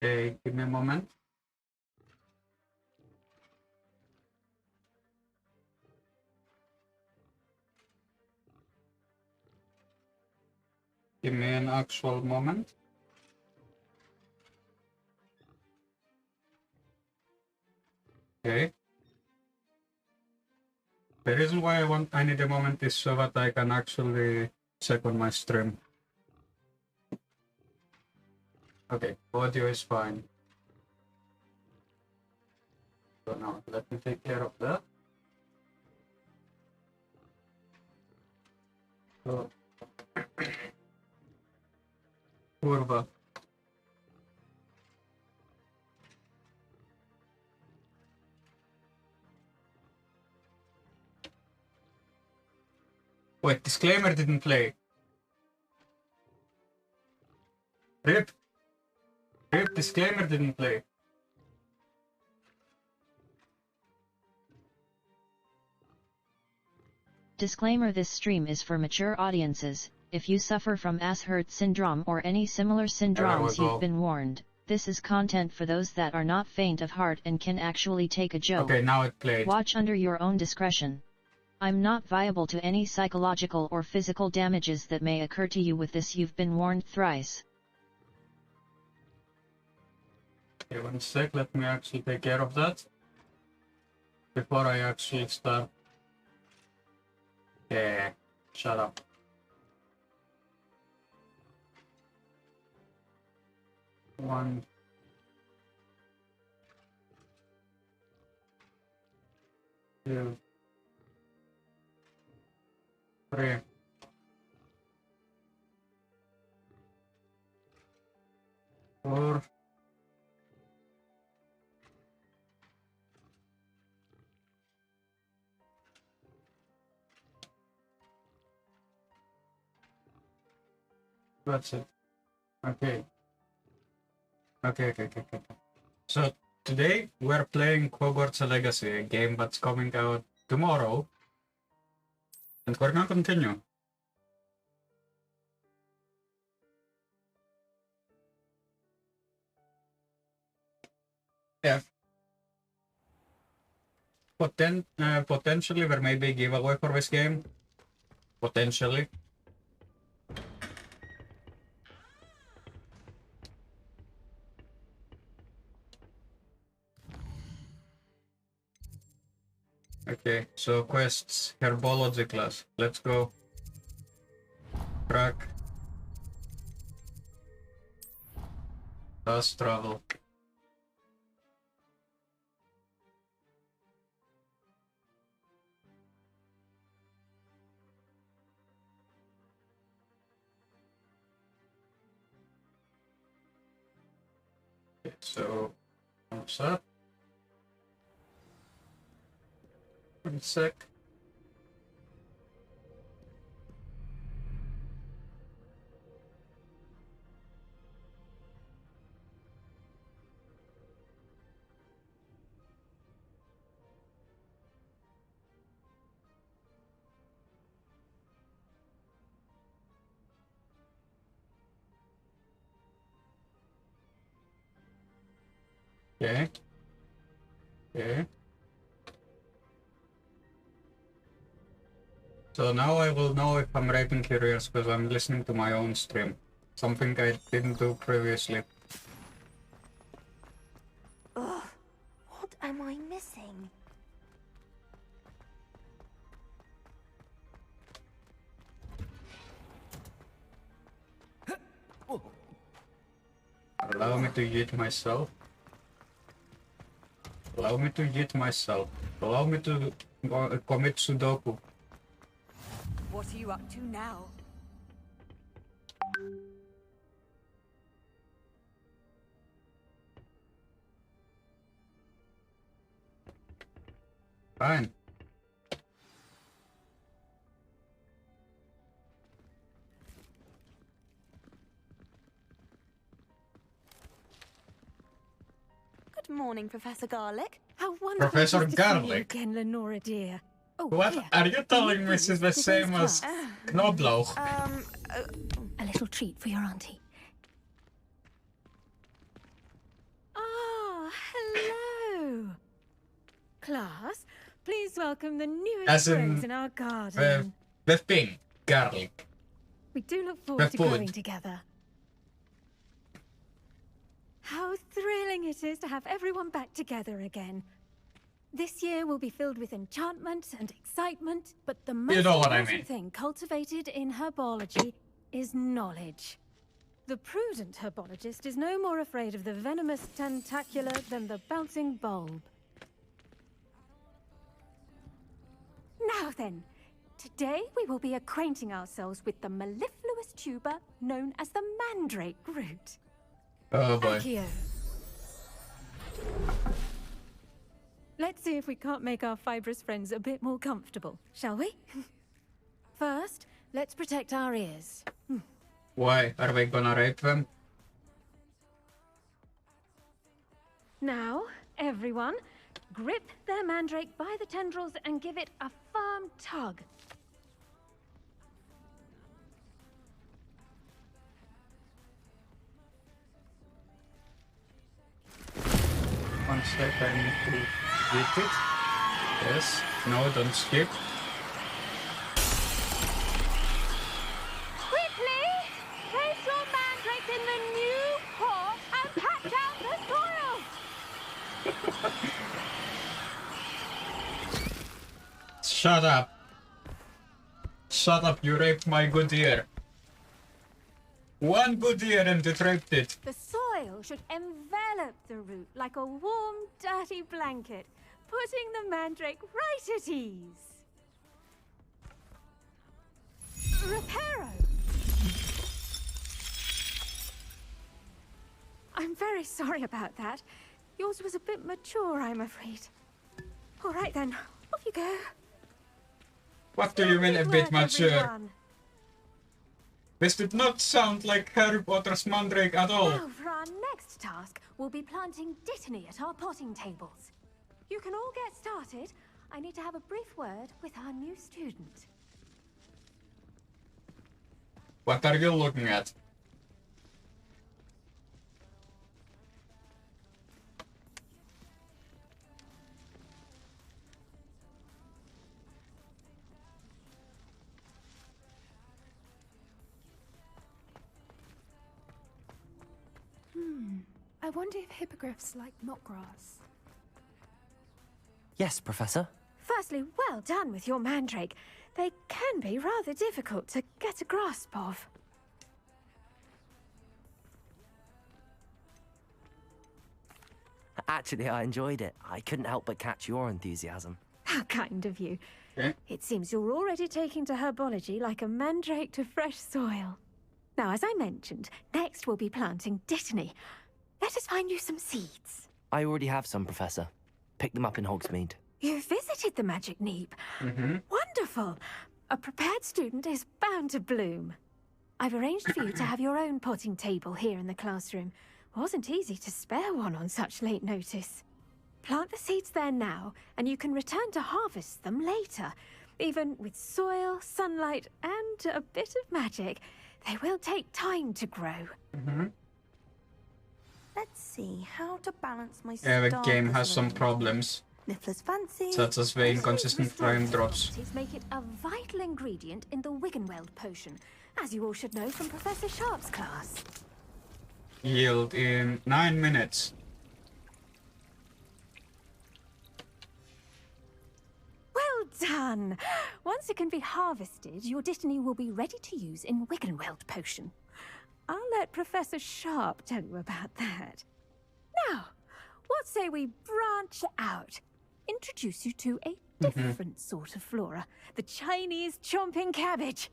Okay, give me a moment. Give me an actual moment. Okay. The reason why I need a moment is so that I can actually check on my stream. Okay, audio is fine. So now let me take care of that. So, kurwa. Wait, disclaimer didn't play. Rip, disclaimer didn't play. Disclaimer: this stream is for mature audiences. If you suffer from ass-hurt syndrome or any similar syndromes, you've been warned. This is content for those that are not faint of heart and can actually take a joke. Okay, now it played. Watch under your own discretion. I'm not viable to any psychological or physical damages that may occur to you with this. You've been warned thrice. Okay, 1 sec, let me actually take care of that before I actually start. Yeah, shut up. One. Two. 3. Four. That's it. Okay. Okay. So today we're playing Hogwarts Legacy, a game that's coming out tomorrow, and we're gonna continue. Yeah. Potentially there may be a giveaway for this game. Potentially. Okay, so quests, herbology class. Let's go. Track. Fast travel. Okay, so what's that? 1 sec. Okay. Okay. So now I will know if I'm raping curious because I'm listening to my own stream. Something I didn't do previously. Ugh, what am I missing? Allow me to yeet myself. Allow me to yeet myself. Allow me to commit Sudoku. What are you up to now? Fine. Good morning, Professor Garlic. How wonderful Professor it is to see you Garlic? again, Lenora dear. Oh, What here. are you telling me? This is the Today's same as class. Knoblauch. A little treat for your auntie. welcome the newest As in, friends in our garden. with pink garlic. We do look forward to food. growing together. How thrilling it is to have everyone back together again. This year will be filled with enchantment and excitement, but the most important thing cultivated in herbology is knowledge. The prudent herbologist is no more afraid of the venomous tentacular than the bouncing bulb. Now then, today we will be acquainting ourselves with the mellifluous tuber known as the mandrake root. Oh boy. Accio. Let's see if we can't make our fibrous friends a bit more comfortable, shall we? First, let's protect our ears. Why? Are we gonna rape them? Now, everyone, grip their mandrake by the tendrils and give it a firm tug. One step, I need to hit it. Yes. No, don't skip. Quickly! Place your mandrake in the new pot and patch out the soil! Shut up. Shut up, you raped my good ear. One good ear and it raped it. The soil should envelop the root like a warm, dirty blanket, putting the mandrake right at ease. Reparo! I'm very sorry about that. Yours was a bit mature, I'm afraid. All right then, off you go. What do you mean a bit mature? Everyone. This did not sound like Harry Potter's mandrake at all. Now for our next task, we'll be planting dittany at our potting tables. You can all get started. I need to have a brief word with our new student. What are you looking at? I wonder if hippogriffs like knotgrass. Yes, Professor. Firstly, well done with your mandrake. They can be rather difficult to get a grasp of. Actually, I enjoyed it. I couldn't help but catch your enthusiasm. How kind of you. Okay. It seems you're already taking to herbology like a mandrake to fresh soil. Now, as I mentioned, next we'll be planting dittany. Let us find you some seeds. I already have some, Professor. Picked them up in Hogsmeade. You visited the Magic Neep. Wonderful. A prepared student is bound to bloom. I've arranged for you to have your own potting table here in the classroom. Wasn't easy to spare one on such late notice. Plant the seeds there now, and you can return to harvest them later. Even with soil, sunlight, and a bit of magic, they will take time to grow. Let's see how to balance my Yeah, the game starters has some around. problems, Niffler's fancy. such as the inconsistent frame drops. Make it a vital ingredient in the Wiggenweld potion, as you all should know from Professor Sharp's class. Yield in 9 minutes. Well done! Once it can be harvested, your dittany will be ready to use in Wiggenweld potion. I'll let Professor Sharp tell you about that. Now, what say we branch out? Introduce you to a different sort of flora, the Chinese chomping cabbage.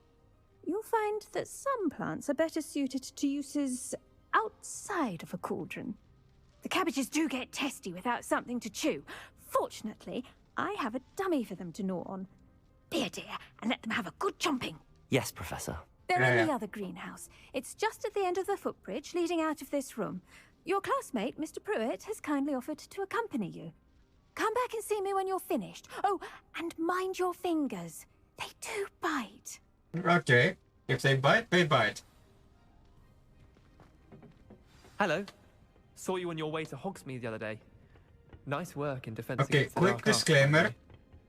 You'll find that some plants are better suited to uses outside of a cauldron. The cabbages do get testy without something to chew. Fortunately, I have a dummy for them to gnaw on. Be a dear and let them have a good chomping. Yes, Professor. They're in Yeah. the other greenhouse. It's just at the end of the footbridge leading out of this room. Your classmate, Mr. Pruitt, has kindly offered to accompany you. Come back and see me when you're finished. Oh, and mind your fingers. They do bite. Okay, if they bite, they bite. Hello. Saw you on your way to Hogsmeade the other day. Nice work in defending Okay, against the quick dark arts, by the disclaimer. way.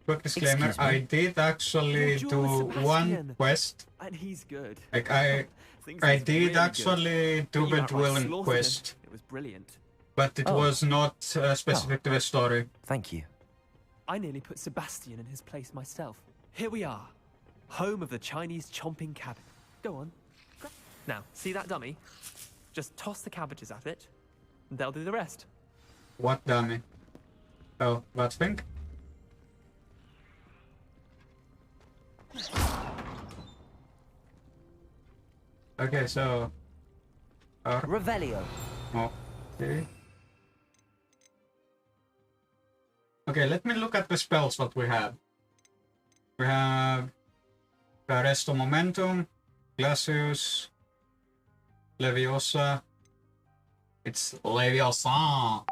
quick disclaimer, Excuse me? I did actually Bonjour, do one Sebastian. quest. And he's good. Like, I Thinks I he's did really actually good. do But you the outright dueling slaughtered him. quest, It was brilliant. but it Oh. was not specific to the story. Thank you. I nearly put Sebastian in his place myself. Here we are. Home of the Chinese chomping cabbage. Go on. Now, see that dummy? Just toss the cabbages at it, and they'll do the rest. What dummy? Oh, what thing? Okay, so... Revelio. Okay. Okay, let me look at the spells that we have. We have Arresto Momentum, Glacius, Leviosa. It's Leviosa,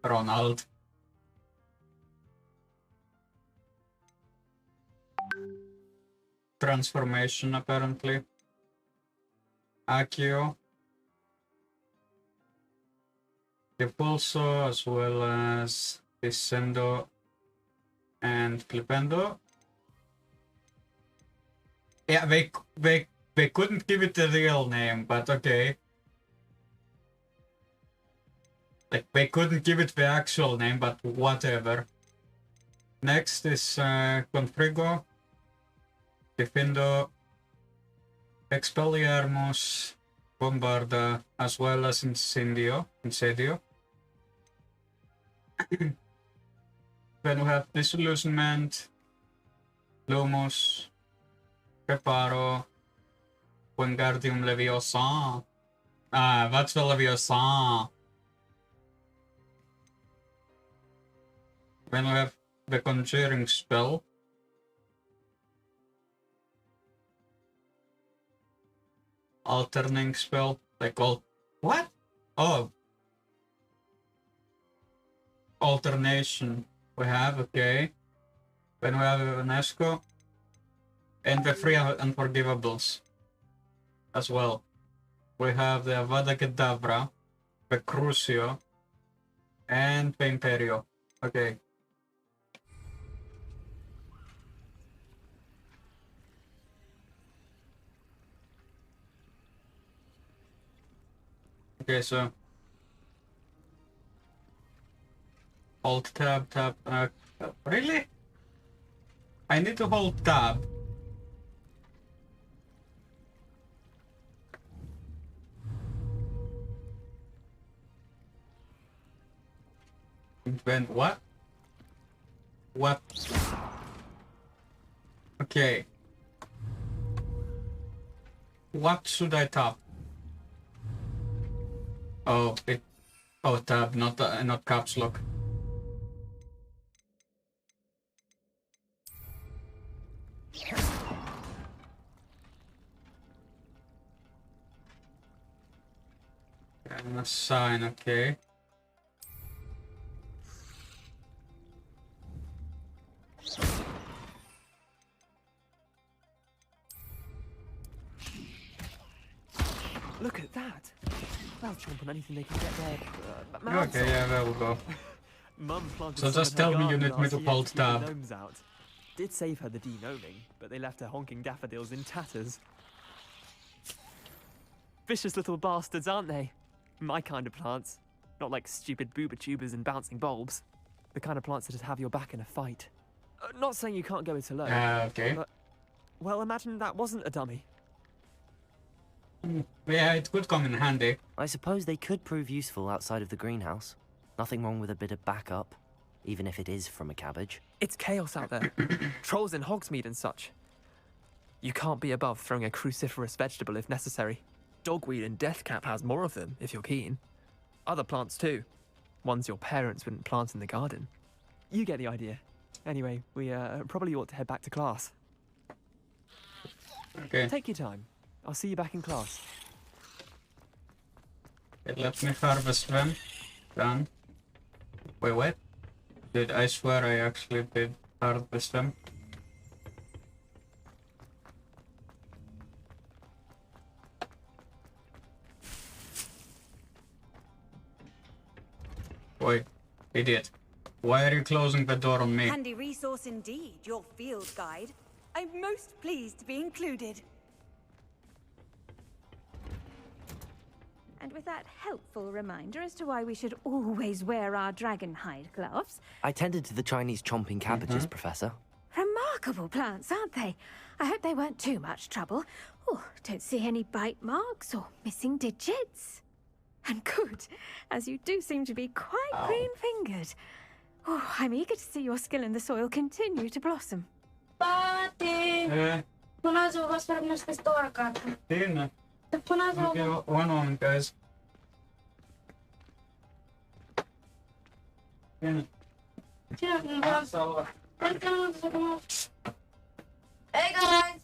Ronald. Transformation, apparently. Accio. Repulso, as well as Descendo and Clipendo. Yeah, they couldn't give it a real name, but okay. Like, they couldn't give it the actual name, but whatever. Next is Confrigo, Defendo, Expelliarmus, Bombarda, as well as Incendio. Then we have Disillusionment, Lumos, Preparo, Wingardium Leviosa. Ah, that's the Leviosa. Then we have the Conjuring spell. Alternating spell, like all. What? Oh. Alternation. We have, okay. Then we have UNESCO. And the three Unforgivables as well. We have the Avada Kedavra, the Crucio, and the Imperio. Okay. Okay, so hold tab, really? I need to hold tab. Then what? What? Okay. What should I tap? Oh, it. Oh, tab, not caps lock. And a sign, okay. Look at that. They'll chomp on anything they can get their mouths Okay, on. yeah, there we go. Mum planted So some just in her tell me you garden need me last to year hold keep the tab. gnomes out. Did save her the de-gnoming, but they left her honking daffodils in tatters. Vicious little bastards, aren't they? My kind of plants. Not like stupid booba tubers and bouncing bulbs. The kind of plants that just have your back in a fight. Not saying you can't go it alone. Okay. But, well, imagine that wasn't a dummy. Yeah, it could come in handy. I suppose they could prove useful outside of the greenhouse. Nothing wrong with a bit of backup, even if it is from a cabbage. It's chaos out there. Trolls in Hogsmeade and such. You can't be above throwing a cruciferous vegetable if necessary. Dogweed and deathcap has more of them, if you're keen. Other plants too. Ones your parents wouldn't plant in the garden. You get the idea. Anyway, we probably ought to head back to class. Okay. Take your time. I'll see you back in class. Okay, let me harvest them. Done. Wait, what? Did I swear I actually did harvest them? Wait, idiot. Why are you closing the door on me? Handy resource indeed, your field guide. I'm most pleased to be included. And with that helpful reminder as to why we should always wear our dragon hide gloves. I tended to the Chinese chomping cabbages, Professor. Remarkable plants, aren't they? I hope they weren't too much trouble. Oh, don't see any bite marks or missing digits. And good, as you do seem to be quite green-fingered. Oh, I'm eager to see your skill in the soil continue to blossom. Siinä. Okay, one moment, guys. Siinä. Hey guys!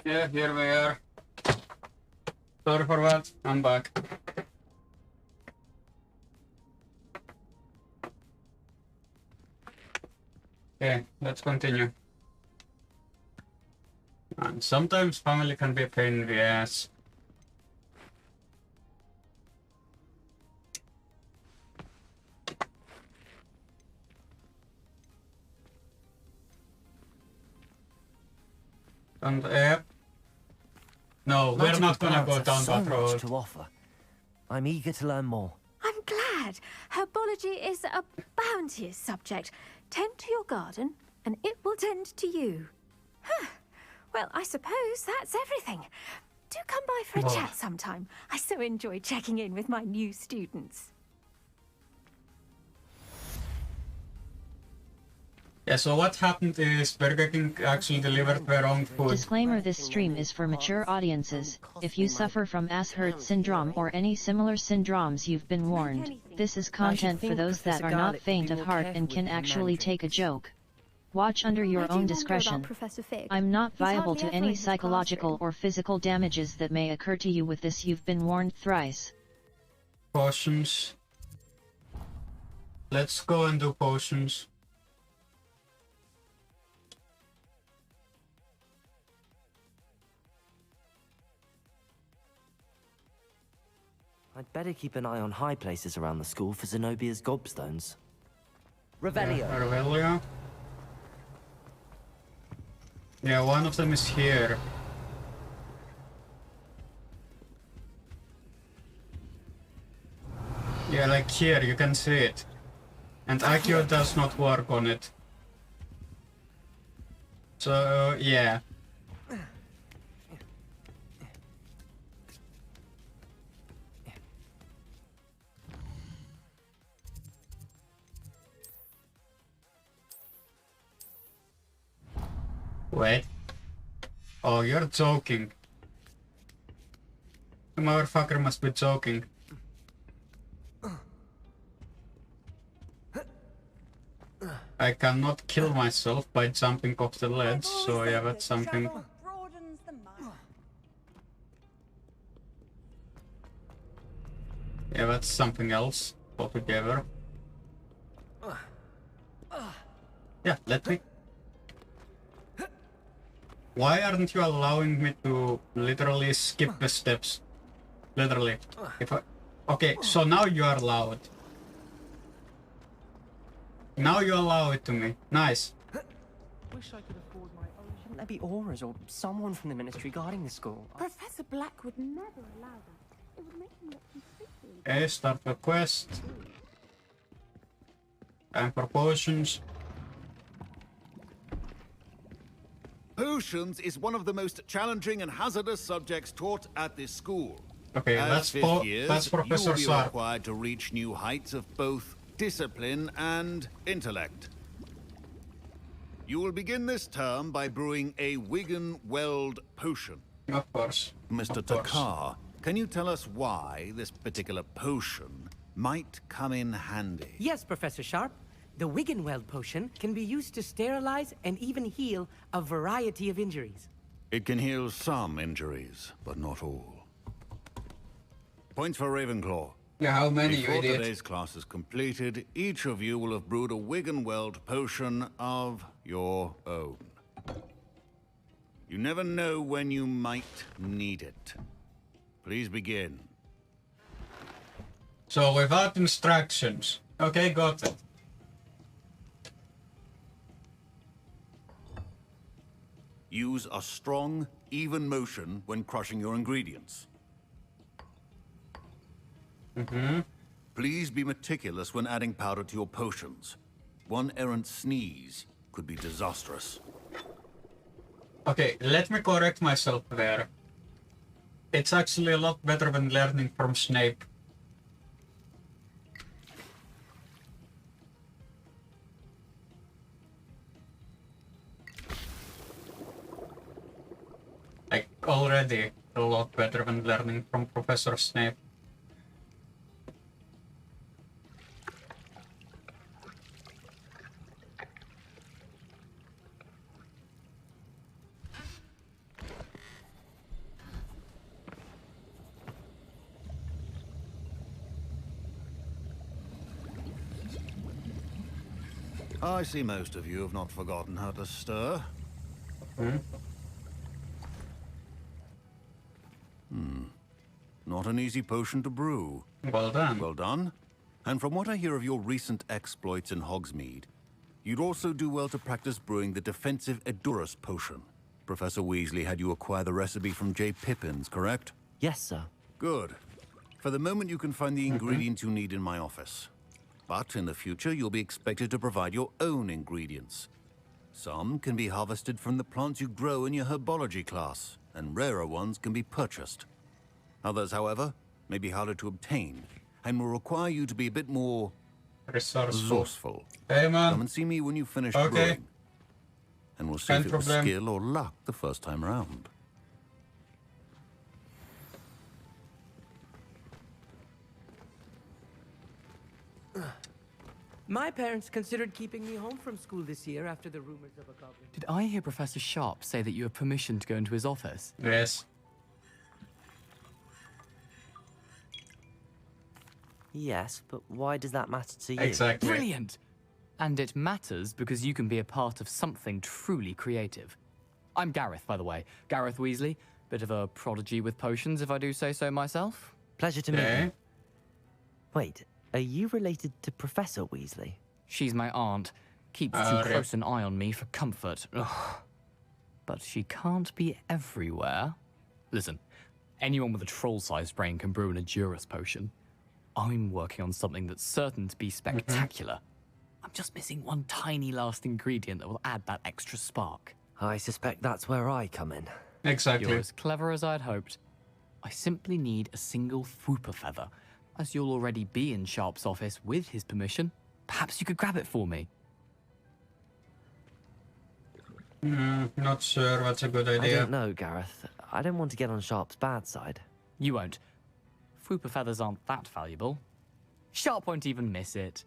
Yeah, here we are. Sorry for that, I'm back. Okay, let's continue. And sometimes family can be a pain in the ass. And no, we're not gonna go down that road. Much to offer. I'm eager to learn more. I'm glad. Herbology is a bounteous subject. Tend to your garden, and it will tend to you. Huh. Well, I suppose that's everything. Do come by for a chat sometime. I so enjoy checking in with my new students. Yeah, so what happened is Burger King actually delivered their own food. Disclaimer: this stream is for mature audiences. If you suffer from ass-hurt syndrome or any similar syndromes, you've been warned. This is content for those that are not faint of heart and can actually take a joke. Watch under your own discretion. I'm not viable to any psychological or physical damages that may occur to you with this. You've been warned thrice. Potions. Let's go and do potions. I'd better keep an eye on high places around the school for Zenobia's gobstones. Revelio. Yeah, Revelio. Yeah, one of them is here. Yeah, like here, you can see it. And IQ does not work on it. So, yeah. Wait. Oh, you're joking. The motherfucker must be joking. I cannot kill myself by jumping off the ledge, so yeah, that's something. Yeah, that's something else altogether. Yeah, let me. Why aren't you allowing me to literally skip the steps? Literally. If I... Okay, so now you are allowed. Now you allow it to me. Nice. Wish I could afford my own. Shouldn't there be auras or someone from the ministry guarding the school? Professor Black would never allow that. It would make him look completely... Okay, start the quest. Time for potions. Potions is one of the most challenging and hazardous subjects taught at this school. Okay, that's Professor you will be Sharp. required to reach new heights of both discipline and intellect. You will begin this term by brewing a Wigan Weld potion. Of course. Mr. Takar, can you tell us why this particular potion might come in handy? Yes, Professor Sharp. The Wiggenweld potion can be used to sterilize and even heal a variety of injuries. It can heal some injuries, but not all. Points for Ravenclaw. Yeah, how many, Before you idiot? today's class is completed, each of you will have brewed a Wiggenweld potion of your own. You never know when you might need it. Please begin. So without instructions. Okay, got it. Use a strong, even motion when crushing your ingredients. Please be meticulous when adding powder to your potions. One errant sneeze could be disastrous. Okay, let me correct myself there. It's actually a lot better than learning from Snape. Like, already a lot better than learning from Professor Snape. I see most of you have not forgotten how to stir. Not an easy potion to brew. Well done. Well done. And from what I hear of your recent exploits in Hogsmeade, you'd also do well to practice brewing the defensive Edurus potion. Professor Weasley had you acquire the recipe from J. Pippins, correct? Yes, sir. Good. For the moment, you can find the ingredients you need in my office. But in the future, you'll be expected to provide your own ingredients. Some can be harvested from the plants you grow in your herbology class, and rarer ones can be purchased. Others, however, may be harder to obtain, and will require you to be a bit more resourceful. Hey, man. Come and see me when you finish Okay. brewing. And we'll see Geen if it was probleem. skill or luck the first time round. My parents considered keeping me home from school this year after the rumors of a goblin. Did I hear Professor Sharp say that you have permission to go into his office? Yes. Yes, but why does that matter to you? Exactly. Brilliant! And it matters because you can be a part of something truly creative. I'm Gareth, by the way. Gareth Weasley. Bit of a prodigy with potions, if I do say so myself. Pleasure to meet you. Wait, are you related to Professor Weasley? She's my aunt. Keeps too close an eye on me for comfort. Ugh. But she can't be everywhere. Listen, anyone with a troll-sized brain can brew an Edurus potion. I'm working on something that's certain to be spectacular. I'm just missing one tiny last ingredient that will add that extra spark. I suspect that's where I come in. Exactly. You're as clever as I'd hoped. I simply need a single Fwooper feather. As you'll already be in Sharp's office with his permission, perhaps you could grab it for me. Not sure that's a good idea. I don't know, Gareth. I don't want to get on Sharp's bad side. You won't. Fwooper feathers aren't that valuable. Sharp won't even miss it.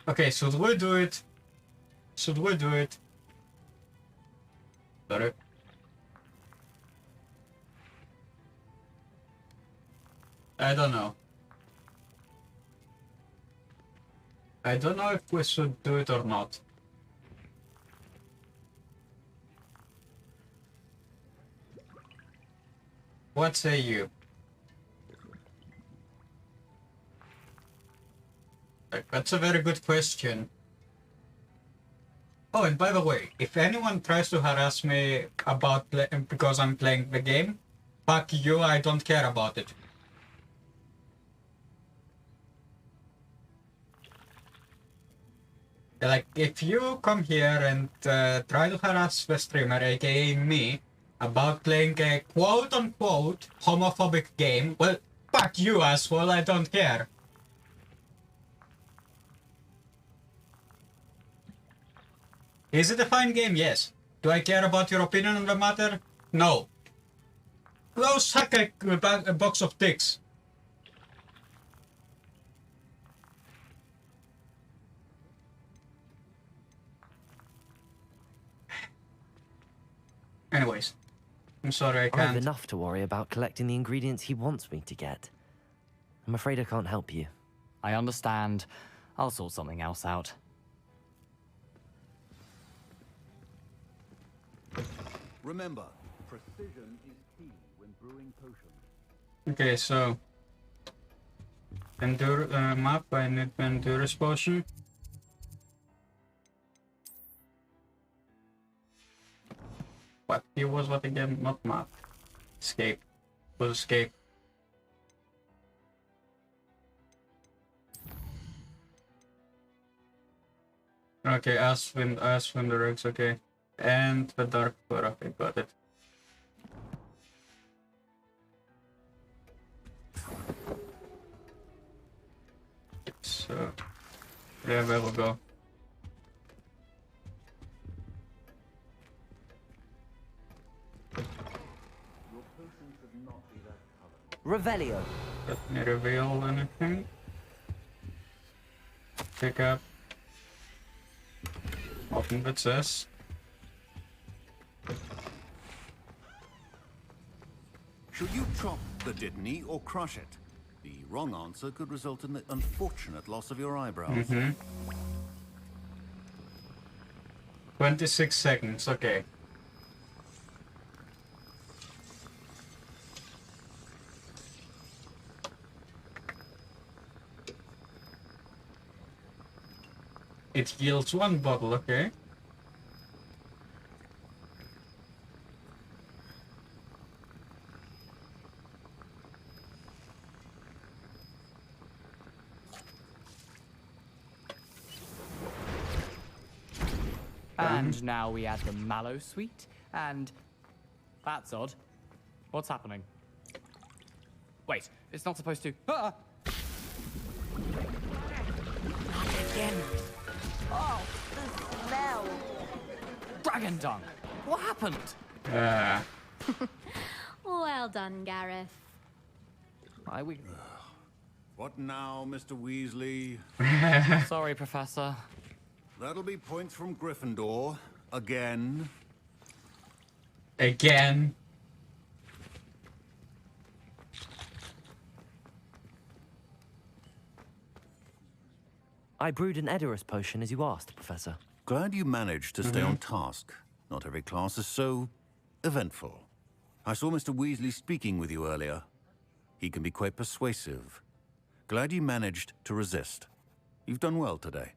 Okay, should we do it? Should we do it? Sorry. I don't know. I don't know if we should do it or not. What say you? That's a very good question. Oh, and by the way, if anyone tries to harass me about because I'm playing the game, fuck you, I don't care about it. Like, if you come here and try to harass the streamer, aka me, about playing a quote-unquote homophobic game, well, fuck you, asshole, I don't care. Is it a fine game? Yes. Do I care about your opinion on the matter? No. Go suck a box of dicks. Anyways, I'm sorry I I can't. have enough to worry about collecting the ingredients he wants me to get. I'm afraid I can't help you. I understand. I'll sort something else out. Remember, precision is key when brewing potions. Okay, so map, I need Endurance potion. What? Here was what again? Not map. Escape. It was escape. Okay, Aspen the Rugs, okay. And the Dark Fur, okay, got it. So, yeah, there we go. Revelio. Let me reveal anything. Pick up. Open the chest. Should you chop the Dittany or crush it? The wrong answer could result in the unfortunate loss of your eyebrows. 26 seconds, okay. It yields 1 bottle, okay. And now we add the mallow sweet, and that's odd. What's happening? Wait, it's not supposed to. Ah! Again. Oh, the smell. Dragon dung! What happened? Well done, Gareth. Why we? What now, Mr. Weasley? Sorry, Professor. That'll be points from Gryffindor. Again. Again. I brewed an Edorus potion as you asked, Professor. Glad you managed to stay on task. Not every class is so eventful. I saw Mr. Weasley speaking with you earlier. He can be quite persuasive. Glad you managed to resist. You've done well today.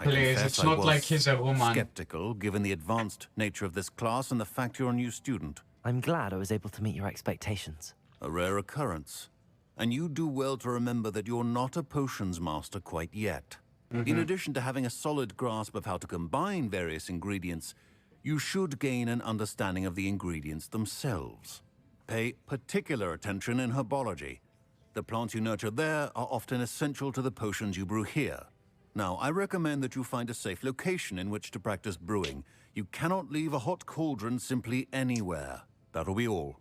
Please, it's not like he's a woman. Skeptical, given the advanced nature of this class and the fact you're a new student. I'm glad I was able to meet your expectations. A rare occurrence. And you do well to remember that you're not a potions master quite yet. In addition to having a solid grasp of how to combine various ingredients, you should gain an understanding of the ingredients themselves. Pay particular attention in herbology. The plants you nurture there are often essential to the potions you brew here. Now, I recommend that you find a safe location in which to practice brewing. You cannot leave a hot cauldron simply anywhere. That'll be all.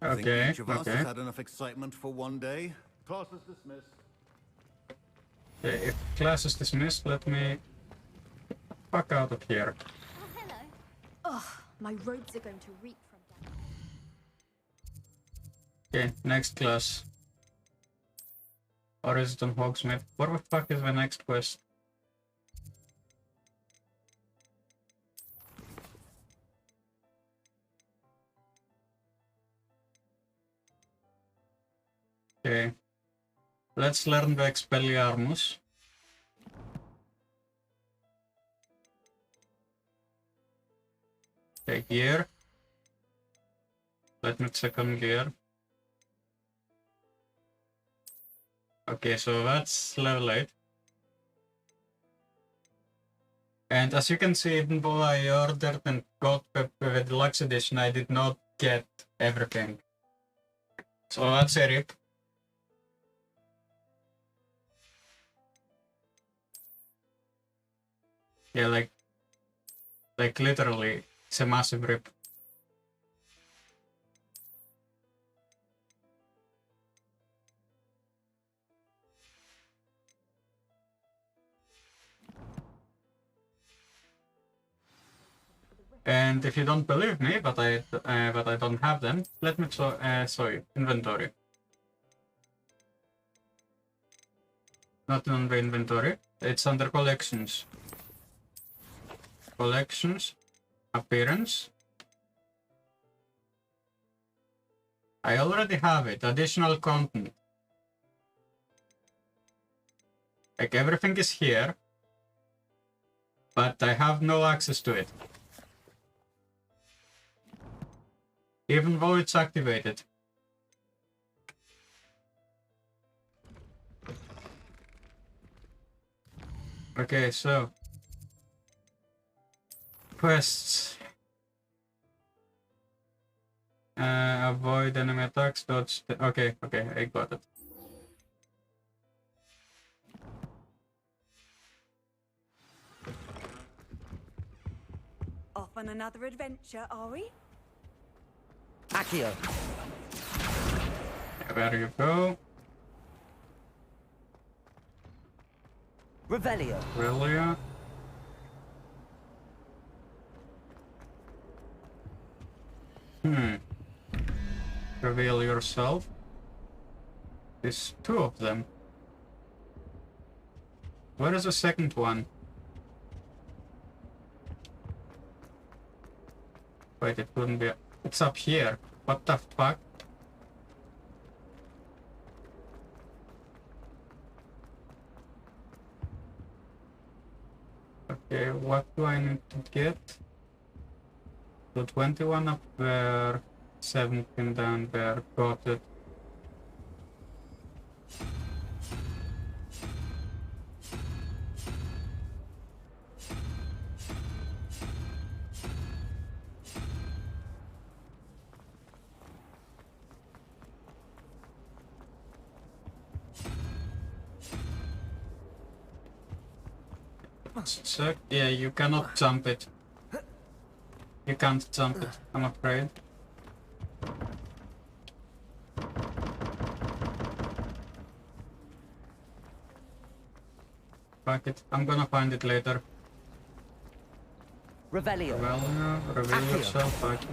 I think each of us has had enough excitement for one day. Class is dismissed. Okay, if class is dismissed, let me fuck out of here. Oh, hello. Ugh, my robes are going to reek from down. Okay, next class. Or is it on Hogsmeade? What the fuck is the next quest? Okay. Let's learn the Expelliarmus. Okay, gear. Let me check on gear. Okay, so that's level 8. And as you can see, even though I ordered and got the deluxe edition, I did not get everything. So that's a rip. Yeah, like literally, it's a massive rip. And if you don't believe me, but I don't have them, let me show you. Inventory. Not on the inventory. It's under collections. Collections. Appearance. I already have it. Additional content. Like everything is here, but I have no access to it. Even though it's activated. Okay, so quests. Avoid enemy attacks, dodge. Okay, I got it. Off on another adventure, are we? Accio. There you go. Revelio. Revelio. Reveal yourself. There's two of them. Where is the second one? Wait, it wouldn't be... It's up here. What the fuck? Okay, what do I need to get? So 21 up there, 17 down there, got it. So, yeah, you cannot jump it. You can't jump it, I'm afraid. Fuck it, I'm gonna find it later. Revelio. Reveal yourself, fuck it.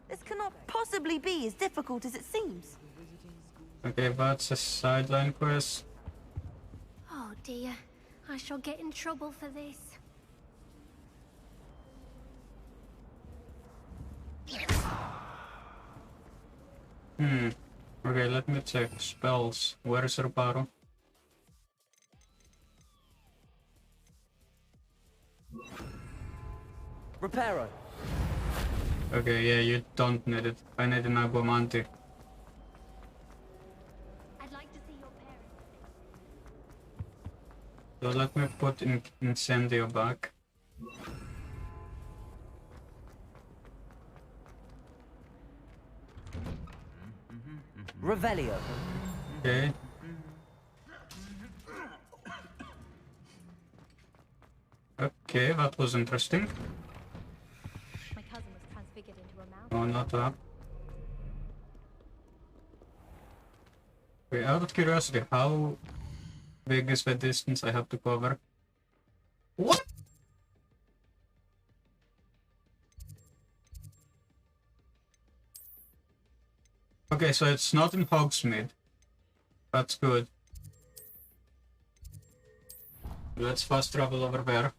This cannot possibly be as difficult as it seems. Okay, that's a sideline quest. Oh dear, I shall get in trouble for this. Okay, let me check. Spells. Where is Reparo? Reparo. Okay, yeah, you don't need it. I need an Aguamanti. I'd like to see your parents. So let me put Incendio back. Revelio. Okay. Okay, that was interesting. My cousin was transfigured into a mouse. Oh, not that. Okay, out of curiosity, how big is the distance I have to cover? What? Okay, so it's not in Hogsmeade. That's good. Let's fast travel over there.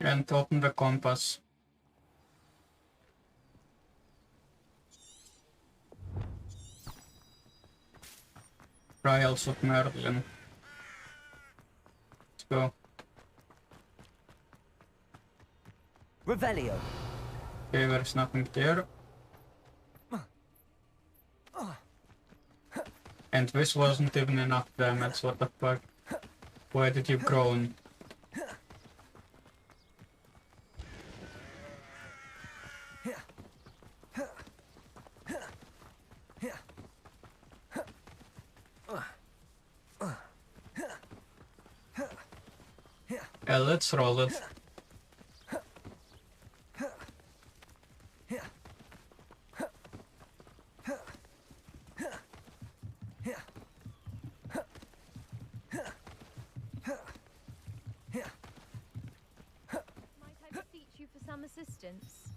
And open the compass. Trials of Merlin. Let's go. Revelio. Okay, there's nothing here. And this wasn't even enough damage, what the fuck? Why did you groan? Yeah, let's roll it. Might I beseech you for some assistance?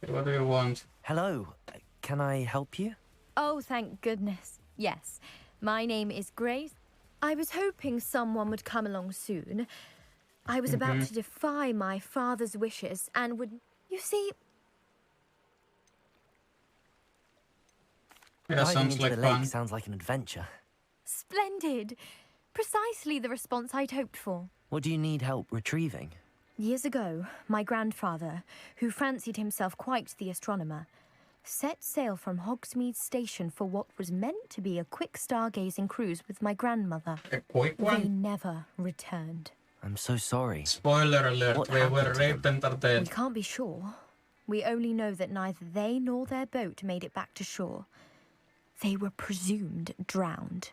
What do you want? Hello. Can I help you? Oh, thank goodness. Yes. My name is Grace. I was hoping someone would come along soon. I was about to defy my father's wishes and would... You see... Yeah, Diving sounds into like the fun. lake sounds like an adventure. Splendid. Precisely the response I'd hoped for. What do you need help retrieving? Years ago, my grandfather, who fancied himself quite the astronomer, set sail from Hogsmeade Station for what was meant to be a quick stargazing cruise with my grandmother. A quick They one? never returned. I'm so sorry. Spoiler alert, What they were happened to raped and are We dead. can't be sure. We only know that neither they nor their boat made it back to shore. They were presumed drowned.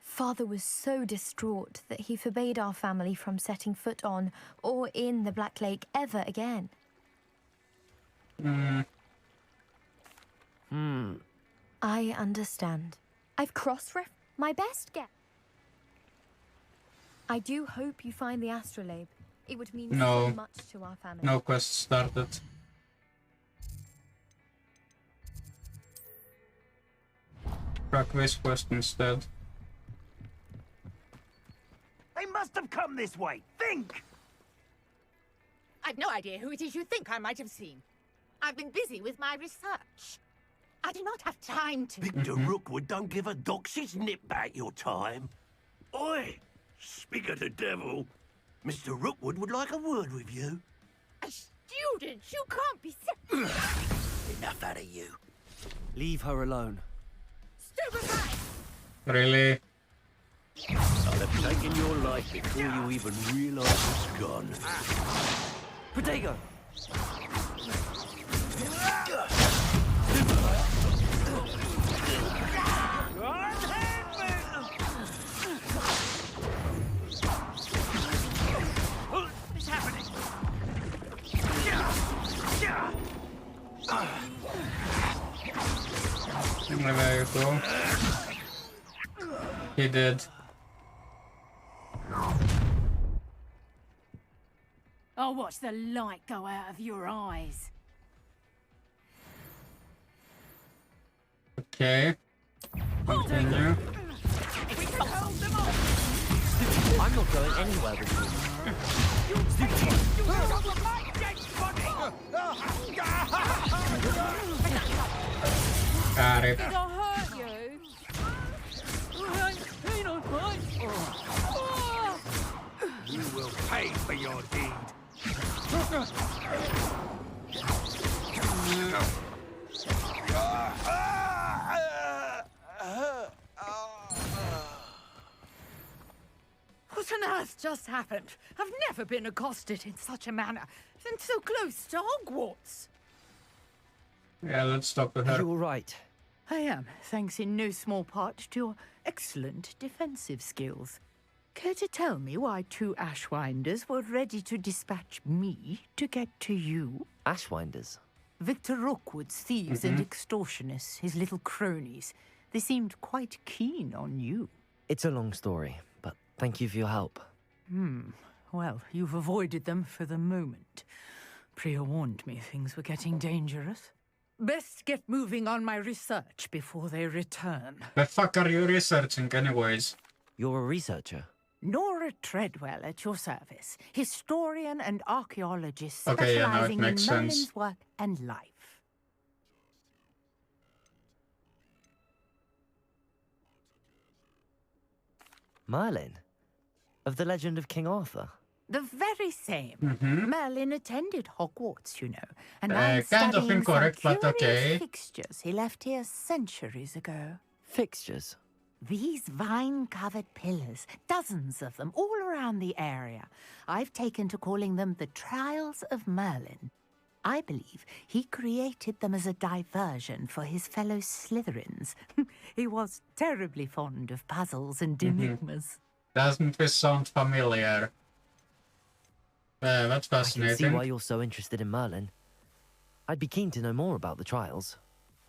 Father was so distraught that he forbade our family from setting foot on or in the Black Lake ever again. I understand. I've cross-referenced my best guess. I do hope you find the astrolabe. It would mean No. so much to our family. No quest started. Track this quest instead. They must have come this way. Think! I've no idea who it is you think I might have seen. I've been busy with my research. I do not have time to... Victor Rookwood don't give a doxy's nip back your time. Oi! Speak of the devil. Mr. Rookwood would like a word with you. A student? You can't be... Enough out of you. Leave her alone. Stupefy! Really? I'll have taken your life before you even realise it's gone. Protego! What's happening? There you go. He did. I'll watch the light go out of your eyes. Okay. Continue. I'm not going anywhere with Got it. Did I hurt you? You will pay for your deed. What on earth just happened? I've never been accosted in such a manner, and so close to Hogwarts. Yeah, let's stop with her. You all right? I am, thanks in no small part to your excellent defensive skills. Care to tell me why two Ashwinders were ready to dispatch me to get to you? Ashwinders? Victor Rookwood's thieves and extortionists, his little cronies. They seemed quite keen on you. It's a long story, but thank you for your help. Well, you've avoided them for the moment. Priya warned me things were getting dangerous. Best get moving on my research before they return. The fuck are you researching anyways? You're a researcher? Nora Treadwell at your service, historian and archaeologist Okay, yeah, now it specializing in makes Merlin's sense. work and life. Merlin? Of the legend of King Arthur? The very same. Merlin attended Hogwarts, you know, and I'm kind of studying incorrect, some but curious okay. fixtures he left here centuries ago. Fixtures? These vine-covered pillars, dozens of them, all around the area. I've taken to calling them the Trials of Merlin. I believe he created them as a diversion for his fellow Slytherins. He was terribly fond of puzzles and enigmas. Doesn't this sound familiar? That's I can see fascinating. why you're so interested in Merlin. I'd be keen to know more about the trials.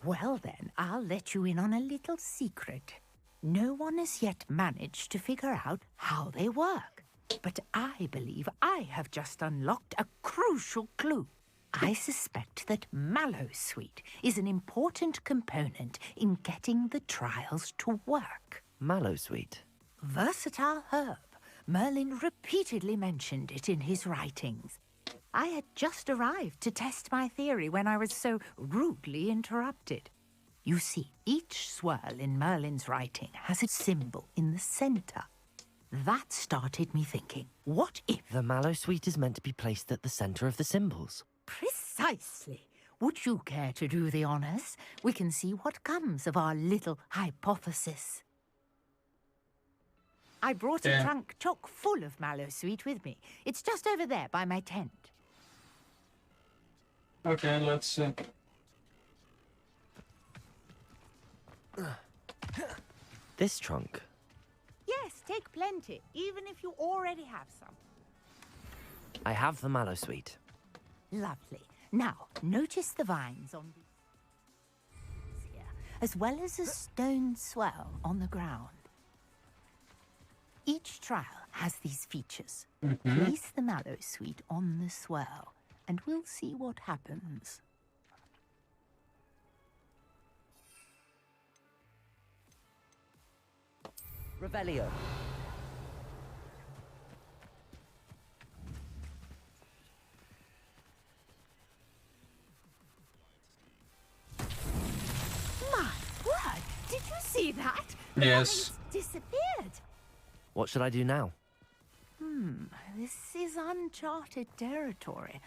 Well then, I'll let you in on a little secret. No one has yet managed to figure out how they work. But I believe I have just unlocked a crucial clue. I suspect that Mallowsweet is an important component in getting the trials to work. Mallowsweet? Versatile herb. Merlin repeatedly mentioned it in his writings. I had just arrived to test my theory when I was so rudely interrupted. You see, each swirl in Merlin's writing has a symbol in the center. That started me thinking, what if... The Mallowsweet is meant to be placed at the center of the symbols. Precisely. Would you care to do the honors? We can see what comes of our little hypothesis. I brought a trunk chock full of Mallowsweet with me. It's just over there by my tent. Okay, let's see. This trunk? Yes, take plenty, even if you already have some. I have the Mallowsweet. Lovely. Now, notice the vines on the here, as well as a stone swell on the ground. Each trial has these features. Mm-hmm. Place the mallow sweet on the swirl, and we'll see what happens. Revelio. My word! Did you see that? Yes. The disappeared. What should I do now? This is uncharted territory.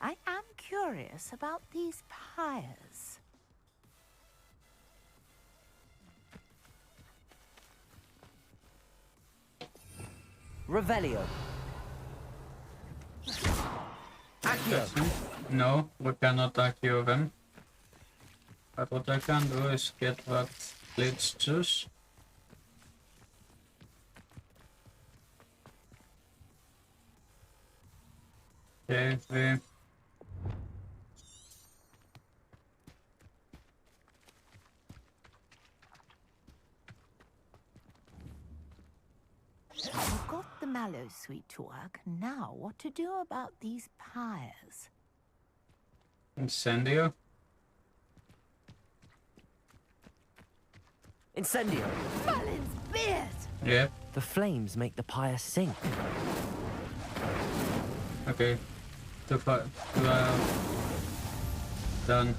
I am curious about these pyres. Revelio. Accio. No, we cannot accio them. But what I can do is get that Blitz juice. Okay, we... We've got the mallow sweet to work. Now, what to do about these pyres? Incendio. Incendio. Merlin's beard! Yep. The flames make the pyre sink. Okay. Done.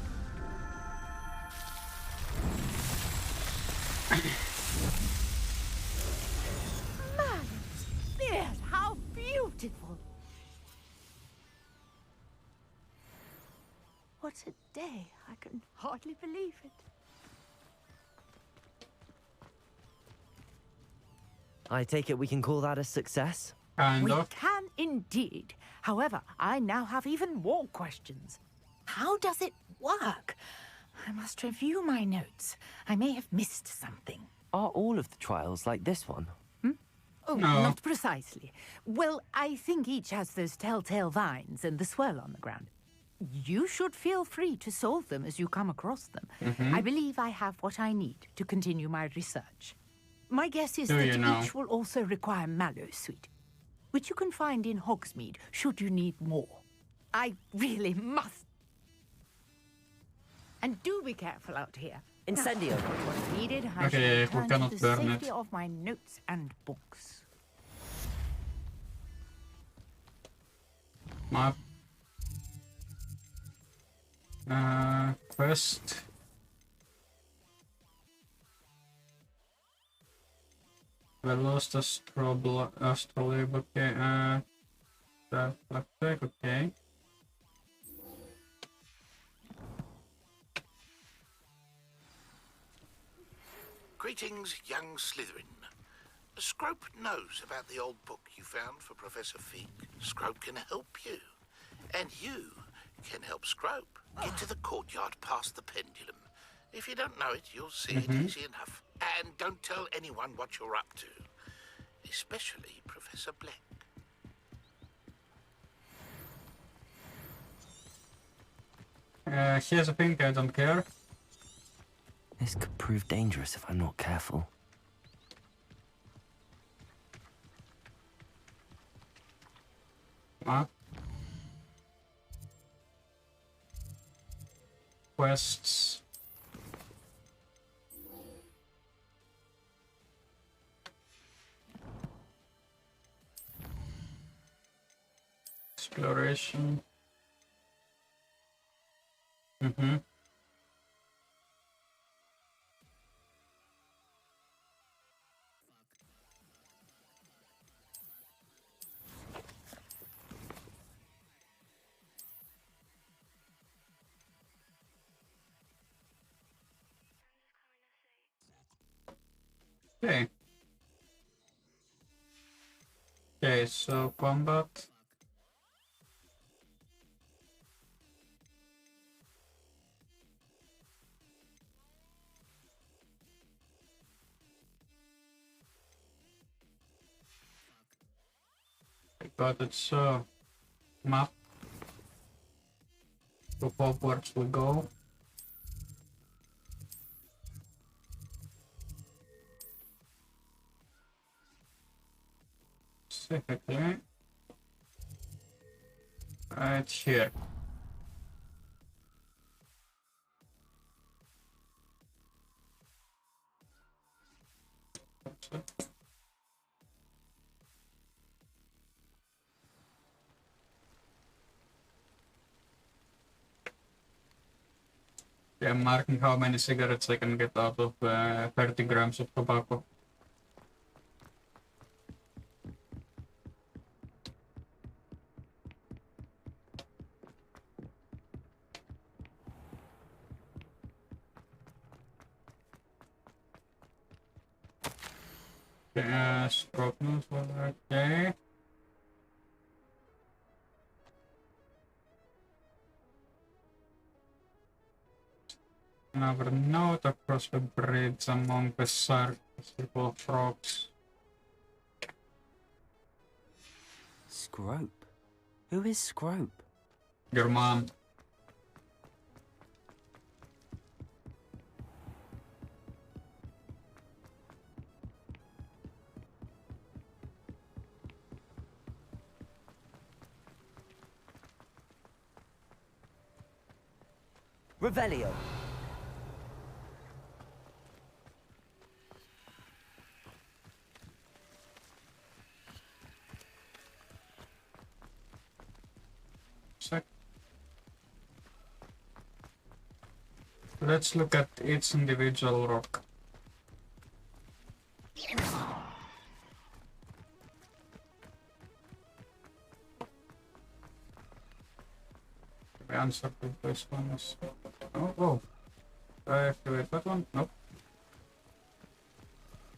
Merlin's beard! How beautiful! What a day. I can hardly believe it. I take it we can call that a success? We can indeed. However, I now have even more questions. How does it work? I must review my notes. I may have missed something. Are all of the trials like this one? Oh, No. not precisely. Well, I think each has those telltale vines and the swirl on the ground. You should feel free to solve them as you come across them. Mhm. I believe I have what I need to continue my research. My guess is Do that you know? each will also require mallow sweet, which you can find in Hogsmeade should you need more. I really must. And do be careful out here. Incendio. What's needed, I Okay, shall we return cannot to the burn safety it. of my notes and books. Map. Quest. The lost astrolabe, okay, the flashback, okay. Greetings, young Slytherin. Scrope knows about the old book you found for Professor Fig. Scrope can help you. And you can help Scrope. Get to the courtyard past the pendulum. If you don't know it, you'll see it easy enough. And don't tell anyone what you're up to. Especially Professor Black. Here's a pink, I don't care. This could prove dangerous if I'm not careful. Map. Quests. Exploration. Okay. Okay, so combat. I got it, so map. To Hogwarts we go. specifically right here. Yeah, I'm marking how many cigarettes I can get out of 30 grams of tobacco. Stroke news, okay. Another note across the bridge among the sarcophagus frogs. Scrope? Who is Scrope? Your mom. Revelio. Let's look at each individual rock. The answer to this one is... Oh. Did I activate that one? Nope.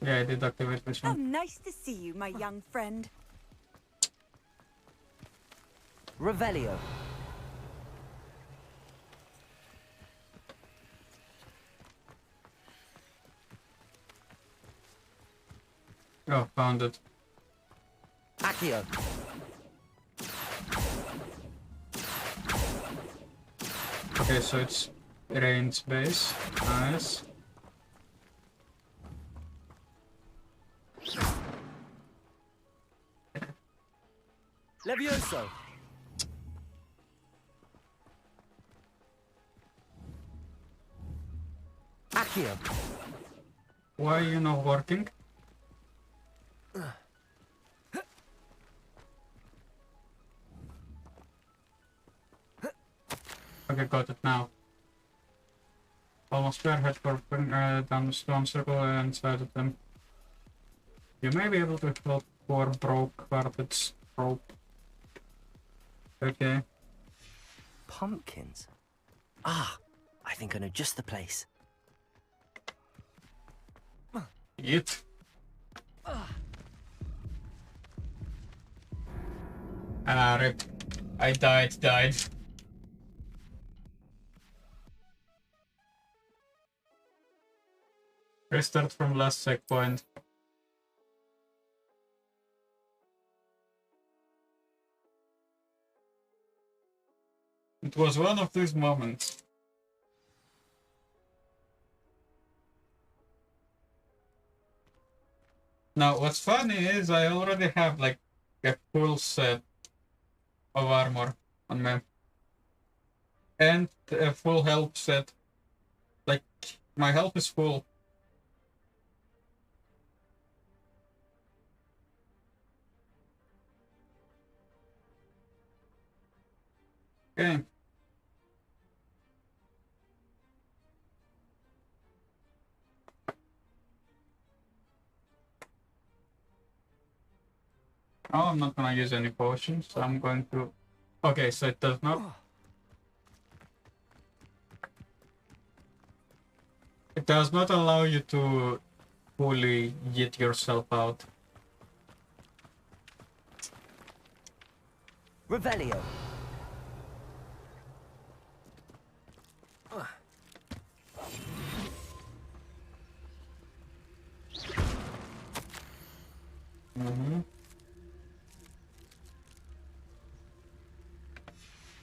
Yeah, I did activate this Oh, one. nice to see you, my young friend. Revelio. Oh, found it. Accio. Okay, so it's range base. Nice. Levioso. Accio. Why are you not working? Okay, got it now. Almost spearhead for down the stone circle inside of them. You may be able to help for broke carpets rope. Okay. Pumpkins? Ah, I think I know just the place. Eat. Ah, rip. I died. Restart from last checkpoint. It was one of these moments. Now, what's funny is I already have like a full set of armor on me. And a full health set. Like, my health is full. Okay. Oh, I'm not gonna use any potions, so I'm going to... Okay, so it does not... It does not allow you to fully get yourself out. Revelio.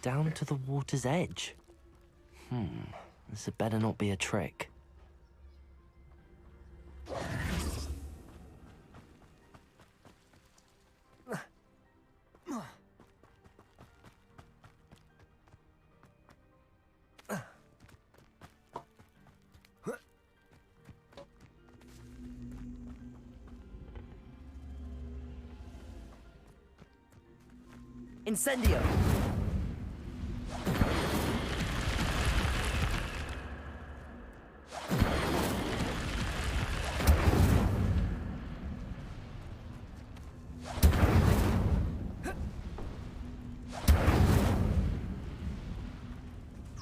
Down to the water's edge. This had better not be a trick. Incendio!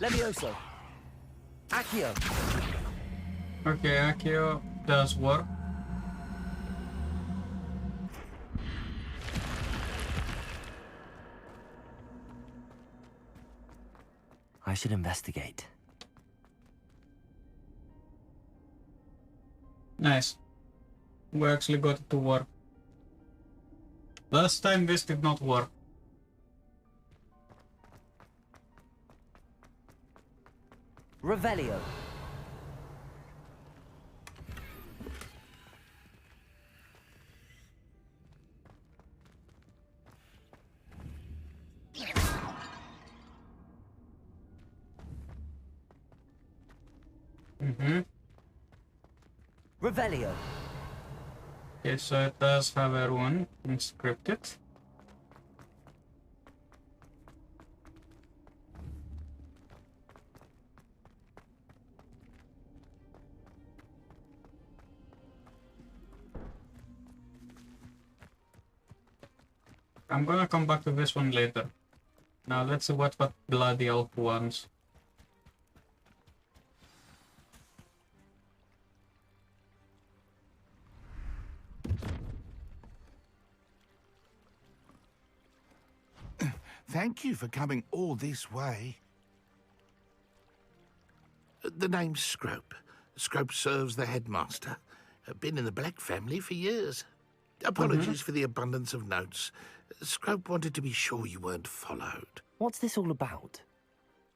Levioso! Accio! Okay, Accio does work. I should investigate. Nice. We actually got it to work. Last time this did not work. Revelio. Revelio. Okay, so it does have a rune inscripted. I'm gonna come back to this one later. Now let's see what Bloody Elf wants. Thank you for coming all this way. The name's Scrope. Scrope serves the headmaster. Been in the Black family for years. Apologies for the abundance of notes. Scrope wanted to be sure you weren't followed. What's this all about?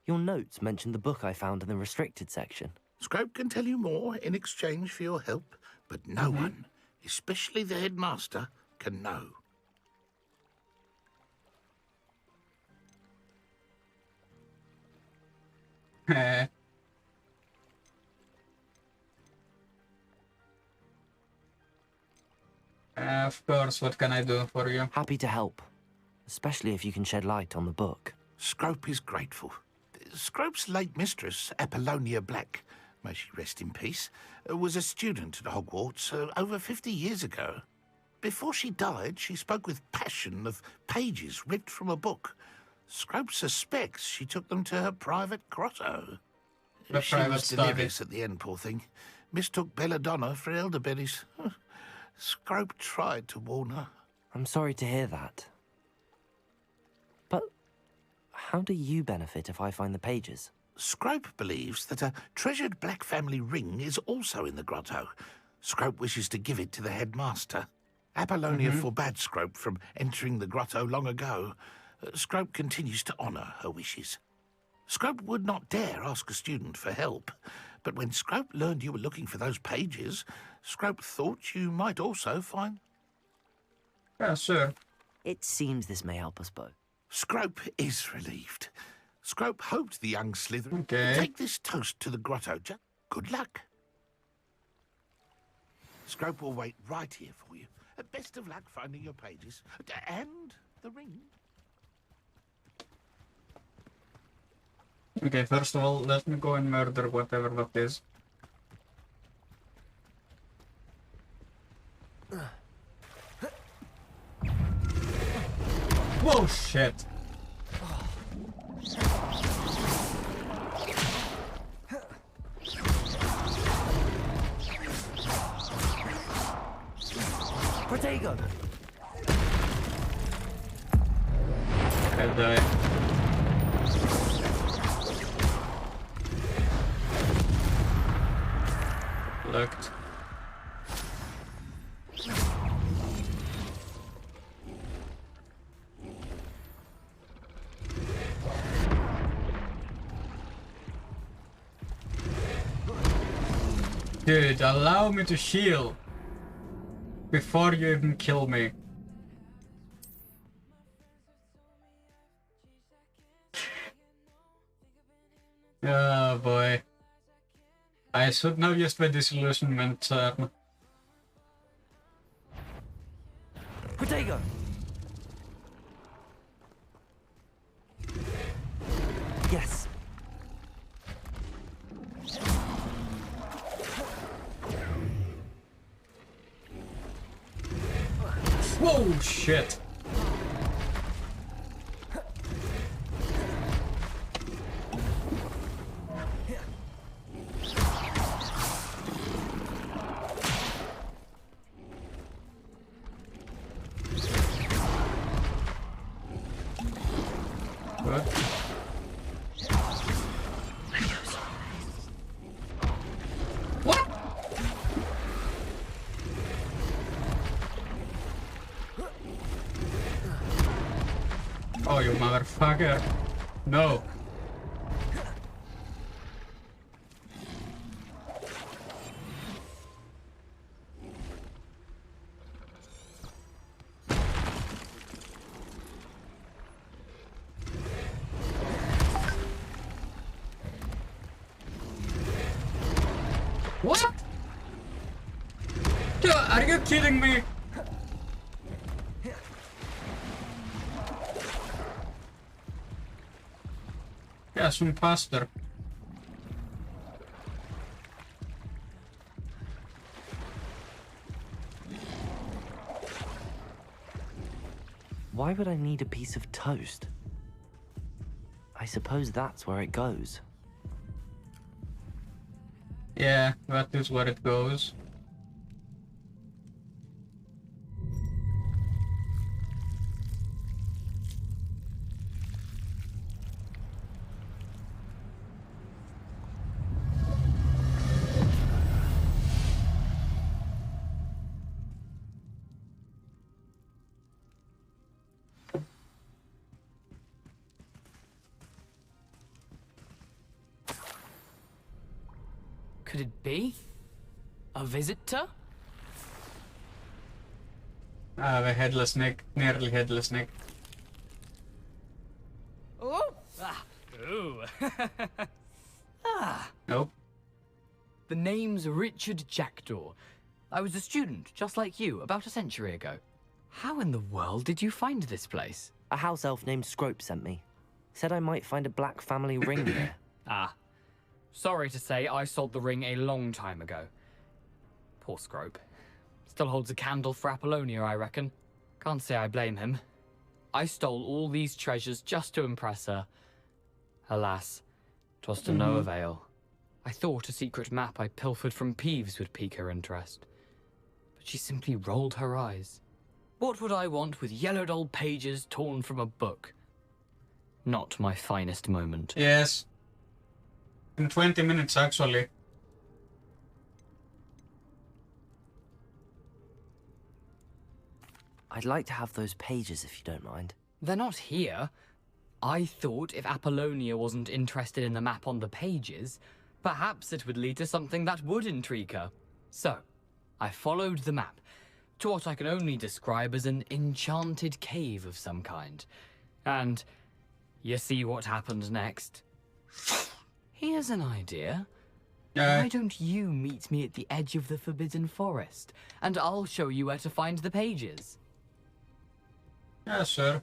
Your notes mentioned the book I found in the restricted section. Scrope can tell you more in exchange for your help, but no one, especially the headmaster, can know. Of course, what can I do for you? Happy to help, especially if you can shed light on the book. Scrope is grateful. Scrope's late mistress, Apollonia Black, may she rest in peace, was a student at Hogwarts over 50 years ago. Before she died, she spoke with passion of pages ripped from a book. Scrope suspects she took them to her private grotto. She was delirious at the end, poor thing. Mistook belladonna for elderberries. Scrope tried to warn her. I'm sorry to hear that. But how do you benefit if I find the pages? Scrope believes that a treasured Black family ring is also in the grotto. Scrope wishes to give it to the headmaster. Apollonia forbade Scrope from entering the grotto long ago. Scrope continues to honour her wishes. Scrope would not dare ask a student for help, but when Scrope learned you were looking for those pages, Scrope thought you might also find... Yeah, sure. It seems this may help us both. Scrope is relieved. Scrope hoped the young Slytherin would take this toast to the grotto. Good luck. Scrope will wait right here for you. Best of luck finding your pages. And the ring. Okay, first of all, let me go and murder whatever that is. Whoa, shit! Protego! I'll die. Looked. Dude, allow me to heal before you even kill me. Oh boy. I should now use my disillusionment turn. Protego! Yes. Whoa, shit. Good. What? Oh, you motherfucker. No. What? Dude, are you kidding me? Yeah, swim faster. Why would I need a piece of toast? I suppose that's where it goes. Yeah, that is where it goes. Could it be? A visitor? The headless Nick. Nearly headless Nick. Oh! Ah! Ooh! Nope. The name's Richard Jackdaw. I was a student, just like you, about a century ago. How in the world did you find this place? A house elf named Scrope sent me. Said I might find a black family ring here. Ah. Sorry to say, I sold the ring a long time ago. Poor Scrope. Still holds a candle for Apollonia, I reckon. Can't say I blame him. I stole all these treasures just to impress her. Alas, 'twas to no avail. I thought a secret map I pilfered from Peeves would pique her interest. But she simply rolled her eyes. What would I want with yellowed old pages torn from a book? Not my finest moment. Yes. In 20 minutes, actually. I'd like to have those pages if you don't mind. They're not here. I thought if Apollonia wasn't interested in the map on the pages, perhaps it would lead to something that would intrigue her. So, I followed the map to what I can only describe as an enchanted cave of some kind. And you see what happened next? Here's an idea. Why don't you meet me at the edge of the Forbidden Forest, and I'll show you where to find the pages? Yeah, sure.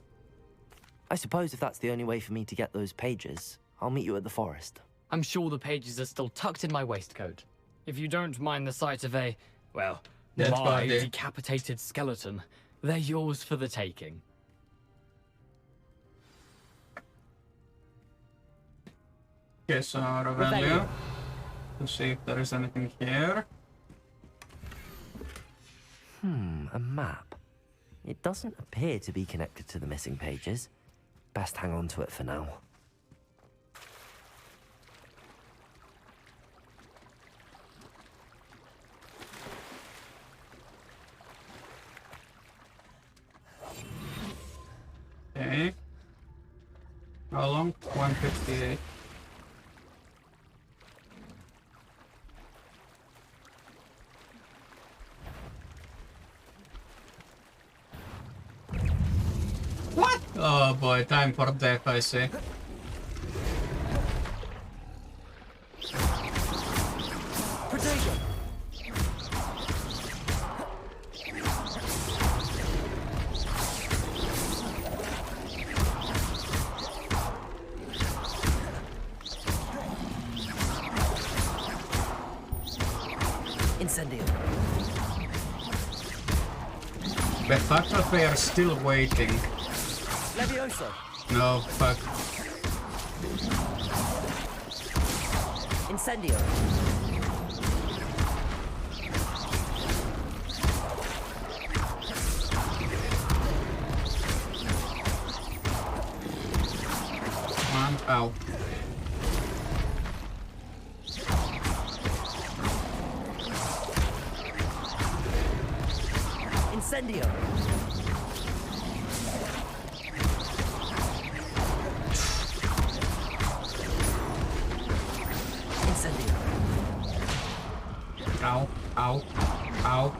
I suppose if that's the only way for me to get those pages, I'll meet you at the forest. I'm sure the pages are still tucked in my waistcoat. If you don't mind the sight of a, well, my decapitated skeleton, they're yours for the taking. Okay, so Revelio. Let's see if there is anything here. A map. It doesn't appear to be connected to the missing pages. Best hang on to it for now. Okay. How long? 158. What? Oh boy, time for death, I see. The fact that they are still waiting. Levioso. No, fuck. Incendio. Man, ow. Incendio. Incendio. Ow, ow, ow.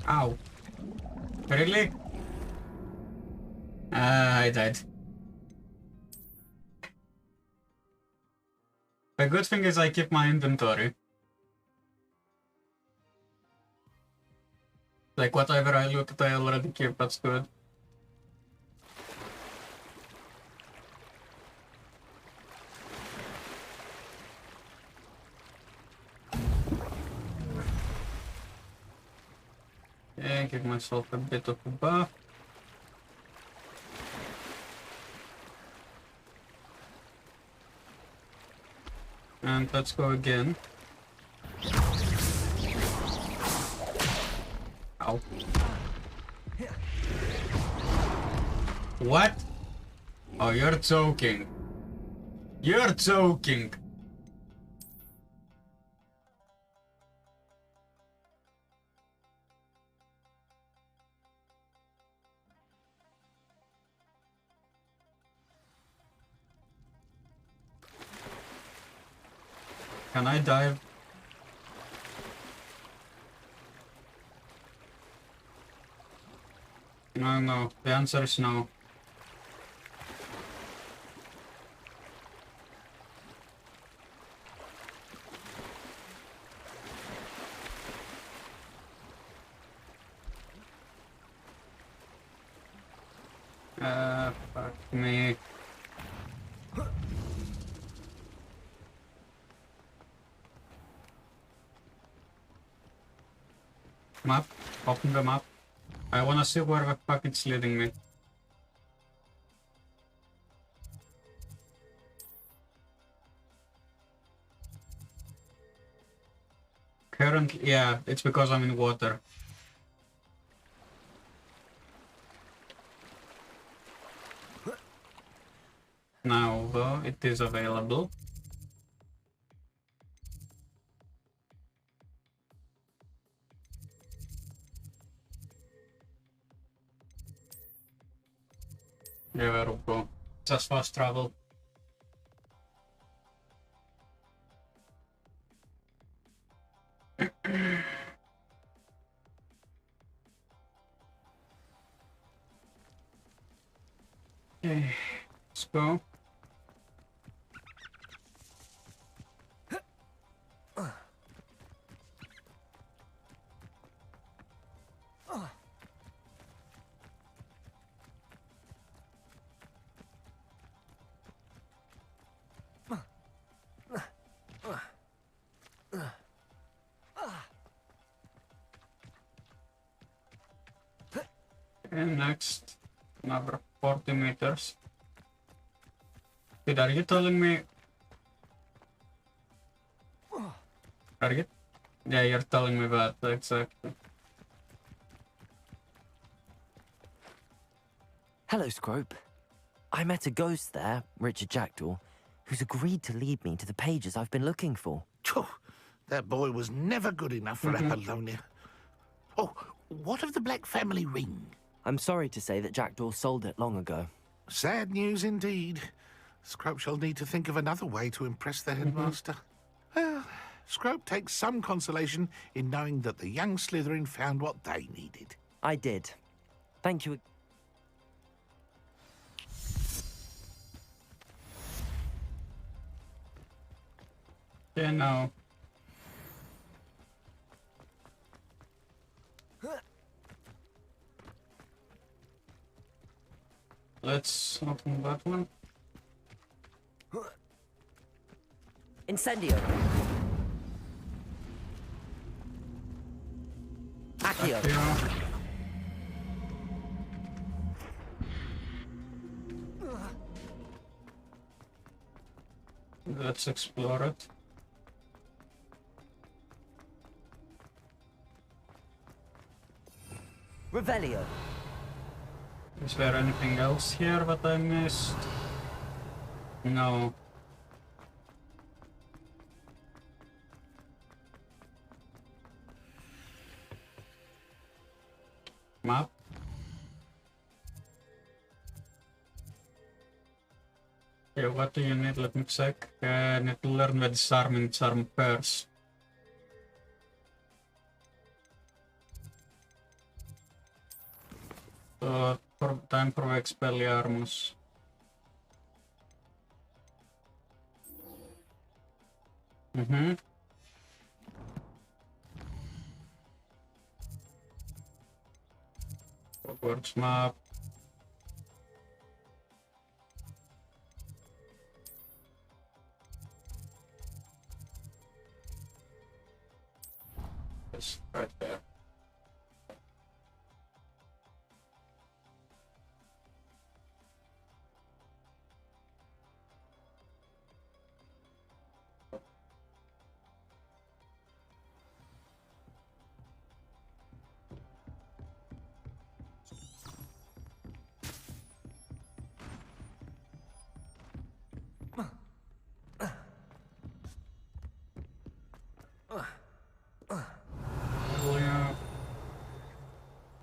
Ow. Really? I died. The good thing is I keep my inventory. Like whatever I looted I already keep, that's good. Yeah, give myself a bit of a buff. And let's go again. Ow. What? Oh, you're joking. You're joking. Can I dive? No. The answer is no. Fuck me. Map. Open the map. I wanna see where the fuck it's leading me. Currently, yeah, it's because I'm in water. Now, though, it is available. Yeah, where we go. Just fast travel. Okay, let's go. And next, another 40 meters. Dude, are you telling me? Are you? Yeah, you're telling me that, exactly. Hello, Scrope. I met a ghost there, Richard Jackdaw, who's agreed to lead me to the pages I've been looking for. Phew, that boy was never good enough for Apollonia. Oh, what of the Black family ring? I'm sorry to say that Jackdaw sold it long ago. Sad news indeed. Scrope shall need to think of another way to impress the headmaster. Well, Scrope takes some consolation in knowing that the young Slytherin found what they needed. I did. Thank you. Yeah, no. Let's open that one. Incendio. Accio. Let's explore it. Revelio. Is there anything else here that I missed? No. Map. Okay, what do you need? Let me check. I need to learn the disarming charm first. So, time for Expelliarmus. Hogwarts map. It's right there.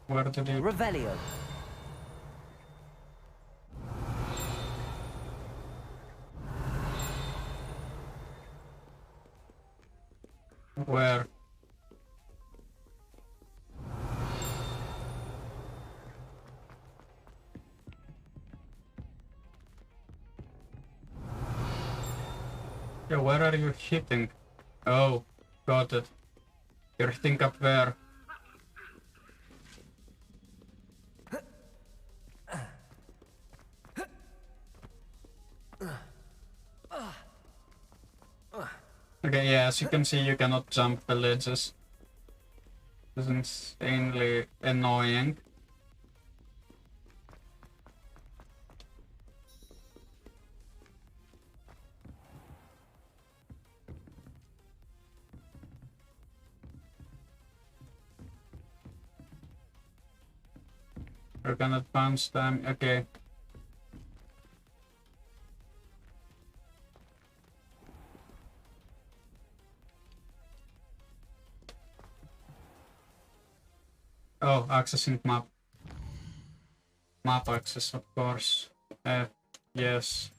Where did you... Revelio. Where? Yeah, where are you hitting? Oh, got it. You're hitting up there. Okay, yeah, as you can see, you cannot jump the ledges. It's insanely annoying. We're gonna advance time. Okay. Oh, accessing map. Map access, of course. Yes.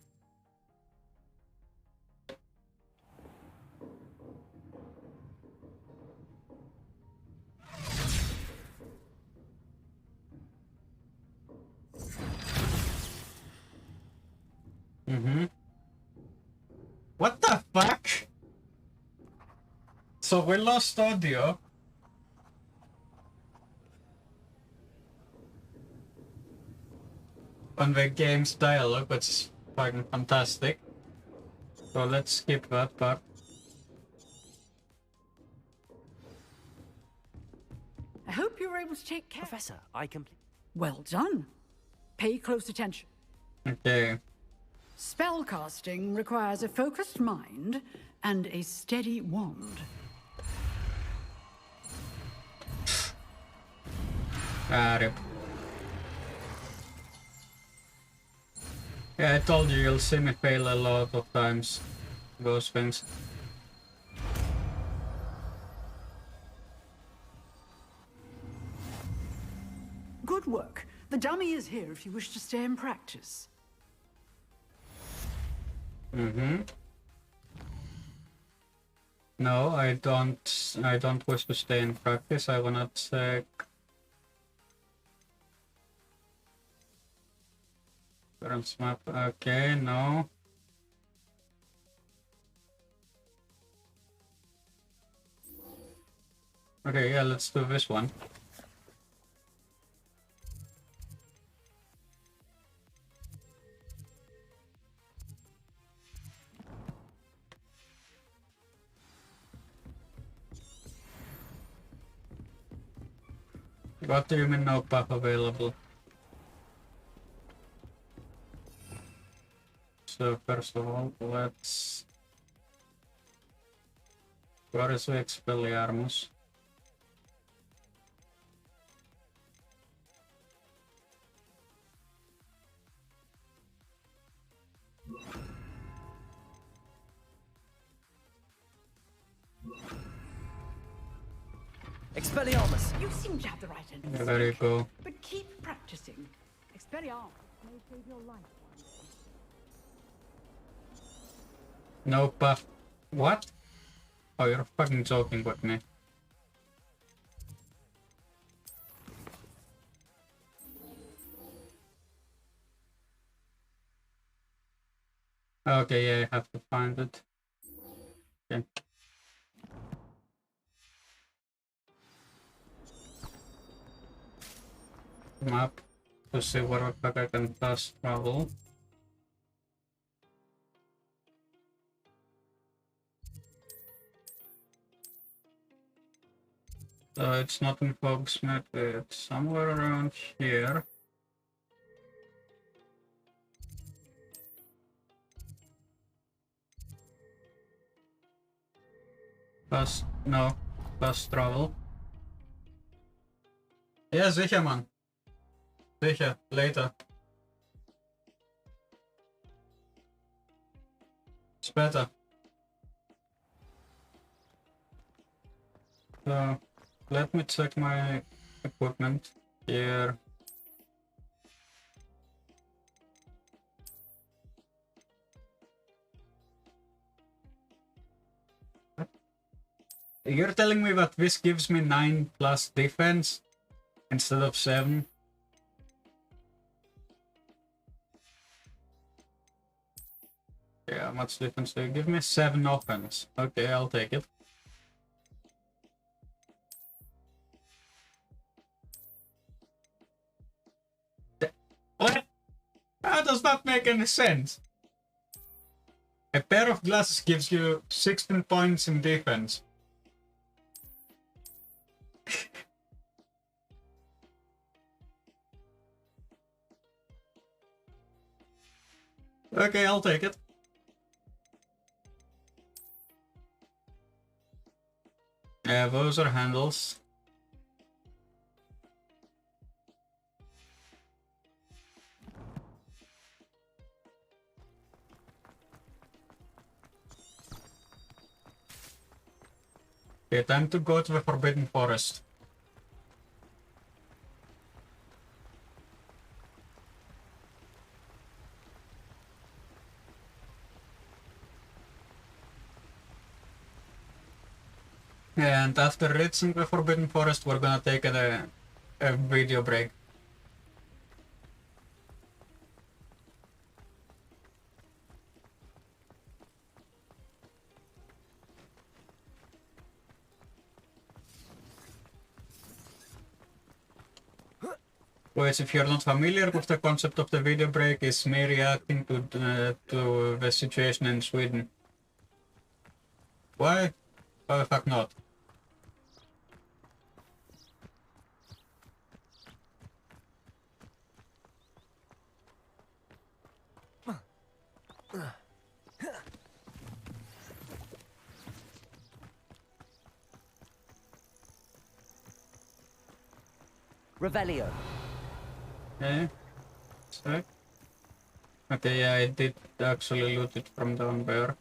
What the fuck? So we lost audio. On the game's dialogue, which is fucking fantastic. So let's skip that part. I hope you were able to take care. Professor, I complete. Well done. Pay close attention. Okay. Spellcasting requires a focused mind and a steady wand. Rip. Yeah, I told you you'll see me fail a lot of times. Those things. Good work. The dummy is here if you wish to stay in practice. No, I don't wish to stay in practice. I wanna check. Current map. Okay, no. Okay, yeah, let's do this one. What do you mean no buff available? So first of all, let's... Where is the Expelliarmus? Expelliarmus! You seem to have the right end. Yeah, there you go. But keep practicing. Expelliarmus may save your life one day. No buff. What? Oh, you're fucking joking with me. Okay, yeah, I have to find it. Okay. Map to see where the fuck I can fast travel. So it's not in Hogsmeade, it's somewhere around here. Fast, no, fast travel. Ja, sicher, Mann. Sicher, later. It's better. So, let me check my equipment here. You're telling me that this gives me 9+ defense instead of 7? Yeah, how much defense do you give me? 7 offense. Okay, I'll take it. What? That does not make any sense. A pair of glasses gives you 16 points in defense. Okay, I'll take it. Those are handles. Okay, time to go to the Forbidden Forest. And after reaching the Forbidden Forest, we're gonna take a video break. Which, if you're not familiar with the concept of the video break, is me reacting to the situation in Sweden. Why? Why the fuck not? Revelio. Okay. Sec. Okay, yeah, I did actually loot it from down there.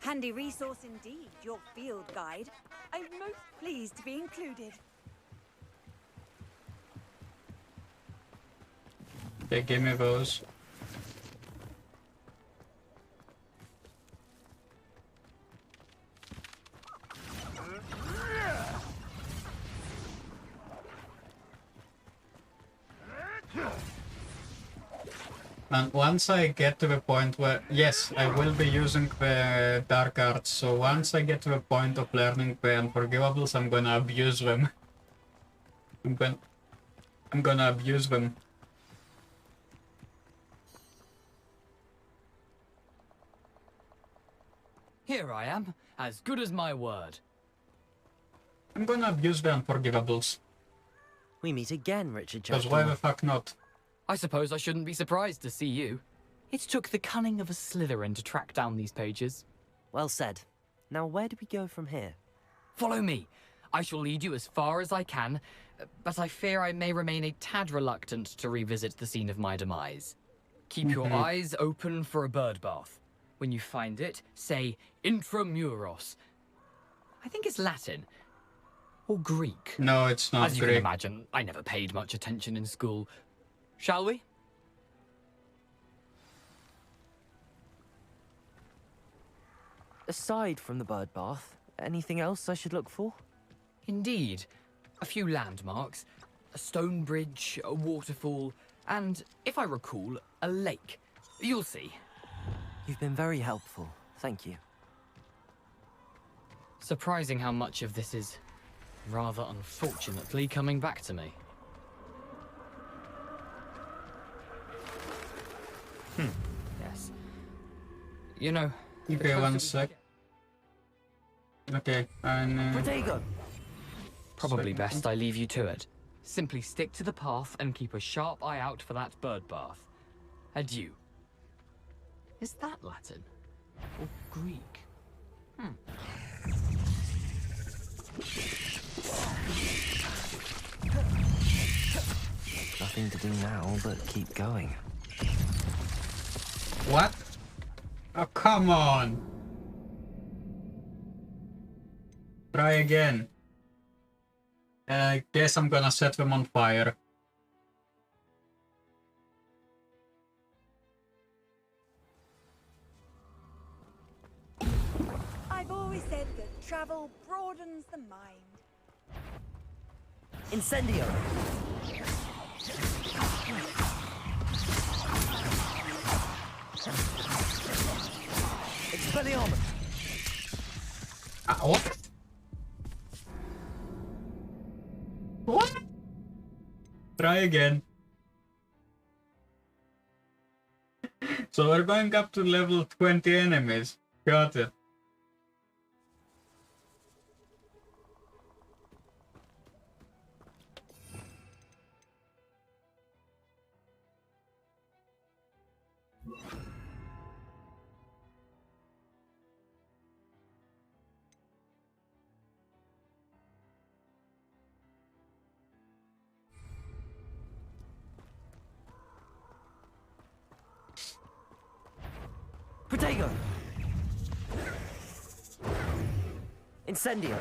Handy resource indeed, your field guide. I'm most pleased to be included. Okay, give me those. And once I get to the point where, yes, I will be using the dark arts, so once I get to the point of learning the unforgivables, I'm gonna abuse them. I'm gonna abuse them. here I am, as good as my word. I'm gonna abuse the unforgivables. We meet again, Richard Because Jackdaw. why the fuck not? I suppose I shouldn't be surprised to see you. It took the cunning of a Slytherin to track down these pages. Well said. Now where do we go from here? Follow me. I shall lead you as far as I can, but I fear I may remain a tad reluctant to revisit the scene of my demise. Keep your eyes open for a bird bath. When you find it, say intramuros. I think it's Latin. Or Greek. No, it's not As you Greek. can imagine, I never paid much attention in school. Shall we? Aside from the bird bath, anything else I should look for? Indeed. A few landmarks. A stone bridge, a waterfall, and, if I recall, a lake. You'll see. You've been very helpful. Thank you. Surprising how much of this is, rather unfortunately, coming back to me. Yes. You know... Okay, one sec. Okay, and... Protego! Probably best I leave you to it. Simply stick to the path and keep a sharp eye out for that bird bath. Adieu. Is that Latin? Or Greek? Nothing to do now but keep going. What? Oh, come on! Try again. I guess I'm gonna set them on fire. I've always said that travel broadens the mind. Incendio! Expelliarmus! What? What? Try again. So we're going up to level 20 enemies. Got it. Protego! Incendio!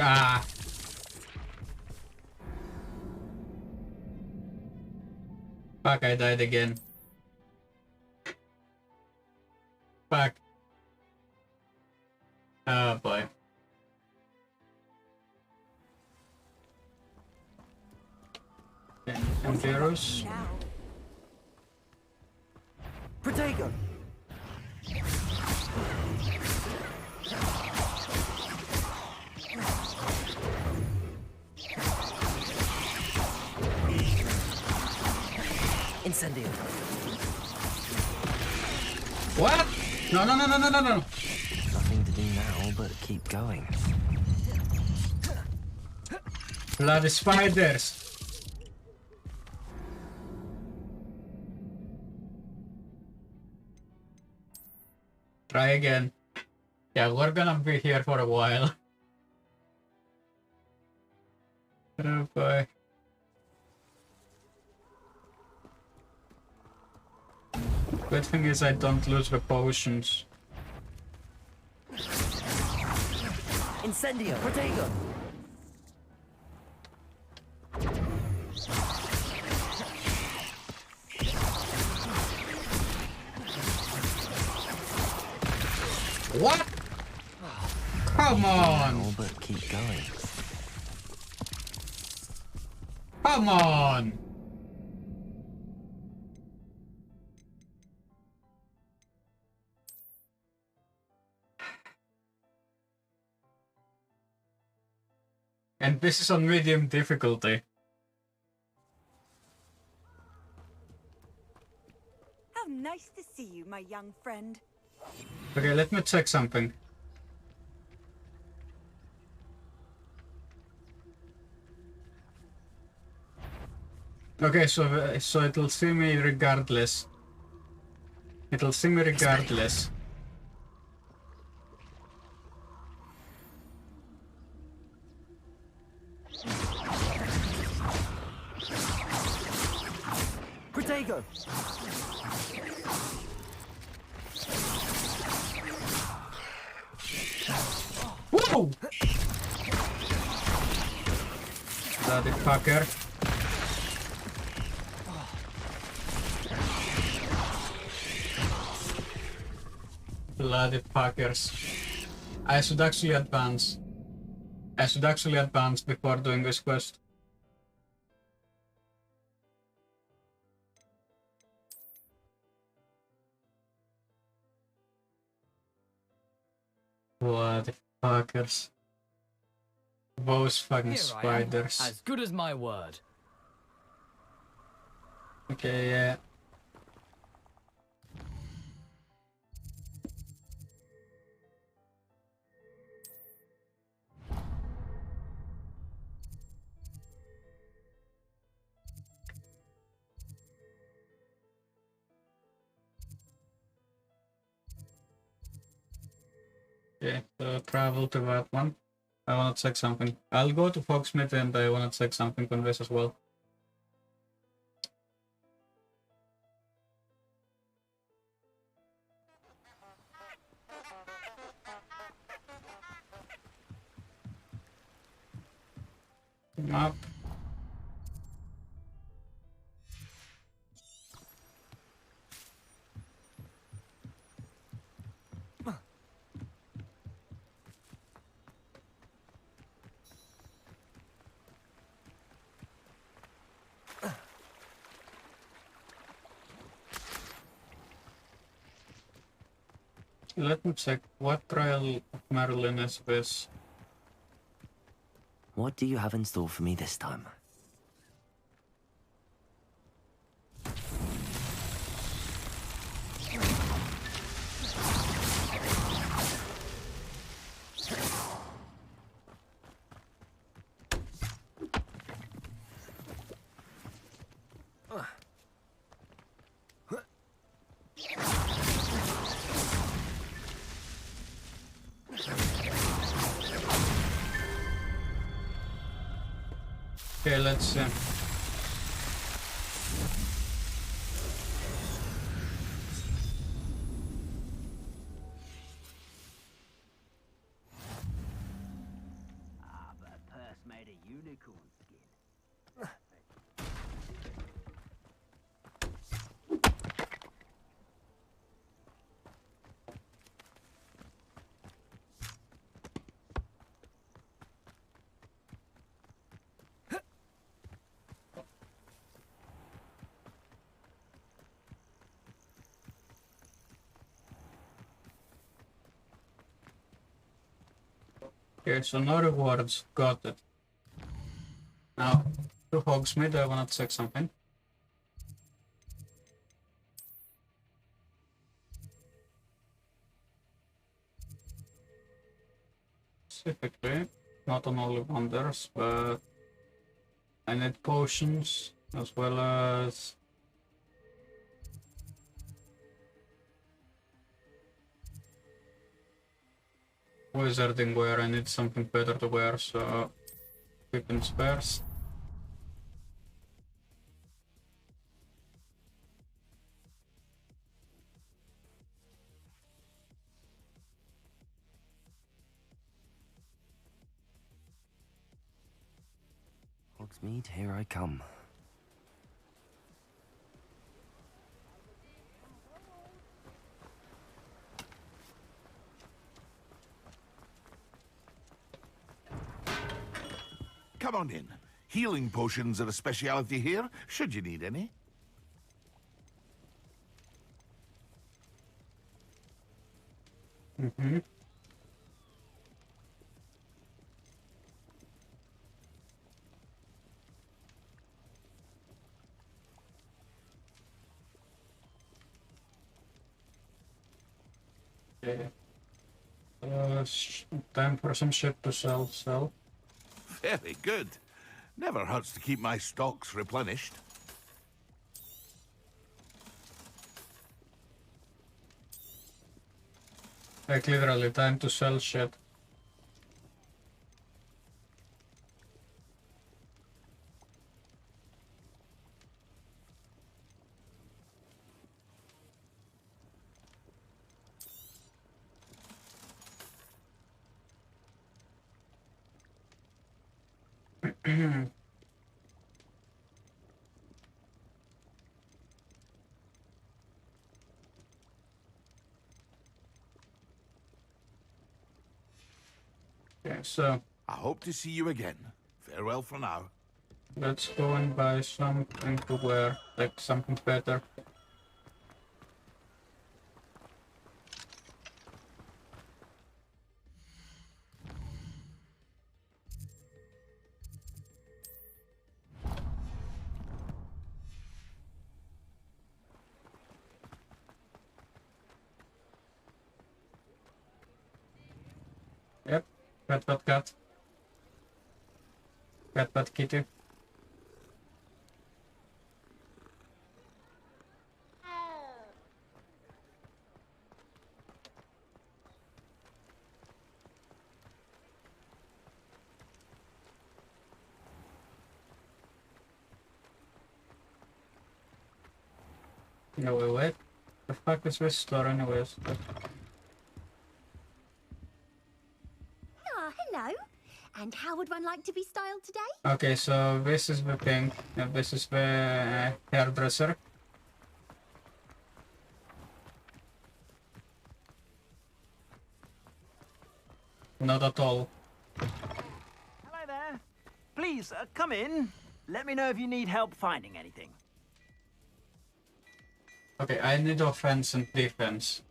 Ah! Fuck, I died again. Fuck. Oh boy. And Zeros. Protego! Incendio! What? No, no, no, no, no, no, no. Nothing to do now but keep going. Bloody spiders. Try again. Yeah, we're gonna be here for a while. Oh boy. Good thing is I don't lose the potions. Incendio! Protego! What? Come on! No, but keep going. Come on! And this is on medium difficulty. How nice to see you, my young friend. Okay, let me check something. Okay, so it'll see me regardless. It'll see me regardless. Protego! Whoa! Bloody fucker. Bloody fuckers. I should actually advance. I should actually advance before doing this quest. Bloody fuckers. Those fucking Here spiders. I am, as good as my word. Okay, yeah. Okay, so travel to that one. I wanna check something. I'll go to Foxsmith and I wanna check something on this as well. Map. Let me check. What trial of Marilyn is this? What do you have in store for me this time? Okay, let's see. Ah, but a purse made of unicorn skin. Okay, so no rewards. Got it. Now, to Hogsmeade, I wanna check something. Specifically, not on only wonders, but I need potions as well as wizarding wear. I need something better to wear, so equipping spares. Hogsmeade, here I come. Come on in. Healing potions are a speciality here, should you need any. Okay. Time for some shit to sell. Very good. Never hurts to keep my stocks replenished. Like literally time to sell shit. Okay, so I hope to see you again. Farewell for now. let's go and buy something to wear, like something better. Yep, cat. Cat kitty. No, wait. The fuck is this store anyways? Ah, hello. And how would one like to be styled today? Okay, so this is the thing. This is the hairdresser. Not at all. Hello there. Please, come in. Let me know if you need help finding anything. Okay, I need offense and defense.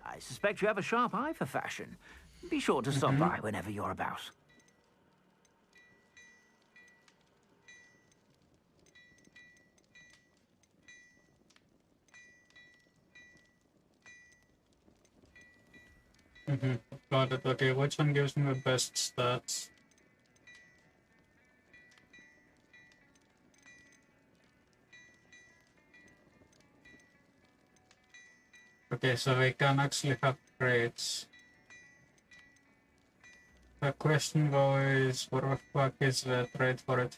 I suspect you have a sharp eye for fashion. Be sure to stop by whenever you're about. Got it. Okay, which one gives me the best stats? Okay, so we can actually have traits. The question though is, what the fuck is the trait for it?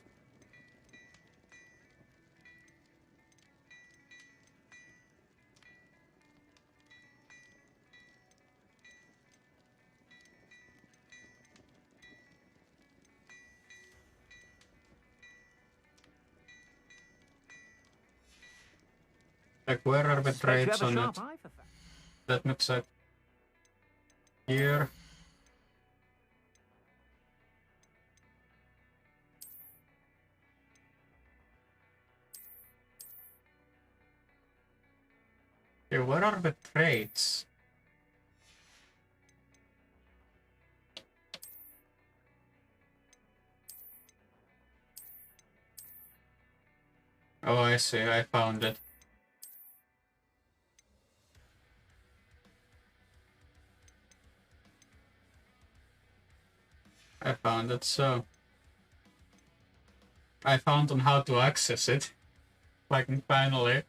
Like, where are the traits on it? Let me check. Here. Okay, where are the traits? Oh, I see. I found it. I found it, so I found on how to access it. Like, finally.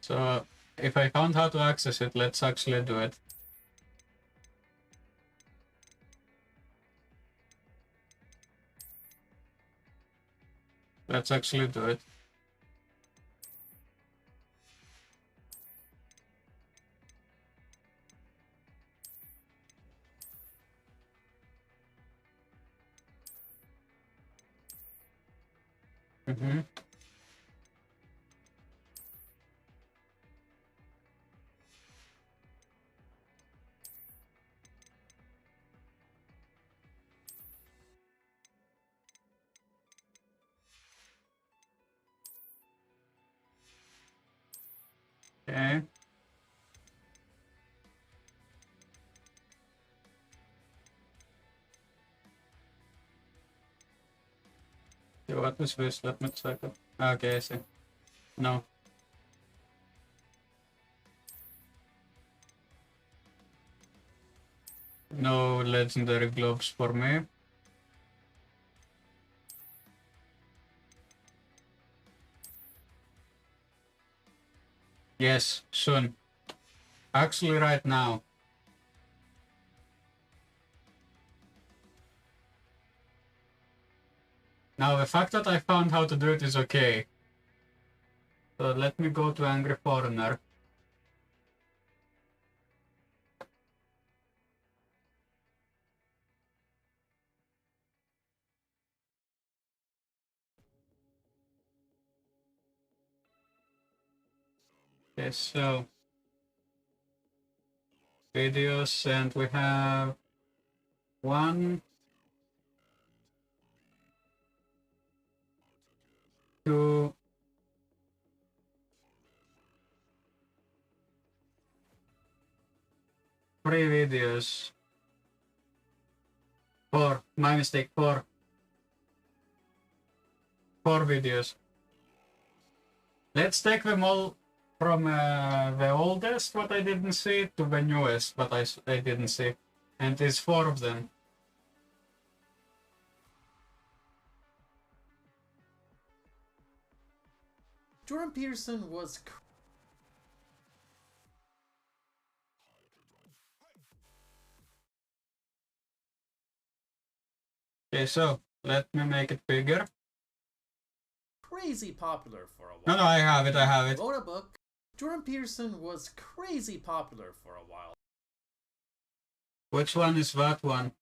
So, if I found how to access it, let's actually do it. Let's actually do it. Okay. Okay, what was this? Let me check it. Okay, I see. No. No legendary gloves for me. Yes, soon. Actually, right now. Now, the fact that I found how to do it is okay. So let me go to Angry Foreigner. Okay, so videos, and we have 1, 2, 3 videos. 4, my mistake, 4 videos. Let's take them all from the oldest, what I didn't see, to the newest, what I didn't see. And there's 4 of them. Jordan Peterson was... Okay, so let me make it bigger. crazy popular for a while. No, I have it, I have it. Wrote a book. Jordan Peterson was crazy popular for a while. Which one is that one?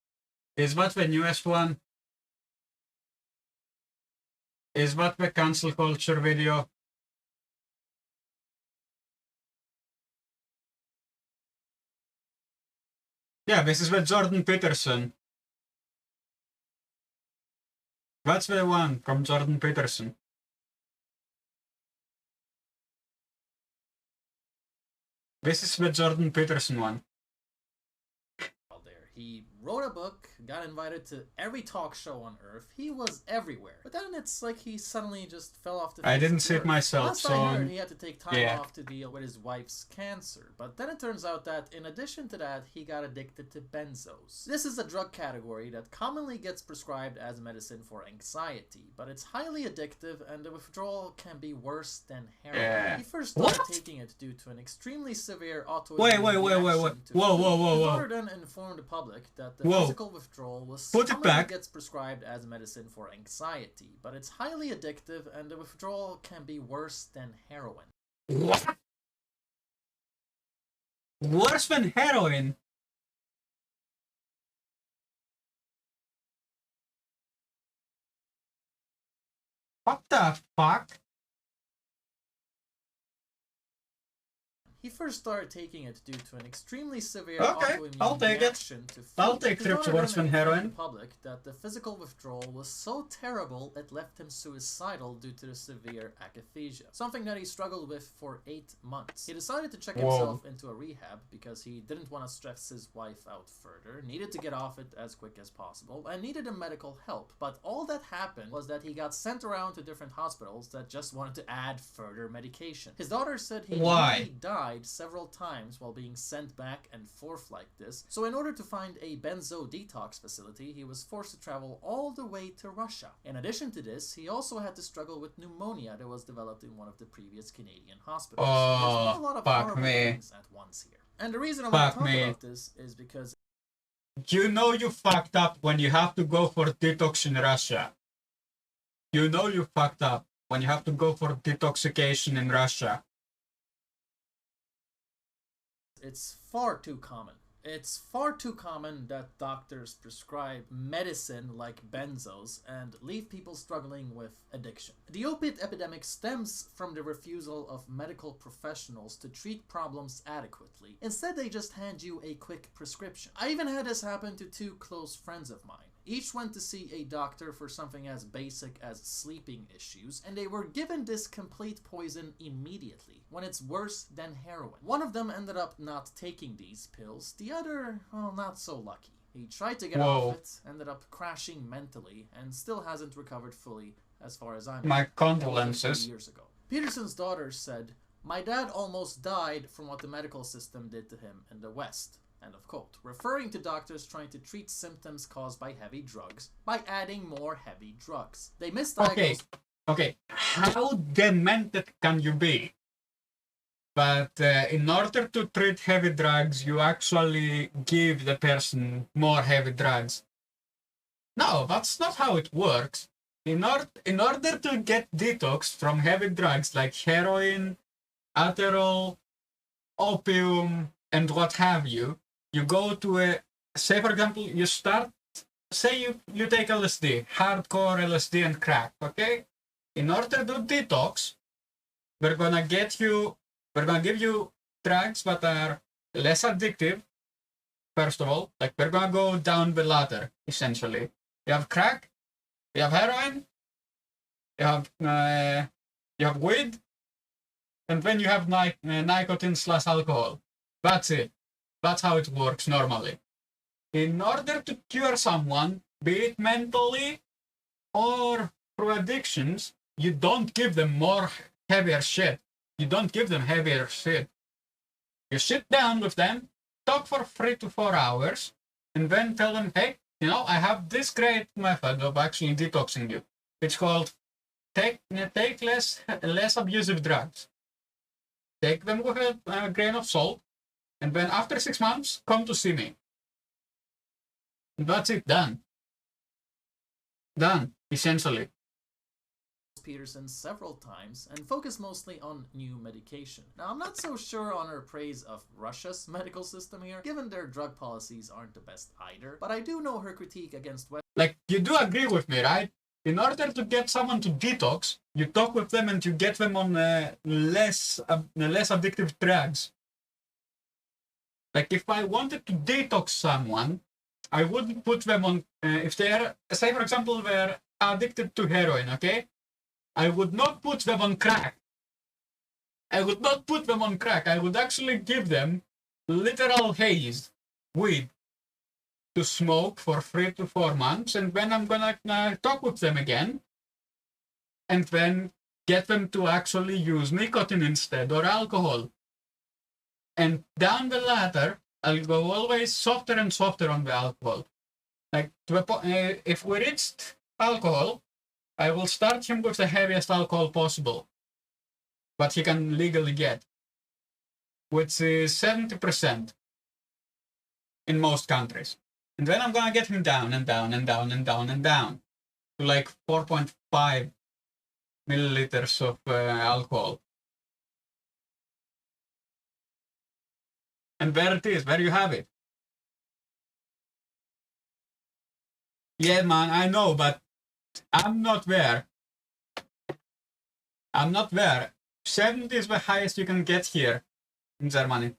Is that the newest one? Is that the cancel culture video? Yeah, this is with Jordan Peterson. That's the one from Jordan Peterson. This is the Jordan Peterson one. He wrote a book, got invited to every talk show on Earth. He was everywhere. But then it's like he suddenly just fell off the face I of didn't the see it earth. myself, Last so I heard, he had to take time yeah. off to deal with his wife's cancer. But then it turns out that in addition to that, he got addicted to benzos. This is a drug category that commonly gets prescribed as medicine for anxiety, but it's highly addictive and the withdrawal can be worse than heroin. Yeah. He first started taking it due to an extremely severe autoimmune Wait. reaction to Whoa. food. His daughter then informed the public that the physical withdrawal was commonly gets prescribed as medicine for anxiety, but it's highly addictive and the withdrawal can be worse than heroin. What? Worse than heroin? What the fuck? He first started taking it due to an extremely severe I'll take reaction to food. I'll take trips worse than heroin. Public that the physical withdrawal was so terrible it left him suicidal due to the severe akathisia, something that he struggled with for 8 months. He decided to check himself into a rehab because he didn't want to stress his wife out further, needed to get off it as quick as possible, and needed a medical help. But all that happened was that he got sent around to different hospitals that just wanted to add further medication. His daughter said he nearly died several times while being sent back and forth like this, so in order to find a benzo detox facility, he was forced to travel all the way to Russia. In addition to this, he also had to struggle with pneumonia that was developed in one of the previous Canadian hospitals. There's a lot of horrible things at once here. And the reason I want to talk about this is because you know you fucked up when you have to go for detox in Russia. You know you fucked up when you have to go for detoxification in Russia. it's far too common. It's far too common that doctors prescribe medicine like benzos and leave people struggling with addiction. The opiate epidemic stems from the refusal of medical professionals to treat problems adequately. Instead, they just hand you a quick prescription. I even had this happen to 2 close friends of mine. Each went to see a doctor for something as basic as sleeping issues, and they were given this complete poison immediately, when it's worse than heroin. One of them ended up not taking these pills, the other, well, not so lucky. He tried to get off it, ended up crashing mentally, and still hasn't recovered fully, as far as I'm My aware. condolences. That was a few years ago. Peterson's daughter said, "My dad almost died from what the medical system did to him in the West." End of quote. Referring to doctors trying to treat symptoms caused by heavy drugs by adding more heavy drugs. They misdiagnosed... Okay. How demented can you be? But in order to treat heavy drugs, you actually give the person more heavy drugs. No, that's not how it works. In order to get detox from heavy drugs like heroin, Adderall, opium, and what have you, you go to a, say for example, you start, say you take LSD, hardcore LSD and crack, okay? In order to do detox, we're gonna give you drugs that are less addictive, first of all. Like, we're gonna go down the ladder, essentially. You have crack, you have heroin, you have weed, and then you have nicotine/alcohol. That's it. That's how it works normally. In order to cure someone, be it mentally or through addictions, you don't give them more heavier shit. You don't give them heavier shit. You sit down with them, talk for 3 to 4 hours, and then tell them, hey, you know, I have this great method of actually detoxing you. It's called take less abusive drugs. Take them with a grain of salt, and then after 6 months, come to see me. And that's it, done. Done, essentially. Peterson several times and focused mostly on new medication. Now, I'm not so sure on her praise of Russia's medical system here, given their drug policies aren't the best either, but I do know her critique against West. Like, you do agree with me, right? In order to get someone to detox, you talk with them and you get them on less addictive drugs. Like, if I wanted to detox someone, I wouldn't put them on, if they are, say for example, they're addicted to heroin, okay? I would not put them on crack. I would not put them on crack. I would actually give them literal haze, weed, to smoke for 3 to 4 months, and then I'm gonna talk with them again, and then get them to actually use nicotine instead, or alcohol. And down the ladder, I'll go always softer and softer on the alcohol. Like, if we reached alcohol, I will start him with the heaviest alcohol possible, but he can legally get, which is 70% in most countries. And then I'm gonna get him down and down and down and down and down to like 4.5 milliliters of alcohol. And there it is, there you have it. Yeah, man, I know, but I'm not there. I'm not there. 70 is the highest you can get here in Germany.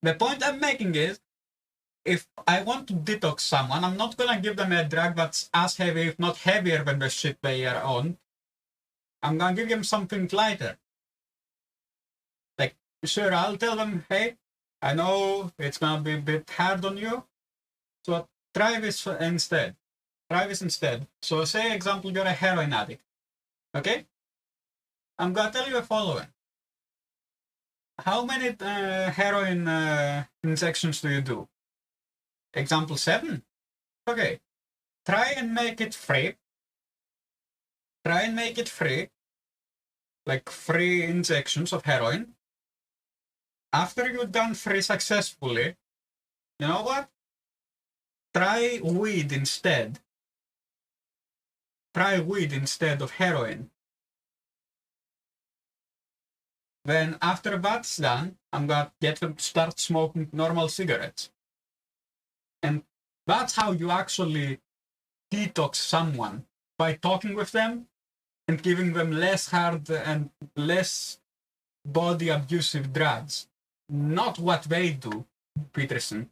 The point I'm making is, if I want to detox someone, I'm not gonna give them a drug that's as heavy, if not heavier than the shit they are on. I'm gonna give them something lighter. Like, sure, I'll tell them, hey, I know it's gonna be a bit hard on you, so try this instead. Try this instead. So say, example, you're a heroin addict, okay? I'm gonna tell you the following. How many heroin injections do you do? Example 7? Okay. Try and make it free. Try and make it free. Like 3 injections of heroin. After you've done 3 successfully, you know what? Try weed instead. Try weed instead of heroin. Then after that's done, I'm gonna get them to start smoking normal cigarettes. And that's how you actually detox someone, by talking with them and giving them less hard and less body abusive drugs. Not what they do, Peterson.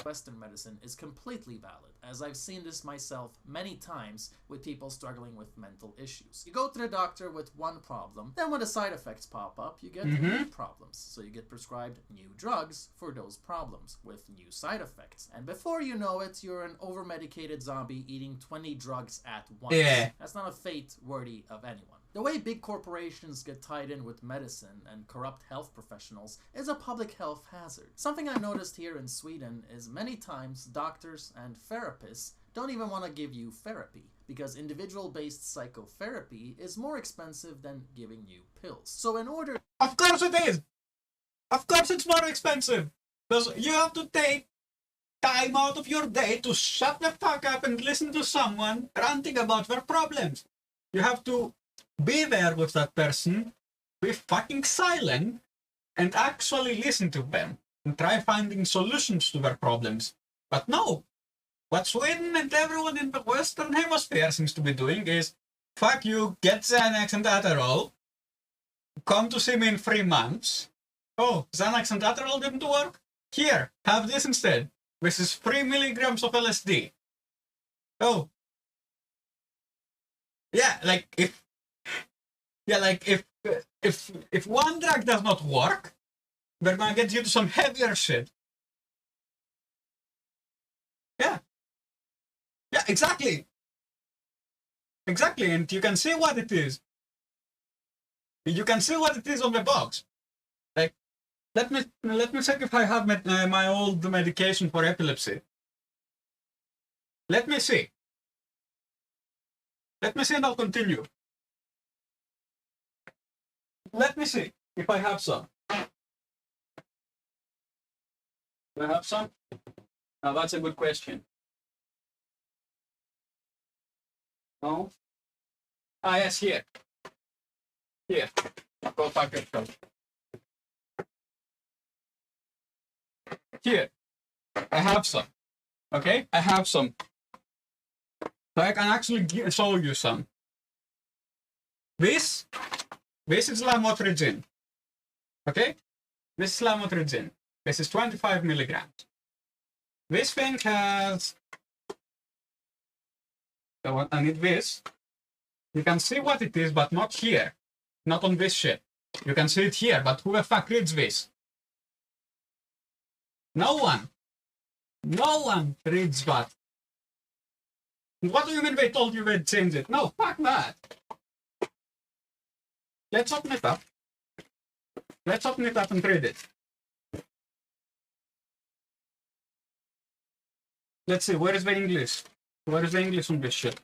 Western medicine is completely valid, as I've seen this myself many times with people struggling with mental issues. You go to the doctor with one problem, then when the side effects pop up, you get new problems. So you get prescribed new drugs for those problems with new side effects. And before you know it, you're an over-medicated zombie eating 20 drugs at once. Yeah. That's not a fate worthy of anyone. The way big corporations get tied in with medicine and corrupt health professionals is a public health hazard. Something I noticed here in Sweden is many times doctors and therapists don't even want to give you therapy, because individual-based psychotherapy is more expensive than giving you pills. So in order... Of course it is! Of course it's more expensive! Because you have to take time out of your day to shut the fuck up and listen to someone ranting about their problems. You have to be there with that person, be fucking silent, and actually listen to them, and try finding solutions to their problems. But no! What Sweden and everyone in the Western Hemisphere seems to be doing is, fuck you, get Xanax and Adderall, come to see me in 3 months. Oh, Xanax and Adderall didn't work? Here, have this instead. This is 3 milligrams of LSD. Oh. Yeah, like if one drug does not work, they're gonna get you to some heavier shit. Yeah. Yeah, exactly. Exactly, and you can see what it is. You can see what it is on the box. Like, let me check if I have my old medication for epilepsy. Let me see. Let me see and I'll continue. Let me see if I have some. Do I have some? Now that's a good question. No? Ah, yes, here. Here. Go fuck yourself. Here. I have some. Okay? I have some. So I can actually show you some. This is lamotrigine. Okay? This is lamotrigine. This is 25 milligrams. This thing has... So I need this. You can see what it is, but not here. Not on this shit. You can see it here, but who the fuck reads this? No one. No one reads that. What do you mean they told you they'd change it? No, fuck that. Let's open it up. Let's open it up and read it. Let's see, where is the English? Where is the English on this shit?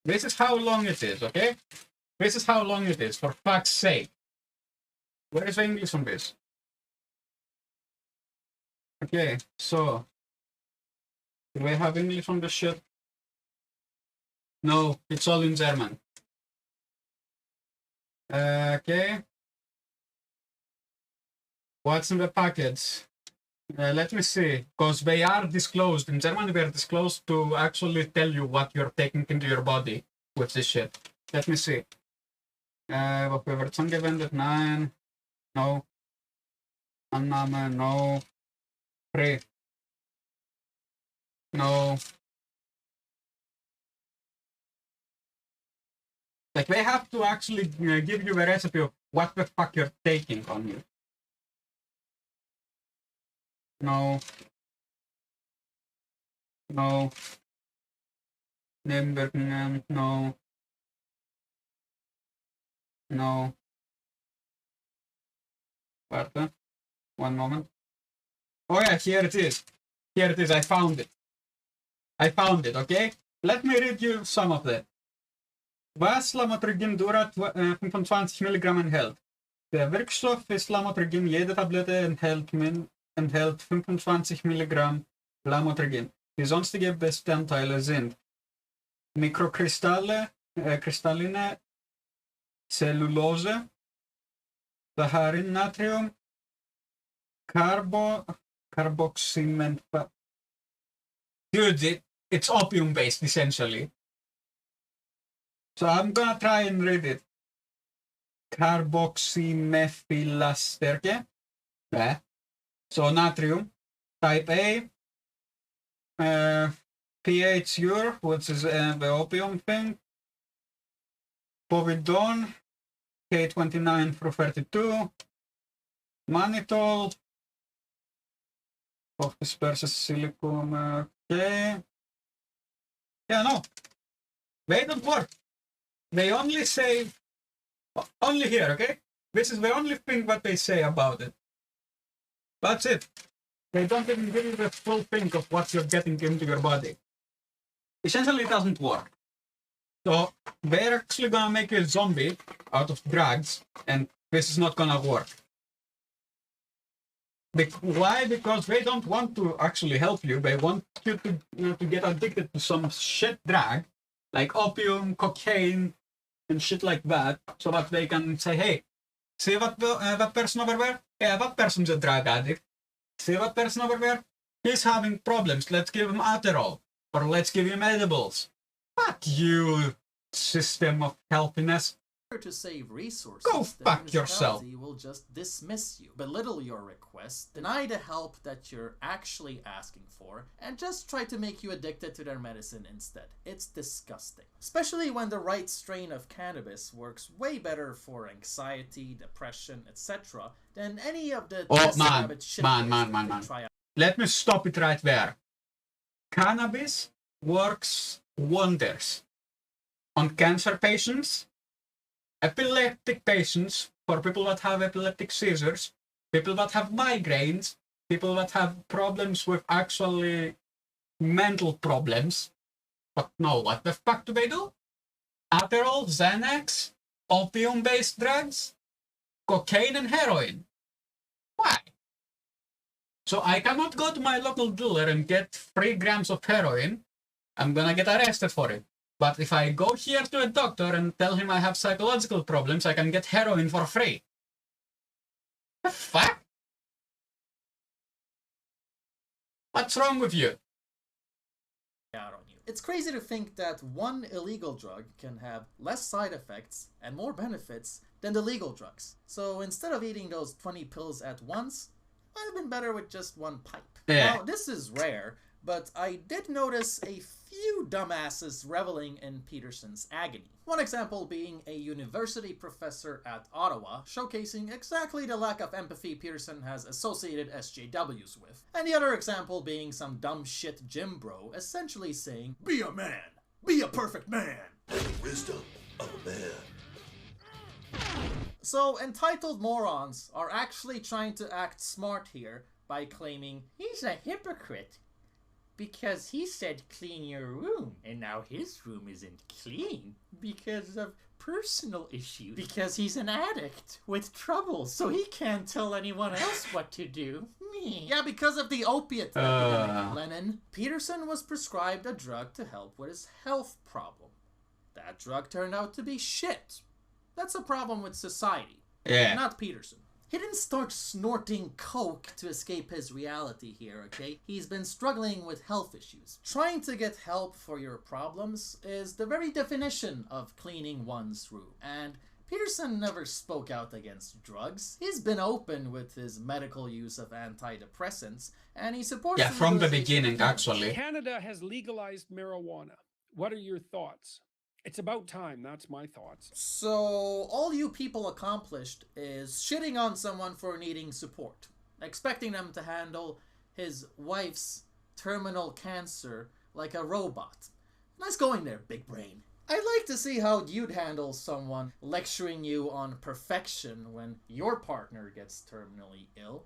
This is how long it is, okay? This is how long it is, for fuck's sake. Where is the English on this? Okay, so... Do we have English on this shit? No, it's all in German. Okay. What's in the package? Let me see, because they are disclosed. In Germany, they are disclosed to actually tell you what you're taking into your body with this shit. Let me see. What we were angewendet? Nein. No. Annahme, no. Free. No. Like, they have to actually give you a recipe of what the fuck you're taking on you. No. No. Nebenwirkungen, no. No. Warte. One moment. Oh yeah, here it is. Here it is, I found it. I found it, okay? Let me read you some of that. Was Lamotrigin Durat 25 Milligramm enthält. Der Wirkstoff ist Lamotrigin. Jede Tablette enthält 25 Milligramm Lamotrigin. Die sonstigen Bestandteile sind Mikrokristalle, kristalline Cellulose, Saccharin, Natrium, Carboxyment. Dude, it's opium based essentially. So I'm gonna try and read it. Carboxymethylasterke. Yeah. So natrium, type A, pH ure, which is the opium thing, povidone, K29 through 32, mannitol, of disperses silicum, okay. Yeah, no, they don't work. They only say, only here, okay? This is the only thing that they say about it. That's it. They don't even give you the full thing of what you're getting into your body. Essentially, it doesn't work. So they're actually gonna make you a zombie out of drugs, and this is not gonna work. Why? Because they don't want to actually help you. They want you to get addicted to some shit drug, like opium, cocaine, and shit like that, so that they can say, hey, see that person over there? Yeah, that person's a drug addict. See that person over there? He's having problems. Let's give him Adderall. Or let's give him edibles. Fuck you, system of healthiness. To save resources, go fuck yourself. Will just dismiss you, belittle your request, deny the help that you're actually asking for, and just try to make you addicted to their medicine instead. It's disgusting. Especially when the right strain of cannabis works way better for anxiety, depression, etc. than any of the man. Let me stop it right there. Cannabis works wonders on cancer patients, epileptic patients, for people that have epileptic seizures, people that have migraines, people that have problems with actually mental problems. But no, what the fuck do they do? Adderall, Xanax, opium-based drugs, cocaine and heroin. Why? So I cannot go to my local dealer and get 3 grams of heroin. I'm gonna get arrested for it. But if I go here to a doctor and tell him I have psychological problems, I can get heroin for free. The fuck? What's wrong with you? It's crazy to think that one illegal drug can have less side effects and more benefits than the legal drugs. So instead of eating those 20 pills at once, it might have been better with just 1 pipe. Yeah. Now, this is rare, but I did notice a few dumbasses reveling in Peterson's agony. One example being a university professor at Ottawa, showcasing exactly the lack of empathy Peterson has associated SJWs with. And the other example being some dumb shit gym bro, essentially saying, "Be a man! Be a perfect man!" And the wisdom of a man. So entitled morons are actually trying to act smart here by claiming he's a hypocrite. Because he said clean your room, and now his room isn't clean because of personal issues. Because he's an addict with trouble, so he can't tell anyone else what to do. Yeah, because of the opiate epidemic, Lennon. Peterson was prescribed a drug to help with his health problem. That drug turned out to be shit. That's a problem with society, not Peterson. He didn't start snorting coke to escape his reality here, okay? He's been struggling with health issues. Trying to get help for your problems is the very definition of cleaning one's room. And Peterson never spoke out against drugs. He's been open with his medical use of antidepressants, and he supports... Yeah, from the beginning, actually. Canada has legalized marijuana. What are your thoughts? It's about time, that's my thoughts. So, all you people accomplished is shitting on someone for needing support, expecting them to handle his wife's terminal cancer like a robot. Nice going there, big brain. I'd like to see how you'd handle someone lecturing you on perfection when your partner gets terminally ill.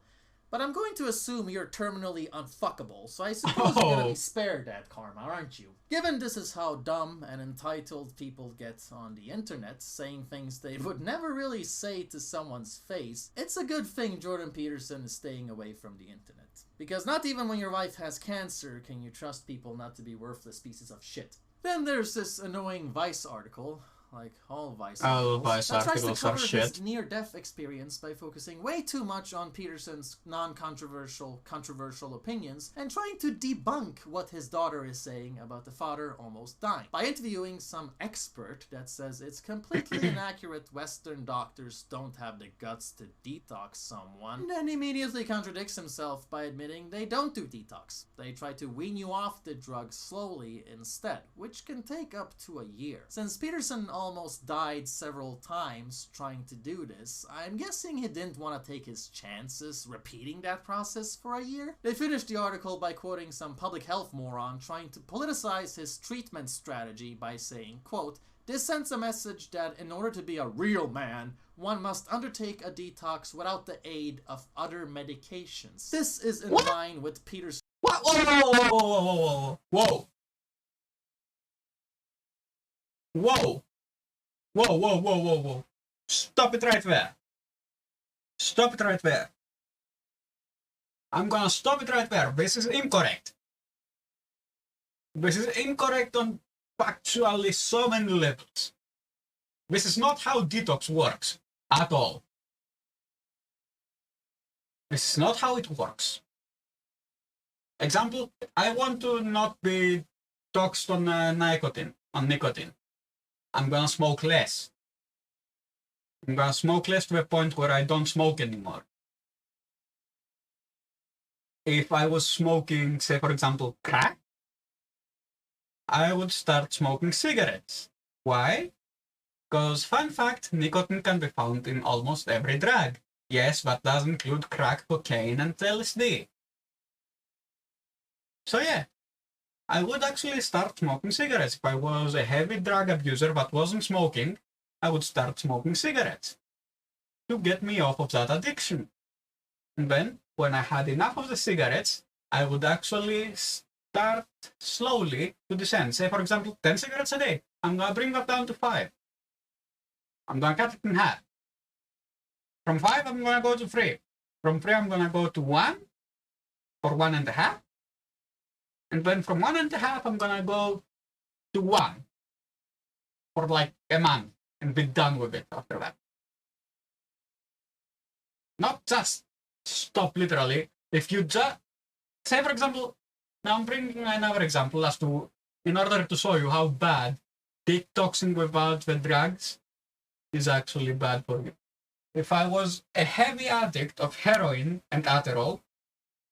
But I'm going to assume you're terminally unfuckable, so I suppose you're gonna be spared that karma, aren't you? Given this is how dumb and entitled people get on the internet, saying things they would never really say to someone's face, it's a good thing Jordan Peterson is staying away from the internet. Because not even when your wife has cancer can you trust people not to be worthless pieces of shit. Then there's this annoying Vice article, like all Vice All articles, Vice that tries to articles are cover his shit. near-death experience by focusing way too much on Peterson's controversial opinions and trying to debunk what his daughter is saying about the father almost dying by interviewing some expert that says it's completely inaccurate Western doctors don't have the guts to detox someone, and then immediately contradicts himself by admitting they don't do detox. They try to wean you off the drug slowly instead, which can take up to a year. Since Peterson almost died several times trying to do this, I'm guessing he didn't want to take his chances repeating that process for a year. They finished the article by quoting some public health moron trying to politicize his treatment strategy by saying, quote, "This sends a message that in order to be a real man, one must undertake a detox without the aid of other medications. This is in line with Peterson." What? Whoa! Whoa! Whoa! Whoa, whoa, whoa, whoa, whoa. Stop it right there. Stop it right there. I'm gonna stop it right there. This is incorrect. This is incorrect on factually so many levels. This is not how detox works at all. This is not how it works. Example, I want to not be toxed on nicotine. I'm gonna smoke less. I'm gonna smoke less to a point where I don't smoke anymore. If I was smoking, say for example, crack, I would start smoking cigarettes. Why? Because, fun fact, nicotine can be found in almost every drug. Yes, that does include crack, cocaine, and LSD. So yeah, I would actually start smoking cigarettes. If I was a heavy drug abuser but wasn't smoking, I would start smoking cigarettes to get me off of that addiction. And then, when I had enough of the cigarettes, I would actually start slowly to descend. Say, for example, 10 cigarettes a day. I'm going to bring that down to 5. I'm going to cut it in half. From 5, I'm going to go to 3. From 3, I'm going to go to 1 or 1.5. And then from 1.5, I'm going to go to 1 for like a month and be done with it after that. Not just stop literally. If you just, say for example, now I'm bringing another example as to, in order to show you how bad detoxing without the drugs is actually bad for you. If I was a heavy addict of heroin and Adderall,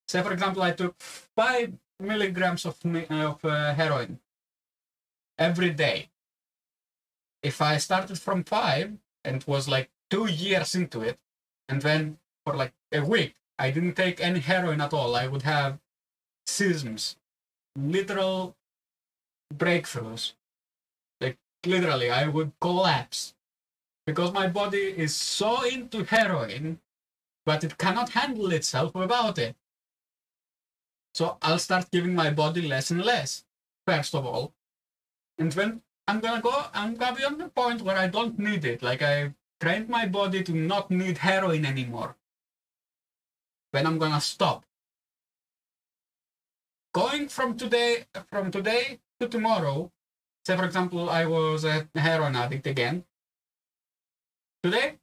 say for example, I took 5 milligrams of heroin every day. If I started from 5 and was like 2 years into it, and then for like a week, I didn't take any heroin at all, I would have seisms, literal breakthroughs. Like literally, I would collapse because my body is so into heroin, but it cannot handle itself without it. So I'll start giving my body less and less, first of all. And then I'm gonna be on the point where I don't need it. Like I trained my body to not need heroin anymore. Then I'm gonna stop. Going from today to tomorrow, say for example, I was a heroin addict again. Today,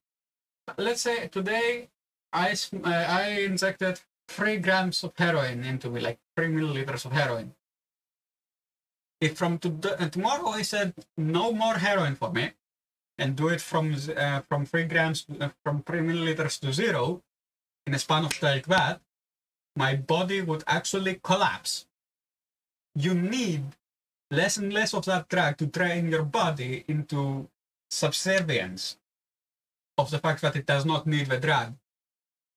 let's say today I injected 3 grams of heroin into me, like 3 milliliters of heroin. If from tomorrow I said no more heroin for me, and do it from 3 grams, from 3 milliliters to 0, in a span of like that, my body would actually collapse. You need less and less of that drug to train your body into subservience of the fact that it does not need the drug.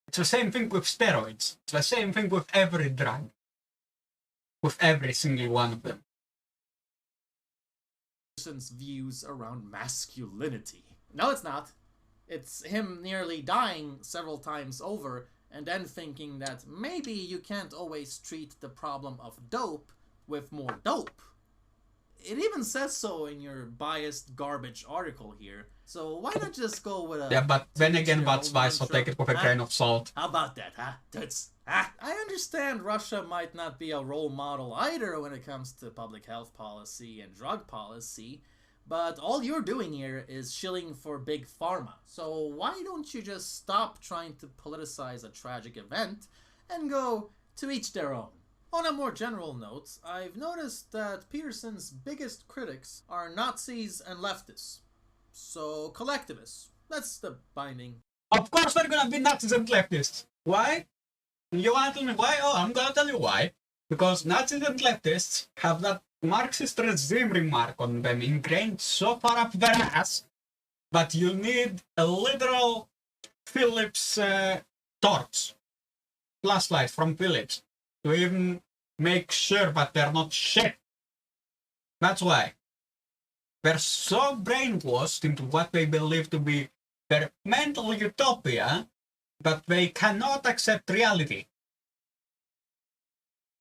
It's the same thing with steroids. It's the same thing with every drug. With every single one of them. Views around masculinity. No, it's not. It's him nearly dying several times over and then thinking that maybe you can't always treat the problem of dope with more dope. It even says so in your biased garbage article here. So why not just go with a... Yeah, but then again, that's why, so take it with a grain of salt. How about that, huh? I understand Russia might not be a role model either when it comes to public health policy and drug policy, But all you're doing here is shilling for Big Pharma. So why don't you just stop trying to politicize a tragic event and go to each their own? On a more general note, I've noticed that Peterson's biggest critics are Nazis and leftists. So collectivists. That's the binding. Of course we're gonna be Nazis and leftists. Why? You wanna tell me why? Oh, I'm gonna tell you why. Because Nazis and leftists have that Marxist regime remark on them ingrained so far up their ass that you need a literal Philips torch, flashlight from Philips, to even make sure that they're not shit. That's why. They're so brainwashed into what they believe to be their mental utopia that they cannot accept reality.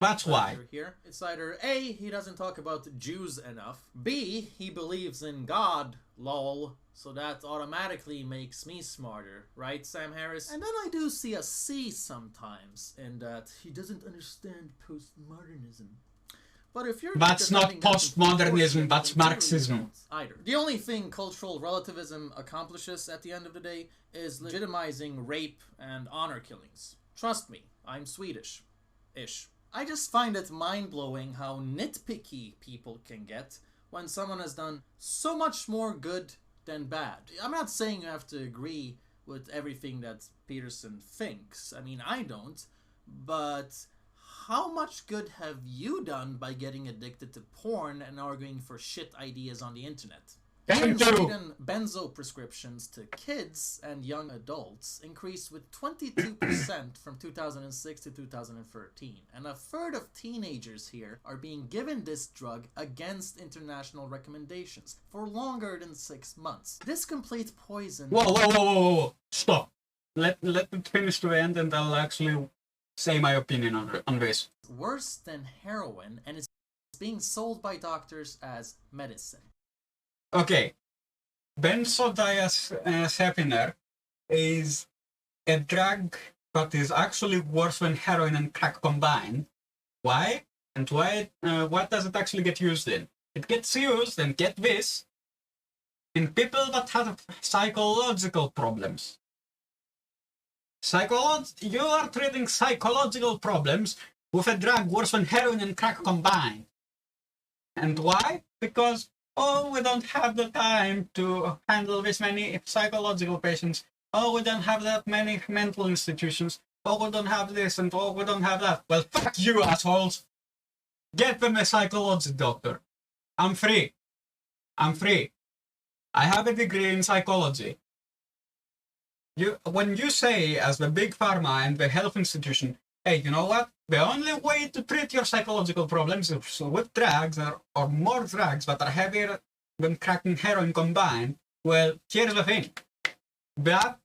That's why. Here, it's either A, he doesn't talk about Jews enough, B, he believes in God, lol, so that automatically makes me smarter, right, Sam Harris? And then I do see a C sometimes, in that he doesn't understand postmodernism. But if you're that's not postmodernism, that's Marxism. Either. The only thing cultural relativism accomplishes at the end of the day is legitimizing rape and honor killings. Trust me, I'm Swedish-ish. I just find it mind-blowing how nitpicky people can get when someone has done so much more good than bad. I'm not saying you have to agree with everything that Peterson thinks. I mean, I don't. But how much good have you done by getting addicted to porn and arguing for shit ideas on the internet? In Sweden, benzo prescriptions to kids and young adults increased with 22% from 2006 to 2013, and a third of teenagers here are being given this drug against international recommendations for longer than 6 months. This complete poison... Whoa. Stop. Let it finish to the end and I'll actually say my opinion on this. Worse than heroin, and it's being sold by doctors as medicine. Okay, benzodiazepine is a drug that is actually worse than heroin and crack combined. Why? And what does it actually get used in? It gets used, and get this, in people that have psychological problems. You are treating psychological problems with a drug worse than heroin and crack combined. And why? Because we don't have the time to handle this many psychological patients. We don't have that many mental institutions. We don't have this and we don't have that. Well, fuck you, assholes. Get them a psychology doctor. I'm free. I have a degree in psychology. When you say, as the big pharma and the health institution, hey, you know what? The only way to treat your psychological problems is with drugs or more drugs that are heavier than crack and heroin combined. Well, here's the thing. That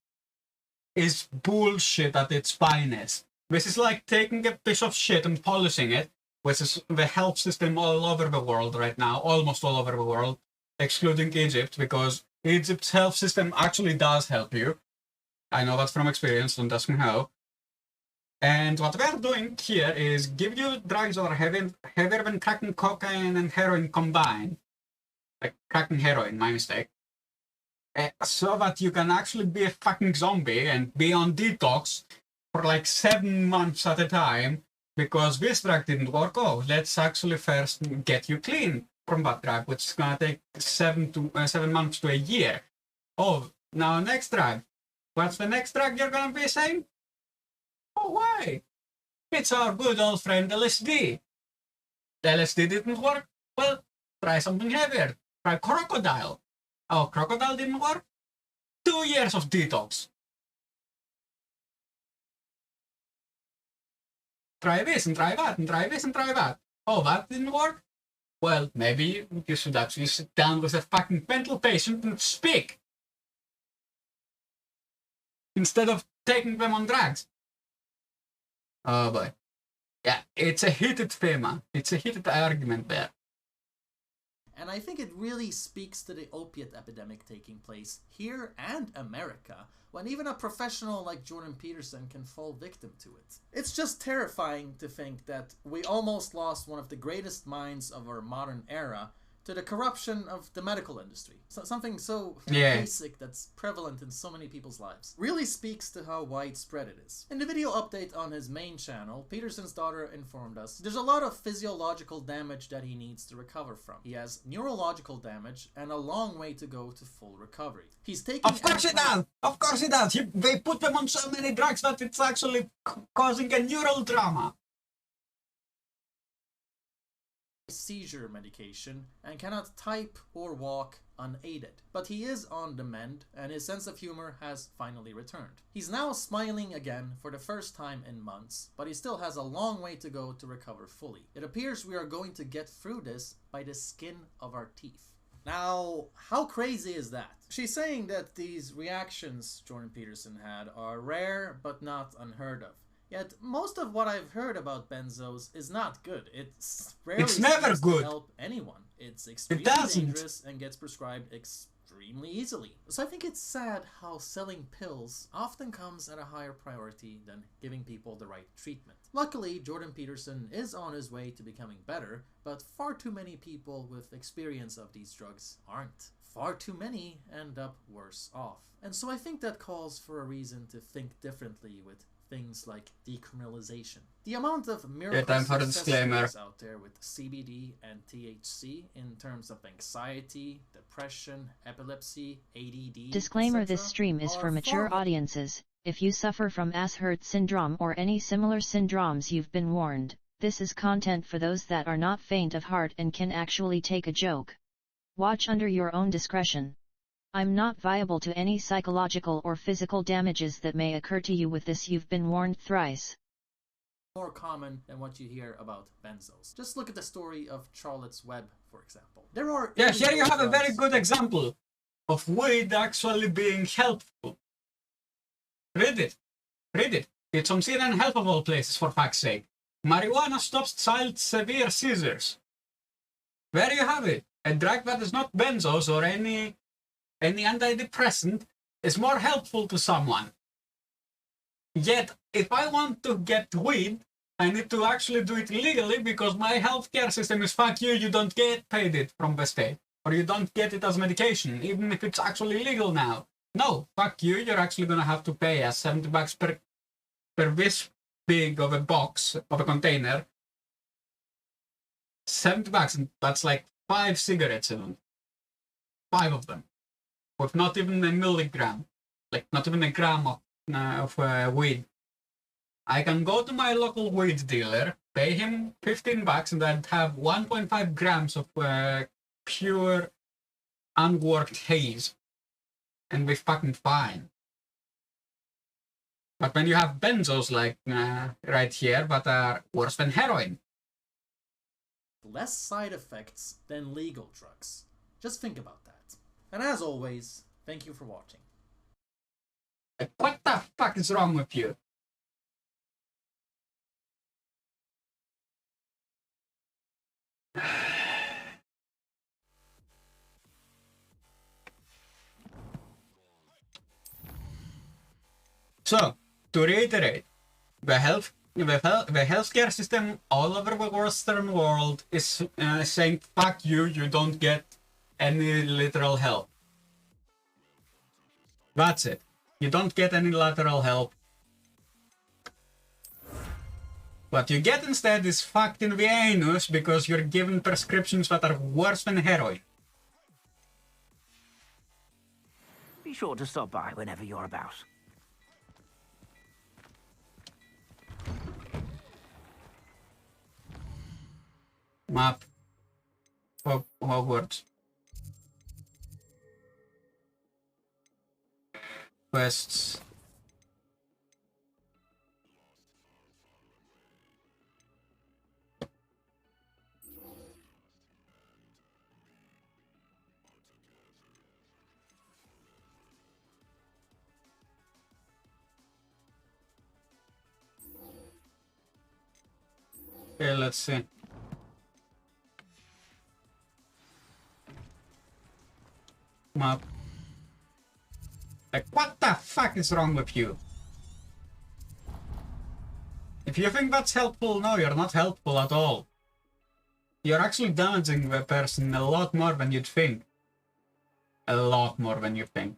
is bullshit at its finest. This is like taking a piece of shit and polishing it, which is the health system all over the world right now, almost all over the world, excluding Egypt, because Egypt's health system actually does help you. I know that from experience, don't ask me how. And what we're doing here is give you drugs that are heavier than crack and cocaine and heroin combined. Like crack and heroin, my mistake. So that you can actually be a fucking zombie and be on detox for like 7 months at a time because this drug didn't work. Oh, let's actually first get you clean from that drug, which is gonna take 7 months to a year. Oh, now next drug. What's the next drug you're gonna be saying? Oh, why? It's our good old friend LSD. LSD didn't work? Well, try something heavier. Try crocodile. Oh, crocodile didn't work? 2 years of detox. Try this and try that and try this and try that. Oh, that didn't work? Well, maybe you should actually sit down with a fucking mental patient and speak. Instead of taking them on drugs. Oh boy. Yeah, it's a heated theme. It's a heated argument there. And I think it really speaks to the opiate epidemic taking place here and America, when even a professional like Jordan Peterson can fall victim to it. It's just terrifying to think that we almost lost one of the greatest minds of our modern era to the corruption of the medical industry. Something so basic that's prevalent in so many people's lives. Really speaks to how widespread it is. In the video update on his main channel, Peterson's daughter informed us there's a lot of physiological damage that he needs to recover from. He has neurological damage and a long way to go to full recovery. He's taking— Of course he does! Of course he does! They put them on so many drugs that it's actually causing a neural trauma. Seizure medication and cannot type or walk unaided. But he is on the mend and his sense of humor has finally returned. He's now smiling again for the first time in months, but he still has a long way to go to recover fully. It appears we are going to get through this by the skin of our teeth. Now, how crazy is that? She's saying that these reactions Jordan Peterson had are rare but not unheard of. Yet, most of what I've heard about benzos is not good. It's never good to help anyone. It's extremely dangerous and gets prescribed extremely easily. So I think it's sad how selling pills often comes at a higher priority than giving people the right treatment. Luckily, Jordan Peterson is on his way to becoming better, but far too many people with experience of these drugs aren't. Far too many end up worse off. And so I think that calls for a reason to think differently with things like decriminalization. The amount of miracle success stories out there with CBD and THC in terms of anxiety, depression, epilepsy, ADD, Disclaimer: this stream is for mature audiences. If you suffer from Asher's syndrome or any similar syndromes, you've been warned. This is content for those that are not faint of heart and can actually take a joke. Watch under your own discretion. I'm not viable to any psychological or physical damages that may occur to you with this. You've been warned thrice. More common than what you hear about benzos. Just look at the story of Charlotte's Web, for example. There are here you have a very good example of weed actually being helpful. Read it. Read it. It's on CNN Health of all places, for fuck's sake. Marijuana stops child severe seizures. There you have it. A drug that is not benzos or any antidepressant is more helpful to someone. Yet, if I want to get weed, I need to actually do it legally because my healthcare system is fuck you, you don't get paid it from the state. Or you don't get it as medication, even if it's actually legal now. No, fuck you, you're actually gonna have to pay us $70 per this big of a box, of a container. $70, and that's like 5 cigarettes in them. 5 of them. With not even a milligram, like not even a gram of weed. I can go to my local weed dealer, pay him $15, and I'd have 1.5 grams of pure, unworked haze, and be fucking fine. But when you have benzos like right here, that are worse than heroin. Less side effects than legal drugs. Just think about that. And as always, thank you for watching. What the fuck is wrong with you? So, to reiterate, the healthcare system all over the Western world is saying, fuck you, you don't get any literal help. That's it. You don't get any lateral help. What you get instead is fucked in the anus because you're given prescriptions that are worse than heroin. Be sure to stop by whenever you're about. Map. Hogwarts. Quests. Okay, let's see. Map. Like, what the fuck is wrong with you? If you think that's helpful, no, you're not helpful at all. You're actually damaging the person a lot more than you'd think. A lot more than you think.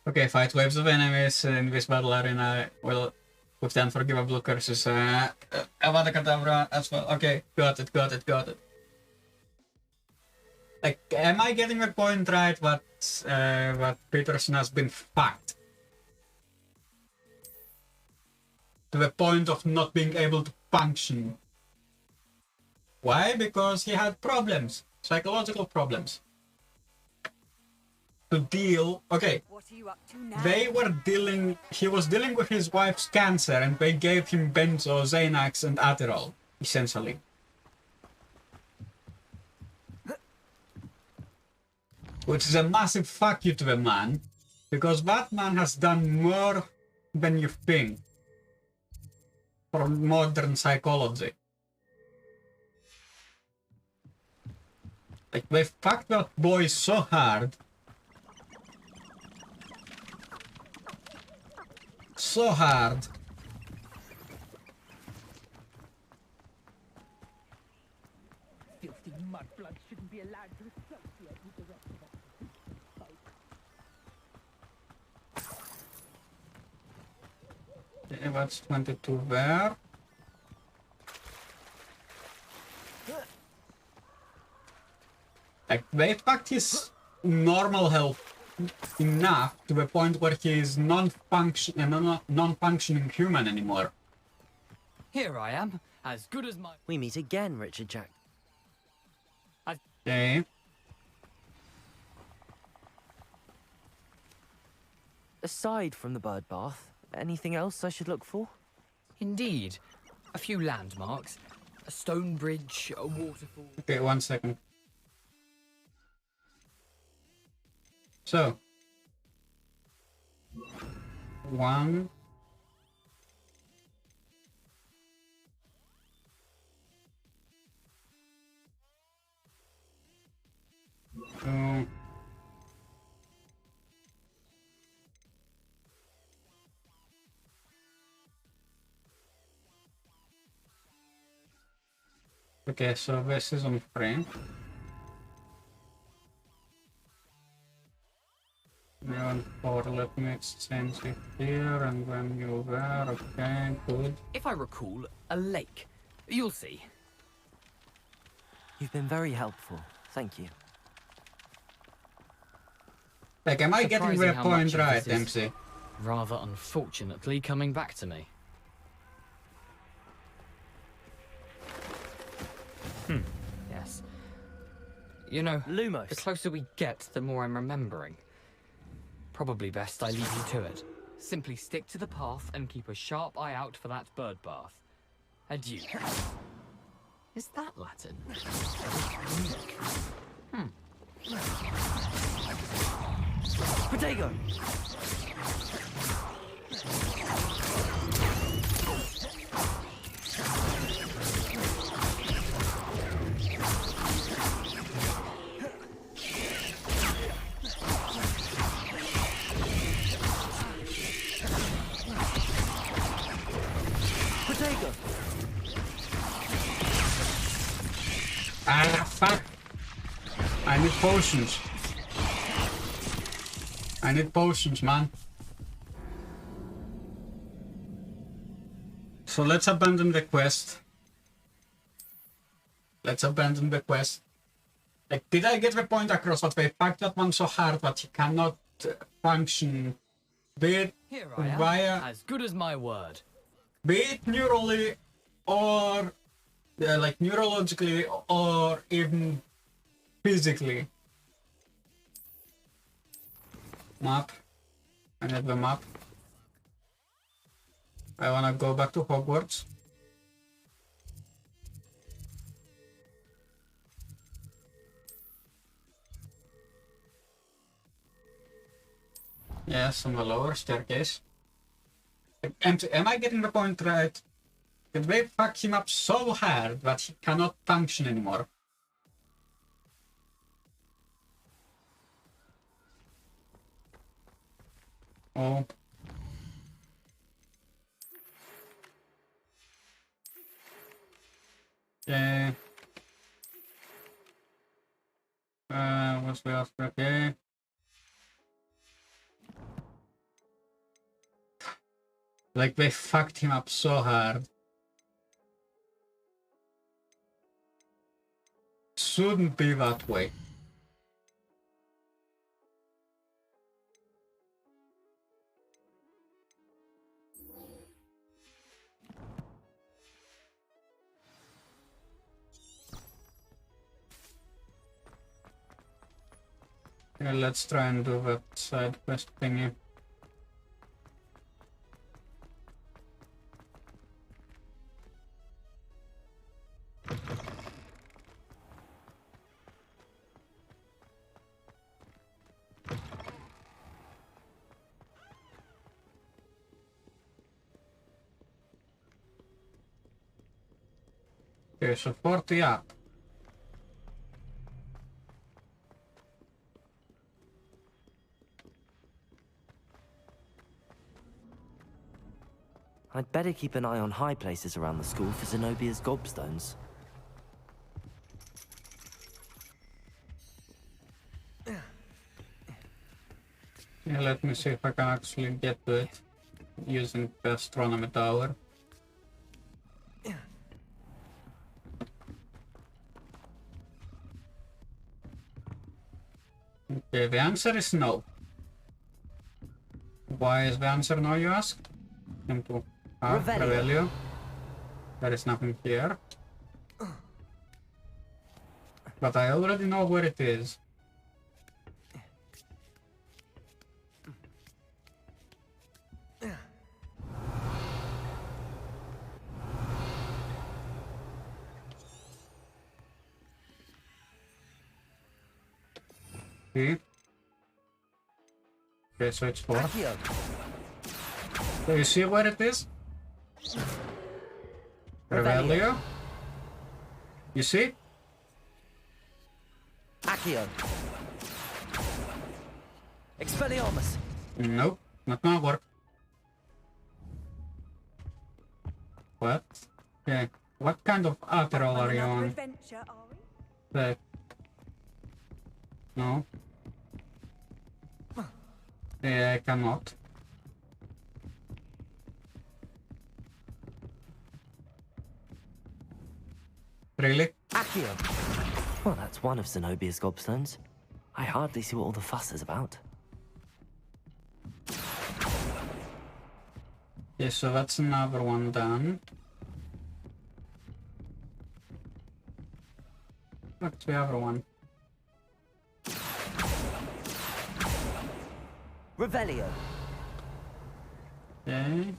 Okay, fight waves of enemies in this battle arena will with the unforgivable curses. Avada Kedavra as well. Okay, got it. Like, am I getting the point right that Peterson has been fucked? To the point of not being able to function. Why? Because he had problems. Psychological problems. To deal... Okay. What are you up to now? He was dealing with his wife's cancer and they gave him benzo, Xanax and Adderall, essentially. Which is a massive fuck you to the man, because that man has done more than you think for modern psychology. Like, they fucked that boy so hard. So hard. Filthy mudblood shouldn't be allowed to associate with the rest of us. Okay, that's 22 there. Like, they fucked his normal health enough to the point where he is non-functioning human anymore. Here I am, as good as my... We meet again, Richard Jack. Okay. Aside from the bird bath, anything else I should look for? Indeed. A few landmarks. A stone bridge, a waterfall... Okay, 1 second. So. 1. 2. Okay, so this is on frame. And 4, let me exchange it here, and then you there, okay, good. If I recall, a lake. You'll see. You've been very helpful, thank you. Like, am I getting the point right, this is MC? Rather unfortunately coming back to me. Yes. You know, Lumos. The closer we get, the more I'm remembering. Probably best I leave you to it. Simply stick to the path and keep a sharp eye out for that bird bath. Adieu. Is that Latin? Potato! Potato! Ah, fuck! I need potions. I need potions, man. So let's abandon the quest. Let's abandon the quest. Like, did I get the point across that they packed that one so hard that he cannot function? Be it Here I am, via... as good as my word. Be it neurally or... like, neurologically or even physically. Map. I need the map. I wanna go back to Hogwarts. Yes, on the lower staircase. Am I getting the point right? The wave fucked him up so hard that he cannot function anymore. Oh. Okay. What's the else? Okay. Like, they fucked him up so hard. Shouldn't be that way. Okay, let's try and do that side quest thingy. Okay, so 40 up. I'd better keep an eye on high places around the school for Zenobia's gobstones. Yeah, let me see if I can actually get to it using the astronomy tower. Okay, the answer is no. Why is the answer no, you ask? Simple. Revelio. There is nothing here. But I already know where it is. See? Okay, so it's 4. So you see where it is? Revelio. You see? Accio. Expelliarmus. Nope, not gonna work. What? Okay, what kind of Aperol are you on? No. Yeah, I cannot. Really? Accio. Well, that's one of Zenobia's gobstones. I hardly see what all the fuss is about. Yeah, so that's another one done. What's the other one? Revelio. Okay.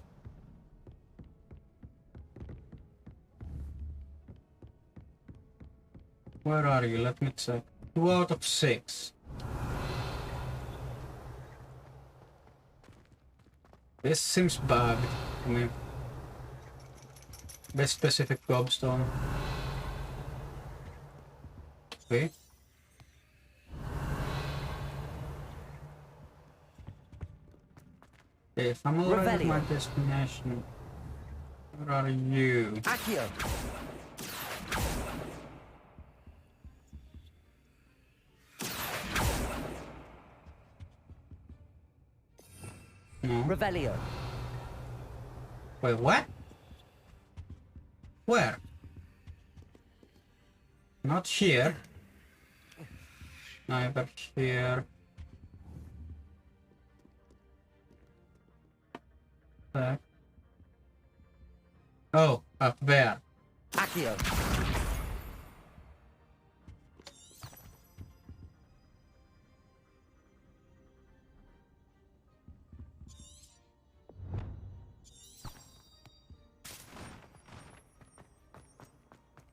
Where are you? Let me check. 2 out of 6. This seems bugged to me. This specific gobstone. See? Okay, if I'm already at my destination, where are you? Accio. No. Revelio. Wait, what? Where? Not here. Neither here. Back. Oh, up there. Accio.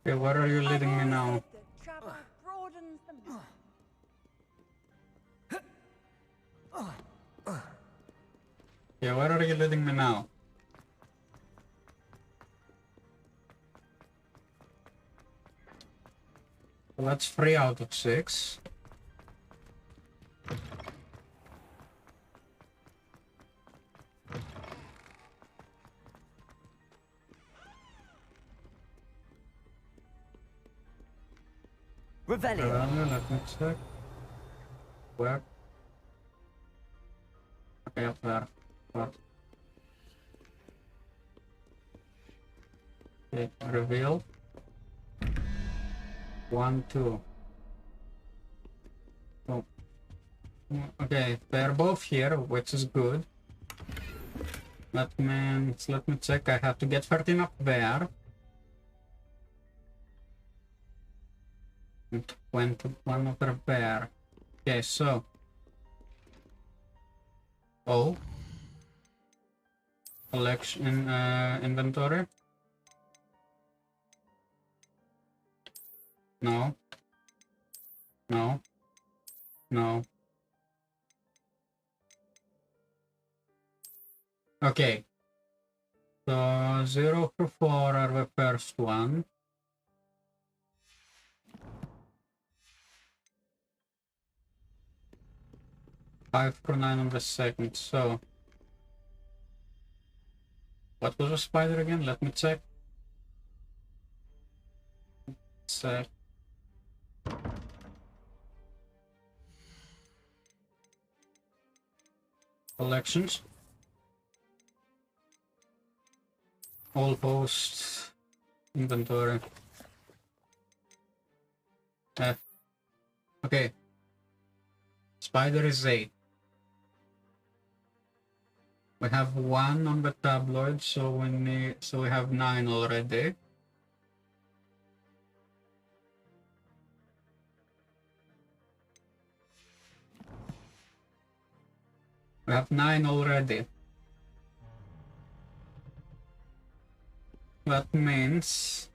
Okay, where are you leading me now? Yeah, where are you leading me now? So that's 3 out of 6. Revelio. Let me check. Where? Okay, up there. What? Okay, reveal. 1, 2. Oh. Okay, they're both here, which is good. That means, let me check, I have to get 13 up there. And 21 over there. Okay, so. Oh. Collection, inventory. No. No. No. Okay. So 0 through 4 are the first one. Five through 9 on the second. So what was the spider again? Let me check. Check. Collections. All posts. Inventory. F. Okay. Spider is 8. We have 1 on the tabloid, so we have 9 already. We have 9 already. That means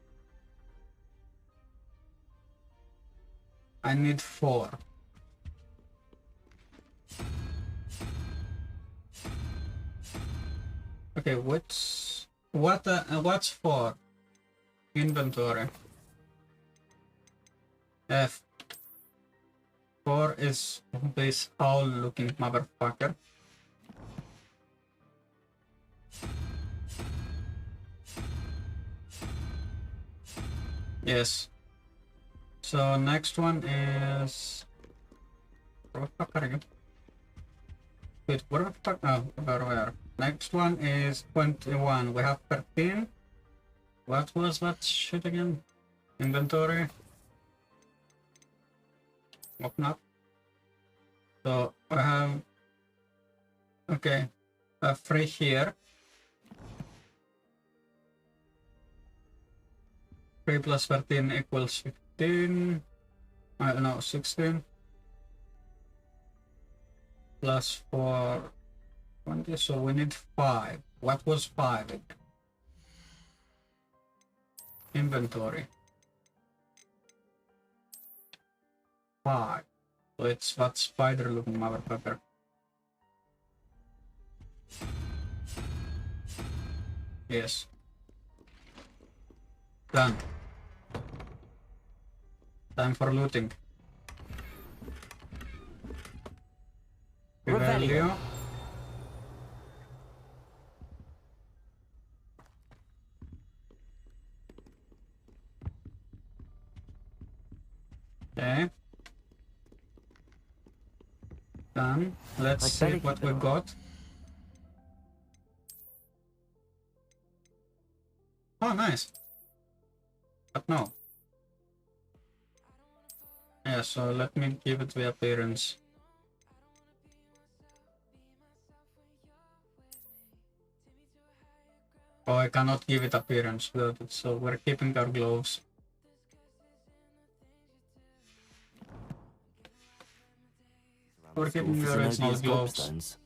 I need 4. Okay, what's 4? Inventory. F. 4 is this owl looking motherfucker. Yes. So next one is where the fuck are you? Wait, where the fuck? Oh, where? Next one is 21. We have 13. What was that shit again? Inventory. Open up. So I have, okay, 3 here. 3 plus 13 equals 15. I don't know, 16. Plus 4, 20, so we need 5. What was 5 again? Inventory. 5. So it's that spider looking motherfucker. Yes. Done. Time for looting. Revelio. Okay. Done. Let's see what we got. Oh, nice. But no. Yeah, so let me give it the appearance. Oh, I cannot give it appearance, so we're keeping our gloves. We're keeping the original gloves.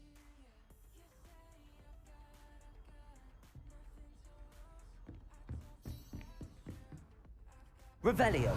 Revelio.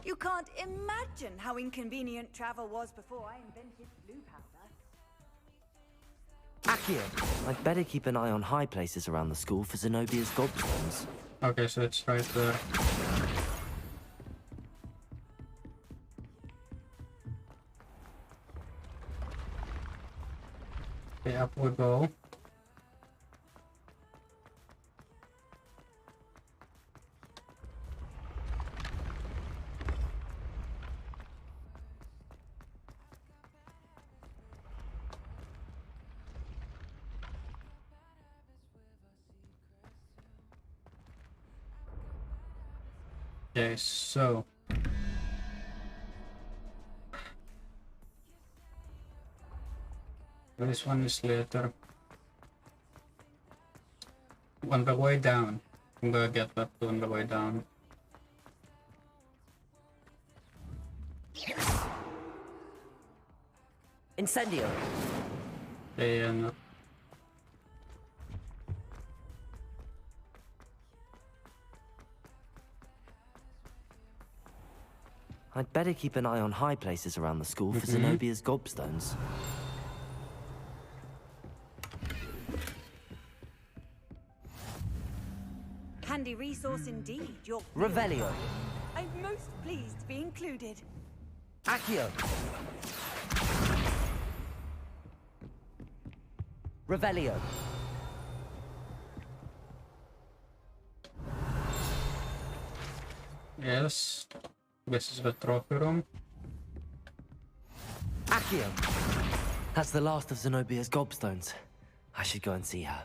You can't imagine how inconvenient travel was before I invented blue powder. Accio, I'd better keep an eye on high places around the school for Zenobia's gobstones. Okay, so it's right there. Okay, up we go. Okay, so this one is later. On the way down. I'm gonna get that on the way down. Incendio. Yeah, no. I'd better keep an eye on high places around the school for Zenobia's gobstones. Handy resource indeed, your Revelio. I'm most pleased to be included. Accio. Revelio. Yes. This is the trophy room. Accio. That's the last of Zenobia's gobstones. I should go and see her.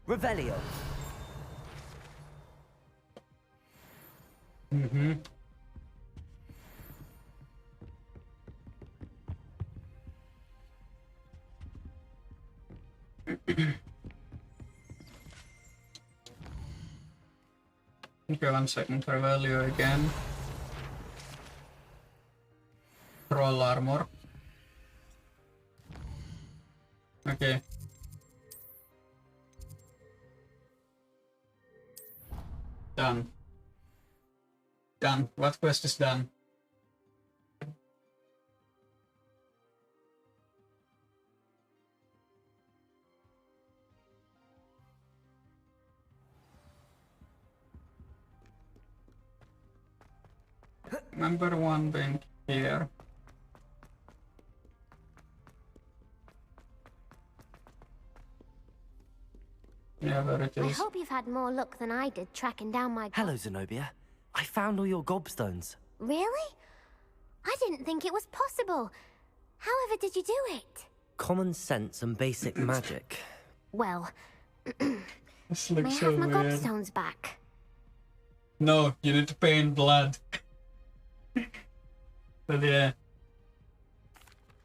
Revelio. Okay, 1 second for value again. Troll armor. Okay. Done. Done. What quest is done? Remember one being here. Yeah, there it is. I hope you've had more luck than I did tracking down my... Hello, Zenobia. I found all your gobstones. Really? I didn't think it was possible. However did you do it? Common sense and basic magic. Well, This may I looks have so my weird. gobstones back? No, you need to pay in blood. But yeah.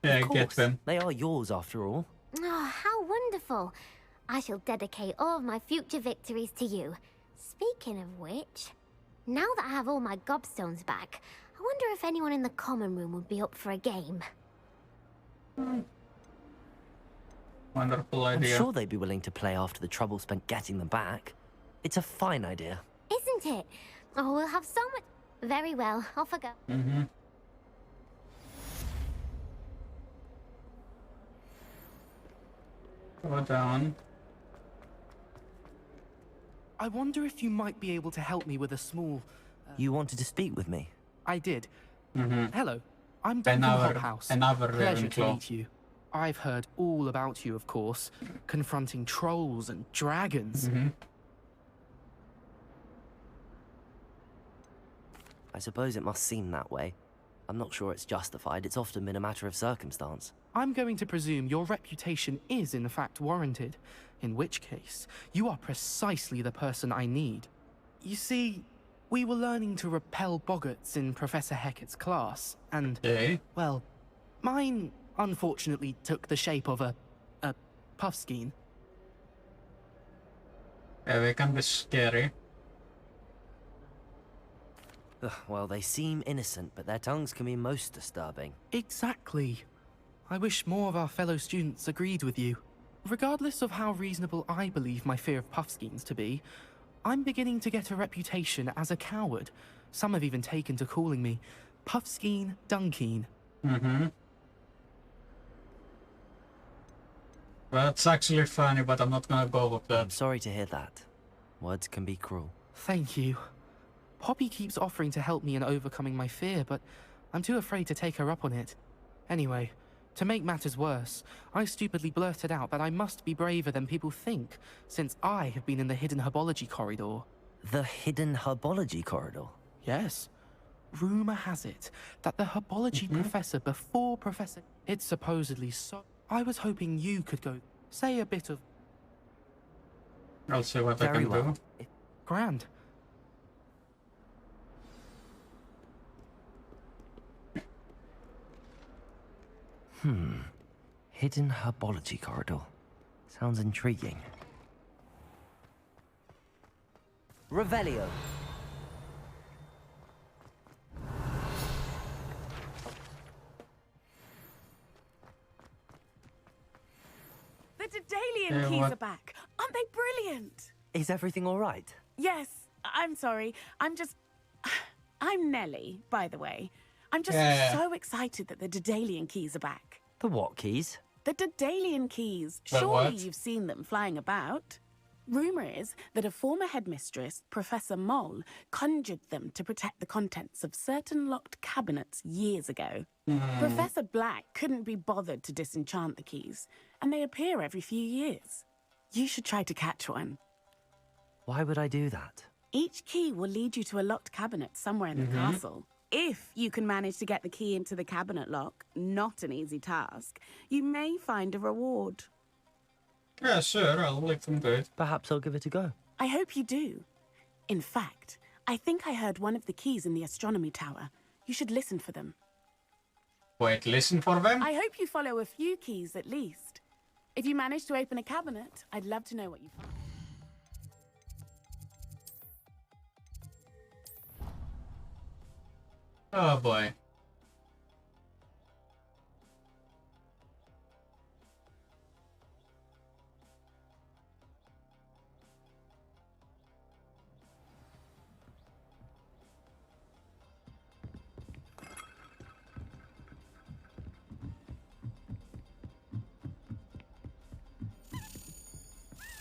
Yeah, Of get course, them. They are yours after all. Oh, how wonderful. I shall dedicate all of my future victories to you. Speaking of which, now that I have all my gobstones back, I wonder if anyone in the common room would be up for a game. Wonderful I'm idea. sure they'd be willing to play after the trouble spent getting them back. It's a fine idea. Isn't it? Oh, we'll have so much... Very well, off I go. Go down. I wonder if you might be able to help me with a small... You wanted to speak with me? I did. Hello, I'm Duncan Hoghouse. Another Pleasure to Ravenclaw. meet you. I've heard all about you, of course, confronting trolls and dragons. I suppose it must seem that way. I'm not sure it's justified. It's often been a matter of circumstance. I'm going to presume your reputation is in fact warranted, in which case, you are precisely the person I need. You see, we were learning to repel boggarts in Professor Hecat's class, and, well, mine unfortunately took the shape of a puffskein. Yeah, they can be scary. Ugh, well, they seem innocent, but their tongues can be most disturbing. Exactly. I wish more of our fellow students agreed with you. Regardless of how reasonable I believe my fear of puffskeins to be, I'm beginning to get a reputation as a coward. Some have even taken to calling me Puffskein Dunkeen. Mm-hmm. That's actually funny, but I'm not gonna go with that. I'm sorry to hear that. Words can be cruel. Thank you. Poppy keeps offering to help me in overcoming my fear, but I'm too afraid to take her up on it. Anyway, to make matters worse, I stupidly blurted out that I must be braver than people think, since I have been in the hidden herbology corridor. The hidden herbology corridor? Yes. Rumor has it that the herbology professor before Professor... It's supposedly so... I was hoping you could go, say a bit of... I'll see what I can do. Grand. Hidden herbology corridor. Sounds intriguing. Revelio. The Daedalian keys are back. Aren't they brilliant? Is everything all right? Yes. I'm sorry. I'm Nellie, by the way. I'm just so excited that the Daedalian keys are back. The what keys? The Daedalian keys. The Surely what? you've seen them flying about. Rumour is that a former headmistress, Professor Moll, conjured them to protect the contents of certain locked cabinets years ago. Professor Black couldn't be bothered to disenchant the keys, and they appear every few years. You should try to catch one. Why would I do that? Each key will lead you to a locked cabinet somewhere in the castle. If you can manage to get the key into the cabinet lock, not an easy task, you may find a reward. Yeah, sure, I'll leave them good. Perhaps I'll give it a go. I hope you do. In fact, I think I heard one of the keys in the astronomy tower. You should listen for them. Wait, listen for them? I hope you follow a few keys at least. If you manage to open a cabinet, I'd love to know what you find. Oh boy.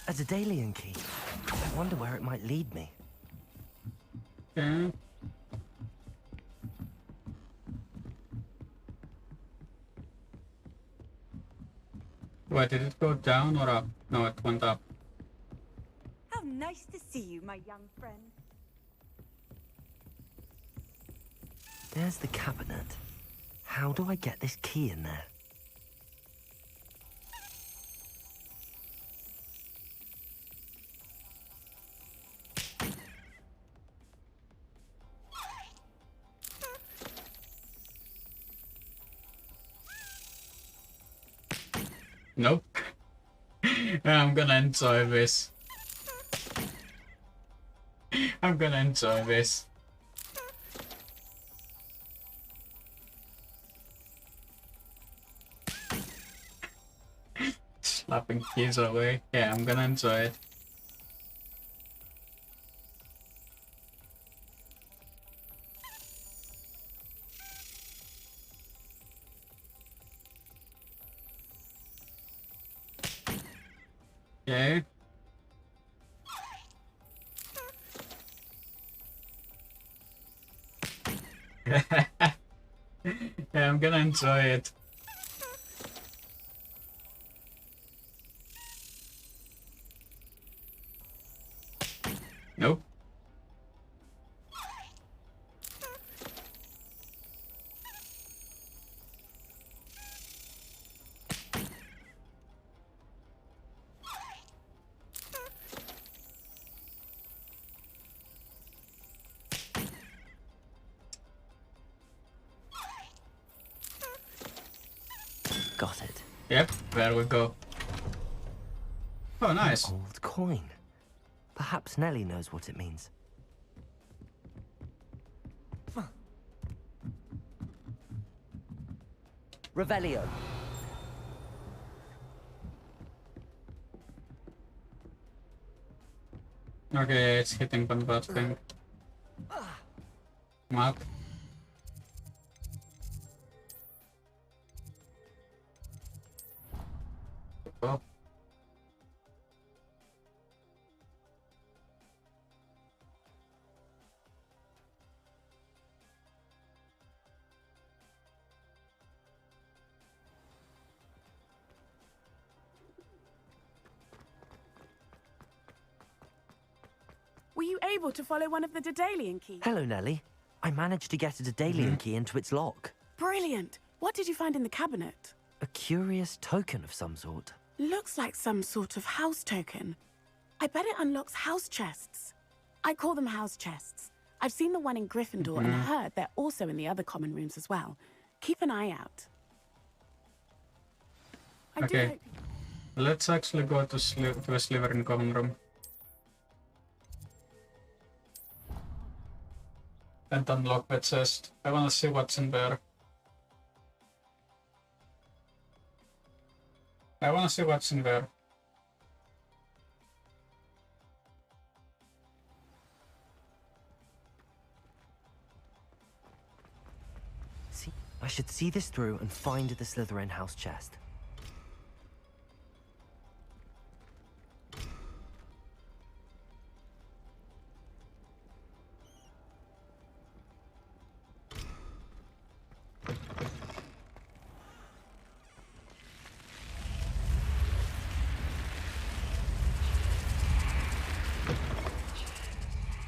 A Daedalian key. I wonder where it might lead me. Okay. Wait, did it go down or up? No, it went up. How nice to see you, my young friend. There's the cabinet. How do I get this key in there? Nope. I'm gonna enjoy this. I'm gonna enjoy this. Slapping keys away. Yeah, I'm gonna enjoy it. Okay. Yeah, I'm gonna enjoy it. Nope. Yep, there we go. Oh, nice. An old coin. Perhaps Nellie knows what it means. Revelio. Okay, it's hitting one bad thing. Map. Oh. Were you able to follow one of the Daedalian keys? Hello, Nellie. I managed to get a Daedalian key into its lock. Brilliant. What did you find in the cabinet? A curious token of some sort. Looks like some sort of house token. I bet it unlocks house chests. I call them house chests. I've seen the one in Gryffindor and heard they're also in the other common rooms as well. Keep an eye out. Okay. Let's actually go to a Slytherin common room. And unlock the chest. I wanna see what's in there. I wanna see what's in there. See, I should see this through and find the Slytherin house chest.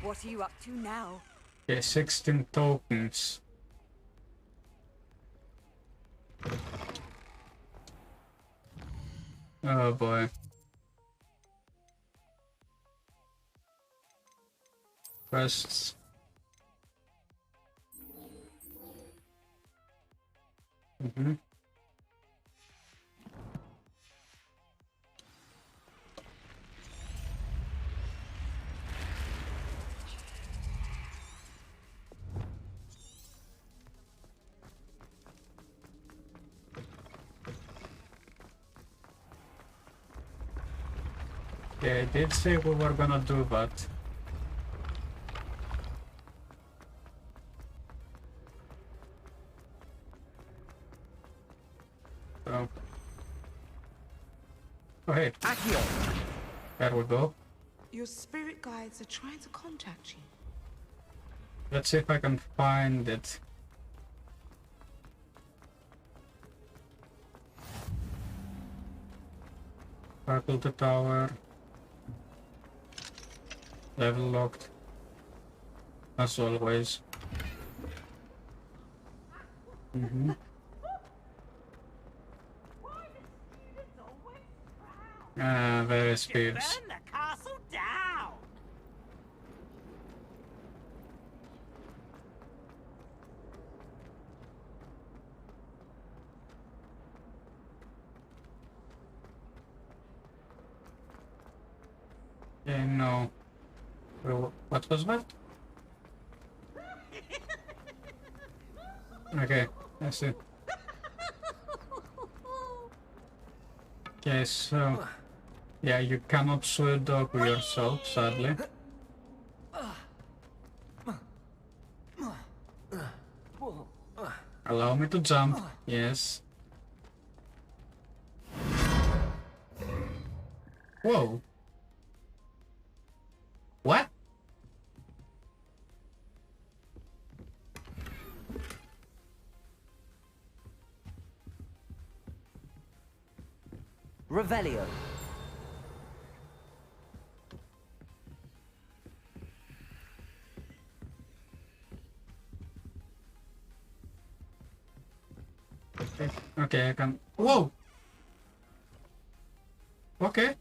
What are you up to now? Okay, 16 tokens. Oh boy. Quests. Yeah, I did say we were gonna do that. So. Oh, hey. Accio. There we go. Your spirit guides are trying to contact you. Let's see if I can find it. Faculty tower. Level locked. As always. There is Peeves. Burn the castle down. Yeah, no. Well, what was that? Okay, I see. Okay, so... Yeah, you cannot sudoku yourself, sadly. Allow me to jump, yes. Whoa. What? Revelio. Okay, I can... Whoa! Okay.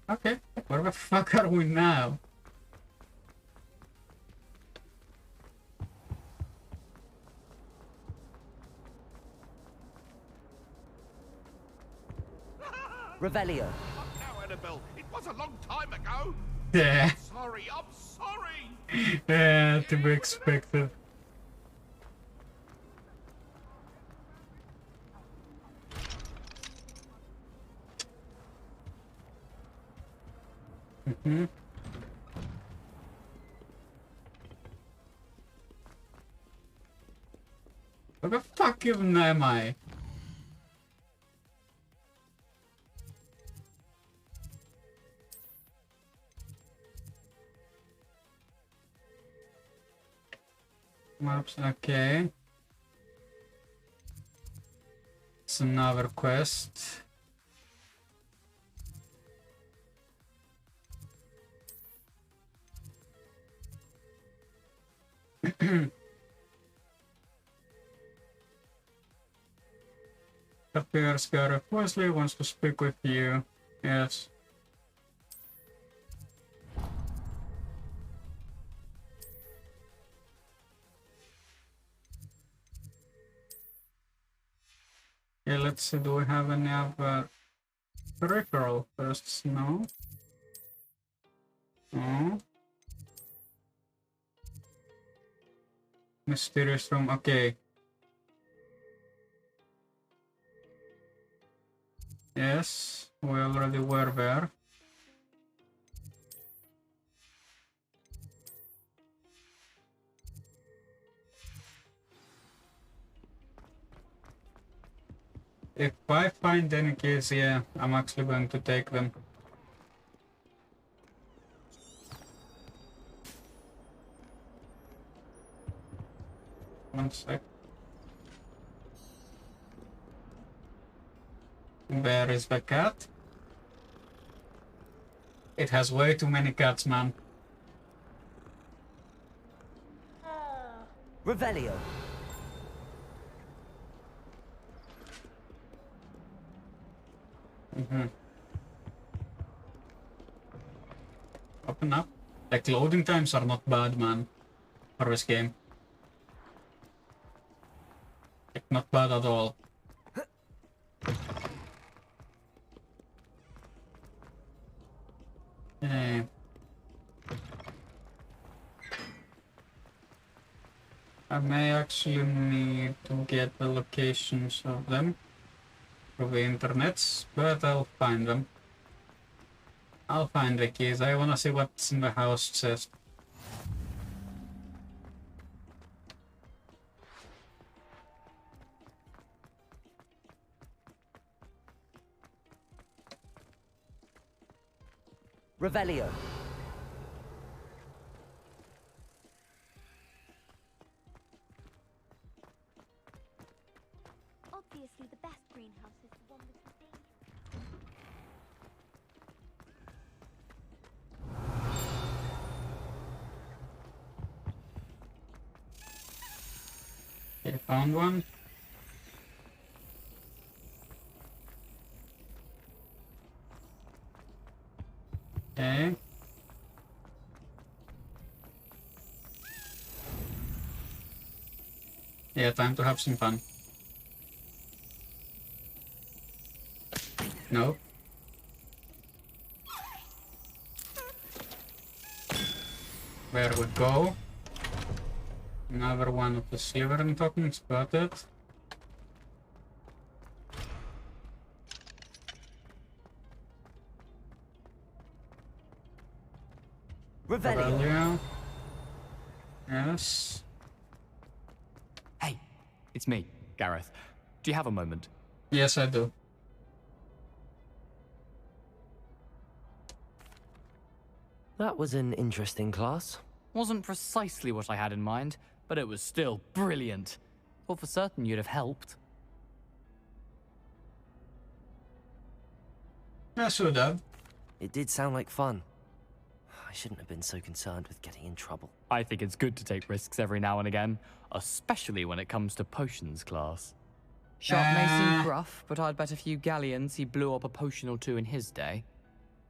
Okay, where the fuck are we now? Revelio. Now, Annabelle, it was a long time ago. Yeah. I'm sorry. Yeah, to be expected. Mm-hmm. What the fuck even am I? Maps, okay. It's another quest. Appears Gareth Wesley wants to speak with you. Yes. Yeah, let's see, do we have any other peripheral first? No. No. Mysterious room, okay. Yes, we already were there. If I find any keys, yeah, I'm actually going to take them. One sec. Where is the cat? It has way too many cats, man. Revelio. Mm-hmm. Open up. Like, loading times are not bad, man, for this game. Like, not bad at all. Okay. I may actually need to get the locations of them through the internets, but I'll find them. I'll find the keys. I wanna see what's in the house chest. Revelio. Obviously, the best greenhouse is the one with the Okay, found one. Okay. Yeah, time to have some fun. No. There we go. Another one of the silver tokens, spotted. Revelio. Yes. Hey, it's me, Gareth. Do you have a moment? Yes, I do. That was an interesting class. Wasn't precisely what I had in mind, but it was still brilliant. Thought for certain you'd have helped. I should have. It did sound like fun. I shouldn't have been so concerned with getting in trouble. I think it's good to take risks every now and again, especially when it comes to potions class. Sharp may seem gruff, but I'd bet a few galleons he blew up a potion or two in his day.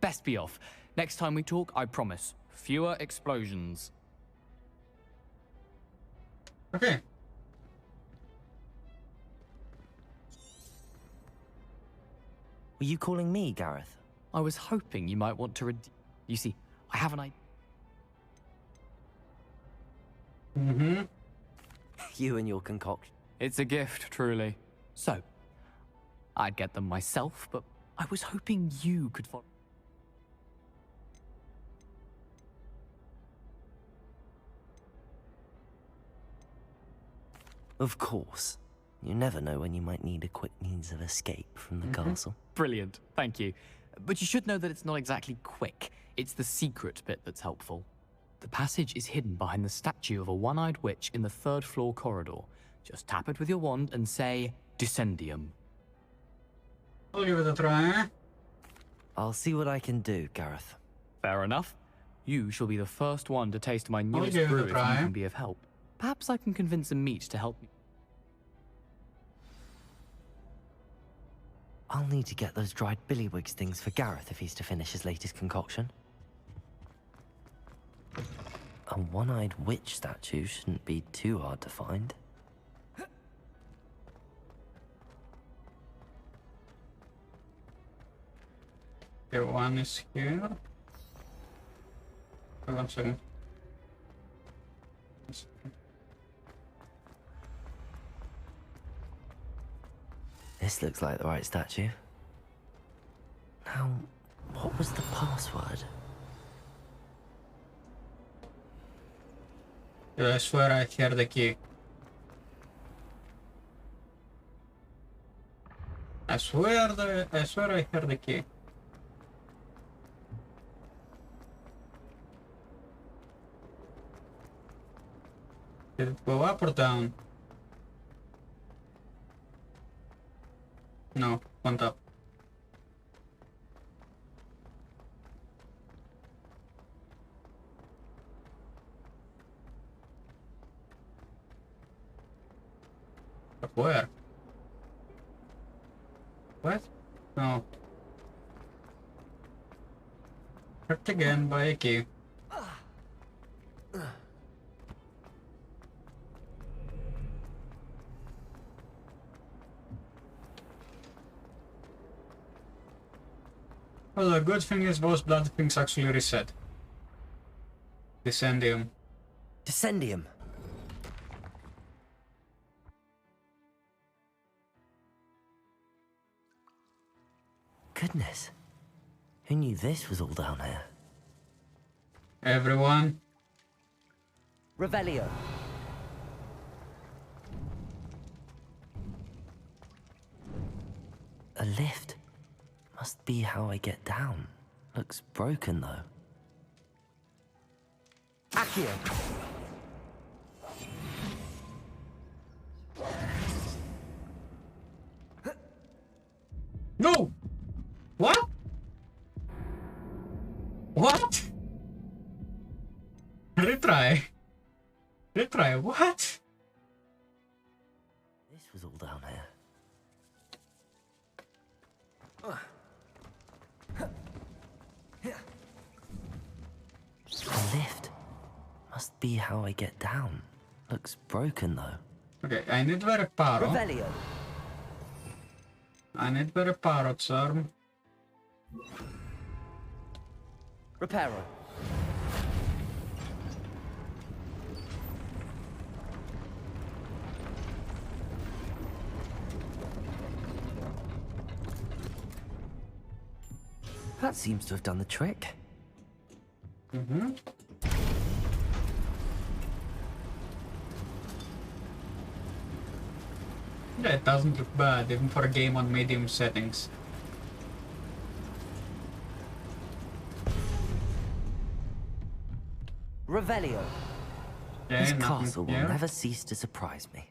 Best be off. Next time we talk, I promise, fewer explosions. Okay. Were you calling me, Gareth? I was hoping you might want to You see, I have an idea. Mm-hmm. You and your concoction. It's a gift, truly. So, I'd get them myself, but I was hoping you could follow. Of course. You never know when you might need a quick means of escape from the castle. Brilliant, thank you. But you should know that it's not exactly quick. It's the secret bit that's helpful. The passage is hidden behind the statue of a one-eyed witch in the 3rd floor corridor. Just tap it with your wand and say, Descendium. I'll give it a try. I'll see what I can do, Gareth. Fair enough. You shall be the first one to taste my newest brew if you can be of help. Perhaps I can convince a meat to help me. I'll need to get those dried billywigs things for Gareth if he's to finish his latest concoction. A one-eyed witch statue shouldn't be too hard to find. Okay, one is here. Hold on a second. This looks like the right statue. Now, what was the password? I swear I heard the key. I swear I heard the key. Did it go up or down? No, went up. But where? What? No. Hurt again by a key. Well, the good thing is those blood things actually reset. Descendium. Descendium. Goodness. Who knew this was all down here? Everyone. Revelio. A lift. Must be how I get down. Looks broken though. Accio. No! What? What? Retry. Retry, what? This was all down here. A lift. Must be how I get down. Looks broken though. Okay, I need the reparo. Revelio. I need the reparo, sir. Reparo. That seems to have done the trick. Mm-hmm. Yeah, it doesn't look bad, even for a game on medium settings. Revelio. Okay, this castle will here. never cease to surprise me.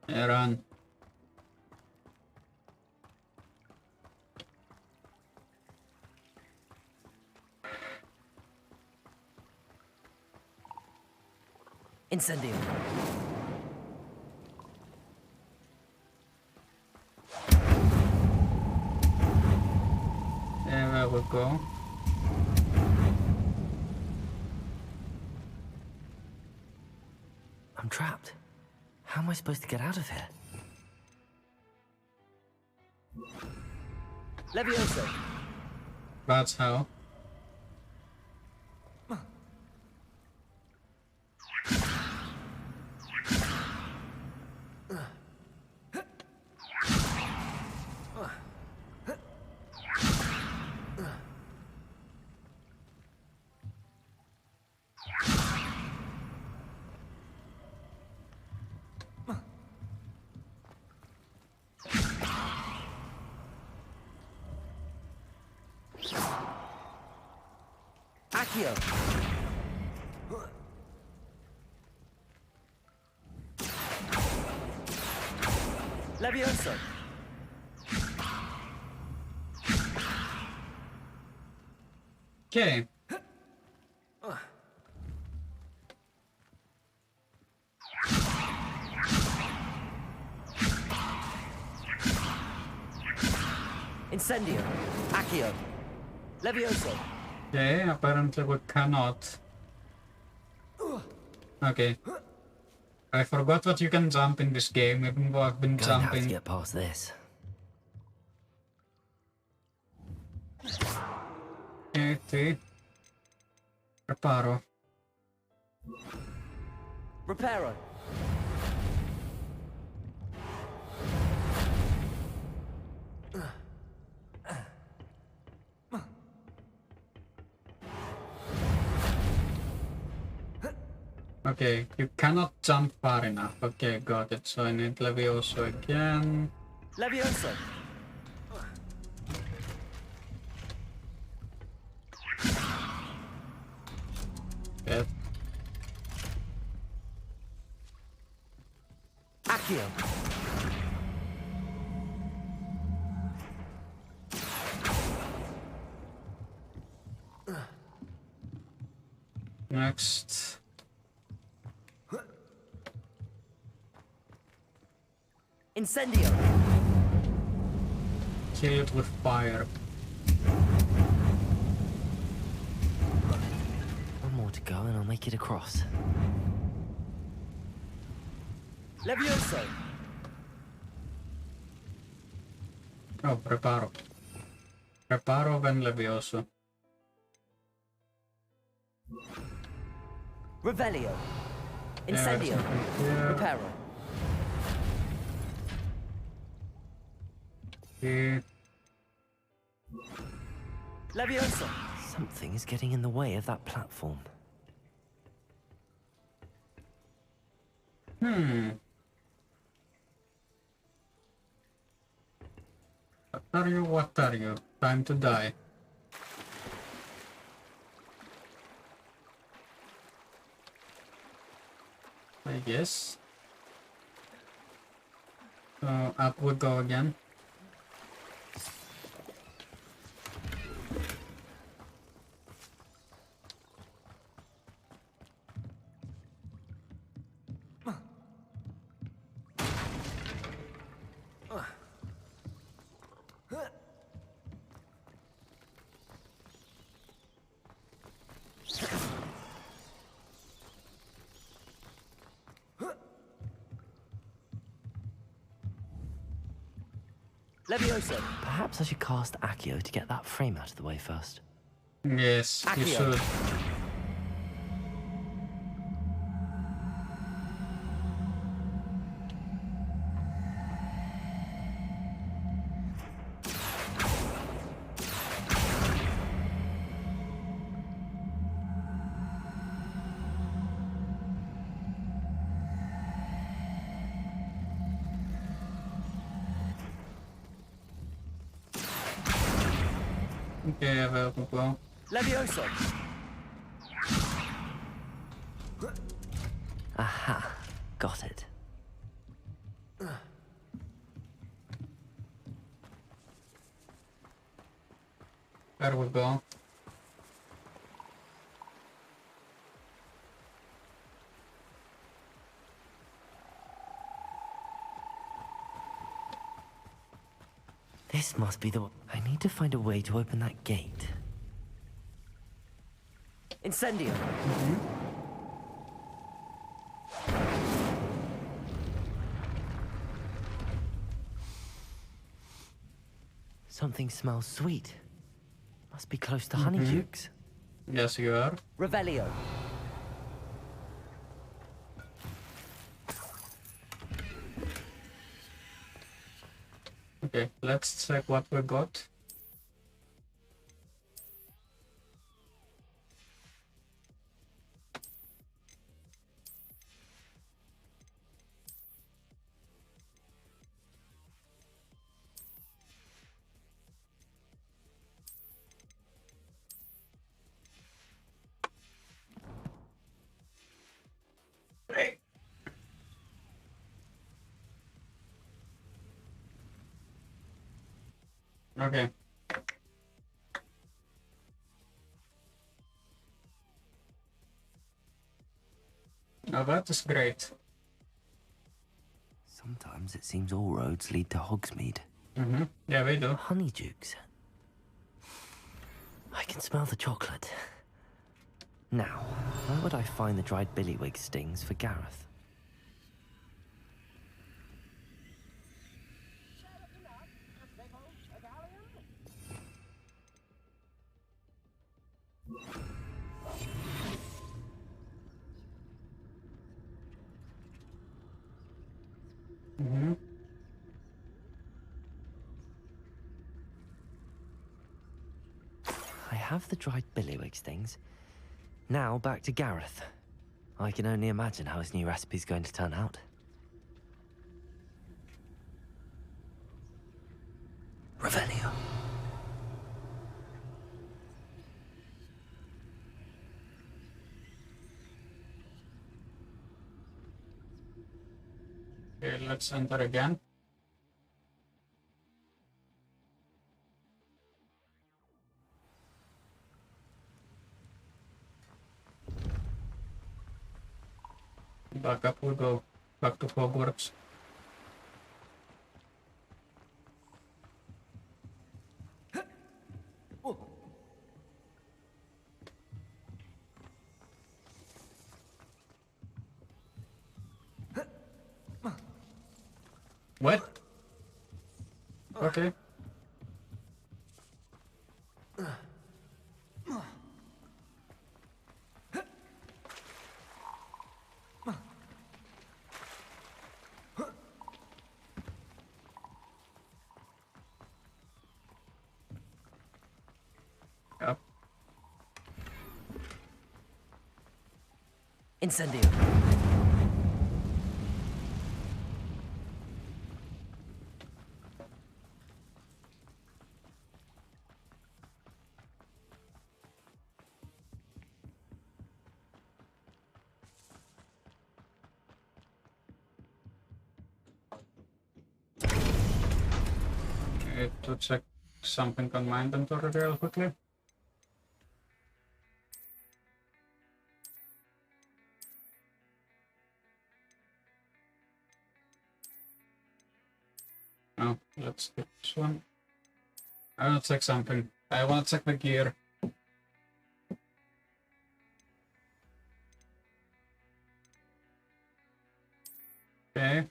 Run. Incendio. There we go. I'm trapped. How am I supposed to get out of here? Levioso. That's how. Accio. Levioso. Okay. Incendio. Accio. Levioso. Okay, apparently we cannot. Okay. I forgot what you can jump in this game, even though I've been Gonna have jumping. to get past this. Okay. Reparo. Reparo. Okay, you cannot jump far enough. Okay, got it. So I need Levioso again. Levioso. Yep. Accio. Next. Incendio. Kill it with fire. One more to go and I'll make it across. Levioso. Oh, Reparo. Reparo then Levioso. Revelio. Incendio. Reparo. Okay. Levioso. Something is getting in the way of that platform. What are you? What are you? Time to die. I guess. So up we go again. Levioso. Perhaps I should cast Accio to get that frame out of the way first. Yes, you should. Okay, available. Levioso. Aha, got it. There we go. This must be the... I need to find a way to open that gate. Incendio. Something smells sweet. Must be close to Honeydukes. Yes, you are. Revelio. Okay, let's check what we got. Hey. Okay. Now that is great. Sometimes it seems all roads lead to Hogsmeade. Yeah, we do. Honeydukes. I can smell the chocolate. Now, where would I find the dried billywig stings for Gareth? I have the dried billywig stings. Now back to Gareth. I can only imagine how his new recipe's going to turn out. Revelio. Okay, let's enter again. Back up we go. Back to Hogwarts. What? Okay. Yep. Incendio. To check something on my inventory real quickly. Oh, let's get this one. I want to check something. I want to check the gear. Okay.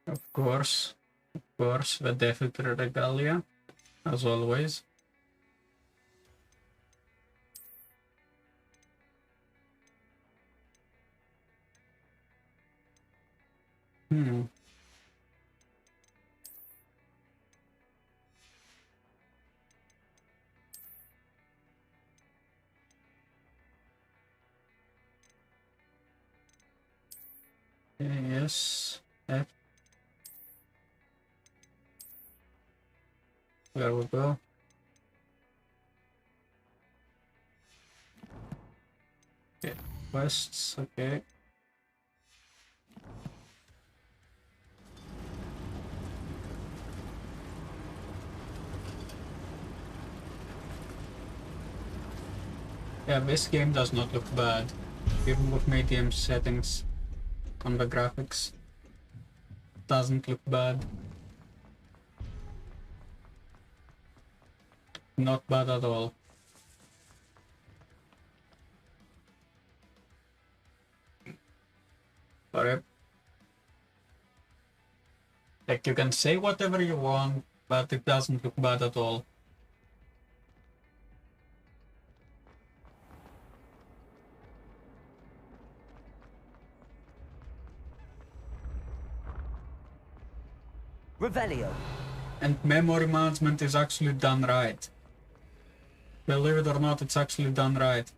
Of course, the Death Regalia, as always. Yes. F. There we go. Okay. Quests. Okay. Yeah, this game does not look bad, even with medium settings on the graphics. Doesn't look bad. Not bad at all. Sorry. Like, you can say whatever you want, but it doesn't look bad at all. Revelio. And memory management is actually done right. Believe it or not, it's actually done right.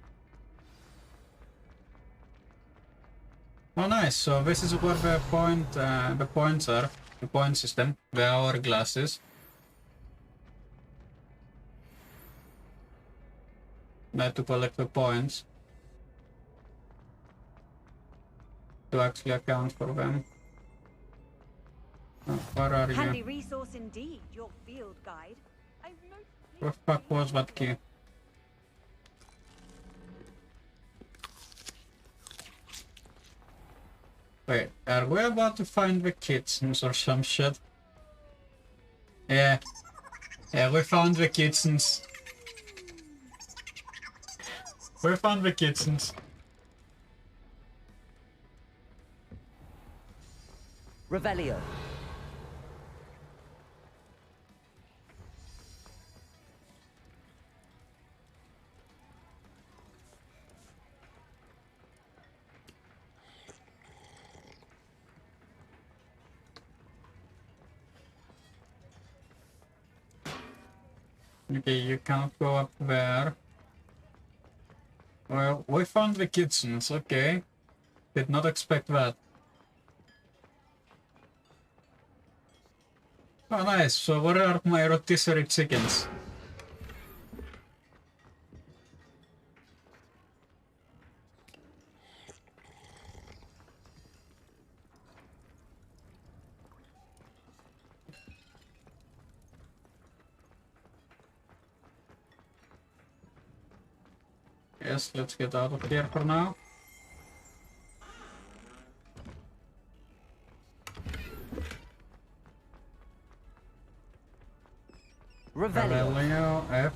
Oh, nice. So this is where the points are. The point system, the hourglasses. Need to collect the points to actually account for them. Oh, where are Handy you? resource indeed, your field guide. Where the fuck was that key? Wait, are we about to find the kitchens or some shit? Yeah. Yeah, we found the kitchens. We found the kitchens. Revelio. Okay, you cannot go up there. Well, we found the kitchens, okay. Did not expect that. Oh, nice. So where are my rotisserie chickens? Yes, let's get out of here for now. Revelio F.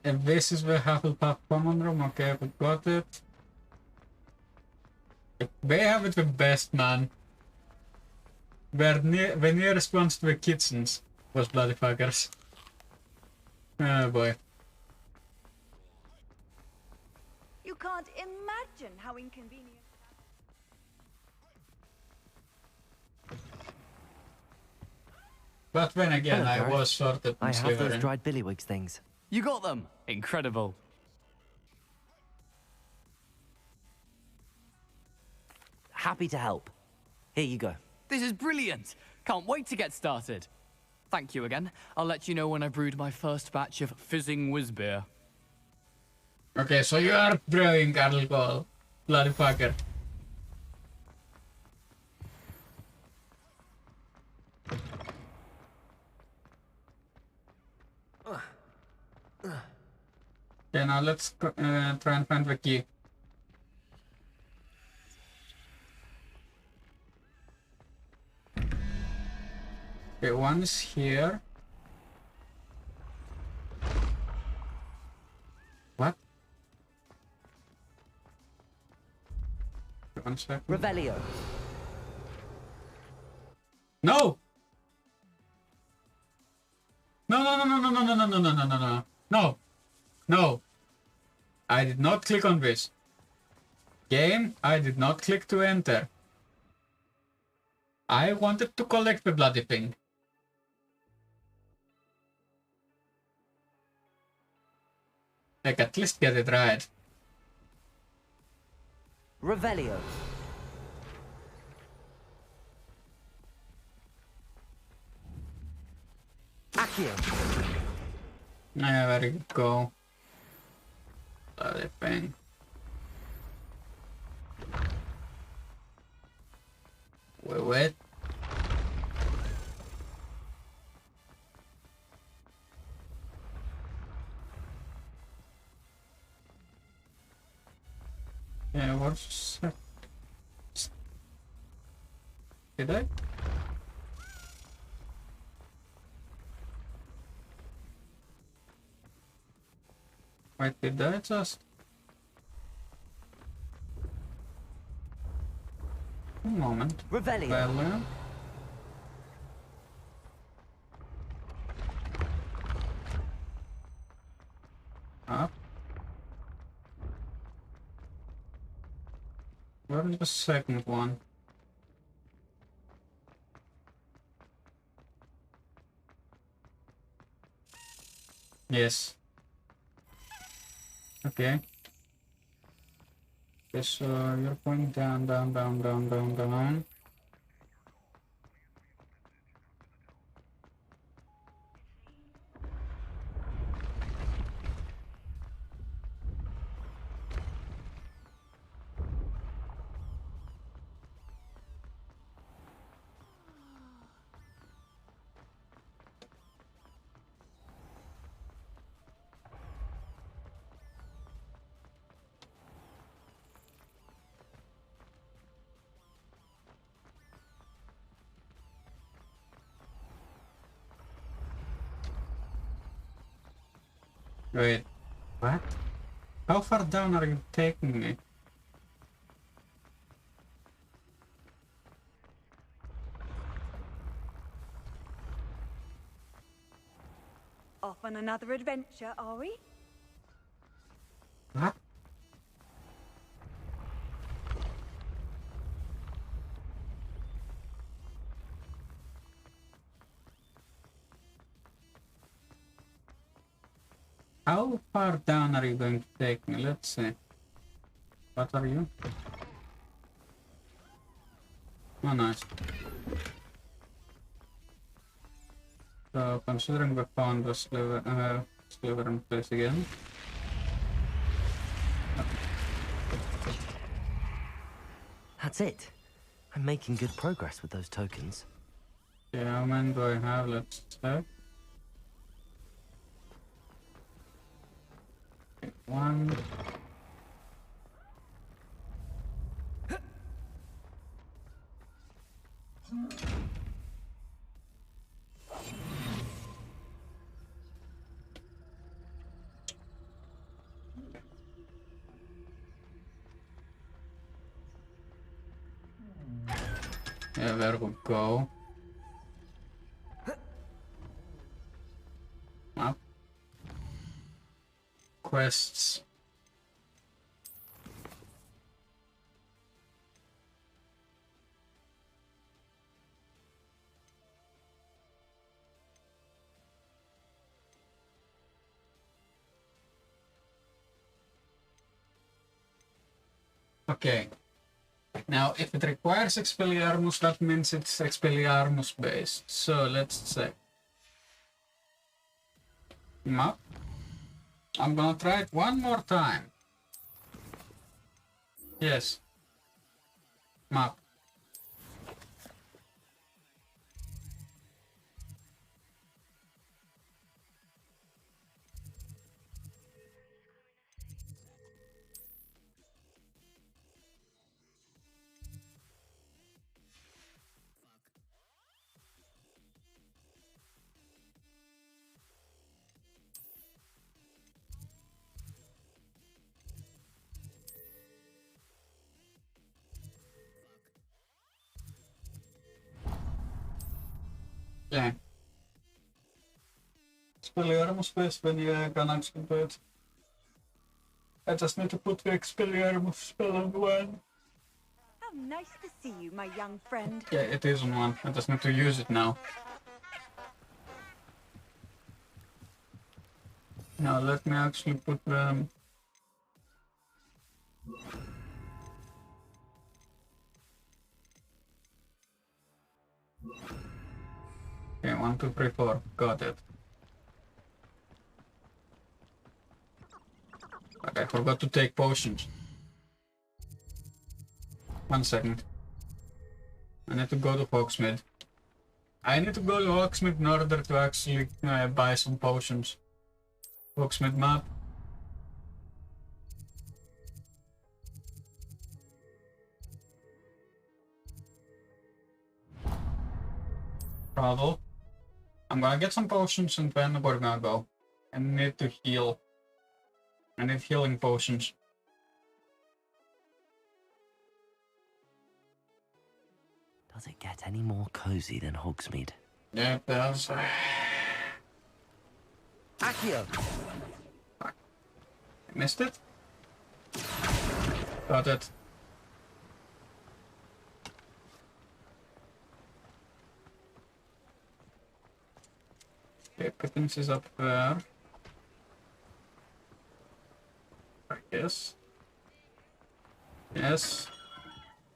And this is the Hufflepuff common room, okay, we got it. They have it the best, man. The nearest ones to the kitchens was bloody fuckers. Oh boy. You can't imagine how inconvenient. But then again, Hello, I Gareth. was sorted I in have those Slytherin. dried billywigs things. You got them! Incredible. Happy to help. Here you go. This is brilliant! Can't wait to get started. Thank you again. I'll let you know when I brewed my first batch of fizzing whiz beer. Okay, so you are brewing alcohol, bloody fucker. Okay, now let's try and find the key. Okay, one is here. What? 1 second. Revelio. No! No, no, no, no, no, no, no, no, no, no, no, no. No. No. I did not click on this. Game, I did not click to enter. I wanted to collect the bloody thing. Like, at least get it right. Revelio. Accio. Yeah, there you go. Bloody thing. Wait. Yeah, what's... Did I? Wait, did I just... one moment. Revelio. Revelio. Up. Where is the second one? Yes. Okay. Okay, so you're going down, down, down, down, down, down. Wait, what? How far down are you taking me? Off on another adventure, are we? What? How far down are you going to take me? Let's see. What are you? Oh, nice. So, considering we found the slivering place again. That's it. I'm making good progress with those tokens. Yeah, how many do I have? Let's check. Okay, one. Yeah, there we go. Up. Quests. Okay. Now, if it requires Expelliarmus, that means it's Expelliarmus based. So let's check. Map. I'm gonna try it one more time. Yes. Map. Okay. Expelliarmus based when you can actually do it. I just need to put the Expelliarmus spell on one. How nice to see you, my young friend. Yeah, it is on one. I just need to use it now. Now let me actually put them. Okay, 1, 2, 3, 4. Got it. Okay, I forgot to take potions. 1 second. I need to go to Hogsmeade. I need to go to Hogsmeade in order to actually buy some potions. Hogsmeade map. Travel. I'm gonna get some potions and then we're gonna go. I need to heal. I need healing potions. Does it get any more cozy than Hogsmeade? Yeah, it does. Accio! Missed it? Got it. Okay, Pippins is up there. I guess. Yes.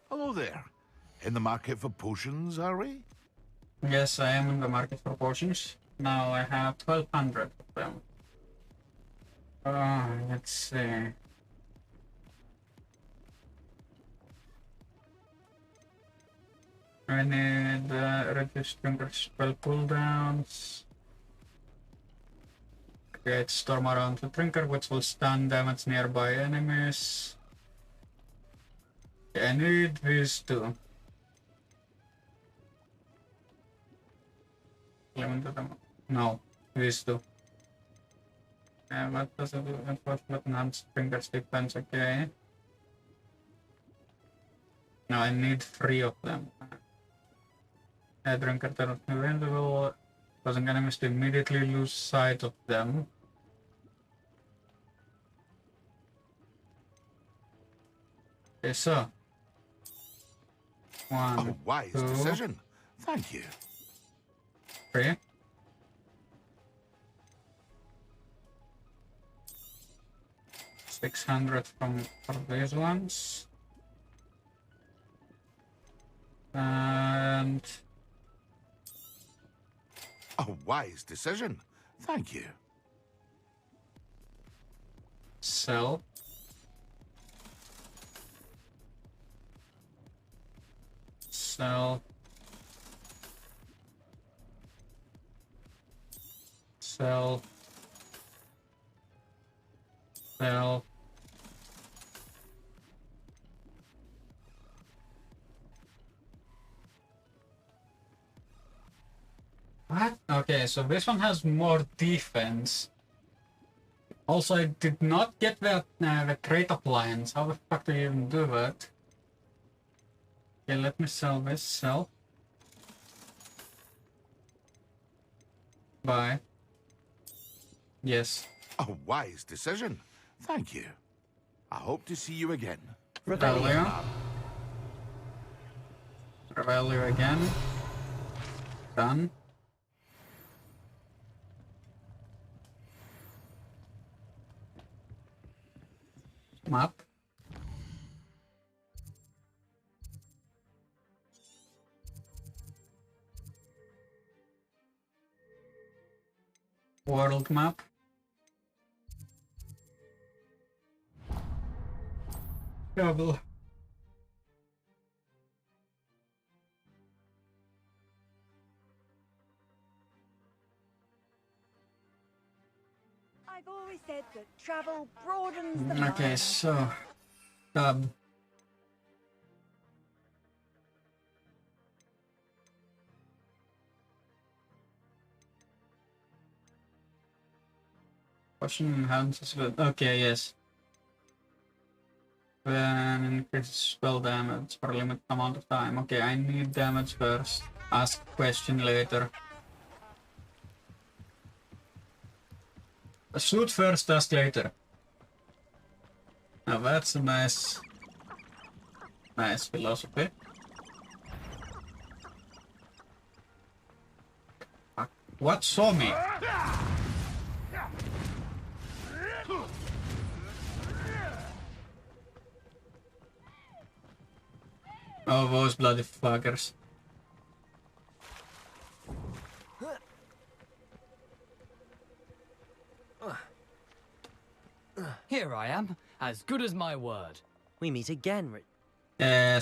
Hello there. In the market for potions, are we? Yes, I am in the market for potions. Now I have 1,200 of them. Let's see. I need reduced drinker spell cooldowns. Create storm around the drinker, which will stun damage nearby enemies. I need these two. No, these two. What does it do? What enhanced drinker's defense? Okay. No, I need 3 of them. A drinker turns invisible, causing enemies to immediately lose sight of them. Okay, so. 1, A wise 2, decision. Thank you. 3. $600 for these ones. And A wise decision. Thank you. sell. Sell. Sell. Sell. What? Okay, so this one has more defense. Also, I did not get the trait appliance. How the fuck do you even do that? Okay, let me sell this. Sell. Buy. Yes. A wise decision. Thank you. I hope to see you again. Revelio. Revelio again. Done. Map. World map. Double. I've always said that travel broadens the mind. Okay, so tab. Potion enhances good. Okay, yes. Then increases spell damage for a limited amount of time. Okay, I need damage first. Ask question later. Shoot first, ask later. Now that's a nice philosophy. Fuck. What saw me? Oh, those bloody fuckers. Here I am, as good as my word. We meet again,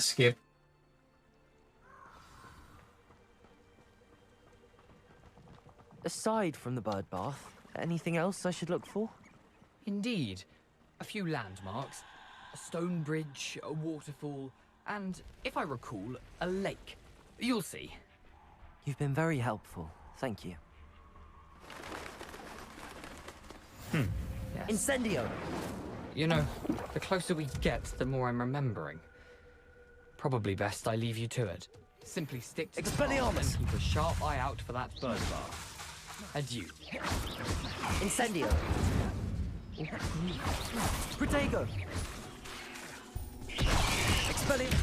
Skip. Aside from the bird bath, anything else I should look for? Indeed. A few landmarks, a stone bridge, a waterfall, and, if I recall, a lake. You'll see. You've been very helpful. Thank you. Yes. Incendio! You know, the closer we get, the more I'm remembering. Probably best I leave you to it. Simply stick to the path and keep a sharp eye out for that bird bar. Adieu. Incendio. Protego. Expelliarmus.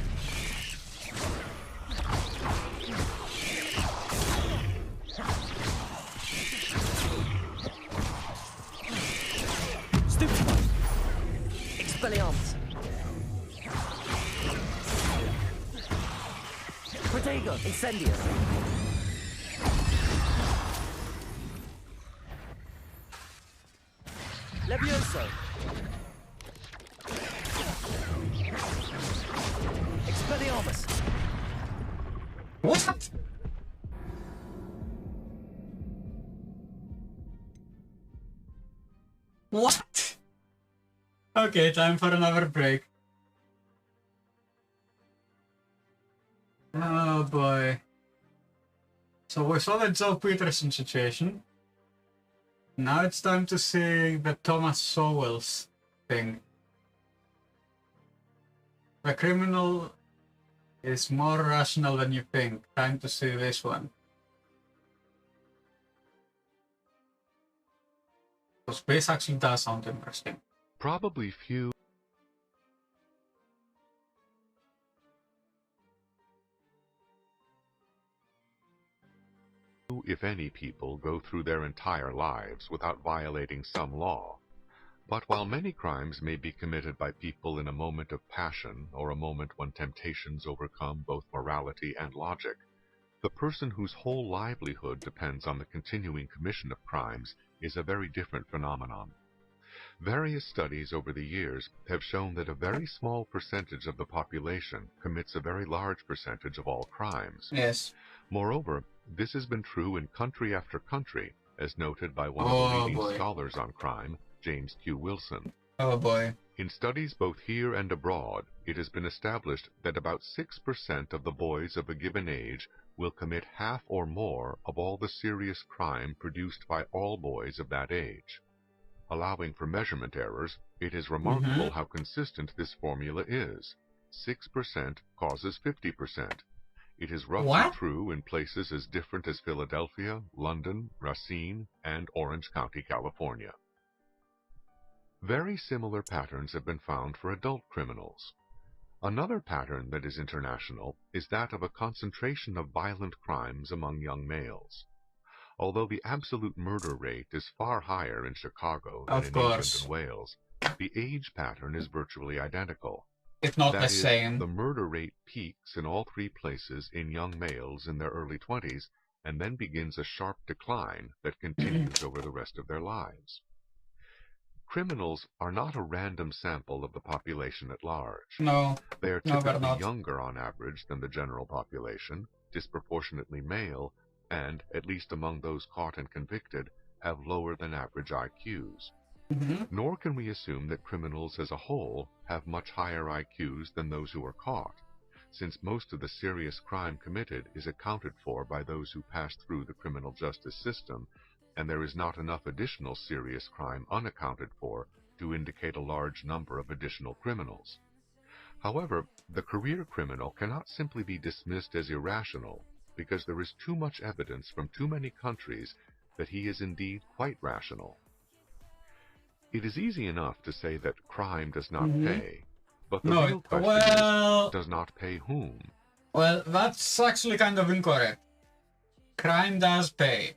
Stupefy. Expelliarmus. Protego. Incendio. Levioso. Expelliarmus. What? What? Okay, time for another break. Oh boy. So we saw the Joe Peterson situation. Now it's time to see the Thomas Sowell's thing. The criminal is more rational than you think. Time to see this one. So space actually does sound interesting. Probably few if any people go through their entire lives without violating some law. But while many crimes may be committed by people in a moment of passion or a moment when temptations overcome both morality and logic, the person whose whole livelihood depends on the continuing commission of crimes is a very different phenomenon. Various studies over the years have shown that a very small percentage of the population commits a very large percentage of all crimes. Yes. Moreover, this has been true in country after country, as noted by one of the leading scholars on crime, James Q. Wilson. Oh boy. In studies both here and abroad, it has been established that about 6% of the boys of a given age will commit half or more of all the serious crime produced by all boys of that age. Allowing for measurement errors, it is remarkable how consistent this formula is. 6% causes 50%. It is roughly true in places as different as Philadelphia, London, Racine, and Orange County, California. Very similar patterns have been found for adult criminals. Another pattern that is international is that of a concentration of violent crimes among young males. Although the absolute murder rate is far higher in Chicago than in England and Wales, the age pattern is virtually identical. It's not the same. The murder rate peaks in all three places in young males in their early 20s and then begins a sharp decline that continues over the rest of their lives. Criminals are not a random sample of the population at large. No. They are typically younger on average than the general population, disproportionately male, and, at least among those caught and convicted, have lower than average IQs. Nor can we assume that criminals as a whole have much higher IQs than those who are caught, since most of the serious crime committed is accounted for by those who pass through the criminal justice system, and there is not enough additional serious crime unaccounted for to indicate a large number of additional criminals. However, the career criminal cannot simply be dismissed as irrational, because there is too much evidence from too many countries that he is indeed quite rational. It is easy enough to say that crime does not pay, but the real question is, does not pay whom? Well, that's actually kind of incorrect. Crime does pay.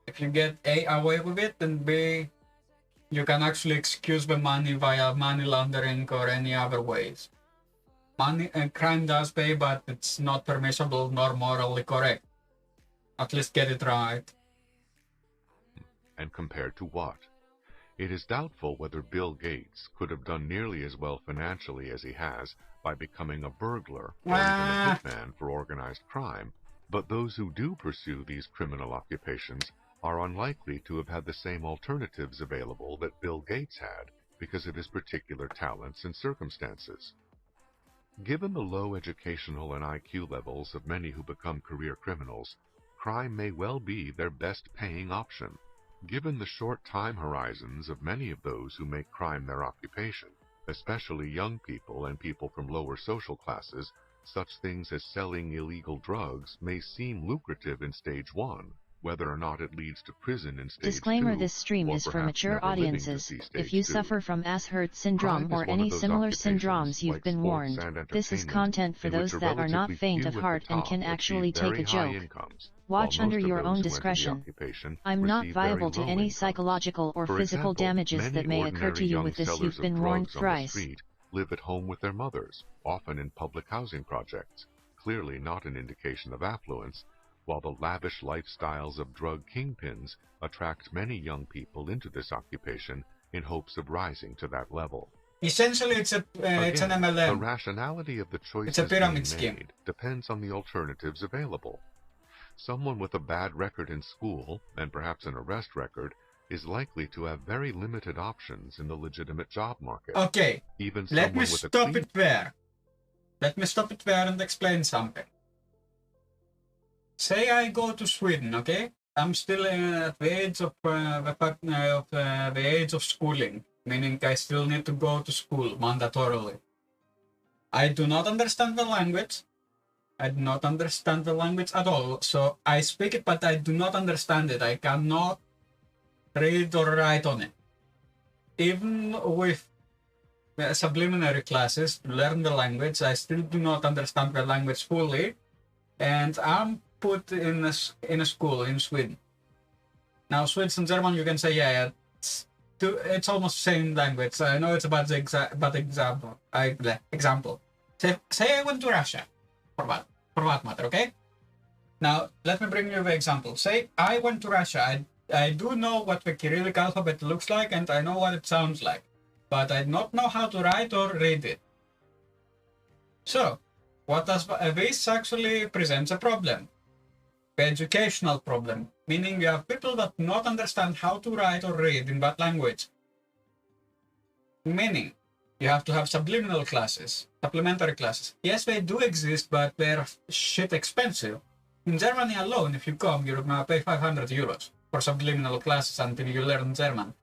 If you get A, away with it, then B, you can actually excuse the money via money laundering or any other ways. Money and crime does pay, but it's not permissible nor morally correct. At least get it right. And compared to what? It is doubtful whether Bill Gates could have done nearly as well financially as he has by becoming a burglar or even a hitman for organized crime, but those who do pursue these criminal occupations are unlikely to have had the same alternatives available that Bill Gates had because of his particular talents and circumstances. Given the low educational and IQ levels of many who become career criminals, crime may well be their best paying option. Given the short time horizons of many of those who make crime their occupation, especially young people and people from lower social classes, such things as selling illegal drugs may seem lucrative in Stage 1, whether or not it leads to prison in Stage 2. Disclaimer: this stream or is for perhaps mature never living to audiences. see If Stage you 2. suffer from ass-hurt syndrome Crime is or one of any those similar occupations, syndromes, you've like been sports warned. and This is entertainment, content for in which those a that are not relatively faint few of at heart the and top can achieve actually take very a high joke. incomes, Watch while under most of your those own who enter the discretion. occupation I'm not receive viable very to low any incomes. psychological or For physical example, damages many that may occur to ordinary you young with this. sellers You've of been warned drugs on the thrice. street live at home with their mothers, often in public housing projects, clearly not an indication of affluence, while the lavish lifestyles of drug kingpins attract many young people into this occupation in hopes of rising to that level. Essentially, it's an MLM. The rationality of the choices It's a pyramid being scheme. made depends on the alternatives available. Someone with a bad record in school, and perhaps an arrest record, is likely to have very limited options in the legitimate job market. Okay, Even let me someone with a stop clean it there. Let me stop it there and explain something. Say I go to Sweden, okay? I'm still at the age of the age of schooling, meaning I still need to go to school mandatorily. I do not understand the language. I do not understand the language at all. So I speak it, but I do not understand it. I cannot read or write on it. Even with subliminary classes to learn the language, I still do not understand the language fully, and I'm put in a school in Sweden. Now, Swedish and German, you can say, yeah, it's almost the same language. I know it's about the example. Example. Say I went to Russia, for that matter, okay? Now, let me bring you the example. Say I went to Russia. I do know what the Cyrillic alphabet looks like, and I know what it sounds like, but I do not know how to write or read it. So, what does this actually presents a problem? The educational problem, meaning you have people that do not understand how to write or read in that language. Meaning, you have to have subliminal classes, supplementary classes. Yes, they do exist, but they're shit expensive. In Germany alone, if you come, you're gonna pay 500 euros for subliminal classes until you learn German.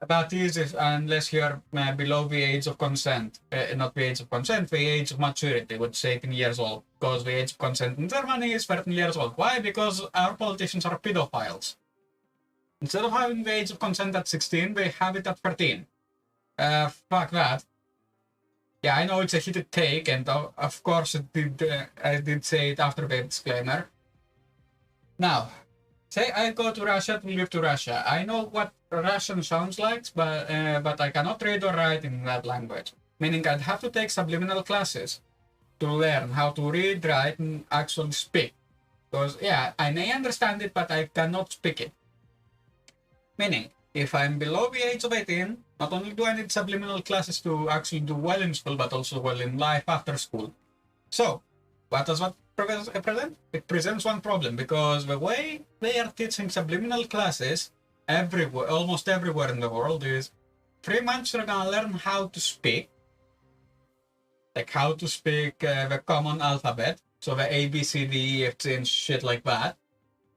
That is unless you're below the age of consent. Not the age of consent, the age of maturity, which is 18 years old. Because the age of consent in Germany is 13 years old. Why? Because our politicians are pedophiles. Instead of having the age of consent at 16, they have it at 13. Fuck that. Yeah, I know it's a heated take, and of course I did say it after the disclaimer. Now, say I go to Russia to live to Russia. I know what Russian sounds like, but I cannot read or write in that language. Meaning I'd have to take subliminal classes to learn how to read, write, and actually speak. Because, yeah, I may understand it, but I cannot speak it. Meaning, if I'm below the age of 18, not only do I need subliminal classes to actually do well in school, but also well in life after school. So, what does that present? It presents one problem, because the way they are teaching subliminal classes everywhere, almost everywhere in the world, is 3 months you're gonna learn how to speak, like how to speak the common alphabet, so the A, B, C, D, E, F, G, and shit like that.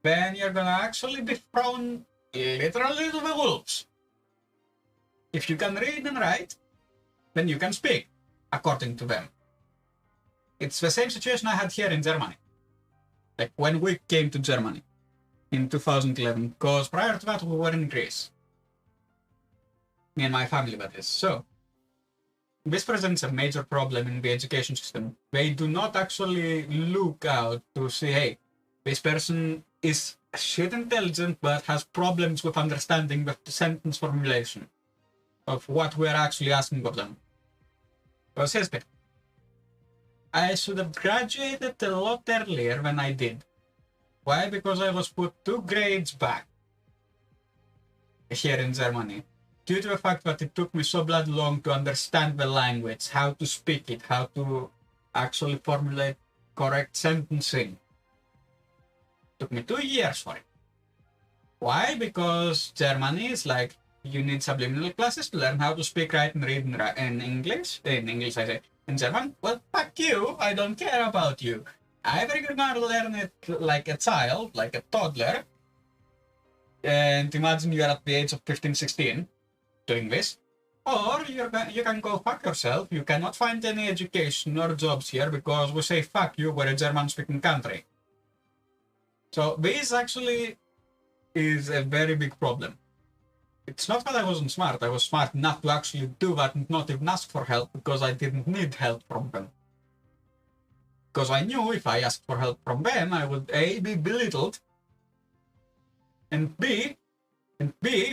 Then you're gonna actually be thrown literally to the wolves. If you can read and write, then you can speak, according to them. It's the same situation I had here in Germany. Like when we came to Germany in 2011, because prior to that we were in Greece. Me and my family, that is. So, this presents a major problem in the education system. They do not actually look out to see, hey, this person is shit intelligent but has problems with understanding the sentence formulation of what we're actually asking of them. Because here's the thing. I should have graduated a lot earlier than I did. Why? Because I was put 2 grades back here in Germany, due to the fact that it took me so bloody long to understand the language, how to speak it, how to actually formulate correct sentencing. It took me 2 years for it. Why? Because Germany is like, you need subliminal classes to learn how to speak, write, and read in English. In English, I say. In German, well, fuck you, I don't care about you. Either you're gonna learn it like a child, like a toddler, and imagine you're at the age of 15, 16 doing this, Or you can go fuck yourself. You cannot find any education or jobs here because we say fuck you, we're a German-speaking country. So this actually is a very big problem. It's not that I wasn't smart. I was smart enough to actually do that and not even ask for help because I didn't need help from them. Because I knew if I asked for help from them, I would A, be belittled, and B,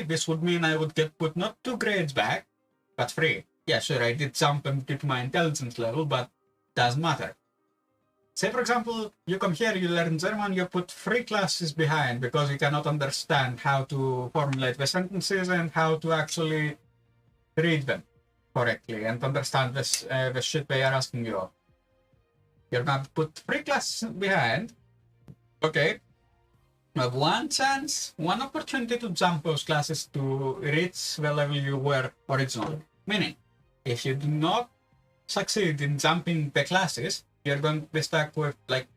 this would mean I would get put not 2 grades back, but 3. Yeah, sure, I did jump due to my intelligence level, but doesn't matter. Say, for example, you come here, you learn German, you put 3 classes behind because you cannot understand how to formulate the sentences and how to actually read them correctly and understand this, the shit they are asking you of. You're going to put 3 classes behind. Okay. You have one chance, one opportunity to jump those classes to reach the level you were originally. Meaning, if you do not succeed in jumping the classes, you're going to be stuck with like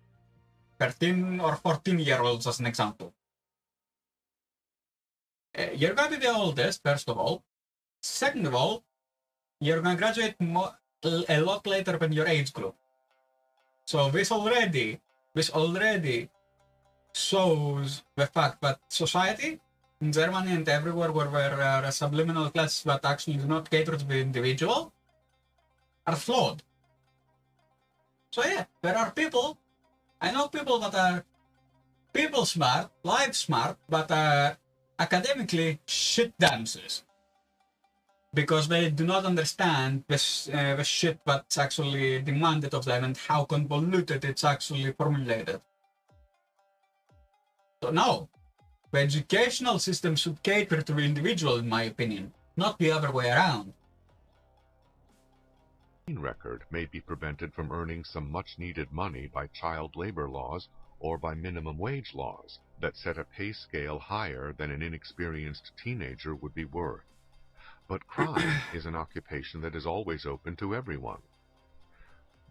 13 or 14-year-olds as an example. You're going to be the oldest, first of all. Second of all, you're going to graduate a lot later than your age group. So this already shows the fact that society in Germany and everywhere where there are subliminal classes that actually do not cater to the individual are flawed. So yeah, there are people, I know people that are people smart, life smart, but are academically shit dancers. Because they do not understand the shit that's actually demanded of them and how convoluted it's actually formulated. So no, the educational system should cater to the individual, in my opinion, not the other way around. Record may be prevented from earning some much-needed money by child labor laws or by minimum wage laws that set a pay scale higher than an inexperienced teenager would be worth. But crime is an occupation that is always open to everyone.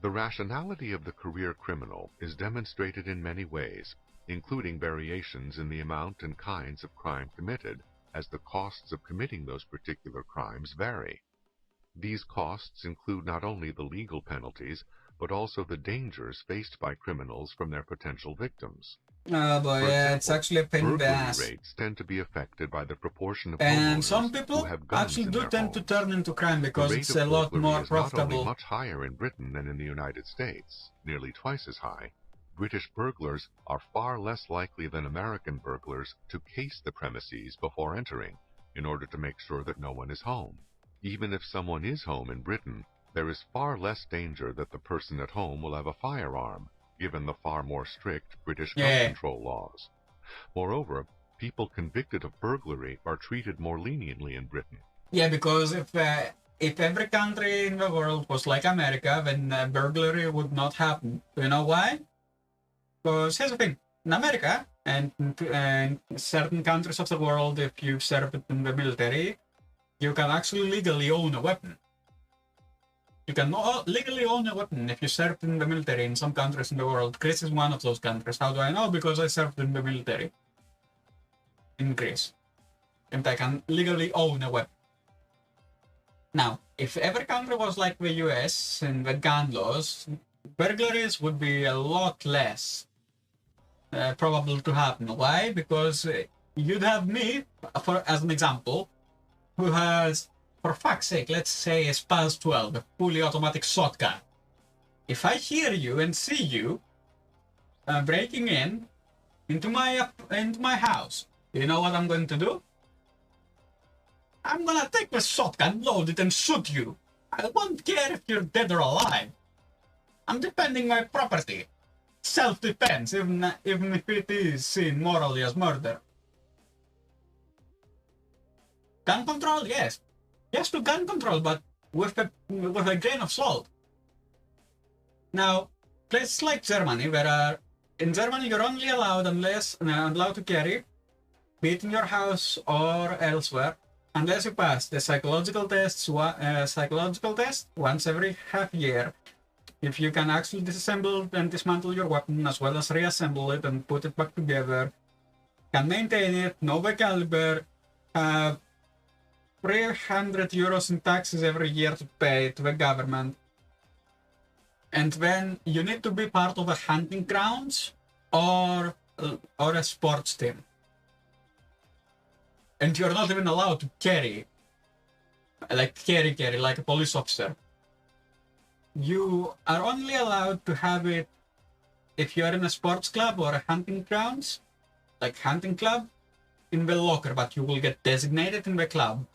The rationality of the career criminal is demonstrated in many ways, including variations in the amount and kinds of crime committed, as the costs of committing those particular crimes vary. These costs include not only the legal penalties, but also the dangers faced by criminals from their potential victims. Oh boy, yeah, it's actually a pain in the ass. Burglary rates tend to be affected by the proportion of and homeowners some people who have guns actually in do their tend to homes. turn into crime because The rate it's of a lot burglary more is not profitable. only much higher in Britain than in the United States, nearly twice as high. British burglars are far less likely than American burglars to case the premises before entering, in order to make sure that no one is home. Even if someone is home in Britain, there is far less danger that the person at home will have a firearm, given the far more strict British gun control laws. Moreover, people convicted of burglary are treated more leniently in Britain. Yeah, because if every country in the world was like America, then burglary would not happen. Do you know why? Because here's the thing. In America and certain countries of the world, if you served in the military, you can actually legally own a weapon. You can legally own a weapon if you served in the military in some countries in the world. Greece is one of those countries. How do I know? Because I served in the military in Greece. And I can legally own a weapon. Now, if every country was like the US and the gun laws, burglaries would be a lot less probable to happen. Why? Because you'd have me, as an example, who has, for fuck's sake, let's say a Spaz 12, a fully automatic shotgun. If I hear you and see you breaking into my house, you know what I'm going to do? I'm gonna take the shotgun, load it, and shoot you. I won't care if you're dead or alive. I'm defending my property. Self-defense, even if it is seen morally as murder. Gun control, yes. Yes to gun control, but with a grain of salt. Now, places like Germany, in Germany you're only allowed allowed to carry, be it in your house or elsewhere, unless you pass the psychological test once every half year. If you can actually disassemble and dismantle your weapon as well as reassemble it and put it back together, can maintain it, know the caliber, have 300 euros in taxes every year to pay to the government. And then you need to be part of a hunting grounds or a sports team. And you're not even allowed to carry like a police officer. You are only allowed to have it if you are in a sports club or a hunting grounds, like hunting club, in the locker, but you will get designated in the club.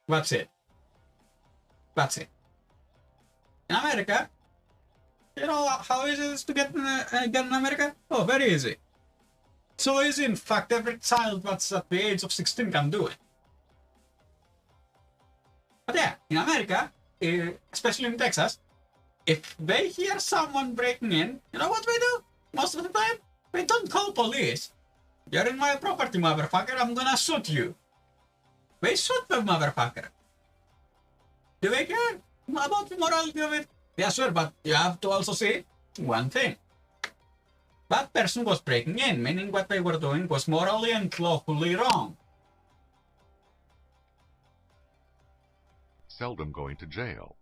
That's it. That's it. In America, you know how easy it is to get in America? Oh, very easy. So easy, in fact, every child that's at the age of 16 can do it. But yeah, in America, especially in Texas, if they hear someone breaking in, you know what we do? Most of the time, we don't call police. You're in my property, motherfucker, I'm gonna shoot you. They shoot the motherfucker. Do they care about the morality of it? Yeah, sure, but you have to also see one thing. That person was breaking in, meaning what they were doing was morally and lawfully wrong. Seldom going to jail.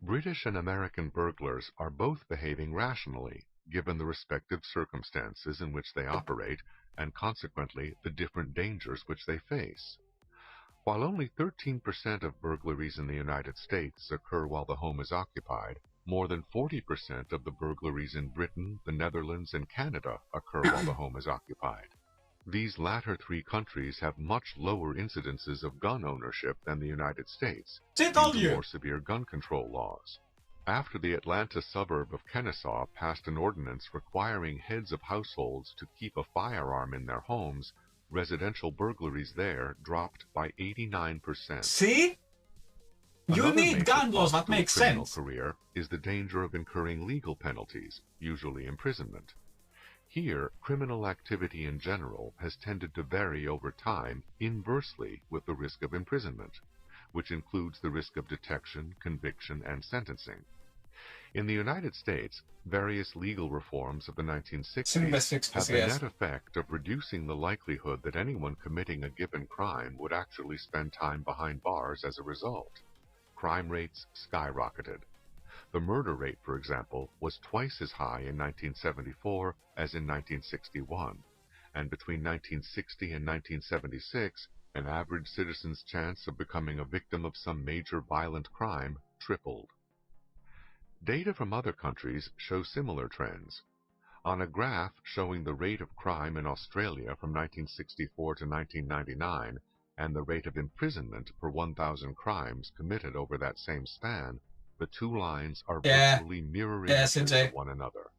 British and American burglars are both behaving rationally, given the respective circumstances in which they operate, and consequently the different dangers which they face. While only 13% of burglaries in the United States occur while the home is occupied, more than 40% of the burglaries in Britain, the Netherlands, and Canada occur while the home is occupied. These latter three countries have much lower incidences of gun ownership than the United States, due to more severe gun control laws. After the Atlanta suburb of Kennesaw passed an ordinance requiring heads of households to keep a firearm in their homes, residential burglaries there dropped by 89%. See? You need gun laws that make sense. Career is the danger of incurring legal penalties, usually imprisonment. Here, criminal activity in general has tended to vary over time inversely with the risk of imprisonment, which includes the risk of detection, conviction, and sentencing. In the United States, various legal reforms of the 1960s have the net effect of reducing the likelihood that anyone committing a given crime would actually spend time behind bars as a result. Crime rates skyrocketed. The murder rate, for example, was twice as high in 1974 as in 1961, and between 1960 and 1976, an average citizen's chance of becoming a victim of some major violent crime tripled. Data from other countries show similar trends. On a graph showing the rate of crime in Australia from 1964 to 1999 and the rate of imprisonment per 1,000 crimes committed over that same span, the two lines are virtually mirror images of one another,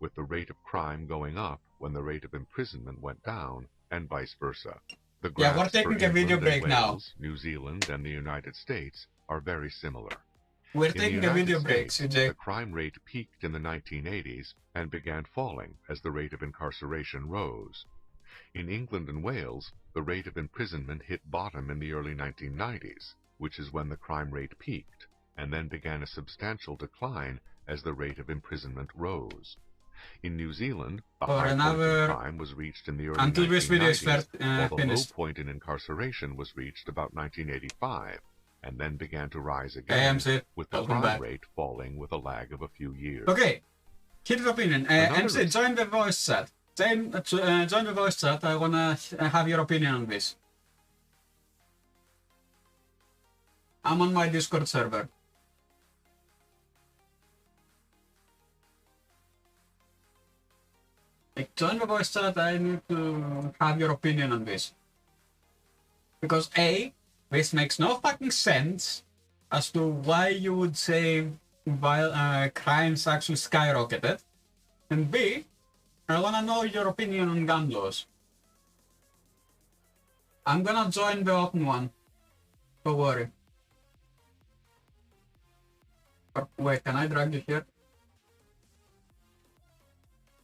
with the rate of crime going up when the rate of imprisonment went down, and vice versa. The graphs we're taking a video break now. New Zealand, and the United States are very similar. We're taking a video break, CJ. The crime rate peaked in the 1980s and began falling as the rate of incarceration rose. In England and Wales, the rate of imprisonment hit bottom in the early 1990s, which is when the crime rate peaked, and then began a substantial decline as the rate of imprisonment rose. In New Zealand, the high point in crime was reached in the early 1990s, while the low point in incarceration was reached about 1985, and then began to rise again, with the crime rate falling with a lag of a few years. Okay, here's the opinion. MC, join the voice chat. Join the voice chat. I wanna have your opinion on this. I'm on my Discord server. Like, join the voice chat. I need to have your opinion on this. Because A, this makes no fucking sense as to why you would say crimes actually skyrocketed. And B, I wanna know your opinion on gun laws. I'm gonna join the open one. Don't worry. Wait, can I drag you here?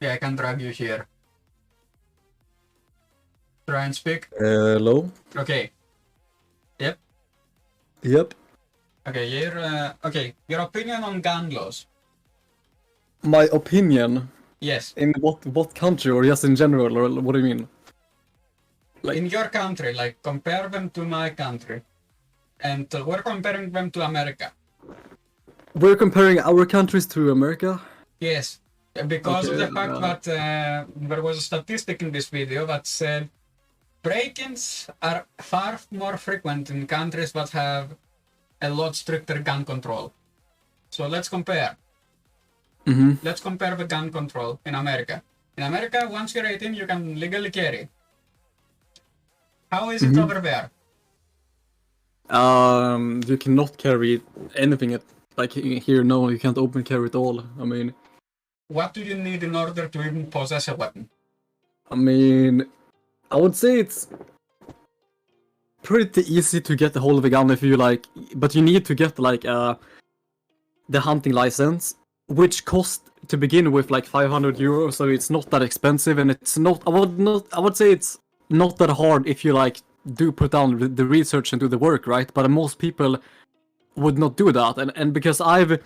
Yeah, I can drag you here. Try and speak. Hello? Okay. Yep. Yep. Okay, your opinion on gun laws. My opinion? Yes. In what country, or just in general, or what do you mean? Like, in your country, like compare them to my country, and we're comparing them to America. We're comparing our countries to America? Yes, because of the fact that there was a statistic in this video that said break-ins are far more frequent in countries that have a lot stricter gun control. So let's compare. Let's compare the gun control in America. In America, once you're 18, you can legally carry. How is it over there? You cannot carry anything like here. No, you can't open carry at all. I mean, what do you need in order to even possess a weapon? I mean, I would say it's pretty easy to get a hold of a gun if you like, but you need to get like the hunting license, which costs to begin with like 500 euros, so it's not that expensive, and it's not. I would say it's not that hard if you like do put down the research and do the work, right? But most people would not do that, and because I've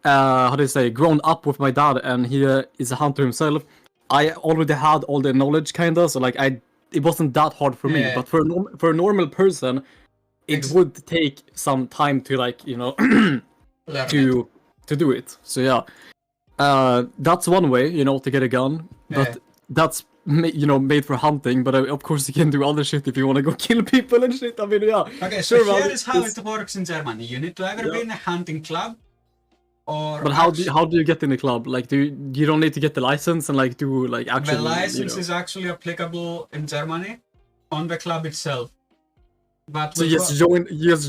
how do you say, grown up with my dad, and he is a hunter himself, I already had all the knowledge kinda, so like it wasn't that hard for me. But for a normal person, it would take some time to like, you know, to do it. So yeah, that's one way, you know, to get a gun, but that's, you know, made for hunting. But of course you can do other shit if you want to go kill people and shit. I mean, yeah. Okay, so here is how it works in Germany. You need to either be in a hunting club, or but how do you get in the club? Like, you don't need to get the license and like do like actually. The license is actually applicable in Germany on the club itself. But so you just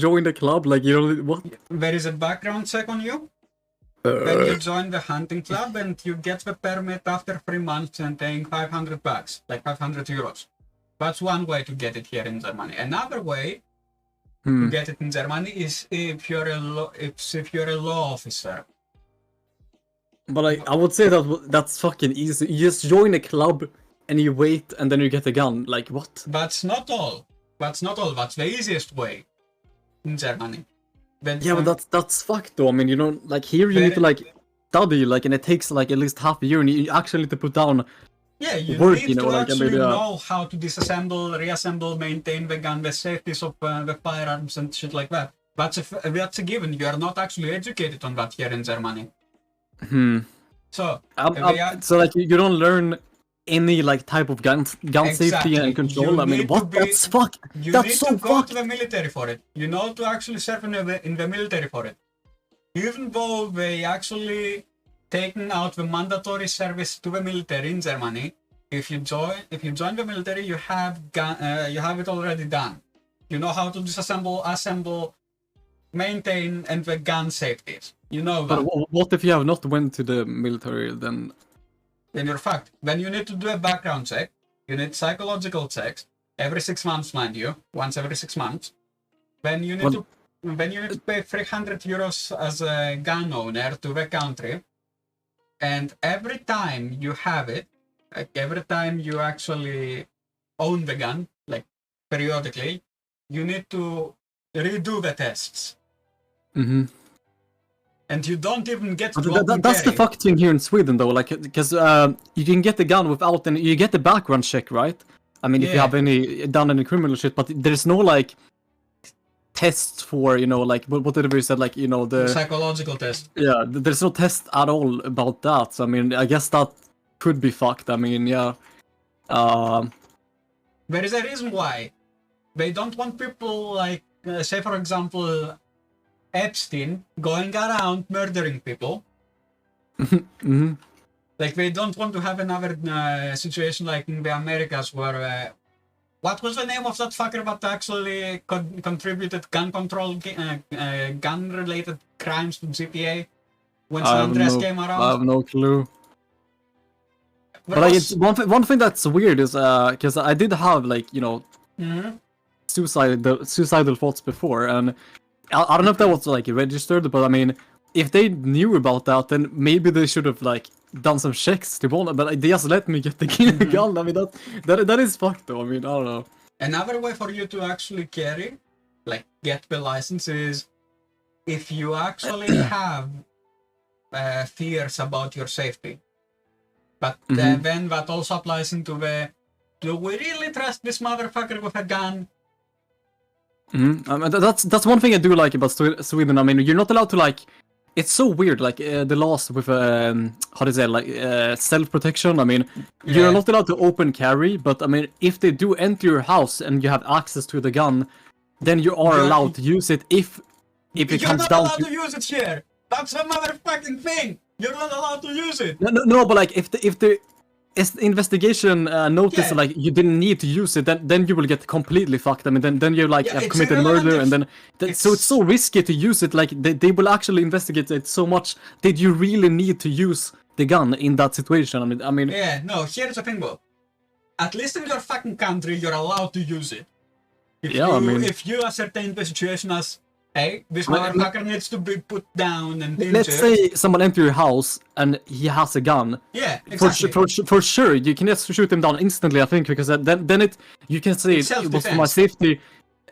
join the club, like you don't what? There is a background check on you. Then you join the hunting club and you get the permit after 3 months and paying 500 bucks, like 500 euros. That's one way to get it here in Germany. Another way to get it in Germany is if you're a law officer. But I would say that's fucking easy. You just join a club and you wait and then you get a gun. Like what? That's not all. That's the easiest way in Germany. Yeah, but that's fucked though. I mean, you know, like here you need to like study, like, and it takes like at least half a year, and you actually need to put down work, you know, to like actually know how to disassemble, reassemble, maintain the gun, the safeties of the firearms and shit like that. That's a given. You are not actually educated on that here in Germany. So like you don't learn any like type of gun safety and control. I mean, what? That's fuck. That's so fucked. You need to go to the military for it. You know, to actually serve in the military for it. Even though they actually taken out the mandatory service to the military in Germany, if you join the military, you have it already done. You know how to disassemble, assemble, maintain, and the gun safeties. You know that. But what if you have not went to the military then? Then you're fucked. Then you need to do a background check. You need psychological checks every 6 months, mind you, once every 6 months. Then you need to pay 300 euros as a gun owner to the country. And every time you have it, like every time you actually own the gun, like periodically, you need to redo the tests. And you don't even get to that's the fuck thing here in Sweden though, like, because you can get the gun without you get the background check, right? I mean, if you have done any criminal shit, but there's no like tests for, you know, like whatever you said, like, you know, the psychological test. Yeah, there's no test at all about that. So I mean, I guess that could be fucked. I mean, yeah. There is a reason why they don't want people like, say for example, Epstein going around murdering people. Like they don't want to have another situation like in the Americas where what was the name of that fucker that actually contributed gun control, gun-related crimes to GTA when San Andreas came around? I have no clue. But like, it's one thing that's weird is because I did have like, you know, suicidal thoughts before, and I don't know if that was like registered, but I mean, if they knew about that, then maybe they should have like done some checks to bonus, but they just let me get the gun. I mean, that is fucked though. I mean, I don't know. Another way for you to actually carry, like get the license, is if you actually have fears about your safety. But then that also applies into the do we really trust this motherfucker with a gun? That's one thing I do like about Sweden. I mean, you're not allowed to like. It's so weird, like the laws with how do you say, like self-protection. I mean, you're not allowed to open carry, but I mean, if they do enter your house and you have access to the gun, then you are allowed to use it if it comes down to. You're not allowed to use it here. That's a motherfucking thing. You're not allowed to use it. No, but like if the investigation notice like you didn't need to use it, then you will get completely fucked. I mean, then you like have committed murder, and then so it's so risky to use it. Like they will actually investigate it so much. Did you really need to use the gun in that situation? I mean. Yeah, no. Here's the thing, Bob. At least in your fucking country, you're allowed to use it. If you ascertain the situation as, hey, this motherfucker needs to be put down and injured. Let's say someone enters your house and he has a gun. Yeah, exactly. For sure, you can just shoot him down instantly, I think, because then you can say it was for my safety,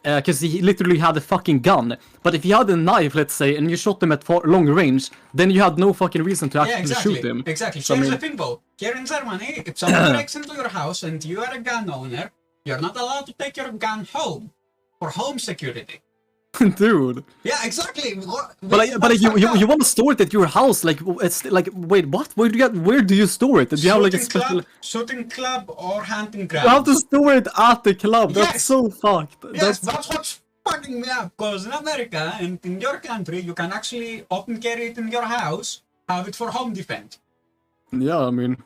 because he literally had a fucking gun. But if you had a knife, let's say, and you shot him at long range, then you had no fucking reason to actually shoot him. Exactly. So, here's the thing, Bo. Here in Germany, if someone breaks into your house and you are a gun owner, you're not allowed to take your gun home for home security. Dude. Yeah, exactly. But you want to store it at your house? Like it's like wait, what? Where do you store it? Do you have like a special shooting club or hunting ground? You have to store it at the club. That's so fucked. Yes, that's what's fucking me up. Because in America and in your country, you can actually open carry it in your house, have it for home defense. Yeah, I mean.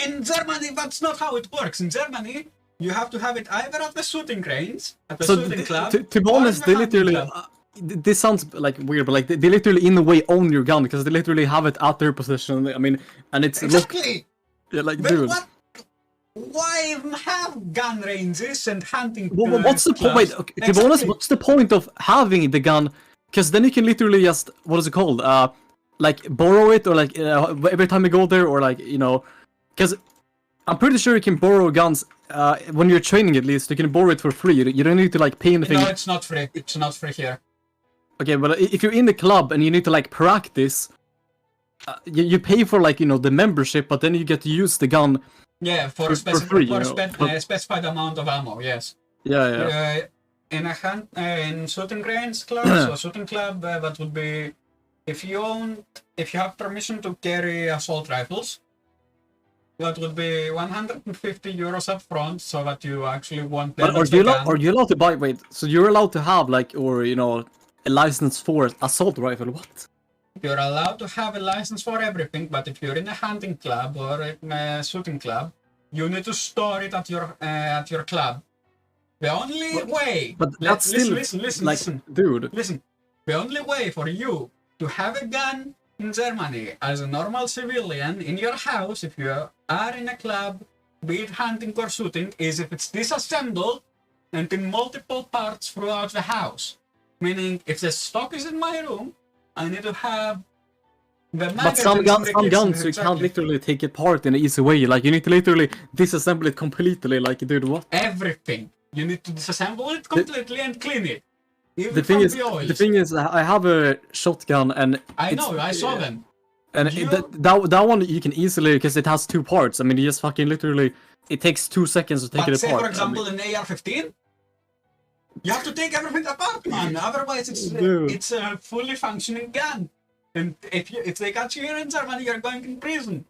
In Germany, that's not how it works. In Germany, you have to have it either at the shooting range, at the shooting club. To be honest, they literally. This sounds like weird, but like they literally in a way own your gun because they literally have it at their possession. I mean, and it's exactly. Yeah, like but dude. Why even have gun ranges and hunting? What's the point? Wait, okay, to be honest, what's the point of having the gun? Because then you can literally just what is it called? Like borrow it or like every time you go there or like because I'm pretty sure you can borrow guns. When you're training, at least you can borrow it for free. You don't need to like pay anything. No, it's not free. It's not free here. Okay, but if you're in the club and you need to like practice, you pay for like the membership, but then you get to use the gun. Yeah, for a specified amount of ammo. Yes. Yeah. In shooting range clubs or shooting club, that would be if you have permission to carry assault rifles. That would be 150 euros up front, so that you actually won't. But are you allowed to buy? Wait, so you're allowed to have like a license for assault rifle? What? You're allowed to have a license for everything, but if you're in a hunting club or in a shooting club, you need to store it at your club. The only way. But that's listen, dude. Listen, the only way for you to have a gun in Germany as a normal civilian in your house, if you are in a club, be it hunting or shooting, is if it's disassembled and in multiple parts throughout the house. Meaning, if the stock is in my room, I need to have the But some guns you can't literally take it apart in an easy way. Like you need to literally disassemble it completely. Like dude, what? Everything. You need to disassemble it completely and clean it. The thing is, I have a shotgun and I know, I saw them. And that one you can easily, because it has two parts. I mean, you just fucking literally, it takes 2 seconds to take it apart. Say for example, an AR-15, you have to take everything apart, man. Otherwise, it's a fully functioning gun. And if they catch you here in Germany, you're going in prison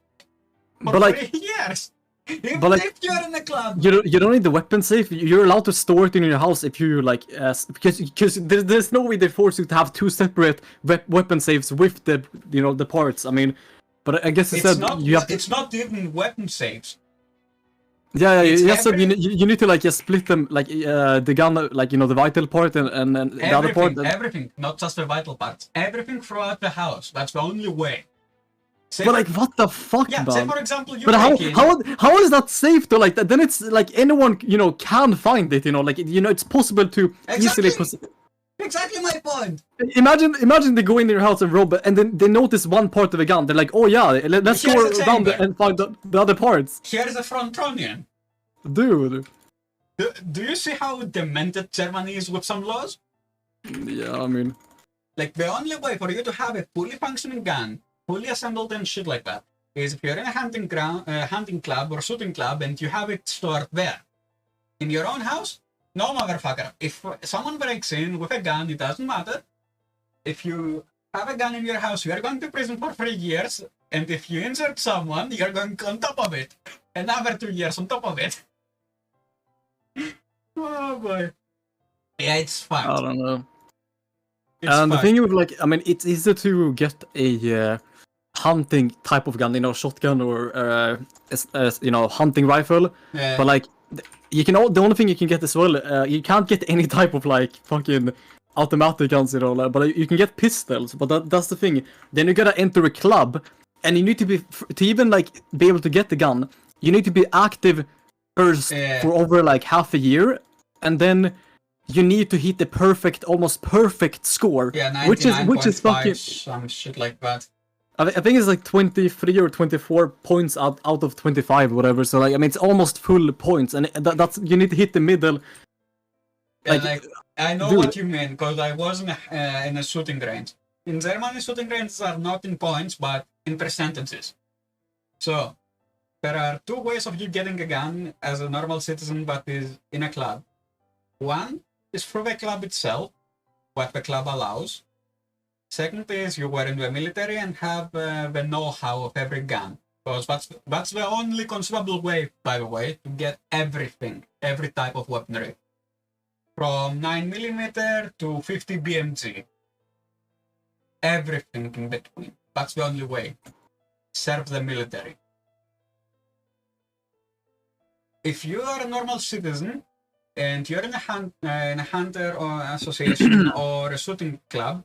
for 3 years. If you're in a club, you don't need the weapon safe. You're allowed to store it in your house if you like, because there's no way they force you to have 2 separate weapon safes with the parts. I mean, but I guess it's not even weapon safes. Yeah. Yes, you need to like just split them, like the gun, like the vital part and the other part. Everything, not just the vital parts. Everything throughout the house. That's the only way. But like, what the fuck, man? Say for example, but how is that safe though? Like then it's like anyone can find it. Like it's possible to easily. Exactly my point. Imagine they go in your house and rob it, and then they notice one part of a gun. They're like, oh yeah, let's go around and find the other parts. Here's a Frontronian. Dude. Do you see how demented Germany is with some laws? Yeah, I mean. Like the only way for you to have a fully functioning gun, fully assembled and shit like that, is if you're in a hunting club or shooting club and you have it stored there. In your own house, no motherfucker. If someone breaks in with a gun, it doesn't matter. If you have a gun in your house, you are going to prison for 3 years. And if you injured someone, you're going on top of it. Another 2 years on top of it. Oh boy. Yeah, it's fun. I don't know. And the thing with like, I mean, it's easy to get a hunting type of gun, you know, shotgun or you know, hunting rifle. Yeah. But like, you can the only thing you can get as well, you can't get any type of like fucking automatic guns, you know, but you can get pistols. But that's the thing. Then you gotta enter a club, and you need to be even like be able to get the gun. You need to be active first for over like half a year, and then you need to hit the perfect, almost perfect score. Yeah, which is fucking some shit like that. I think it's like 23 or 24 points out of 25, whatever. So like, I mean, it's almost full points, and that's you need to hit the middle. Like I know what you mean, because I was in a shooting range. In Germany, shooting ranges are not in points, but in percentages. So there are 2 ways of you getting a gun as a normal citizen, but is in a club. One is through the club itself, what the club allows. Second is you were in the military and have the know-how of every gun. Because that's the only conceivable way, by the way, to get everything, every type of weaponry. From 9mm to 50 BMG. Everything in between. That's the only way. Serve the military. If you are a normal citizen and you're in a hunter or association or a shooting club,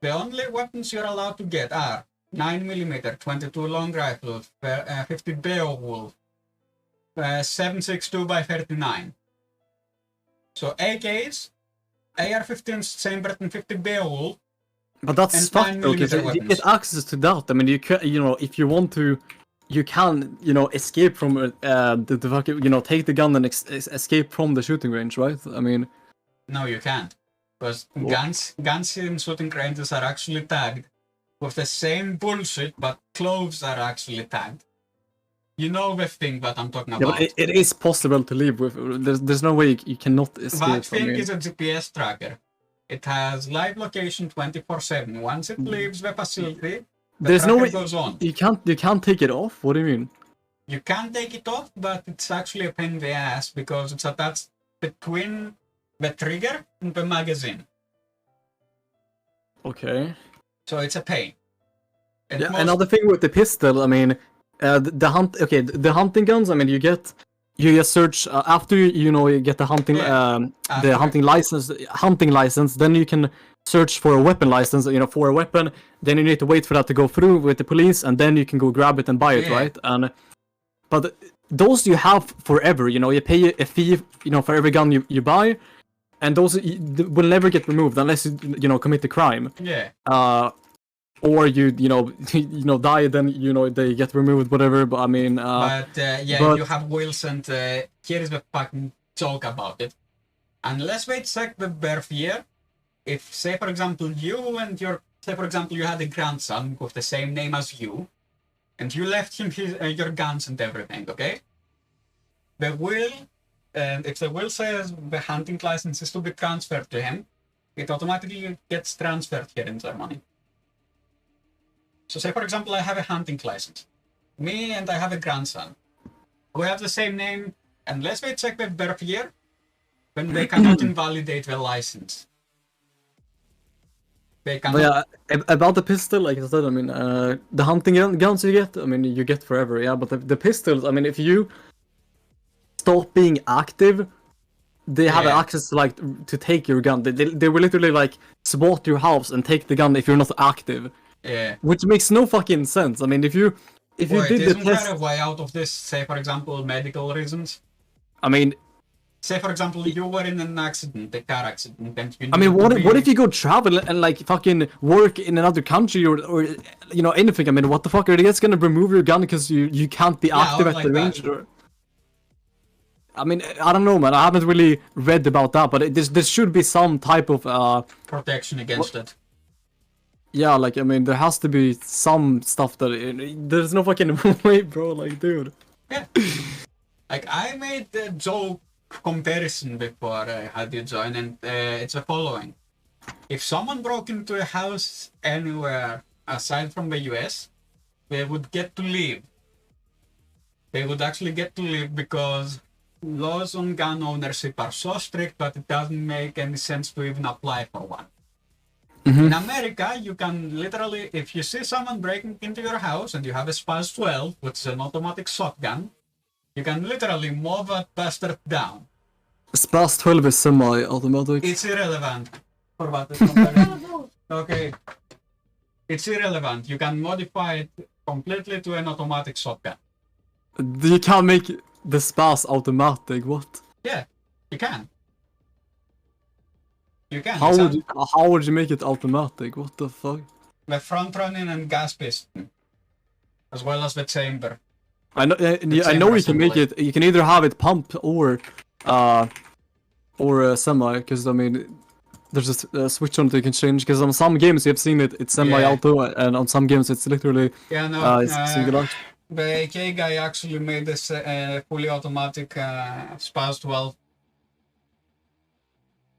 the only weapons you're allowed to get are 9mm, 22 long rifles, 50 Beowulf, 7.62x39. So AKs, AR-15s chambered in 50 Beowulf. But that's fucked though, because you get access to that. I mean, you can, you know, if you want to, you can, you know, escape from the fucking, you know, take the gun and escape from the shooting range, right? I mean, no, you can't. Because guns in shooting ranges are actually tagged with the same bullshit, but clothes are actually tagged. You know the thing that I'm talking about. But it is possible to live with. There's no way you cannot escape. That thing is a GPS tracker. It has live location 24/7. Once it leaves the facility, there's no way goes on. You can't take it off. What do you mean? You can take it off, but it's actually a pain in the ass because it's attached between the trigger and the magazine. Okay. So it's a pain. And yeah, another thing with the pistol, I mean, the hunting guns. I mean, you just search after you get the hunting license. Then you can search for a weapon license. You know, for a weapon. Then you need to wait for that to go through with the police, and then you can go grab it and buy it, right? But those you have forever. You know, you pay a fee, you know, for every gun you buy. And those will never get removed unless you commit a crime. Yeah. Or you die, then they get removed, whatever. But I mean. You have wills, and here is the fucking joke about it. Unless they check the birth year, if say for example you had a grandson with the same name as you, and you left him your guns and everything, okay? The will. And if the will says the hunting license is to be transferred to him, it automatically gets transferred here in Germany. So say, for example, I have a hunting license. Me and I have a grandson. We have the same name. Unless they check the birth year, then they cannot invalidate the license. They cannot... Yeah, about the pistol, like I said, I mean, the hunting guns you get, I mean, you get forever, yeah. But the pistols, I mean, if you stop being active, they have access to take your gun. They will literally like SWAT your house and take the gun if you're not active. Yeah. Which makes no fucking sense. I mean, if you did the test, there a way out of this? Say, for example, medical reasons. I mean, say for example, you were in an accident, a car accident, and you. I mean, what if you go travel and like fucking work in another country or anything? I mean, what the fuck are they just gonna remove your gun because you can't be active at the range? I mean, I don't know, man. I haven't really read about that, but there should be some type of protection against it. Yeah, like, I mean, there has to be some stuff that... There's no fucking way, bro, like, dude. Yeah. Like, I made the joke comparison before I had you join, and it's the following. If someone broke into a house anywhere aside from the US, they would get to leave. They would actually get to leave because laws on gun ownership are so strict that it doesn't make any sense to even apply for one. In America, you can literally, if you see someone breaking into your house and you have a Spaz 12, which is an automatic shotgun, you can literally mow that bastard down. Spaz 12 is semi-automatic. It's irrelevant for what it's comparison. Okay. It's irrelevant. You can modify it completely to an automatic shotgun. You can't make the Spaz automatic, what? Yeah, you can. You can. How would you make it automatic? What the fuck? The front running and gas piston, as well as the chamber. I know you can make it. You can either have it pump or semi. Because I mean, there's a switch on it you can change. Because on some games you've seen it's semi-auto, and on some games it's literally single. The AK guy actually made this fully automatic Spaz 12.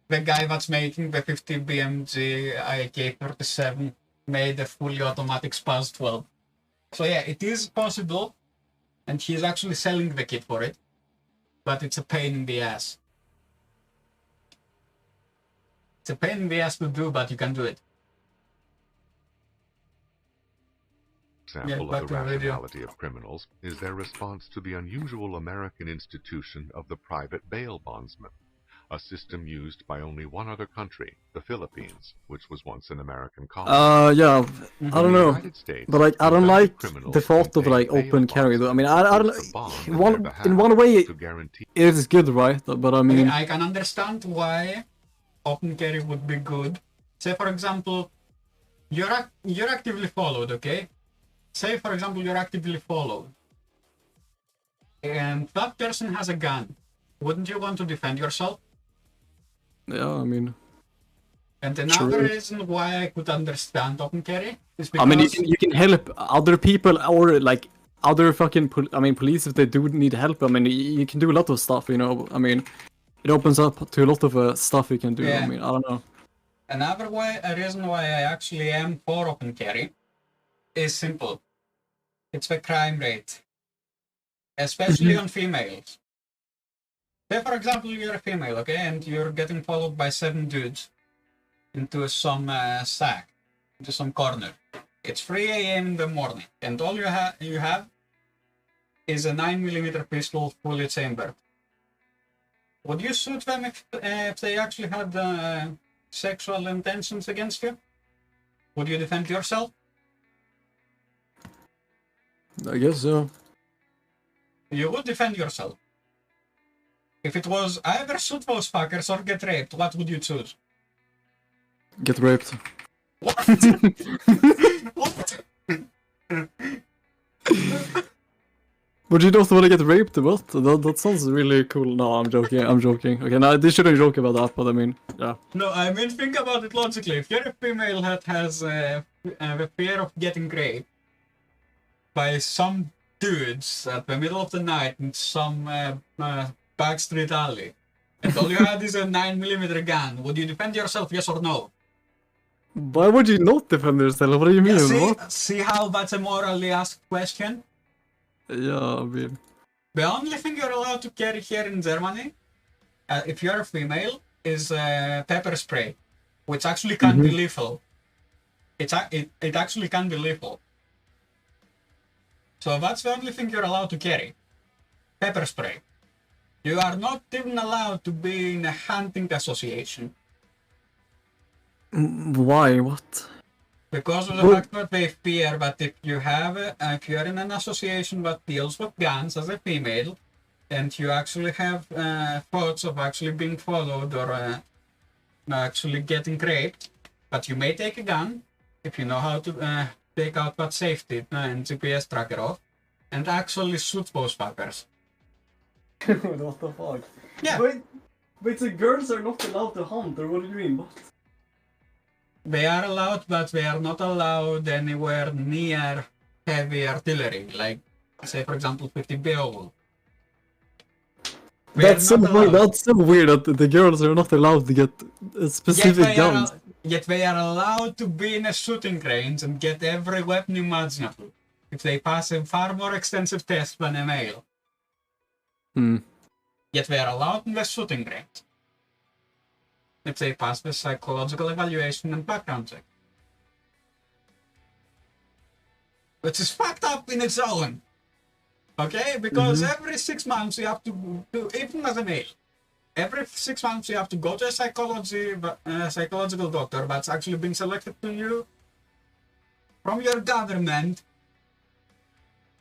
The guy that's making the 50 BMG AK-47 made a fully automatic Spaz 12. So yeah, it is possible, and he's actually selling the kit for it, but it's a pain in the ass. It's a pain in the ass to do, but you can do it. Example of the rationality of criminals is their response to the unusual American institution of the private bail bondsman, a system used by only one other country, the Philippines, which was once an American colony. Yeah, I don't know, but like I don't like the thought of like open carry though. I mean, I don't. In one way, it is good, right? But I mean, I can understand why open carry would be good. Say, for example, you're actively followed, okay? Say, for example, you're actively followed, and that person has a gun. Wouldn't you want to defend yourself? Yeah, I mean... And another reason why I could understand open carry is because... I mean, you can help other people or, like, other fucking... police, if they do need help. I mean, you can do a lot of stuff, you know? I mean, it opens up to a lot of stuff you can do. Yeah. I mean, I don't know. Another reason why I actually am for open carry is simple. It's the crime rate. Especially on females. Say, for example, you're a female, okay, and you're getting followed by 7 dudes into some sack, into some corner. It's 3 a.m. in the morning, and all you have is a 9mm pistol fully chambered. Would you shoot them if they actually had sexual intentions against you? Would you defend yourself? I guess so. You would defend yourself. If it was either shoot those fuckers or get raped, what would you choose? Get raped. What? What? But you don't want to get raped? What? That sounds really cool. No, I'm joking. Okay, now they shouldn't joke about that, but I mean, yeah. No, I mean, think about it logically. If you're a female that has the fear of getting raped by some dudes at the middle of the night in some backstreet alley, and all you had is a 9mm gun, would you defend yourself, yes or no? Why would you not defend yourself? What do you mean? Yeah, see how that's a morally asked question? Yeah, I mean... The only thing you're allowed to carry here in Germany, if you're a female, is pepper spray, which actually can be lethal. It actually can be lethal. So that's the only thing you're allowed to carry. Pepper spray. You are not even allowed to be in a hunting association. Why? What? Because of the fact that they fear that if you're in an association that deals with guns as a female, and you actually have thoughts of actually being followed or actually getting raped, but you may take a gun if you know how to take out that safety and GPS tracker off, and actually shoot those fuckers. What the fuck? Yeah. Wait, so girls are not allowed to hunt, or what do you mean? What? They are allowed, but they are not allowed anywhere near heavy artillery, like, say, for example, 50 Beowulf. That's so weird that the girls are not allowed to get specific guns. Yet they are allowed to be in a shooting range and get every weapon imaginable if they pass a far more extensive test than a male. Yet they are allowed in the shooting range if they pass the psychological evaluation and background check. Which is fucked up in its own. Okay? Because every 6 months you have to do, even as a male, every 6 months you have to go to a psychological doctor that's actually been selected to you from your government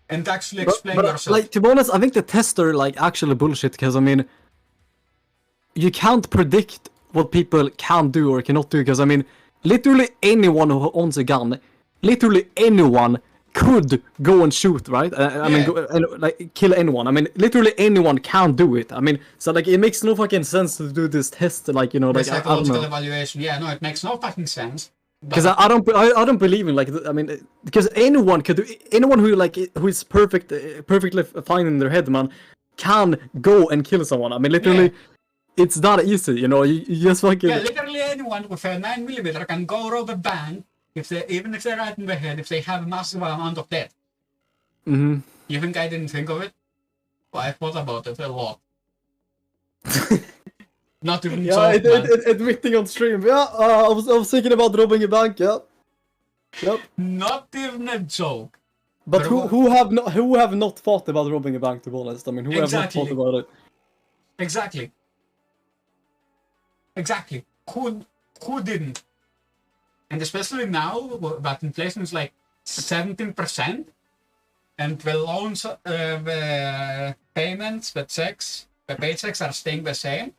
and actually explain yourself. Like, to be honest, I think the tests are like actually bullshit, because I mean, you can't predict what people can do or cannot do, because I mean, literally anyone who owns a gun, literally anyone could go and shoot, right? I mean, like, kill anyone. I mean, literally anyone can do it. I mean, so like, it makes no fucking sense to do this test, like, you know, like, psychological evaluation. Yeah, no, it makes no fucking sense. Because I don't believe in, like, I mean, because anyone could do, anyone who is perfectly fine in their head, man, can go and kill someone. I mean, literally, it's that easy, you know. You just fucking. Yeah, literally anyone with a 9mm can go rob a bank. Even if they're right in the head, if they have a massive amount of debt. You think I didn't think of it? Well, I thought about it a lot. Not even joke, admitting on stream. Yeah, I was thinking about robbing a bank. Yeah. Yep. Not even a joke. But who have not thought about robbing a bank? To be honest, I mean, who have not thought about it? Exactly. Who didn't? And especially now that inflation is like 17%, and the loans, the payments, the paychecks are staying the same.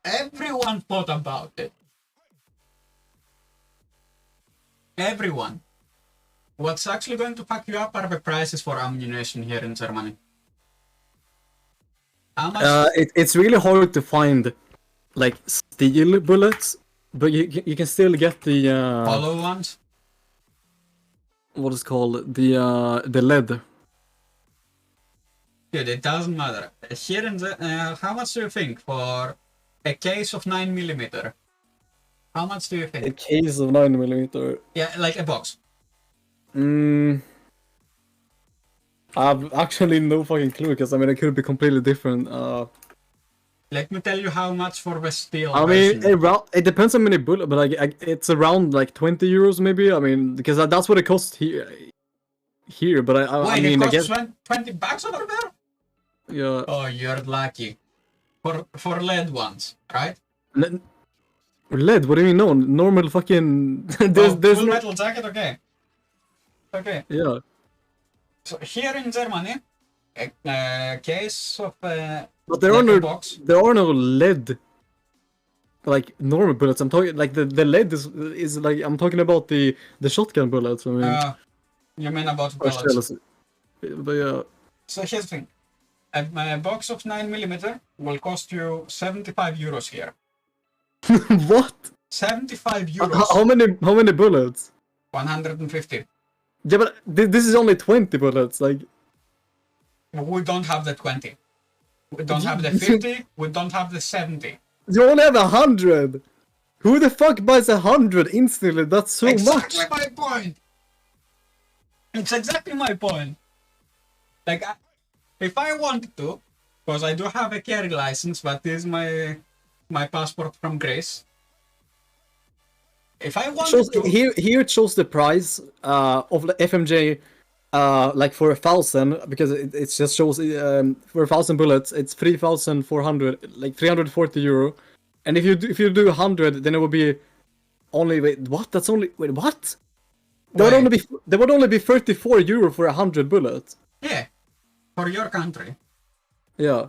Everyone thought about it. Everyone. What's actually going to fuck you up are the prices for ammunition here in Germany. How much? It's really hard to find, like, steel bullets. But you can still get the hollow ones. What is called the lead. Dude, it doesn't matter. Here in the how much do you think for a case of 9mm? How much do you think? A case of 9mm. Yeah, like a box. I've actually no fucking clue, because I mean, it could be completely different. Let me tell you how much for the steel. I mean, it depends on many bullets, but like, it's around like 20 euros maybe. I mean, because that's what it costs here. But I mean, it costs 20 bucks over there. Yeah. Oh, you're lucky. For lead ones, right? Lead? What do you mean? No, normal fucking. there's full metal jacket. Okay. Yeah. So here in Germany, a case of. But there are no lead, like, normal bullets. I'm talking like the lead is like, I'm talking about the shotgun bullets. I mean, you mean about bullets? But yeah. So here's the thing: a box of 9mm will cost you 75 euros here. What? 75 euros. How many bullets? 150. Yeah, but this is only 20 bullets. Like, we don't have the 20. We don't have the 50, we don't have the 70. You only have 100! Who the fuck buys 100 instantly? That's so much! Exactly my point! It's exactly my point. Like, if I wanted to, because I do have a carry license, but this is my passport from Greece. If I wanted to... Here it shows the price of the FMJ. Like for 1,000, because it just shows for 1,000 bullets, it's 3,400, like 340 euro. And if you do 100, then it would be only what? There would only be 34 euro for 100 bullets. Yeah, for your country. Yeah.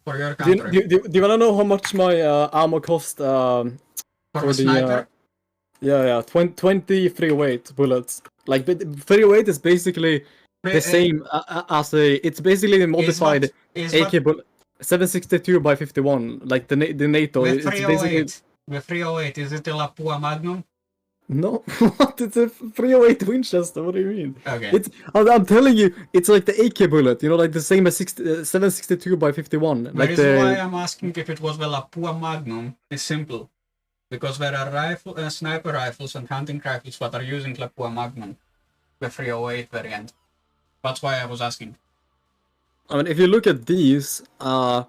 For your country. Do you wanna know how much my ammo cost? For the sniper. Yeah, 23 weight bullets. Like, 308 is basically the same as it's basically a modified AK bullet. 762 by 51, like the NATO. With It's 308. basically... With 308, is it a Lapua Magnum? No, what? It's a 308 Winchester. What do you mean? Okay. I'm telling you, it's like the AK bullet. You know, like the same as 762 by 51. The Like reason why I'm asking if it was the Lapua Magnum is simple. Because there are sniper rifles and hunting rifles that are using Lapua Magnum, the 308 variant. That's why I was asking. I mean, if you look at these, let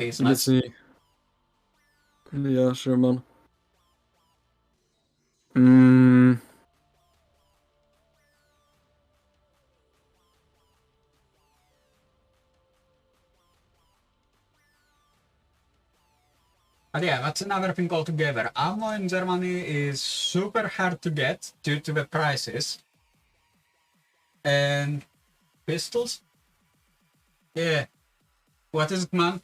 me see. Yeah, sure, man. But yeah, that's another thing altogether. Ammo in Germany is super hard to get due to the prices. And pistols? Yeah. What is it, man?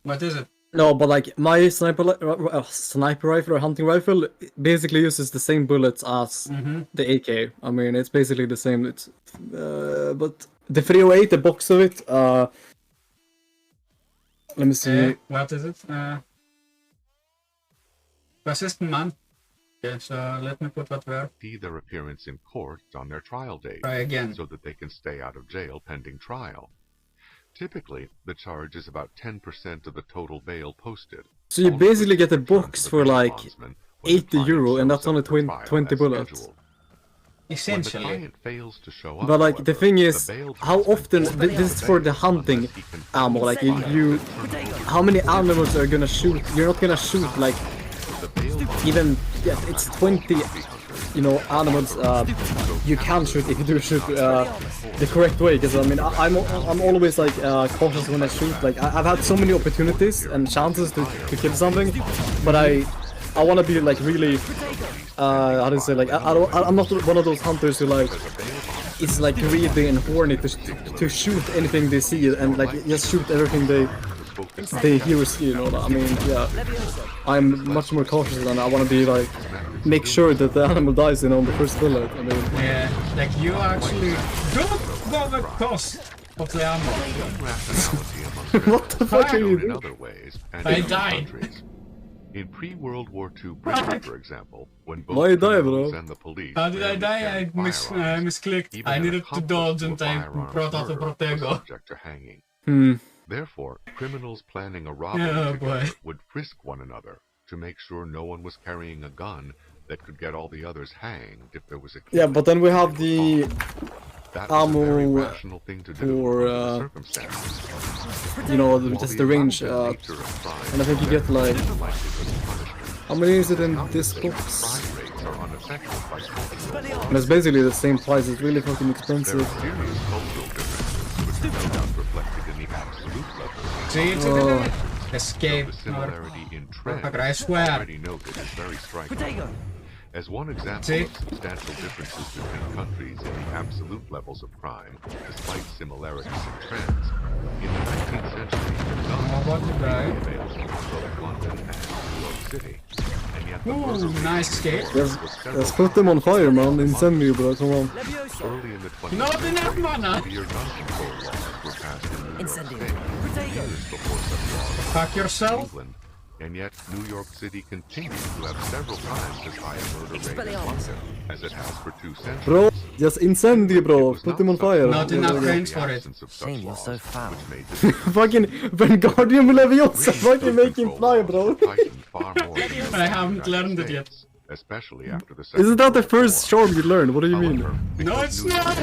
What is it? No, but like my sniper rifle or hunting rifle basically uses the same bullets as the AK. I mean, it's basically the same. It's but the 308, the box of it. Let me see. What is it? Persistent man. Okay, so let me put that there. See their appearance in court on their trial date. Try again. So that they can stay out of jail pending trial. Typically, the charge is about 10% of the total bail posted. So you basically get a box for like €80, and that's only 20 bullets. Essentially. But like the thing is, how often this is for the hunting ammo? Like you, how many animals are gonna shoot? You're not gonna shoot like even it's 20, you know, animals. You can shoot if you do shoot the correct way. Because I mean, I'm always like cautious when I shoot. Like I've had so many opportunities and chances to kill something, but I want to be like really. How do you say, like I'm not one of those hunters who like it's like greedy and horny to shoot anything they see and like just shoot everything they hear or see, you know. I mean, yeah, I'm much more cautious and I want to be like make sure that the animal dies, you know, on the first bullet. I mean, yeah, like you actually don't know the cost of the ammo. What the fuck are you doing? I died. In pre-World War II Britain, for example, when both Why you die, criminals bro? and the police How did I die? I misclicked. I needed to dodge and I brought out a Protego. Subject to hanging. Therefore, criminals planning a robbery together boy. would frisk one another to make sure no one was carrying a gun that could get all the others hanged if there was a yeah, but then we have the ammo for you know, just the range, and I think you get like how many is it in this box? And it's basically the same price. It's really fucking expensive. See, escape. I swear. As one example of substantial differences between countries in the absolute levels of crime, despite similarities in trends, in the 19th century, guns were available in both London and New York City. And yet the murder nice escape. Let's put them on fire, man. Incendio, bro. Come on. Early in the 20th Not enough mana. severe gun control laws were passed in New York State. Years before such laws Fuck yourself. England. And yet, New York City continues to have several times as high a murder rate as London, as it has for 2 centuries. Bro, just incendio, bro. Put them on fire. Not enough range for it. Shame you're so foul. Fucking Wingardium Leviosa, fucking make him fly, bro. I haven't learned it yet. Especially after the Isn't that the first charm you learned? What do you mean? No, it's not.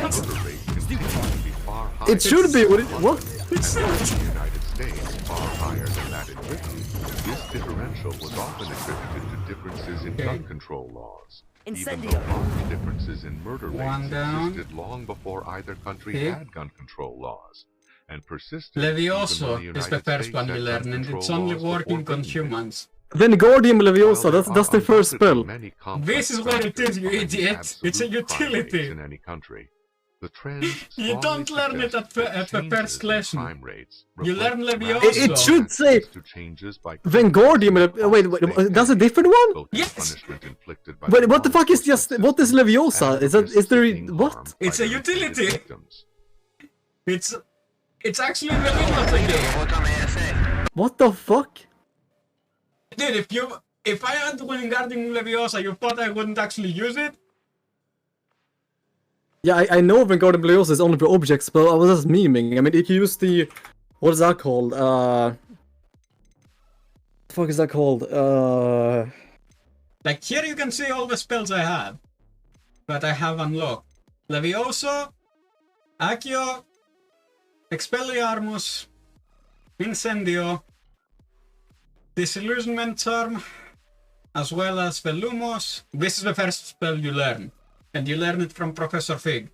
It should be. What? It's not. In the United States, far higher than that in Britain. This differential was often attributed to differences in gun control laws, even though large differences in murder rates existed long before either country had gun control laws, and persisted Levioso is the first one we learn, and it's only working on humans. Wingardium Leviosa, that's the first spell. This is what it is, you idiot. It's a utility. In any country. The trends you don't learn it at the first lesson. You learn Levioso. It should say Wingardium. Wait, that's a different one? Yes. Wait, what the fuck is just? What is Leviosa? Is there what? It's a utility. It's actually in the middle of the game. What the fuck? Dude, if I had Wingardium Leviosa, you thought I wouldn't actually use it? Yeah, I know Wingardium Leviosa is only for objects, but I was just memeing. I mean, if you use the... What is that called? What the fuck is that called? Like, here you can see all the spells I have. That I have unlocked. Levioso, Accio, Expelliarmus, Incendio, Disillusionment Charm, as well as Velumos. This is the first spell you learn. And you learn it from Professor Fig.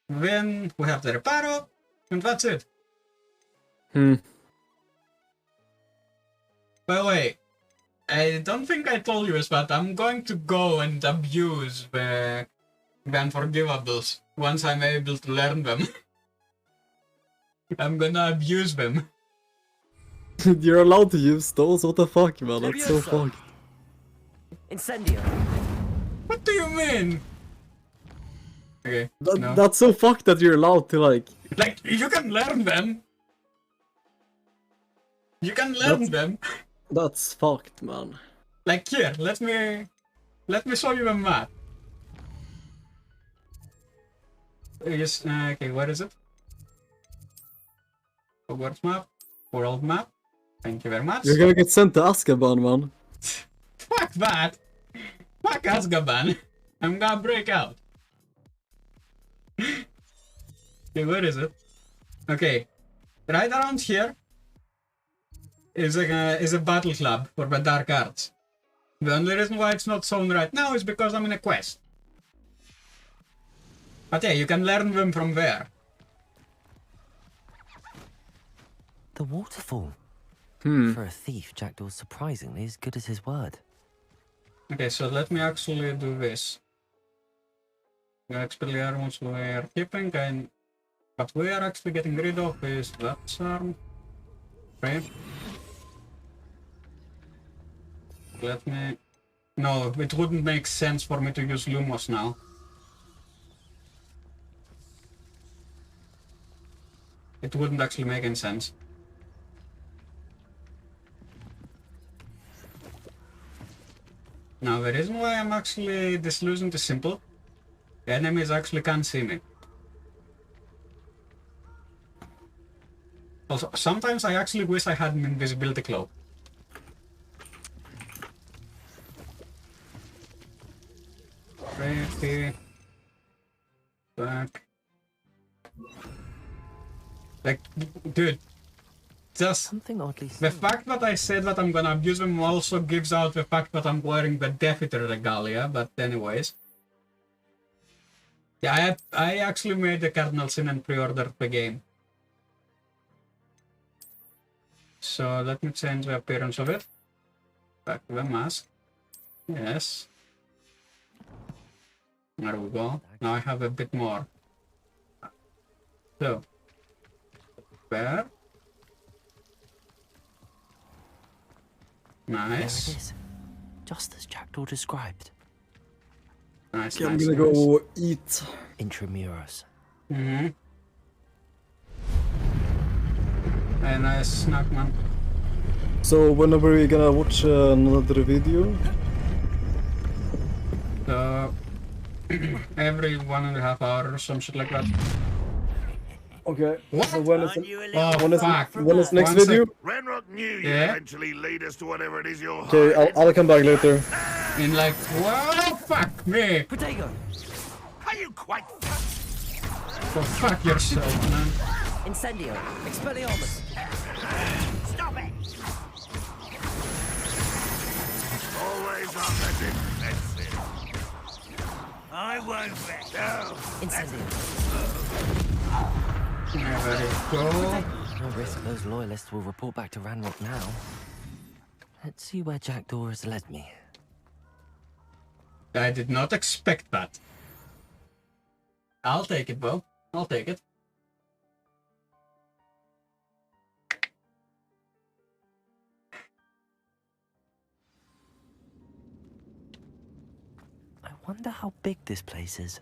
Then we have the Reparo, and that's it. Hmm. By the way, I don't think I told you this, but I'm going to go and abuse the Unforgivables once I'm able to learn them. I'm gonna abuse them. You're allowed to use those? What the fuck, man? That's so fucked. Incendio. What do you mean? Okay, no. That's so fucked that you're allowed to, like... Like, you can learn them! You can learn them! That's fucked, man. Like, here, let me show you a map. Yes, okay, where is it? Hogwarts map? World map? Thank you very much. You're gonna get sent to Azkaban, man. Fuck that! Fuck Azkaban! I'm gonna break out. Okay, where is it? Okay, right around here is a battle club for the dark arts. The only reason why it's not shown right now is because I'm in a quest. But yeah, you can learn them from there. The waterfall. For a thief, Jackdaw's surprisingly as good as his word. Okay, so let me actually do this. The Expelliarmus we are keeping, and what we are actually getting rid of is that charm. Okay. Let me... No, it wouldn't make sense for me to use Lumos now. It wouldn't actually make any sense. Now, the reason why I'm actually disillusioned is simple. The enemies actually can't see me. Also, sometimes I actually wish I had an invisibility cloak. Pretty. Back. Like, dude. Just something oddly the fact that I said that I'm gonna abuse them also gives out the fact that I'm wearing the Death Eater regalia, but anyways. Yeah, I actually made the Cardinal Sin and pre-ordered the game. So let me change the appearance of it. Back to the mask. Yes. There we go. Now I have a bit more. So. There. Nice. There it is. Just as Jackdaw described. Nice, Okay, I'm nice, gonna nice. go eat. Intramuros. Mm-hmm. Hey, nice snack, man. So, when are we gonna watch another video? So, every 1.5 hours or some shit like that. Okay. What? So when is fuck. When is next video? Renrock knew you'd Yeah? eventually lead us to whatever it is you're Okay, I'll come back later. In like, whoa, fuck me! Protego! Are you quite... Go fuck yourself, man. Incendio! Expelliarmus! Stop it! Always on the defensive. I won't let go. Incendio! There we go. No risk those loyalists will report back to Ranrock now. Let's see where Jackdaw has led me. I did not expect that. I'll take it, Bo. I'll take it. I wonder how big this place is.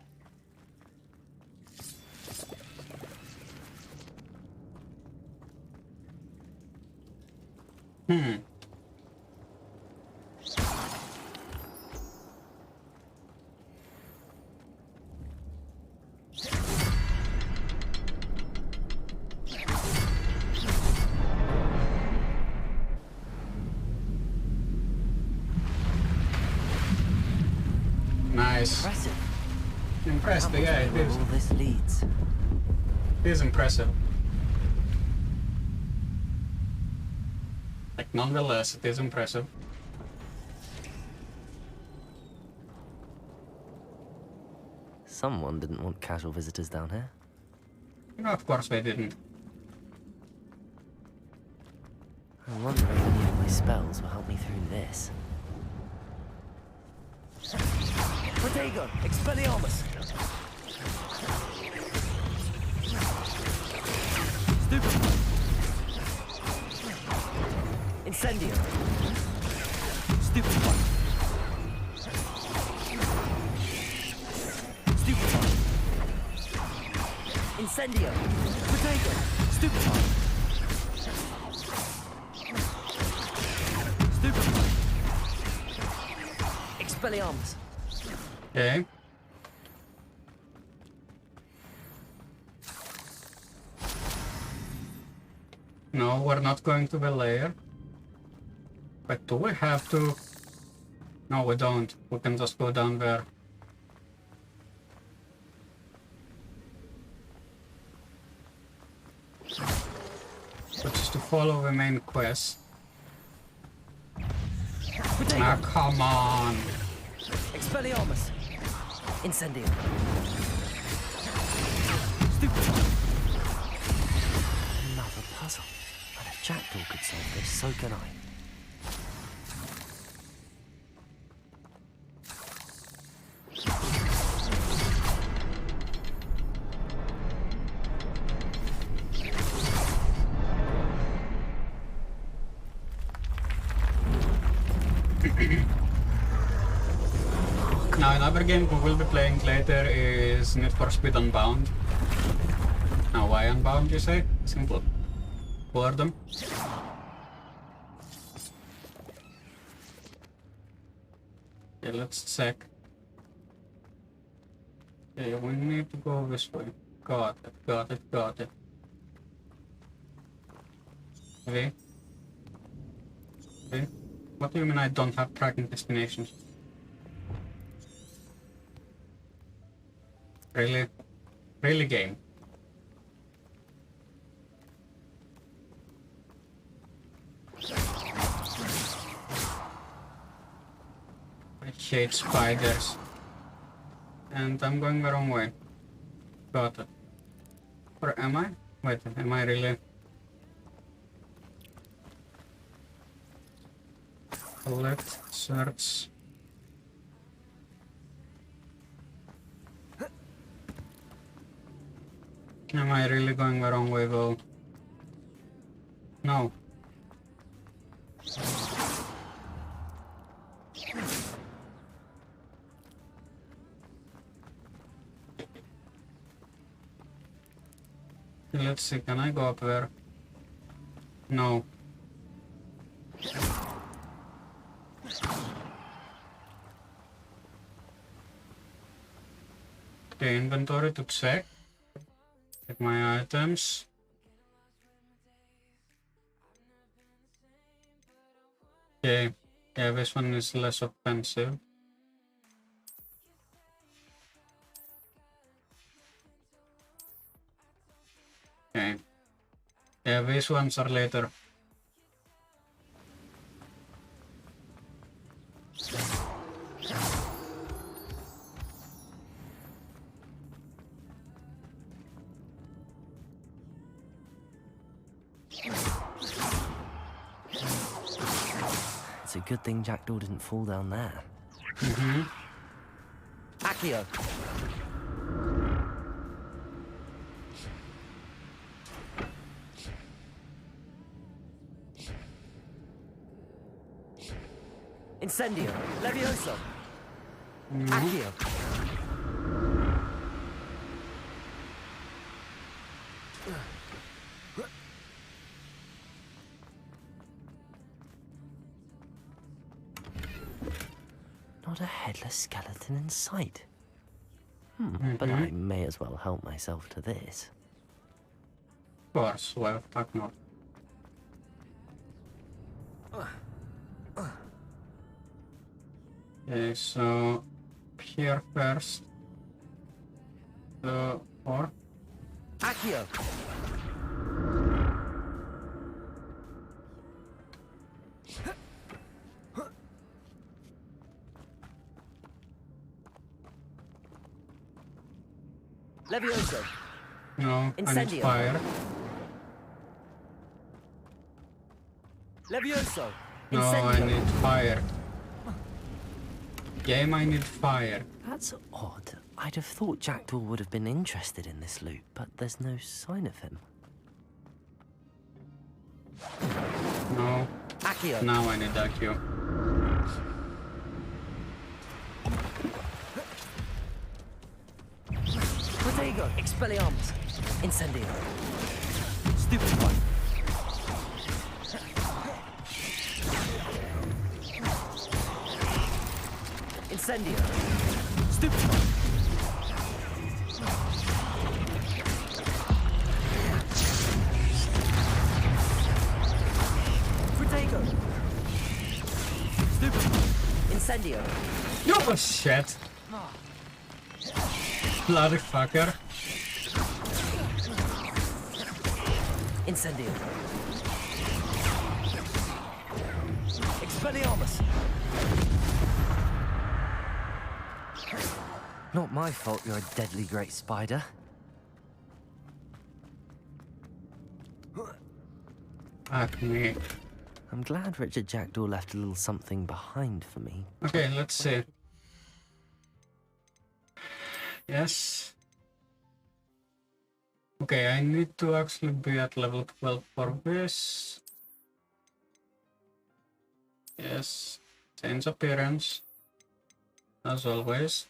Nice. Impressive. Impressive, yeah, it Where is. all this leads. It is impressive. Like, nonetheless, it is impressive. Someone didn't want casual visitors down here. No, of course they didn't. I wonder if any of my spells will help me through this. Protego! Expelliarmus! Stupefy! Incendio! Stupefy! Stupefy! Incendio! Protego! Stupefy! Stupefy! Expelliarmus! Okay. No, we're not going to the lair. But do we have to? No, we don't. We can just go down there. But just to follow the main quest. Ah, come on! Expelliarmus! Incendio! Stupefy! Another puzzle. And if Jackdaw could solve this, so can I. Now, another game we will be playing later is Need for Speed Unbound. Now, why Unbound, you say? Simple. Boredom. Okay, let's check. Okay, we need to go this way. Got it, got it, got it. Okay. Okay. What do you mean I don't have tracking destinations? Really? Really, game? I hate spiders. And I'm going the wrong way. Got it. Or am I? Wait, am I really? Collect, search. Am I really going the wrong way though? No. Let's see, can I go up there? No. Okay, inventory to check. Check my items. Okay, yeah, this one is less offensive. Okay. Yeah, these ones are later. It's a good thing Jackdaw didn't fall down there. Mm-hmm. Accio! Incendio! Levioso! Accio! Not a headless skeleton in sight. But I may as well help myself to this. Of course, well, fuck not. Okay, so here first. 4. Accio! Levioso! No, I need Incendio. fire. Levioso! No, I need fire. Game, I need fire. That's odd. I'd have thought Jackdaw would have been interested in this loot, but there's no sign of him. No. Accio. Now I need Accio. Protego! Expelliarmus! Incendio! Stupid one! Incendio! Stupid one! Protego! Stupid one! Incendio! Oh shit! Bloody fucker. Incendio! Expelliarmus! Not my fault you're a deadly great spider. Fuck me. I'm glad Richard Jackdaw left a little something behind for me. Okay, let's see. Yes. Okay, I need to actually be at level 12 for this. Yes. Change appearance. As always.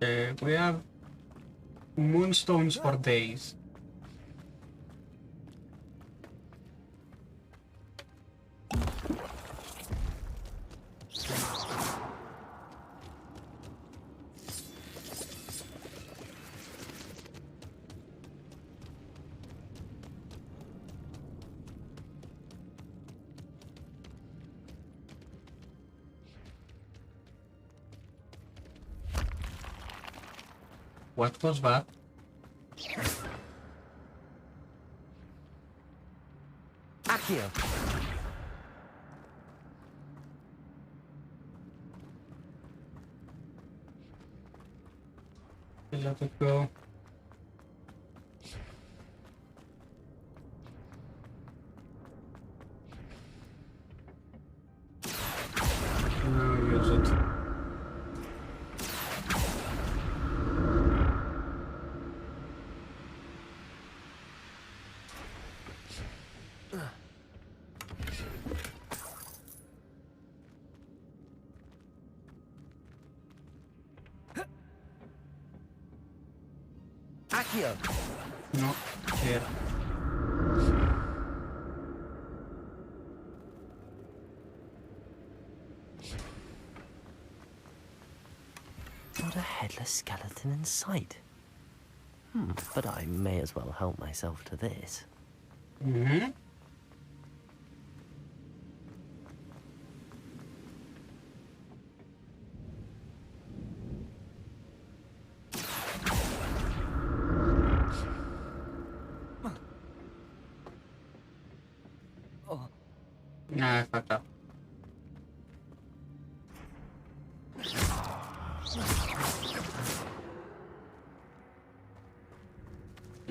Okay, we have moonstones for days. What was that? Accio! Let it go. Now use it. Accio! No, here. Not a headless skeleton in sight. But I may as well help myself to this. Mm-hmm. Nah, I fucked up.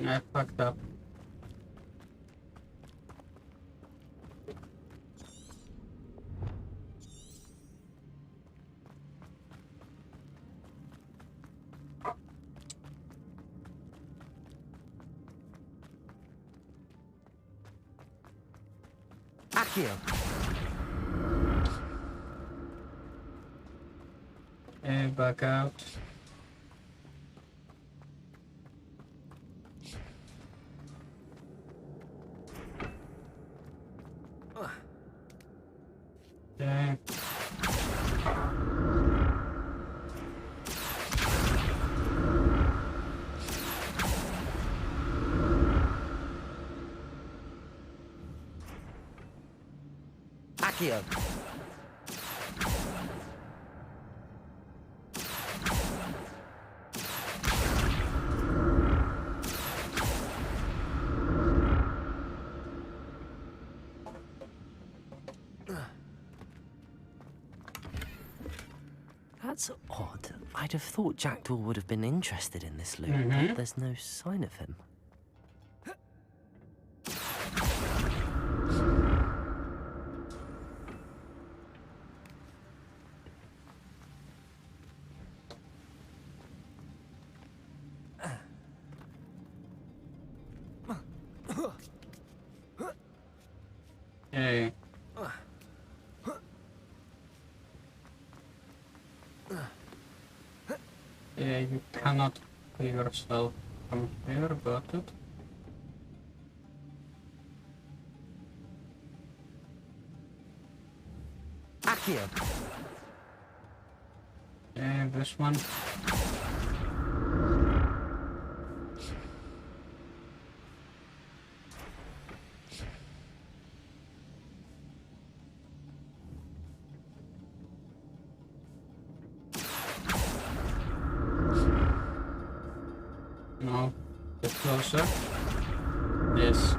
I fucked up. Accio! And back out. Okay. Accio. That's odd. I'd have thought Jackdaw would have been interested in this loot, but there's no sign of him. Hey. Yeah, you cannot clear yourself from here, got it. Accio. Yeah, this one. No, get closer. Yes.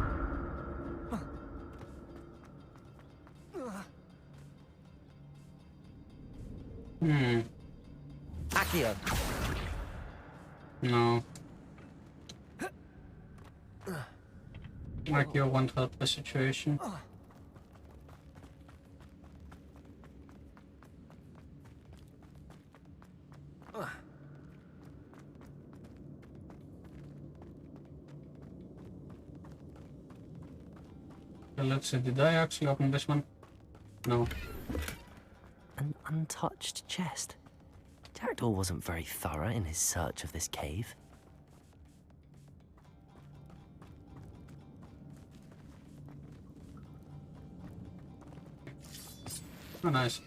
Accio. No. Accio won't help the situation. Let's see, did I actually open this one? No. An untouched chest. Jackdaw wasn't very thorough in his search of this cave. Oh, nice.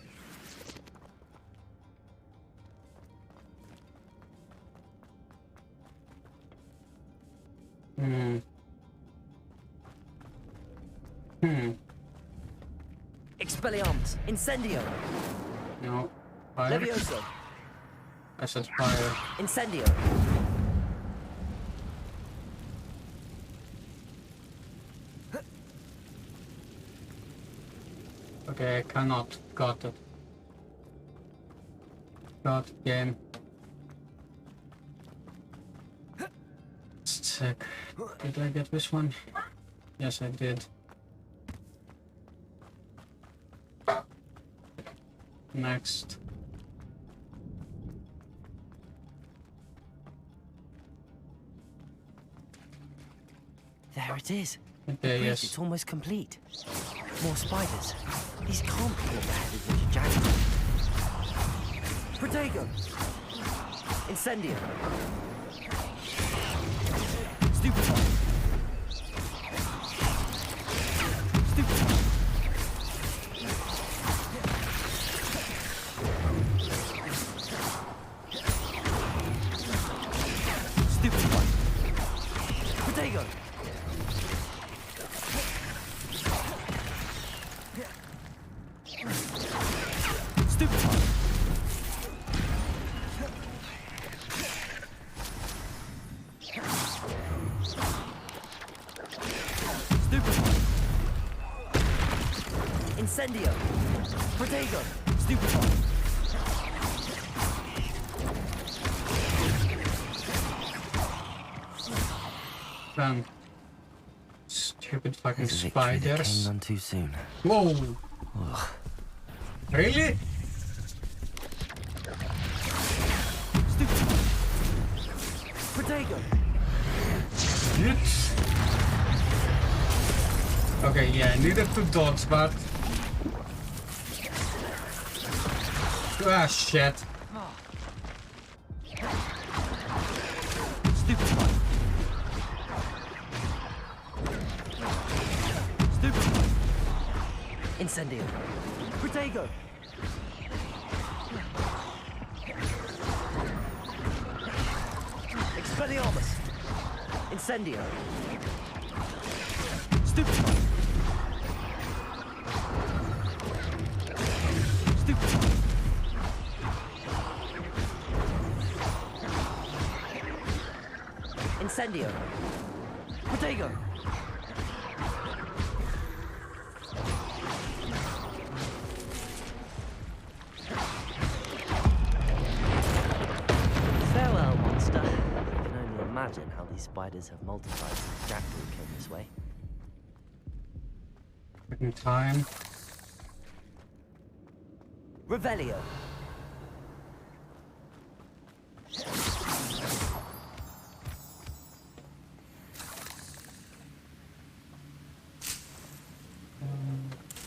Expelliarmus! Incendio! No. Fire. Levioso! I said fire. Incendio! Okay, I cannot. Got it. Got it, game. Let's check. Did I get this one? Yes, I did. Next. There it is. Okay, yes. It's almost complete. More spiders. These can't be all beheaded into Jackdaw. Protego! Incendio! Stupefy! Stupefy! Stupefy! Protego! Stupefy! Incendio! Protego! Stupefy! Damn. Stupid fucking There's a victory that spiders. came none too soon. Whoa! Ugh. Really? Protego! Yes. Okay, yeah, I needed to dodge, but... Ah, shit. Stupefy! Stupefy! Incendio! Protego! Expelliarmus! Incendio! Stupefy! Incendio. Protego. Farewell, monster. I can only imagine how these spiders have multiplied since Jackdaw came this way. Taking time. Revelio.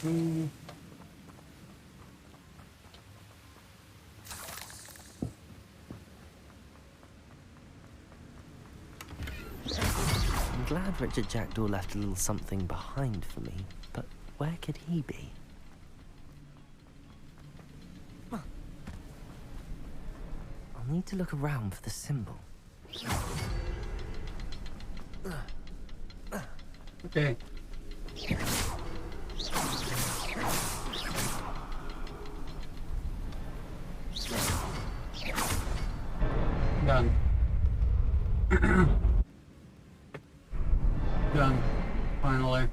I'm glad Richard Jackdaw left a little something behind for me, but where could he be? I'll need to look around for the symbol. Okay. Done. Done. Finally.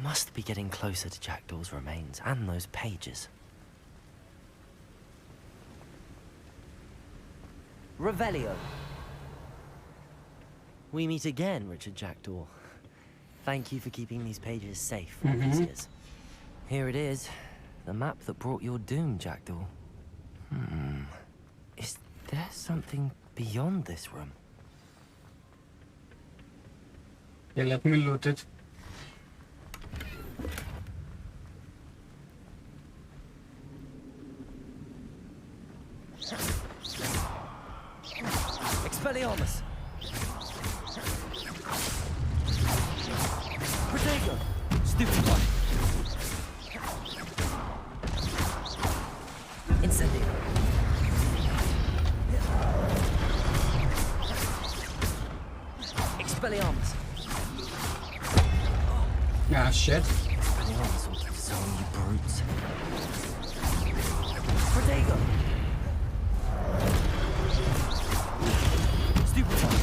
Must be getting closer to Jackdaw's remains and those pages. Revelio. We meet again, Richard Jackdaw. Thank you for keeping these pages safe for all these years. Here it is, the map that brought your doom, Jackdaw. Is there something beyond this room? Yeah, let me loot it. Expelliarmus! Protego! Stupid one! Incendio! Expelliarmus! Ah, shit. Expelliarmus will keep sowing you brutes. Protego! Stupid one!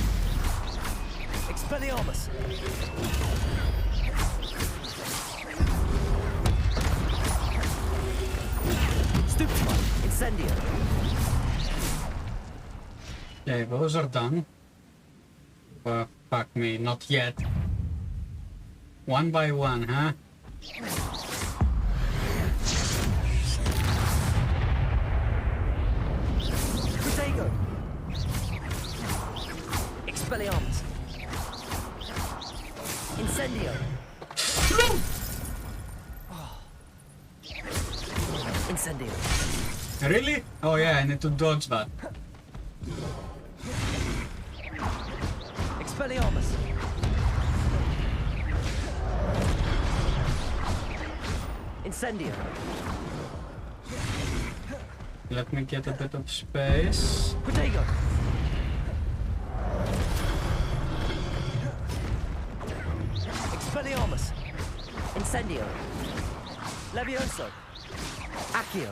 Expelliarmus! Stupid one! Incendio! Okay, those are done. Fuck me, not yet. One by one, huh? Protego! Expelliarmus! Incendio! Incendio! Really? Oh yeah, I need to dodge that. Expelliarmus! Incendio! Let me get a bit of space. Protego! Expelliarmus! Incendio! Levioso! Accio!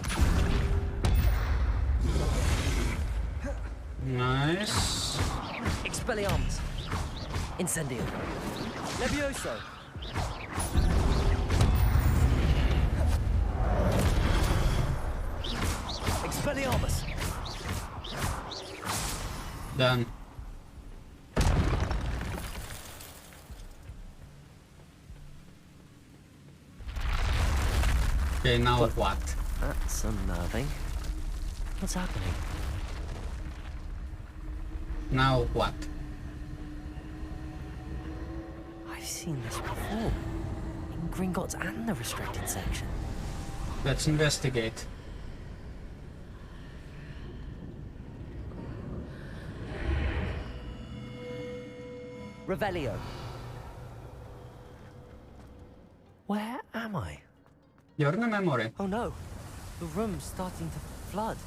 Nice. Expelliarmus! Incendio! Levioso! Expelliarmus! Done. Okay, now what? That's unnerving. What's happening? Now what? I've seen this before. In Gringotts and the restricted section. Let's investigate. Revelio. Where am I? You're in the memory. Oh no. The room's starting to flood.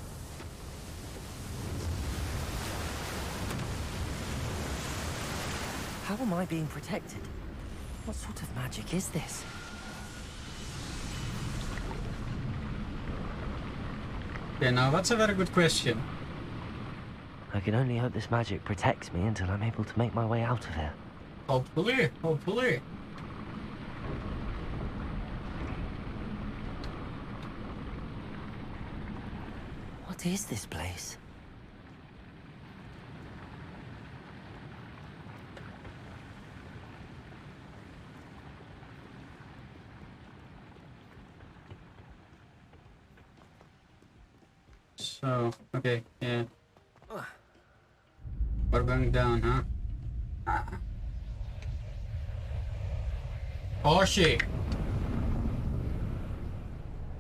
How am I being protected? What sort of magic is this? Yeah, now that's a very good question. I can only hope this magic protects me until I'm able to make my way out of here. Hopefully, hopefully. What is this place? So, okay, yeah. We're going down, huh? Oh shit!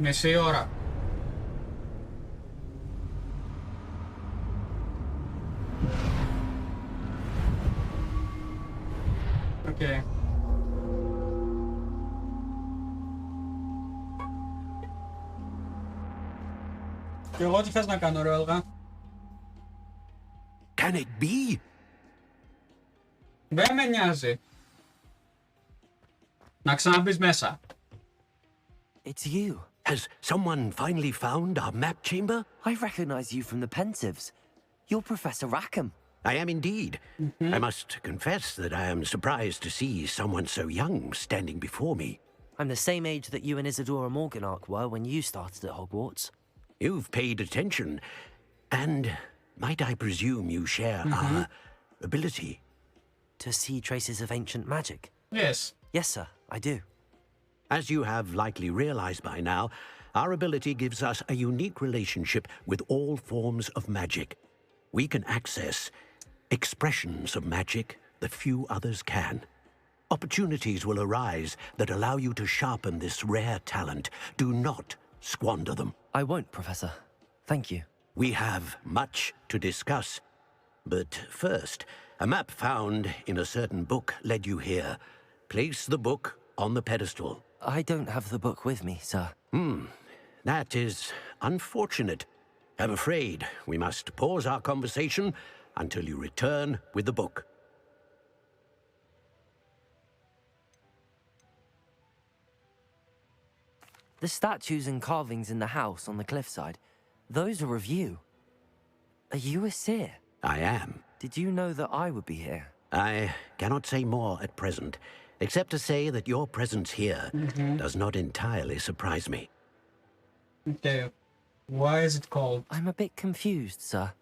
Meteora. Okay. Can it be? It's you. Has someone finally found our map chamber? I recognize you from the Pensives. You're Professor Rackham. I am indeed. I must confess that I am surprised to see someone so young standing before me. I'm the same age that you and Isadora Morganach were when you started at Hogwarts. You've paid attention, and might I presume you share our ability? To see traces of ancient magic? Yes. Yes, sir, I do. As you have likely realized by now, our ability gives us a unique relationship with all forms of magic. We can access expressions of magic that few others can. Opportunities will arise that allow you to sharpen this rare talent. Do not squander them. I won't, Professor. Thank you. We have much to discuss. But first, a map found in a certain book led you here. Place the book on the pedestal. I don't have the book with me, sir. That is unfortunate. I'm afraid we must pause our conversation until you return with the book. The statues and carvings in the house on the cliffside, those are of you. Are you a seer? I am. Did you know that I would be here? I cannot say more at present, except to say that your presence here does not entirely surprise me. Okay, why is it called? I'm a bit confused, sir.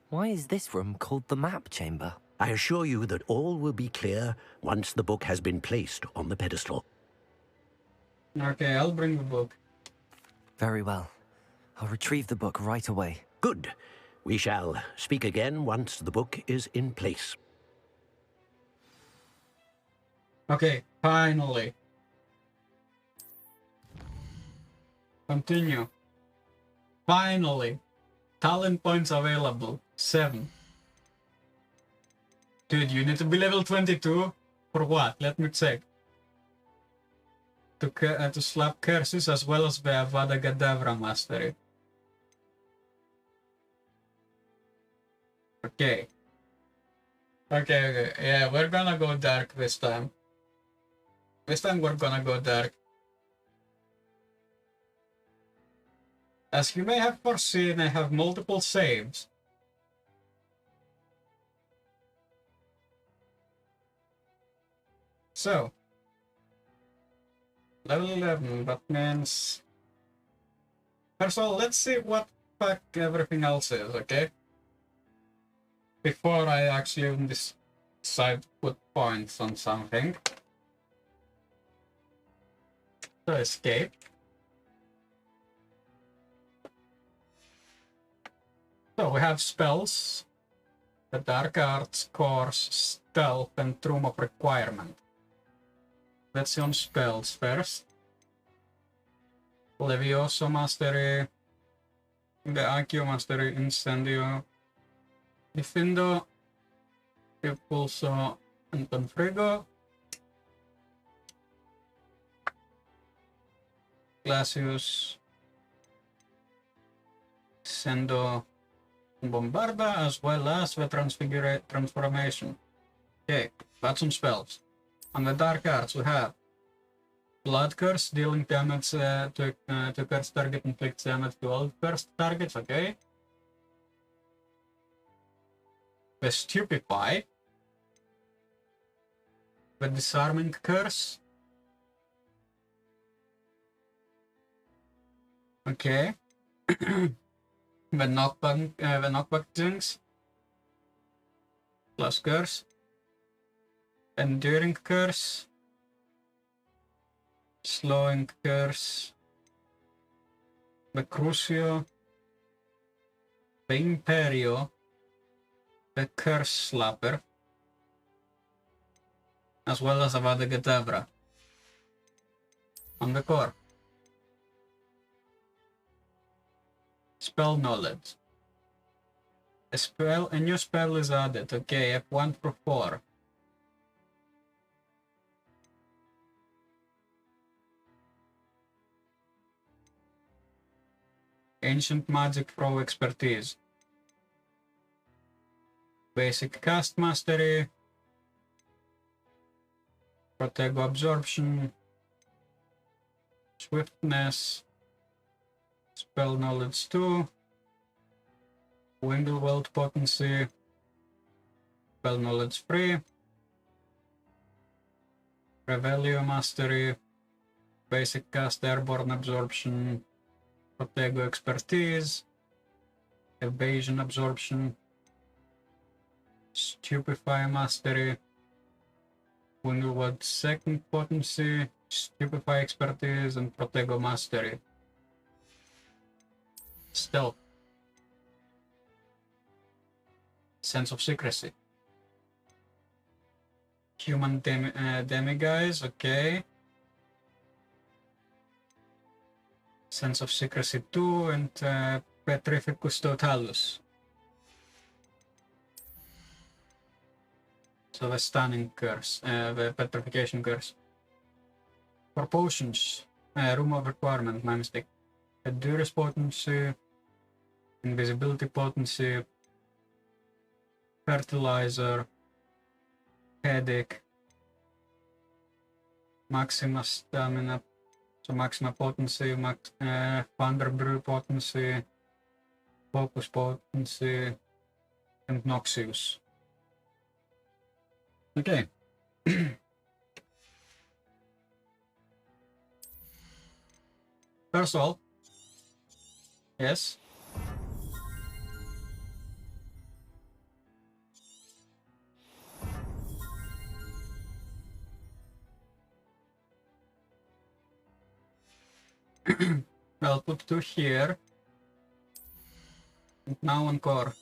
Why is this room called the map chamber? I assure you that all will be clear once the book has been placed on the pedestal. Okay, I'll bring the book. Very well. I'll retrieve the book right away. Good. We shall speak again once the book is in place. Okay, finally. Continue. Finally. Talent points available. 7. Dude, you need to be level 22? For what? Let me check. To slap curses as well as the Avada Kedavra mastery. Okay. Okay. Yeah, we're gonna go dark this time. This time we're gonna go dark. As you may have foreseen, I have multiple saves. So, level 11, that means... First of all, let's see what fuck everything else is, okay? Before I actually decide to put points on something. So, escape. So, we have spells, the Dark Arts, Course, Stealth, and Room of Requirement. Let's see on spells first. Levioso Mastery, the IQ Mastery, Incendio, Diffindo, Repulso, and Confrigo. Glacius, Sendo Bombarda, as well as the transformation. Okay, got some spells. On the dark arts, we have Blood Curse, dealing damage to cursed target, inflicts damage to all cursed targets. Okay. The Stupefy, the Disarming Curse. Okay. The knockback jinx plus curse, enduring curse, slowing curse, the crucio, the imperio, the curse slapper, as well as Avada Kedavra. On the core, spell knowledge. A new spell is added. Okay, F1 for 4. Ancient Magic Throw Expertise. Basic Cast Mastery. Protego Absorption. Swiftness. Spell Knowledge 2. Wingleweld Potency. Spell Knowledge 3. Revelio Mastery. Basic Cast Airborne Absorption. Protego Expertise. Evasion Absorption. Stupefy Mastery. Wingleweld Second Potency. Stupefy Expertise and Protego Mastery. Stealth. Sense of Secrecy. Human Demiguise, okay. Sense of Secrecy 2 and Petrificus Totalus. So the Stunning Curse, the Petrification Curse. For potions, Room of Requirement, my mistake. Endurance Potency, Invisibility Potency, Fertilizer, Headache, Maxima Stamina, so Maxima Potency, Thunder Brew Potency, Focus Potency, and Noxious. Okay. First of all, yes. I'll put 2 here. And now on core.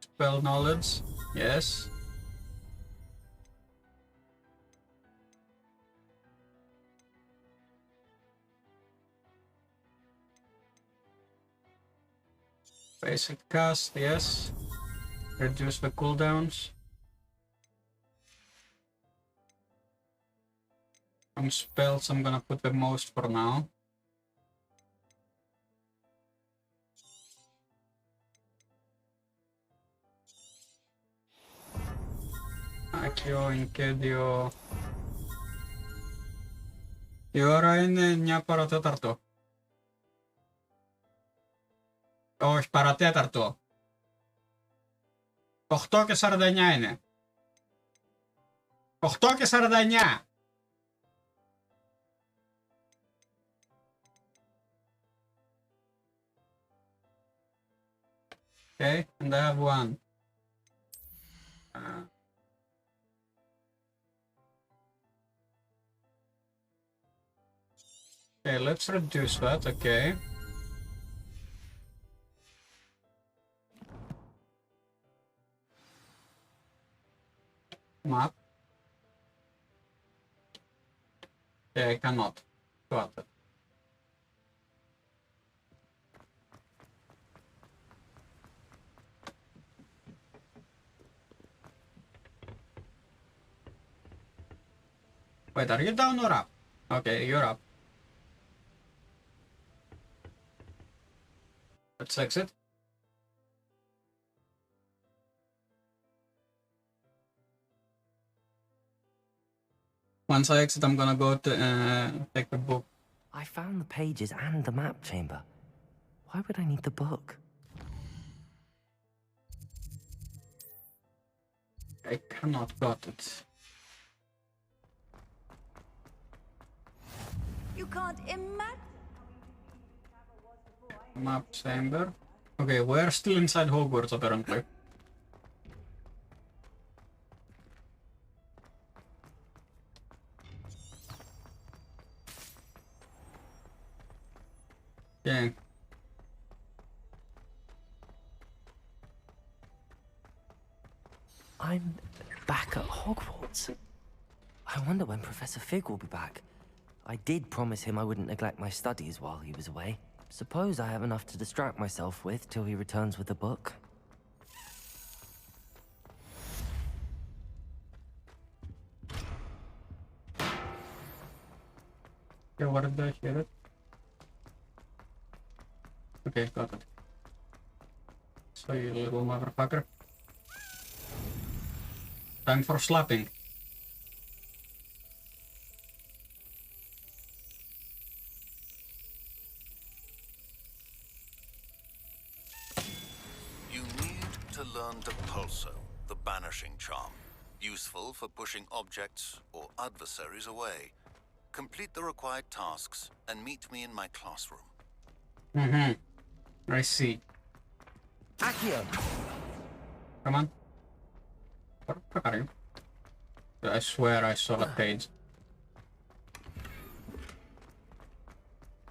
Spell knowledge, yes. Basic cast, yes. Reduce the cooldowns. On spells, I'm gonna put the most for now. Accio, Incedio. Η ώρα είναι 9 παρατέταρτο. Όχι, παρατέταρτο. 8 και 49 είναι. 8 και 49. Okay, and I have 1. Okay, let's reduce that, okay. Map. Okay, I cannot. Got it. Wait, are you down or up? Okay, you're up. Let's exit. Once I exit, I'm gonna go to take the book. I found the pages and the map chamber. Why would I need the book? I cannot got it. You can't imagine. Map chamber. Okay, we're still inside Hogwarts apparently. Yeah. I'm back at Hogwarts. I wonder when Professor Fig will be back. I did promise him I wouldn't neglect my studies while he was away. Suppose I have enough to distract myself with till he returns with the book. Okay, what did I hear it? Okay, got it. So you little motherfucker. Time for slapping. You need to learn Depulso, the banishing charm. Useful for pushing objects or adversaries away. Complete the required tasks and meet me in my classroom. I see. Accio! Come on. Where are you? I swear I saw a page.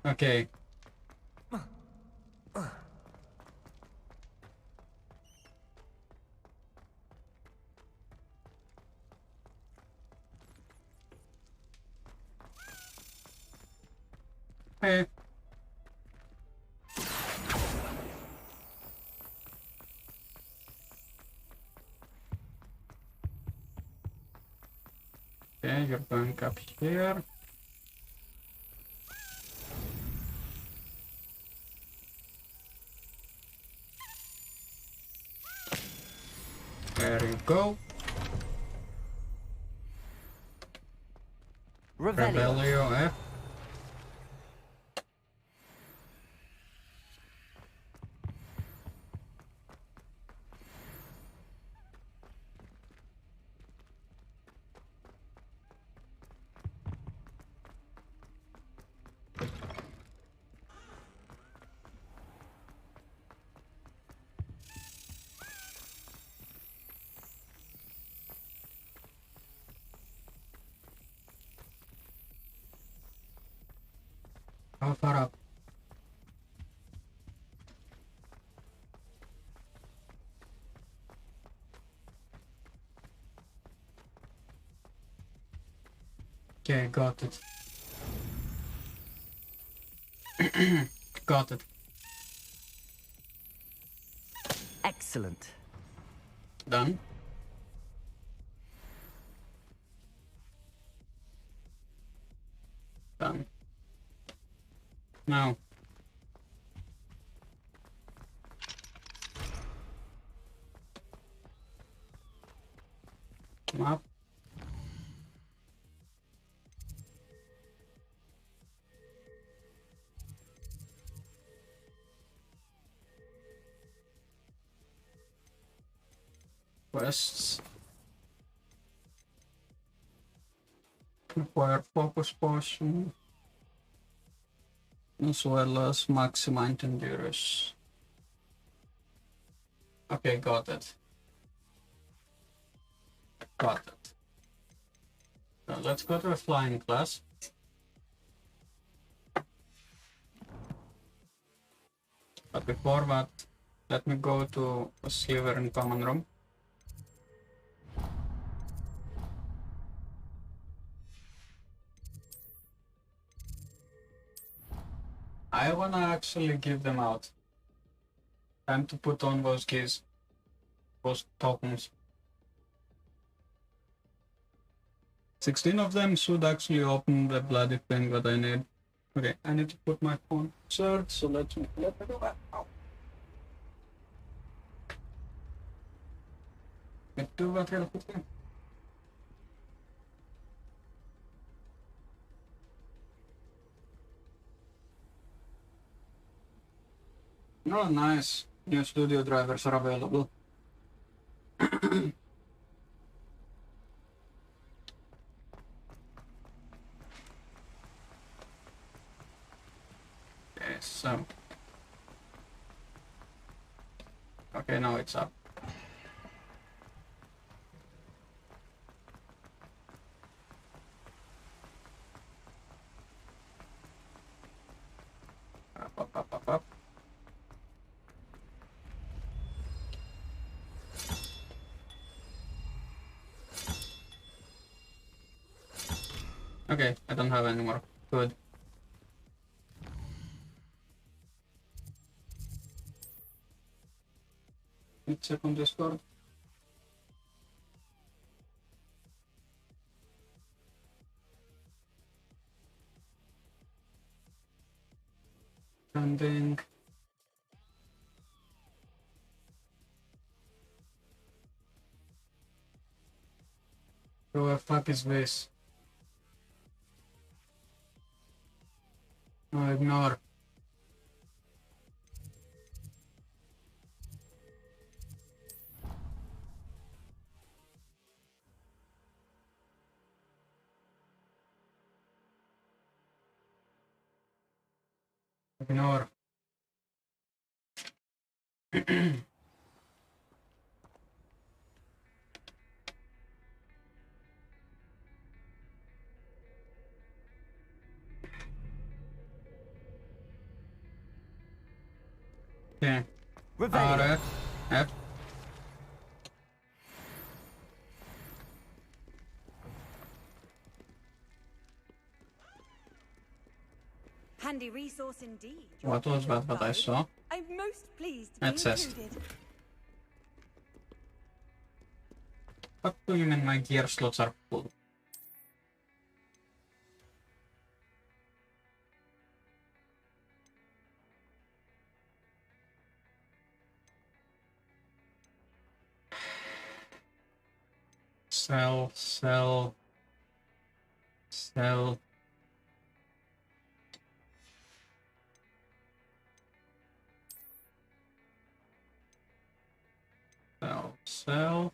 Okay. Hey. Okay, you're going up here. There you go. Revelio, eh? How far up? Okay, got it. Got it. Excellent. Done. Done. Now. Map. Quests. Require focus potion. As well as maximum endurance. Okay, got it. Got it. So let's go to a flying class. But before that, let me go to a silver in common room. I wanna actually give them out. Time to put on those keys. Those tokens. 16 of them should actually open the bloody thing that I need. Okay, I need to put my phone insert, so let me do that. Ow. Let me do that real quickly. Oh, nice. New studio drivers are available. Okay, so. Okay, now it's up. Up. Okay, I don't have any more. Good. Let's check on Discord. Trending. Who the fuck is this? No, ignore. Ignore. Okay. Revelio. F. Handy resource indeed. What was that what I saw? I'm most pleased to be Accessed. included. What do you mean my gear slots are full? Sell. Sell. Sell. Sell. Sell.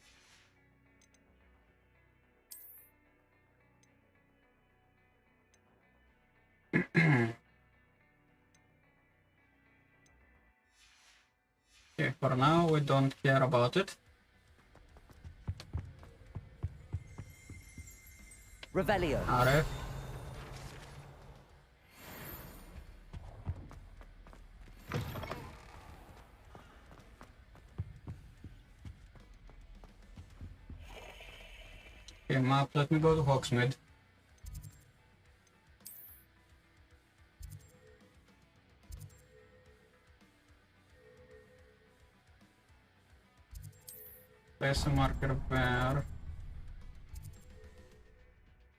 Okay, for now we don't care about it. Revelio. RF. Okay, map, let me go to Hogsmeade. Place a marker there.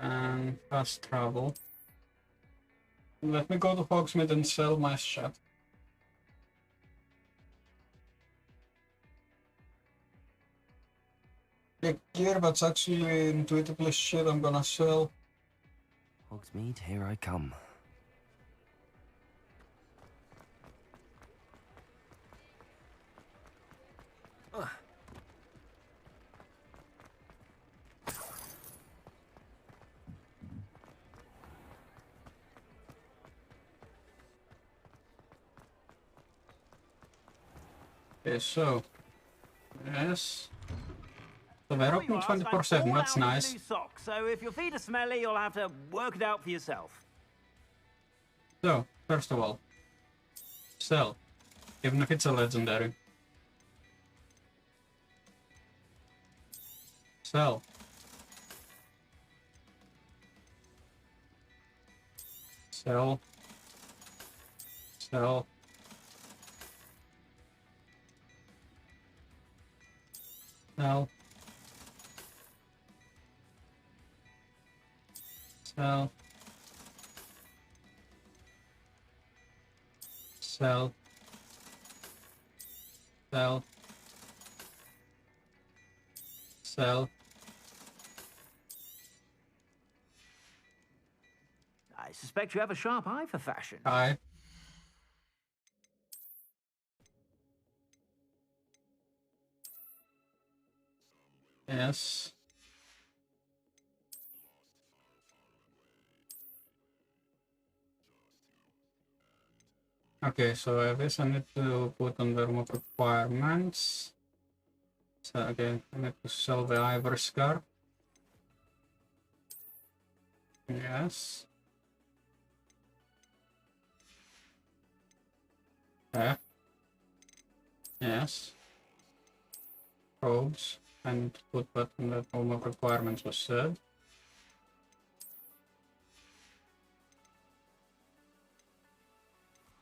And fast travel. Let me go to Hogsmeade and sell my shit. The gear that's actually intuitively shit I'm gonna sell. Hogsmeade, here I come. Okay, so yes. So they're open 24/7, that's nice. Socks, so if your feet are smelly, you'll have to work it out for yourself. So, first of all, sell. Even if it's a legendary. Sell. Sell. Sell. Sell. Sell. Sell. Sell. Sell. I suspect you have a sharp eye for fashion. Aye. Yes. Okay, so I guess I need to put on the remote requirements. So again, I need to sell the ivory scar. Yes. Yeah. Yes. Probes. I need to put that in the remote requirements was said.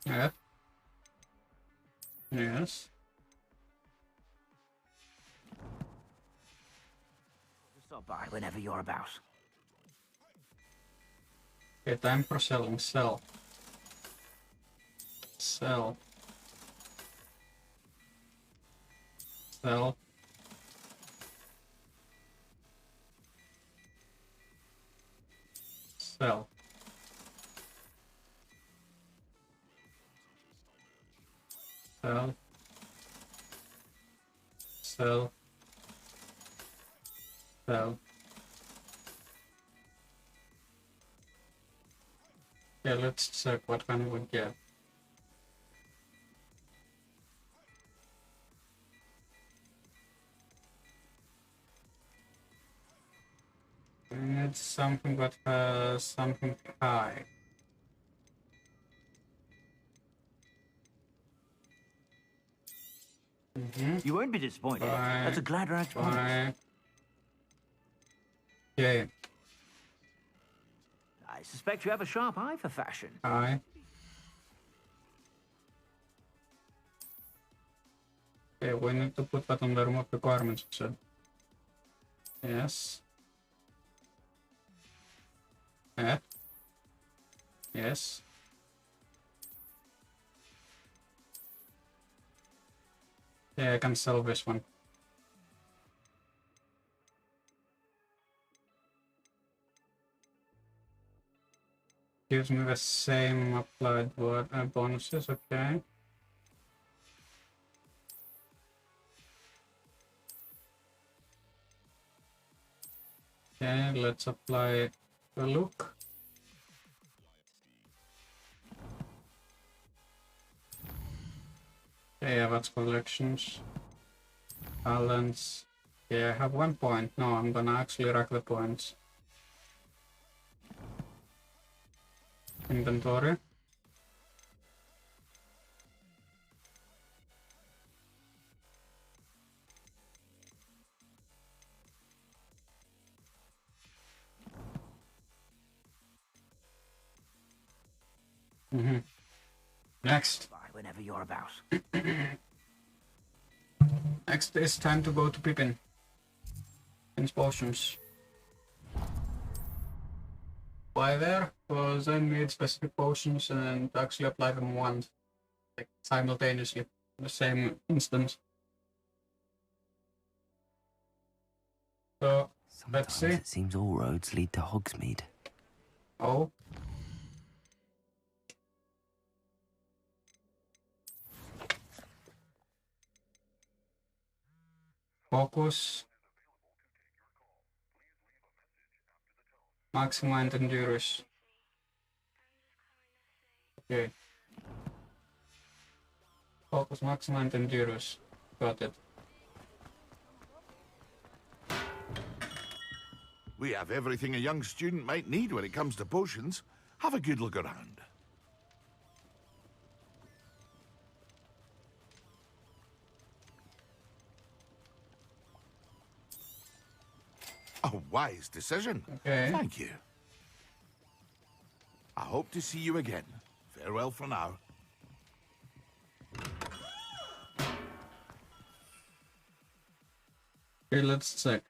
Yeah. Yes. Stop by whenever you're about. Okay, time for selling. Sell. Sell. Sell. Sell. Sell. Sell. Sell. Yeah, let's check what can we get. We need something that has something high. You won't be disappointed. Bye. That's a glad rags promise. Okay. I suspect you have a sharp eye for fashion. Aye. Okay, we need to put that on the remote requirements, you said. Yes. Yeah. Yes. Yeah, I can sell this one. Gives me the same applied bonuses, okay. Okay, let's apply the look. Okay, yeah, that's collections. Balance. Yeah, I have 1 point. No, I'm gonna actually rack the points. Inventory. Next. Whenever you're about. Next is time to go to Pippin. Pippin's potions. Why there? Because I need specific potions and actually apply them once. Like simultaneously. In the same instance. So let's see. It seems all roads lead to Hogsmeade. Oh. Focus. Maxima and Endurance. Okay. Focus, Maxima and Endurance. Got it. We have everything a young student might need when it comes to potions. Have a good look around. A wise decision. Okay. Thank you. I hope to see you again. Farewell for now. Okay, let's check.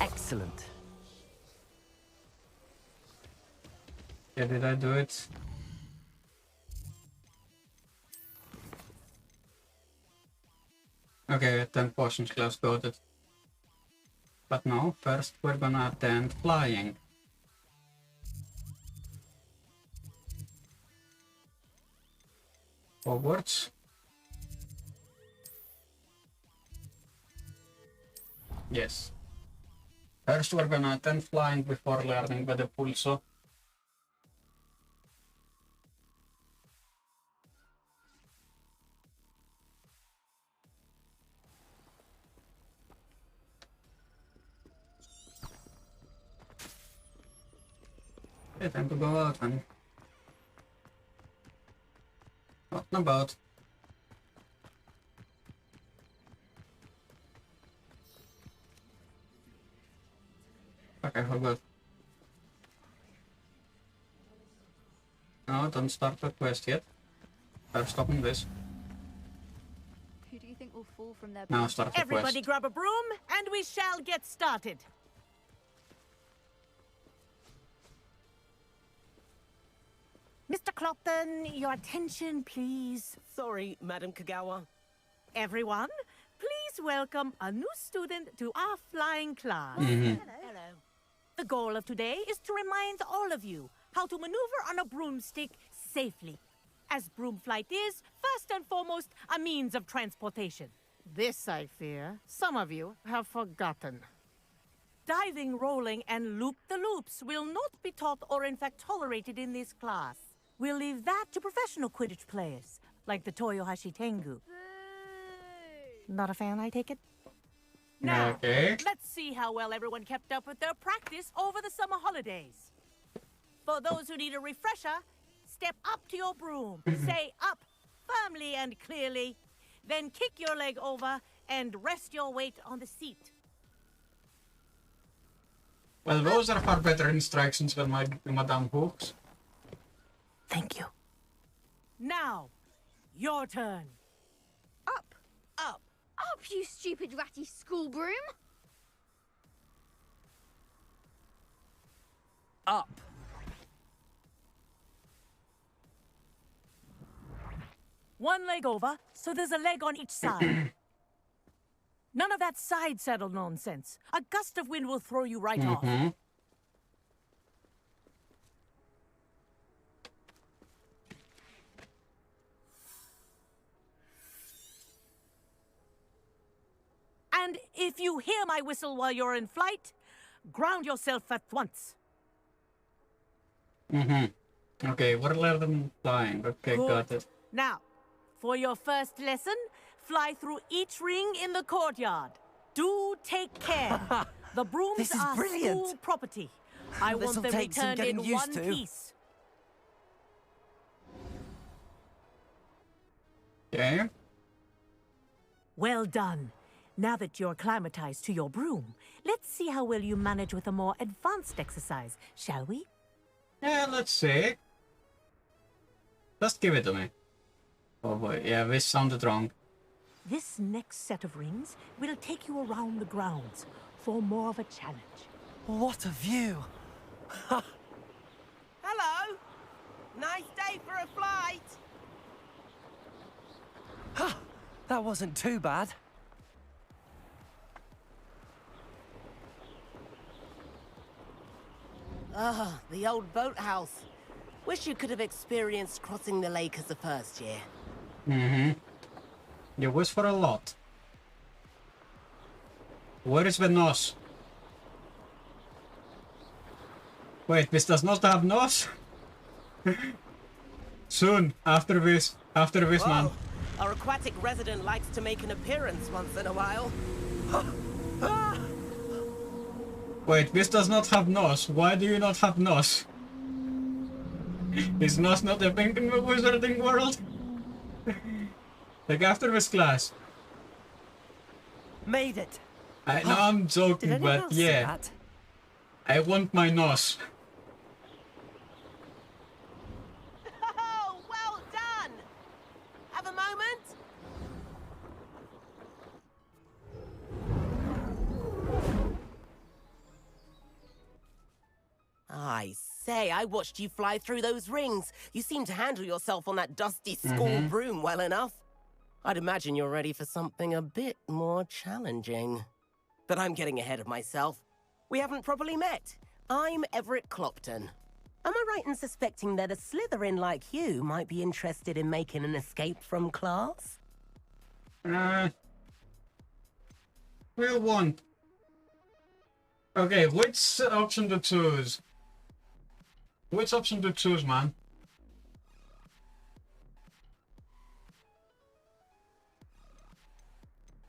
Excellent. Yeah, did I do it? Okay, 10 potions class got it. But no, first we're gonna attend flying. Hogwarts. Yes. First we're gonna attend flying before learning the pulso. Okay, time to go out then. What about? Okay, how good. No, don't start the quest yet. I'm stopping this. Who do you think will fall from their Now start the Everybody quest. grab a broom, and we shall get started. Mr. Clopton, your attention, please. Sorry, Madam Kagawa. Everyone, please welcome a new student to our flying class. Hello. The goal of today is to remind all of you how to maneuver on a broomstick safely, as broom flight is, first and foremost, a means of transportation. This, I fear, some of you have forgotten. Diving, rolling, and loop-the-loops will not be taught or in fact tolerated in this class. We'll leave that to professional Quidditch players, like the Toyohashi Tengu. Not a fan, I take it? Now, okay. Let's see how well everyone kept up with their practice over the summer holidays. For those who need a refresher, step up to your broom, say up firmly and clearly, then kick your leg over and rest your weight on the seat. Well, those are far better instructions than my Madame Hooks. Thank you. Now, your turn. Up! Up! Up, you stupid ratty school broom! Up. One leg over, so there's a leg on each side. None of that side saddle nonsense. A gust of wind will throw you right off. And if you hear my whistle while you're in flight, ground yourself at once. Okay, we're learning flying. Okay, Good. got it. Now, for your first lesson, fly through each ring in the courtyard. Do take care. The brooms This is are brilliant. school property. I want This'll them take some returned getting in used one to. piece. Okay. Well done. Now that you're acclimatized to your broom, let's see how well you manage with a more advanced exercise, shall we? Yeah, let's see. Just give it to me. Oh boy, yeah, this sounded wrong. This next set of rings will take you around the grounds for more of a challenge. What a view! Hello! Nice day for a flight! That wasn't too bad. Ah, the old boathouse. Wish you could have experienced crossing the lake as a first year. You wish for a lot. Where is the nose? Wait, this does not have nose? Soon, after this man. Whoa. Our aquatic resident likes to make an appearance once in a while. Wait, this does not have nose. Why do you not have nose? Is nose not a thing in the wizarding world? Like after this class. Made it. I know I'm joking, Did anyone but else see yeah. that? I want my nose. Oh, well done! Have a moment? I say, I watched you fly through those rings. You seem to handle yourself on that dusty school broom well enough. I'd imagine you're ready for something a bit more challenging. But I'm getting ahead of myself. We haven't properly met. I'm Everett Clopton. Am I right in suspecting that a Slytherin like you might be interested in making an escape from class? We'll want. Okay, which option to choose? Which option to choose, man?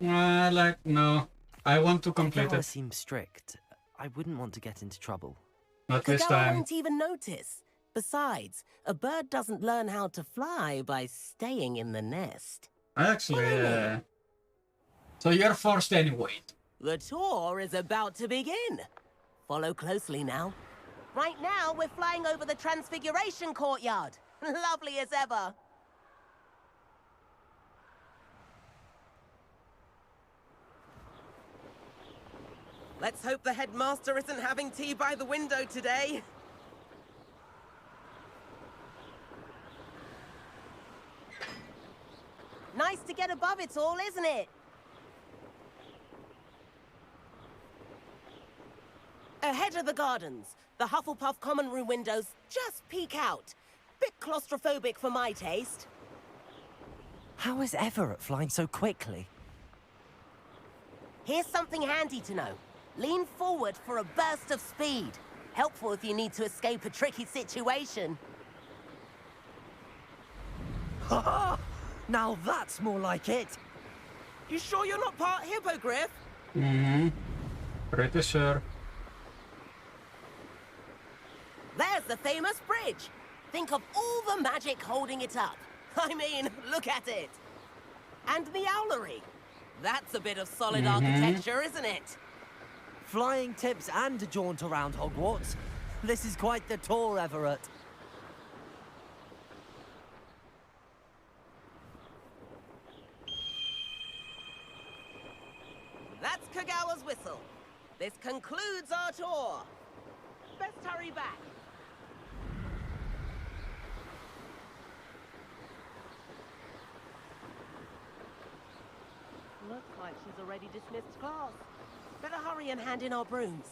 No. I want to complete Kagawa it. seems strict. I wouldn't want to get into trouble. Not this Kagawa time. won't even notice. Besides, a bird doesn't learn how to fly by staying in the nest. Actually, so you're forced anyway. The tour is about to begin. Follow closely now. Right now, we're flying over the Transfiguration Courtyard. Lovely as ever. Let's hope the headmaster isn't having tea by the window today. Nice to get above it all, isn't it? Ahead of the gardens, the Hufflepuff common room windows just peek out. Bit claustrophobic for my taste. How is Everett flying so quickly? Here's something handy to know. Lean forward for a burst of speed. Helpful if you need to escape a tricky situation. Ha! Now that's more like it. You sure you're not part hippogriff? Pretty sure. There's the famous bridge. Think of all the magic holding it up. I mean, look at it. And the owlery. That's a bit of solid architecture, isn't it? Flying tips and a jaunt around Hogwarts. This is quite the tour, Everett. That's Kagawa's whistle. This concludes our tour. Best hurry back. Looks like she's already dismissed class. Better hurry and hand in our brooms.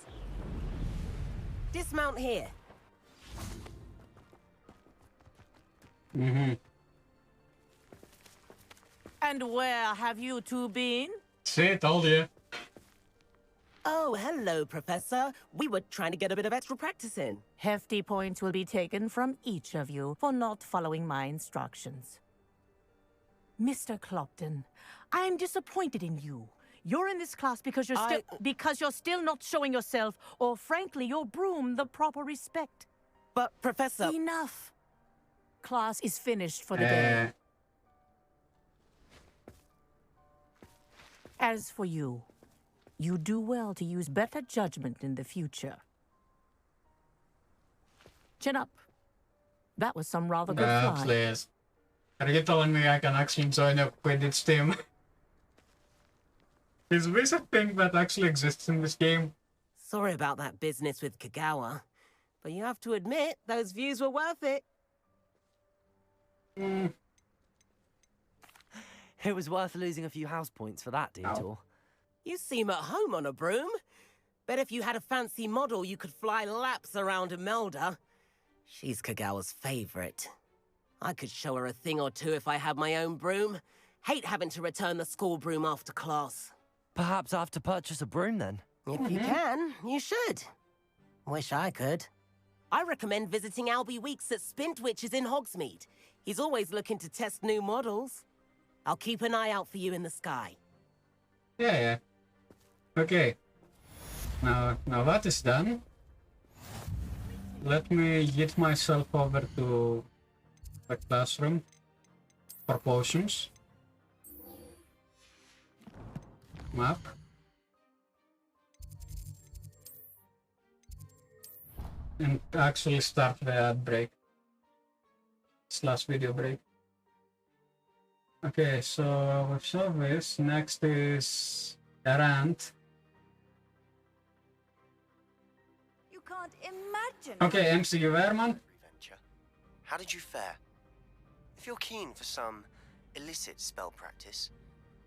Dismount here. And where have you two been? See, told you. Oh, hello, Professor. We were trying to get a bit of extra practice in. Hefty points will be taken from each of you for not following my instructions. Mr. Clopton, I am disappointed in you. You're in this class because you're still not showing yourself, or frankly, your broom, the proper respect. But, Professor... Enough. Class is finished for the day. As for you, you do well to use better judgment in the future. Chin up. That was some rather good flying. Please. Are you telling me I can actually join a Quidditch team? Is this a thing that actually exists in this game? Sorry about that business with Kagawa, but you have to admit, those views were worth it. It was worth losing a few house points for that detour. You seem at home on a broom. Bet if you had a fancy model, you could fly laps around Imelda. She's Kagawa's favorite. I could show her a thing or two if I had my own broom. Hate having to return the school broom after class. Perhaps I have to purchase a broom then? If you can, you should. Wish I could. I recommend visiting Albie Weeks at Spintwitches in Hogsmeade. He's always looking to test new models. I'll keep an eye out for you in the sky. Yeah. Okay. Now that is done. Let me get myself over to the classroom for potions. Map. And actually start the ad break. / video break. Okay, so we saw this. Next is a rant. You can't imagine. Okay, MCU Verman. How did you fare? If you're keen for some illicit spell practice.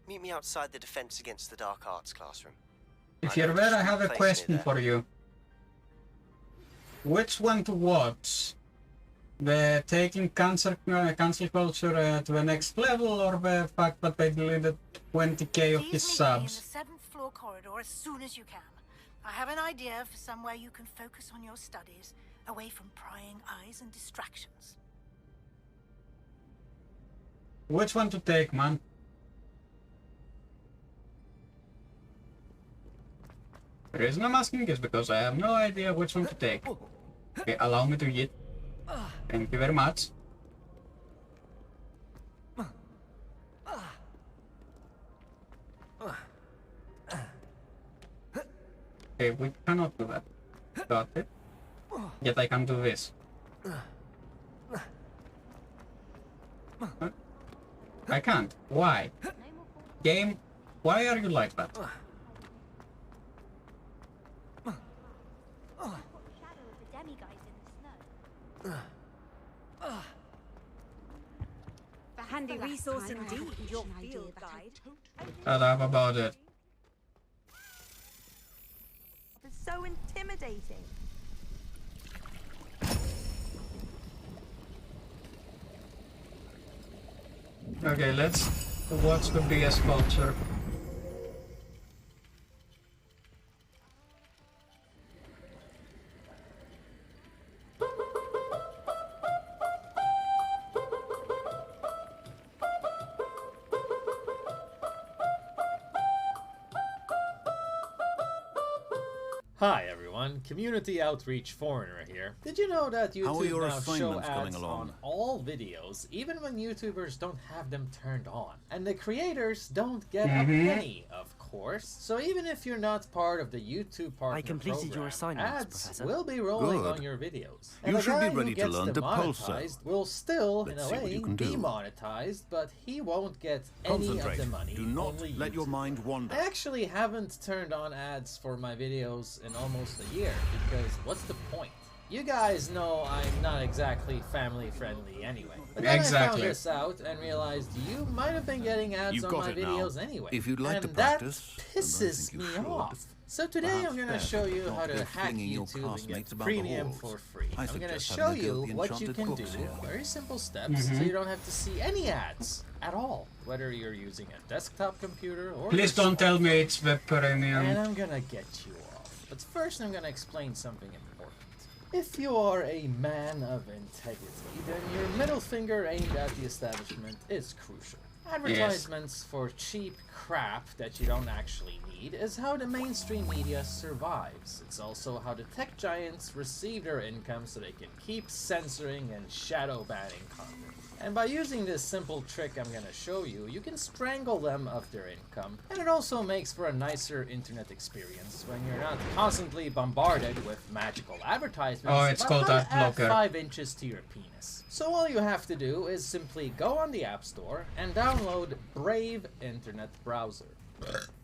Meet me outside the Defense Against the Dark Arts classroom. If you're there, I have a question for you. Which one to watch? The taking cancel culture to the next level, or the fact that they deleted 20k of his subs? In the 7th floor corridor as soon as you can. I have an idea for somewhere you can focus on your studies, away from prying eyes and distractions. Which one to take, man? The reason I'm asking is because I have no idea which one to take. Okay, allow me to eat. Thank you very much. Okay, we cannot do that. Got it. Yet I can do this. I can't. Why? Game, why are you like that? Handy resource indeed, your field guide. Shut up about it. It's so intimidating. Okay, let's watch the biggest culture. Hi everyone, Community Outreach Foreigner here. Did you know that YouTube now show ads on all videos, even when YouTubers don't have them turned on? And the creators don't get a penny, of course. So even if you're not part of the YouTube partner program, ads Professor. will be rolling Good. on your videos. And You the should be guy ready who to gets learn to pulse demonetized will still, in Let's a see what way, you can do. be monetized, but he won't get any of Concentrate. the money. Do not only let your YouTube. mind wander. I actually haven't turned on ads for my videos in almost a year, because what's the point? You guys know I'm not exactly family friendly anyway. But then I found this out and realized you might have been getting ads You've on got my it now. videos anyway. If you'd like and to practice, that pisses and I think me you should, off. So today perhaps I'm going to best show you not how to go hack flinging your YouTube and classmates get about the premium halls. for free. I I'm going to suggest show having a go you at the what you enchanted can do. books here. Very simple steps, so you don't have to see any ads at all, whether you're using a desktop computer or Please your don't tell me it's the premium. and I'm gonna get you off. But first I'm gonna explain something important. If you are a man of integrity, then your middle finger aimed at the establishment is crucial. Advertisements for cheap crap that you don't actually need is how the mainstream media survives. It's also how the tech giants receive their income so they can keep censoring and shadow banning content. And by using this simple trick I'm gonna show you, you can strangle them of their income. And it also makes for a nicer internet experience when you're not constantly bombarded with magical advertisements Oh, it's about called how ad to add blocker. 5 inches to your penis. So all you have to do is simply go on the App Store and download Brave Internet Browser.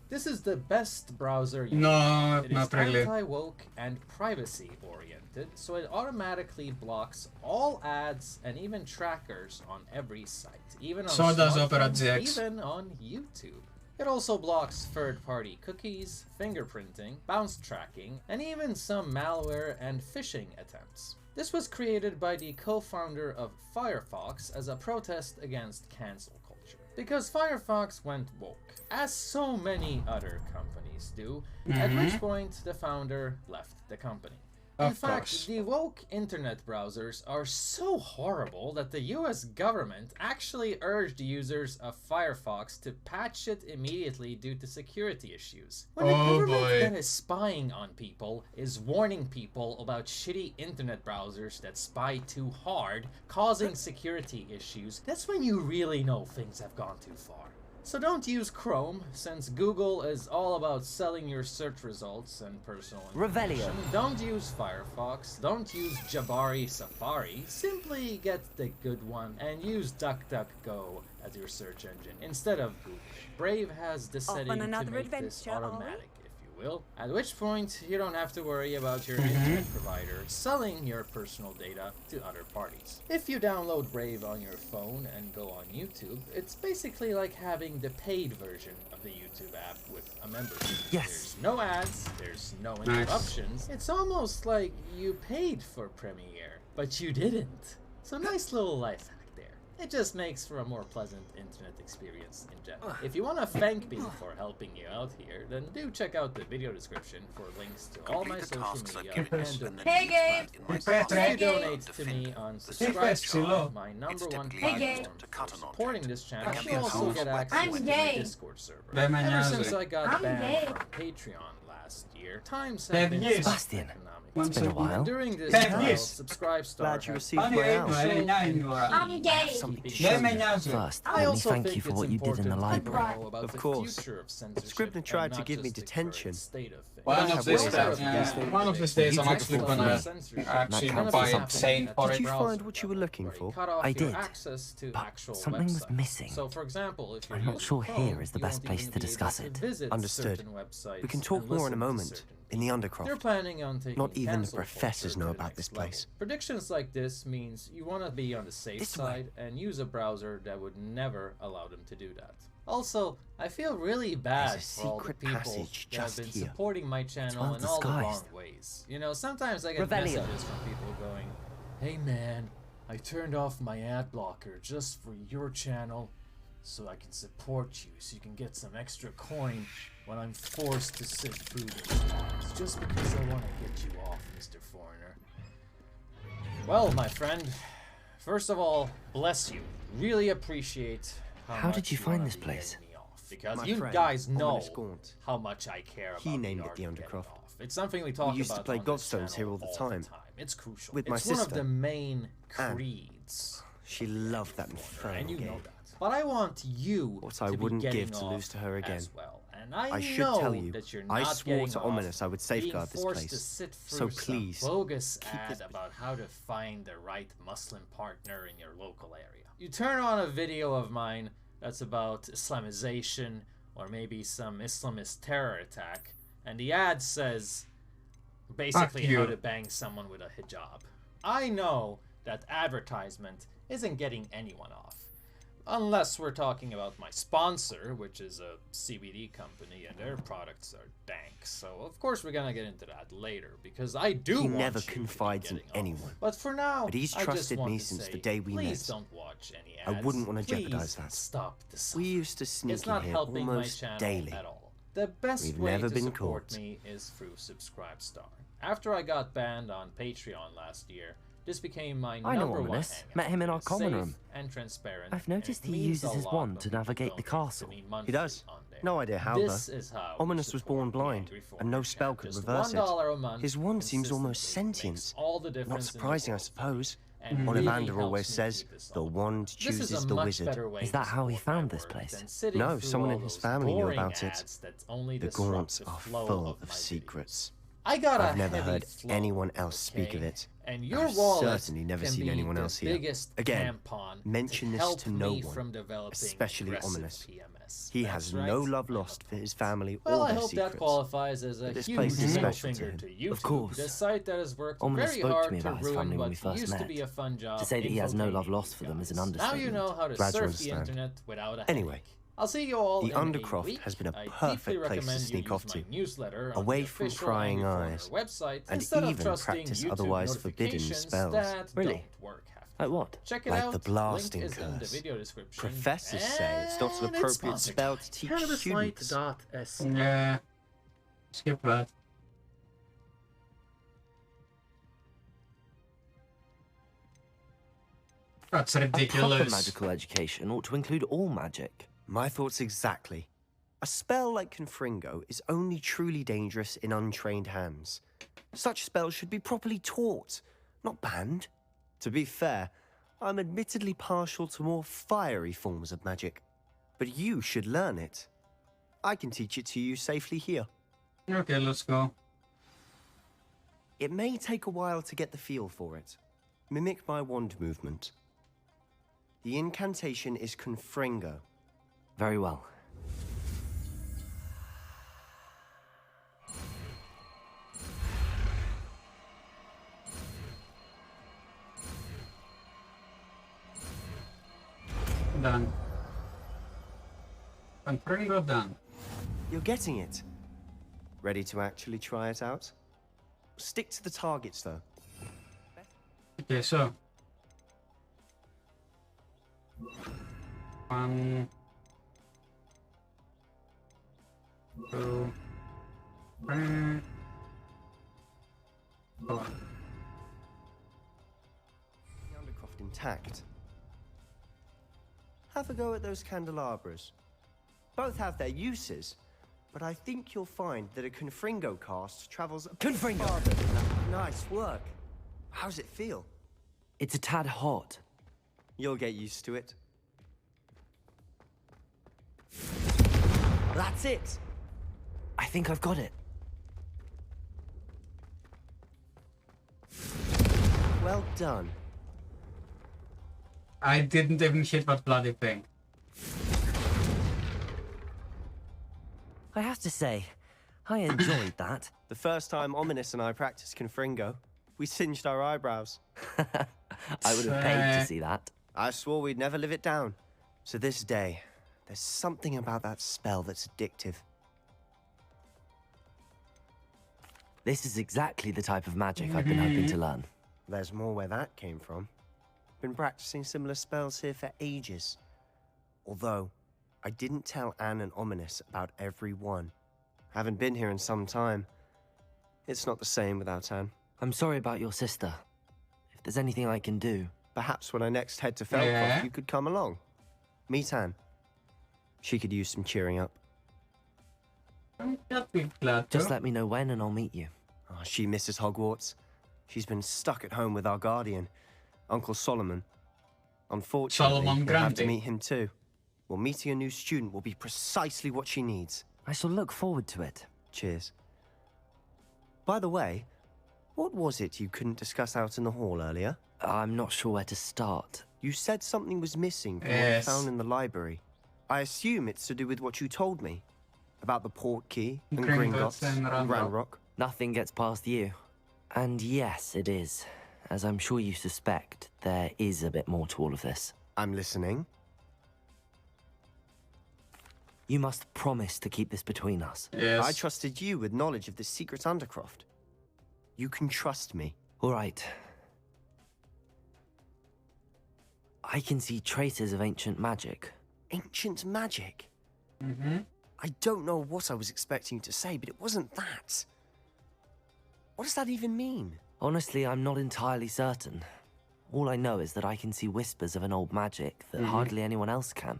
This is the best browser you No, can. It not is really. anti-woke and privacy-oriented, so it automatically blocks all ads and even trackers on every site, even on So does Opera smartphones, GX. even on YouTube. It also blocks third-party cookies, fingerprinting, bounce tracking, and even some malware and phishing attempts. This was created by the co-founder of Firefox as a protest against cancel culture. Because Firefox went woke, as so many other companies do, at which point the founder left the company. In fact, the woke internet browsers are so horrible that the US government actually urged users of Firefox to patch it immediately due to security issues. When the government that is spying on people is warning people about shitty internet browsers that spy too hard, causing security issues, that's when you really know things have gone too far. So don't use Chrome, since Google is all about selling your search results and personal information. Revelio. Don't use Firefox, don't use Jabari Safari, simply get the good one and use DuckDuckGo as your search engine instead of Google. Brave has the Off on setting to another make this adventure, are we? automatic if you will, at which point you don't have to worry about your internet provider selling your personal data to other parties. If you download Brave on your phone and go on YouTube, it's basically like having the paid version of the YouTube app with a membership. Yes. There's no ads, there's no interruptions. It's almost like you paid for Premiere, but you didn't. So nice little life hack there. It just makes for a more pleasant internet experience in general. If you want to thank me for helping you out here, then do check out the video description for links to all my social media and donations. If you donate to me on Subscribe, my #1 platform for supporting this channel, you also get access to my Discord server. Ever since I got banned from Patreon last year, times have been Sebastian, it's been a while. During this trial, Subscribe Glad you received my house. I'm gay. Something to show you. First, let me thank you for what you did in the library. Of course. Scribner tried to give me detention. One of these days I'm actually gonna buy Saint for it. Did you find what you were looking for? I did, but something was missing. So, for example, if I'm not sure here is the best place to discuss it. Understood. We can talk more in a moment. In the Undercroft. They're planning on taking Not even the professors know about this place. Predictions like this means you want to be on the safe side and use a browser that would never allow them to do that. Also, I feel really bad for all the people that have been supporting my channel in all the wrong ways. You know, sometimes I get messages from people going, "Hey man, I turned off my ad blocker just for your channel so I can support you, so you can get some extra coin when I'm forced to sit through these times, just because I want to get you off, Mr. Foreigner." Well, my friend, first of all, bless you. Really appreciate how did you find this place? Because you guys know how much I care about. He named it the Undercroft. It's something we talk about. We used to play Godstones here all the time. It's crucial. With my it's sister. one of the main creeds. She loved that infernal and you game. know that. But I want you what I wouldn't give to lose to her again. Well. And I should know tell you, that you're I not swore to off Ominous I would safeguard this forced place. To sit So through please, some bogus keep ad this about how to find the right Muslim partner in your local area. You turn on a video of mine that's about Islamization or maybe some Islamist terror attack, and the ad says basically how to bang someone with a hijab. I know that advertisement isn't getting anyone off. Unless we're talking about my sponsor, which is a CBD company, and their products are dank. So, of course, we're gonna get into that later, because I do He want never you confides in anyone. But for now, But he's I just trusted want me to since say, the day we please met. don't watch any I ads. wouldn't want to Please jeopardize that. Stop the stuff. We used to sneak It's not in here helping my almost channel daily. at all. The best We've way never to been support caught. me is through Subscribe Star. After I got banned on Patreon last year, this became my I know #1 Ominous. hangout. Met him in our It's common safe room. and transparent, I've noticed and it he means uses a his lot wand when to people navigate the donate castle. to me He monthly does. on there. No idea how, This though. is how Ominous was born blind, and no spell could Just reverse $1 a it. month His wand seems almost consistently makes sentient. all the Not difference in the surprising, I world. suppose. And One really Evander helps always me says, keep this the up. wand This chooses is a the much wizard. better way Is that to how he support my found this work place? than sitting No, through someone all in his those family knew boring about it. ads that only The disrupt Gaunts the are flow full of my of secrets. I got I've a never heavy heard flow, anyone else speak of okay? it. And your I've wallet certainly never can seen be anyone the else here. biggest Again, tampon mention this help to no me one, from developing especially aggressive Ominous. PMS. He That's has right. no love lost for his family Well, or I their hope secrets. that qualifies as a But this huge place is middle special to finger him. to YouTube, Of course. the site that has worked Ominous very spoke to hard me to about his ruin family when what we first used to met. be a fun job. To say that he has no love infiltrating lost for them is an Now understatement. you know how to Glad you surf the understand. internet without a Anyway, headache. I'll see you all the in a Undercroft week. has been a I deeply perfect place to recommend you sneak use off my to, newsletter on away the from official prying Angry eyes, Foreigner website and instead of even trusting practice YouTube otherwise forbidden notifications spells. that Really? don't work half the Like what? Check it Like out. the blasting Link is in the curse. video description. Professors say it's not an And appropriate sponsor spell time. to teach students. Cannabislight.se. Yeah. Skip that. That's A proper ridiculous. magical education ought to include all magic. My thoughts exactly. A spell like Confringo is only truly dangerous in untrained hands. Such spells should be properly taught, not banned. To be fair, I'm admittedly partial to more fiery forms of magic, but you should learn it. I can teach it to you safely here. Okay, let's go. It may take a while to get the feel for it. Mimic my wand movement. The incantation is Confringo. Very well. Done. Confringo done. You're getting it. Ready to actually try it out? Stick to the targets, though. Okay, so. 1, 2, 3, 4. Undercroft intact. Have a go at those candelabras. Both have their uses, but I think you'll find that a Confringo cast travels Confringo! farther than that. Nice work. How's it feel? It's a tad hot. You'll get used to it. That's it! I think I've got it. Well done. I didn't even hit that bloody thing. I have to say, I enjoyed that. The first time Ominous and I practiced Confringo, we singed our eyebrows. I would have paid to see that. I swore we'd never live it down. So this day, there's something about that spell that's addictive. This is exactly the type of magic I've been hoping to learn. There's more where that came from. Been practicing similar spells here for ages. Although, I didn't tell Anne and Ominous about every one. Haven't been here in some time. It's not the same without Anne. I'm sorry about your sister. If there's anything I can do... Perhaps when I next head to Feldcroft, you could come along. Meet Anne. She could use some cheering up. I'd be glad to. Just let me know when and I'll meet you. Oh, she misses Hogwarts. She's been stuck at home with our guardian, Uncle Solomon. Unfortunately, we'll have to meet him too. Well, meeting a new student will be precisely what she needs. I shall look forward to it. Cheers. By the way, what was it you couldn't discuss out in the hall earlier? I'm not sure where to start. You said something was missing from what you found in the library. I assume it's to do with what you told me. About the port key, and Gringotts, and Ranrock. Nothing gets past you. And yes, it is. As I'm sure you suspect, there is a bit more to all of this. I'm listening. You must promise to keep this between us. Yes. I trusted you with knowledge of the secret Undercroft. You can trust me. All right. I can see traces of ancient magic. Ancient magic? Mm-hmm. I don't know what I was expecting to say, but it wasn't that. What does that even mean? Honestly, I'm not entirely certain. All I know is that I can see whispers of an old magic that hardly anyone else can.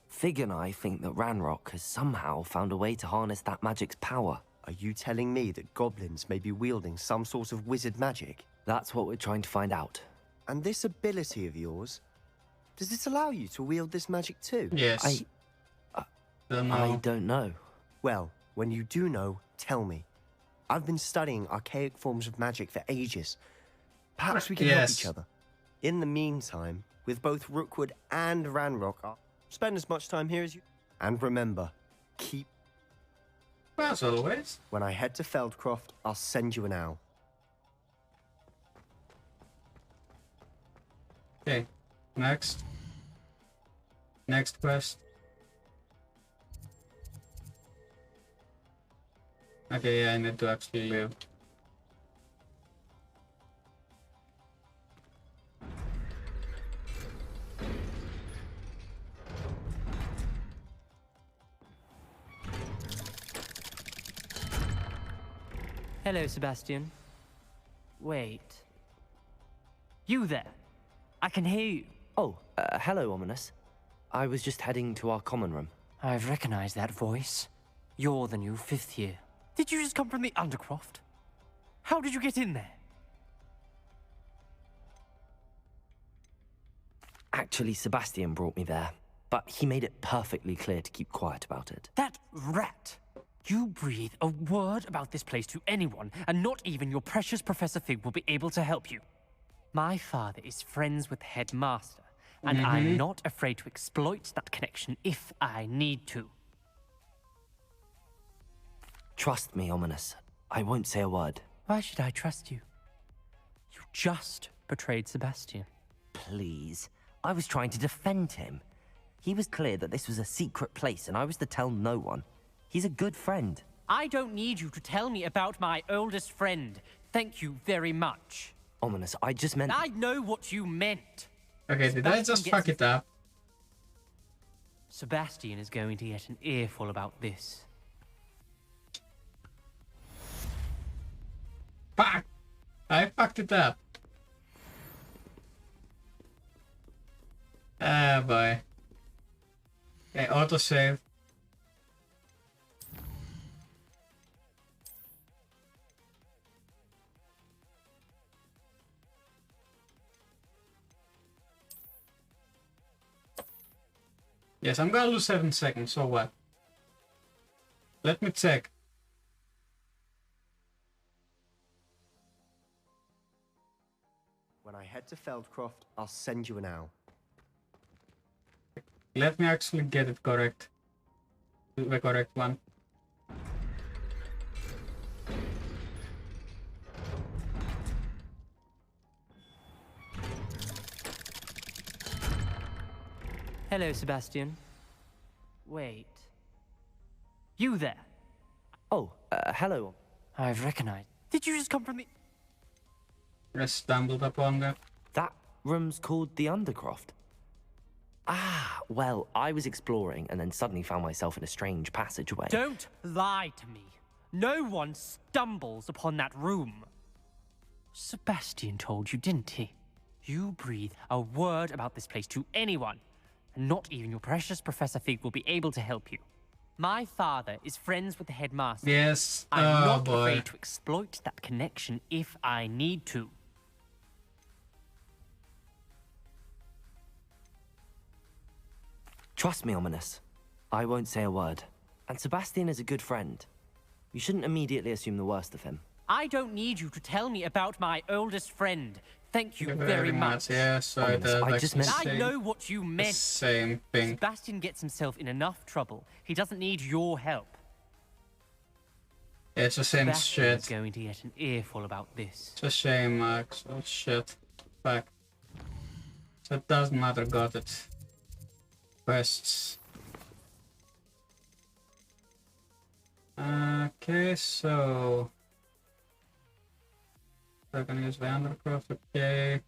Fig and I think that Ranrock has somehow found a way to harness that magic's power. Are you telling me that goblins may be wielding some sort of wizard magic? That's what we're trying to find out. And this ability of yours, does it allow you to wield this magic too? Yes. I don't know. Well, when you do know, tell me. I've been studying archaic forms of magic for ages. Perhaps we can help each other. In the meantime, with both Rookwood and Ranrock, I'll spend as much time here as you... And remember, keep... As always. When I head to Feldcroft, I'll send you an owl. Okay, next. Next quest. Okay, yeah, I need to actually leave. Hello, Sebastian. Wait. You there? I can hear you. Oh, hello, Ominous. I was just heading to our common room. I've recognized that voice. You're the new 5th year. Did you just come from the Undercroft? How did you get in there? Actually, Sebastian brought me there, but he made it perfectly clear to keep quiet about it. That rat! You breathe a word about this place to anyone, and not even your precious Professor Fig will be able to help you. My father is friends with the headmaster, and I'm not afraid to exploit that connection if I need to. Trust me, Ominous. I won't say a word. Why should I trust you? You just betrayed Sebastian. Please. I was trying to defend him. He was clear that this was a secret place and I was to tell no one. He's a good friend. I don't need you to tell me about my oldest friend. Thank you very much. Ominous, I just meant... I know what you meant. Okay, did I just fuck it up? Sebastian is going to get an earful about this. Fuck! I fucked it up. Ah, boy. Okay, autosave. Yes, I'm gonna lose 7 seconds, so what? Let me check. When I head to Feldcroft, I'll send you an owl. Let me actually get it correct. The correct one. Hello, Sebastian. Wait. You there? Oh, hello. I've recognized. Did you just come from the... I stumbled upon that. That room's called the Undercroft. Ah, well, I was exploring and then suddenly found myself in a strange passageway. Don't lie to me. No one stumbles upon that room. Sebastian told you, didn't he? You breathe a word about this place to anyone, and not even your precious Professor Fig will be able to help you. My father is friends with the headmaster. Yes, I'm not boy. afraid to exploit that connection if I need to. Trust me, Ominous. I won't say a word. And Sebastian is a good friend. You shouldn't immediately assume the worst of him. I don't need you to tell me about my oldest friend. Thank you very much. Yes, I know what you meant. Same thing. Sebastian gets himself in enough trouble. He doesn't need your help. Yeah, it's the same Sebastian shit. is going to get an earful about this. It's a shame, Max. Oh shit. Fuck. So it doesn't matter, got it. Quests. Okay, so... I'm gonna use the Undercroft, okay.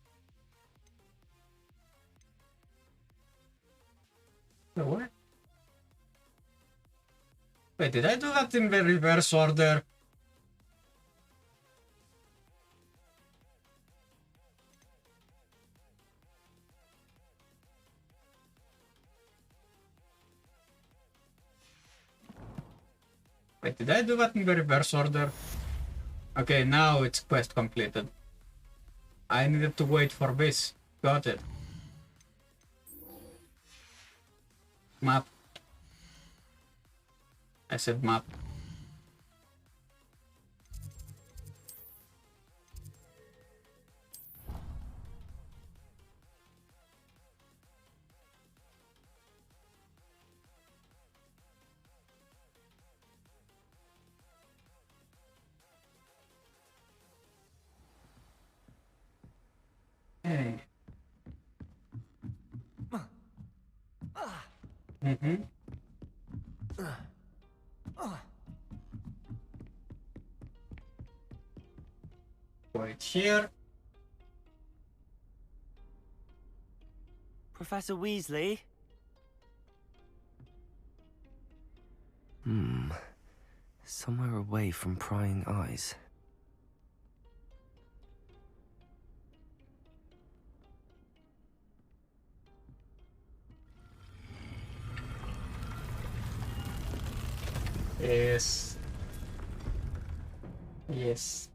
So what? Wait, did I do that in the reverse order? Wait, did I do that in the reverse order? Okay, now it's quest completed. I needed to wait for this. Got it. Map. I said map. Hey. Mm-hmm. Wait here. Professor Weasley? Somewhere away from prying eyes. Yes. Yes.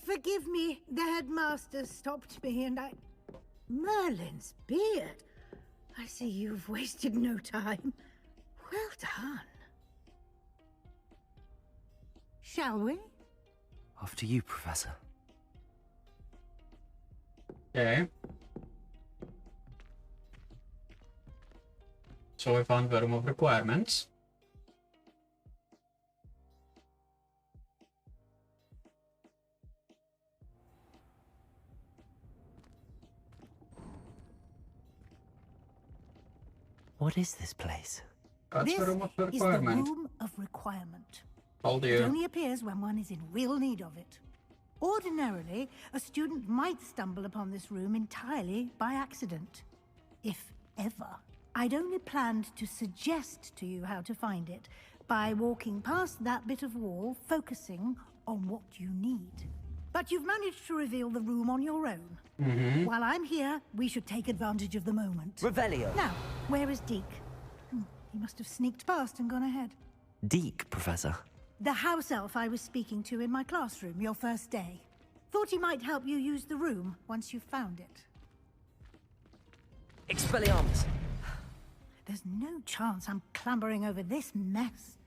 Forgive me, the headmaster stopped me and I... Merlin's beard. I see you've wasted no time. Well done. Shall we? After you, Professor. Okay. So we found the room of requirements. What is this place? This is the room of requirement. It only appears when one is in real need of it. Ordinarily, a student might stumble upon this room entirely by accident. If ever. I'd only planned to suggest to you how to find it by walking past that bit of wall, focusing on what you need. But you've managed to reveal the room on your own. While I'm here, we should take advantage of the moment. Revelio. Now, where is Deke? He must have sneaked past and gone ahead. Deke, Professor. The house elf I was speaking to in my classroom your first day. Thought he might help you use the room once you've found it. Expelliarmus. There's no chance I'm clambering over this mess.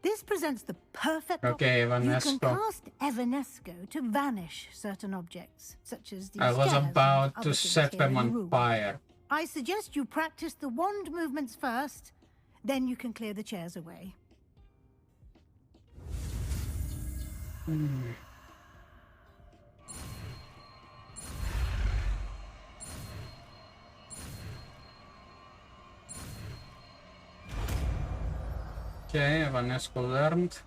This presents the perfect option. You can cast Evanesco to vanish certain objects, such as these I was stairs about and to other set things here them in the on room. fire. I suggest you practice the wand movements first, then you can clear the chairs away. Okay, Evanesco learned.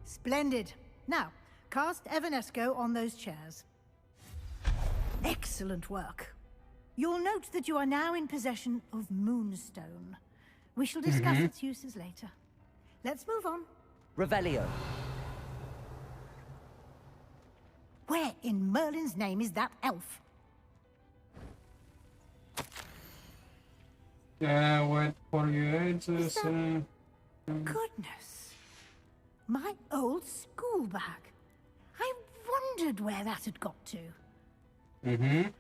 Splendid. Now, cast Evanesco on those chairs. Excellent work. You'll note that you are now in possession of Moonstone. We shall discuss its uses later. Let's move on. Revelio. Where in Merlin's name is that elf? Yeah, wait for your ages. Goodness. My old school bag. I wondered where that had got to.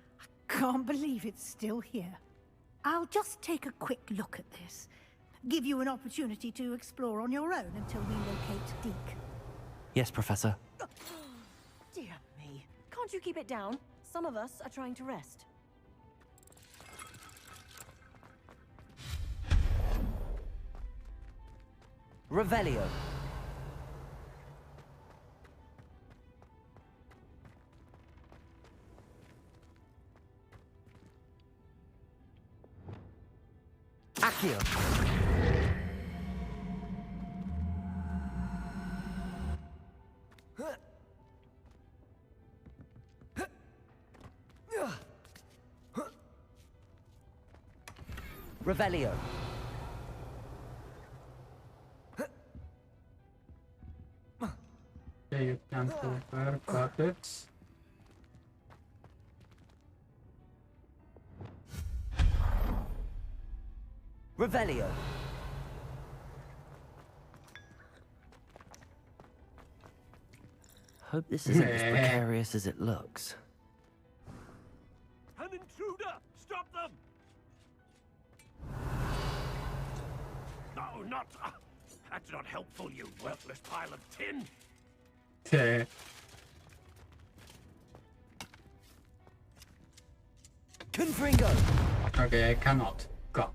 Can't believe it's still here. I'll just take a quick look at this. Give you an opportunity to explore on your own until we locate Deke. Yes, Professor. Dear me. Can't you keep it down? Some of us are trying to rest. Revelio. Accio. Revelio. Okay, you can't go there, got it. Revelio. Hope this isn't as precarious as it looks. An intruder! Stop them! No, not... that's not helpful, you worthless pile of tin! Okay. Confringo! Okay, I cannot. Go.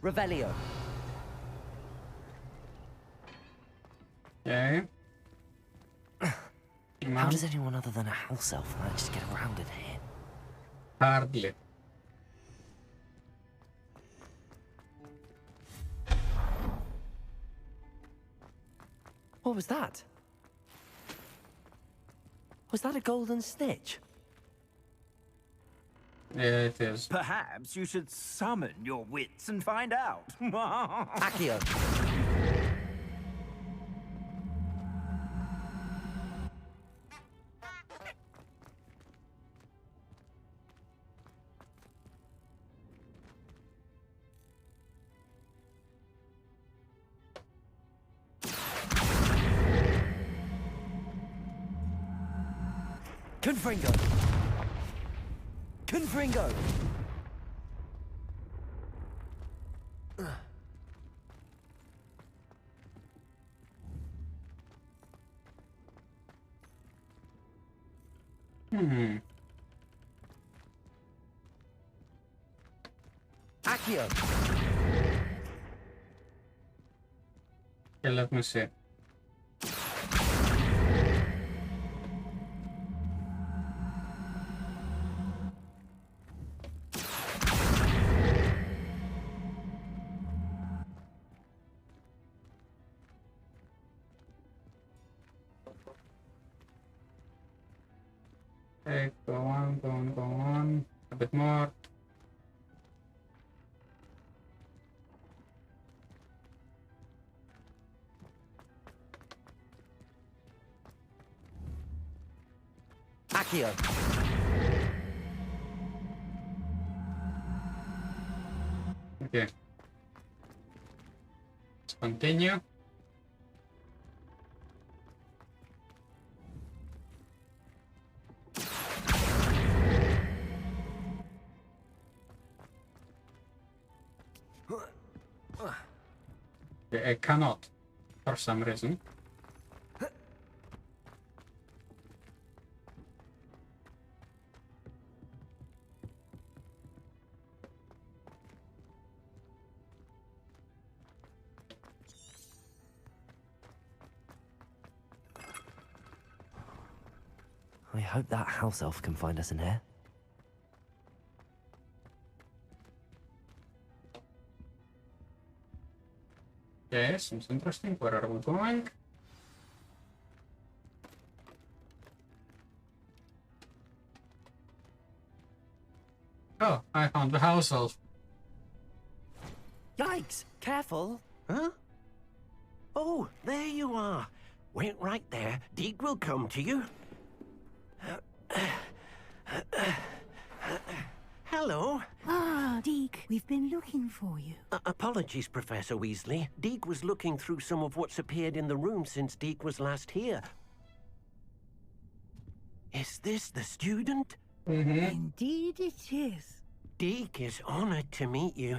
Revelio. Okay. How does anyone other than a house elf manage to get around in here? Hardly. What was that? Was that a golden snitch? Yeah, it is. Perhaps you should summon your wits and find out. Accio. Confringo! Confringo! Accio! Okay, let me see. Okay, go on, go on, go on. A bit more. Accio! Okay. Let's continue. Okay, I cannot, for some reason. I hope that house elf can find us in here. Okay, seems interesting. Where are we going? Oh, I found the house elf. Yikes! Careful! Huh? Oh, there you are. Wait right there. Deke will come to you. Hello. Ah, Deke, we've been looking for you. Apologies, Professor Weasley. Deke was looking through some of what's appeared in the room since Deke was last here. Is this the student? Indeed it is. Deke is honored to meet you.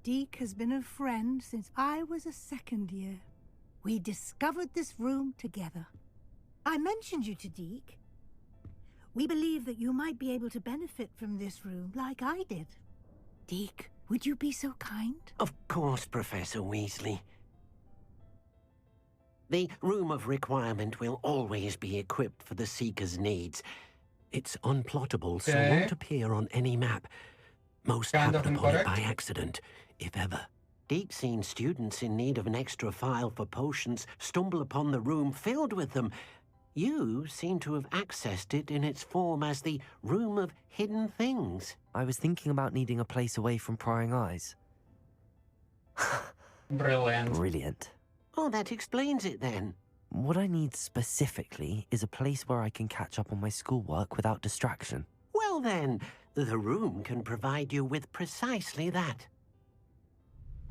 Deke has been a friend since I was a second year. We discovered this room together. I mentioned you to Deke. We believe that you might be able to benefit from this room like I did. Deke, would you be so kind? Of course, Professor Weasley. The Room of Requirement will always be equipped for the Seeker's needs. It's unplottable, so won't appear on any map. Most happen upon it by accident, if ever. Deke's seen students in need of an extra file for potions stumble upon the room filled with them. You seem to have accessed it in its form as the Room of Hidden Things. I was thinking about needing a place away from prying eyes. Brilliant. Brilliant. Oh, that explains it then. What I need specifically is a place where I can catch up on my schoolwork without distraction. Well then, the room can provide you with precisely that.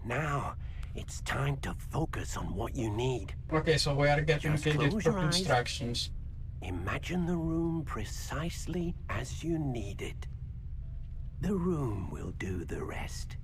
Now, it's time to focus on what you need. Okay, so we are getting Just pages close for your eyes. instructions. Imagine the room precisely as you need it. The room will do the rest.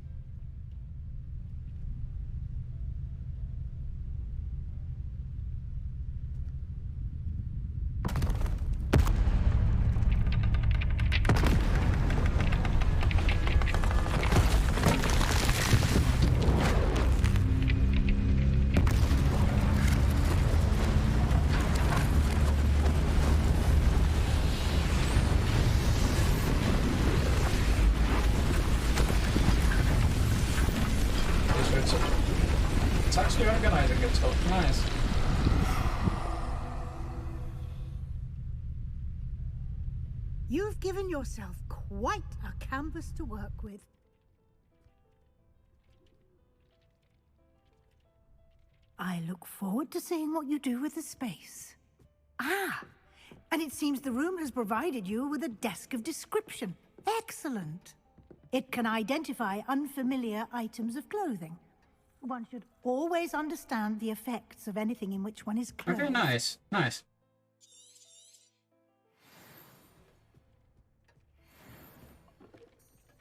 It's actually organizing itself. Nice. You've given yourself quite a canvas to work with. I look forward to seeing what you do with the space. Ah, and it seems the room has provided you with a desk of description. Excellent. It can identify unfamiliar items of clothing. One should always understand the effects of anything in which one is clothed. Okay, nice. Nice.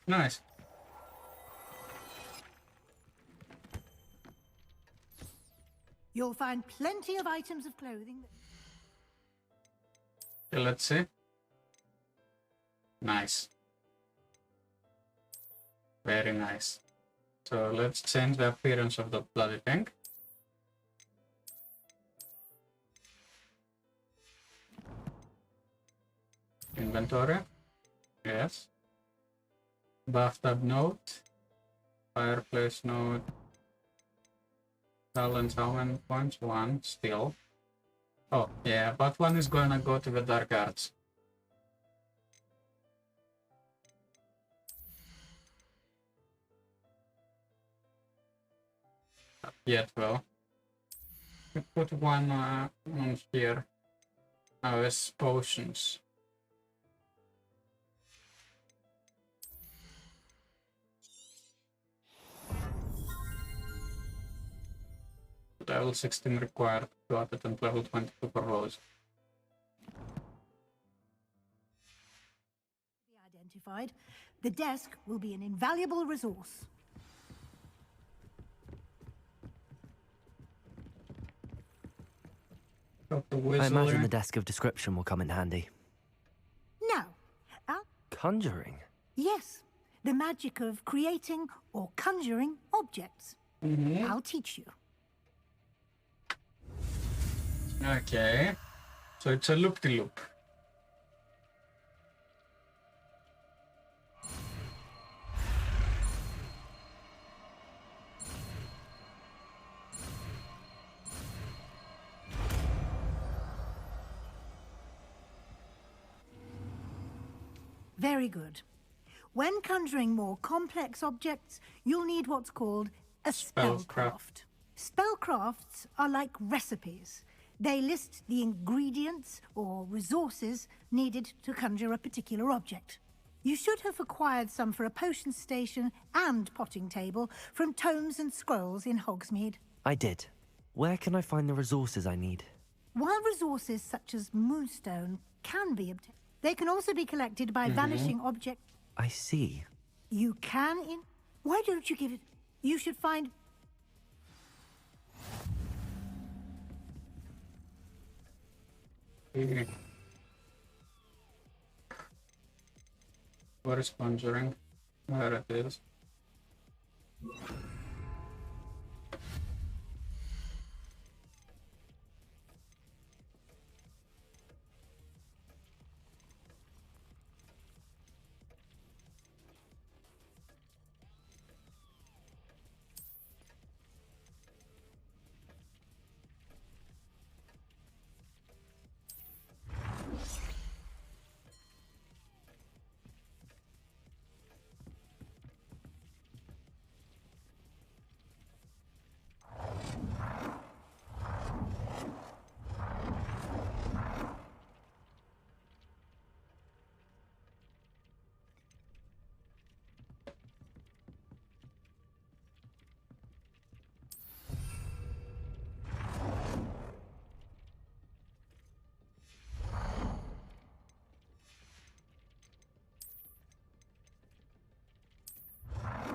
Nice. You'll find plenty of items of clothing. Okay, let's see. Nice. Very nice. So let's change the appearance of the bloody thing. Inventory. Yes. Bathtub note. Fireplace note. Talents, how many points? 1 still. Oh, yeah, but 1 is gonna go to the dark arts. Not yet, well. We put 1 on here. Now it's potions. Level 16 required to add it and level 22 for Rose. Identified. The desk will be an invaluable resource. I imagine the desk of description will come in handy. Now, Conjuring? yes, the magic of creating or conjuring objects. I'll teach you. Okay, so it's a loop-de-loop. Very good. When conjuring more complex objects, you'll need what's called a spellcraft. Spellcrafts are like recipes. They list the ingredients or resources needed to conjure a particular object. You should have acquired some for a potion station and potting table from tomes and scrolls in Hogsmeade. I did. Where can I find the resources I need? While resources such as moonstone can be obtained, they can also be collected by vanishing objects. I see. You can Why don't you give it... You should find... What is conjuring? Where it is.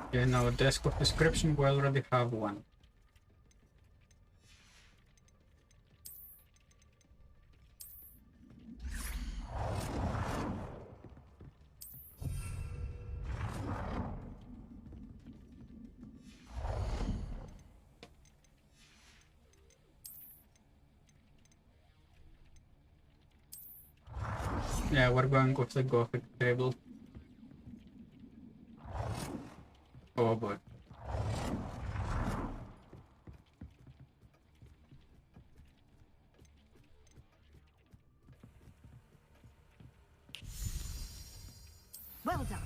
Okay, now desk of description, we already have one. Yeah, we're going with the Gothic table. Oh boy. Well done.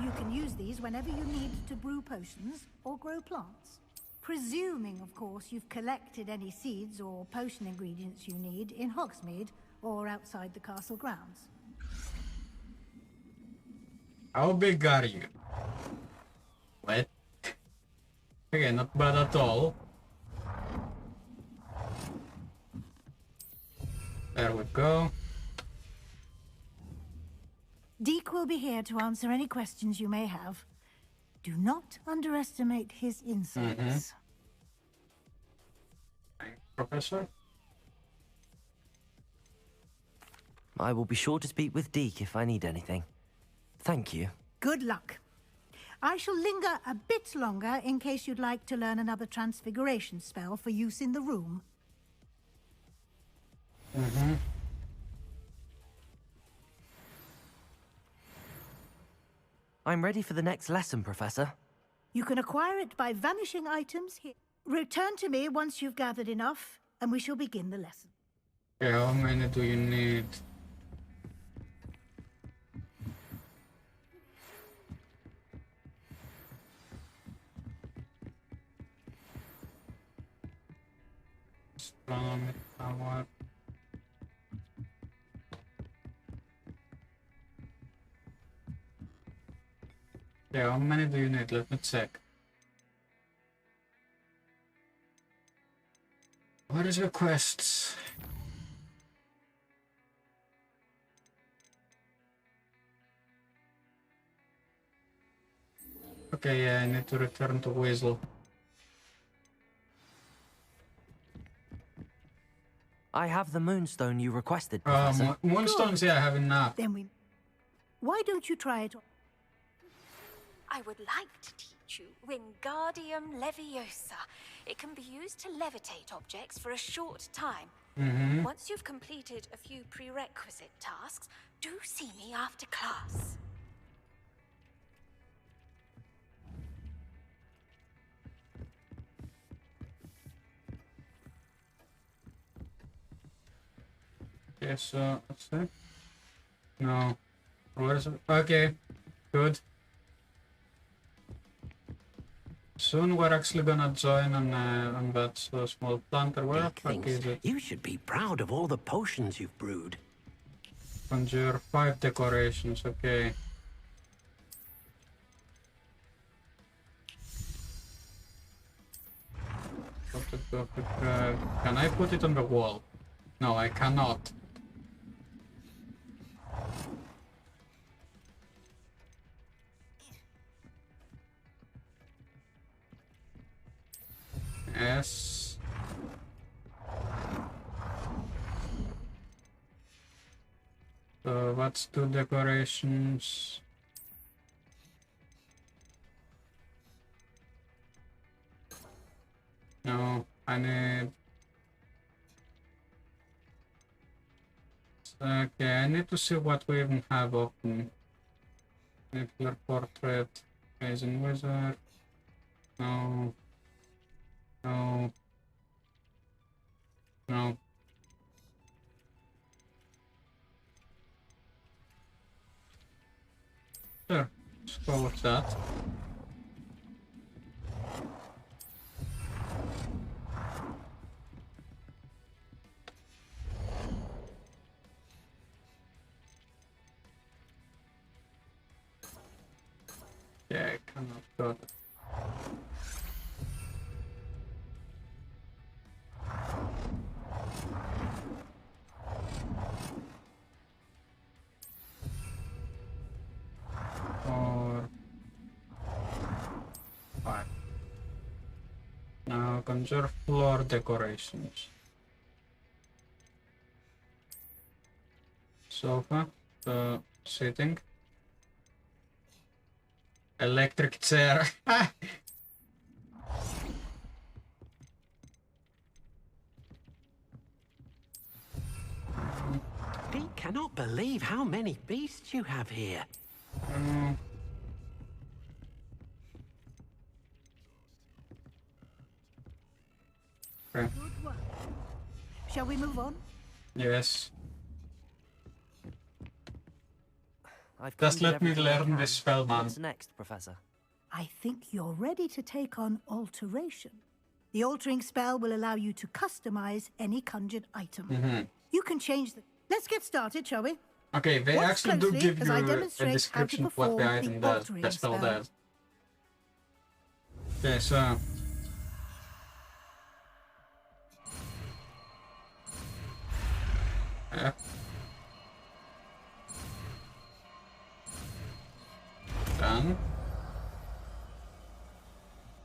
You can use these whenever you need to brew potions or grow plants. Presuming, of course, you've collected any seeds or potion ingredients you need in Hogsmeade or outside the castle grounds. How big are you? What? Okay, not bad at all. There we go. Deke will be here to answer any questions you may have. Do not underestimate his insights. Professor? I will be sure to speak with Deke if I need anything. Thank you. Good luck. I shall linger a bit longer in case you'd like to learn another transfiguration spell for use in the room. I'm ready for the next lesson, Professor. You can acquire it by vanishing items here. Return to me once you've gathered enough, and we shall begin the lesson. Okay, how many do you need? Astronomy tower. Yeah, how many do you need? Let me check. What is your quests? Okay, yeah, I need to return to Weasel. I have the moonstone you requested, Professor. Moonstones, yeah, I have enough. Then we... Why don't you try it? I would like to teach you Wingardium Leviosa. It can be used to levitate objects for a short time. Once you've completed a few prerequisite tasks, do see me after class. Okay, so, what's that? No. What is it? Okay, good. Soon we're actually gonna join on that small planter. Where the fuck is it? You should be proud of all the potions you've brewed. Conjure 5 decorations, okay. Can I put it on the wall? No, I cannot. Yes. So what's 2 decorations? No, I need... Okay, I need to see what we even have open. Nuclear portrait, Amazing Wizard. No. No. No. Sure, let's go with that. Yeah, I cannot go there. Or 5. Now conjure floor decorations. Sofa, sitting. Electric chair. He cannot believe how many beasts you have here. Okay. Good work. Shall we move on? Yes. I've Just let me everything I learn can. this spell, man. What's next, Professor? I think you're ready to take on Alteration. The altering spell will allow you to customize any conjured item. You can change the... Let's get started, shall we? Okay, they Watch actually do closely give as you I a demonstrate description how of to what the perform item the does, altering the spell spell. does. Okay, so...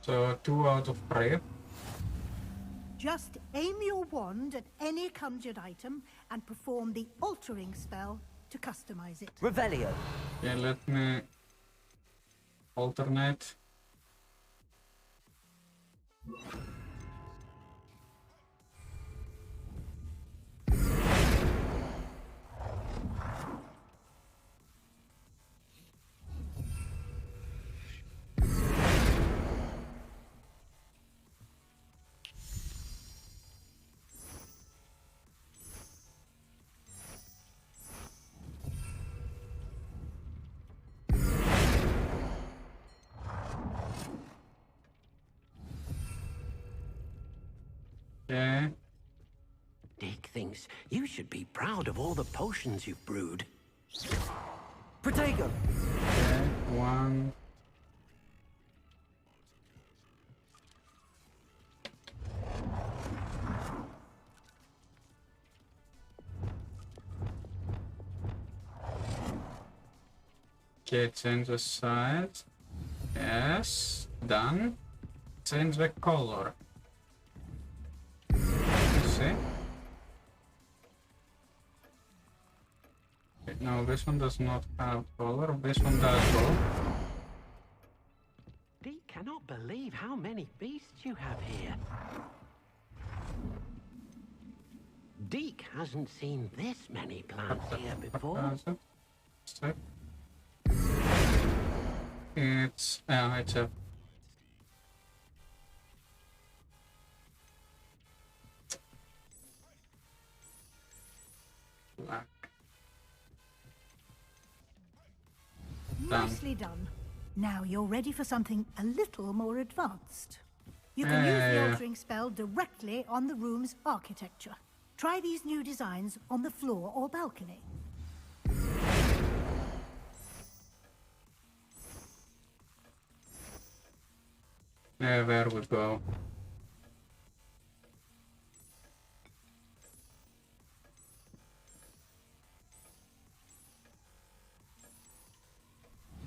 So 2 out of 3. Just aim your wand at any conjured item and perform the altering spell to customize it. Revelio. Yeah, let me alternate. Yeah. Dick thinks you should be proud of all the potions you've brewed. Protego. Okay, 1. Okay, change the size. Yes, done. Change the color. Let's see. No, this one does not have color. This one does though. Deke cannot believe how many beasts you have here. Deke hasn't seen this many plants here before. It's a black. Nicely done. Now you're ready for something a little more advanced. You can use the altering spell directly on the room's architecture. Try these new designs on the floor or balcony. Yeah, there we go.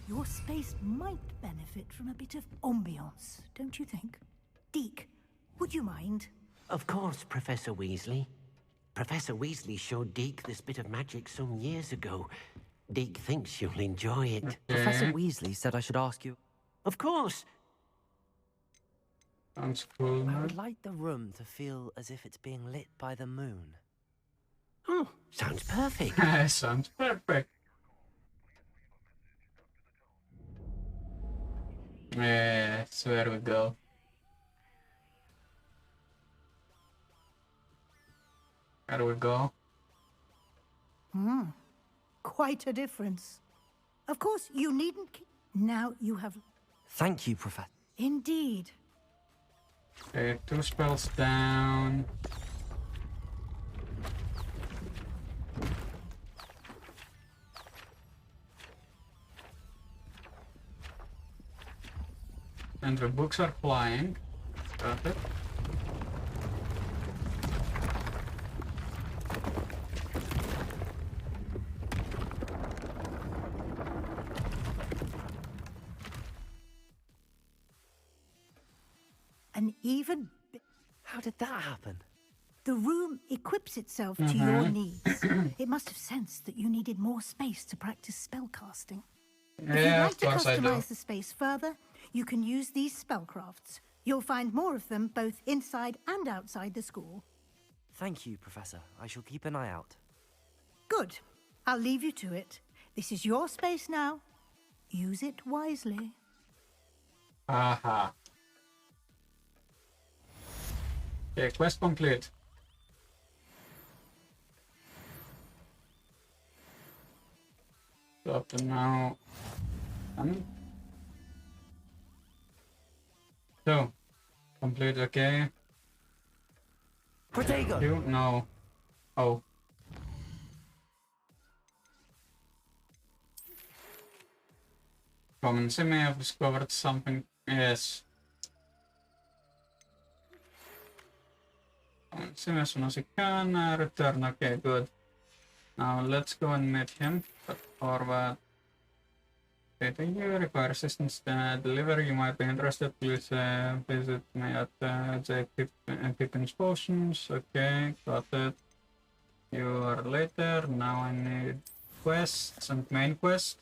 Your space might benefit from a bit of ambiance, don't you think? Deke, would you mind? Of course, Professor Weasley. Professor Weasley showed Deke this bit of magic some years ago. Deke thinks you'll enjoy it. Okay. Professor Weasley said I should ask you. Of course. Sounds cool. I would like the room to feel as if it's being lit by the moon. Oh, sounds perfect. Sounds perfect. Yeah, so there we go. There we go. Quite a difference. Of course, you needn't. Now you have. Thank you, Professor. Indeed. Okay, 2 spells down. And the books are flying. Perfect. An even. How did that happen? The room equips itself to your needs. It must have sensed that you needed more space to practice spellcasting. If you'd like to customize the space further, you can use these spellcrafts. You'll find more of them both inside and outside the school. Thank you, Professor. I shall keep an eye out. Good. I'll leave you to it. This is your space now. Use it wisely. Aha. Okay, quest complete. So up to now. So, complete, okay. Protego. You? No. Oh. Common see may have discovered something. Yes. Common see as soon as he can return. Okay, good. Now let's go and meet him. But for that, Okay, thank you. Require assistance delivery. You might be interested. Please visit me at J. Pippin's Potions. Okay, got it. You are later. Now I need quests and main quest.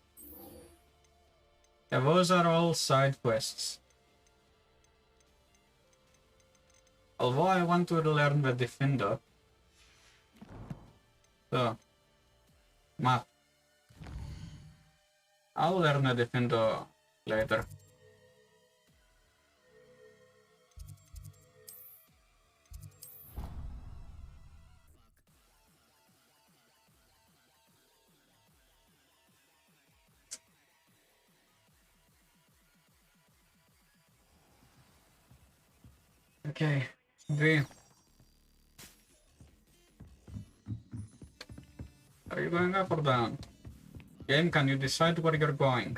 Yeah, those are all side quests. Although I want to learn the Defender. So, map. I'll learn the Defender later. Okay, V. Are you going up or down? Game, can you decide where you're going?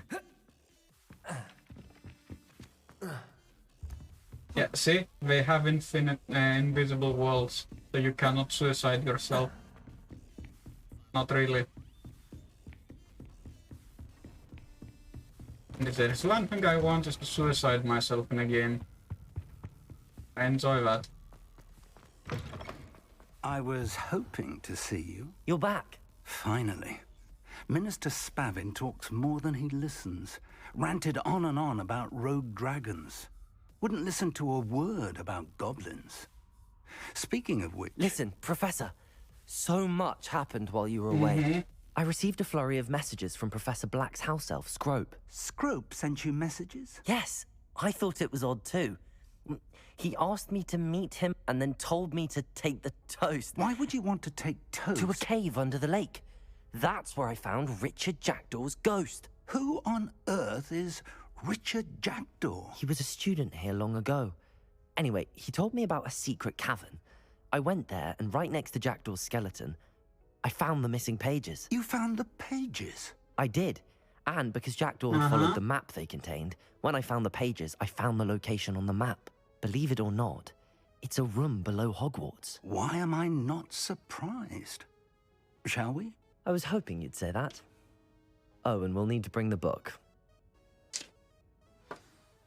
Yeah, see? They have infinite invisible walls, so you cannot suicide yourself. Not really. And if there's one thing I want is to suicide myself in a game. I enjoy that. I was hoping to see you. You're back. Finally. Minister Spavin talks more than he listens. Ranted on and on about rogue dragons. Wouldn't listen to a word about goblins. Speaking of which... Listen, Professor. So much happened while you were away. I received a flurry of messages from Professor Black's house elf, Scrope. Scrope sent you messages? Yes. I thought it was odd too. He asked me to meet him and then told me to take the toast. Why would you want to take toast? To a cave under the lake. That's where I found Richard Jackdaw's ghost. Who on earth is Richard Jackdaw? He was a student here long ago. Anyway, he told me about a secret cavern. I went there, and right next to Jackdaw's skeleton, I found the missing pages. You found the pages? I did. And because Jackdaw had followed the map they contained, when I found the pages, I found the location on the map. Believe it or not, it's a room below Hogwarts. Why am I not surprised? Shall we? I was hoping you'd say that. Oh, and we'll need to bring the book.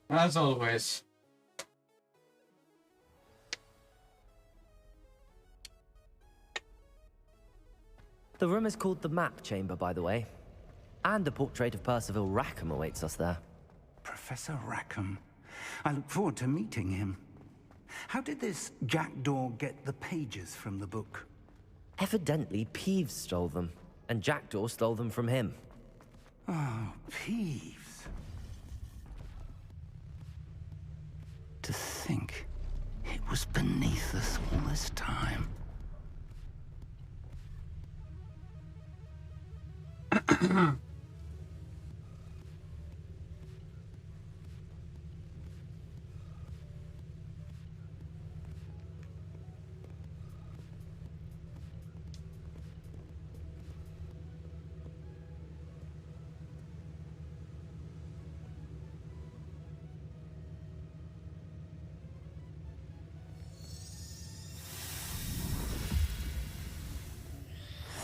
As always. The room is called the Map Chamber, by the way. And a portrait of Percival Rackham awaits us there. Professor Rackham. I look forward to meeting him. How did this Jackdaw get the pages from the book? Evidently, Peeves stole them, and Jackdaw stole them from him. Oh, Peeves. To think it was beneath us all this time.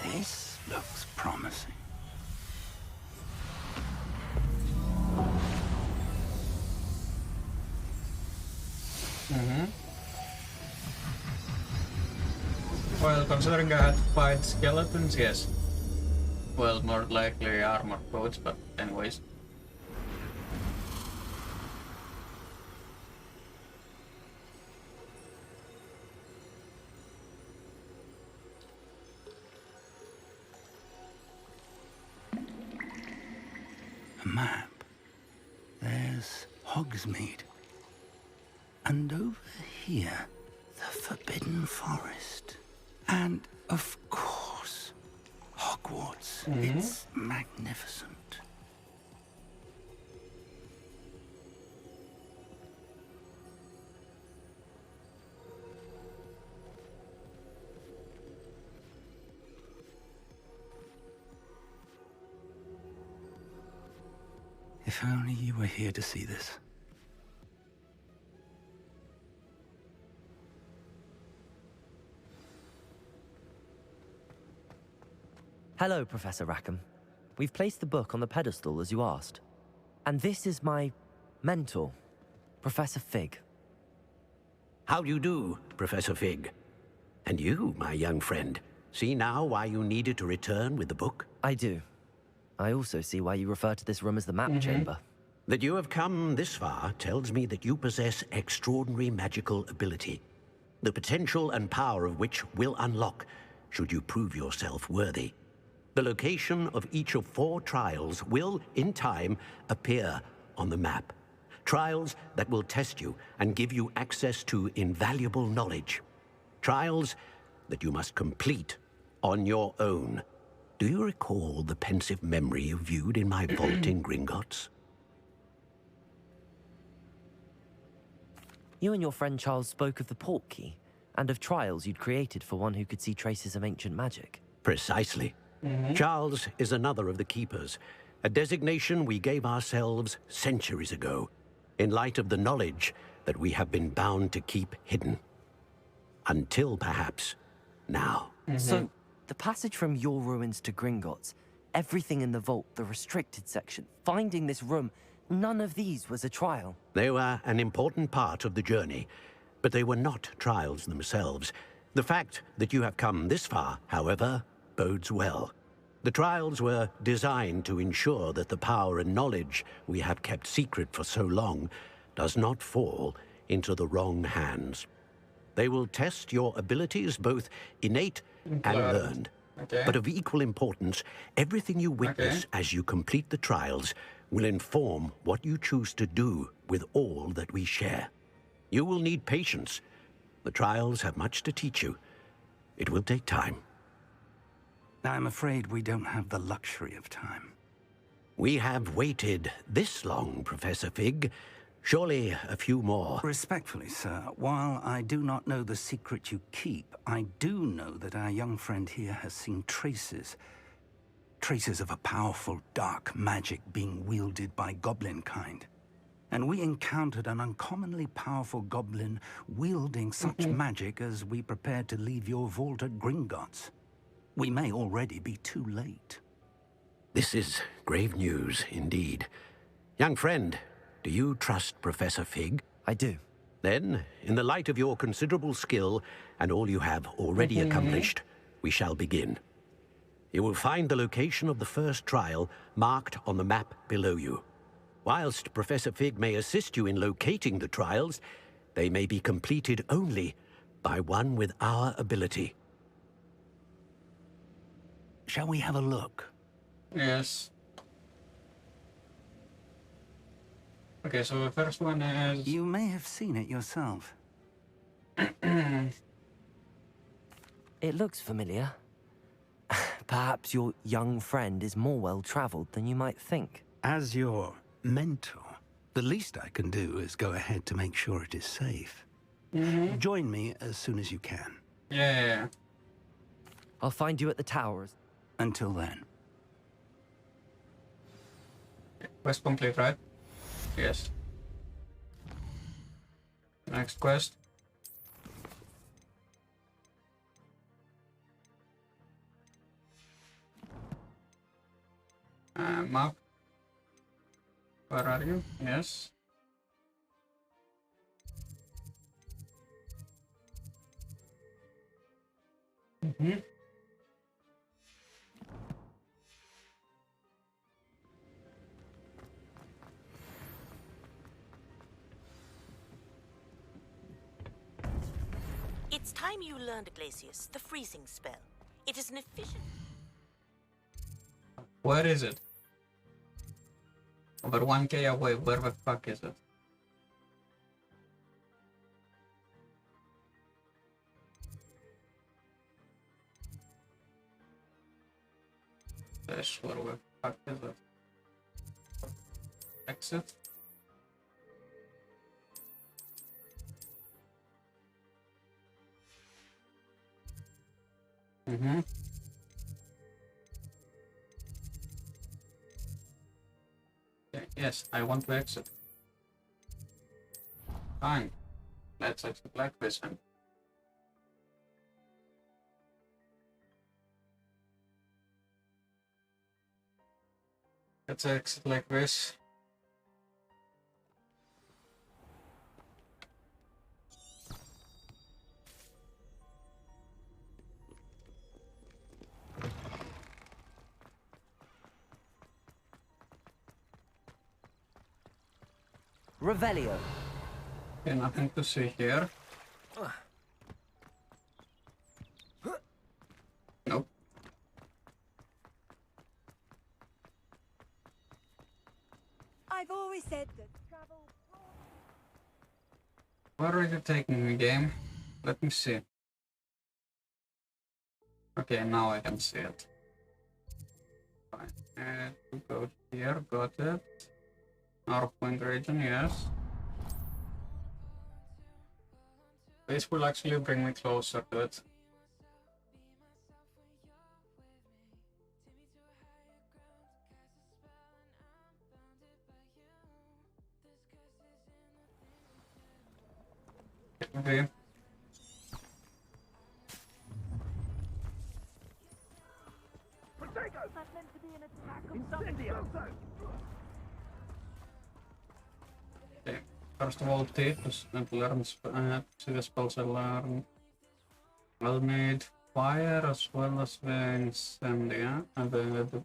This looks promising. Well, considering I had to fight skeletons, yes. Well, more likely armor coats, but anyways. A map. There's Hogsmeade. And over here, the Forbidden Forest. And, of course, Hogwarts. It's magnificent. If only you were here to see this. Hello, Professor Rackham. We've placed the book on the pedestal as you asked. And this is my mentor, Professor Fig. How do you do, Professor Fig? And you, my young friend, see now why you needed to return with the book? I do. I also see why you refer to this room as the map chamber. That you have come this far tells me that you possess extraordinary magical ability, the potential and power of which will unlock should you prove yourself worthy. The location of each of 4 trials will, in time, appear on the map. Trials that will test you and give you access to invaluable knowledge. Trials that you must complete on your own. Do you recall the pensive memory you viewed in my vault in Gringotts? You and your friend Charles spoke of the port key, and of trials you'd created for one who could see traces of ancient magic. Precisely. Charles is another of the Keepers, a designation we gave ourselves centuries ago, in light of the knowledge that we have been bound to keep hidden. Until, perhaps, now. So, the passage from your ruins to Gringotts, everything in the vault, the restricted section, finding this room, none of these was a trial. They were an important part of the journey, but they were not trials themselves. The fact that you have come this far, however, bodes well. The trials were designed to ensure that the power and knowledge we have kept secret for so long does not fall into the wrong hands. They will test your abilities, both innate and learned. But of equal importance, everything you witness as you complete the trials will inform what you choose to do with all that we share. You will need patience. The trials have much to teach you. It will take time. I'm afraid we don't have the luxury of time. We have waited this long, Professor Fig. Surely a few more. Respectfully, sir, while I do not know the secret you keep, I do know that our young friend here has seen traces of a powerful dark magic being wielded by goblin kind. And we encountered an uncommonly powerful goblin wielding such magic as we prepared to leave your vault at Gringotts. We may already be too late. This is grave news, indeed. Young friend, do you trust Professor Fig? I do. Then, in the light of your considerable skill and all you have already accomplished, we shall begin. You will find the location of the first trial marked on the map below you. Whilst Professor Fig may assist you in locating the trials, they may be completed only by one with our ability. Shall we have a look? Yes. Okay, so the first one is... You may have seen it yourself. It looks familiar. Perhaps your young friend is more well-traveled than you might think. As your mentor, the least I can do is go ahead to make sure it is safe. Join me as soon as you can. Yeah. I'll find you at the towers. Until then. Quest complete, right? Yes. Next quest. Map. Where are you? Yes. It's time you learned, Glacius, the freezing spell. It is an efficient... Where is it? Over 1K away. Where the fuck is it? Dash, where the fuck is it? Exit. Okay, yes, I want to exit. Fine. Let's exit like this then. Let's exit like this. Revelio. Okay, nothing to see here. Nope. I've always said that travel... Where are you taking me, game? Let me see. Okay, now I can see it. Fine. And we go here, got it. North Point region, yes. This will actually bring me closer to it. Okay. Okay. First of all, tips and learn see the spells I learn. Well made fire as well as the incendia and the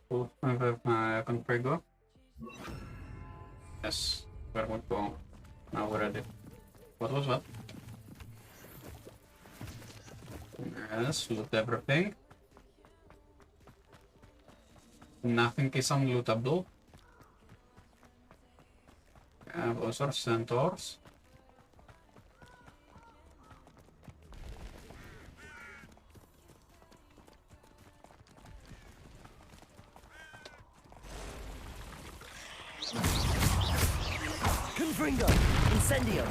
configure. Yes, where we go. Now we're ready. What was that? Yes, loot everything. Nothing is unlootable. Those are centaurs. Confringo. Incendio.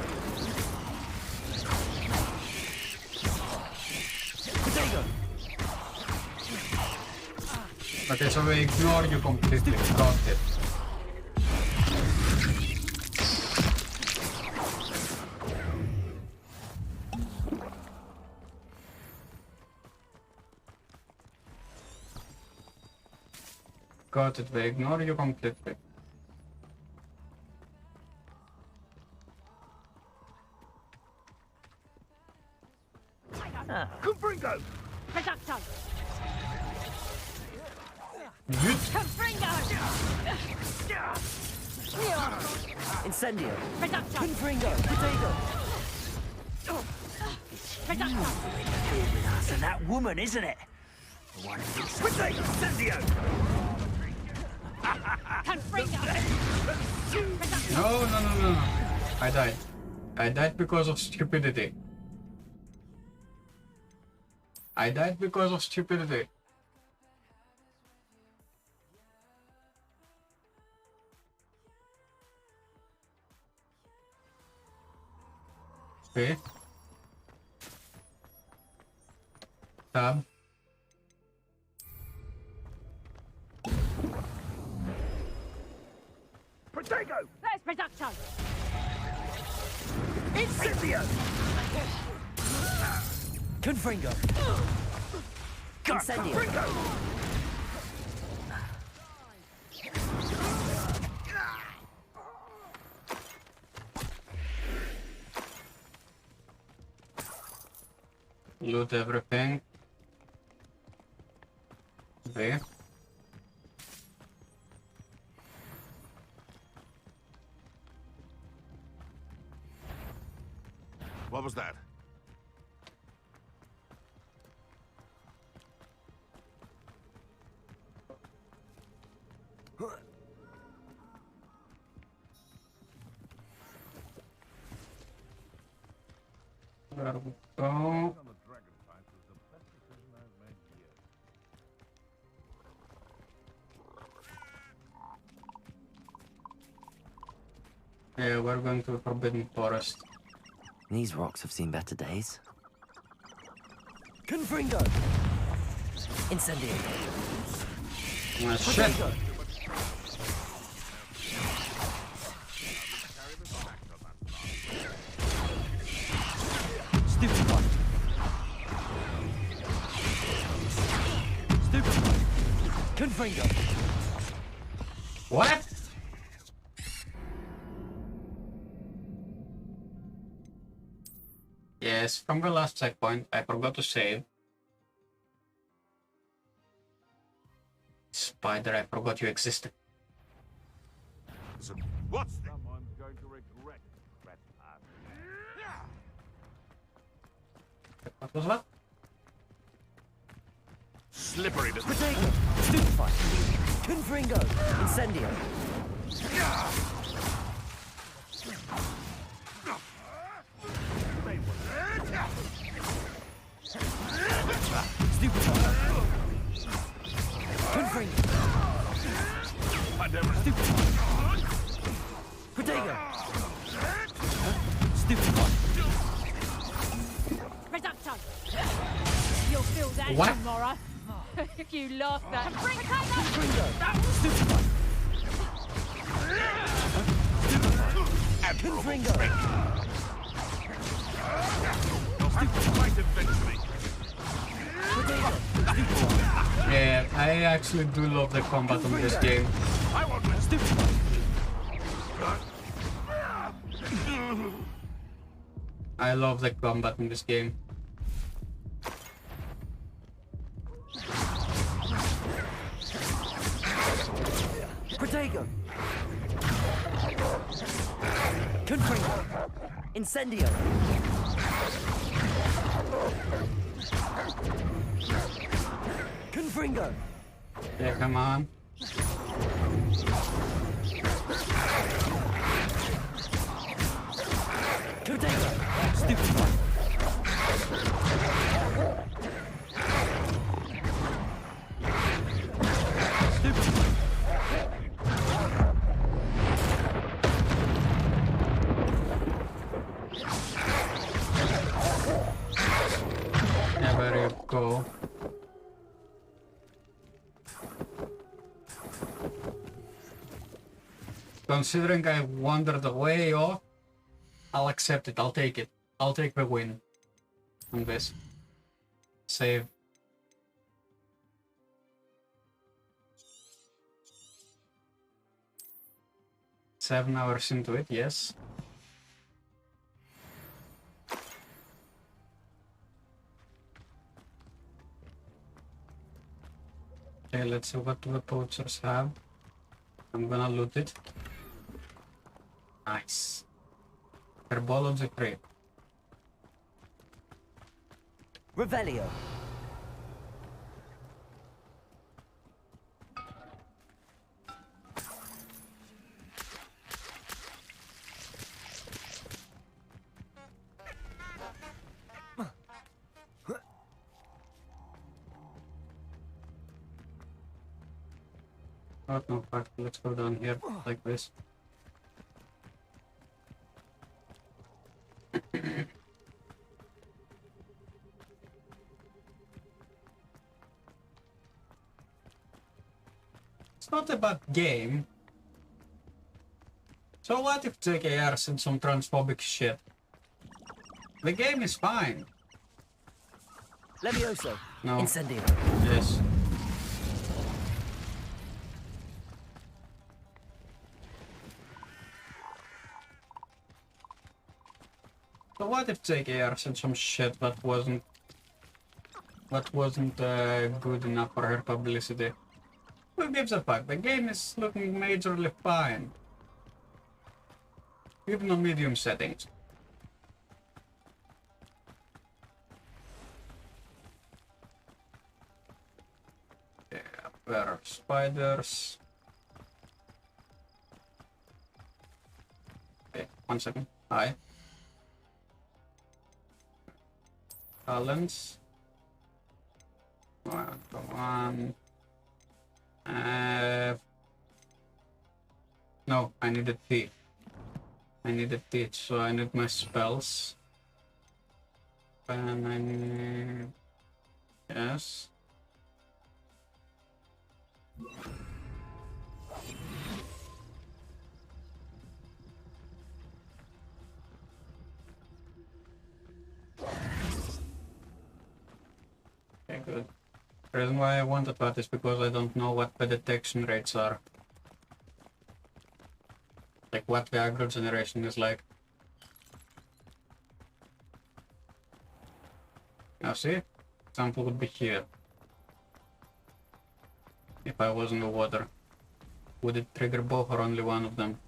Potato. Okay, so we ignore you completely. Got it. Got it, we ignore you completely. Confringo! Reducto! Confringo! Incendio. Reducto! Confringo. Potato. Reducto! And that woman, isn't it? Potato! Incendio! Confringo! No. I died. I died because of stupidity. I died because of stupidity. Okay. Tab. Potato! There's Reducto! Incendio! Confringo. Incendio. Confringo! Loot everything. There. What was that? There we go. Yeah, we're going to the Forbidden Forest. These rocks have seen better days. Confringo. Incendio. Ah, shit! Stupid one. Stupid one. Confringo. What? Yes, from the last checkpoint, I forgot to save. Spider, I forgot you existed. What's that? Someone's going to regret What was that? Slippery to Potato! Stupefy! Confringo! Incendio! Stupefy! Confringo! Stupefy! Potato! Stupefy! Reducto! You'll feel that What? tomorrow. You laughed at. Confringo! Stupefy! Confringo! Fight eventually. Yeah, I actually do love the combat in this game. I won't I love the combat in this game. Protego! Confringo! Incendio! Confringo! Yeah, come on. Protego! Stupefy! Yeah, where you go? Considering I wandered away off, I'll accept it. I'll take it. I'll take the win on this. Save. Seven hours into it, yes. Okay, let's see what the poachers have. I'm gonna loot it. Nice. Herbology crate. Revelio. Oh, no, fuck. Let's go down here like this. It's not a bad game. So what if JKR said some transphobic shit? The game is fine. Levioso. No. Incendio. Yes. So what if JKR said some shit that wasn't good enough for her publicity? Who gives a fuck? The game is looking majorly fine. Even on medium settings. Yeah, where are spiders? Okay, 1 second. Hi. Talents. Well, come on. No, I need a thief. I need a teach, so I need my spells. And I need... Yes. Okay, good. The reason why I wanted that is because I don't know what the detection rates are. Like what the aggro generation is like. Now see? Example would be here. If I was in the water. Would it trigger both or only one of them?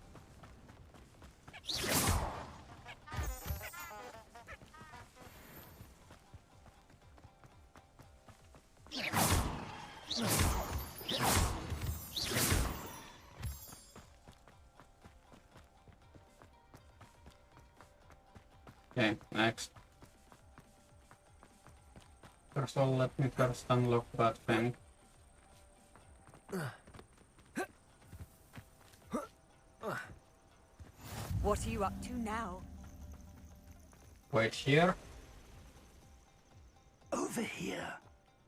Okay, next. First of all, let me first unlock that thing. What are you up to now? Wait here. Over here.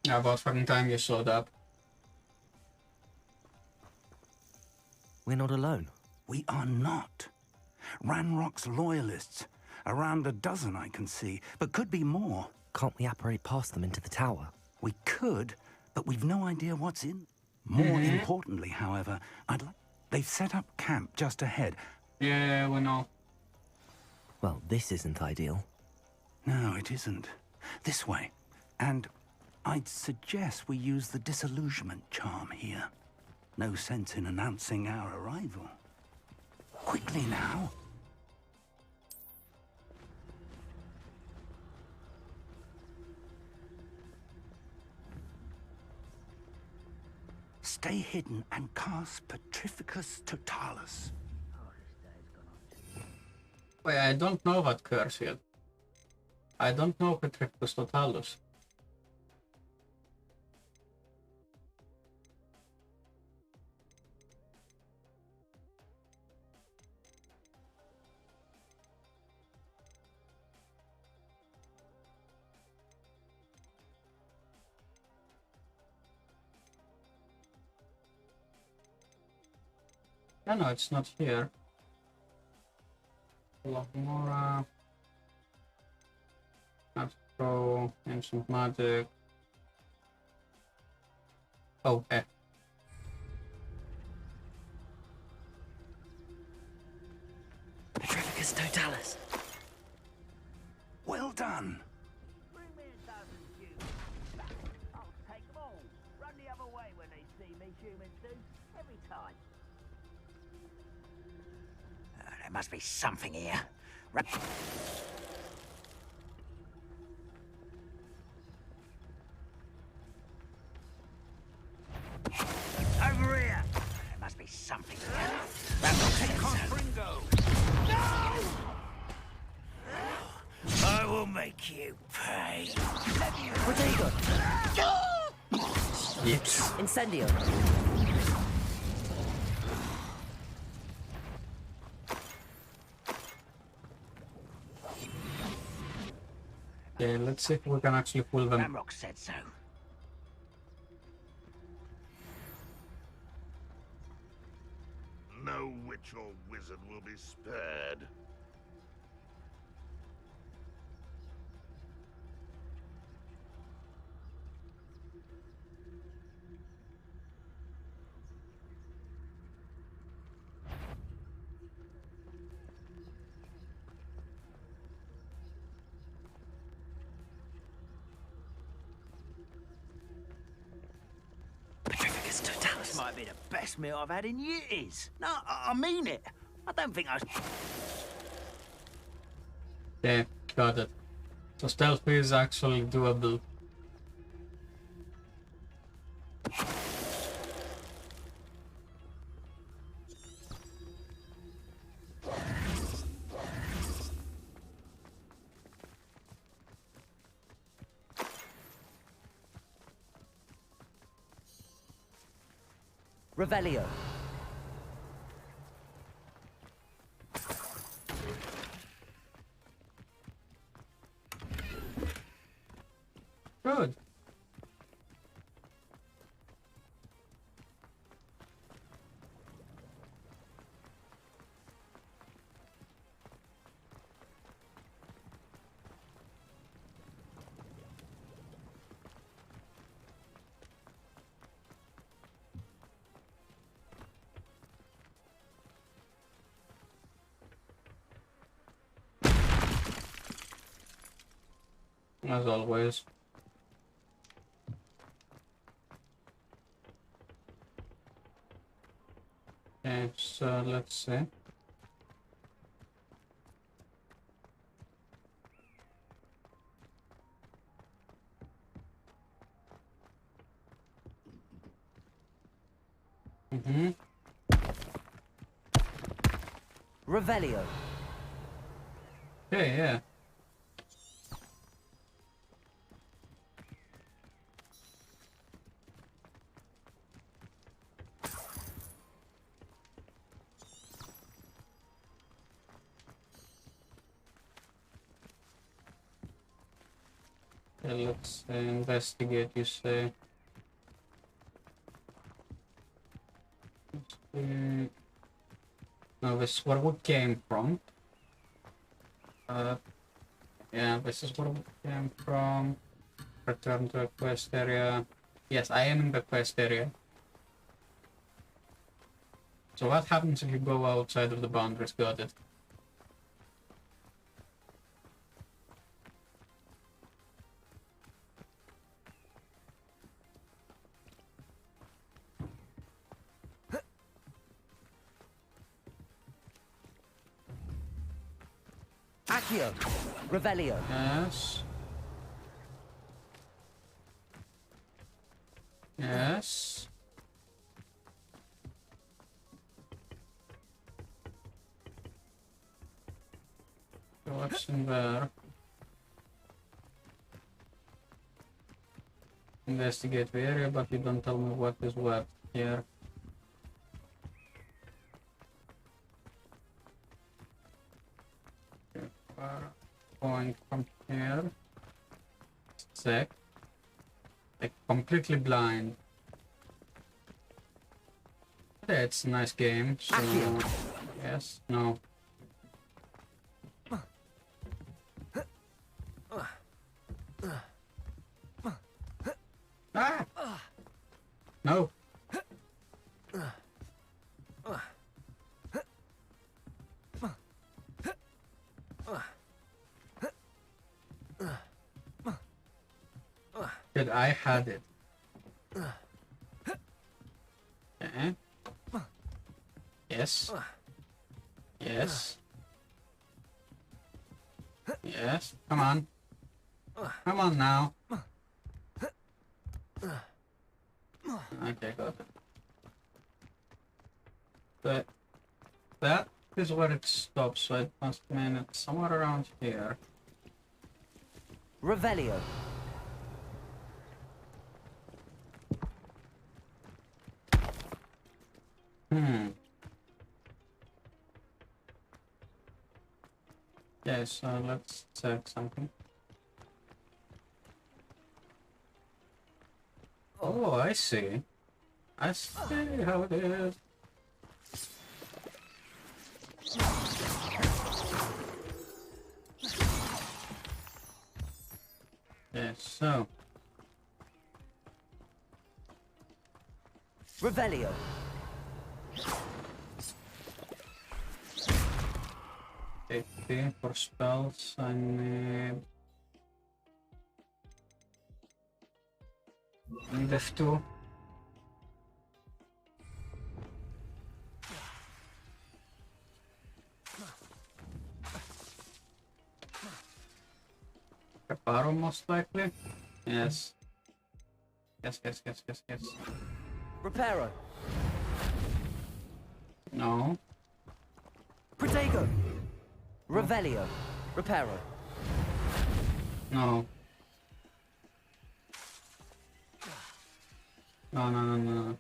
About fucking time you showed up. We're not alone. We are not. Ranrock's loyalists. Around a dozen I can see, but could be more. Can't we apparate past them into the tower? We could, but we've no idea what's in. More importantly, however, they've set up camp just ahead. Yeah, we know. Well, this isn't ideal. No, it isn't. This way. And I'd suggest we use the disillusionment charm here. No sense in announcing our arrival. Quickly now. Stay hidden and cast Petrificus Totalis. Wait, I don't know that curse yet. I don't know Petrificus Totalis. No, it's not here. Locmora. Astro, Ancient Magic. Oh, Petrificus Totalis. Well done. Bring me a dozen humans. I'll take them all. Run the other way when they see me, humans do. Every time. There must be something here. Over here. There must be something here. I will make you pay. Protego. Yes. Incendio. Okay, let's see if we can actually pull them. Ramrock said so. No witch or wizard will be spared. This might be the best meal I've had in years. No, I mean it. I don't think I... Yeah, got it. So stealth is actually doable. Revelio. Good. As always. Okay, so let's see. Revelio. Okay, yeah. Okay, let's investigate, you say. Now this is where we came from. Yeah, this is where we came from. Return to the quest area. Yes, I am in the quest area. So what happens if you go outside of the boundaries? Got it. Accio, Revelio. Yes. Yes. So what's in there? Investigate the area, but you don't tell me what is what here. Going from here. Sick. Like completely blind. Yeah, it's a nice game. So yes, no. Ah! No. Good, I had it. Okay. Yes. Yes. Yes. Come on. Come on now. Okay, got it. But that is where it stops, so it must mean it's somewhere around here. Revelio. Yeah, so let's check something. Oh, I see. I see how it is. Yeah, so. Revelio. Okay, for spells, I need F2. Preparo most likely. Yes. Yes. Reparo. No. Protego. Revelio. Reparo. No. No.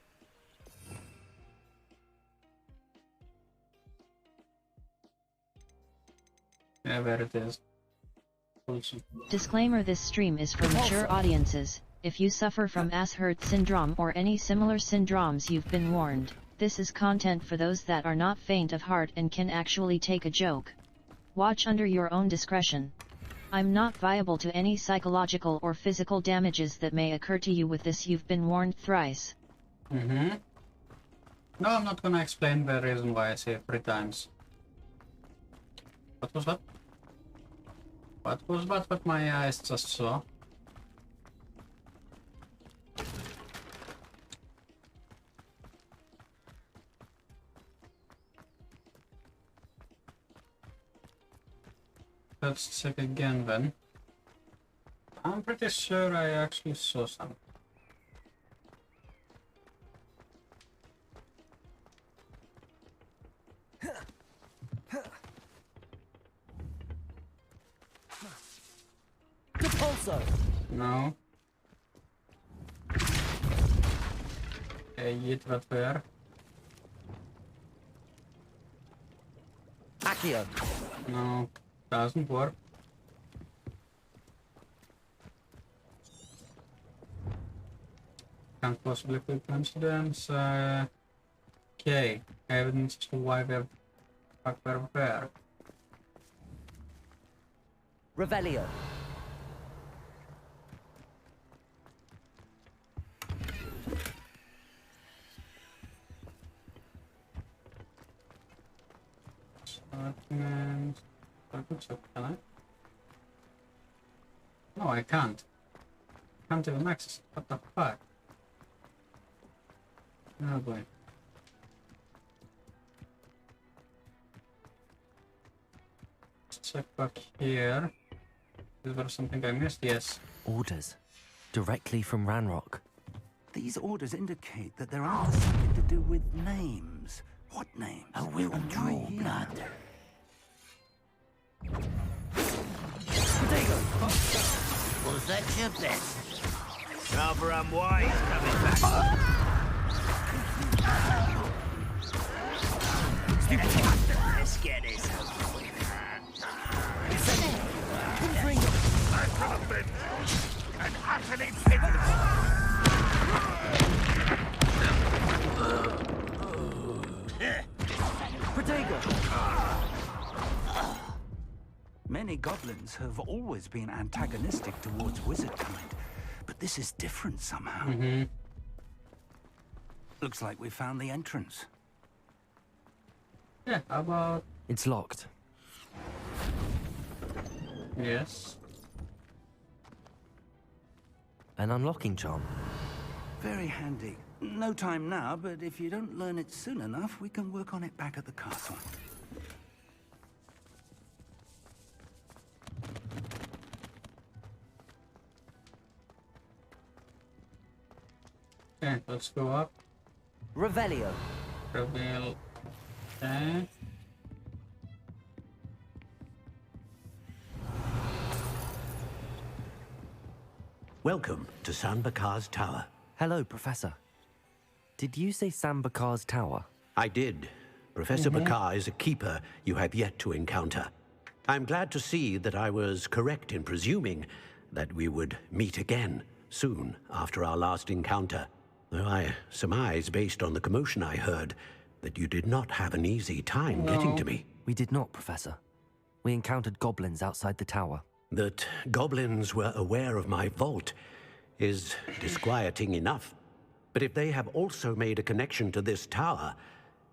Yeah, there it is. Disclaimer: this stream is for mature audiences. If you suffer from Asher's syndrome or any similar syndromes, you've been warned. This is content for those that are not faint of heart and can actually take a joke. Watch under your own discretion. I'm not liable to any psychological or physical damages that may occur to you with this. You've been warned thrice. No, I'm not gonna explain the reason why I say it 3 times. What was that? What was that what my eyes just saw? Let's check again then. I'm pretty sure I actually saw something. Repulso. No. Okay, eat that there. Accio. No, doesn't work. Can't possibly be coincidence. Okay, evidence to why we have bear. Revelio. Documents. Can I? No, I can't. Can't even access. What the fuck? Oh boy. Let's check back here. Is there something I missed? Yes. Orders. Directly from Ranrock. These orders indicate that they're after something to do with names. What names? I will draw blood. Was that your best? Rather unwise coming back. Let's get this. I'm from a bed and utterly pitiless. Protego! Many goblins have always been antagonistic towards wizard kind, but this is different somehow. Looks like we found the entrance. Yeah, how about... It's locked. Yes. An unlocking charm. Very handy. No time now, but if you don't learn it soon enough, we can work on it back at the castle. Okay, let's go up. Revelio. Reveal. Okay. Welcome to Sanbakar's Tower. Hello, Professor. Did you say Sambakar's Tower? I did. Professor Bakar is a keeper you have yet to encounter. I'm glad to see that I was correct in presuming that we would meet again soon after our last encounter. Though I surmise, based on the commotion I heard, that you did not have an easy time getting to me. We did not, Professor. We encountered goblins outside the tower. That goblins were aware of my vault is disquieting enough. But if they have also made a connection to this tower,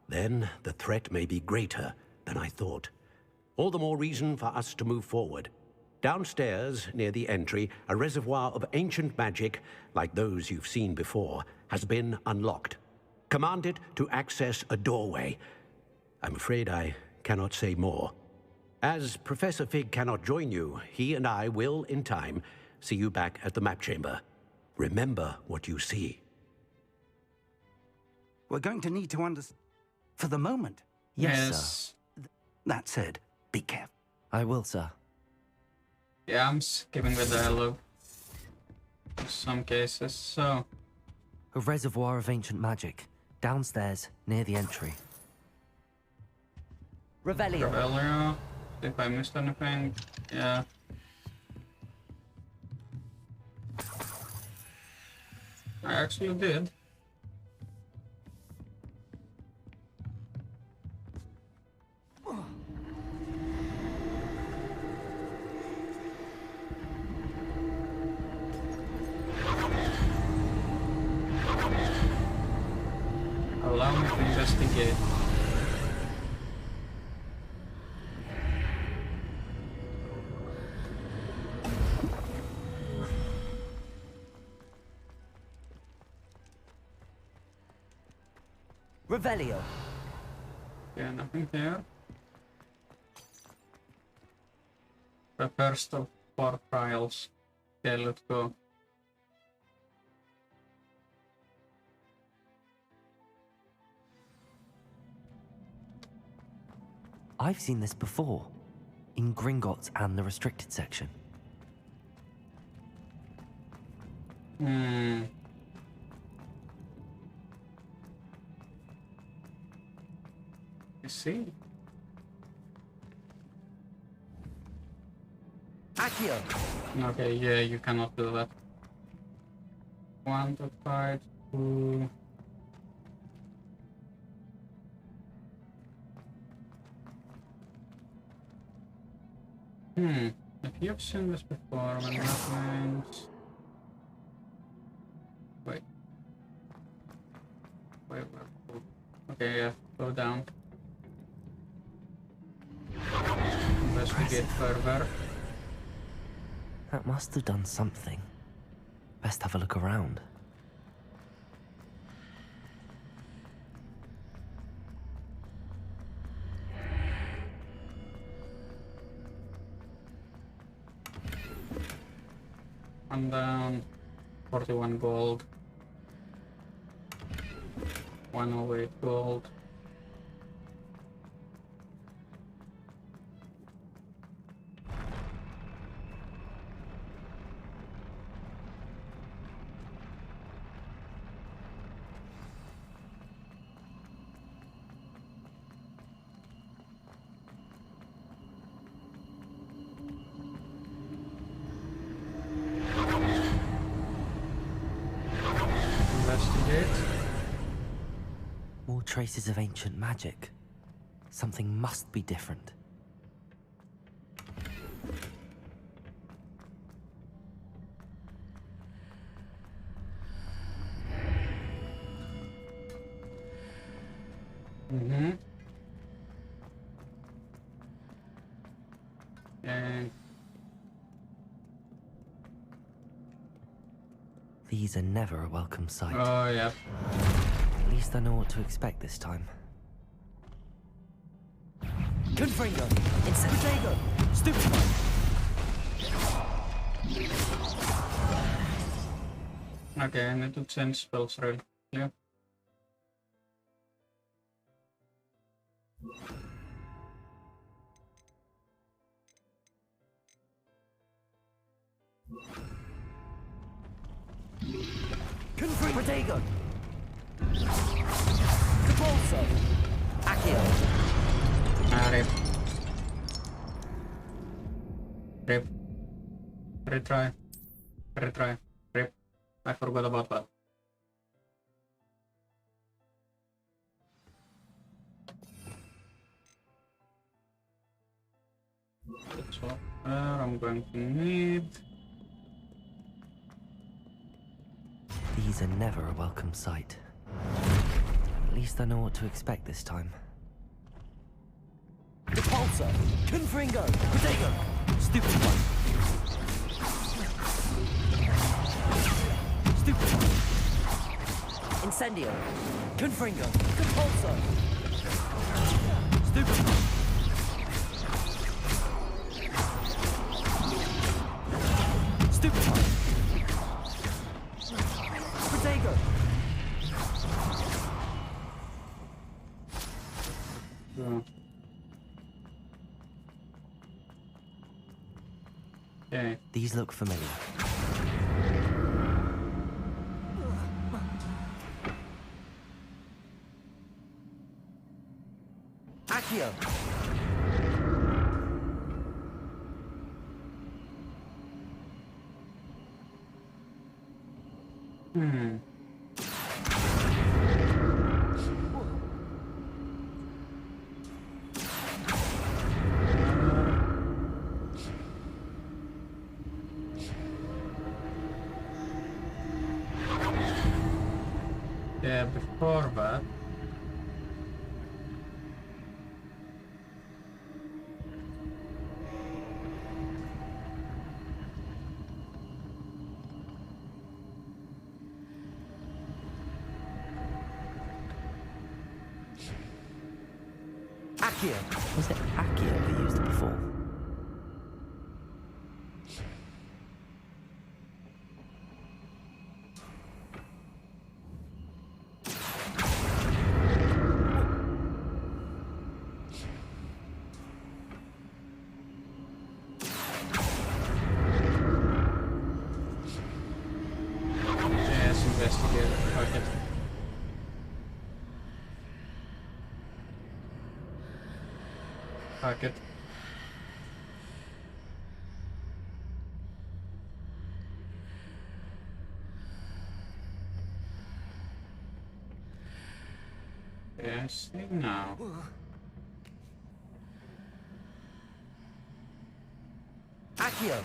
then the threat may be greater than I thought. All the more reason for us to move forward. Downstairs, near the entry, a reservoir of ancient magic, like those you've seen before, has been unlocked. Command it to access a doorway. I'm afraid I cannot say more. As Professor Fig cannot join you, he and I will, in time, see you back at the map chamber. Remember what you see. We're going to need to understand... For the moment. Yes, sir. That said, be careful. I will, sir. Yeah, I'm skipping with the hello. In some cases, so... A reservoir of ancient magic. Downstairs, near the entry. Revelio. Revelio. If I missed anything, yeah. I actually did. Allow me to investigate. Revelio. Yeah, nothing here. The first of 4 trials. Okay, let's go. I've seen this before. In Gringotts and the restricted section. Hmm. I see. Accio. Okay, yeah, you cannot do that. Quantified. If you've seen this before, when that means... Wait. Okay, yeah, go down. Investigate further. That must have done something. Best have a look around. I'm down 41 gold. 108 gold. More traces of ancient magic. Something must be different. And these are never a welcome sight. oh yeah. At least I know what to expect this time. Confringo! Potato! Stupefy! Okay, I need to change spells really. Yeah. Confringo! Potato! Capolso! Accio! Rip. Rip. Retry. Retry. Rip. I forgot about that. That's what I'm going to need. These are never a welcome sight. At least I know what to expect this time. Repulsor! Confringo! Potato! Stupid one! Stupid one! Incendio! Confringo! Compulsor! Stupid one! Stupid one! Potato! Okay. These look familiar. Accio! Yeah, before that. Accio! Was it Accio we used before? Yes, investigate. Okay. Fuck it. Yeah, I see now. Accio!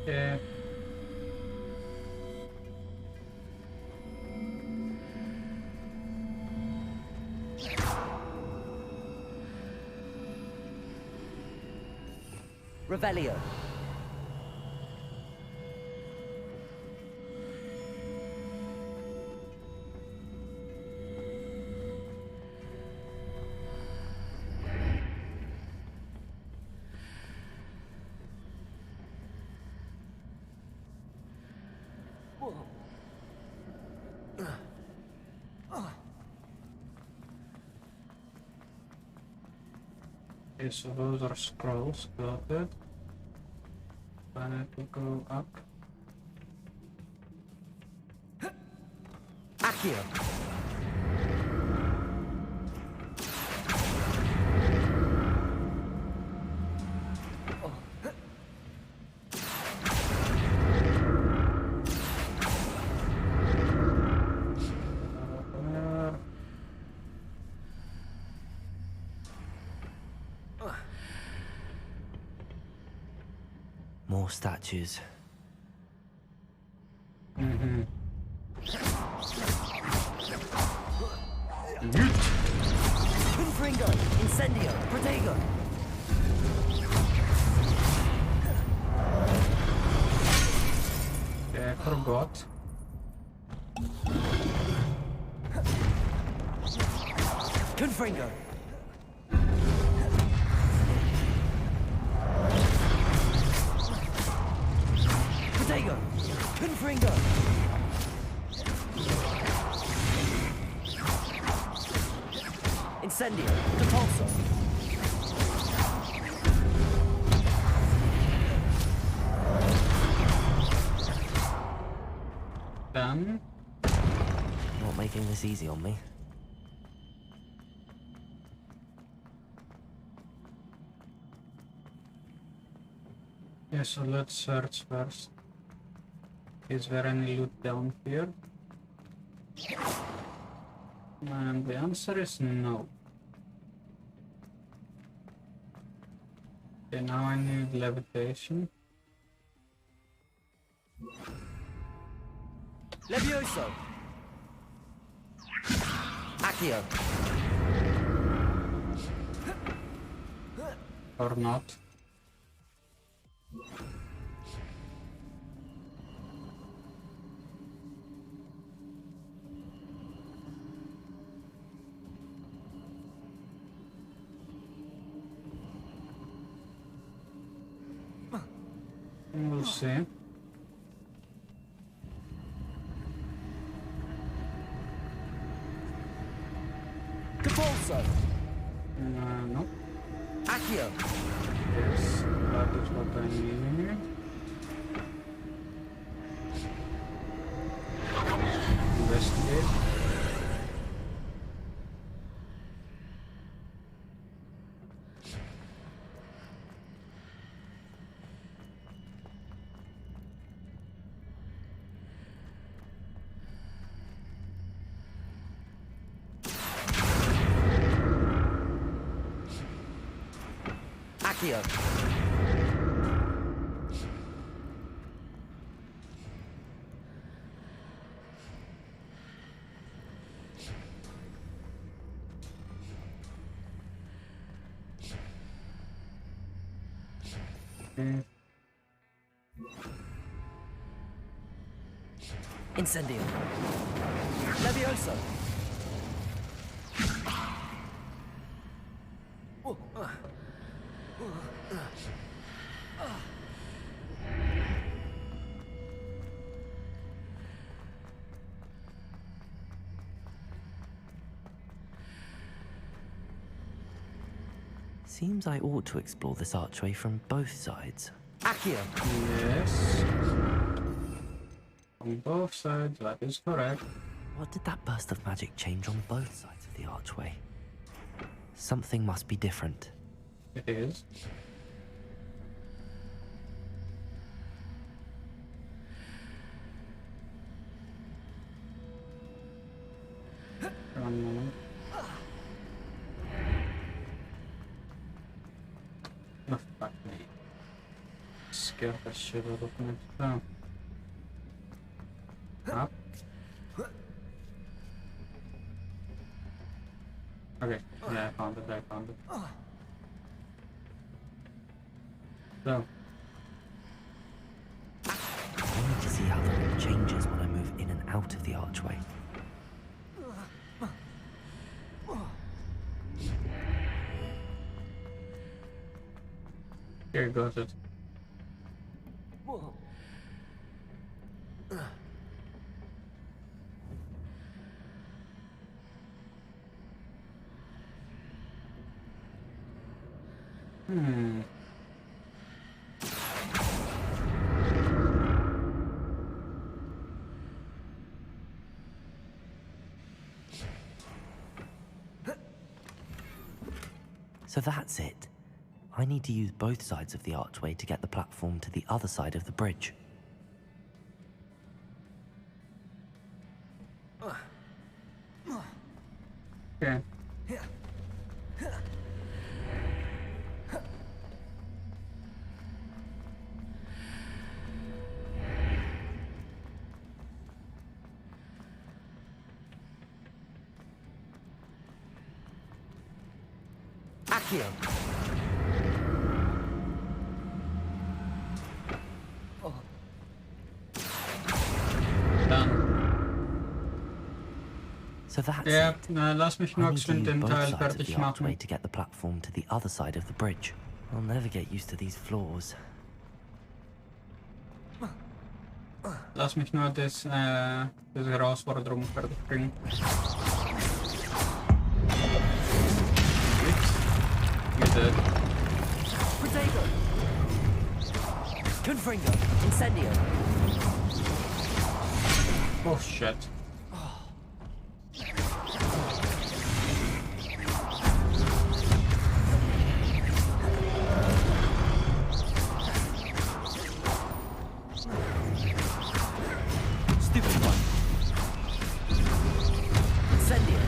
Yeah. Revelio. Okay, so those are scrolls, got it. I need to go up. Accio. More statues. Mm-hmm. Confringo, Incendio, Protego. Yeah, I forgot. Confringo. Protego. Confringo. Incendio, Depulso. Done. Not making this easy on me. Yeah, so let's search first. Is there any loot down here? And the answer is no. Okay, now I need levitation. Levioso. Accio. Or not. We'll see. Depulso. No. Accio. Yes, that is what I need. Investigate. Accio. Incendio. Levioso. Seems I ought to explore this archway from both sides. Accio! Yes. On both sides, that is correct. What did that burst of magic change on both sides of the archway? Something must be different. It is. One moment. Oh, fuck me. Scared the shit out of me. Oh. Up. Okay, yeah, I found it. So. I need to see how the room changes when I move in and out of the archway. Here goes it. So that's it. I need to use both sides of the archway to get the platform to the other side of the bridge. Okay. Accio! So that's ja, it. lass mich nur schnell den Teil fertig machen. To get the platform to the other side of the bridge. I'll never get used to these floors. Lass mich nur diese Herausforderung fertig bringen. You're dead. Protego! Confringo! Incendio! Oh shit. Stupid one! Incendio!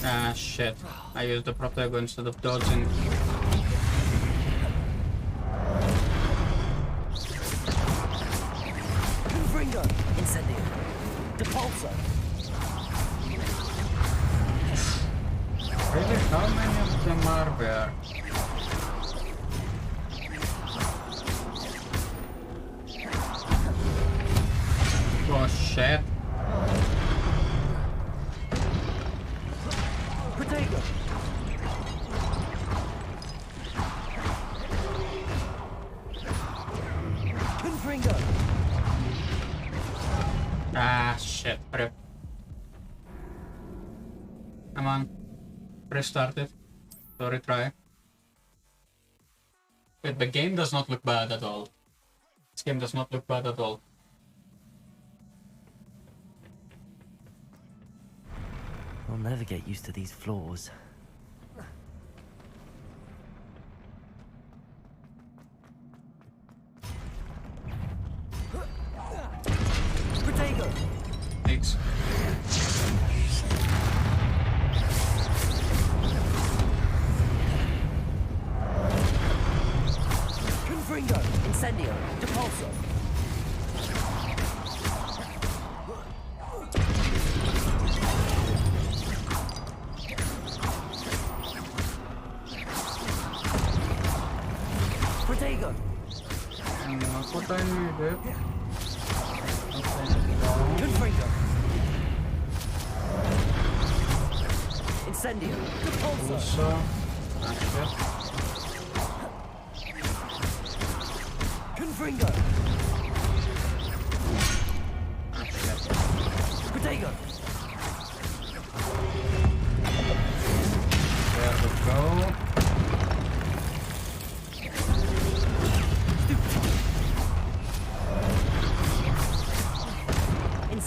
Ah shit. I used the Protego instead of dodging. Confringo! Incendio! Depulso! Really? How many of them are there? Oh shit. Protego! Confringo! Ah shit. Rip. Come on. Restart it. Sorry, try. Wait, the game does not look bad at all. This game does not look bad at all. I'll never get used to these floors. Protego! Thanks. Confringo! Incendio! Depulso! Protego! What I needed. Confringo! Incendio! Depulso! Also, Confringo! Protego!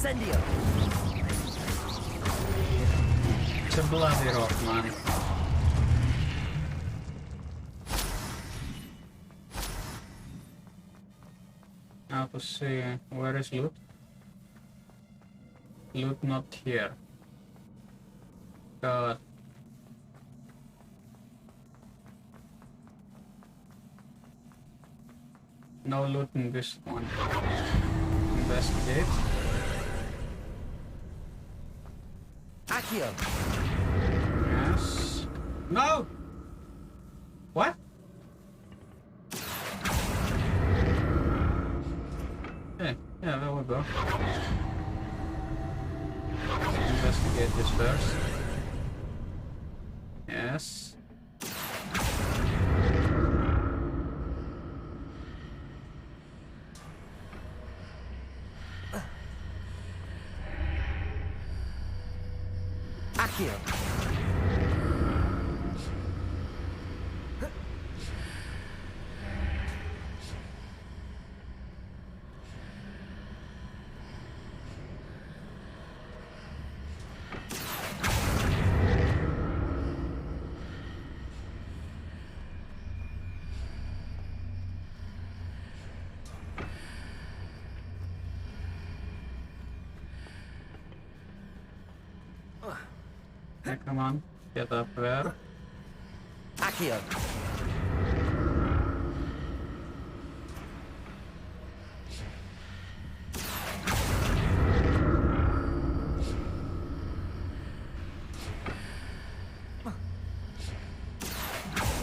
Incendio. It's a bloody rock, man. Now to see, where is loot? Loot not here. God. No loot in this one. Investigate. Accio. Yes. No! What? Yeah, there we go. Investigate this first. Yes. Accio. Yeah, come on, get up there. Accio.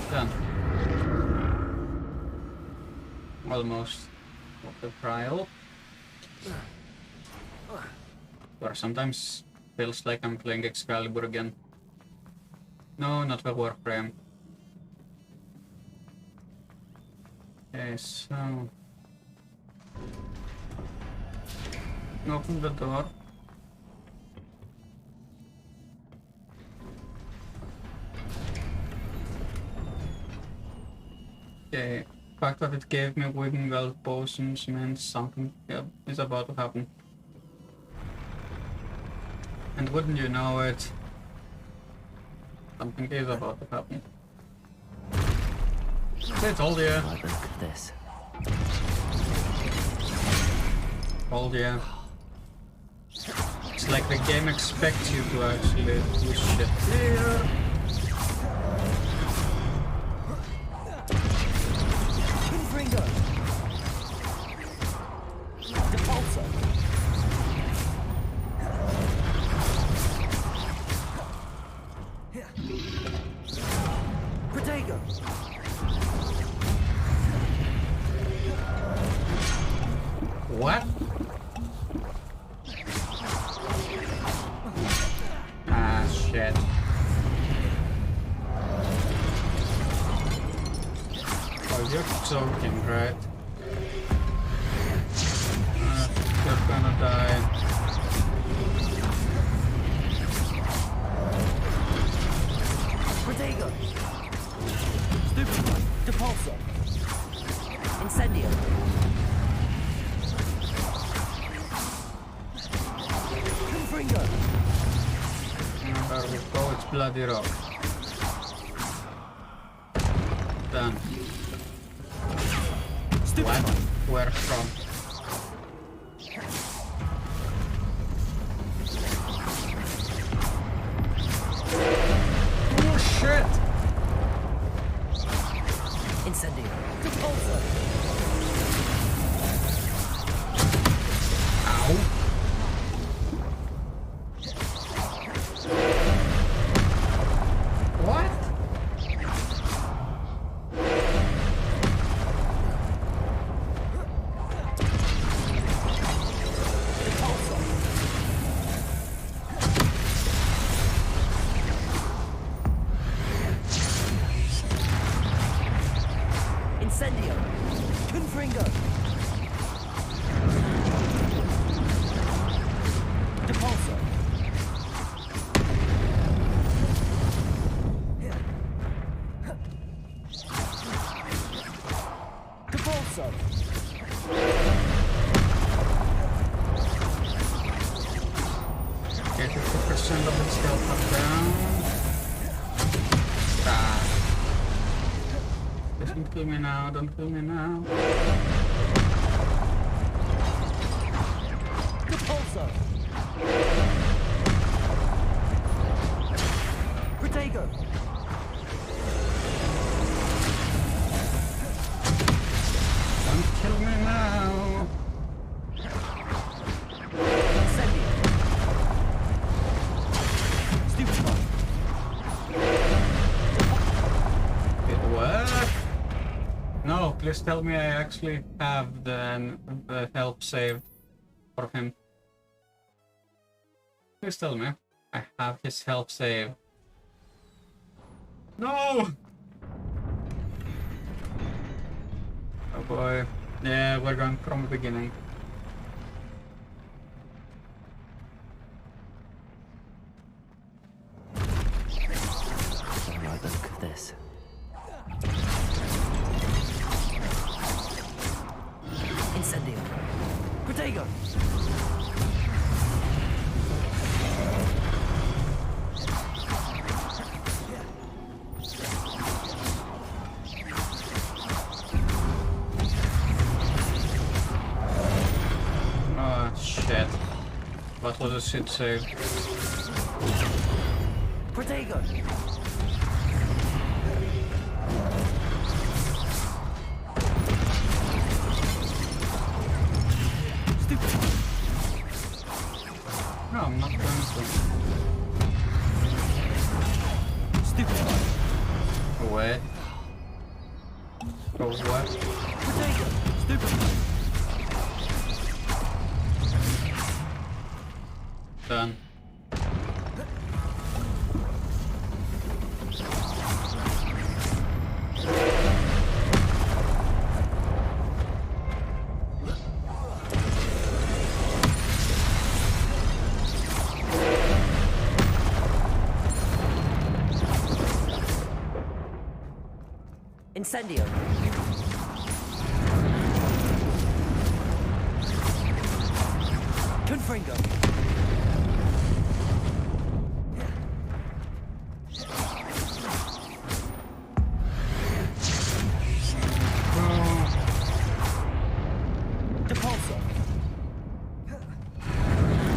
Done. Almost of the trial. Or sometimes feels like I'm playing Excalibur again. No, not the Warframe. Okay, so... open the door. Okay, the fact that it gave me Wiggenweld potions means something is about to happen. And wouldn't you know it, something is about to happen. I told you. Look at this. Told you. It's like the game expects you to actually do shit here. Confringo. Depulso. Protego. What? Ah, shit. Oh, you're joking, right? You're gonna die. Protego. Stupefy. Depulso. Incendio. Confringo. There we go, it's bloody rock. Done. What? Where from? Oh shit! Incendio. Depulso. Ow. What? Incendio. Confringo. 50% of its health are down. Ah. Don't kill me now, don't kill me now. Repulsor! Protego! Don't kill me now! Incendio! Stupefy! It worked? No, please tell me I actually have the help save for him. Please tell me I have his help save. No! Oh boy. Yeah, we're going from the beginning. I don't like the look of this. Incendio! Protego! Oh shit. What was the shit save? Protego! No, I'm not going to. Stupid. Wait. For what? Protego! Stupid. Done. Incendio! Confringo! Depulso!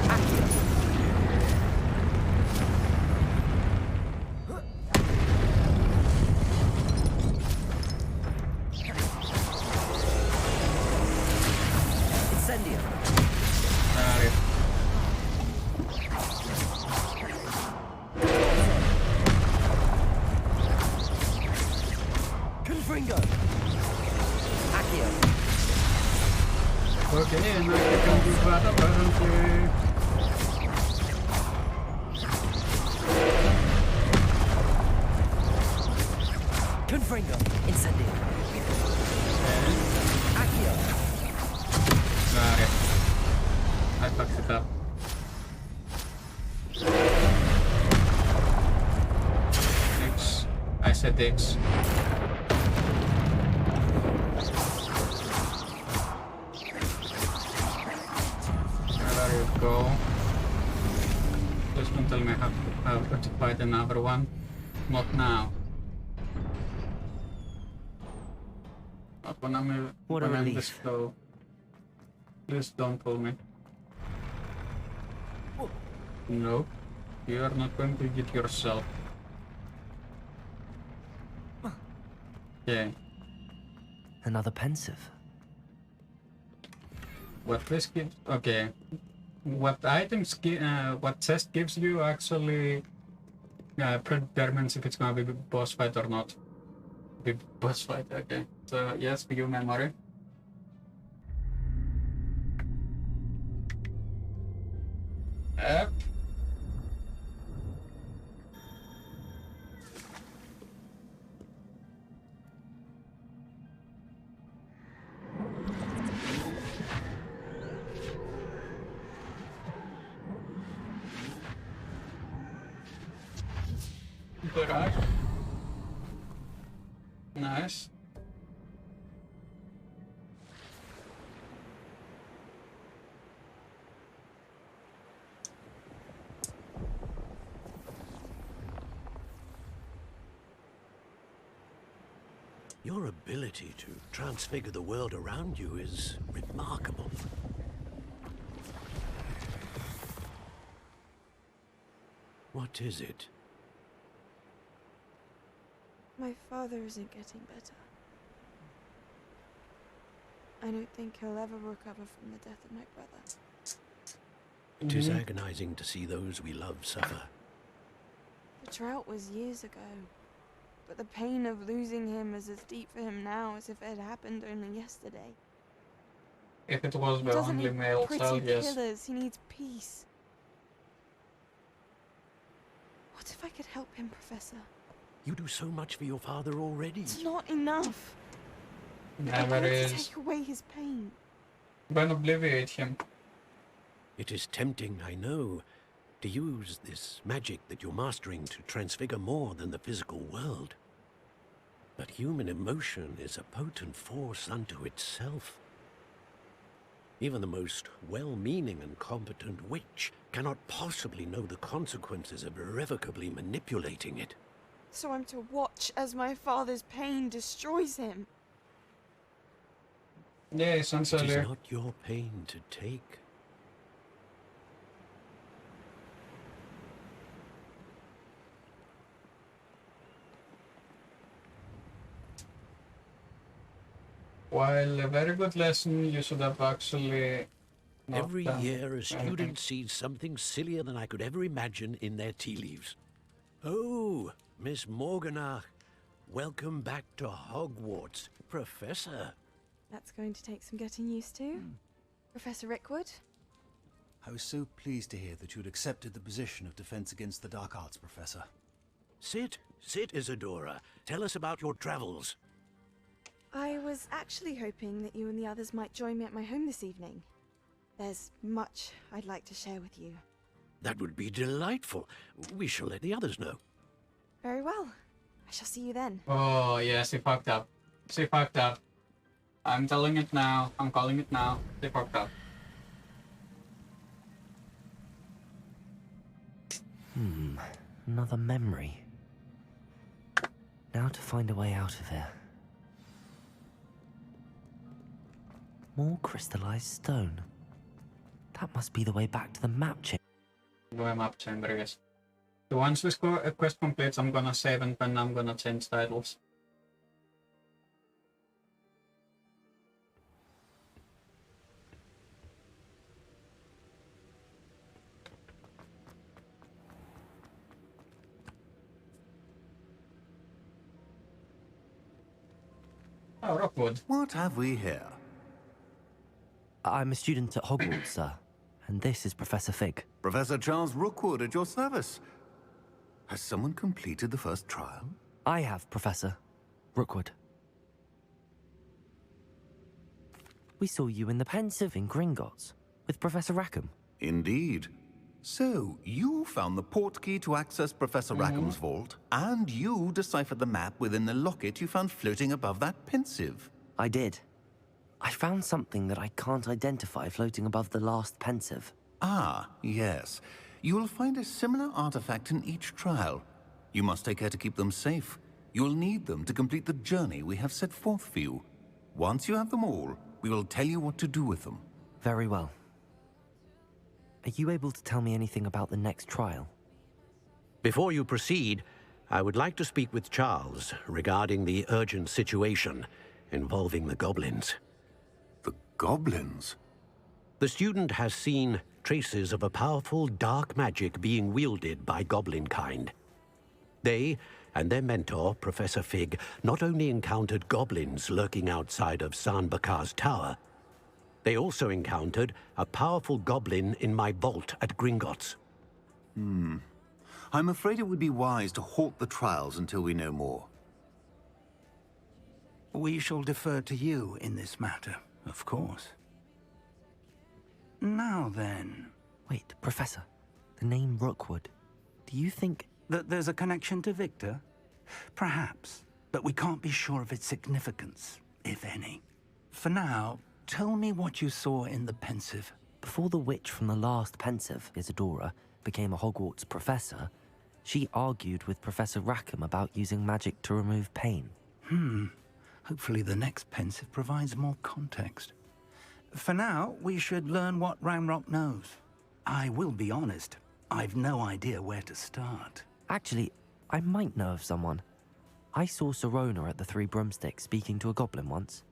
Accio! Incendio! Confringo! Accio! Okay, and now you can do that apparently. Confringo! Incendio! Accio! Got it. I fucked it up. X. I said X. There you go. Please don't tell me I have to fight another one. Not now. Not when I'm What a when I'm relief. this low. Please don't pull me. No, you are not going to get yourself. Okay. Another pensive. What this gives? Okay. What items? What chest gives you actually predetermines if it's gonna be boss fight or not. Be boss fight. Okay. So yes, view memory. Yep. Garage. Nice. Your ability to transfigure the world around you is remarkable. What is it? My father isn't getting better. I don't think he'll ever recover from the death of my brother. It is agonizing to see those we love suffer. The drought was years ago, but the pain of losing him is as deep for him now as if it had happened only yesterday. If it was He the doesn't only need male pretty child, yes. killers, he needs peace. What if I could help him, Professor? You do so much for your father already. It's not enough. Never I want to is. take away his pain. Then obliviate him. It is tempting, I know, to use this magic that you're mastering to transfigure more than the physical world. But human emotion is a potent force unto itself. Even the most well-meaning and competent witch cannot possibly know the consequences of irrevocably manipulating it. So I'm to watch as my father's pain destroys him. Yeah, It essentially. is not your pain to take. While a very good lesson, you should have actually not Every done year, a anything. student sees something sillier than I could ever imagine in their tea leaves. Oh, Miss Morganach, welcome back to Hogwarts, Professor. That's going to take some getting used to. Professor Rickwood? I was so pleased to hear that you'd accepted the position of Defense Against the Dark Arts, Professor. Sit, Isadora. Tell us about your travels. I was actually hoping that you and the others might join me at my home this evening. There's much I'd like to share with you. That would be delightful. We shall let the others know. Very well. I shall see you then. Oh, yes, he fucked up. She fucked up. I'm telling it now. I'm calling it now. They fucked up. Another memory. Now to find a way out of here. More crystallized stone. That must be the way back to the map chamber. Go map chamber, yes. So once this quest completes, I'm gonna save and then I'm gonna change titles. Oh, Rockwood. What have we here? I'm a student at Hogwarts, sir. And this is Professor Fig. Professor Charles Rookwood at your service. Has someone completed the first trial? I have, Professor Rookwood. We saw you in the Pensive in Gringotts with Professor Rackham. Indeed. So, you found the portkey to access Professor Rackham's vault, and you deciphered the map within the locket you found floating above that Pensive. I did. I found something that I can't identify floating above the last Pensive. Ah, yes. You will find a similar artifact in each trial. You must take care to keep them safe. You will need them to complete the journey we have set forth for you. Once you have them all, we will tell you what to do with them. Very well. Are you able to tell me anything about the next trial? Before you proceed, I would like to speak with Charles regarding the urgent situation involving the goblins. The goblins? The student has seen traces of a powerful dark magic being wielded by goblin kind. They and their mentor, Professor Fig, not only encountered goblins lurking outside of San Bakar's tower, they also encountered a powerful goblin in my vault at Gringotts. I'm afraid it would be wise to halt the trials until we know more. We shall defer to you in this matter, of course. Now then... Wait, Professor. The name Rookwood. Do you think... that there's a connection to Victor? Perhaps, but we can't be sure of its significance, if any. For now, tell me what you saw in the Pensive. Before the witch from the last Pensive, Isadora, became a Hogwarts professor, she argued with Professor Rackham about using magic to remove pain. Hopefully the next pensive provides more context. For now, we should learn what Ranrock knows. I will be honest, I've no idea where to start. Actually, I might know of someone. I saw Sirona at the Three Broomsticks speaking to a goblin once.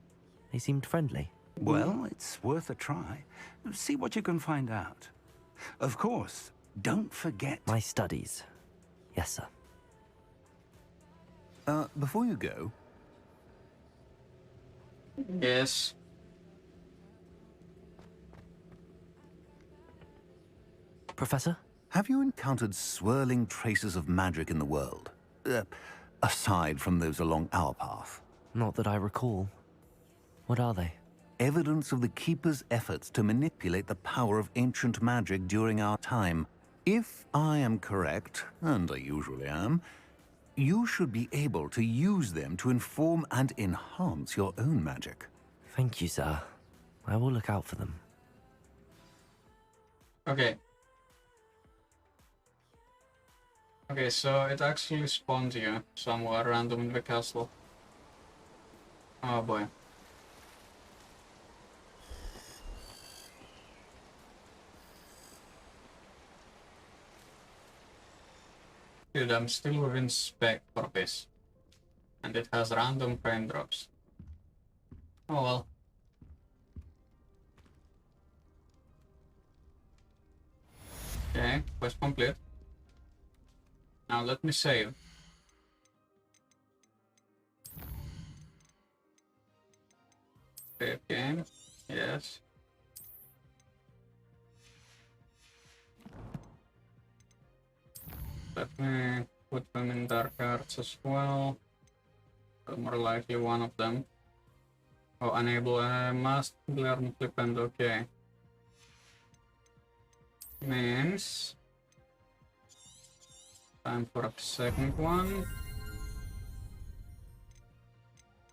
They seemed friendly. Well, it's worth a try. See what you can find out. Of course, don't forget... My studies. Yes, sir. Before you go... Yes. Professor? Have you encountered swirling traces of magic in the world? Aside from those along our path? Not that I recall. What are they? Evidence of the Keeper's efforts to manipulate the power of ancient magic during our time. If I am correct, and I usually am, you should be able to use them to inform and enhance your own magic. Thank you, sir. I will look out for them. Okay. Okay, so it actually spawned you somewhere random in the castle. Oh boy. Dude, I'm still within spec for this. And it has random frame drops. Oh well. Okay, quest complete. Now let me save. Save game. Yes. Let me put them in dark arts as well. Or more likely one of them. Oh, enable must learn flip and okay. Means time for a second one.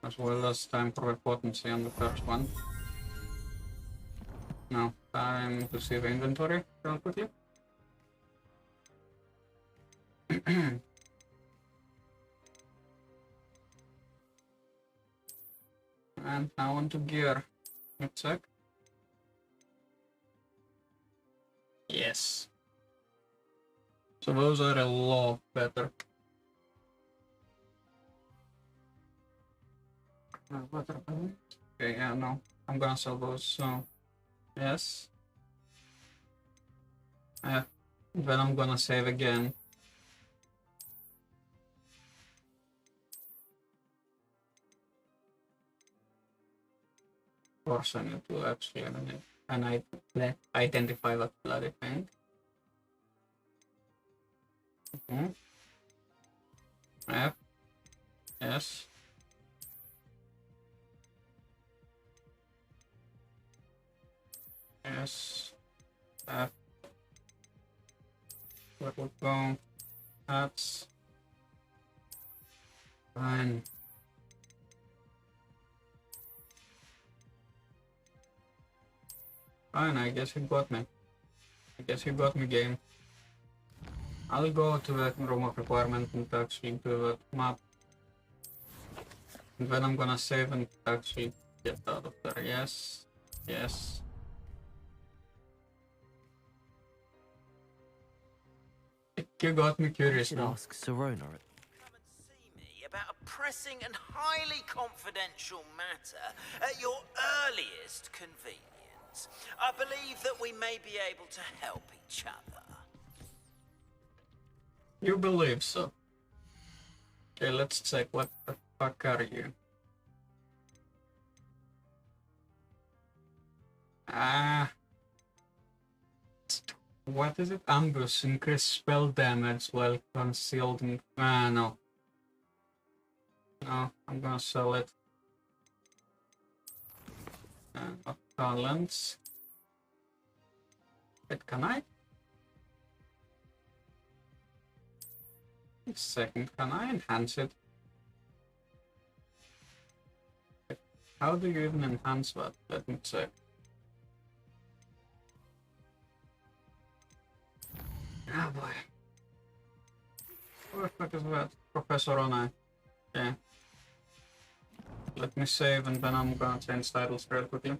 As well as time for a potency on the first one. Now, time to see the inventory real quickly. And now onto gear. Let's check. Yes. So those are a lot better. Okay, yeah, no. I'm gonna sell those, so... Yes. Then I'm gonna save again. Of course I need to actually identify that bloody thing. F. Yes. Yes. F. Where would go? That's fine. Fine, I guess you got me. I guess you got me, game. I'll go to that room of requirement and actually do that map. And then I'm gonna save and actually get out of there. Yes. Yes. You got me curious now. Ask Sirona. Come and see me about a pressing and highly confidential matter at your earliest convenience. I believe that we may be able to help each other. You believe so? Okay, let's check. What the fuck are you? What is it? Ambush. Increase spell damage while concealed in... no. No, I'm gonna sell it. Not talents. Wait, can I? Second, can I enhance it? How do you even enhance that? Let me check. Ah, boy. What the fuck is that? Professor Ona. Okay. let me save and then I'm gonna change titles real quickly.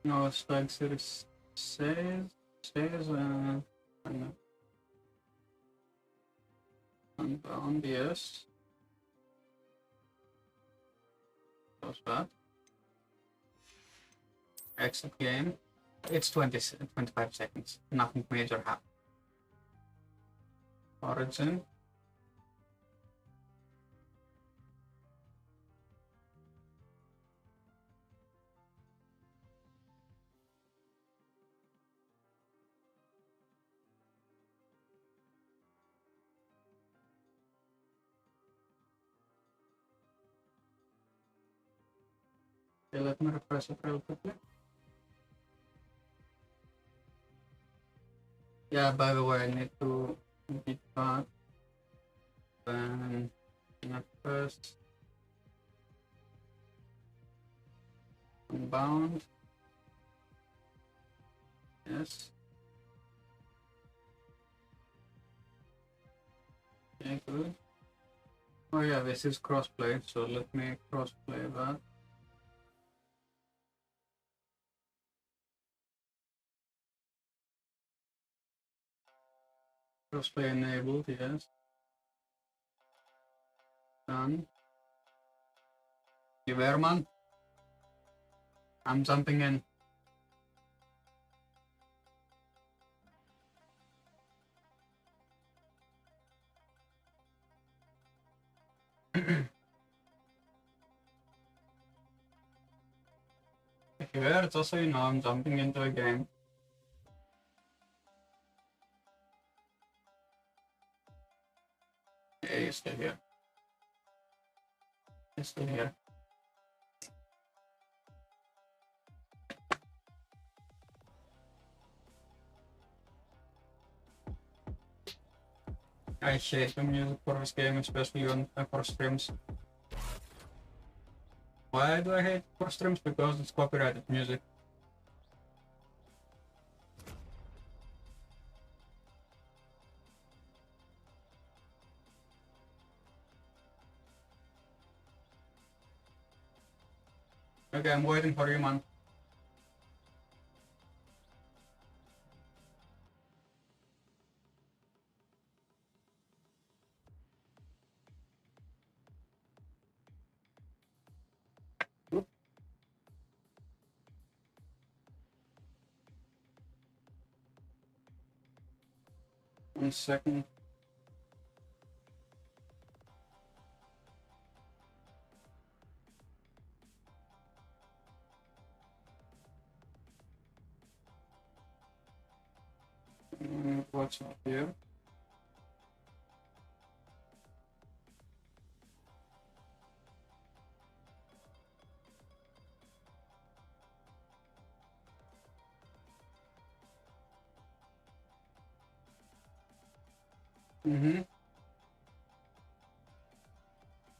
No, Stug series says Unbound, yes. Close that. Exit game. It's 25 seconds. Nothing major happened. Origin. Okay, let me refresh it real quickly. Yeah, by the way, I need to beat that. Then at first Unbound. Yes. Okay, good. Oh yeah, this is crossplay, so let me crossplay that. Crossplay enabled, yes. Done. You there, man? I'm jumping in. If you're there, just so you know, I'm jumping into a game. Yeah, you're still here. You're still here. I hate the music for this game, especially on for streams. Why do I hate for streams? Because it's copyrighted music. Okay, I'm waiting for you, man. One second. What's up here?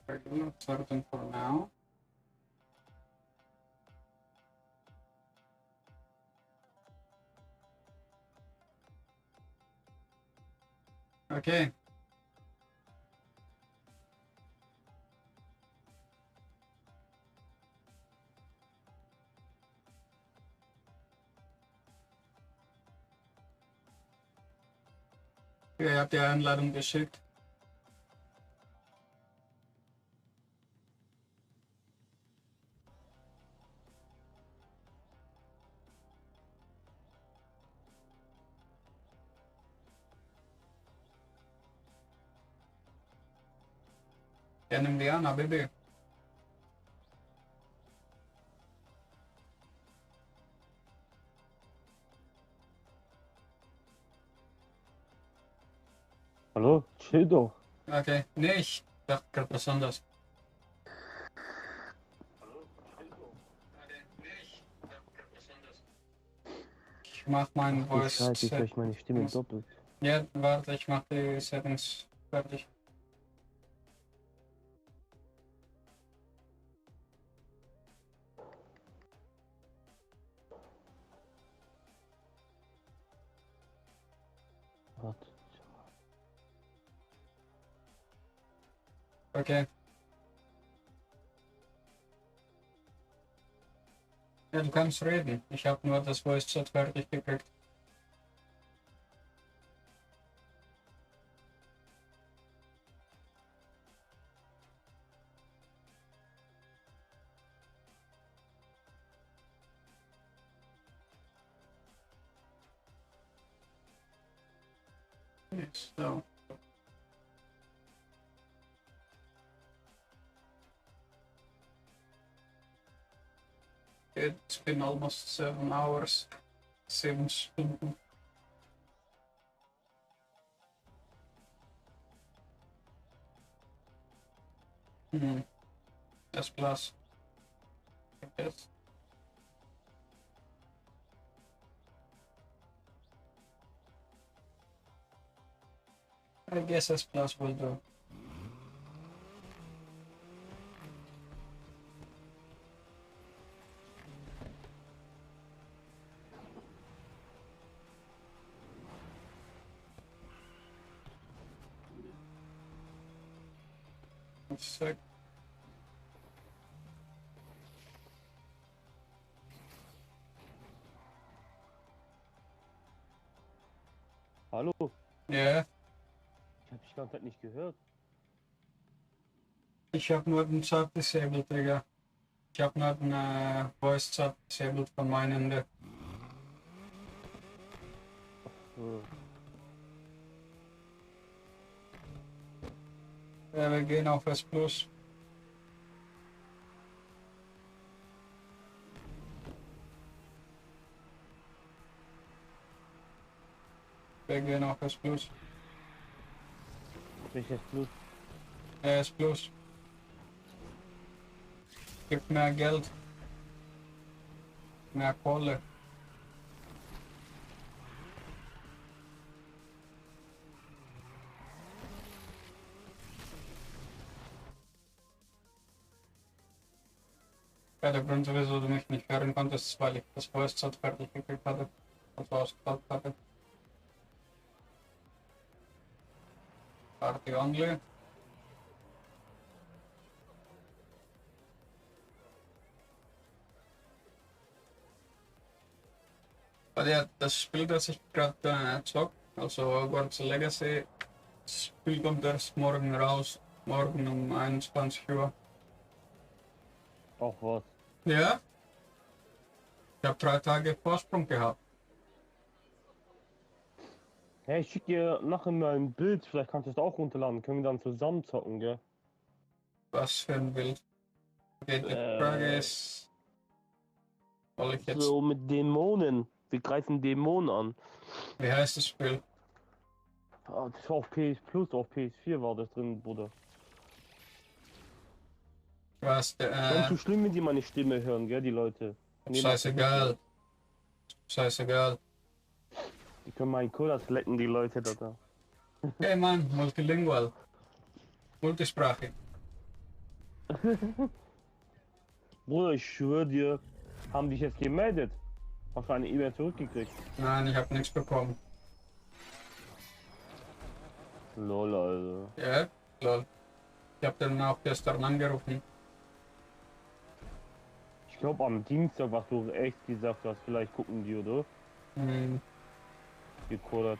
Regular certain for now. Okay. Okay, ihr habt die Einladung geschickt. Ja, nimm die an, Habibi. Hallo, chill doch. Okay, nee, ich dachte gerade was anderes. Ich mach meinen Ach du Voice. Scheiße, jetzt höre ich meine Stimme doppelt. Ja, warte, ich mach die Settings fertig. Okay. Ja, du kannst reden. Ich habe nur das Voice Chat fertig gekriegt. So. It's been almost 7 hours. 7 Stunden. S plus. I guess. I guess S plus will do. One sec. Hallo? Ja. Ich hab dich die ganze Zeit nicht gehört. Ich habe nur den Chat disabled, Digga. Ich habe nur den Voice Chat disabled von meinem Ende. Ja, wir gehen auf S plus. Wir gehen auf S plus. Welches Plus? S plus. Gibt mehr Geld. Mehr Kohle. Ja, der Grund, wieso du mich nicht hören konntest, ist, weil ich das Voice Chat fertig gekriegt hatte. Also ausgebaut hatte. Party only. Aber ja, das Spiel, das ich gerade zock, also Hogwarts Legacy, das Spiel kommt erst morgen raus. Morgen um 21 Uhr. Auch was? Ja? Ich habe 3 Tage Vorsprung gehabt. Hey, ich schick dir nachher mal ein Bild, vielleicht kannst du es auch runterladen, können wir dann zusammen zocken, gell? Was für ein Bild? Okay, die Frage ist, soll ich jetzt... So mit Dämonen, wir greifen Dämonen an. Wie heißt das Spiel? Ah, das war auf PS Plus, auf PS4 war das drin, Bruder. Was, Schon zu schlimm, wenn die meine Stimme hören, gell, die Leute. Scheißegal. Scheißegal. Die können meinen Kodas lecken, die Leute da. Hey Mann, multilingual. Multisprachig. Bruder, ich schwöre dir, haben dich jetzt gemeldet? Hast du eine E-Mail zurückgekriegt? Nein, ich habe nichts bekommen. Lol, also. Ja, lol. Ich habe den auch gestern angerufen. Ich glaube am Dienstag, was du echt gesagt hast, vielleicht gucken die, oder? Gekodert.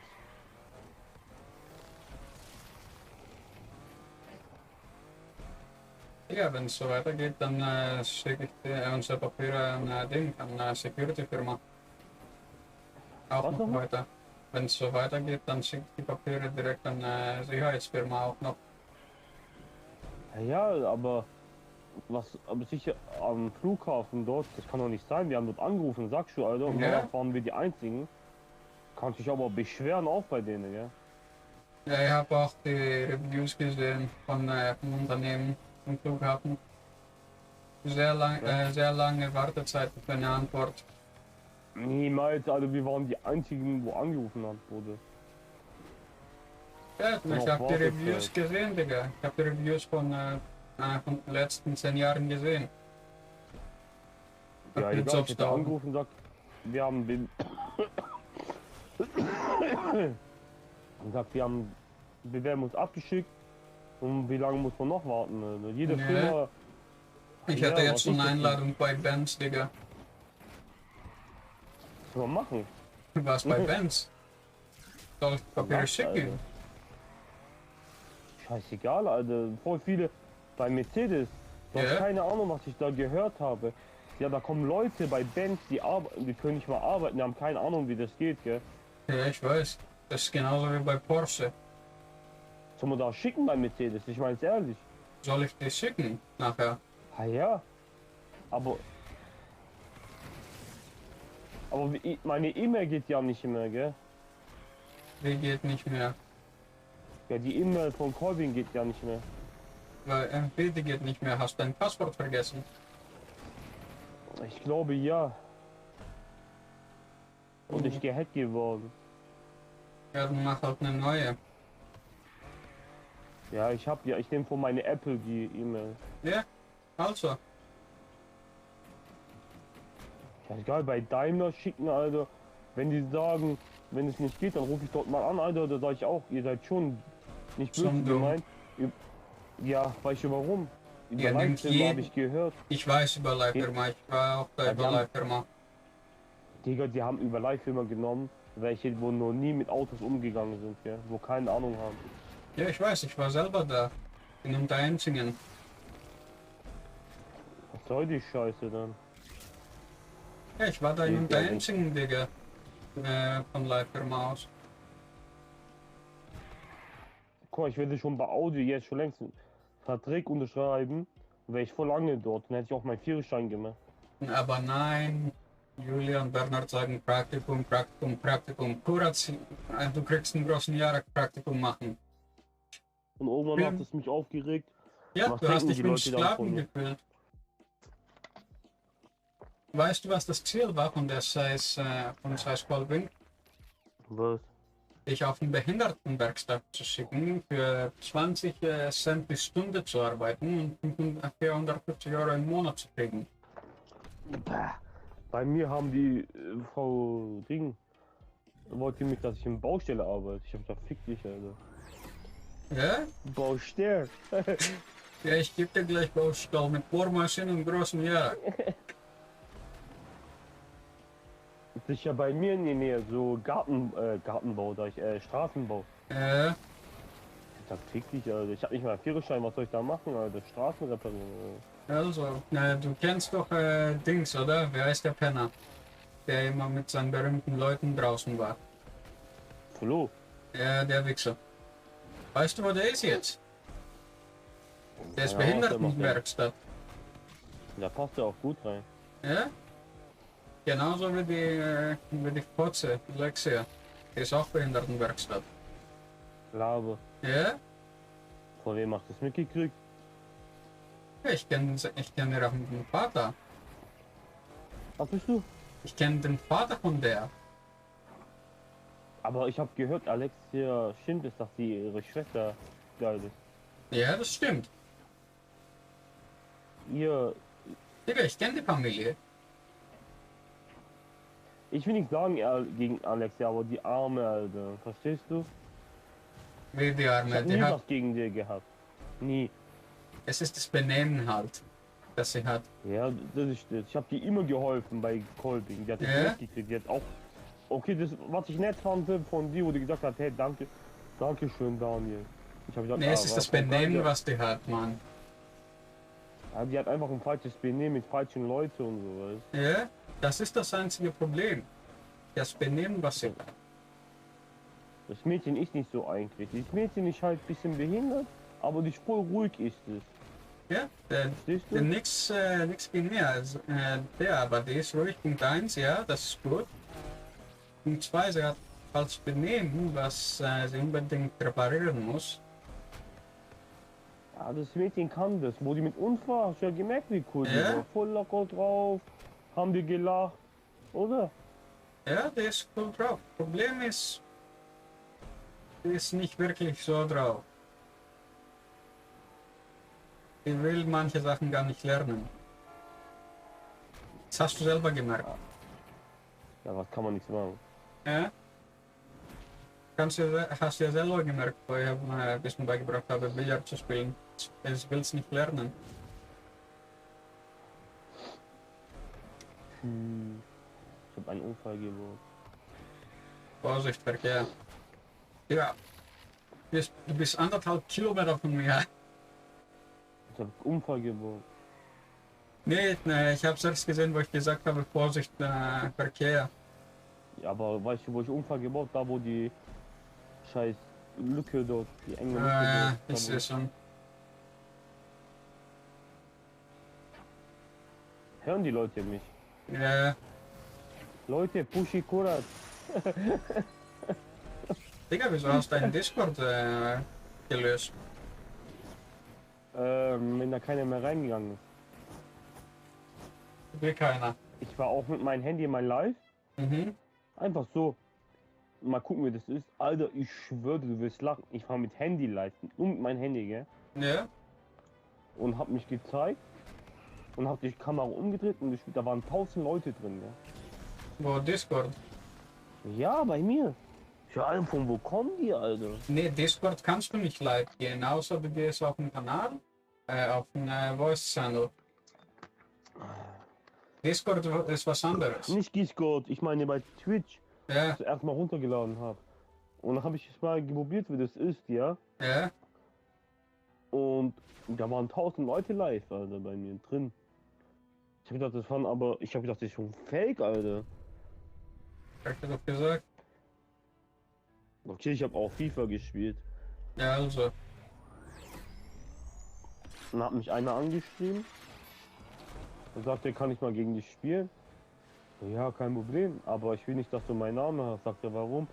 Ja, wenn es so weitergeht, dann schicke ich dir unsere Papiere an Ding, an Security-Firma. Auch noch weiter. Wenn es so weitergeht, dann schicke ich die Papiere direkt an Sicherheitsfirma auch noch. Ja, aber aber sicher am Flughafen dort, das kann doch nicht sein. Wir haben dort angerufen, sagst du, Alter, und danach waren wir die Einzigen. Kannst dich aber beschweren auch bei denen, gell? Ja, ich habe auch die Reviews gesehen von Unternehmen im Flughafen. Sehr lange Wartezeiten für eine Antwort. Niemals, also wir waren die Einzigen, wo angerufen haben, wurde. Ja, ich habe die Reviews gesehen, Digga. Ich habe die Reviews von den letzten 10 Jahren gesehen. Ja, egal, ich hätte angerufen und sagt, wir haben den... Und sagt, wir werden uns abgeschickt. Und wie lange muss man noch warten? Also jede Firma... Ich hatte jetzt schon eine Einladung bei Benz, Digga. Was soll man machen? Du warst bei Benz. Soll ich Papiere schicken? Alter. Scheißegal, Alter. Voll viele bei Mercedes. Du hast keine Ahnung, was ich da gehört habe. Ja, da kommen Leute bei Benz, die können nicht mal arbeiten, die haben keine Ahnung, wie das geht, gell? Ja, ich weiß. Das ist genauso wie bei Porsche. Soll man da schicken bei Mercedes? Ich meine es ehrlich. Soll ich dir schicken nachher? Ah ja. Aber meine E-Mail geht ja nicht mehr, gell? Wie geht nicht mehr? Ja, die E-Mail von Colvin geht ja nicht mehr. Weil MB, die geht nicht mehr. Hast du dein Passwort vergessen? Ich glaube ja. Und ich gehackt geworden. Ja, dann mach halt eine neue. Ja, ich nehme von meine Apple die E-Mail. Ja, also. Ja, egal, bei Daimler schicken, Alter. Wenn die sagen, wenn es nicht geht, dann rufe ich dort mal an, Alter. Da sage ich auch, ihr seid schon nicht böse gemeint. Ja, weißt du warum? Über Leihfirma habe ich gehört. Ich weiß über Leihfirma, ich war auch da über Leihfirma. Digga, die haben über Leihfirma genommen, welche wo noch nie mit Autos umgegangen sind, gell? Wo keine Ahnung haben. Ja, ich weiß, ich war selber da. In Unterenzingen. Was soll die Scheiße dann? Ja, ich war da in Unterenzingen, Digga. Von Leihfirma aus. Guck mal, ich werde schon bei Audi jetzt schon längst einen Vertrag unterschreiben. Wäre ich voll lange dort, dann hätte ich auch meinen Führerschein gemacht. Aber nein, Julia und Bernhard sagen Praktikum, Praktikum, Praktikum. Kuratz, du kriegst einen großen Jahrespraktikum machen. Und irgendwann hat es mich aufgeregt. Ja, du hast dich wie ein Sklaven gefühlt. Weißt du, was das Ziel war von der Scheiß Colvin? Was? Dich auf eine Behindertenwerkstatt zu schicken, für 20 Cent die Stunde zu arbeiten und 450 € im Monat zu kriegen. Bei mir haben die Frau Ding wollte mich, dass ich in Baustelle arbeite. Ich hab gesagt, fick dich, Alter. Ja? Baustelle. Ja, ich gebe dir gleich Baustelle mit Bohrmaschinen und großem Jahr. Das ist ja bei mir in der Nähe so Gartenbau, Straßenbau. Ja. Das fick dich, Alter. Ich hab nicht mal einen Führerschein, was soll ich da machen, Alter? Straßen reparieren. Also, du kennst doch Dings, oder? Wer heißt der Penner? Der immer mit seinen berühmten Leuten draußen war. Flo? Ja, der Wichser. Weißt du, wo der ist jetzt? Der ist Behindertenwerkstatt. Da passt er auch gut rein. Ja? Genauso wie die Fotze, Lexia. Die ist auch Behindertenwerkstatt. Labe. Ja? Von wem hast du das mitgekriegt? Ja, ich kenn den Vater. Was bist du? Ich kenne den Vater von der. Aber ich habe gehört, Alexia stimmt es, dass sie ihre Schwester geil ist. Ja, das stimmt. Digga, ich kenne die Familie. Ich will nicht sagen gegen Alexia, aber die Arme, Alter. Verstehst du? Wie die Arme? Ich hab nie was gegen die gehabt. Nie. Es ist das Benehmen halt, das sie hat. Ja, das ist das. Ich habe die immer geholfen bei Colbing. Die hat das mitgekriegt. Die hat auch... Okay, das, was ich nett fand von dir, wo die gesagt hat, hey, danke schön, Daniel. Ich hab gesagt, nee, es ist das Benehmen, was die hat, Mann. Ja, die hat einfach ein falsches Benehmen mit falschen Leuten und so, weißt. Ja, das ist das einzige Problem. Das Benehmen, was sie hat. Das Mädchen ist nicht so eigentlich. Das Mädchen ist halt ein bisschen behindert, aber die voll ruhig ist es. Ja, nix gegen mehr. Also, aber die ist ruhig. Punkt 1, ja, das ist gut. Punkt 2, sie hat falsch Benehmen, was sie unbedingt reparieren muss. Ja, das Mädchen kann das. Wo die mit uns war, hast du ja gemerkt, wie cool die war. Voll locker drauf, haben wir gelacht, oder? Ja, die ist cool drauf. Problem ist, die ist nicht wirklich so drauf. Die will manche Sachen gar nicht lernen. Das hast du selber gemerkt. Ja, was kann man nichts machen? Ja? hast du ja selber gemerkt, weil ich ein bisschen beigebracht habe, Billard zu spielen. Ich will es nicht lernen. Ich habe einen Unfall gebaut. Vorsicht, Verkehr. Ja. Du bist 1,5 Kilometer von mir. Ich habe einen Unfall gebaut. Nee, ich habe es erst gesehen, wo ich gesagt habe, Vorsicht, Verkehr. Ja, aber weißt du, wo ich Unfall gebaut? Da, wo die scheiß Lücke dort, die enge Lücke Ja, dort. ich sehe schon. Hören die Leute mich? Ja. Leute, Pushi Kurat. Digga, wieso hast du deinen Discord gelöscht? Wenn da keiner mehr reingegangen ist. Will keiner. Ich war auch mit meinem Handy in mein Live. Mhm. Einfach so. Mal gucken, wie das ist. Alter, ich schwöre, du wirst lachen. Ich war mit Handy live. Nur mit meinem Handy, gell? Ja. Und hab mich gezeigt. Und hab die Kamera umgedreht und gespielt. Da waren 1000 Leute drin, gell? Wo, Discord? Ja, bei mir. Für allem von wo kommen die, Alter? Nee, Discord kannst du nicht live gehen, außer du gehst auf den Kanal, auf den Voice Channel. Discord ist was anderes. Nicht Discord, ich meine bei Twitch. Ja. Das erstmal runtergeladen habe. Und dann habe ich es mal probiert, wie das ist, ja. Ja. Und da waren 1000 Leute live, Alter, bei mir drin. Ich habe gedacht, das waren aber, ich habe gedacht, das ist schon Fake, Alter. Hab ich dir doch gesagt. Okay, ich habe auch FIFA gespielt. Ja, also. Dann hat mich einer angeschrieben. Und sagte, kann ich mal gegen dich spielen? Ja, kein Problem, aber ich will nicht, dass du meinen Namen hast. Sagt er, warum?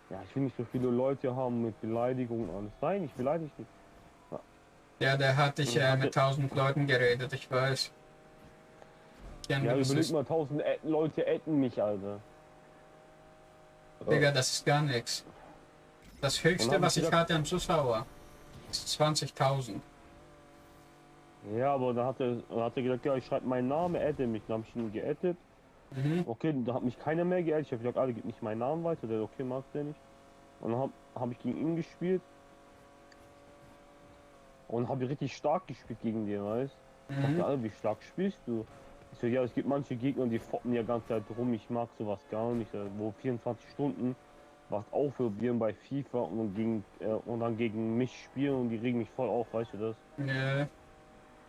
Ja, ich will nicht so viele Leute haben mit Beleidigungen und alles. Nein, ich beleidige nicht. Ja, der hat dich mit 1000 Leuten geredet, ich weiß. Ja, überleg mal, 1000 Leute adden mich, Alter. Digga, das ist gar nichts. Das höchste, was ich hatte an Zuschauer, ist 20.000. Ja, aber da hat er gesagt, ja, ich schreibe meinen Namen, adde mich. Dann habe ich ihn geaddet. Mhm. Okay, da hat mich keiner mehr geaddet. Ich habe gesagt, alle gibt nicht meinen Namen weiter. Der okay, mag der nicht. Und dann hab ich gegen ihn gespielt. Und habe richtig stark gespielt gegen den, weißt du? Ich dachte, Alter, wie stark spielst du? Ich so, ja, es gibt manche Gegner, die foppen ja ganz Zeit rum. Ich mag sowas gar nicht. Wo 24 Stunden was ausprobieren bei FIFA und dann gegen mich spielen und die regen mich voll auf, weißt du das? Ja.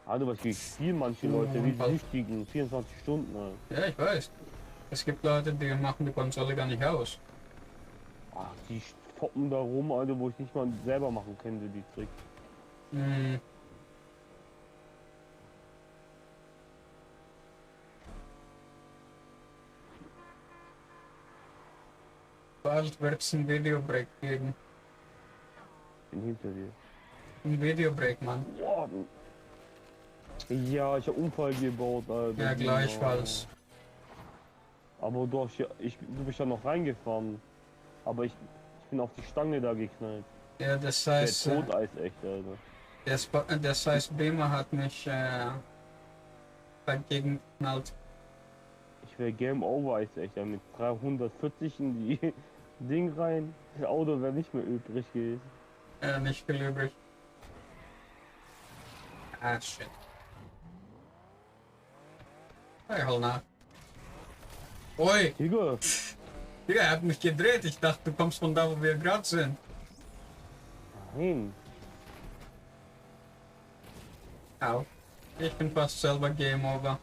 Also was ich spiele manche Leute wie süchtigen 24 Stunden. Alter. Ja, ich weiß. Es gibt Leute, die machen die Konsole gar nicht aus. Ach, die foppen da rum, Alter, wo ich nicht mal selber machen könnte, die Tricks. Mhm. Bald wird es ein Videobreak geben. Bin hinter dir. Ein Videobreak, Mann. Wow. Ja, ich habe Unfall gebaut, Alter. Ja, gleichfalls. Aber du bist ja noch reingefahren. Aber ich bin auf die Stange da geknallt. Ja, das heißt... Der Toteis echt, Alter. Das heißt, Bema hat mich dagegen geknallt. Ich wäre Game Over, ist echt, mit 340 in die Ding rein. Das Auto wäre nicht mehr übrig gewesen. Nicht viel übrig. Ah, shit. Hey, hol nach. Oi! Digga! Digga, er hat mich gedreht. Ich dachte, du kommst von da, wo wir gerade sind. Nein. Au. Ich bin fast selber Game Over.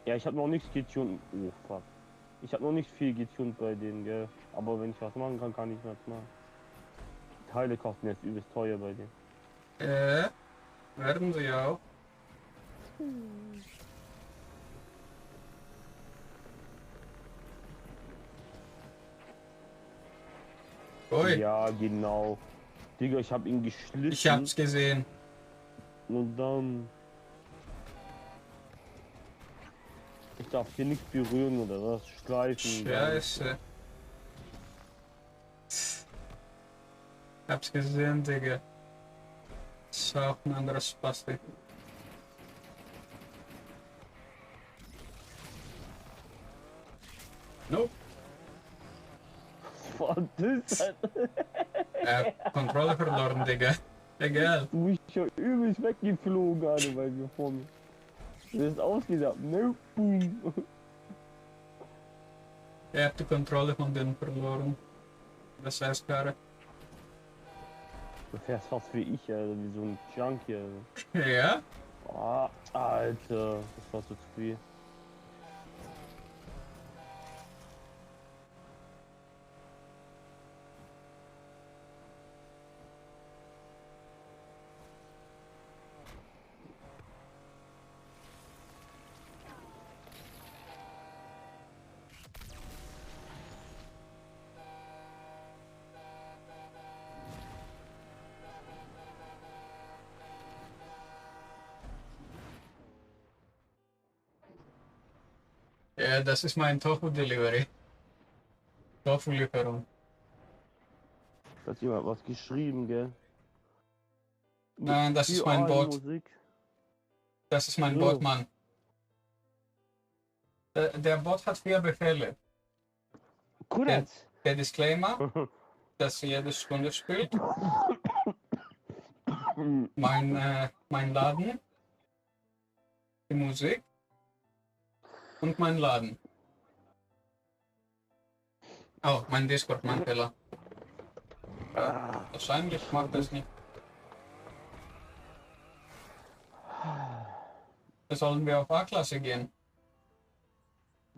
Ja, ich habe noch nichts getunt. Oh, fuck. Ich habe noch nicht viel getunt bei denen, gell. Aber wenn ich was machen kann, kann ich was machen. Die Teile kosten jetzt übelst teuer bei denen. Werden sie auch. Ui. Ja, genau. Digga, ich habe ihn geschliffen. Ich hab's gesehen. Und dann... Ich darf hier nichts berühren oder was? Streifen. Scheiße. Hab's gesehen, Digga. Das ist auch ein anderes Spasti. Nope. Das halt. Kontrolle verloren, Digga. Egal. Du bist schon übelst weggeflogen gerade bei mir vor mir. Das ist ausgesagt. No, boom. Er hat die Kontrolle von denen verloren. Das heißt gerade. Du fährst fast wie ich, Alter, wie so ein Junkie, Alter. Ja? Oh, Alter, das war so zu viel. Ja, das ist mein Tofu-Delivery. Tofu-Lieferung. Hat jemand was geschrieben, gell? Nein, das ist mein Bot. Musik. Das ist mein So. Bot, Mann. Der Bot hat 4 Befehle. Der Disclaimer, dass jede Stunde spielt. Mein Laden. Die Musik. Und mein Laden. Oh, mein Discord, mein Fehler. Wahrscheinlich macht das nicht. Sollen wir auf A-Klasse gehen?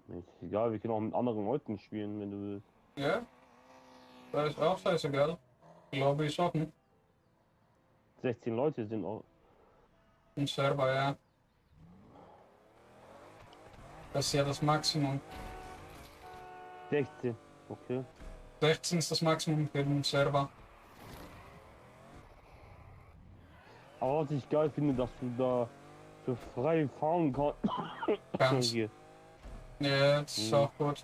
Ist egal, wir können auch mit anderen Leuten spielen, wenn du willst. Ja? Das ist auch scheißegal. Die Lobby ist offen. 16 Leute sind auch. Im Server, ja. Das ist ja das Maximum. 16, okay. 16 ist das Maximum für den Server. Aber was ich geil finde, dass du da so frei fahren kannst. Ja, das ist auch gut.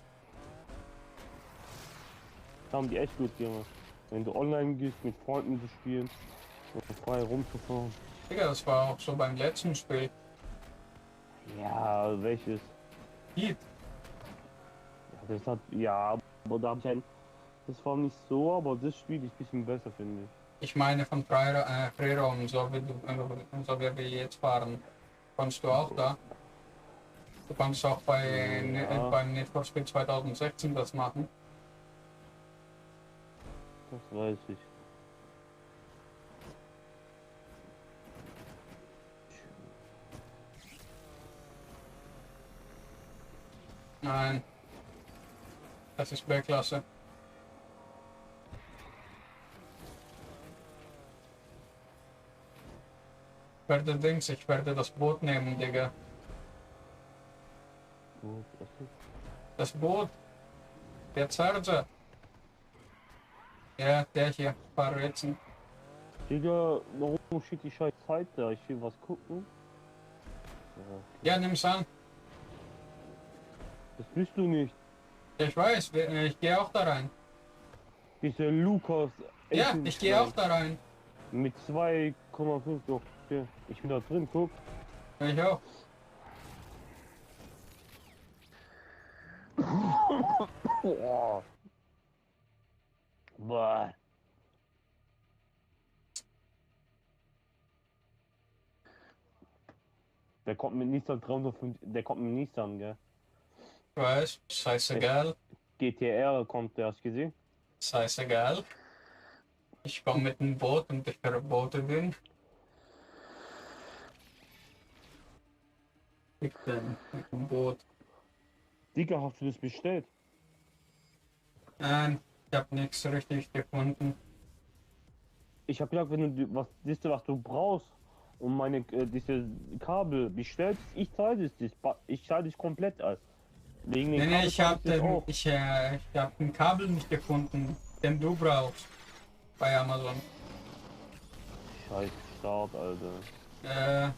Das haben die echt gut gemacht. Wenn du online gehst, mit Freunden zu spielen und frei rumzufahren. Digga, das war auch so beim letzten Spiel. Ja, welches? Heat. Ja, das hat, ja, aber da hab ich ein, das war nicht so, aber das Spiel ist ein bisschen besser, finde ich. Ich meine von Freiraum, so wie wir jetzt fahren. Kannst du auch da? Du kannst auch beim Need for Speed 2016 das machen. Das weiß ich. Nein. Das ist B-Klasse. Ich werde das Boot nehmen, Digga. Das Boot. Der Charger. Ja, der hier. Paar Rätseln. Digga, warum steht die scheiß Zeit da? Ich will was gucken. Ja, nimm's an. Das bist du nicht. Ich weiß, ich gehe auch da rein. Dieser Lukas. Ja, ich gehe auch da rein. Mit 2,5 doch. Okay. Ich bin da drin, guck. Ich auch. Boah. Boah. Der kommt mit Nissan 305, der kommt mit Nissan, gell? Ich weiß, scheißegal. GTR kommt, der hast du gesehen? Scheißegal. Ich komme mit dem Boot und ich verbote den. Ich bin mit dem Boot. Digga, hast du das bestellt? Nein, ich habe nichts richtig gefunden. Ich habe gedacht, wenn du was siehst, was du brauchst, um meine diese Kabel bestellst, ich zahle dich komplett als. Wegen den Nee, ich habe den Kabel nicht gefunden, den du brauchst bei Amazon. Scheiß Start, Alter.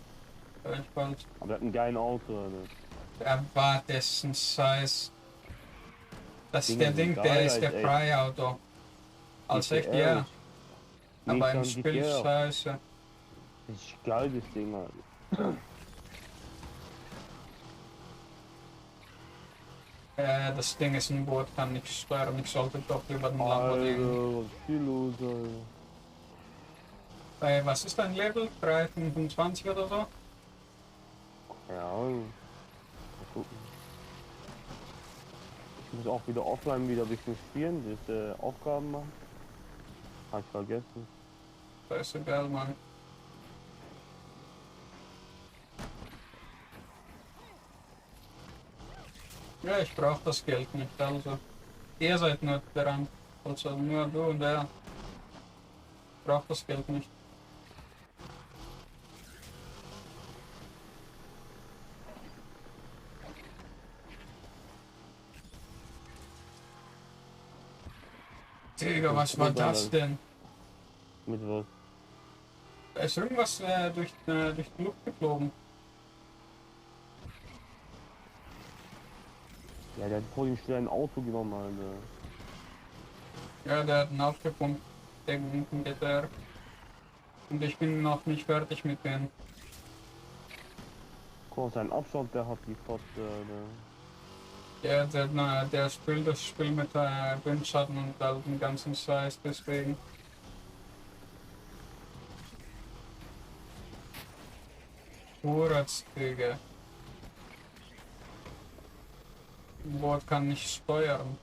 Ich fand. Aber er hat einen geilen Auto, Alter. Der war dessen Scheiß. Das ist der Ding, der ist der Freiauto. Als echt, ja. Aber im Spiel ist scheiße. Das ist geil, das Ding, Alter. Das Ding ist ein Boot, kann nicht steuern. Ich sollte doch lieber den Lambo nehmen. Was ist dein Level? 3,25 oder so? Ja. Ich muss auch wieder offline wieder ein bisschen spielen, das Aufgaben machen. Hab ich vergessen. Das ist egal, Mann. Ja, ich brauche das Geld nicht, also. Ihr seid nur dran. Also nur du und er. Ich brauche das Geld nicht. Digga, was war das denn? Mit was? Da ist irgendwas durch die Luft geflogen. Ja, der hat vor dem Stellen ein Auto genommen, Alter. Ja, der hat ihn aufgepumpt. Der geht der. Und ich bin noch nicht fertig mit denen. Guck mal, sein Abstand, der hat die Fotze, Alter. Ja, der spielt das Spiel mit Windschatten und all den ganzen Scheiß, deswegen. Digga. Boot kann nicht steuern.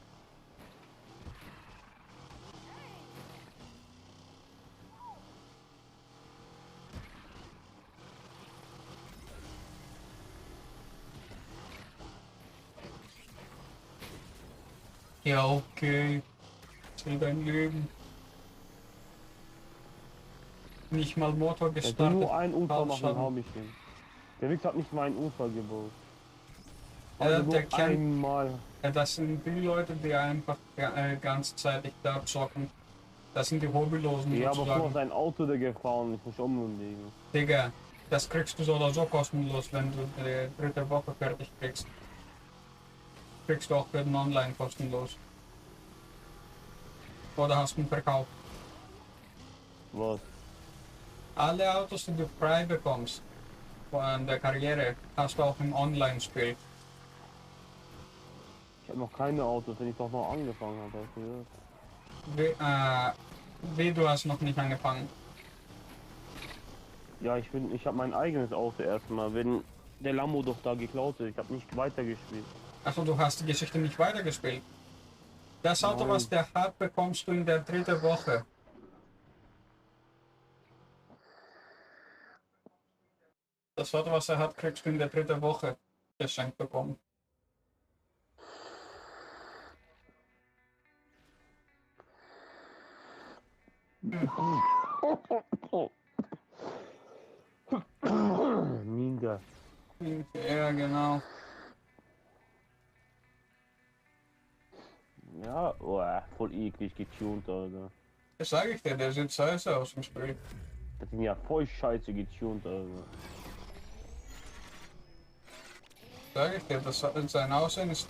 Ja, okay. Ziel dein Leben. Nicht mal Motor gestartet. Nur einen Unfall machen, hau mich hin. Der Wichs hat nicht mal einen Unfall gebaut. Also nur einmal. Ja, das sind die Leute, die einfach ganzzeitig da zocken. Das sind die Hobbylosen. Ja, aber vor sein Auto der gefahren, ich muss umlegen. Digga, das kriegst du so oder so kostenlos, wenn du die dritte Woche fertig kriegst. Kriegst du auch für den Online kostenlos. Oder hast du ihn verkauft? Was? Alle Autos, die du frei bekommst von der Karriere, hast du auch im Online-Spiel. Ich habe noch keine Autos, wenn ich doch noch angefangen habe, hast du gehört? Wie, du hast noch nicht angefangen? Ja, ich habe mein eigenes Auto erstmal, wenn der Lambo doch da geklaut ist. Ich habe nicht weitergespielt. Achso, du hast die Geschichte nicht weitergespielt. Das Auto, was der hat, bekommst du in der dritten Woche. Das Auto, was er hat, kriegst du in der dritten Woche geschenkt bekommen. Minga. Ja, genau. Ja, oh, voll eklig getuned, Alter. Das sage ich dir, der sieht scheiße aus dem Spiel. Das sind ja voll scheiße getuned, Alter. Sag ich dir, sein Aussehen ist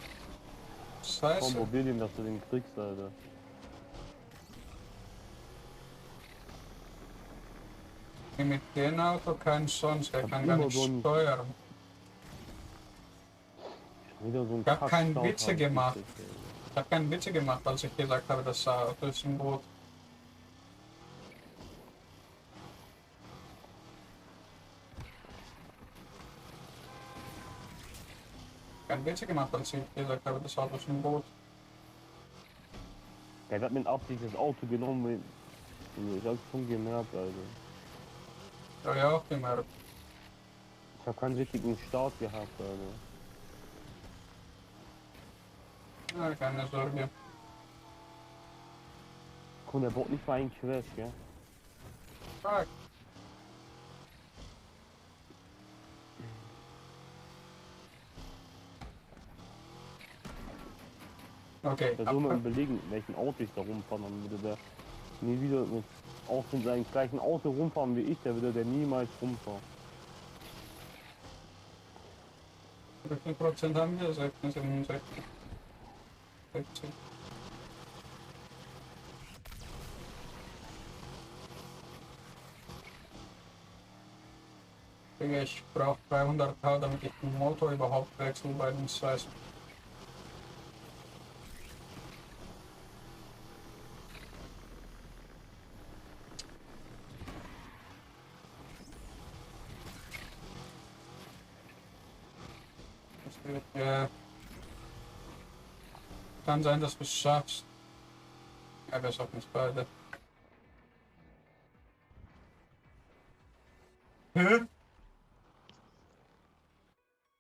scheiße. Komm, probier den, dass du den kriegst, Alter. Mit dem Auto kein Chance, er kann gar nicht steuern. Ich hab keine Witze gemacht. Ich hab keine Witze gemacht, als ich gesagt habe, das Auto ist ein Boot. Keine Witze gemacht, als ich gesagt habe, das Auto ist ein Boot. Der hat mit Absicht das Auto genommen, ich hab's schon gemerkt, Alter. Ja, ja, auch gemerkt. Ich hab keinen richtigen Start gehabt, Alter. Ja, keine Sorge. Komm, der baut nicht mal einen Crash, gell? Fuck. Okay. Da soll man überlegen, mit welchem Auto ich da rumfahren, dann würde der nie wieder mit auch mit seinem gleichen Auto rumfahren wie ich, der würde der niemals rumfahren. Wie viel Prozent haben wir? 67. 60. Ich brauche 300.000, damit ich den Motor überhaupt wechsle bei den Scheiß. Ja. Kann sein, dass du es schaffst. Ja, wir schaffen es beide. Hä?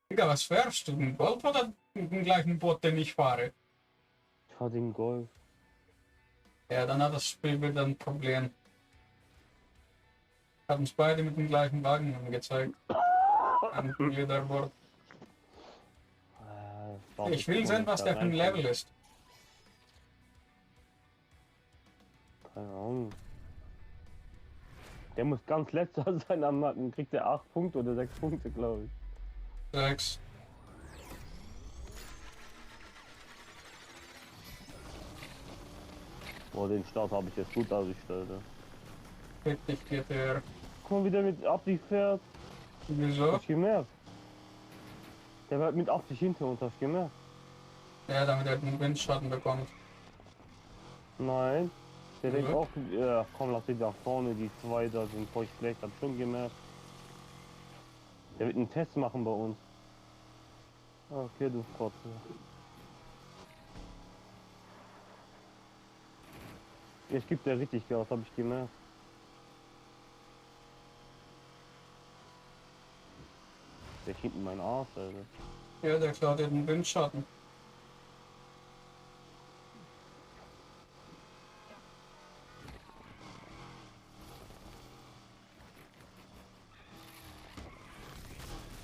Digga, was fährst du? Den Golf oder den gleichen Boot, den ich fahre? Ich fahre den Golf. Ja, dann hat das Spiel wieder ein Problem. Hat uns beide mit dem gleichen Wagen angezeigt. Am Leaderboard. Ich will sehen, was der für ein Level ist. Keine Ahnung. Der muss ganz letzter sein, dann kriegt er 8 Punkte oder 6 Punkte, glaube ich. 6. Boah, den Start habe ich jetzt gut dargestellt. Richtig GTR. Guck mal, wie der mit 80 fährt. Wieso? Hast du gemerkt? Der wird mit 80 hinter uns, hast du gemerkt? Ja, damit er den Windschatten bekommt. Nein. Der denkt auch, ja, komm, lass dich da vorne, die zwei da sind voll schlecht, hab schon gemerkt. Der wird einen Test machen bei uns. Okay, du Kotze. Jetzt gibt der richtig Gas, hab ich gemerkt. Der hinten mein Arsch, Alter. Ja, der klaut dir den Windschatten.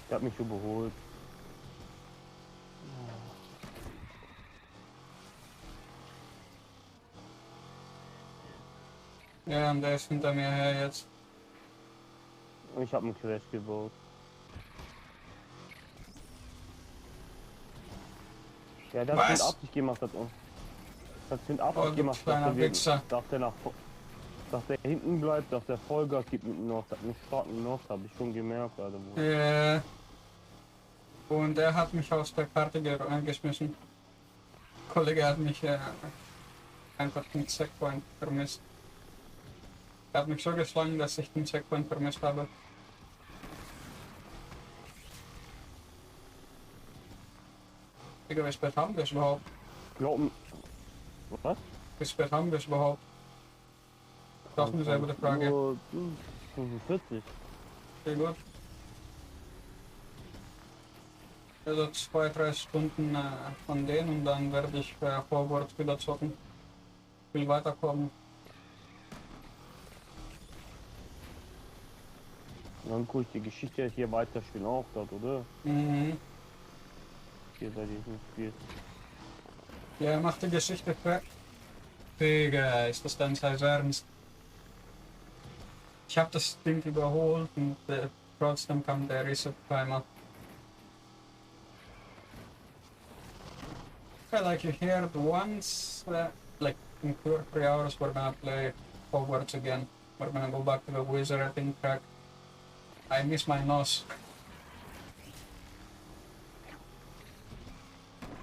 Der hat mich überholt. Ja, und der ist hinter mir her jetzt. Ich habe einen Crash gebaut. Ja, der hat mit Absicht gemacht, das auch. Das hat mit Absicht gemacht, dass der hinten bleibt, dass der Vollgas gibt mit dem North. Einen starken North habe ich schon gemerkt, Alter. Und er hat mich aus der Karte eingeschmissen. Der Kollege hat mich einfach den Checkpoint vermisst. Er hat mich so geschlagen, dass ich den Checkpoint vermisst habe. Digga, wie spät haben wir es überhaupt? Glauben. Was? Wie spät haben wir es überhaupt? Das ist mir selber die Frage. 45. Sehr gut. Also 2-3 Stunden von denen und dann werde ich Hogwarts wieder zocken. Will weiterkommen. Und dann gucke ich die Geschichte hier weiterspielen auch dort, oder? Mhm. Hier bei diesem Spiel. Ja, macht die Geschichte fertig. Digga, ist das dein Scheiß Ernst? Ich habe das Ding überholt und trotzdem kam der Reset-Timer. Like you heard once, like in 2 or 3 hours we're gonna play Hogwarts again. We're gonna go back to the wizarding track. I miss my nose.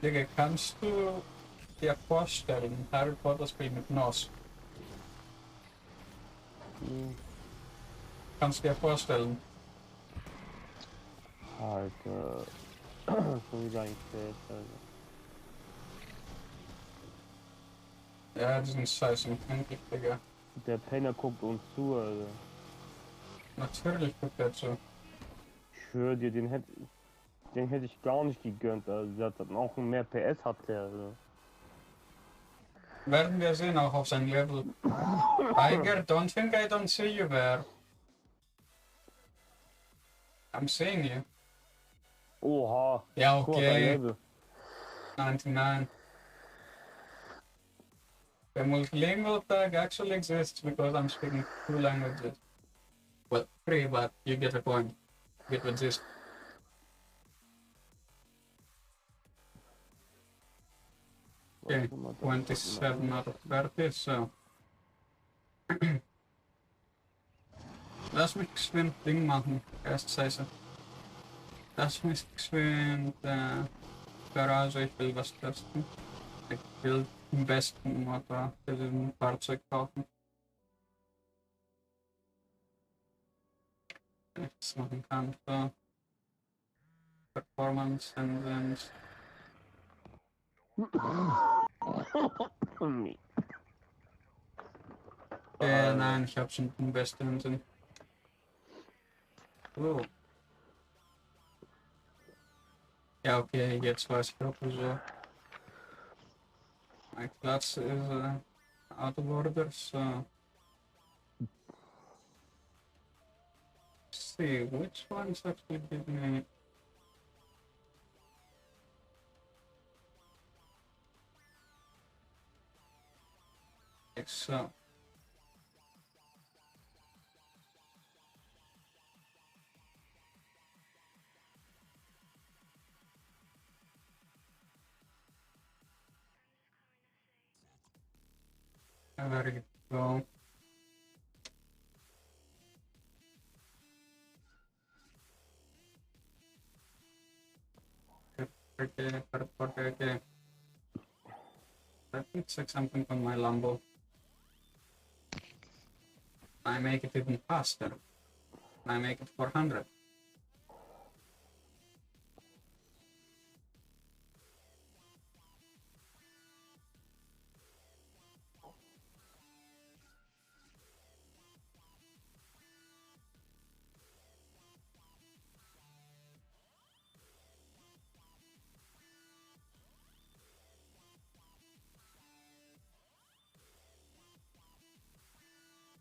Digga, kannst du dir vorstellen, Harry Potter spielt mit Nose? Kannst du dir vorstellen? Alter. Schon wieder ein Crash, Alter. Ja, die sind scheiße empfindlich, Digga. Der Penner guckt uns zu, Alter. Natürlich guckt er zu. Ich schwör dir, den hätte ich gar nicht gegönnt, also der hat dann auch mehr PS hat der, Alter. Werden wir sehen, auch auf sein Level. Tiger, don't think I don't see you there. I'm seeing you. Oha. Ja, okay. 99. The multilingual tag actually exists because I'm speaking 2 languages. Well, 3, but you get the point. It exists. Okay, 27 out of 30, so. Lass mich geschwind Ding machen, erst Scheiße. Lass mich geschwind Garage, ich will was testen. Ich will den besten Motor für diesen Fahrzeug kaufen. Wenn ich das machen kann, so. Performance and then... nein, ich hab schon den besten Sinn. Oh. Ja, okay, jetzt weiß ich auch so. My class is out of order, so... Let's see, which ones actually give me... So... There you go. Okay. Let me check something on my Lambo. I make it even faster. I make it 400.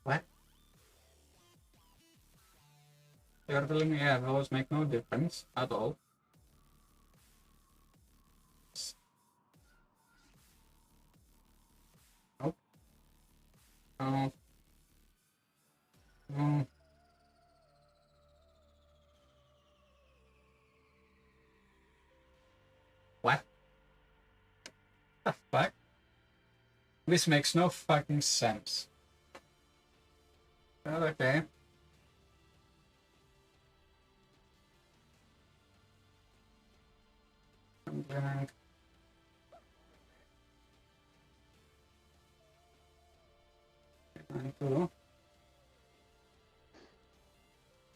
What? You're telling me those make no difference at all? Nope. No. No. What? The fuck? This makes no fucking sense. Well, okay. And then... And 2.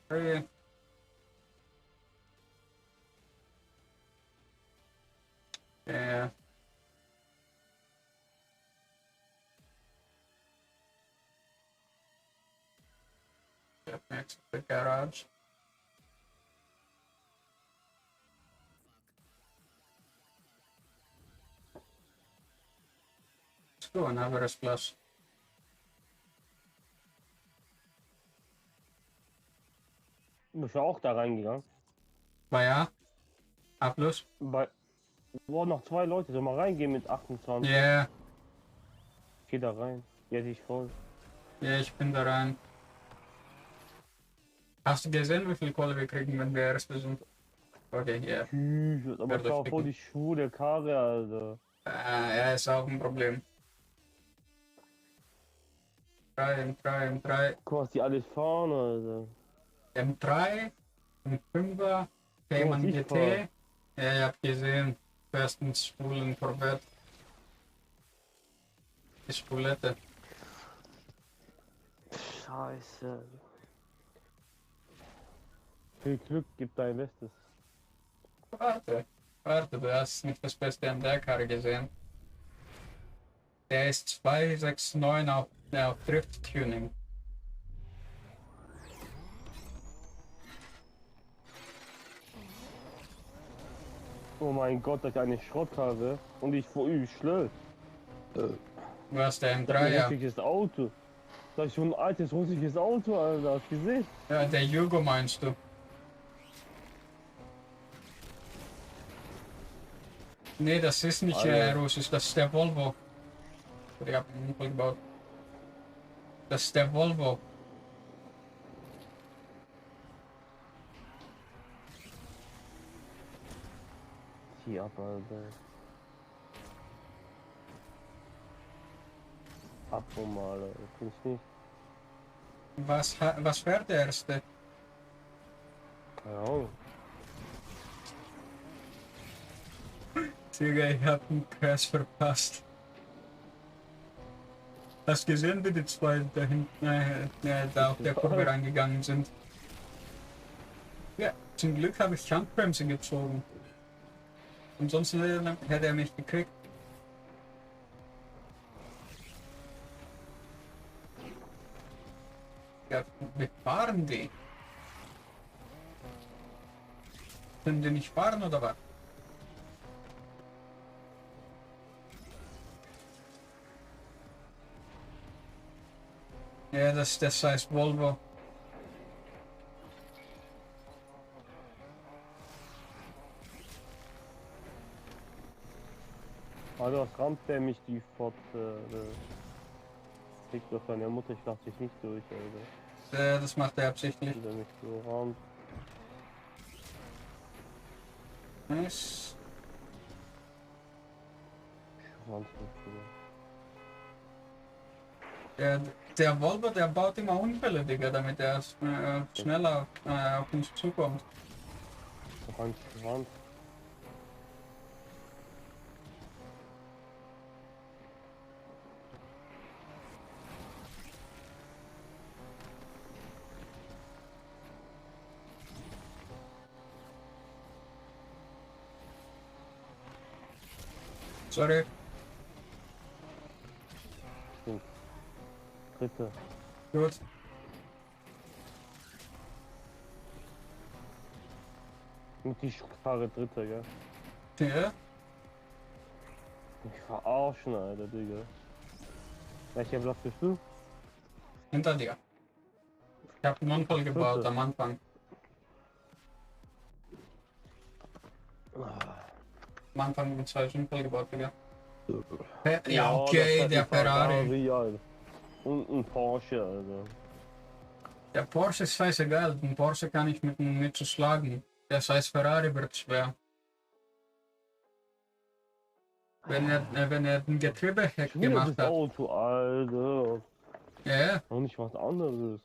3. Yeah. That makes the garage. Let's go on average plus. Du bist ja auch da reingegangen. War ja. A plus. Bei. Wo noch 2 Leute, soll mal reingehen mit 28. Ja. Yeah. Geh da rein. Jetzt ich voll. Ja, ich bin da rein. Hast du gesehen, wie viel Kohle wir kriegen, wenn wir Erste sind? Okay, ja. Tschüss, aber ich war voll die schwule Karre, Alter. Ja, ist auch ein Problem. 3, M3. Guck mal, was die alles fahren, Alter. M3, M5er, Cayman GT. Ja, ich hab gesehen. Erstens Spulen Corvette. Die Spulette. Scheiße. Viel Glück, gib dein Bestes. Warte, du hast nicht das Beste an der Karre gesehen. Der ist 269 auf Drift-Tuning. Oh mein Gott, das ist eine Schrottkarre und ich fuhr übel schnell. Du hast der M3, ein ja. russisches Auto. Das ist schon ein altes russisches Auto, Alter, hast du gesehen? Ja, der Jugo meinst du? Nee, das ist nicht russisch, das ist der Volvo. Ich hab einen Unfall gebaut. Das ist der Volvo. Zieh ab, Alter. Abnormal, Alter. Kann ich nicht. Was fährt der Erste? Keine Ahnung. Digga, ich hab einen Crash verpasst. Hast du gesehen, wie die zwei da hinten da auf der Kurve reingegangen sind? Ja, Zum Glück habe ich Handbremse gezogen. Ansonsten hätte er mich gekriegt. Ja, wie fahren die? Können die nicht fahren oder was? Ja, das ist der scheiß Volvo. Also was rammt der mich die Fotze? Kriegt doch seine Mutter, ich lasse dich nicht durch, Alter. Ja, das macht er absichtlich. Der mich so rammt. Nice. Der Volvo, der baut immer Unfälle, Digga, damit er schneller auf uns zukommt. Schwanz. Sorry. Dritte. Gut. Mit die Karre Dritte, gell? Ja. Ich verarschen, Alter, Digga. Welcher Platz bist du? Hinter dir. Ich hab einen Unfall gebaut am Anfang. Am Anfang mit 2 Unfall gebaut, Digga. Ja, okay, der Ferrari. Und ein Porsche, Alter. Der Porsche ist scheißegal, den Porsche kann ich mit zu schlagen. Der scheiß Ferrari wird schwer. Wenn er den Getriebeheck gemacht hat. Auto, Alter. Ja. Und nicht was anderes.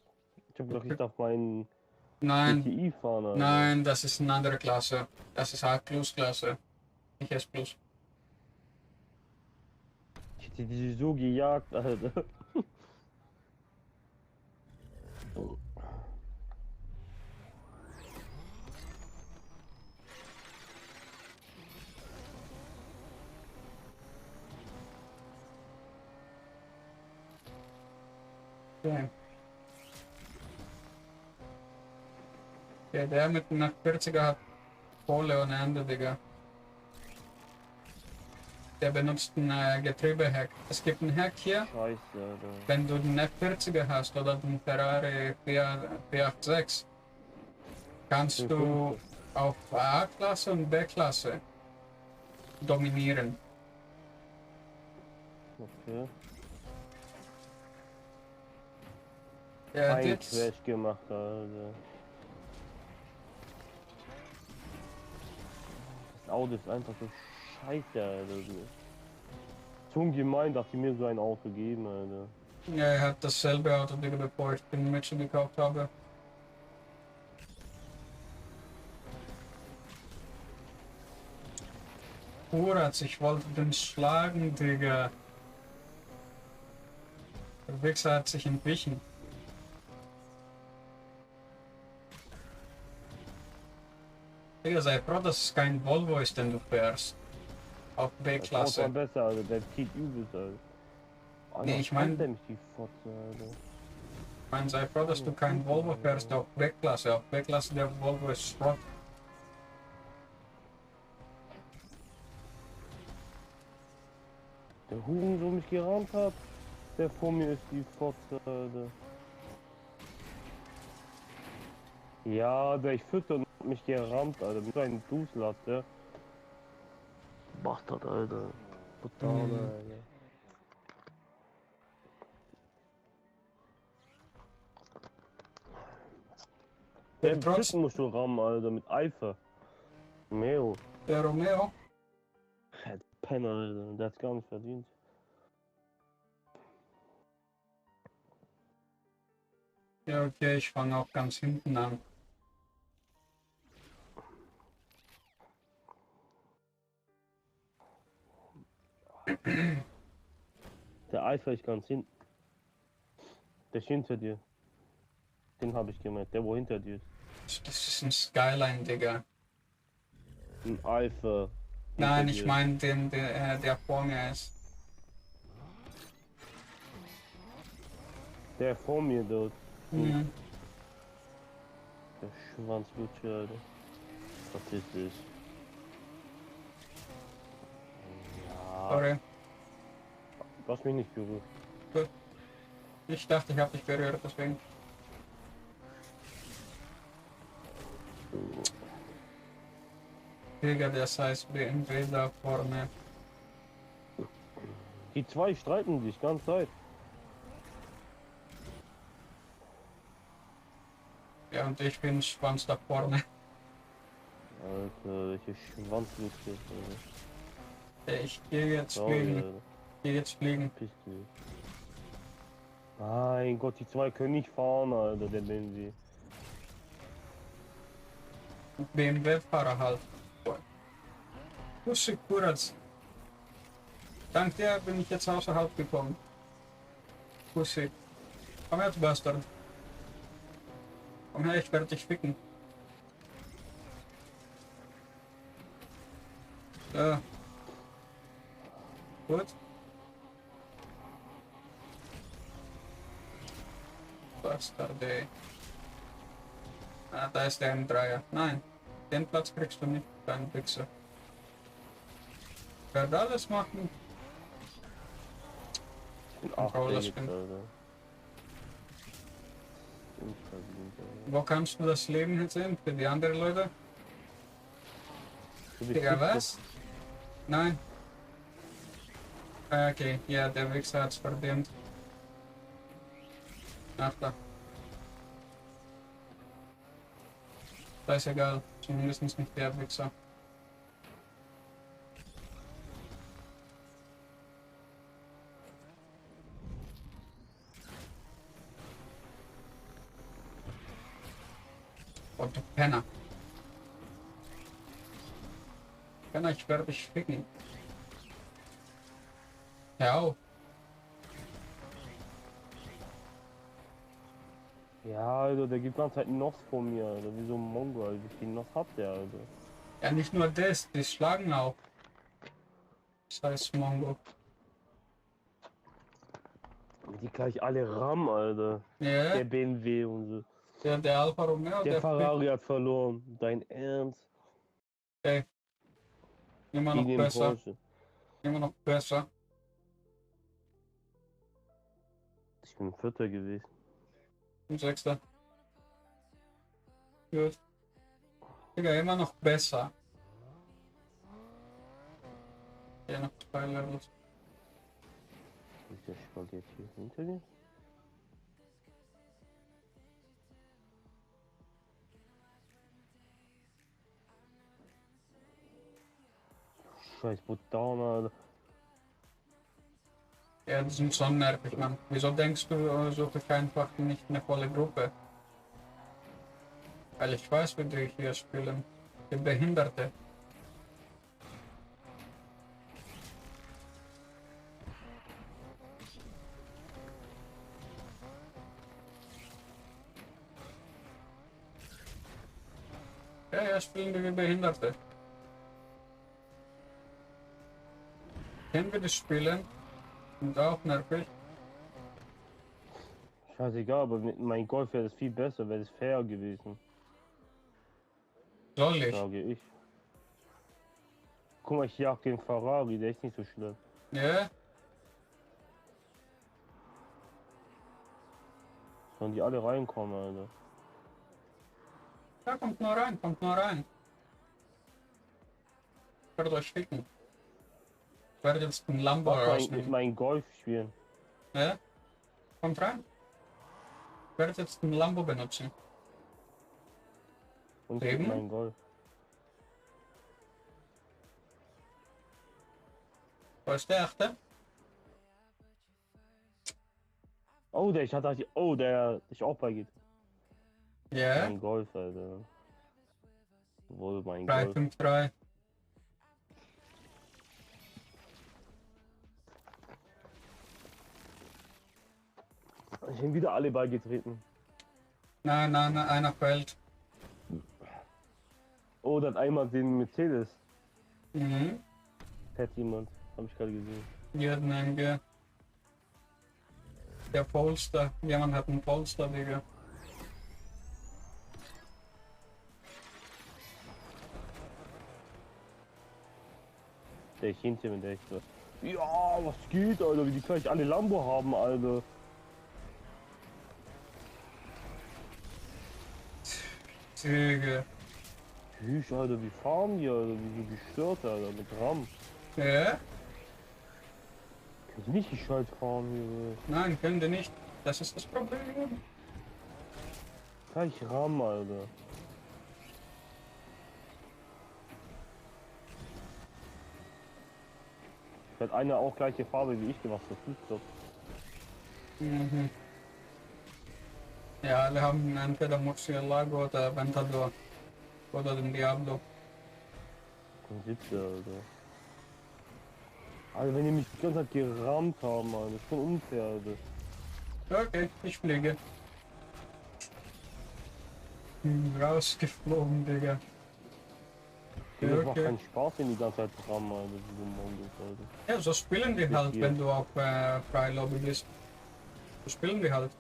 Ich hab gedacht, ich darf meinen Nein. fahren, Alter. Nein, das ist eine andere Klasse. Das ist A+-Klasse. Nicht S+. Ich hätte die so gejagt, Alter. Okay. Ja, der mit einer 40er hat Kohle ohne Ende, Digga. Der benutzt ein Getriebeheck. Es gibt ein Heck hier. Scheiße, Alter. Wenn du den F40er hast oder den Ferrari 486, kannst du auf A-Klasse und B-Klasse dominieren. Okay. Ja, ein jetzt. Crash gemacht, Alter. Das Auto ist einfach so scheiße, Alter. Zum gemein, dass die mir so ein Auto geben, Alter. Ja, er hat dasselbe Auto, Digga, bevor ich den Mitchell gekauft habe. Uratz, ich wollte den schlagen, Digga. Der Wichser hat sich entwichen. Digga, sei froh, dass es kein Volvo ist, den du fährst. Auf B-Klasse. Das besser, Alter. Der zieht übelst, Alter. Nee, ich meine, sei froh, dass du kein Volvo fährst auf B-Klasse. Auf B-Klasse der Volvo ist Schrott. Der Hurensohn mich gerammt hat, der vor mir ist die Fotze, Alter. Ja, der ich fütter und hat mich gerammt, Alter. Mit seinem Duslatte. Bastard, Alter. Total, Alter. Der Trotzdem musst du rammen, Alter, mit Eifer. Romeo. Der Romeo? Der Penner, Alter. Der hat's gar nicht verdient. Ja, okay, ich fange auch ganz hinten an. Der Eifer ist ganz hinten. Der ist hinter dir. Den habe ich gemeint, der wo hinter dir ist. Das ist ein Skyline, Digga. Ein Alpha. Nein, ich meine den, der vor mir ist. Der vor mir dort. Mhm. Der Schwanzlutscher, Alter. Statistisch. Ja. Sorry. Du hast mich nicht berührt. Gut. Ich dachte, ich habe dich berührt, deswegen. Digga, der scheiß BMW da vorne. Die zwei streiten sich ganz Zeit. Ja, und ich bin Schwanz da vorne. Alter, welche Schwanzlutscher, Alter. Ich gehe jetzt Sorry, fliegen. Alter. Ich gehe jetzt fliegen. Mein Gott, die zwei können nicht fahren, Alter, der BMW. BMW-Fahrer halt. Pussy Kuratz. Dank dir bin ich jetzt außerhalb gekommen. Pussy. Komm her, du Bastard. Komm her, ich werde dich ficken. So. Gut. Bastard, ey. Ah, da ist der M3er. Nein, den Platz kriegst du nicht, dein Wichser. Ich werde alles machen. Wo kannst du das Leben jetzt sehen? Für die anderen Leute? Digga, was? Nein. Okay, ja, der Wichser hat's verdient. Ach da. Da ist egal, zumindest nicht der Wichser. Und du Penner. Penner, ich werde dich ficken. Hör auf. Ja, Alter, der gibt ganze Zeit Noss vor mir, Alter. Wie so ein Mongo, Alter. Wie viel Noss hat der, Alter? Ja, nicht nur das, die schlagen auch. Scheiß Mongo. Die gleich alle RAM, Alter. Ja. Der BMW und so. Ja, der Alfa Romeo, der Ferrari hat verloren. Dein Ernst? Okay. Immer noch besser. Porsche. Immer noch besser. Ich bin Vierter gewesen. Und Sechster. Gut. Digga, immer noch besser. Ja, noch 2 Levels. Ist der Spaghetti hinter dir? Scheiß Butana, Alter. Ja, die sind schon nervig, Mann. Wieso denkst du, suche ich einfach nicht eine volle Gruppe? Weil ich weiß, wie die hier spielen. Die Behinderte. Ja, spielen die wie Behinderte. Kennen wir das Spielen? Und auch nervig. Scheißegal, aber mit meinem Golf wäre das viel besser, wäre es fair gewesen. Soll ich? Sage ich. Guck mal, ich jag den Ferrari, der ist nicht so schlimm. Ja? Sollen die alle reinkommen, Alter? Ja, kommt nur rein, kommt nur rein. Ich werde euch ficken. Ich werde jetzt einen Lambo rausnehmen. Mein Golf spielen. Ja? Kommt rein. Ich werde jetzt einen Lambo benutzen. Und eben mein Golf. Wo ist der achte? Oh, der, ich hatte, oh, der ist auch bei geht. Ja. Mein Golf, Alter. Wohl mein 353. Ich bin wieder alle beigetreten. Nein, einer fällt. Oh, das einmal den Mercedes. Mhm. Fährt jemand. Hab ich gerade gesehen. Ja, danke. Der Polster. Jemand hat einen Polster, Digga. Der Hähnchen mit der ich so. Ja, was geht, Alter? Wie die gleich alle Lambo haben, Alter. Digga. Tschüss, Alter, wie fahren die, Alter? Wie so gestört, Alter, mit Ram. Ja? Können die nicht gescheit fahren hier? Nein, können die nicht. Das ist das Problem. Gleich Ram, Alter. Hat einer auch gleiche Farbe wie ich gemacht, das ist doch. Mhm. Ja, alle haben entweder Murcielago oder Aventador. Oder den Diablo. Dann sitzt der, Alter. Alter, wenn die mich die ganze Zeit gerammt haben, Alter, das ist schon unfair, Alter. Okay, ich fliege. Rausgeflogen, Digga. Das Okay. macht keinen Spaß, wenn die ganze Zeit rammen, Alter, diese Mondos, Alter. Ja, so spielen die halt, wenn du auf Freilobby bist. So spielen die halt.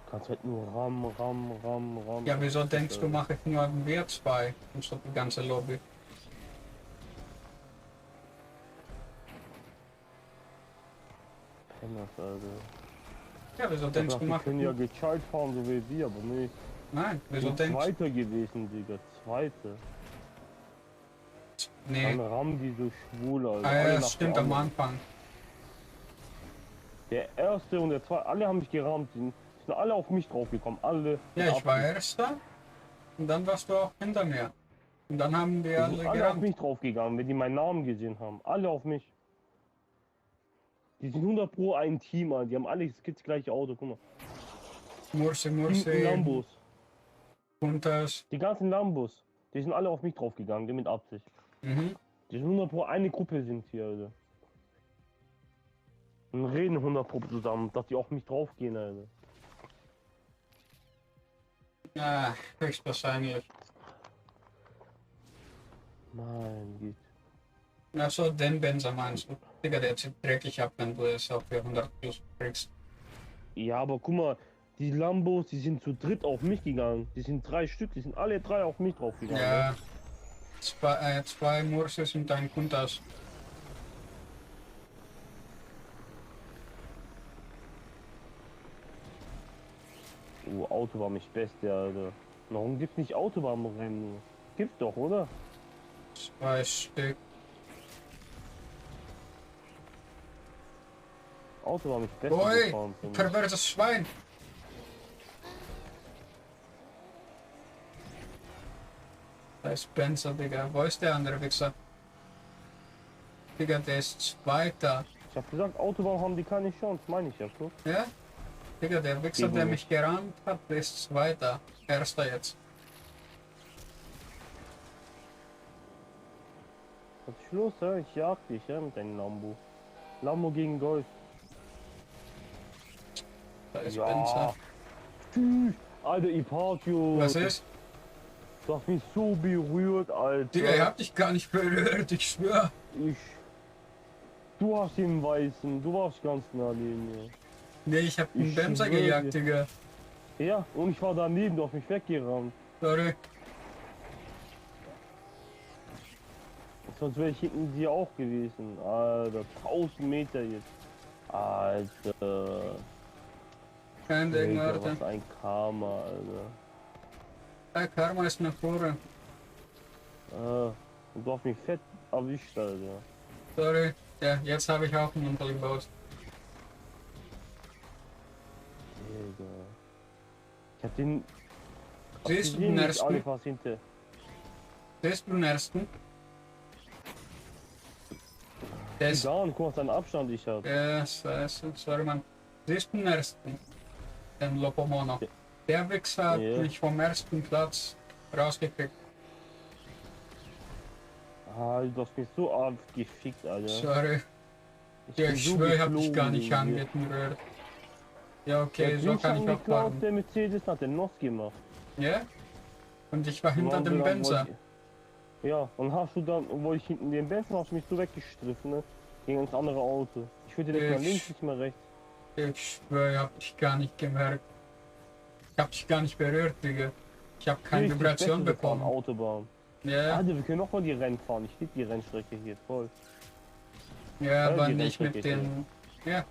Du kannst halt nur ram. Ja, wieso denkst du, mache ich nur einen Wirt bei und so die ganze Lobby? Penners, Alter. Ja, wieso denkst du, die mache ich können ja gescheit fahren, so wie wir, aber nicht. Nein, wieso ich denkst du? Zweiter gewesen, Digga, Zweiter. Nee. Dann rammen die so schwul, Alter. Ah, ja, Alle das nach stimmt der am anderen. Anfang. Der erste und der zweite, alle haben mich gerammt, die sind alle auf mich draufgekommen, alle. Ja, ich war Erster und dann warst du auch hinter mir. Und dann haben die Die sind alle alle auf gerannt. mich draufgegangen, wenn die meinen Namen gesehen haben. Alle auf mich. Die sind 100 Pro ein Team, Alter. Die haben alle das gleiche Auto, guck mal. Mursi, Die Lambos. Puntas. Die ganzen Lambos. Die sind alle auf mich draufgegangen, die mit Absicht. Mhm. Die sind 100 Pro eine Gruppe sind hier, Alter. Und reden 100 Pro zusammen, dass die auf mich draufgehen, Alter. Ja, höchstwahrscheinlich. Mein Gott. Achso, den Benzer meinst du? Digga, der zieht dreckig ab, wenn du es auf 400 plus kriegst. Ja, aber guck mal, die Lambos, die sind zu dritt auf mich gegangen. Die sind 3 Stück, die sind alle 3 auf mich draufgegangen. Ja. Zwei Mursis und ein Kuntas. Oh, Autobahn ist Beste, Alter. Warum gibt's nicht Autobahnrennen? Gibt's doch, oder? 2 Stück. Autobahn ist Beste. Oi, perverses Schwein! Da ist Benzer, Digga. Wo ist der andere Wichser? Digga, der ist Zweiter. Ich hab gesagt, Autobahn haben die keine Chance, meine ich ja, so. Ja? Digga, der Wichser, der mich gerammt hat, der ist Zweiter. Erster jetzt. Was ist los, ja? Ich jag dich, ja, mit deinem Lambo. Lambo gegen Golf. Da ist Benzer. Tschüss, Alter, Ipatio. Was ist? Du hast mich so berührt, Alter. Digga, ich hab dich gar nicht berührt, ich schwör. Du hast den Weißen, du warst ganz nah neben mir. Nee, ich hab den Benzer gejagt, Digga. Ja, und ich war daneben, du hast mich weggerammt. Sorry. Sonst wäre ich hinten dir auch gewesen. Alter, 1000 Meter jetzt. Alter. Kein Ding, Alter, Alter. was ein Karma, Alter. Der Karma ist eine Fuhre. Und du hast mich fett erwischt, Alter. Sorry. Ja, jetzt habe ich auch einen Unfall gebaut. Digga. Ich hab den... Siehst du den ersten? Alle fast hinter. Siehst du den ersten? Der ist... Gar nicht, guck mal, seinen Abstand ich hab. Ja, scheiße. Sorry, Mann. Siehst du den ersten? Den Lopomono. Der Wichser hat mich vom ersten Platz rausgekriegt. Du hast mich so abgefickt, Alter. Sorry. Ja, ich schwöre, ich hab dich gar nicht angerührt. Ja, okay, so kann ich auch fahren. Der Mercedes hat den Nos gemacht. Ja? Und ich war hinter dem Benzer. Ja, und hast du dann, wo ich hinten den Benzer, hast du mich so weggestriffen, ne? Gegen das andere Auto. Ich würde nicht mal links, nicht mal rechts. Ich schwöre, ich hab dich gar nicht gemerkt. Ich hab dich gar nicht berührt, Digga. Ich hab keine Vibration bekommen. Autobahn. Ja. Alter, wir können noch mal die Rennen fahren. Ich liebe die Rennstrecke hier voll. Ja, aber nicht mit den... Ja,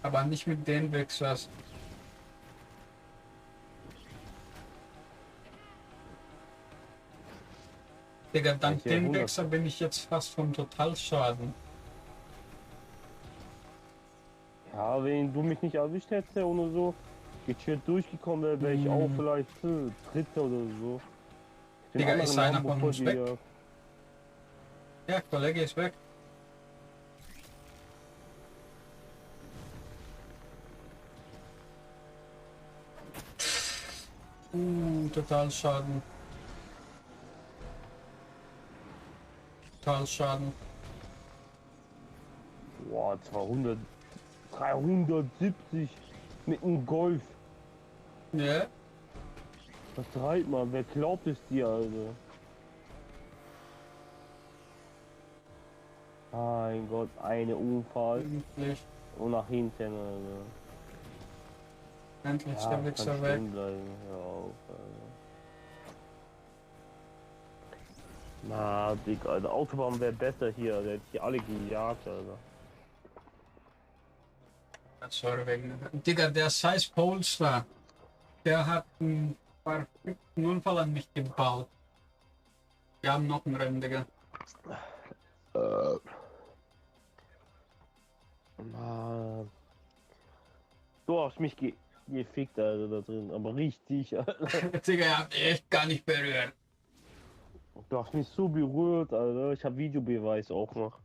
aber nicht mit den Wechsers. Digga, dank dem Wechsel bin ich jetzt fast vom Totalschaden. Ja, wenn du mich nicht erwischt hättest oder so, gechillt durchgekommen wäre, wäre ich auch vielleicht Dritter oder so. Digga, ist einer von uns weg? Ja, Kollege ist weg. Totalschaden. Totalschaden. Boah, 370 mit einem Golf. Ja? Was treibt man? Wer glaubt es dir, Alter? Mein Gott, eine Unfall. Endlich. Und nach hinten, Alter. Endlich der Wichser weg. Hör auf, Alter. Na, Digga, Alter, Autobahn wäre besser hier, der hätte hier alle gejagt, Alter. Sorry, wegen... Digga, der scheiß Polster, der hat einen verrückten Unfall an mich gebaut. Wir haben noch einen Rennen, Digga. Mann. Du hast mich gefickt, Alter, da drin, aber richtig, Alter. Digga, ihr habt echt gar nicht berührt. Du hast mich so berührt, Alter. Ich habe Videobeweis auch noch.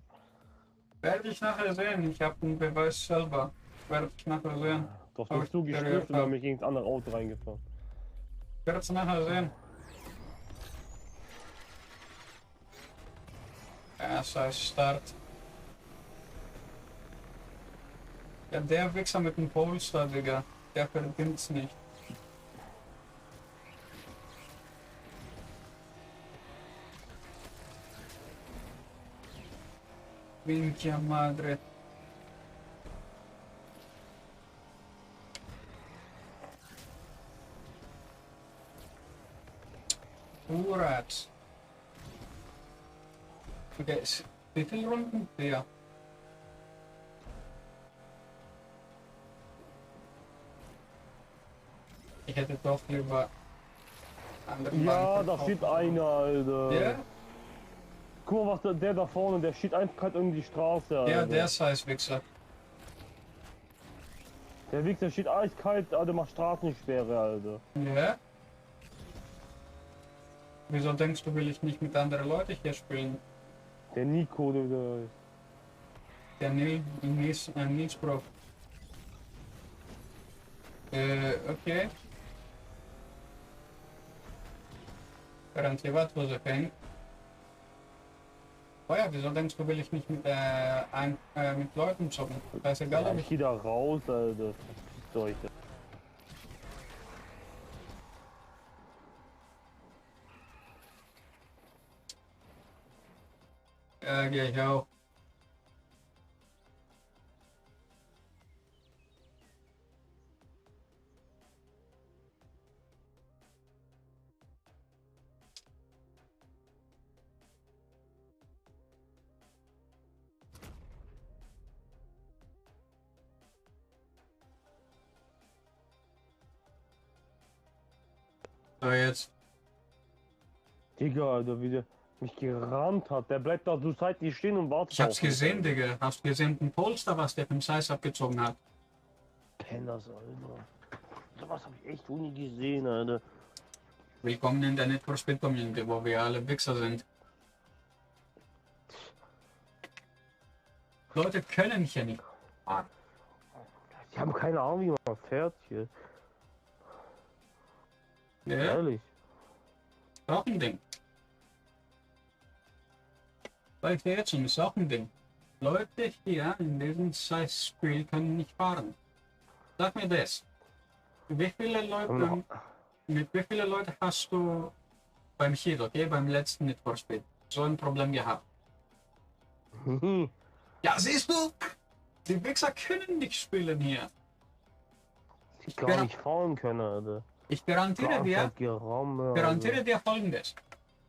Werde ich nachher sehen. Ich habe einen Beweis selber. Werde ich nachher sehen. Du hast mich so gestrüpft und dann mich gegen das andere Auto reingefahren. Werde es nachher sehen. Ja, scheiß Start. Ja, der Wichser mit dem Polster, Digga. Der verdient nicht. Minchia madre. Urat. Okay, wie viele Runden? Ja. Ich hätte doch lieber andere. Ja, da steht einer, Alter. Ja? Guck mal, was der da vorne, der steht einfach halt irgendwie die Straße, Alter. Ja, der scheiß Wichser. Der Wichser steht eiskalt, Alter, macht Straßensperre, Alter. Ja? Wieso denkst du, will ich nicht mit anderen Leuten hier spielen? Der Nico, der Nils Bro. Okay. Garantiert, wo sie fängt. Oh ja, wieso denkst du, will ich nicht mit Leuten zocken? Das ist egal, ob ich geh da raus, Alter. Verpisst euch. Ja, geh ich auch. So, jetzt. Digga, Alter, wie der mich gerammt hat. Der bleibt da so seitlich stehen und wartet. Ich hab's gesehen, Digga. Hast du gesehen, den Polster, was der vom Scheiß abgezogen hat? Penners, Alter. Sowas hab ich echt nie gesehen, Alter. Willkommen in der Need for Speed Community, wo wir alle Wichser sind. Leute können hier nicht. Die haben keine Ahnung, wie man fährt hier. Ja? Ehrlich. Ist auch ein Ding. Weil ich jetzt schon, ist auch ein Ding. Leute hier in diesem Scheiß-Spiel können nicht fahren. Sag mir das. Wie viele Leute, mit wie vielen Leuten hast du beim Heat, okay? Beim letzten Need for Speed. So ein Problem gehabt. Ja, siehst du? Die Wichser können nicht spielen hier. Ich gar nicht fahren können, Alter. Ich garantiere dir Folgendes.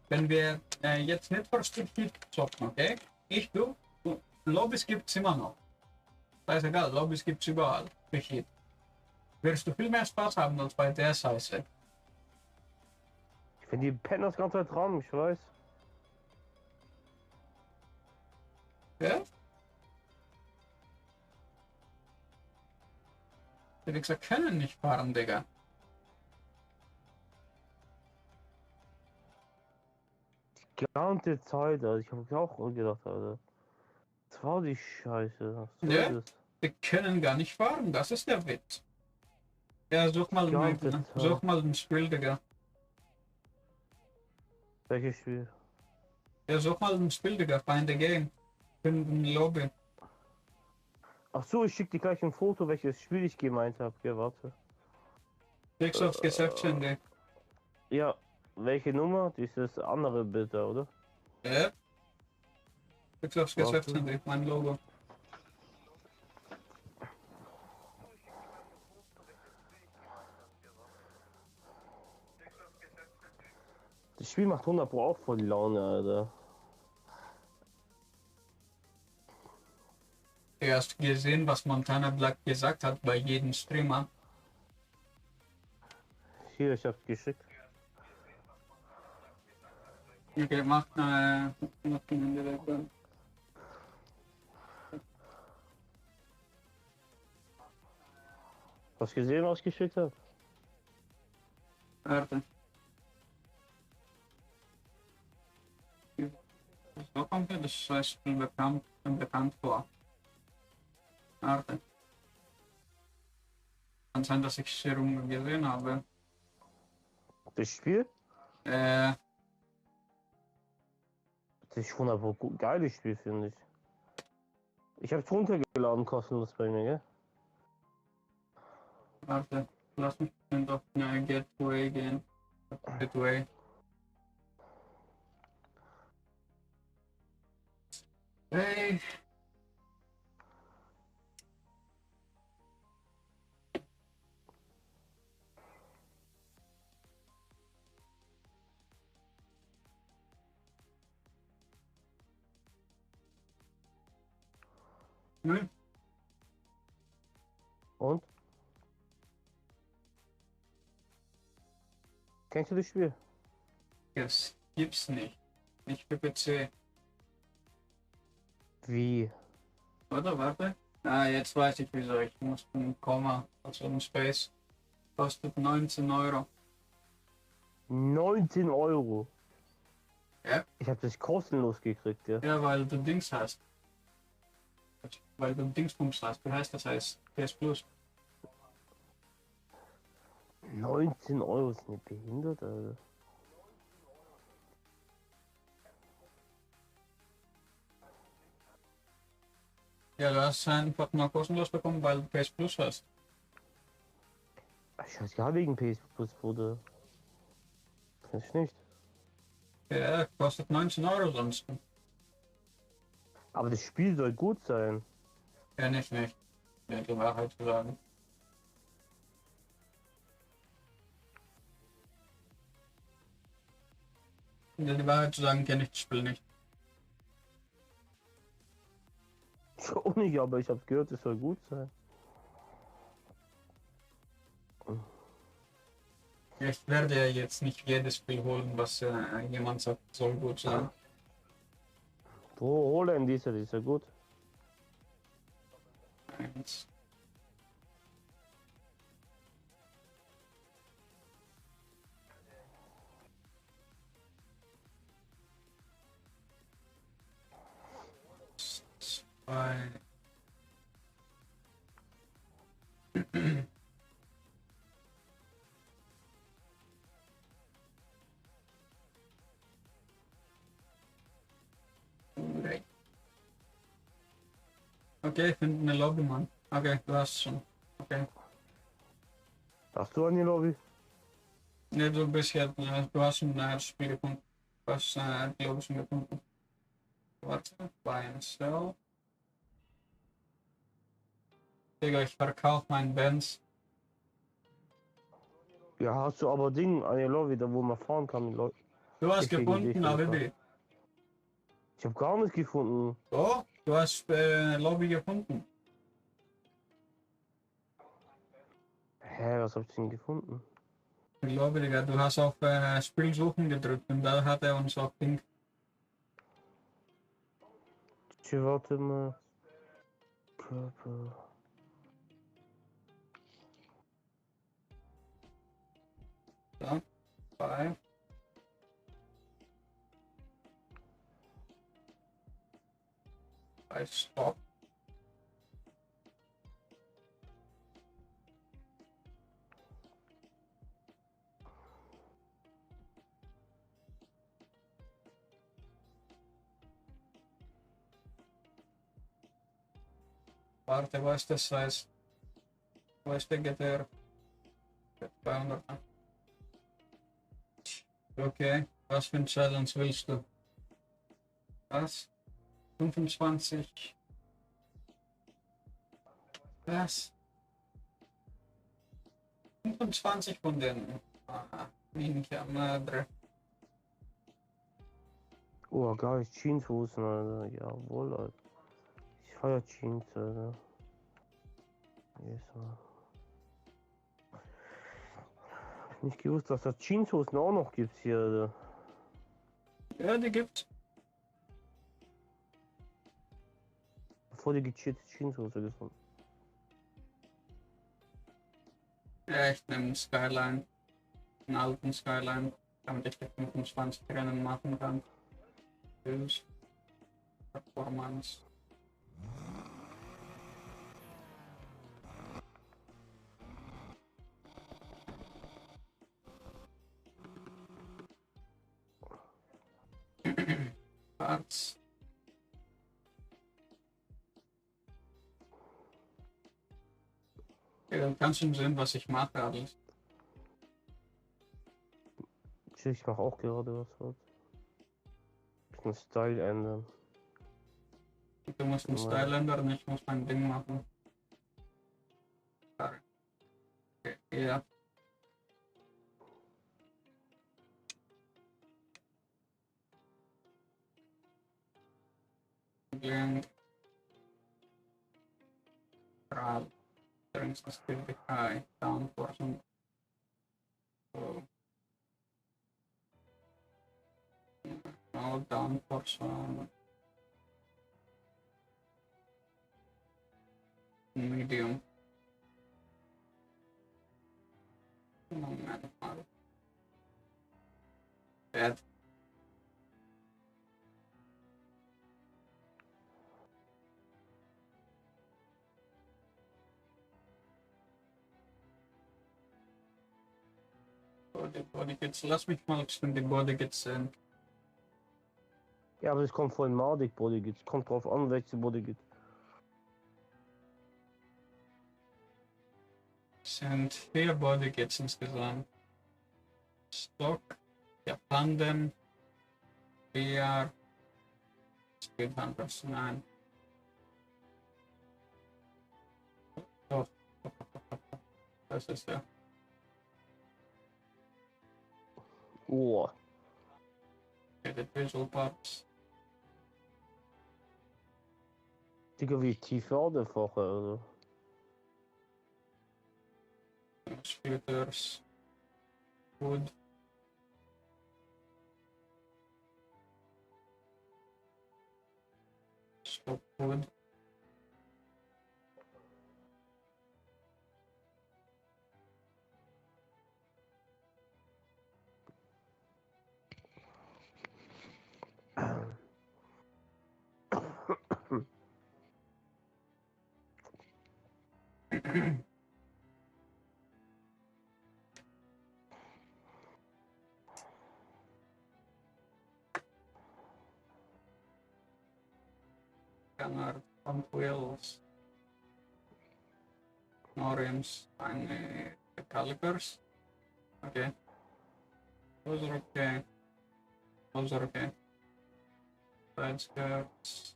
Wenn wir jetzt nicht for Speed Heat zocken, okay? Du, Lobbys gibt's immer noch. Das ist egal, Lobbys gibt's überall. Für Heat. Wirst du viel mehr Spaß haben als bei der Scheiße. Ich finde die pennen das ganze Zeit dran, ich weiß. Ja? Die Wichser können nicht fahren, Digga. Die ganze Zeit, also ich habe auch gedacht, Alter. Das war die Scheiße. Was soll Ja? das? Die können gar nicht fahren, das ist der Witz. Ja, such mal ein Spiel, Digga. Welches Spiel? Ja, such mal ein Spiel, Digga. Find the game. Find ein Lobby. Ach so, ich schicke dir gleich ein Foto, welches Spiel ich gemeint habe. Ja, warte. Klickst aufs Geschäftshandy. Ja, welche Nummer? Dieses andere bitte, oder? Ja. Klickst aufs Geschäftshandy, mein Logo. Das Spiel macht 100 Pro auch voll die Laune, Alter. Du hast gesehen, was Montana Black gesagt hat bei jedem Streamer. Hier, ich hab's geschickt. Okay, mach Hast du gesehen, was ich geschickt habe? Warte. So kommt mir das Spiel bekannt vor. Warte. Kann sein, dass ich es hier rum gesehen habe. Das Spiel? Das ist 100 Pro geiles Spiel, finde ich. Ich hab's runtergeladen, kostenlos bei mir, gell? Warte, lass mich doch eine Getaway gehen. Getaway. Hey. Hm? Und? Kennst du das Spiel? Das gibt's nicht. Nicht für PC. Wie? Oder warte? Ah, jetzt weiß ich wieso. Ich muss ein Komma, also ein Space. Kostet 19 Euro. 19 Euro? Ja. Ich hab das kostenlos gekriegt, ja. Ja, weil du Dings hast. Weil du Dingsbums hast. Wie heißt das? Heißt PS Plus. 19 Euro ist nicht behindert, Alter. Ja, du hast einfach mal kostenlos bekommen, weil du PS Plus hast. Ich weiß gar wegen PS Plus wurde. Weiß ich nicht. Ja, kostet 19 Euro sonst. Aber das Spiel soll gut sein. Ja, nicht. Ja, die Wahrheit zu sagen. Ja, die Wahrheit zu sagen, kenne ich das Spiel nicht. Ich auch nicht, aber ich hab's gehört, es soll gut sein. Ich werde ja jetzt nicht jedes Spiel holen, was jemand sagt, soll gut sein. Wo holen diese, die ist ja gut. 1. Zwei. Okay, ich finde eine Lobby, Mann. Okay, du hast schon. Okay. Hast du eine Lobby? Ne, du bist ja, du hast ein Spiel gefunden. Was, glaube ich, schon gefunden. Warte, buy and sell. Digga, ich verkaufe meinen Benz. Ja, hast du aber Ding, eine Lobby, da wo man fahren kann mit Leuten. Du hast gefunden, Alibi. Ich habe gar nicht gefunden. Oh, du hast Lobby gefunden. Hä, was hab ich denn gefunden? Ich glaube, Digga, du hast auf Spiel suchen gedrückt und da hat er uns auf Ding. Warte mal. Körper. So, 5. I stop. Warte, was ist das heißt? Was ist der GTR? 200. Okay, was für ein Challenge willst du? Was? 25. Was? 25 von denen. Aha, minchia madre. Oh, geil, Jeanshosen, Alter. Jawohl, Alter. Ich feier Jeans, Alter. Yes, man. Nicht gewusst, dass das Jeanshosen auch noch gibt hier, Alter. Ja, die gibt's. Bevor die gecheatet Jeanshose gefunden. Ja, ich nehme einen Skyline. Einen alten Skyline, damit ich die 25 Rennen machen kann. Tschüss. Performance. Parts. Ja, dann kannst du sehen, was ich mache alles. Ich mache auch gerade was. Bisschen Style ändern. Du musst den Style ändern, ich muss mein Ding machen. Okay, ja. Blend. Crowd. Strength is still be high. Down portion. So. No, down portion. Medium. No, manual. Bad. Body Kits. Lass mich mal die Body Kits sehen. Ja, aber es kommt von Mardik Body Kits. Kommt drauf an, welche Body Kit. Sind 4 Body Kits insgesamt. Stock, Japan, VR, Speed Hunters 9. Oh. Das ist ja. Oh. Edit Visual Parts. Digga, wie tief war der vorher, also. Splitters. Wood. Stop wood. Gunner, front wheels. No rims, and calipers. Okay. Those are okay. Those are okay. Side skirts.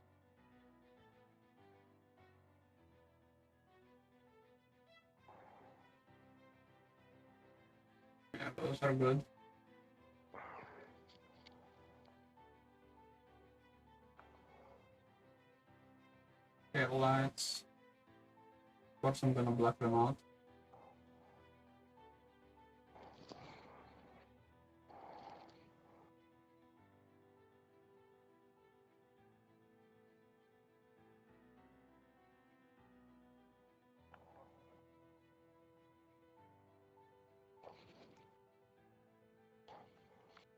Yeah, those are good. Okay, lights. Of course, I'm gonna black them out.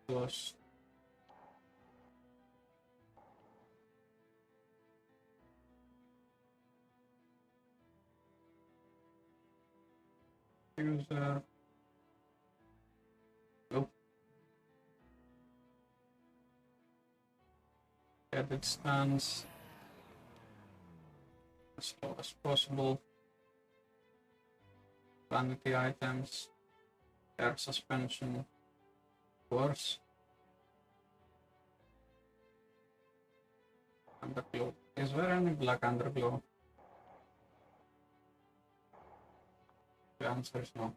Plus. User. Nope. Edit stands as low as possible. Vanity items. Air suspension. Of course. Underglow. Is there any black underglow? The answer is no.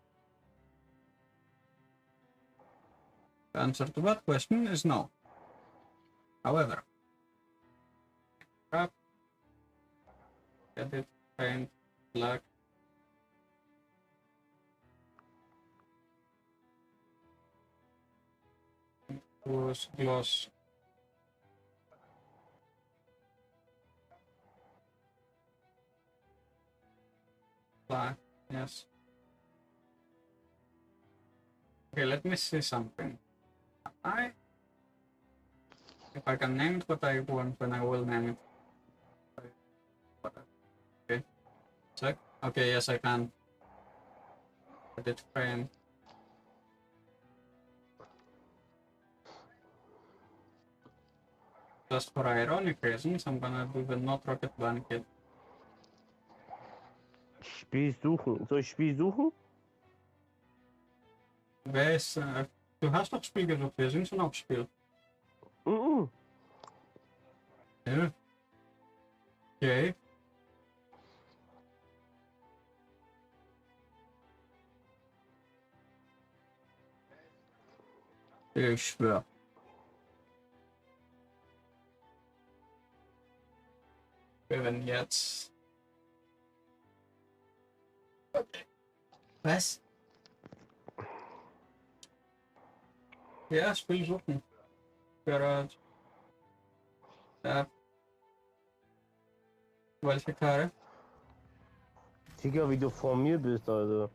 The answer to that question is no. However, wrap, edit, paint, black. Gloss. Black, yes. Okay, let me see something. If I can name it what I want, then I will name it. Okay, check. Okay, yes, I can. Edit frame. Just for ironic reasons, I'm gonna do the not rocket blanket. Spiel suchen. Soll ich Spiel suchen? Wer ist, du hast doch Spiel gesucht, wir sind schon auf Spiel. Ja. Okay. Ich schwör. Wir werden jetzt. Okay. Was? Ja, Spiel suchen. Garage. Ja. Welche Karre? Digga, wie du vor mir bist, also.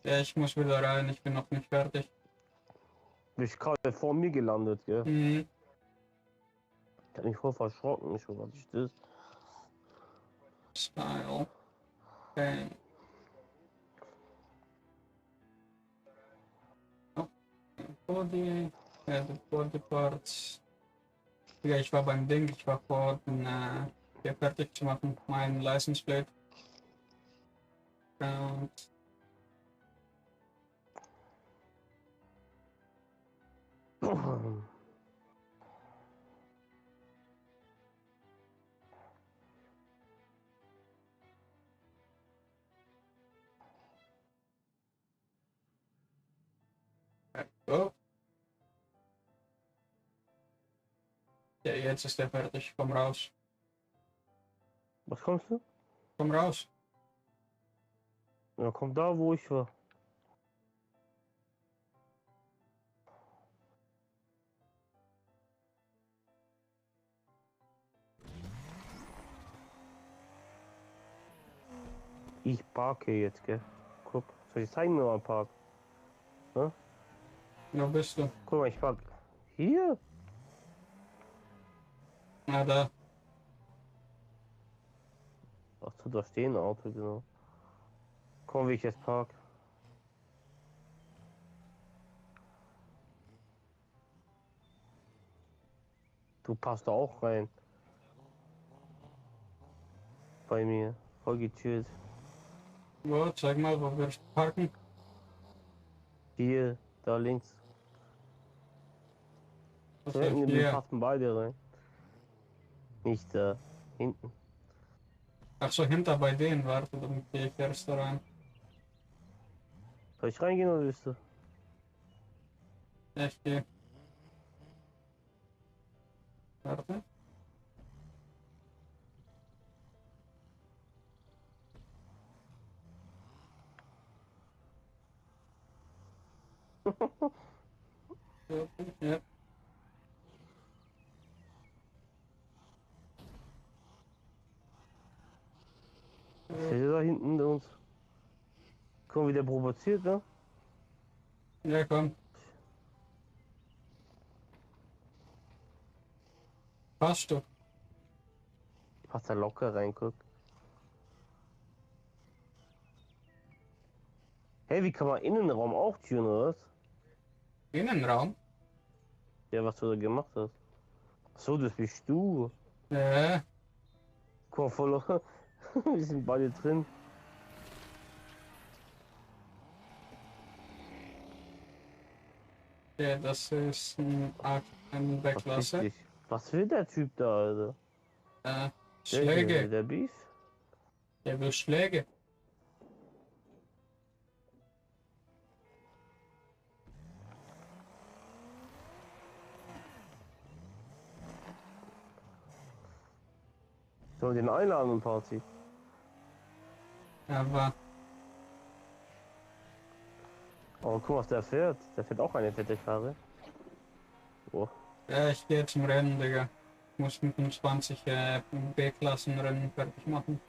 Ja, ich muss wieder rein, ich bin noch nicht fertig. Du bist gerade vor mir gelandet, gell? Mhm. Ich hab mich voll verschrocken, ich so, was ist das? Style. Okay. Oh. Body. Ja, Body Parts. Ja, ich war beim Ding, ich war vor, hier fertig zu machen, mein License Plate. Und oh. Ja, jetzt ist der fertig, komm raus. Was kommst du? Komm raus. Ja, komm da, wo ich war. Ich parke jetzt, gell? Guck, soll ich zeigen mir mal einen Park? Hm? Wo bist du? Guck mal, ich park hier. Na da. Ach so, da stehen ein Auto, genau. Komm, wie ich jetzt park. Du passt da auch rein. Bei mir. Voll gechillt. Wo, zeig mal, wo wir parken. Hier, da links. Da hinten, wir passen beide rein. Nicht da, hinten. Ach so, hinter bei denen, warte, dann gehe ich erst da rein. Soll ich reingehen oder willst du? Ja, ich gehe. Warte. Ja. Seht ihr da hinten uns? Komm, wie der provoziert, ne? Ja, komm. Passt du? Passt da locker rein, guck. Hey, wie kann man Innenraum auch türen, oder was? Innenraum? Ja, was du da gemacht hast. So, das bist du. Ja. Guck mal, voll. Wir sind beide drin. Ja, das ist ein Backklasse. Was will der Typ da, Alter? Schläge. Der Beef? Der will Schläge. Soll den einladen, Party? Aber. Oh, guck mal, was der fährt. Der fährt auch eine fette Karre. Oh. Ja, ich gehe zum Rennen, Digga. Ich muss 25 B-Klassenrennen fertig machen.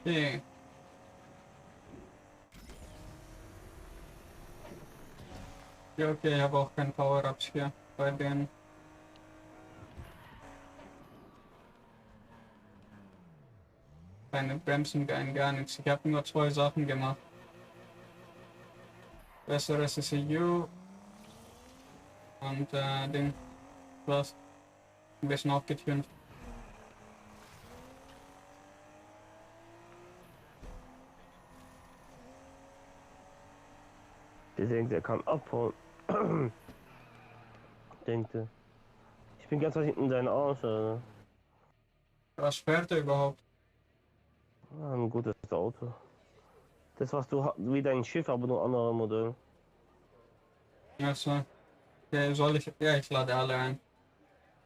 Okay. Ja, okay, ich habe auch kein Power-Ups hier bei denen. Keine Bremsen, gar nichts. Ich habe nur 2 Sachen gemacht. Besseres ECU und Ding. Was? Ein bisschen aufgetunt. Der denkt, er kann abhauen. Denkt er. Ich bin ganz weit hinten in deinen Arsch, Alter. Was fährt er überhaupt? Ah, ein gutes Auto. Das, was du hast, wie dein Schiff, aber nur anderer Modell. Also, ja, soll ich. Ja, ich lade alle ein.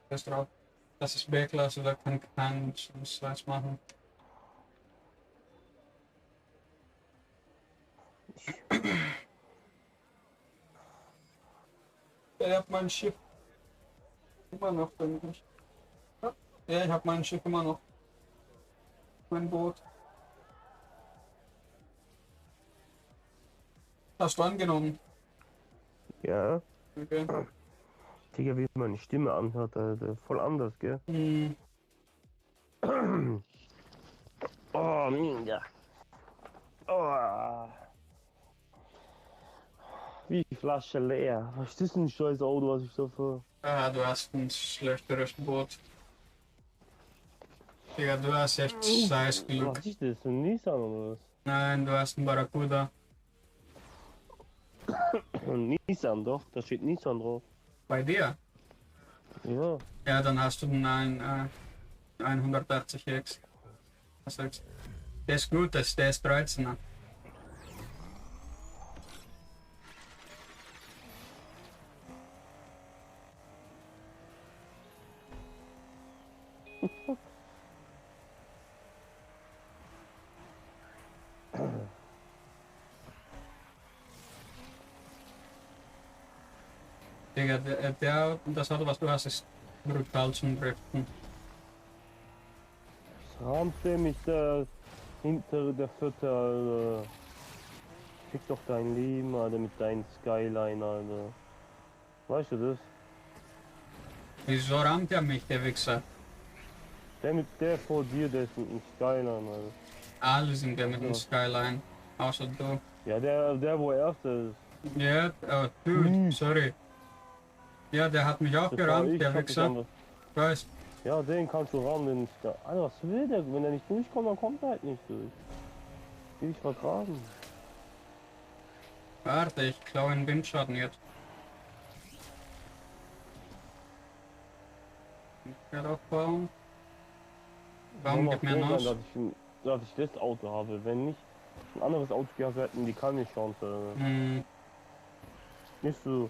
Das drauf. Das ist B-Klasse, da kann kein was machen. Ich hab mein Schiff immer noch, denke ich. Ja, ich hab mein Schiff immer noch. Mein Boot. Hast du angenommen? Ja. Okay. Digga, wie meine Stimme anhört, Alter. Voll anders, gell? Mhm. Oh, ja. Oh. Wie die Flasche leer. Was ist das ein scheiß Auto, was ich da fahre? Ah, du hast ein schlechteres Boot. Digga, du hast echt scheiß Glück. Was ist das? Ein Nissan oder was? Nein, du hast einen Barracuda. Ein Nissan, doch. Da steht Nissan drauf. Bei dir? Ja. Ja, dann hast du einen 180X. Was sagst du? Der ist gut, der ist 13er. Digga, das Auto, was du hast, ist brutal zum Driften. Das rammte mich da hinter der Vierte, Alter. Fick doch dein Leben, Alter, mit deinem Skyline, Alter. Weißt du das? Wieso rammt er mich, der Wichser? Der vor dir, der ist mit dem Skyline, Alter. Alle sind der mit dem Skyline. Außer du. Ja, der wo Erster ist. Ja, oh, Dude, sorry. Ja, der hat mich auch gerammt, der Wichser. Weißt. Ja, den kannst du rammen, den Skyline. Alter, was will der? Wenn er nicht durchkommt, dann kommt er halt nicht durch. Will ich vertragen. Warte, ich klaue einen Windschatten jetzt. Ich werde aufbauen. Warum gibt mir noch? Dass ich das Auto habe. Wenn nicht ein anderes Auto gehabt hätten, die keine Chance. Nicht so.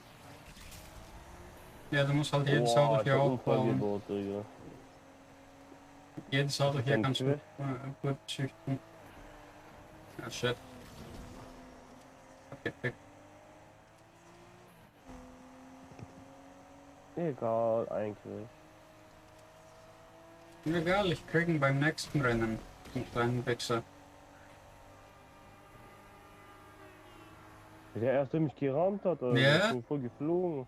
Ja, du musst halt jedes Auto hier aufbauen. Jedes Auto hier kannst du gut züchten. Ah, shit. Okay, egal, eigentlich. Egal, ich krieg ihn beim nächsten Rennen. Den kleinen Wichser. Der erste mich gerammt hat, Alter. Ja. Ich bin voll geflogen.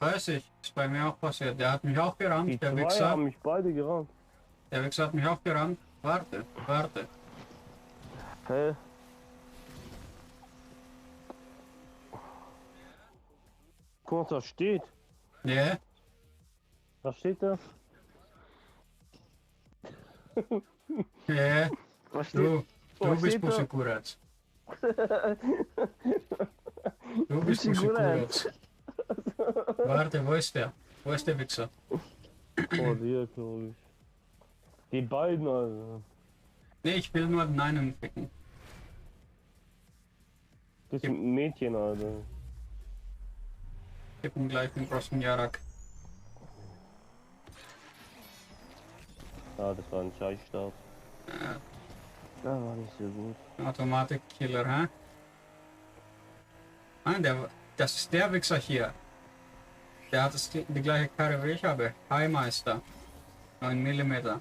Weiß ich, ist bei mir auch passiert. Der hat mich auch gerammt, Die der zwei Wichser. haben mich beide gerammt. Der Wichser hat mich auch gerammt. Warte, warte. Hä? Guck mal, was da steht. Ja? Was steht da? Ja? Was Du was bist steht da? Pussy-Kuratz. Du bist Pussy-Kuratz. Warte, wo ist der? Wo ist der Wichser? Vor dir, glaube ich. Die beiden, Alter. Nee, ich will nur den einen ficken. Das ist ein Mädchen, Alter. Gib ihm gleich den großen Jarak. Ja, das war ein Scheißstart. Ja. Das war nicht so gut. Automatik-Killer, hä? Ah, das ist der Wichser hier. Der hat die gleiche Karre wie ich habe. Hi Meister. 9 mm.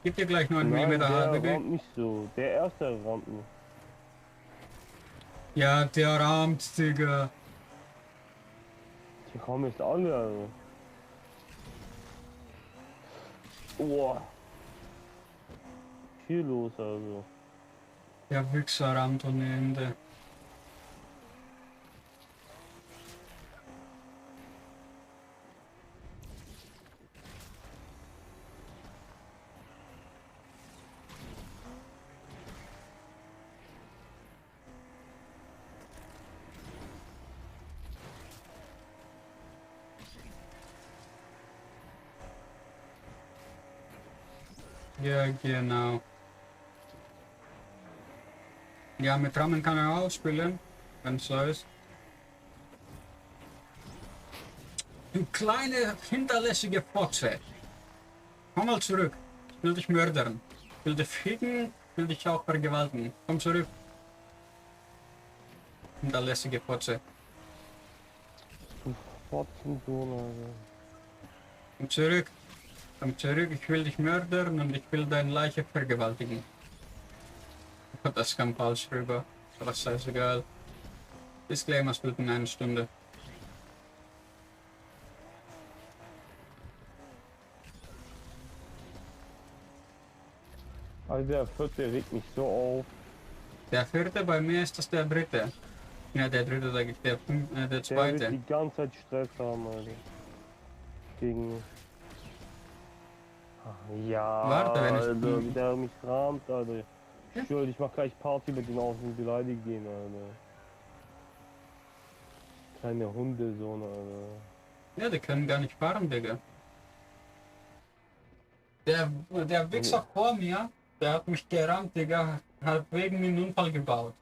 Gib dir gleich 9 mm Der HDB. rammt nicht so. Der erste rammt mich. Ja, der rammt, Digga. Die kommen jetzt alle, Alter. Boah. Viel los, also. Der Wichser rammt ohne Ende. Ja, genau. Ja, mit Rammen kann er auch spielen, wenn es so ist. Du kleine, hinterlässige Fotze. Komm mal zurück. Ich will dich mördern. Ich will dich ficken, ich will dich auch vergewaltigen. Komm zurück. Hinterlässige Fotze. Fotzensohn, Alter. Komm zurück. Komm zurück, ich will dich mördern und ich will deine Leiche vergewaltigen. Das kam falsch rüber. Aber scheißegal. Disclaimer spielt in einer Stunde. Also der vierte regt mich so auf. Der vierte, bei mir ist das der dritte. Ja, der dritte, sag ich, der zweite. Der wird die ganze Zeit Stress haben, Alter. Gegen mich. Ach, ja, warte, wenn Alter, wie der mich rahmt, Alter. Ich schwöre, ich mach gleich Party mit den auf und beleidigen gehen, Alter. Kleine Hundesohn, Alter. Ja, die können gar nicht fahren, Digga. Der Wichser vor mir, der hat mich gerammt, Digga, hat wegen mir einen Unfall gebaut.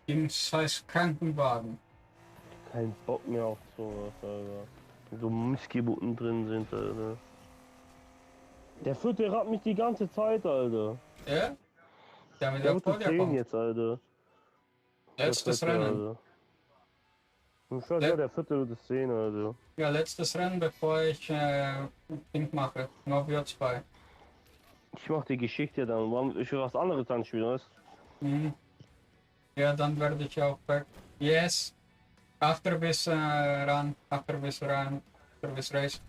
Im scheiß Krankenwagen. Kein Bock mehr auf sowas, Alter. So Missgeburten drin sind, Alter. Der vierte rappt mich die ganze Zeit, Alter. Ja? Der wird vor das dir sehen kommt. jetzt, Alter. Letztes Rennen. Ich schwör, ja, der vierte wird es sehen, Alter. Ja, letztes Rennen, bevor ich Ding mache. Noch wir zwei. Ich mach die Geschichte dann. Ich will was anderes anspielen, weißt du? Mhm. Ja, dann werde ich auch weg. Yes. Afterbiss ran. Afterbiss ran. Service Race.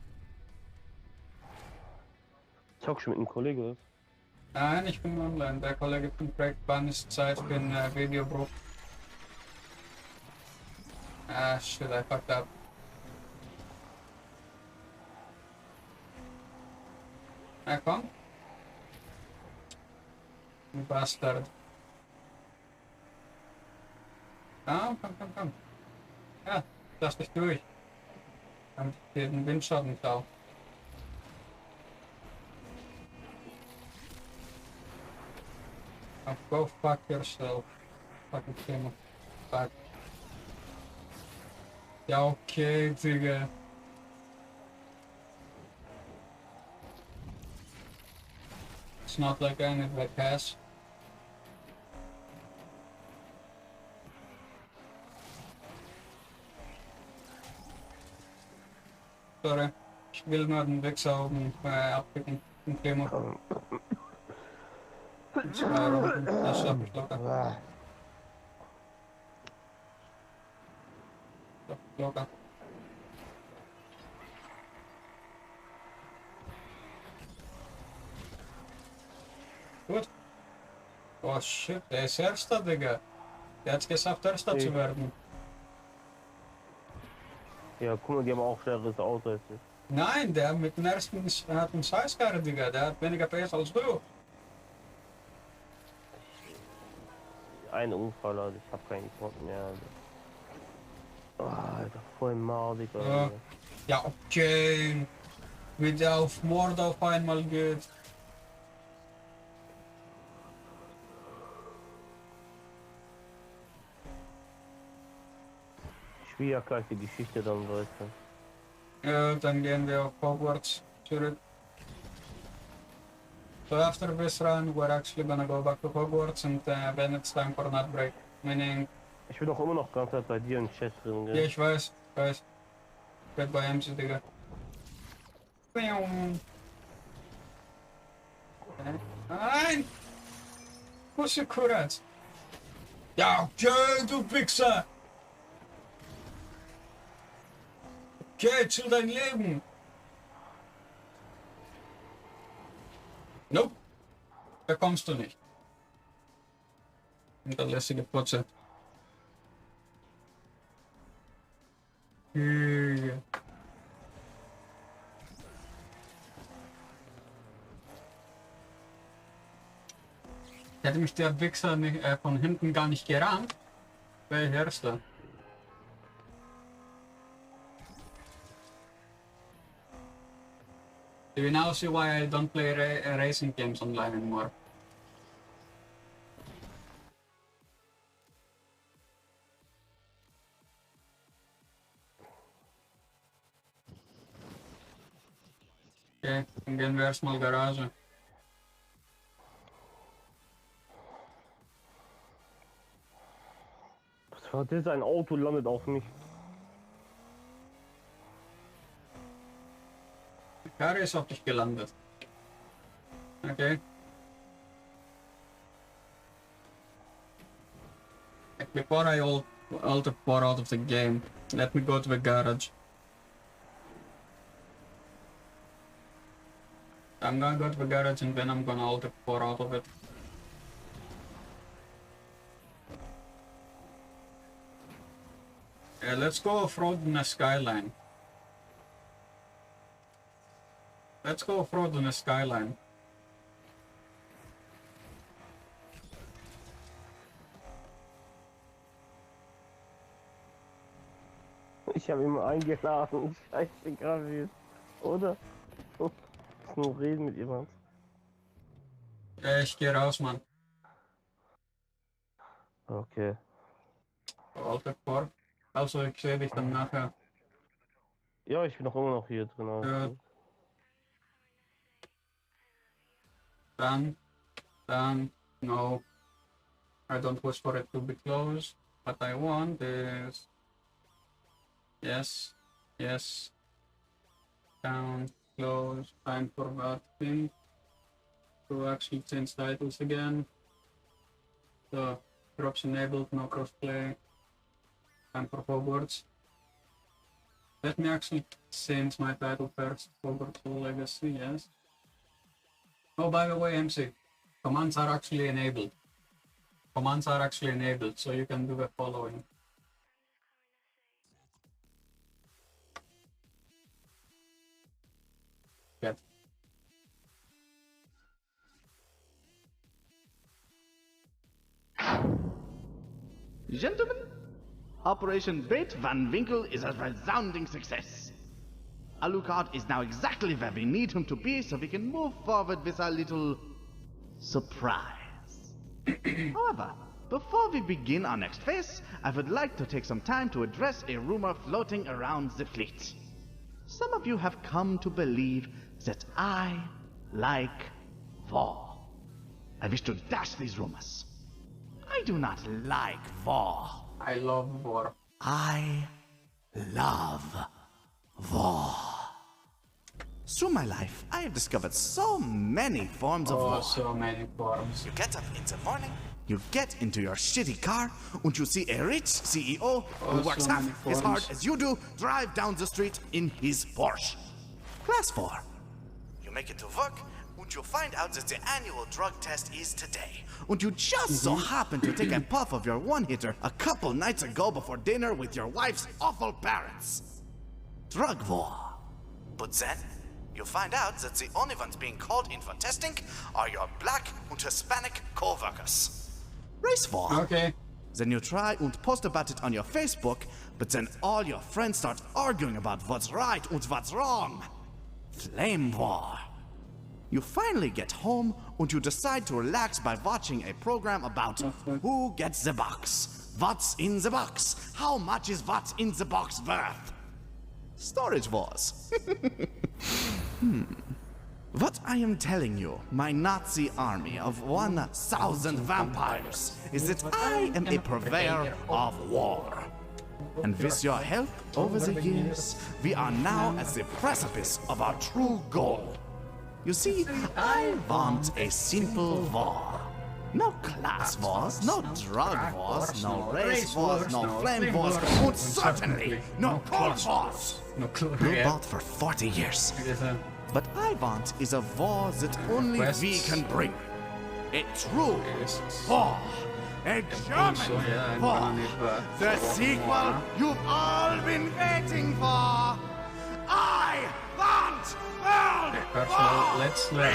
Zockst du mit einem Kollegen? Nein, ich bin online. Der Kollege fragt, wann ist Zeit für ein Videobruch. Ah, shit, I fucked up. Na komm. Du Bastard. Komm. Ja, lass dich durch. Damit ich dir den Windschatten klau. Oh, go fuck yourself. Fucking Thema. Fuck. Ja, okay, Digga. It's not like I need my pass. Sorry, ich will nur den Wichser oben abpicken. Den Klima. 2 Runden, das schaffe ich locker. Locker. Gut. Oh shit, der ist Erster, Digga. Der hat's geschafft, Erster zu werden. Ja, guck mal, die haben auch schwereres Auto als ich. Nein, der mit dem Ersten hat einen Scheißkarre, Digga. Der hat weniger PS als du. Ein Unfall, Alter. Ich hab keinen Grund mehr, Alter. Oh, Alter, voll madig, Alter. Ja, okay. Wie der auf Mord auf einmal geht. Ich will ja gleich die Geschichte dann weiter. Ja, dann gehen wir auf Hogwarts zurück. So after this run, we're actually gonna go back to Hogwarts and then it's time for nut break. Meaning... Ich bin doch immer noch ganz bei dir im Chat drin, gell? Ja, ich weiß. Red bei MC, Digga. Nein! Pussy Kurat! Ja, okay, du Wichser! Okay, chill dein Leben! Nope! Da kommst du nicht. Hinterlässige Putze. Hätte mich der Wichser nicht, von hinten gar nicht gerammt, wäre ich Erster. Do you now see why I don't play racing games online anymore? Okay, dann gehen wir erstmal Garage. Was war das? Ein Auto landet auf mich. Die Karre ist auf dich gelandet. Okay. Before I alter pour out of the game, let me go to the garage. I'm gonna go to the garage and then I'm gonna alter pour out of it. Let's go off-road in a skyline. Let's go off-road in a skyline. Ich habe ihn eingeladen. Scheißegal wie es. Oder? Ich muss nur reden mit jemand. Ich geh raus, Mann. Okay. Alter vor. Also ich sehe dich dann nachher. Ja, ich bin noch immer noch hier drin. Also. Dann, no. I don't wish for it to be closed. What I want is... Yes. Down, close, time for that thing. To actually change titles again. So, drops enabled, no crossplay. Time for Hogwarts. Let me actually change my title first. Hogwarts Legacy, yes. Oh, by the way, MC, commands are actually enabled. Commands are actually enabled, so you can do the following. Yep. Gentlemen, Operation Bait Van Winkle is a resounding success. Alucard is now exactly where we need him to be so we can move forward with our little surprise. However, before we begin our next phase, I would like to take some time to address a rumor floating around the fleet. Some of you have come to believe that I like war. I wish to dash these rumors. I do not like war. I love war. I love war. Through my life, I have discovered so many forms of war. So many forms. You get up in the morning, you get into your shitty car, and you see a rich CEO who works half as hard as you do drive down the street in his Porsche. Class 4. You make it to work, and you find out that the annual drug test is today. And you just so happen to take a puff of your one-hitter a couple nights ago before dinner with your wife's awful parents. Drug war. But then, you find out that the only ones being called in for testing are your black and Hispanic co-workers. Race war. Okay. Then you try and post about it on your Facebook, but then all your friends start arguing about what's right and what's wrong. Flame war. You finally get home and you decide to relax by watching a program about who gets the box, what's in the box, how much is what's in the box worth. Storage wars. What I am telling you, my Nazi army of 1,000 vampires, is that I am a purveyor of war. And with your help over the years, we are now at the precipice of our true goal. You see, I want a simple war. No class wars, no drug wars, no race wars, no flame wars, and certainly no cold wars. We fought for 40 years. But I want is a war that only we can bring. A true war. A German war. The sequel you've all been waiting for. I want world war. Let's learn.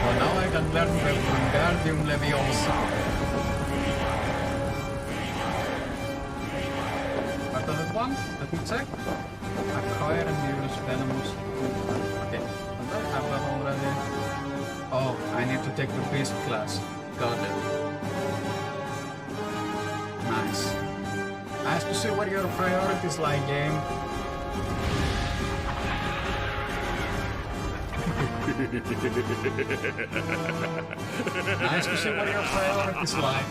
Well, now I can learn the Wingardium Leviosa. What does it want? Let me check. Acquire and use venomous. Okay, I have that already. Oh, I need to take the beast class. Got it. Nice. Nice to see what your priorities lie, game. Nice to see what your priorities lie.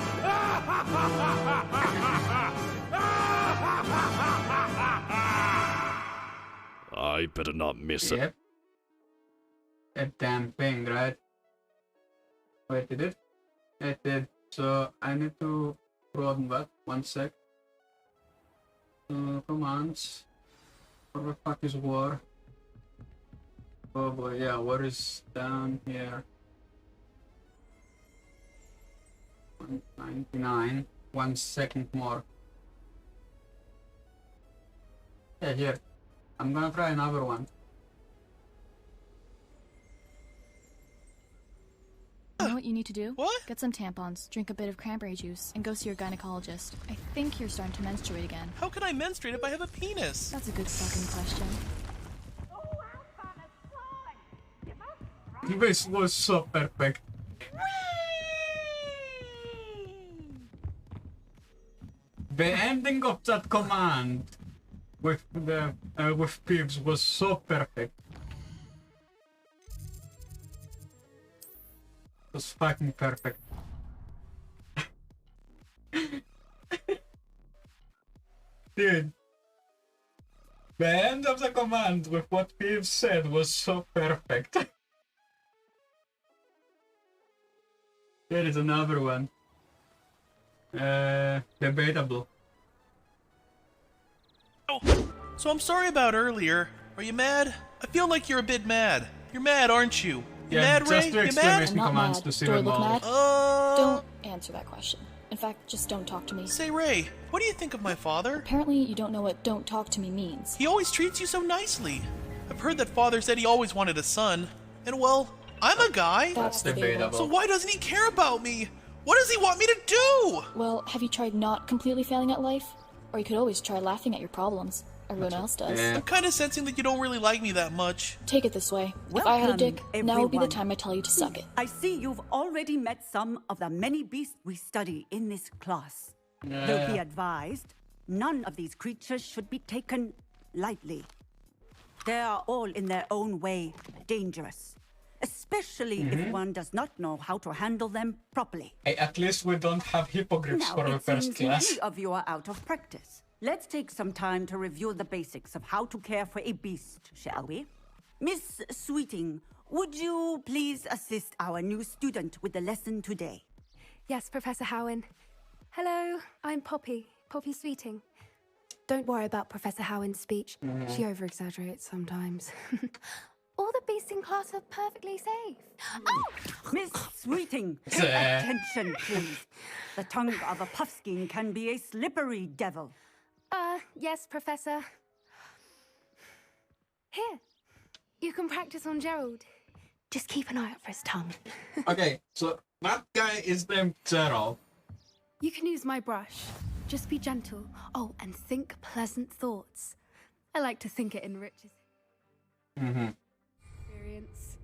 I better not miss it. Yep. A damn thing, right? Wait, did it? It did. So I need to broaden that. 1 sec. Commands. What the fuck is war? Oh boy, yeah, war is down here. 199. 1 second more. Yeah, here. I'm gonna try another one. You know what you need to do? What? Get some tampons, drink a bit of cranberry juice, and go see your gynecologist. I think you're starting to menstruate again. How can I menstruate if I have a penis? That's a good fucking question. This was so perfect. The ending of that command with the with Peeves was so perfect. It was fucking perfect. Dude. The end of the command with what Peeves said was so perfect. There is another one. Debatable. Oh, so I'm sorry about earlier. Are you mad? I feel like you're a bit mad. You're mad, aren't you? You Yeah, mad, just Ray? do You mad? exclamation I'm not commands mad. to see Do I them look all. mad? Don't answer that question. In fact, just don't talk to me. Say, Ray, what do you think of my father? Apparently, you don't know what "don't talk to me" means. He always treats you so nicely. I've heard that father said he always wanted a son. And well, I'm a guy. That's debatable. So why doesn't he care about me? What does he want me to do? Well, have you tried not completely failing at life? Or you could always try laughing at your problems. Everyone else does. I'm kind of sensing that you don't really like me that much. Take it this way. If I had a dick, Welcome, now would be the everyone. time I tell you to suck it. I see you've already met some of the many beasts we study in this class. Though be advised, none of these creatures should be taken lightly. They are all in their own way dangerous, especially if one does not know how to handle them properly. Hey, at least we don't have hippogriffs Now, for the it first seems class. many of you are out of practice. Let's take some time to review the basics of how to care for a beast, shall we? Miss Sweeting, would you please assist our new student with the lesson today? Yes, Professor Howen. Hello, I'm Poppy Sweeting. Don't worry about Professor Howen's speech. She over-exaggerates sometimes. All the beasts in class are perfectly safe. Oh! Miss Sweeting, pay attention, please. The tongue of a puffskein can be a slippery devil. Yes, Professor. Here, you can practice on Gerald. Just keep an eye out for his tongue. Okay, so that guy is named Gerald. You can use my brush. Just be gentle. Oh, and think pleasant thoughts. I like to think it enriches experience.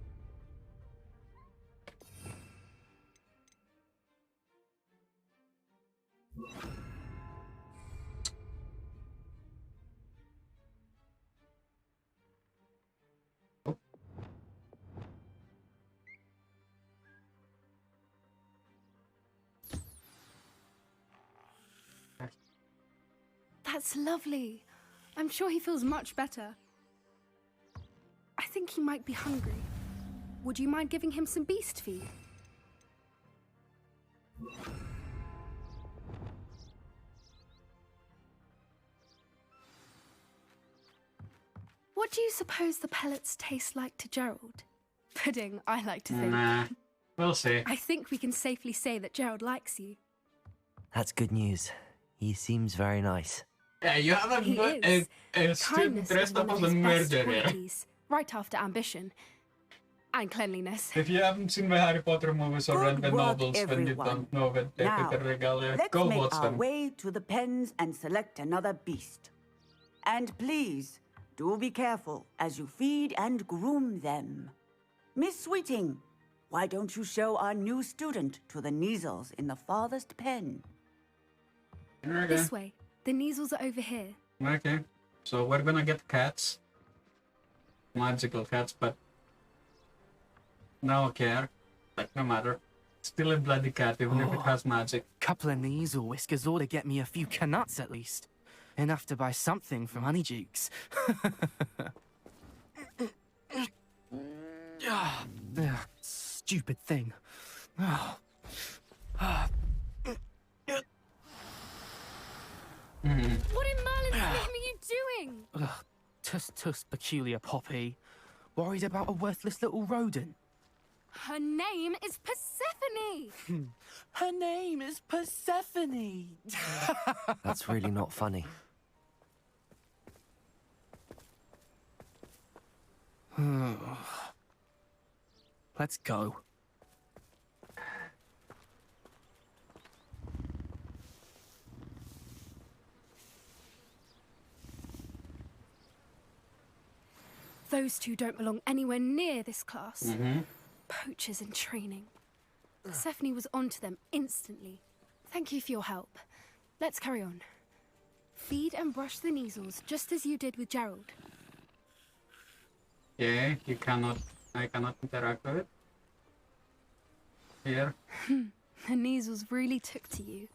That's lovely. I'm sure he feels much better. I think he might be hungry. Would you mind giving him some beast feed? What do you suppose the pellets taste like to Gerald? Pudding, I like to think. Nah, we'll see. I think we can safely say that Gerald likes you. That's good news. He seems very nice. Yeah, you have He a is. student Kindness dressed is up one as of a his best murderer. qualities, right after ambition and cleanliness. If you haven't seen the Harry Potter movies or read the Good work, novels, then you everyone. don't know that they Now, Peter Regalia. let's Go make watch our them. way to the pens and select another beast. And please, do be careful as you feed and groom them. Miss Sweeting, why don't you show our new student to the Neasels in the farthest pen? Okay. This way. The Neasels are over here. Okay, so we're gonna get cats. Magical cats, but no care. Like, no matter. Still a bloody cat, even if it has magic. Couple of Neasel whiskers ought to get me a few canuts at least. Enough to buy something from Honeydukes. Stupid thing. What in Merlin's name are you doing? Tuss, peculiar Poppy. Worried about a worthless little rodent. Her name is Persephone! Her name is Persephone! That's really not funny. Let's go. Those two don't belong anywhere near this class. Mm-hmm. Poachers in training. Persephone was onto them instantly. Thank you for your help. Let's carry on. Feed and brush the Neasels, just as you did with Gerald. Yeah, I cannot interact with it. Here. The Neasels really took to you.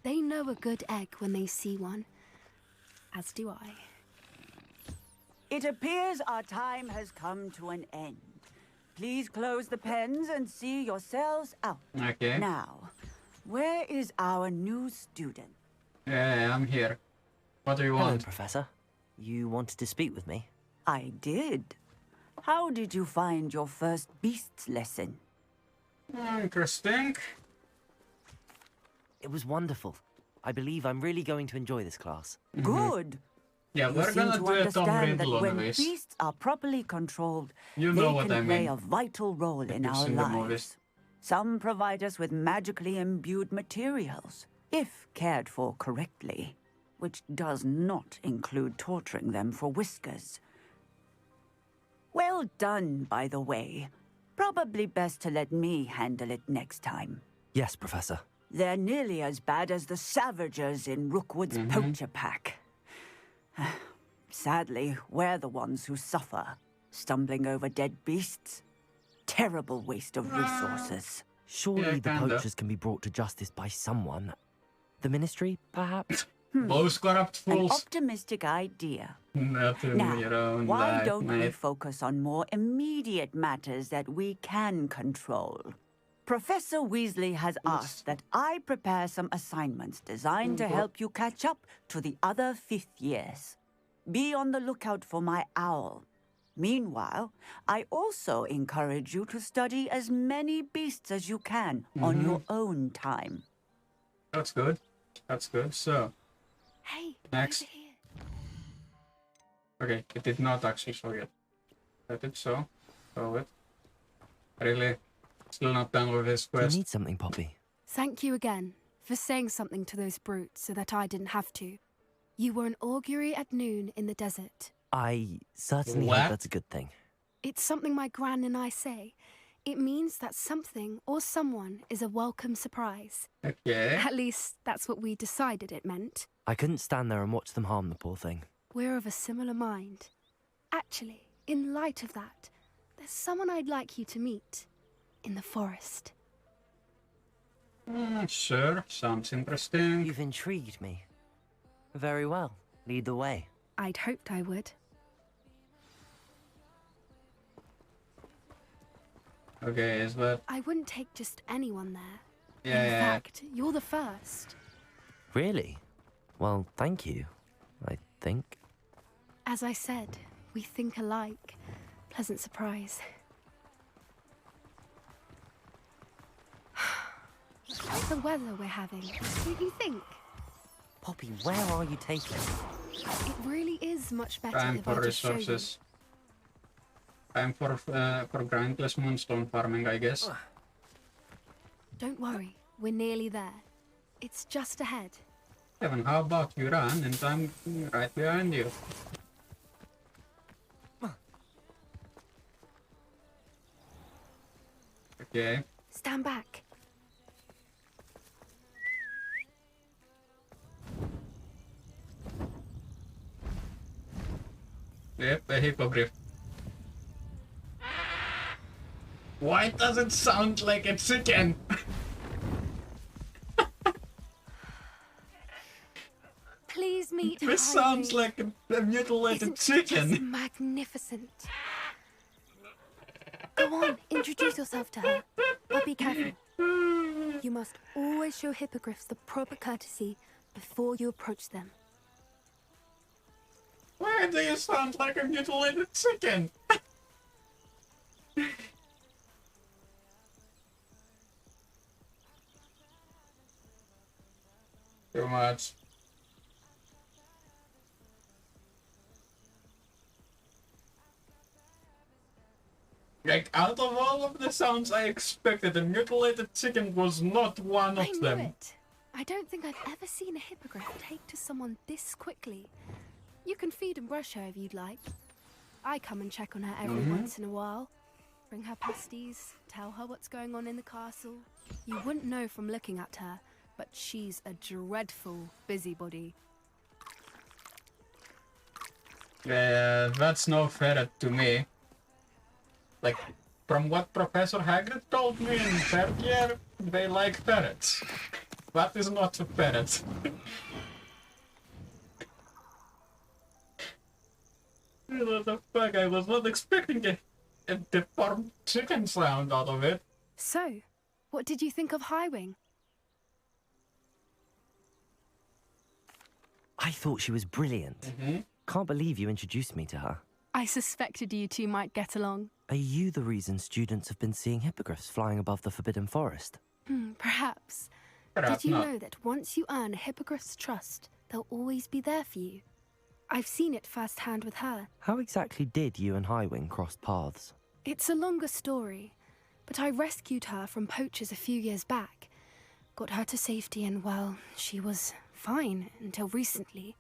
They know a good egg when they see one. As do I. It appears our time has come to an end. please close the pens and see yourselves out. Okay. Now, where is our new student? Yeah, I'm here. What do you Hello, want? Professor. You wanted to speak with me? I did. How did you find your first beasts lesson? Interesting. It was wonderful. I believe I'm really going to enjoy this class. Good. Yeah, You we're seem gonna to do a Tom understand that Riddle when anyways. beasts are properly controlled, You they know what can I play mean. a vital role in you've our seen the lives. movies. Some provide us with magically imbued materials, if cared for correctly, which does not include torturing them for whiskers. Well done, by the way. Probably best to let me handle it next time. Yes, Professor. They're nearly as bad as the Savagers in Rookwood's poacher pack. Sadly, we're the ones who suffer, stumbling over dead beasts. Terrible waste of resources. Surely the poachers can be brought to justice by someone. The Ministry, perhaps? Those corrupt An fools. optimistic idea. Not in your Now, own why life, don't we mate. focus on more immediate matters that we can control? Professor Weasley has asked that I prepare some assignments designed to help you catch up to the other fifth years. Be on the lookout for my owl. Meanwhile, I also encourage you to study as many beasts as you can on your own time. That's good. That's good. So, Hey, next. over here. Okay, it did not actually show yet. Let it show. Show it. Really? Still not done with this Do you quest. need something, Poppy? Thank you again for saying something to those brutes so that I didn't have to. You were an augury at noon in the desert. I certainly What? hope that's a good thing. It's something my gran and I say. It means that something or someone is a welcome surprise. Okay. At least that's what we decided it meant. I couldn't stand there and watch them harm the poor thing. We're of a similar mind. Actually, in light of that, there's someone I'd like you to meet. In the forest. Sure, sounds interesting. You've intrigued me. Very well. Lead the way. I'd hoped I would. Okay, is that... I wouldn't take just anyone there. Yeah, In yeah. fact, you're the first. Really? Well, thank you, I think. As I said, we think alike. Pleasant surprise. The weather we're having, don't you think? Poppy, where are you taking me? It really is much better Time if I for just show you. resources. Time for grindless moonstone farming, I guess. Don't worry, we're nearly there. It's just ahead. Evan, how about you run and I'm right behind you? Okay. Stand back. Yep, a hippogriff. Why does it sound like a chicken? Please meet This sounds like a mutilated chicken. Just magnificent. Go on, introduce yourself to her. But be careful. You must always show hippogriffs the proper courtesy before you approach them. Why do you sound like a mutilated chicken? Too much. Like, out of all of the sounds I expected, a mutilated chicken was not one of I knew them. it. I don't think I've ever seen a hippogriff take to someone this quickly. You can feed and brush her if you'd like. I come and check on her every once in a while. Bring her pasties, tell her what's going on in the castle. You wouldn't know from looking at her, but she's a dreadful busybody. That's no ferret to me. Like, from what Professor Hagrid told me in third year, they like ferrets. That is not a ferret. What the fuck, I was not expecting a deformed chicken sound out of it. So, what did you think of Highwing? I thought she was brilliant. Can't believe you introduced me to her. I suspected you two might get along. Are you the reason students have been seeing hippogriffs flying above the Forbidden Forest? Perhaps. Perhaps Did you not. know that once you earn a hippogriff's trust, they'll always be there for you? I've seen it firsthand with her. How exactly did you and Highwing cross paths? It's a longer story, but I rescued her from poachers a few years back. Got her to safety and, well, she was fine until recently.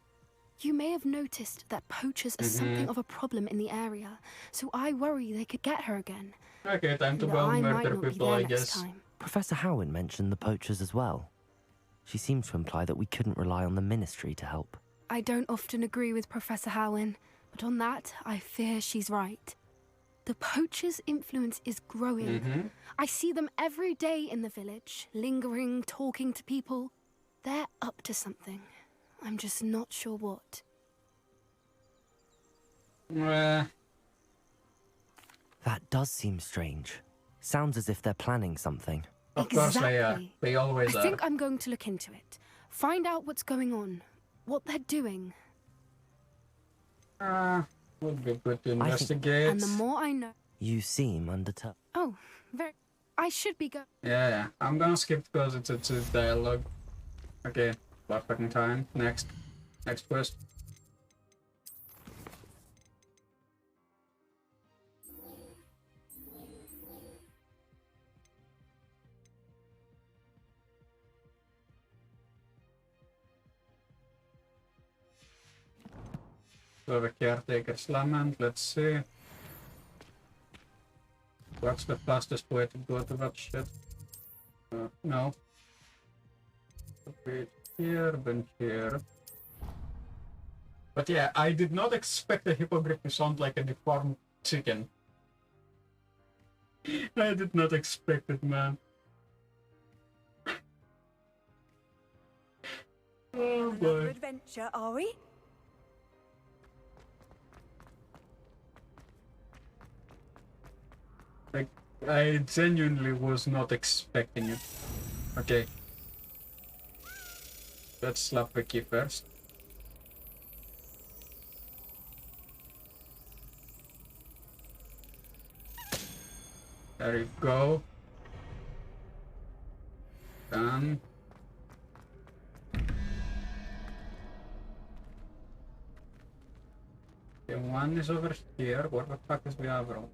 You may have noticed that poachers are something of a problem in the area, so I worry they could get her again. Okay, time to No, go I might murder not be people, there I next guess. time. Professor Howen mentioned the poachers as well. She seemed to imply that we couldn't rely on the Ministry to help. I don't often agree with Professor Howen, but on that, I fear she's right. The poachers' influence is growing. I see them every day in the village, lingering, talking to people. They're up to something. I'm just not sure what. That does seem strange. Sounds as if they're planning something. Of course they are. Exactly. They always I are. think I'm going to look into it. Find out what's going on. What they're doing. Would be good to And investigate. the more I know... You seem undeterred. Oh, very... I should be Yeah, I'm gonna skip because it's a dialogue. Okay, perfect time. Next quest. So the caretaker's lament, let's see. What's the fastest way to go to that shit? No. Wait here, then here. But yeah, I did not expect a hippogriff to sound like a deformed chicken. I did not expect it, man. Oh Another boy. adventure, are we? Like, I genuinely was not expecting it. Okay. Let's slap the key first. There you go. Done. Okay, one is over here. Where the fuck is the other one?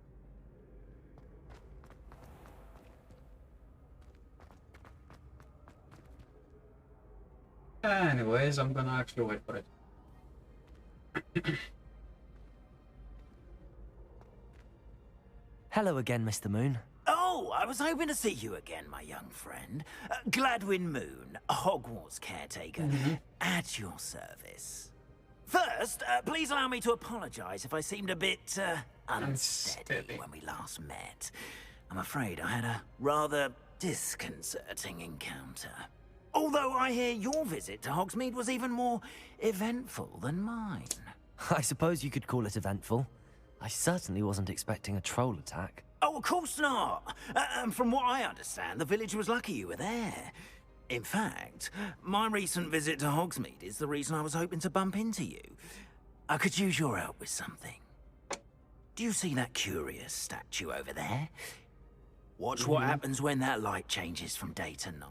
Anyways, I'm gonna actually wait for it. Hello again, Mr. Moon. Oh, I was hoping to see you again, my young friend. Gladwin Moon, Hogwarts caretaker, at your service. First, please allow me to apologize if I seemed a bit unsteady when we last met. I'm afraid I had a rather disconcerting encounter. Although I hear your visit to Hogsmeade was even more eventful than mine. I suppose you could call it eventful. I certainly wasn't expecting a troll attack. Oh, of course not. From what I understand, the village was lucky you were there. In fact, my recent visit to Hogsmeade is the reason I was hoping to bump into you. I could use your help with something. Do you see that curious statue over there? Watch what happens when that light changes from day to night.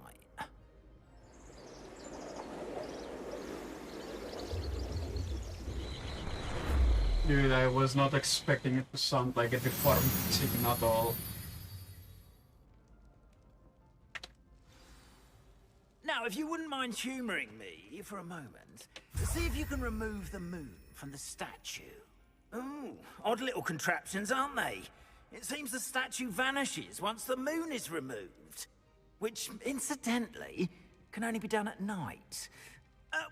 Dude, I was not expecting it to sound like a deformed chicken at all. Now, if you wouldn't mind humoring me for a moment, see if you can remove the moon from the statue. Ooh, odd little contraptions, aren't they? It seems the statue vanishes once the moon is removed. Which, incidentally, can only be done at night.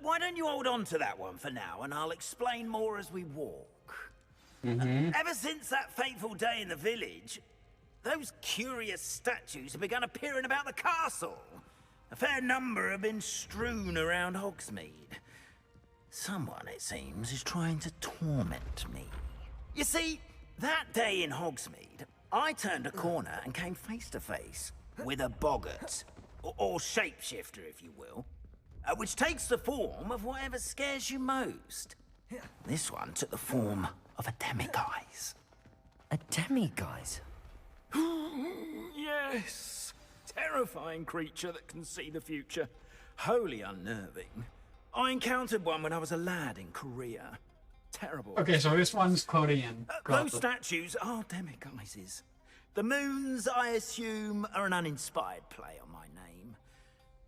Why don't you hold on to that one for now, and I'll explain more as we walk. Ever since that fateful day in the village, those curious statues have begun appearing about the castle. A fair number have been strewn around Hogsmeade. Someone, it seems, is trying to torment me. You see, That day in Hogsmeade, I turned a corner and came face to face with a boggart, or shapeshifter, if you will, which takes the form of whatever scares you most. This one took the form of a demiguise. A demiguise? Yes! Terrifying creature that can see the future. Wholly unnerving. I encountered one when I was a lad in Korea. Terrible. Okay, so this one's Korean. Those statues are demiguises. The moons, I assume, are an uninspired play on my name.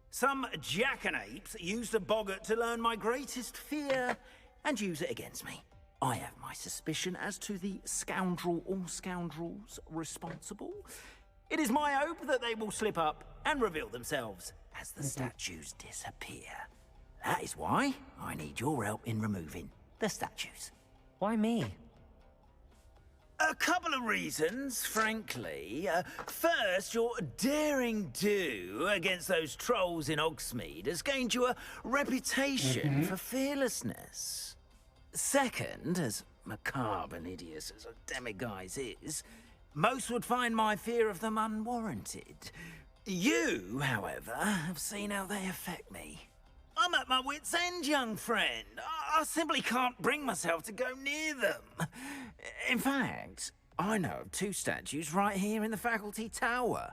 Some jackanapes used a boggart to learn my greatest fear and use it against me. I have my suspicion as to the scoundrel or scoundrels responsible. It is my hope that they will slip up and reveal themselves as the statues disappear. That is why I need your help in removing the statues. Why me? A couple of reasons, frankly. First, your daring do against those trolls in Hogsmeade has gained you a reputation for fearlessness. Second, as macabre and hideous as a demiguise is, most would find my fear of them unwarranted. You, however, have seen how they affect me. I'm at my wit's end, young friend. I simply can't bring myself to go near them. In fact, I know of 2 statues right here in the faculty tower.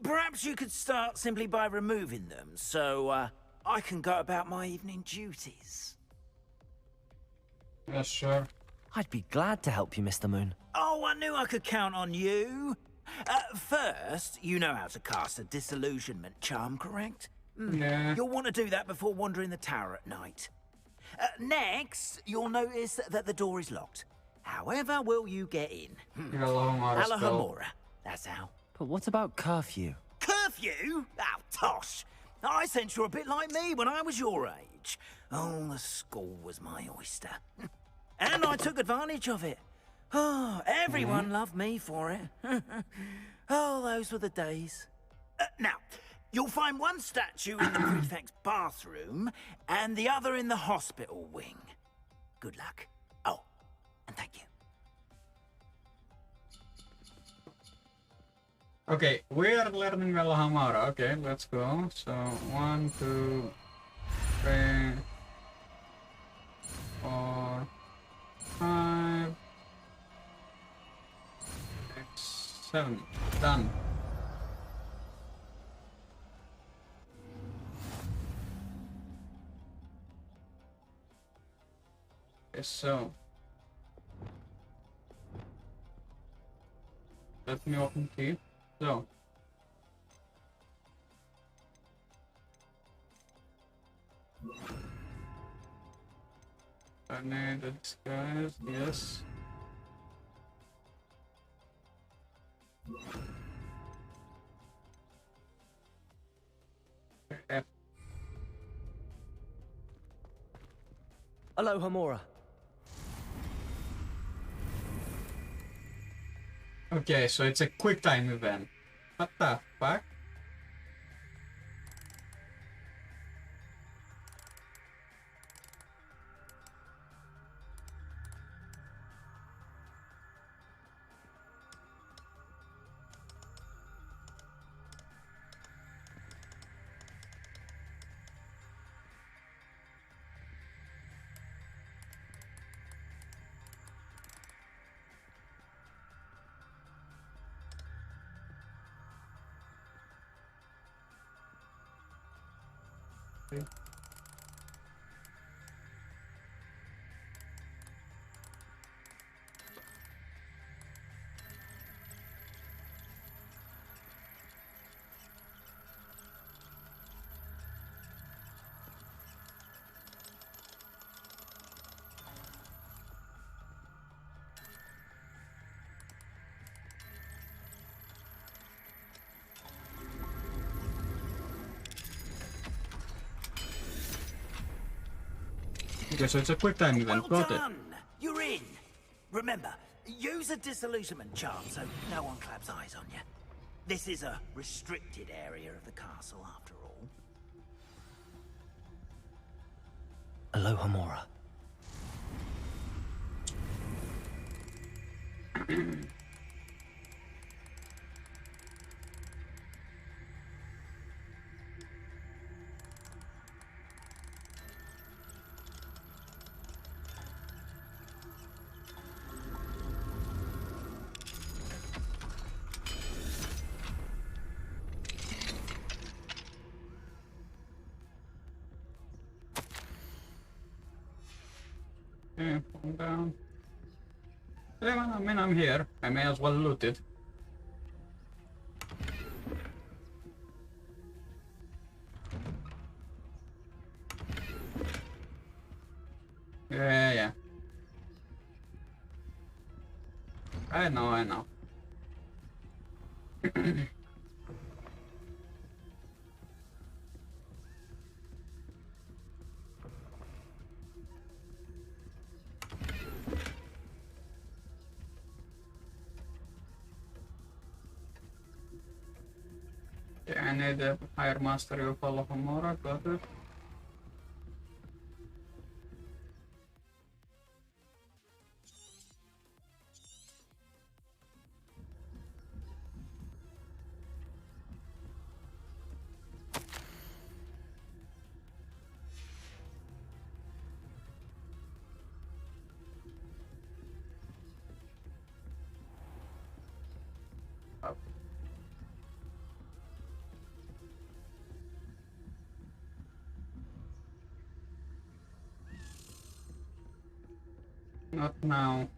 Perhaps you could start simply by removing them, so I can go about my evening duties. Yeah, sure. I'd be glad to help you, Mr. Moon. Oh, I knew I could count on you. First, you know how to cast a disillusionment charm, correct? Yeah. You'll want to do that before wandering the tower at night. Next, you'll notice that the door is locked. However will you get in? Alohomora spell. Alohomora. That's how. But what about curfew? Curfew? Oh, tosh. I sense you're a bit like me when I was your age. Oh, the school was my oyster. And I took advantage of it. Oh, everyone loved me for it. Oh, those were the days. Now, you'll find one statue in the prefect's bathroom and the other in the hospital wing. Good luck. Oh, and thank you. Okay, we are learning Alohomora. Okay, let's go. So 1, 2, 3, 4, 5, 6, 7. Done. Okay, so let me open key. So I need a disguise, yes. F. Alohomora. Okay, so it's a quick time event. What the fuck? Okay, so it's a quick time event. Well Got it. done. You're in. Remember, use a disillusionment charm so no one claps eyes on you. This is a restricted area of the castle, after all. Alohomora. Okay, calm down. Yeah, I mean, I'm here. I may as well loot it. Yeah. I know. Yeah, I need a higher mastery of Alohomora, got it. Not now.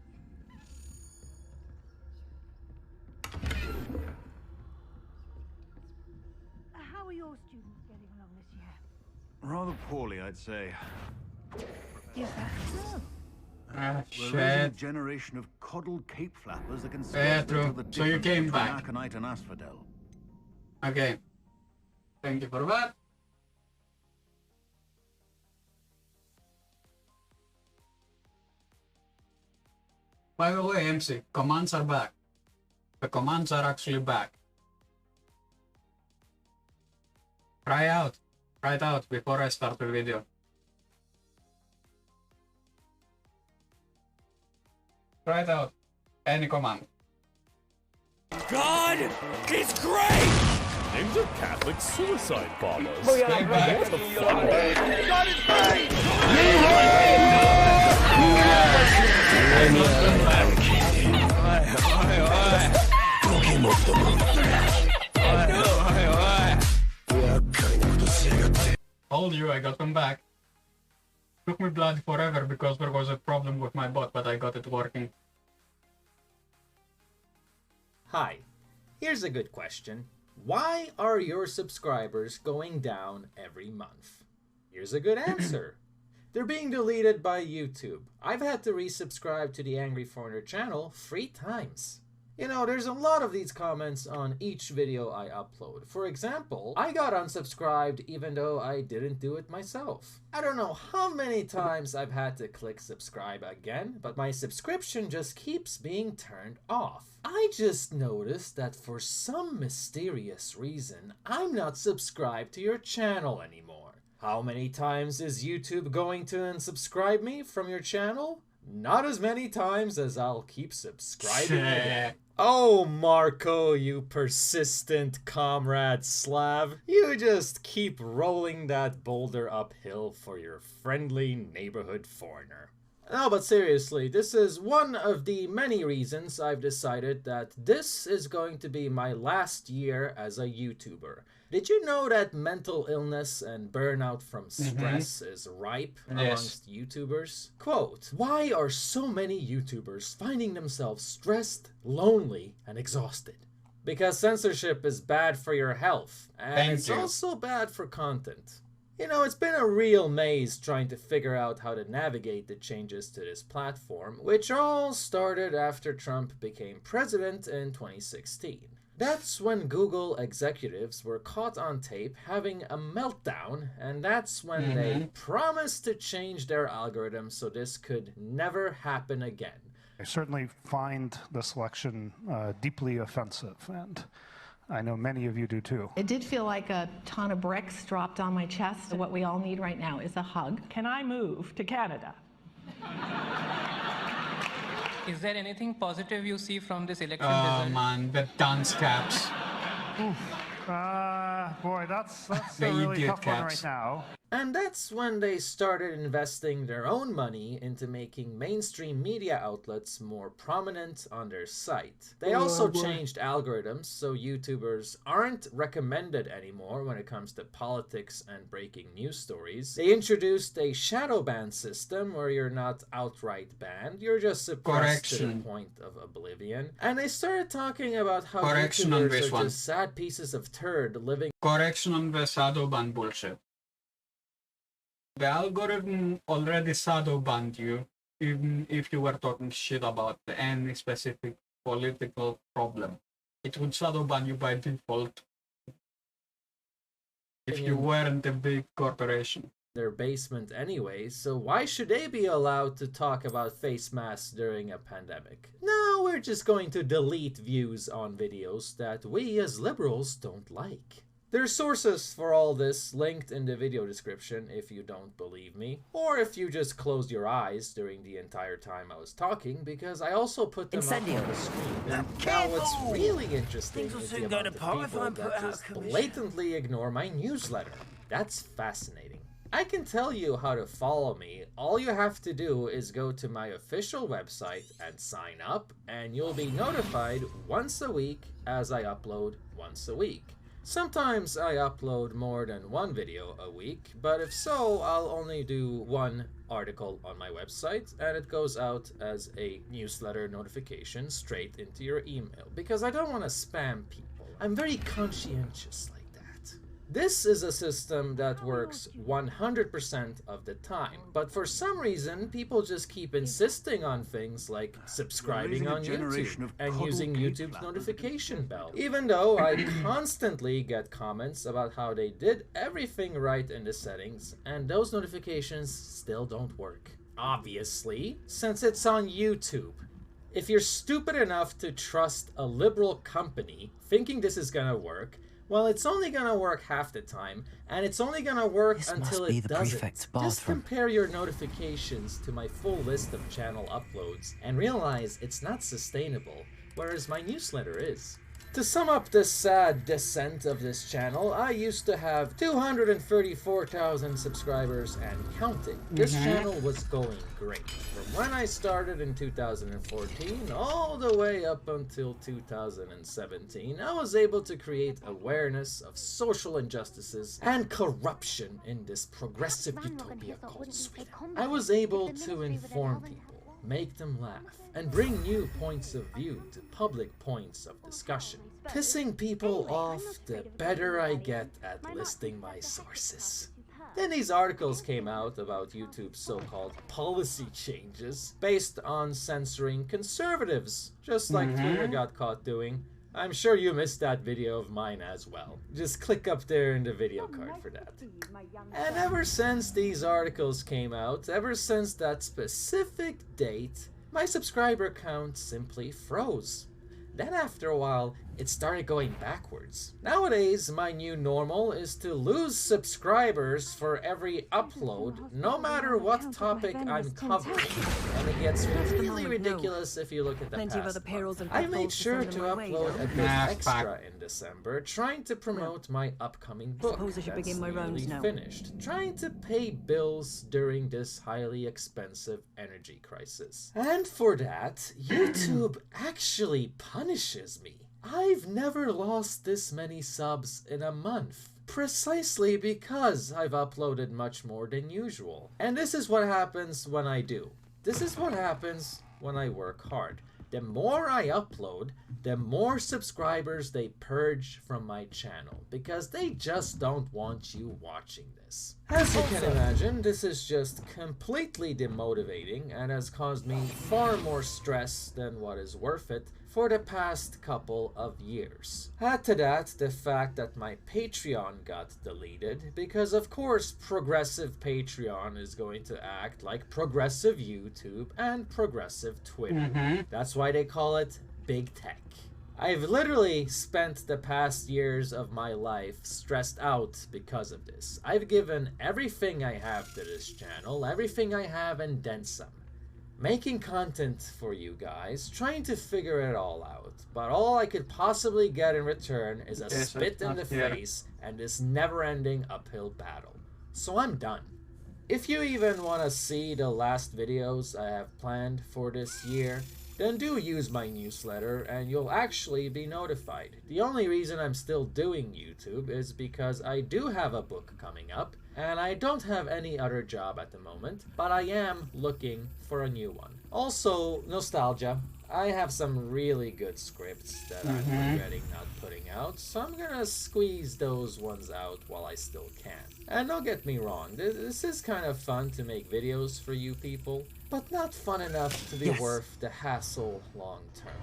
How are your students getting along this year? Rather poorly, I'd say. Is that so? We're raising a generation of coddled cape flappers that can true. So you came back. Aconite and asphodel. Okay. Thank you for that. By the way, MC, commands are back. The commands are actually back. Try it out before I start the video. Try it out. Any command. God is great! Names are Catholic suicide bombers. Stay back. What's the fun? God is great! Told you I got them back. Took me blood forever because there was a problem with my bot, but I got it working. Hi, here's a good question. Why are your subscribers going down every month? Here's a good answer. They're being deleted by YouTube. I've had to resubscribe to the Angry Foreigner channel 3 times. You know, there's a lot of these comments on each video I upload. For example, I got unsubscribed even though I didn't do it myself. I don't know how many times I've had to click subscribe again, but my subscription just keeps being turned off. I just noticed that for some mysterious reason, I'm not subscribed to your channel anymore. How many times is YouTube going to unsubscribe me from your channel? Not as many times as I'll keep subscribing again. Oh, Marco, you persistent comrade Slav. You just keep rolling that boulder uphill for your friendly neighborhood foreigner. No, but seriously, this is one of the many reasons I've decided that this is going to be my last year as a YouTuber. Did you know that mental illness and burnout from stress is ripe amongst YouTubers? Quote, why are so many YouTubers finding themselves stressed, lonely, and exhausted? Because censorship is bad for your health, and it's also bad for content. You know, it's been a real maze trying to figure out how to navigate the changes to this platform, which all started after Trump became president in 2016. That's when Google executives were caught on tape having a meltdown, and that's when they promised to change their algorithm so this could never happen again. I certainly find the selection deeply offensive, and I know many of you do too. It did feel like a ton of bricks dropped on my chest. What we all need right now is a hug. Can I move to Canada? Is there anything positive you see from this election Oh result? man, the dance caps. Boy, that's The a really idiot tough one right caps. now. And that's when they started investing their own money into making mainstream media outlets more prominent on their site. They also changed algorithms so YouTubers aren't recommended anymore when it comes to politics and breaking news stories. They introduced a shadow ban system where you're not outright banned, you're just suppressed to the Correction. point of oblivion. And they started talking about how Correction on YouTubers this are one. just sad pieces of turd living Correction on the shadow ban bullshit. The algorithm already shadow banned you, even if you were talking shit about any specific political problem. It would shadow ban you by default if you weren't a big corporation. their basement anyway, so why should they be allowed to talk about face masks during a pandemic? No, we're just going to delete views on videos that we as liberals don't like. There's sources for all this linked in the video description if you don't believe me, or if you just closed your eyes during the entire time I was talking, because I also put them up on the screen. And now what's really interesting is the amount of people that just blatantly ignore my newsletter. That's fascinating. I can tell you how to follow me. All you have to do is go to my official website and sign up, and you'll be notified once a week as I upload once a week. Sometimes I upload more than one video a week, but if so, I'll only do one article on my website, and it goes out as a newsletter notification straight into your email, because I don't want to spam people. I'm very conscientious like that. This is a system that works 100% of the time, but for some reason, people just keep insisting on things like subscribing on YouTube and using YouTube's notification bell, even though I constantly get comments about how they did everything right in the settings, and those notifications still don't work. Obviously, since it's on YouTube. If you're stupid enough to trust a liberal company thinking this is gonna work, well, it's only gonna work half the time, and it's only gonna work until it doesn't. Just compare your notifications to my full list of channel uploads and realize it's not sustainable, whereas my newsletter is. To sum up the sad descent of this channel, I used to have 234,000 subscribers and counting. This channel was going great. From when I started in 2014 all the way up until 2017, I was able to create awareness of social injustices and corruption in this progressive utopia called Sweden. I was able to inform people, make them laugh, and bring new points of view to public points of discussion. Pissing people off the better I get at listing my sources. Then these articles came out about YouTube's so-called policy changes based on censoring conservatives, just like Twitter got caught doing. I'm sure you missed that video of mine as well. Just click up there in the video card for that. And ever since these articles came out, ever since that specific date, my subscriber count simply froze. Then after a while, it started going backwards. Nowadays, my new normal is to lose subscribers for every upload, no matter what topic I'm covering. And it gets really ridiculous if you look at the past month. I made sure to upload a bit extra in December, trying to promote my upcoming book that's nearly finished, trying to pay bills during this highly expensive energy crisis. And for that, YouTube actually punishes me. I've never lost this many subs in a month, precisely because I've uploaded much more than usual. And this is what happens when I do. This is what happens when I work hard. The more I upload, the more subscribers they purge from my channel, because they just don't want you watching this. As you can imagine, this is just completely demotivating and has caused me far more stress than what is worth it for the past couple of years. Add to that the fact that my Patreon got deleted, because of course progressive Patreon is going to act like progressive YouTube and progressive Twitter. That's why they call it Big Tech. I've literally spent the past years of my life stressed out because of this. I've given everything I have to this channel, everything I have and then some. making content for you guys, trying to figure it all out, but all I could possibly get in return is a spit in the face and this never-ending uphill battle. So I'm done. If you even want to see the last videos I have planned for this year, then do use my newsletter and you'll actually be notified. The only reason I'm still doing YouTube is because I do have a book coming up, and I don't have any other job at the moment, but I am looking for a new one. Also, nostalgia. I have some really good scripts that I'm regretting not putting out, so I'm gonna squeeze those ones out while I still can. And don't get me wrong, this is kind of fun to make videos for you people, but not fun enough to be worth the hassle long term.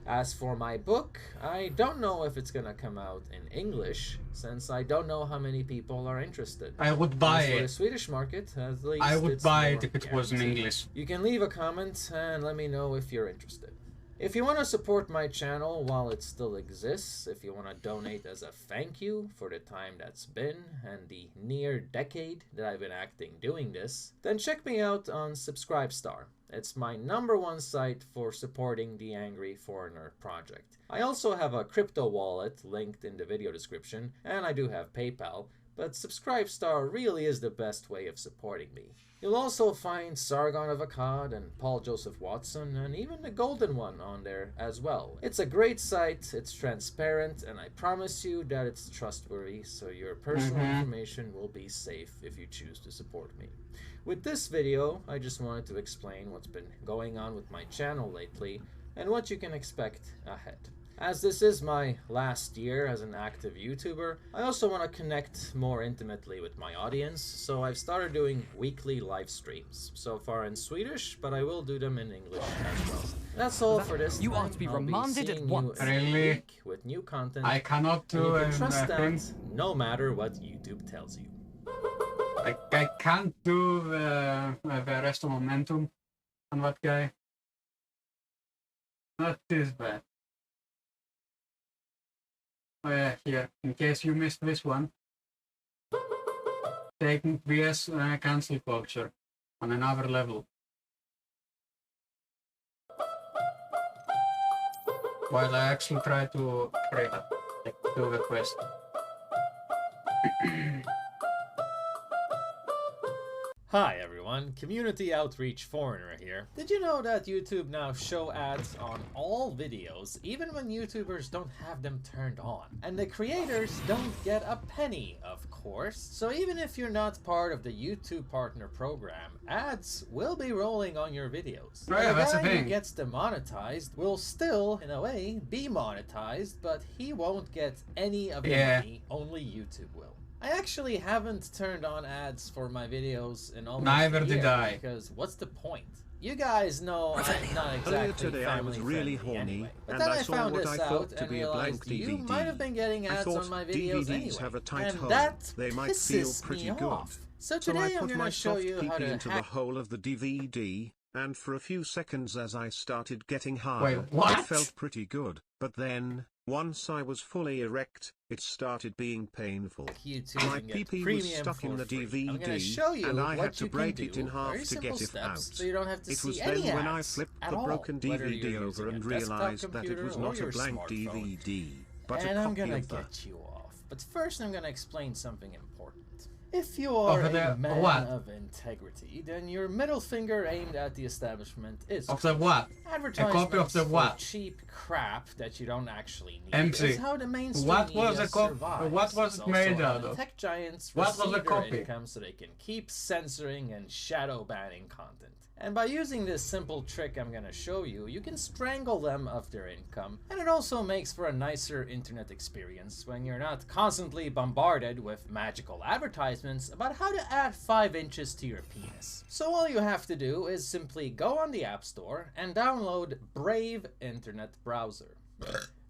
As for my book, I don't know if it's gonna come out in English, since I don't know how many people are interested. I would buy As for it. the Swedish market, at least I would it's buy more it if it was in guaranteed. English. You can leave a comment and let me know if you're interested. If you want to support my channel while it still exists, if you want to donate as a thank you for the time that's been and the near decade that I've been acting doing this, then check me out on Subscribestar. It's my #1 site for supporting the Angry Foreigner project. I also have a crypto wallet linked in the video description, and I do have PayPal, but Subscribestar really is the best way of supporting me. You'll also find Sargon of Akkad and Paul Joseph Watson and even the Golden One on there as well. It's a great site, it's transparent, and I promise you that it's trustworthy, so your personal information will be safe if you choose to support me. With this video, I just wanted to explain what's been going on with my channel lately and what you can expect ahead. As this is my last year as an active YouTuber, I also want to connect more intimately with my audience, so I've started doing weekly live streams. So far in Swedish, but I will do them in English as well. That's all for this You time. are to be I'll remanded at seeing once. you every Really? week with new content. I cannot and do you can trust anything. that no matter what YouTube tells you. I can't do the rest of momentum on that guy. Not this bad. Oh yeah, here, in case you missed this one. Taking VS cancel culture on another level. While I actually try to do the quest. Hi everyone, Community Outreach Foreigner here. Did you know that YouTube now show ads on all videos, even when YouTubers don't have them turned on? And the creators don't get a penny, of course. So even if you're not part of the YouTube Partner Program, ads will be rolling on your videos. Oh yeah, that's the guy thing. who gets demonetized will still, in a way, be monetized, but he won't get any of the money, only YouTube will. I actually haven't turned on ads for my videos in almost Neither a year, did I. because what's the point? You guys know I'm not exactly Earlier today I was really horny, anyway. But and then I I saw found what this I out thought to and be a blank realized you DVD. might have been getting I ads thought on my videos DVDs anyway, have a tight and hole. that They might feel pisses pretty me good. off. So I today I'm put going my to show soft you how PP to into the hack. hole of the DVD, and for a few seconds as I started getting hard, Wait, what? it felt pretty good. But then, once I was fully erect, it started being painful. YouTube My and get PP was premium stuck in for the free. I'm gonna DVD, show you and I what had to you can break it do. in half Very to simple get it steps, out. so you don't have to It was see then any when I ads flipped at the all, broken whether DVD you're over using and a desktop realized that it computer was or not a your blank smartphone. DVD, but And a I'm copy gonna of the... get you off. But first I'm gonna explain something important. If you are Of the a man what? of integrity, then your middle finger aimed at the establishment is Of the what? A copy of the for what? cheap crap that you don't actually need. MC. Is how the mainstream What was media the survives. what was It's it made also out how the of? tech giants What was receive the their copy? income so they can keep censoring and shadow banning content. And by using this simple trick I'm gonna show you, you can strangle them of their income, and it also makes for a nicer internet experience when you're not constantly bombarded with magical advertisements about how to add 5 inches to your penis. So all you have to do is simply go on the App Store and download Brave Internet Browser.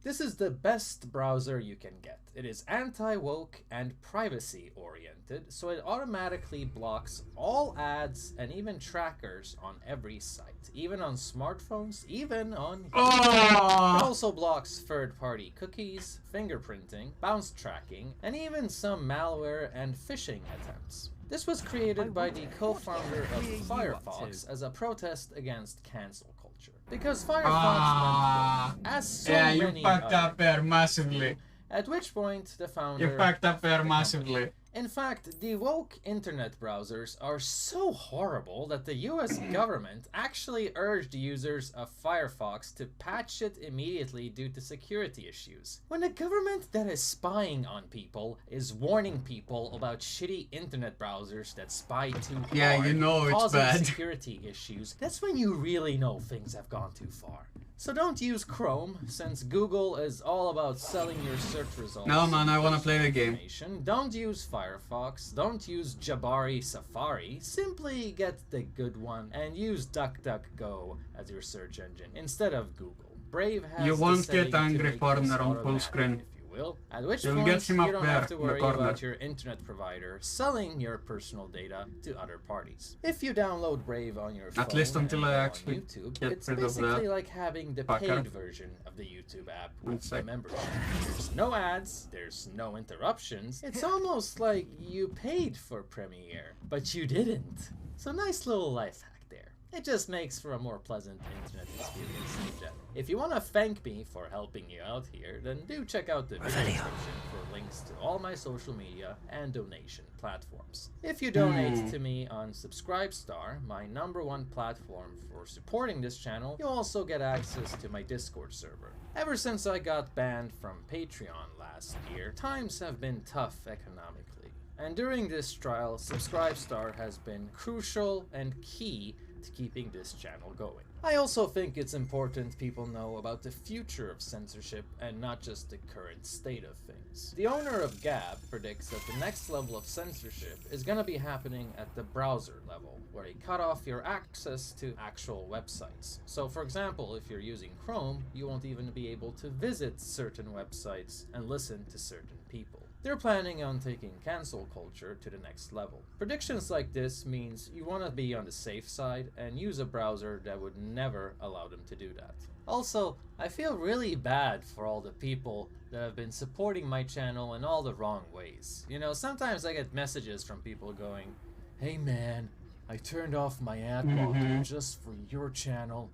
This is the best browser you can get. It is anti-woke and privacy-oriented, so it automatically blocks all ads and even trackers on every site, even on smartphones, even on YouTube. It also blocks third-party cookies, fingerprinting, bounce tracking, and even some malware and phishing attempts. This was created by the co-founder of Firefox as a protest against cancel culture. Because Firefox went broke, as so many you fucked up there massively. At which point the founder... You fucked up there massively. In fact, the woke internet browsers are so horrible that the US government actually urged users of Firefox to patch it immediately due to security issues. When a government that is spying on people is warning people about shitty internet browsers that spy too hard, you know it's causing bad. security issues, that's when you really know things have gone too far. So don't use Chrome, since Google is all about selling your search results. No man, I wanna play the game. Don't use Firefox, don't use Jabari Safari, simply get the good one and use DuckDuckGo as your search engine instead of Google. Brave has You won't the setting get to angry make foreigner this on full automatic, screen. if you will, at which You'll point get him you up don't there have to in the worry corner. about your internet provider selling your personal data to other parties. If you download Brave on your phone At least until I and actually on YouTube, get it's rid of basically that like having the fucker. paid version of the YouTube app with the membership. There's no ads, there's no interruptions. It's almost like you paid for Premiere, but you didn't. So nice little life hack there. It just makes for a more pleasant internet experience in general. If you want to thank me for helping you out here, then do check out the video description for links to all my social media and donation platforms. If you donate to me on Subscribestar, my #1 platform for supporting this channel, you'll also get access to my Discord server. Ever since I got banned from Patreon last year, times have been tough economically. And during this trial, Subscribestar has been crucial and key to keeping this channel going. I also think it's important people know about the future of censorship and not just the current state of things. The owner of Gab predicts that the next level of censorship is going to be happening at the browser level, where they cut off your access to actual websites. So for example, if you're using Chrome, you won't even be able to visit certain websites and listen to certain people. They're planning on taking cancel culture to the next level. Predictions like this means you want to be on the safe side and use a browser that would never allow them to do that. Also, I feel really bad for all the people that have been supporting my channel in all the wrong ways. You know, sometimes I get messages from people going, "Hey man, I turned off my ad blocker just for your channel,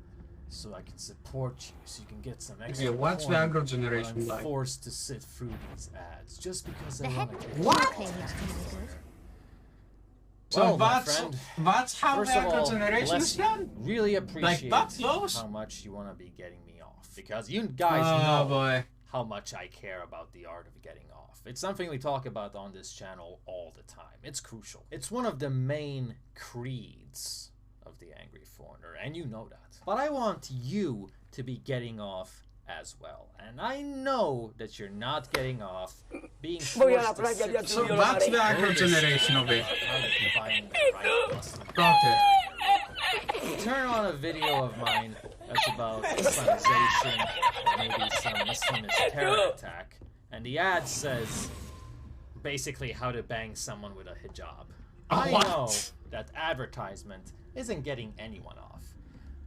so I can support you, so you can get some extra what's the coin, aggro generation but I'm like? forced to sit through these ads just because I The want head to get So well, my that's friend, how first the of aggro all, generation bless is you. done. Really appreciate that close? how much you want to be getting me off, because you guys know how much I care about the art of getting off. It's something we talk about on this channel all the time. It's crucial. It's one of the main creeds of the Angry Foreigner, and you know that. But I want you to be getting off as well. And I know that you're not getting off being forced to sit So that's the aggro generation of it. Okay. Turn on a video of mine that's about Islamization or maybe some Islamist terror attack, and the ad says basically how to bang someone with a hijab. I know that advertisement isn't getting anyone off.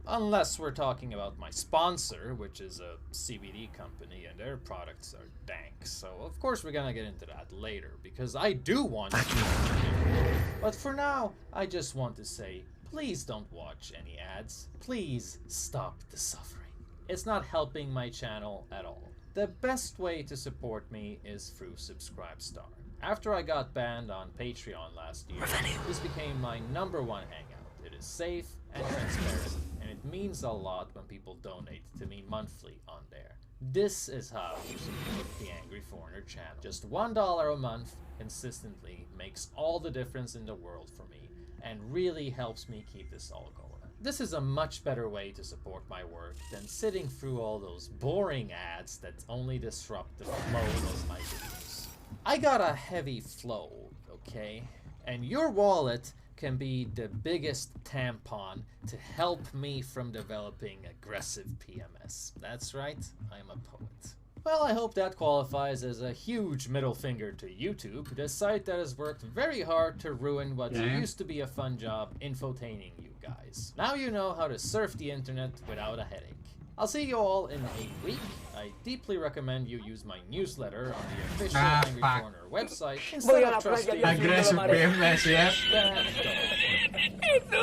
Unless we're talking about my sponsor, which is a CBD company, and their products are dank. So of course we're gonna get into that later, because I do want to. But for now, I just want to say, please don't watch any ads. Please stop the suffering. It's not helping my channel at all. The best way to support me is through Subscribestar. After I got banned on Patreon last year, this became my #1 hangout. It is safe and transparent, and it means a lot when people donate to me monthly on there. This is how you support the Angry Foreigner channel. Just $1 a month consistently makes all the difference in the world for me, and really helps me keep this all going. This is a much better way to support my work than sitting through all those boring ads that only disrupt the flow of my videos. I got a heavy flow, okay? And your wallet can be the biggest tampon to help me from developing aggressive PMS. That's right, I'm a poet. Well, I hope that qualifies as a huge middle finger to YouTube, the site that has worked very hard to ruin what used to be a fun job infotaining you guys. Now you know how to surf the internet without a headache. I'll see you all in a week. I deeply recommend you use my newsletter on the official Angry Corner website instead of trusting aggressive BMS, yes.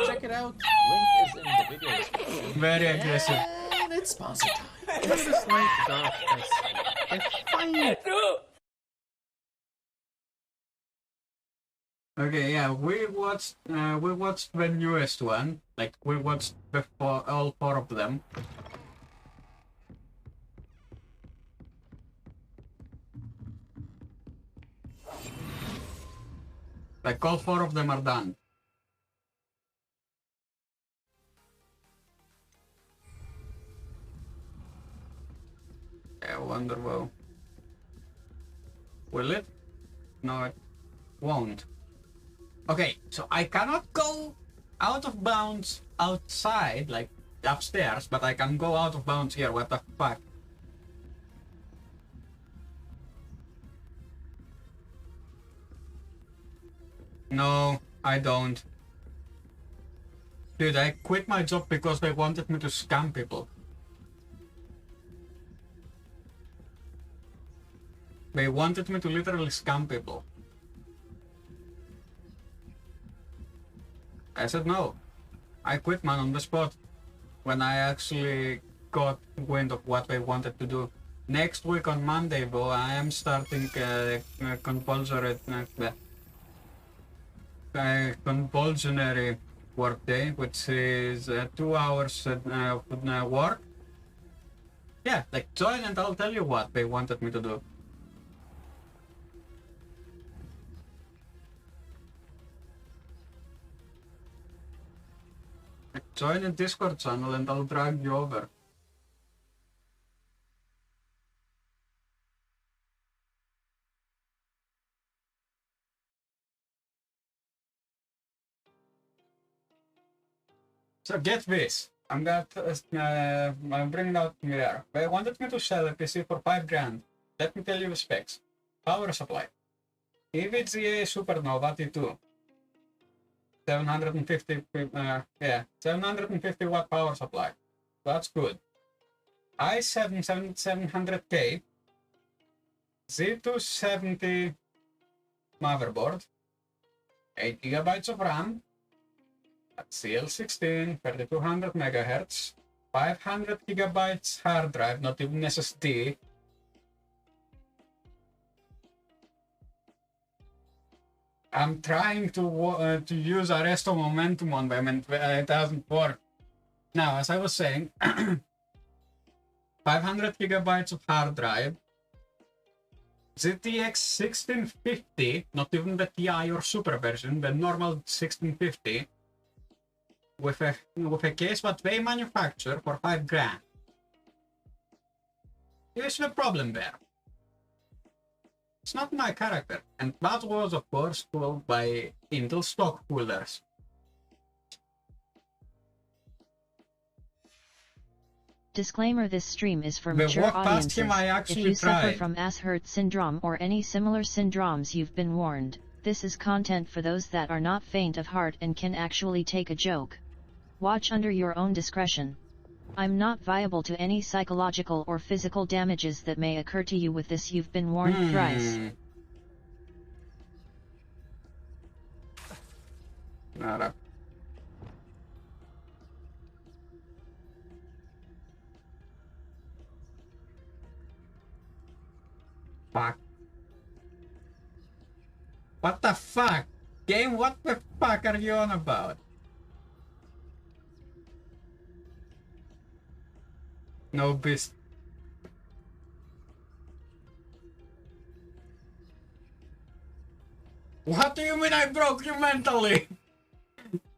Check it out. Link is in the video description. Very aggressive. And it's sponsor time. Okay, yeah, we watched the newest one. Like we watched before all 4 of them. Like all 4 of them are done. I wonder, well, will it? No, it won't. Okay, so I cannot go out of bounds outside, like upstairs, but I can go out of bounds here. What the fuck? No, I don't. Dude, I quit my job because they wanted me to scam people. They wanted me to literally scam people. I said no. I quit, man, on the spot when I actually got wind of what they wanted to do. Next week on Monday, though, I am starting compulsory work day, which is 2 hours work. Yeah, like join and I'll tell you what they wanted me to do. Join a Discord channel and I'll drag you over. So get this. I'm bringing out here. They wanted me to sell a PC for 5 grand. Let me tell you the specs. Power supply. EVGA Supernova T2. 750 watt power supply. That's good. i7 700K Z270 motherboard, 8 GB of RAM, at CL16, 3200 MHz, 500 GB hard drive, not even SSD. I'm trying to use Arresto Momentum on them and it doesn't work. Now, as I was saying, 500 GB of hard drive, GTX 1650, not even the TI or Super version, the normal 1650, with a case that they manufacture for 5 grand. Here's the problem there. It's not my character, and that was of course told by Intel stock pullers. Disclaimer: this stream is for mature audiences. If you suffer from ass-hurt syndrome or any similar syndromes, you've been warned. This is content for those that are not faint of heart and can actually take a joke. Watch under your own discretion. I'm not viable to any psychological or physical damages that may occur to you with this. You've been warned thrice. Nada. Fuck. What the fuck? Game, what the fuck are you on about? No beast. What do you mean I broke you mentally?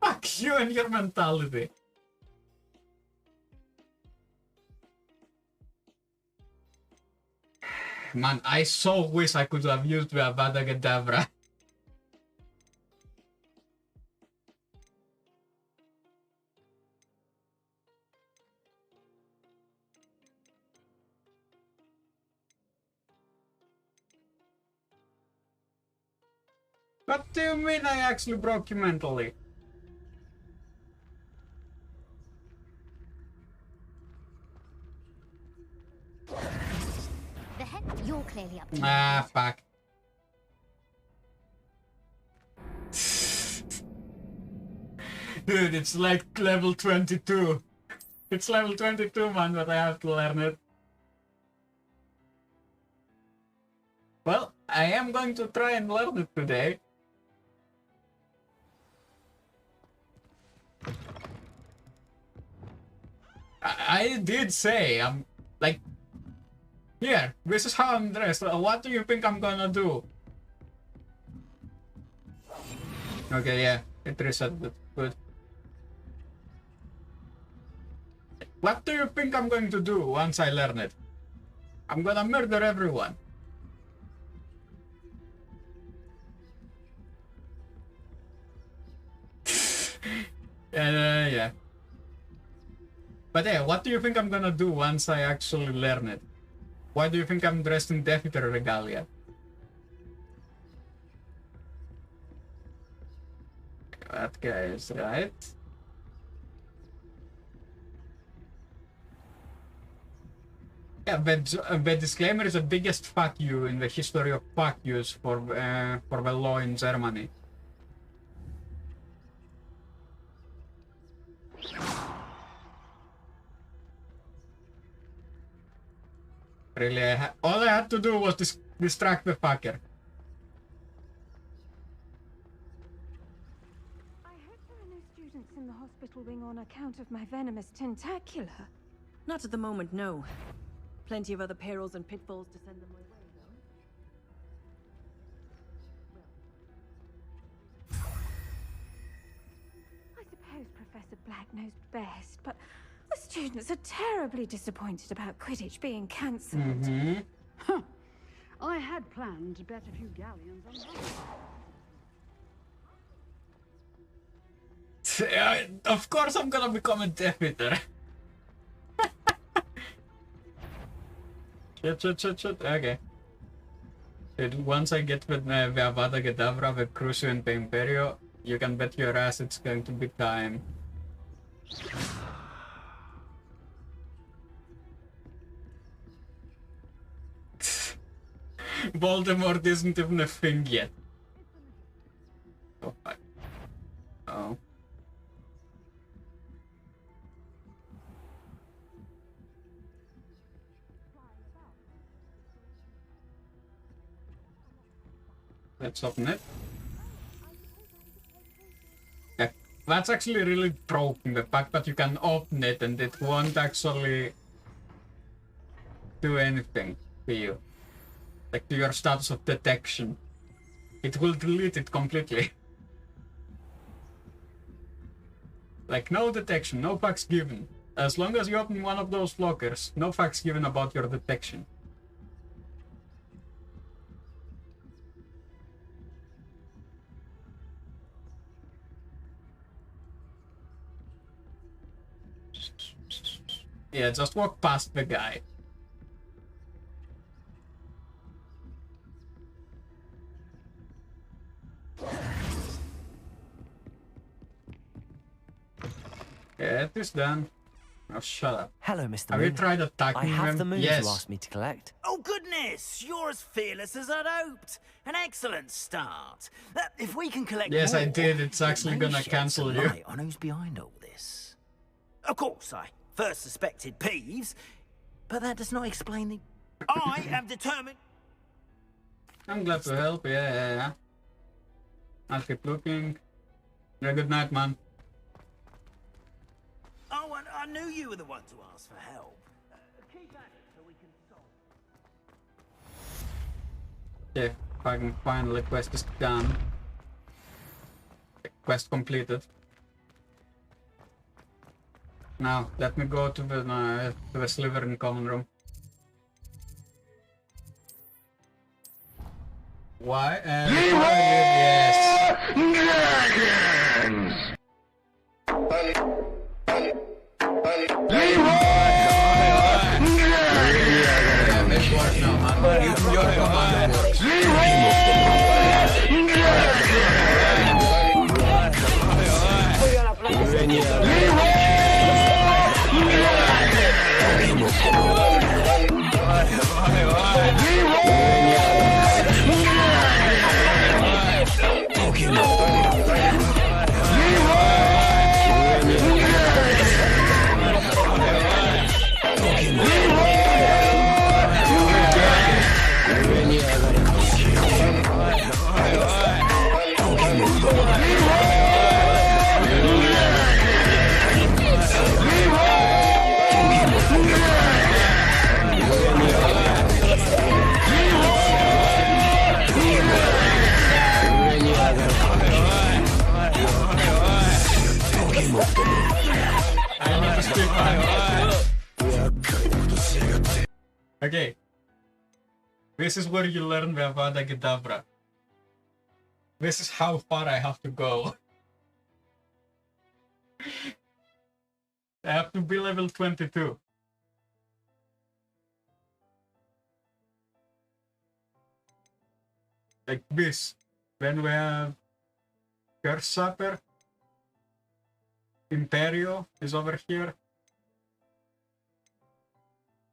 Fuck you and your mentality. Man, I so wish I could have used the Avada Kedavra. What do you mean I actually broke you mentally? Ah, fuck. Dude, it's like level 22. It's level 22, man, but I have to learn it. Well, I am going to try and learn it today. I did say, I'm like, here, this is how I'm dressed. What do you think I'm gonna do? Okay, yeah, it reset it. Good. What do you think I'm going to do once I learn it? I'm gonna murder everyone. Yeah. But yeah, what do you think I'm gonna do once I actually learn it? Why do you think I'm dressed in Death Eater regalia? That guy is right. Yeah, but the disclaimer is the biggest fuck you in the history of fuck yous for the law in Germany. Really, all I had to do was distract the fucker. I hope there are no students in the hospital wing on account of my venomous tentacula. Not at the moment, no. Plenty of other perils and pitfalls to send them my way, though. I suppose Professor Black knows best, but the students are terribly disappointed about Quidditch being cancelled. Huh. I had planned to bet a few galleons on Of course I'm gonna become a Death Eater. Shit. Okay. Dude, once I get with the Avada Kedavra, the Crucio and the Imperio, you can bet your ass it's going to be time. Voldemort isn't even a thing yet. Oh, fuck. Oh. Let's open it. Yeah, that's actually really broken, the fact that you can open it and it won't actually do anything to you. Like to your status of detection. It will delete it completely. Like no detection, no facts given. As long as you open one of those lockers, no facts given about your detection. Yeah, just walk past the guy. Yeah, it is done. Oh, shut up. Hello, Mr. Have Moon. you tried attacking I have them? the moons Yes. you asked me to collect. Oh, goodness! You're as fearless as I'd hoped. An excellent start. If we can collect Yes, more, I did. It's actually it may gonna shed cancel some you. light on who's behind all this. Of course, I first suspected Peeves, but that does not explain the... I am determined... I'm glad to help. Yeah. I'll keep looking. Yeah, good night, man. Oh, and I knew you were the one to ask for help. Keep at it so we can solve. Yeah, fucking finally quest is done. Quest completed. Now, let me go to the Slytherin common room. Why? Yes. Leroy! Okay. This is where you learn the Avada Kedavra. This is how far I have to go. I have to be level 22. Like this. Then we have Curse Supper. Imperio is over here.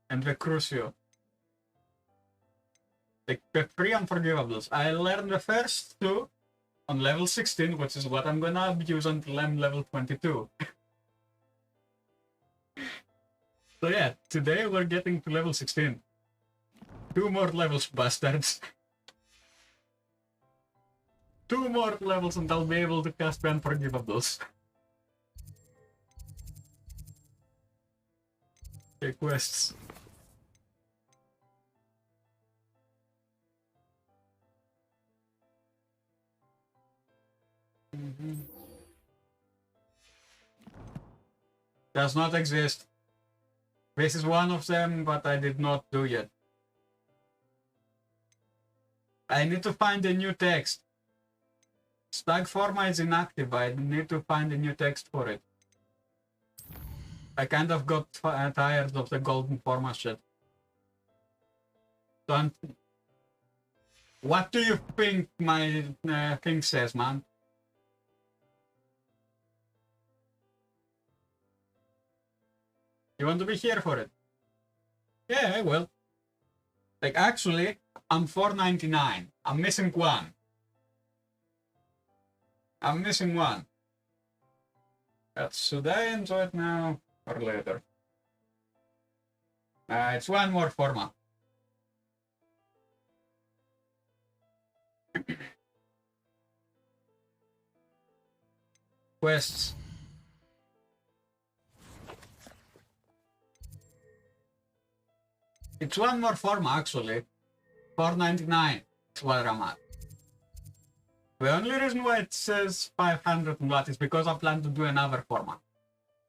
And the Crucio. Like the 3 Unforgivables. I learned the first 2 on level 16, which is what I'm gonna abuse until I'm level 22. So yeah, today we're getting to level 16. 2 more levels, bastards. 2 more levels and I'll be able to cast the Unforgivables. Okay, quests. Does not exist. This is one of them, but I did not do yet. I need to find a new text. Stag Forma is inactive. I need to find a new text for it. I kind of got tired of the golden forma shit. Don't. What do you think my thing says, man? You want to be here for it? Yeah, I will. Like, actually, I'm $4.99. I'm missing 1. I'm missing 1. Should I enjoy it now or later? It's 1 more format. Quests. It's 1 more forma actually. $4.99 is where I'm at. The only reason why it says 500 and what is because I plan to do another format.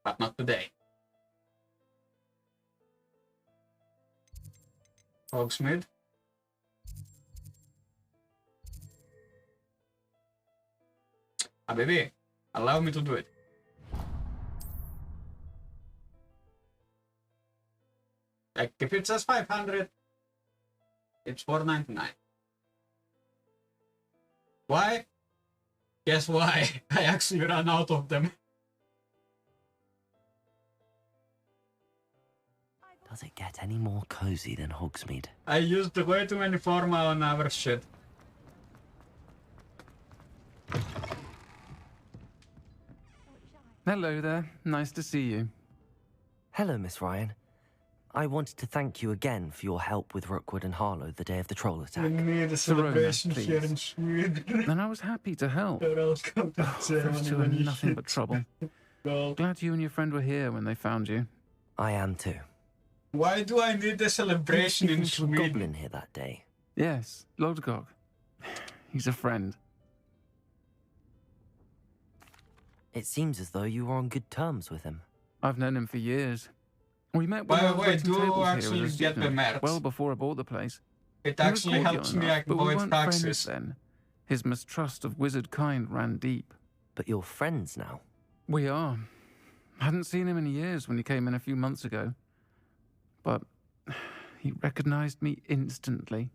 But not today. Hogsmeade. Ah, baby, allow me to do it. Like, if it says 500, it's $4.99. Why? Guess why? I actually ran out of them. Does it get any more cozy than Hogsmeade? I used way too many forma on our shit. Hello there. Nice to see you. Hello, Miss Ryan. I wanted to thank you again for your help with Rookwood and Harlow the day of the troll attack. We need a celebration here in Sweden. And I was happy to help. Those two are nothing but trouble. Glad you and your friend were here when they found you. I am too. Why do I need a celebration in Sweden? Goblin here that day. Yes, Lodgok. He's a friend. It seems as though you were on good terms with him. I've known him for years. We met By the way, do actually get the merch. Well before I bought the place. It actually helps me avoid taxes. Then. His mistrust of wizard kind ran deep. But you're friends now? We are. I hadn't seen him in years when he came in a few months ago. But he recognized me instantly.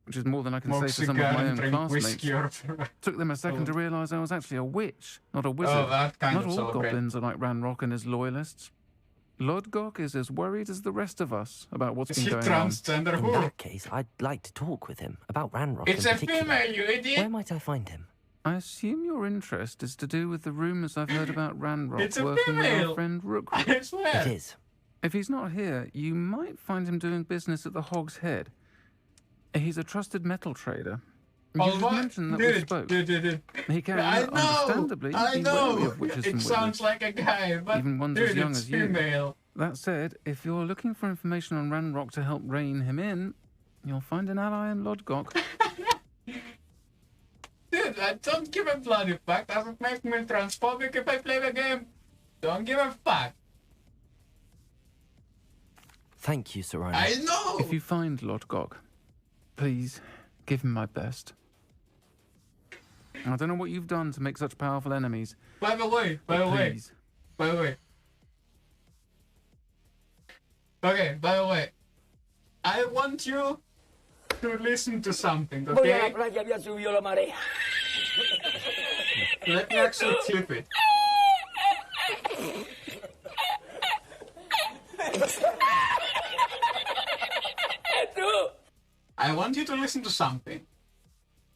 Which is more than I can say for some of my own classmates. Took them a second to realize I was actually a witch, not a wizard. Oh, that kind not of all goblins are like Ranrock and his loyalists. Lodgok is as worried as the rest of us about what's been going on. In that case, I'd like to talk with him about Ranrock It's in a particular. female, you idiot! Where might I find him? I assume your interest is to do with the rumors I've heard about Ranrock It's a working with female. our friend Rookwood. I swear. It is. If he's not here, you might find him doing business at the Hog's Head. He's a trusted metal trader. You should mention that we spoke. He can, understandably, be wary of witches and It sounds wizards. like a guy, but Even ones as young it's as you. female. That said, if you're looking for information on Ranrock to help rein him in, you'll find an ally in Lodgok. Dude, I don't give a bloody fuck. Doesn't make me transphobic if I play the game. Don't give a fuck. Thank you, Serona. I know! If you find Lord Gok, please give him my best. I don't know what you've done to make such powerful enemies. By the way. Okay, by the way. I want you to listen to something, okay? Let me actually clip it. I want you to listen to something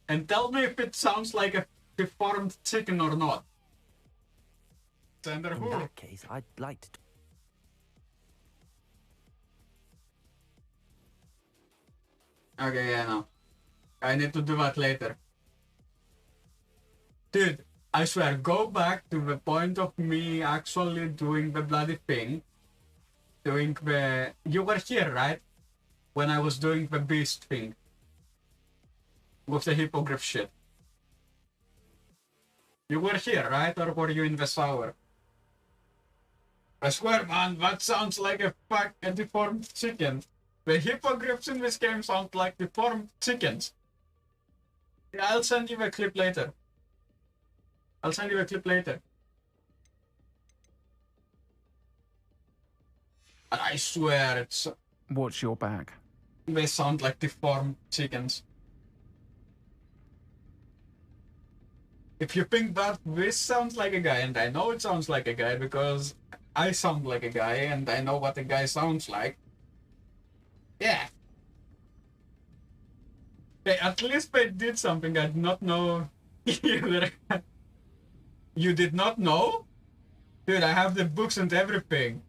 and tell me if it sounds like a deformed chicken or not. In that case, I'd like to... Okay, yeah, no. I need to do that later. Dude, I swear, go back to the point of me actually doing the bloody thing. Doing the... You were here, right? When I was doing the beast thing. With the hippogriff shit. You were here, right? Or were you in the shower? I swear, man, that sounds like a deformed chicken. The hippogriffs in this game sound like deformed chickens. Yeah, I'll send you a clip later. And I swear it's... Watch your back. They sound like deformed chickens. If you think that this sounds like a guy, and I know it sounds like a guy because I sound like a guy and I know what a guy sounds like. Yeah. Hey, at least they did something I did not know either. You did not know? Dude, I have the books and everything.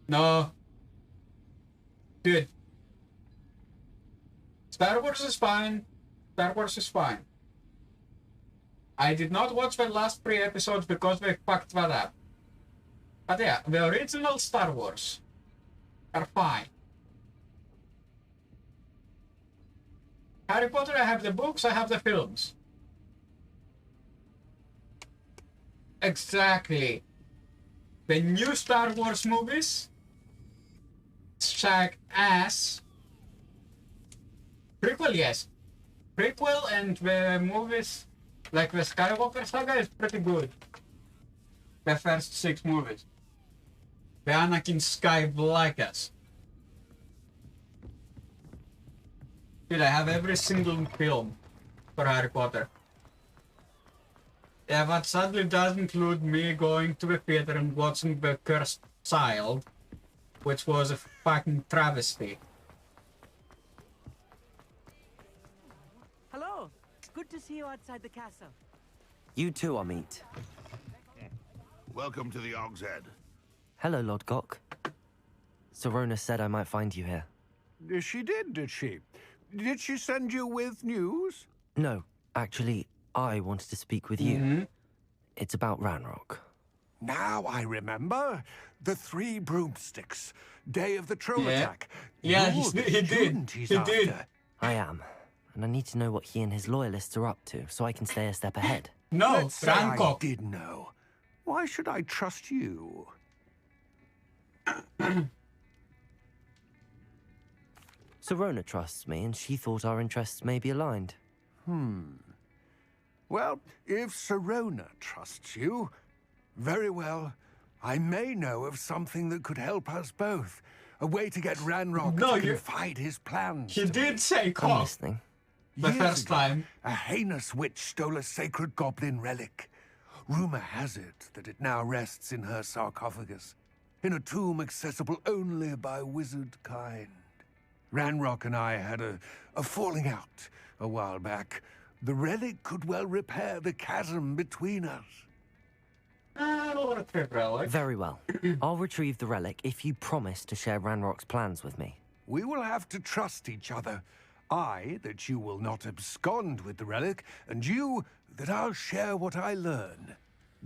No. Dude. Star Wars is fine. I did not watch the last 3 episodes because they fucked that up. But yeah, the original Star Wars are fine. Harry Potter, I have the books, I have the films. Exactly. The new Star Wars movies suck ass. Prequel, yes. Prequel and the movies, like the Skywalker saga, is pretty good. The first 6 movies. The Anakin Skywalkers. Dude, I have every single film for Harry Potter. Yeah, but sadly does include me going to the theater and watching The Cursed Child, which was a fucking travesty. Hello. Good to see you outside the castle. You too, Amit. Welcome to the Og's Head. Hello, Lord Gok. Serona said I might find you here. She did she? Did she send you with news? No, actually, I wanted to speak with you. It's about Ranrock. Now I remember. The 3 broomsticks. Day of the troll attack. Yeah, he did. I am. And I need to know what he and his loyalists are up to, so I can stay a step ahead. No, Let's say I Ranrock. did know. Why should I trust you? Serona trusts me, and she thought our interests may be aligned. Well, if Serona trusts you, very well. I may know of something that could help us both. A way to get Ranrock to confide his plans. He did say I'm cough listening. the first time. A heinous witch stole a sacred goblin relic. Rumor has it that it now rests in her sarcophagus, in a tomb accessible only by wizard kind. Ranrock and I had a falling out a while back. The relic could well repair the chasm between us. I don't want to pick relic. Very well. I'll retrieve the relic if you promise to share Ranrock's plans with me. We will have to trust each other. I, that you will not abscond with the relic, and you, that I'll share what I learn.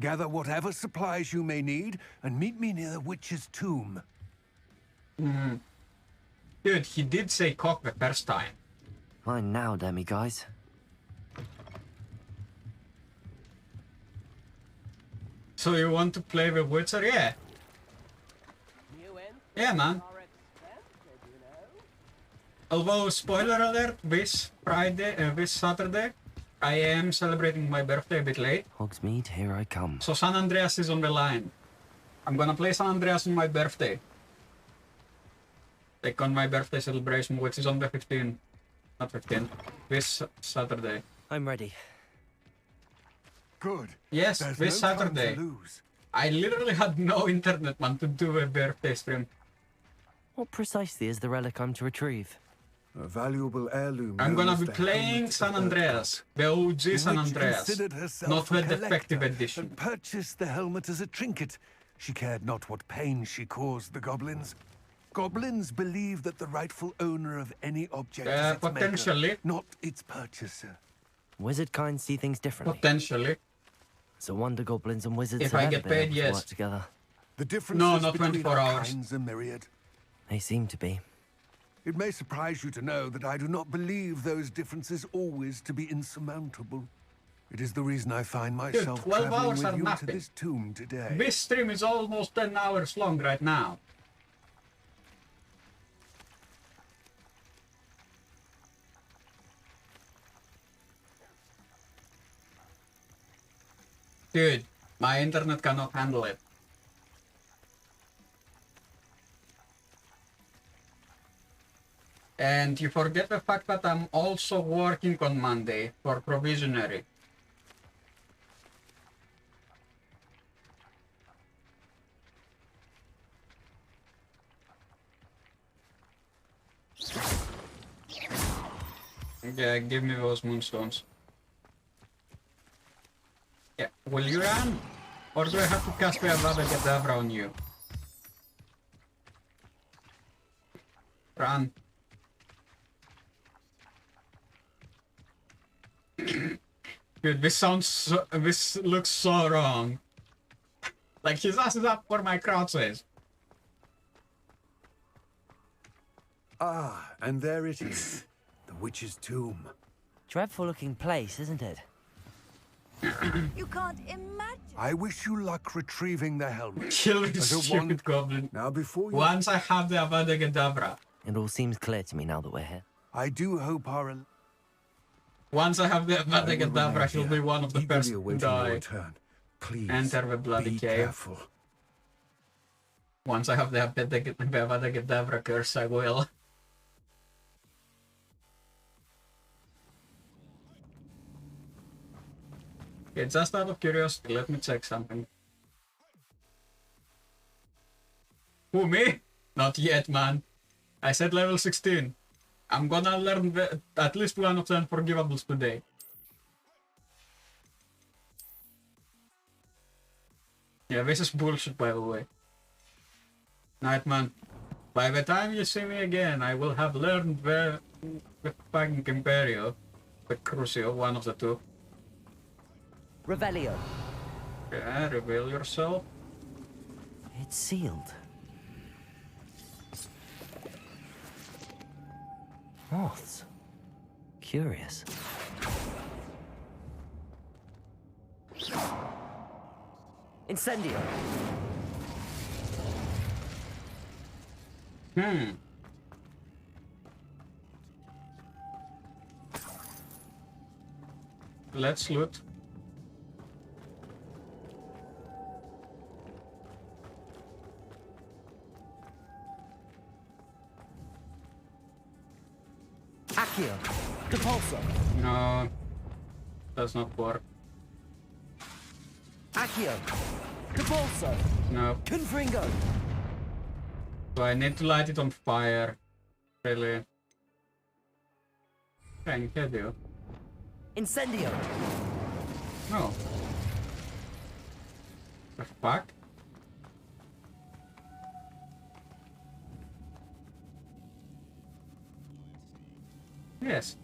Gather whatever supplies you may need, and meet me near the witch's tomb. Dude, he did say cock the first time. Fine now, demi-guys. So you want to play The Witcher? Yeah. Yeah, man. Although, spoiler alert, this Saturday, I am celebrating my birthday a bit late. Hogsmeade, here I come. So San Andreas is on the line. I'm gonna play San Andreas on my birthday. Like on my birthday celebration, which is on the 15th. Not 15th. This Saturday. I'm ready. Good. Yes, There's this no time Saturday. to lose. I literally had no internet, man, to do a birthday stream. What precisely is the relic I'm to retrieve? A valuable heirloom. I'm gonna known be as the playing helmet San of Andreas, the OG San Witch Andreas, considered herself not a the collector defective edition. and purchased the helmet as a trinket. She cared not what pain she caused the goblins. Goblins believe that the rightful owner of any object is its potentially. maker, not its purchaser. Wizard kind see things differently. Potentially. So wonder goblins and wizards If have I ever get been paid, able to yes. work together. The differences No, not between 24 our hours. kinds are myriad. They seem to be. It may surprise you to know that I do not believe those differences always to be insurmountable. It is the reason I find myself 12 traveling hours are with you to nothing. this tomb today. This stream is almost 10 hours long right now. Dude, my internet cannot handle it. And you forget the fact that I'm also working on Monday for provisionary. Yeah, give me those moonstones. Yeah, will you run? Or do I have to cast the Avada Kedavra on you? Run. Dude, this sounds so, this looks so wrong. Like his ass is up for my crouches. Ah, and there it is. The witch's tomb. Dreadful looking place, isn't it? You can't imagine. I wish you luck retrieving the helmet. Kill this As a stupid goblin. Now before you... Once I have the Avada Kedavra. It all seems clear to me now that we're here. I do hope our... Once I have the Avada will Kedavra, remain he'll here, be one of the eagerly first to awaiting your die. return. Please, Enter the bloody be cave. careful. Once I have the Avada Kedavra curse, I will. Okay, just out of curiosity, let me check something. Who, me? Not yet, man. I said level 16. I'm gonna learn at least one of the unforgivables today. Yeah, this is bullshit, by the way. Nightman, by the time you see me again, I will have learned the fucking Imperio, the Crucio, one of the two. Revelio. Yeah, reveal yourself. It's sealed. Moths. Curious. Incendio. Let's loot. Accio. Depulso. No, does not work. Accio. Depulso. No. Confringo. So I need to light it on fire. Really. Thank you. Incendio. No. The fuck? Yes.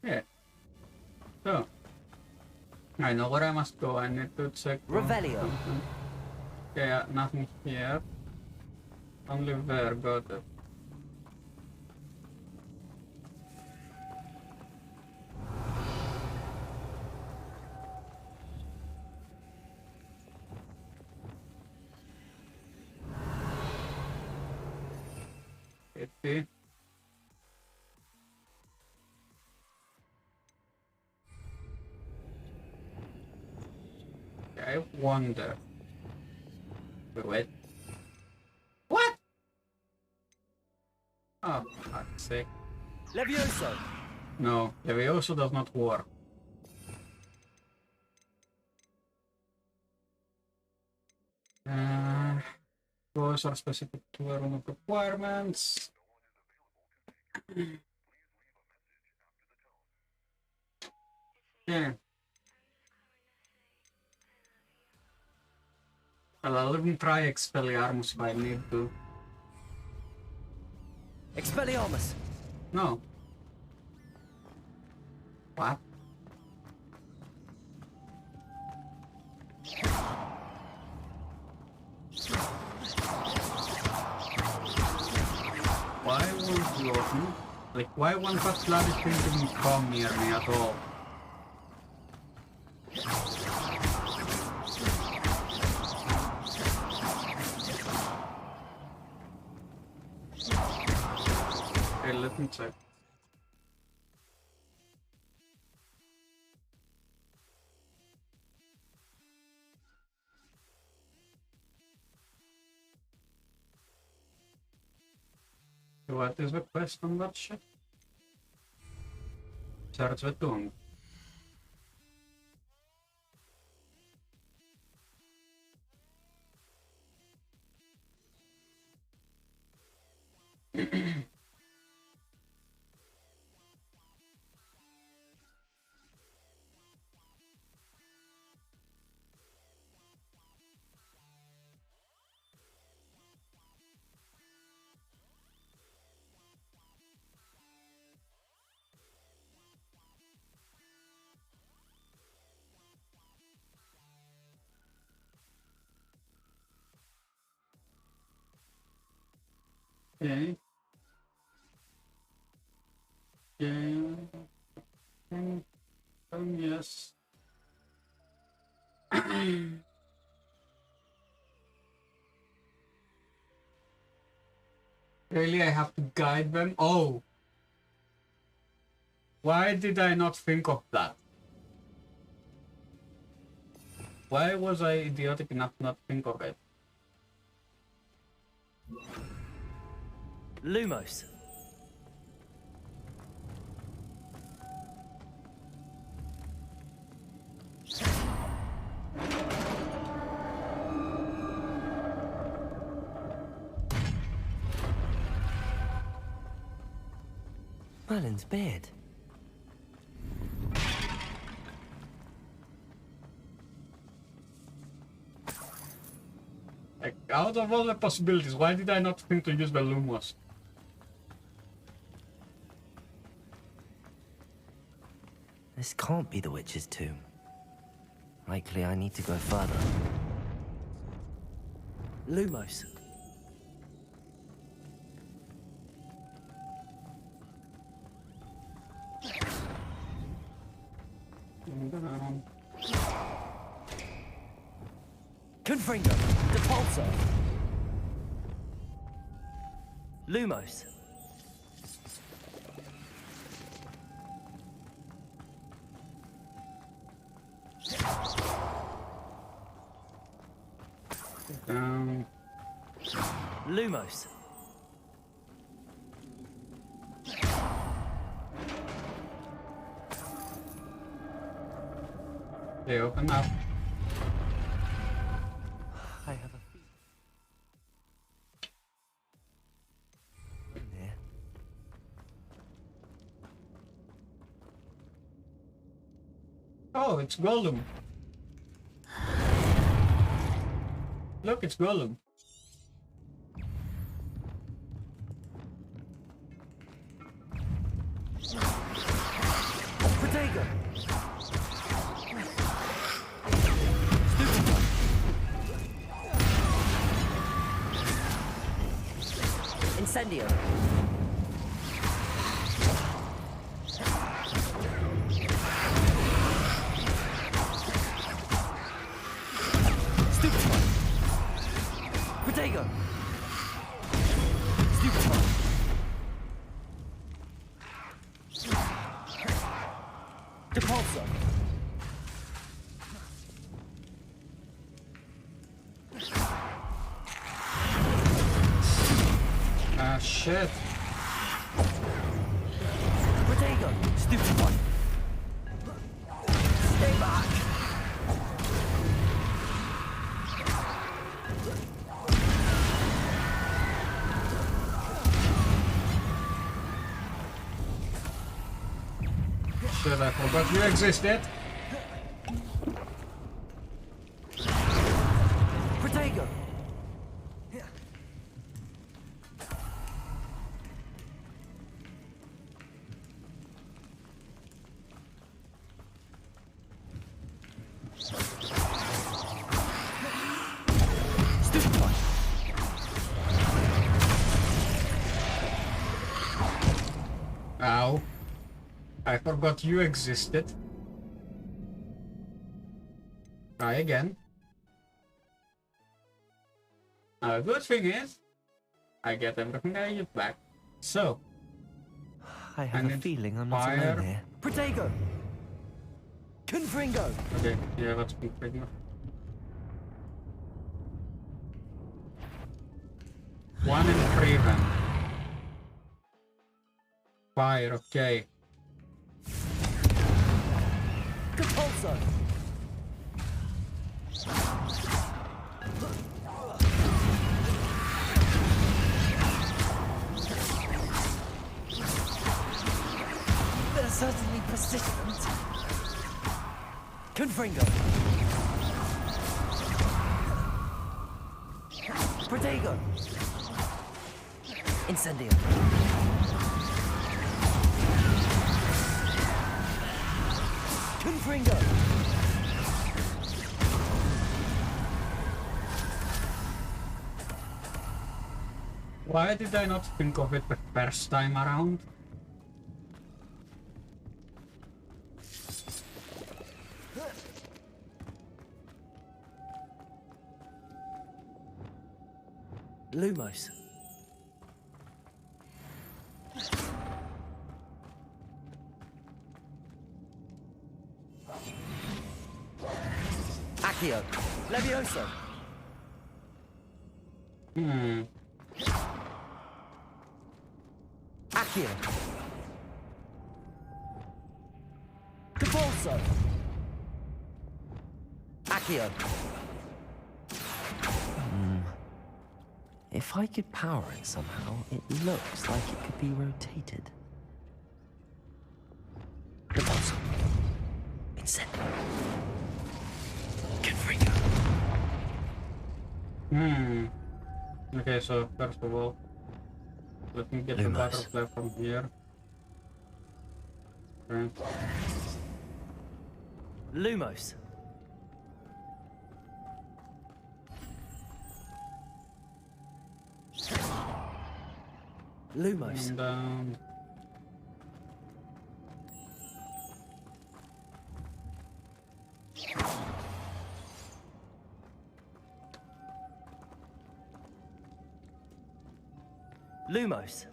Yeah. So, I know where I must go. I need to check. Revelio. Yeah, nothing here. Only there, got it. Okay. I wonder. Wait. What? Oh, for fuck's sake. Levioso! No, Levioso does not work. Those are specific to room requirements. Yeah. I'll even try Expelliarmus if I need to. Expelliarmus! No. What? Why won't you open? Like, why won't that bloody thing even come near me at all? Okay, let me check. What is the quest on that shit? Search the tomb. Okay. Yes. Really, I have to guide them? Oh! Why did I not think of that? Why was I idiotic enough not think of it? Lumos. Merlin's beard. Like, out of all the possibilities, why did I not think to use the Lumos? This can't be the witch's tomb. Likely I need to go further. Lumos. Confringo. Depulso. Lumos. Lumos. They open up. I have a feeling. Yeah. Oh, it's Gollum. Look, it's Gollum. Protego. Incendio. Stupefy. Protego. Stupefy. Depulso. Ah, shit. Protego. Stupefy. Stay back. Shit, I forgot you existed. Protego. Stupefy. Ow. I forgot you existed. Try again. The good thing is, I get everything I get back. So, I have a feeling I'm not alone here. Protego. Confringo. Okay, yeah, let's be Confringo. One in three then. Fire, okay. Compulso. They're certainly persistent. Confringo. Protego. Incendio. Confringo. Why did I not think of it the first time around? Lumos. Accio. Levioso. Accio. Depulso. Accio. If I could power it somehow, it looks like it could be rotated. Depulso. Incendio. Confringo. Okay, so first of all, let me get the butterfly from here. Okay. Lumos. Lumos. And down. Lumos.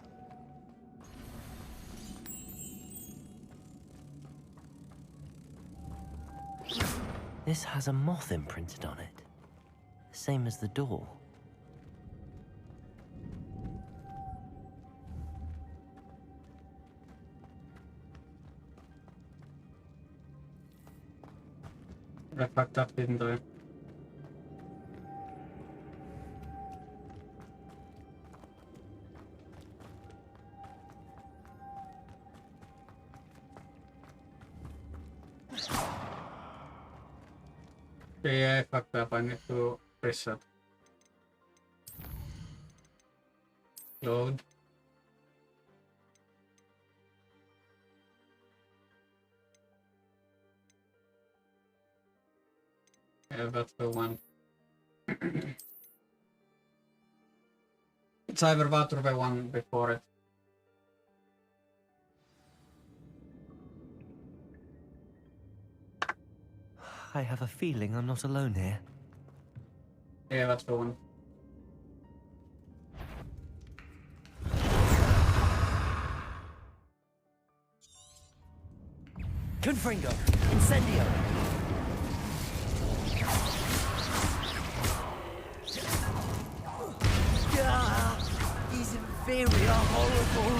This has a moth imprinted on it. Same as the door. I fucked up, didn't I? Okay, yeah, I fucked up. I need to reset. Load. Yeah, that's the one. Cyberwater the one before it. I have a feeling I'm not alone here. Yeah, that's the one. Confringo! Incendio! These inferior horrible!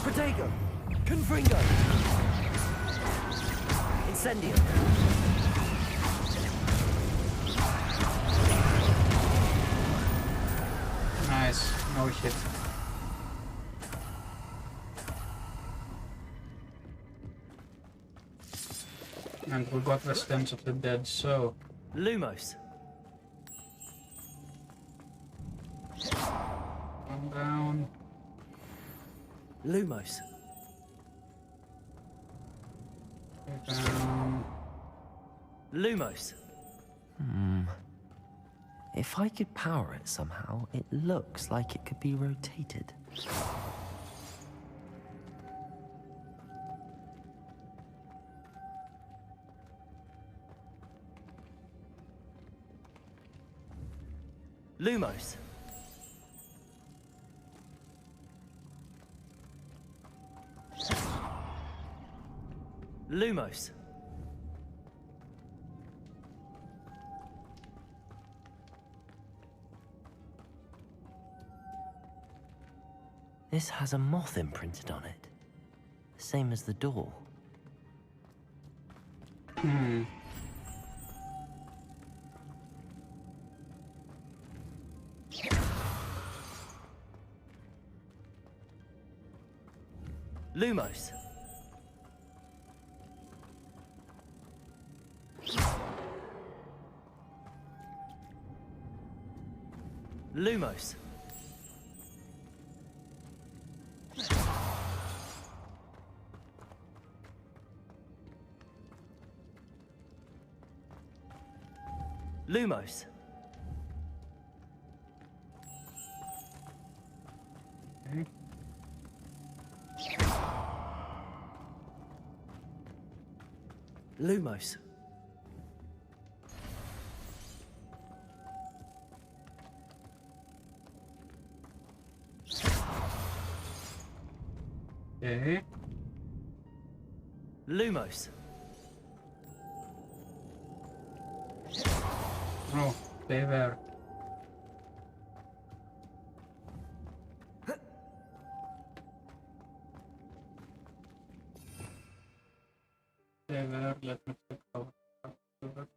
Protego! Confringo! Incendio! Nice. No shit. And we got the Stench of the Dead, so... Lumos! Calm down. Lumos! Down. Lumos! If I could power it somehow, it looks like it could be rotated. Lumos! Lumos! This has a moth imprinted on it. Same as the door. Lumos! Lumos! Lumos! Okay. Lumos! Okay. Lumos! Oh, stay there. Stay there, let me check how to do that.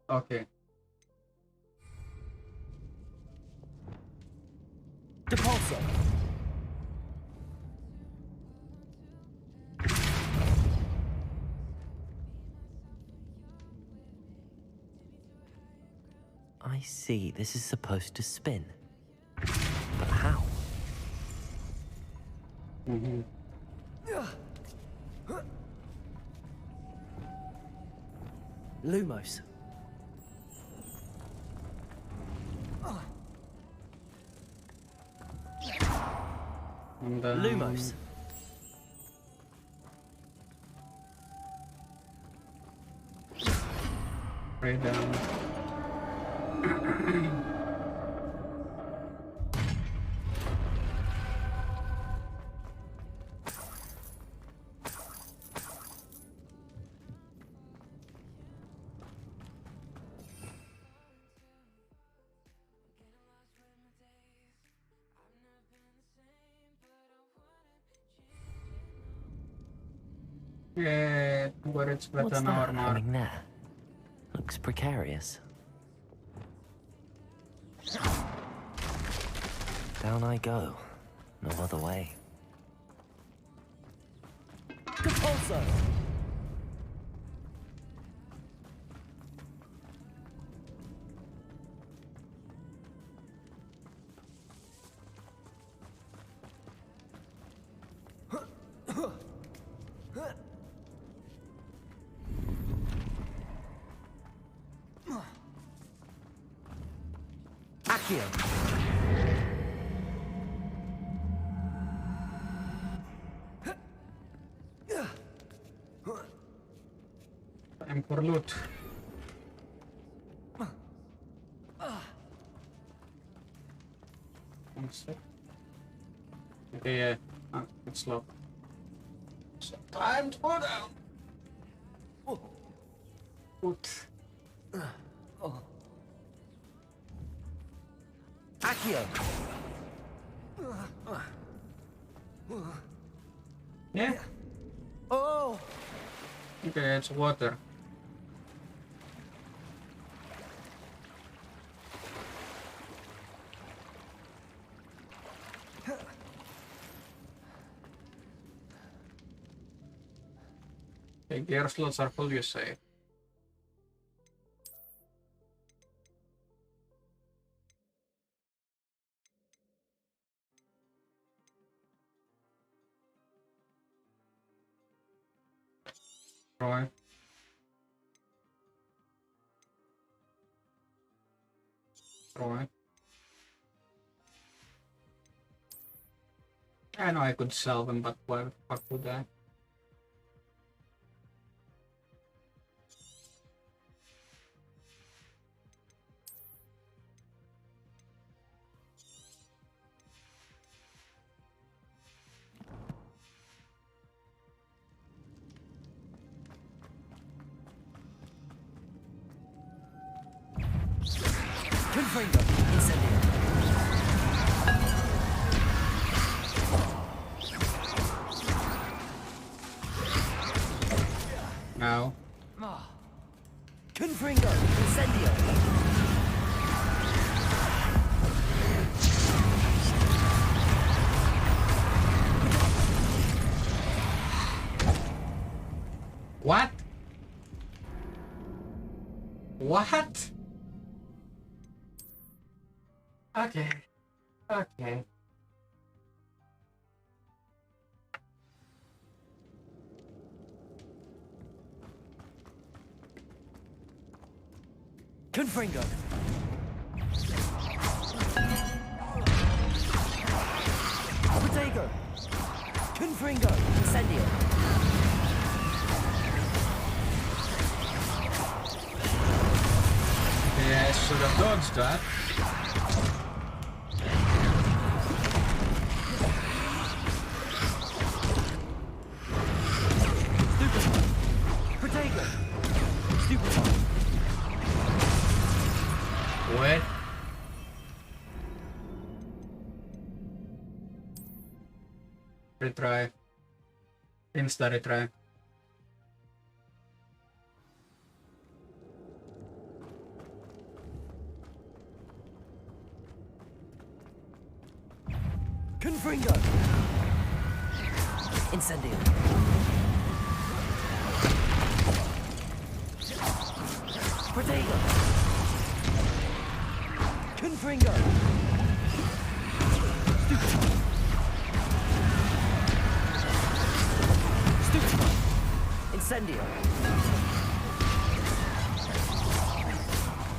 Okay. Depulso! I see. This is supposed to spin. But how? Lumos. And Lumos. Right down. Yeah, where it's better What's than that armor. happening there? Looks precarious. Down I go. No other way. Depulso! Accio. Time for loot. One sec. Okay, yeah. It's locked. So time to go down. Loot. Accio. Yeah. Oh. Okay, it's water. Okay, gear slots are full, you say. Right. Right. I know I could sell them, but why the fuck would I? Confringo. Incendio. No. Confringo. Incendio. What? What? Okay. Okay. Confringo. Protego. Confringo. Incendio. Yeah, I should have dodged that. Protego. Stupid. What? Retry. Insta retry. Confringo. Incendio. Protego. Confringo. Stupid. Incendio.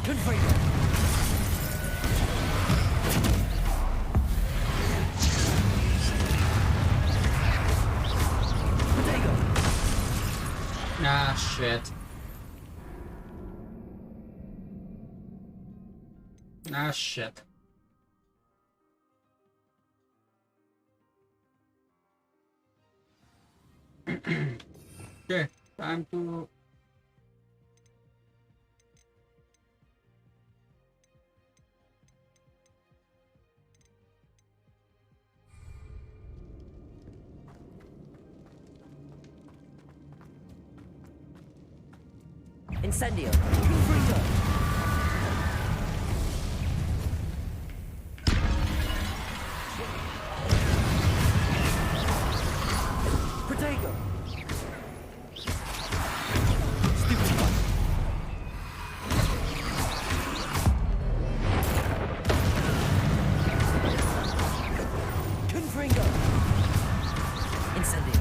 Confringo. Ah, shit. Ah, shit. Okay, time to... Incendio. Confringo. Protego. Stupid. Confringo. Incendio.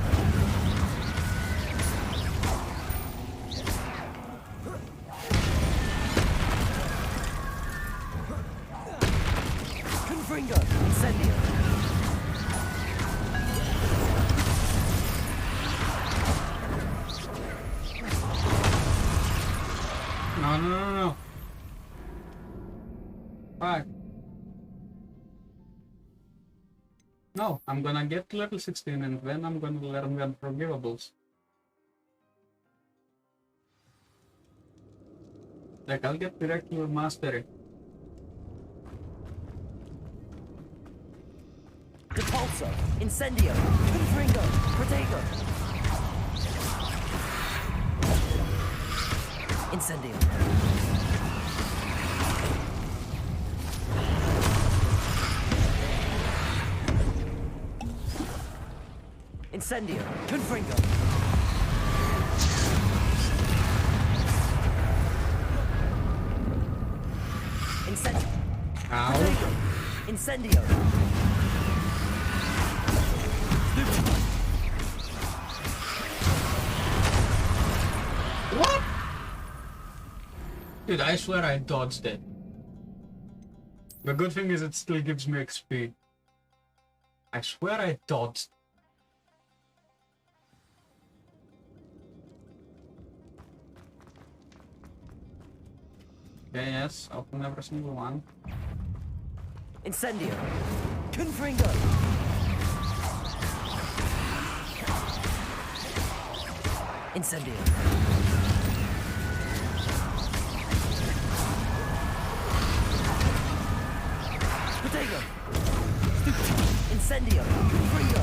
No. Fuck. No, I'm gonna get to level 16 and then I'm gonna learn the unforgivables. Like, I'll get direct to mastery. Repulsor, Incendio, Confringo, Protego. Incendio. Incendio, Confringo. Incendio. Protego. Incendio. What? Dude, I swear I dodged it. The good thing is it still gives me XP. I swear I dodged. Okay, yes, open every single one. Incendio. Confringo. Incendio. Protego. Incendio. Confringo.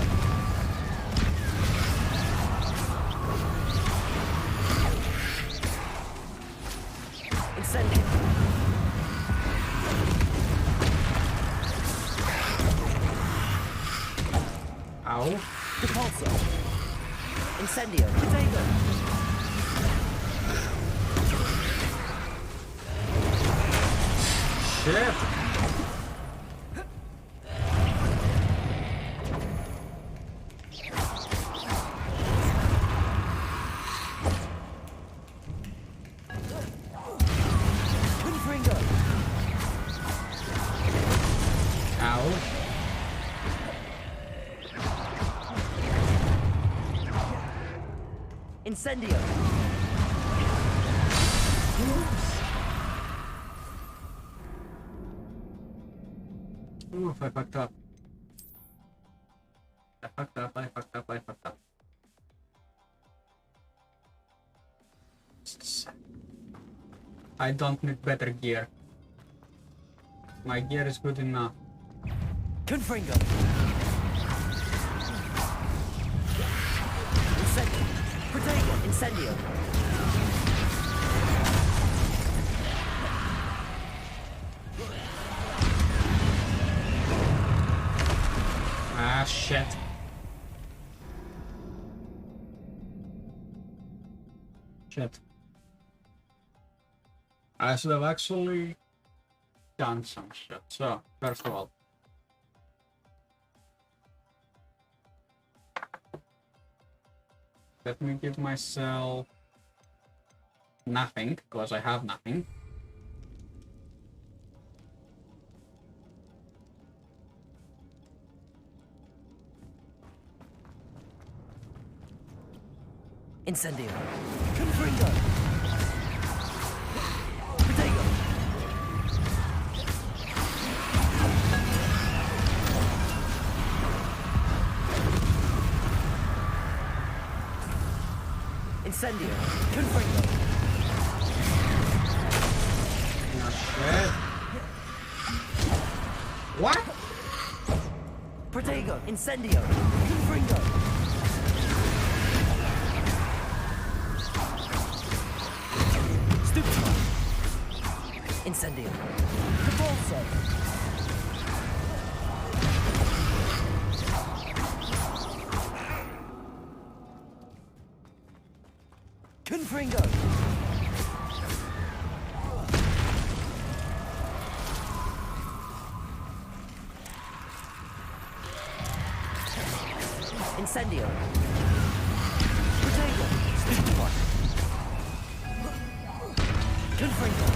Incendio. Ow. Repulsor. Incendio. Protego. Shit. Confringo. Ow. Incendio. Oof, I fucked up. I fucked up. I don't need better gear. My gear is good enough. Confringo. Incendio. Protego. Incendio. Ah, shit. Shit. I should have actually done some shit. So, first of all, let me give myself nothing, because I have nothing. Incendio. Confringo. Protego. Incendio. Confringo. Oh, shit. What? Protego. Incendio. Confringo. Incendio. Repulsor. Confringo. Incendio. Protego. Confringo.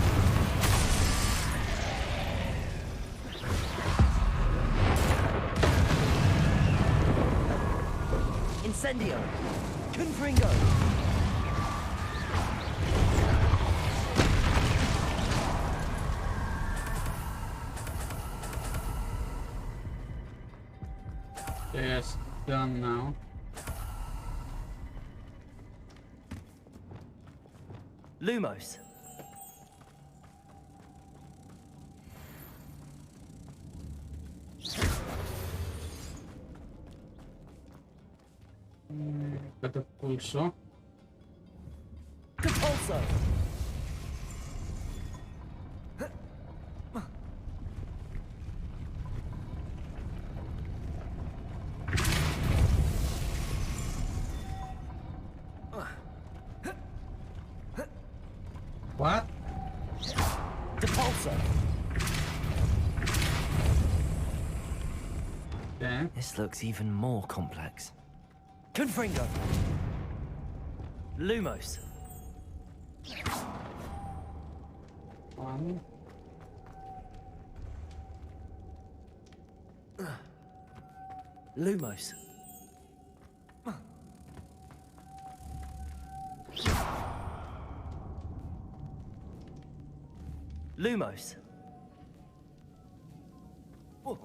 Incendio. Confringo. Yes, done now. Lumos. Better pulso. Compulso. What? Depulso. Okay. This looks even more complex. Confringo. Lumos. One. Lumos. Lumos. Oh.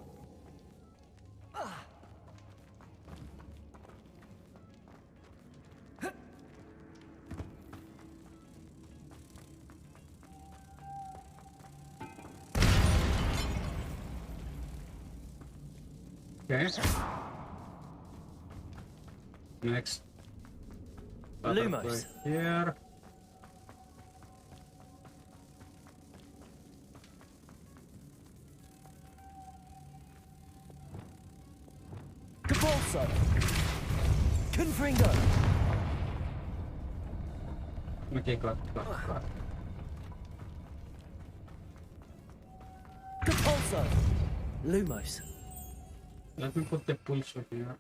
Okay. Next. Lumos. Here. Compulso. Confringo. Okay, got. Compulso. Lumos. Let me put the pulso here.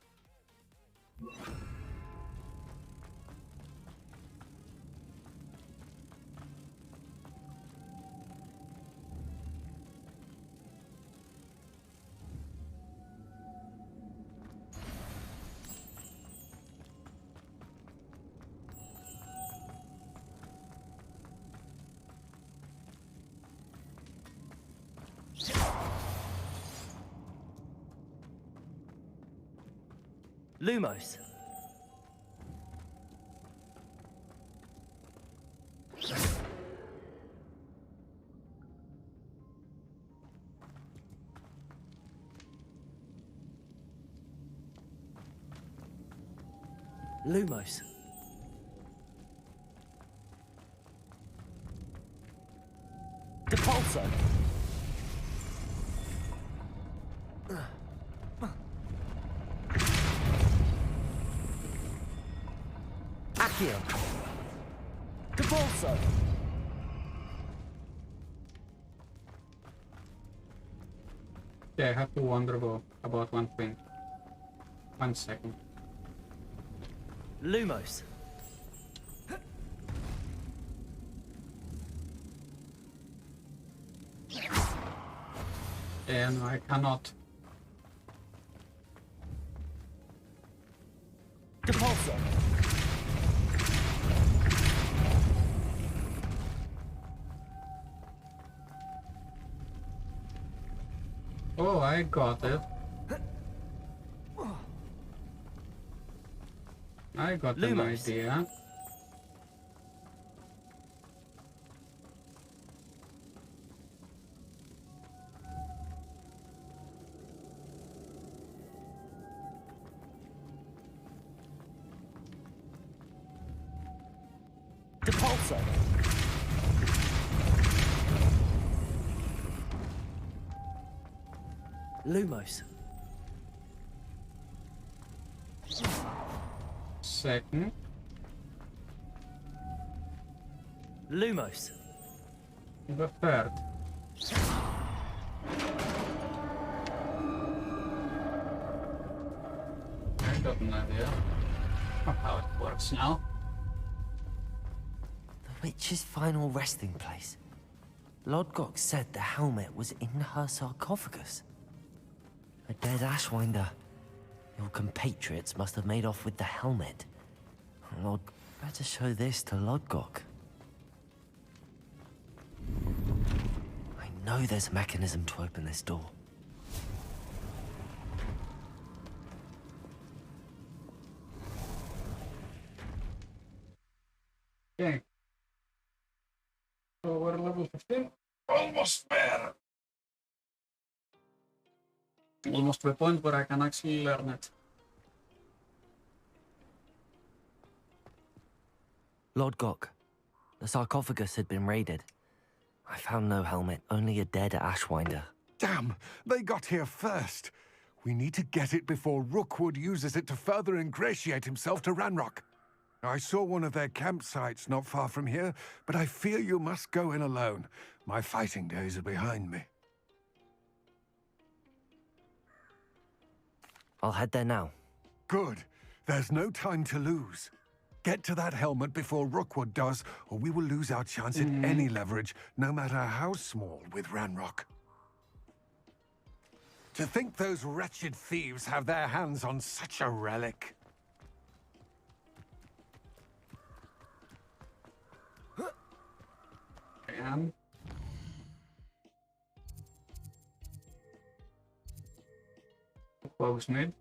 Lumos. Lumos. Depulso. Accio. Depulso. Okay, I have to wonder about one thing. 1 second. Lumos. And I cannot. Depulso. Oh, I got it. I got an Lumos. idea. Depulso. Lumos. Second. Lumos. The third. I got an idea of how it works now. The witch's final resting place. Lodgok said the helmet was in her sarcophagus. A dead Ashwinder. Your compatriots must have made off with the helmet. Lord, better show this to Lodgok. I know there's a mechanism to open this door. Okay. So we're level 15. Almost there. Almost to a point where I can actually learn it. Lord Gok, the sarcophagus had been raided. I found no helmet, only a dead Ashwinder. Damn! They got here first. We need to get it before Rookwood uses it to further ingratiate himself to Ranrock. I saw one of their campsites not far from here, but I fear you must go in alone. My fighting days are behind me. I'll head there now. Good. There's no time to lose. Get to that helmet before Rookwood does, or we will lose our chance at any leverage, no matter how small, with Ranrock. To think those wretched thieves have their hands on such a relic. And close mid.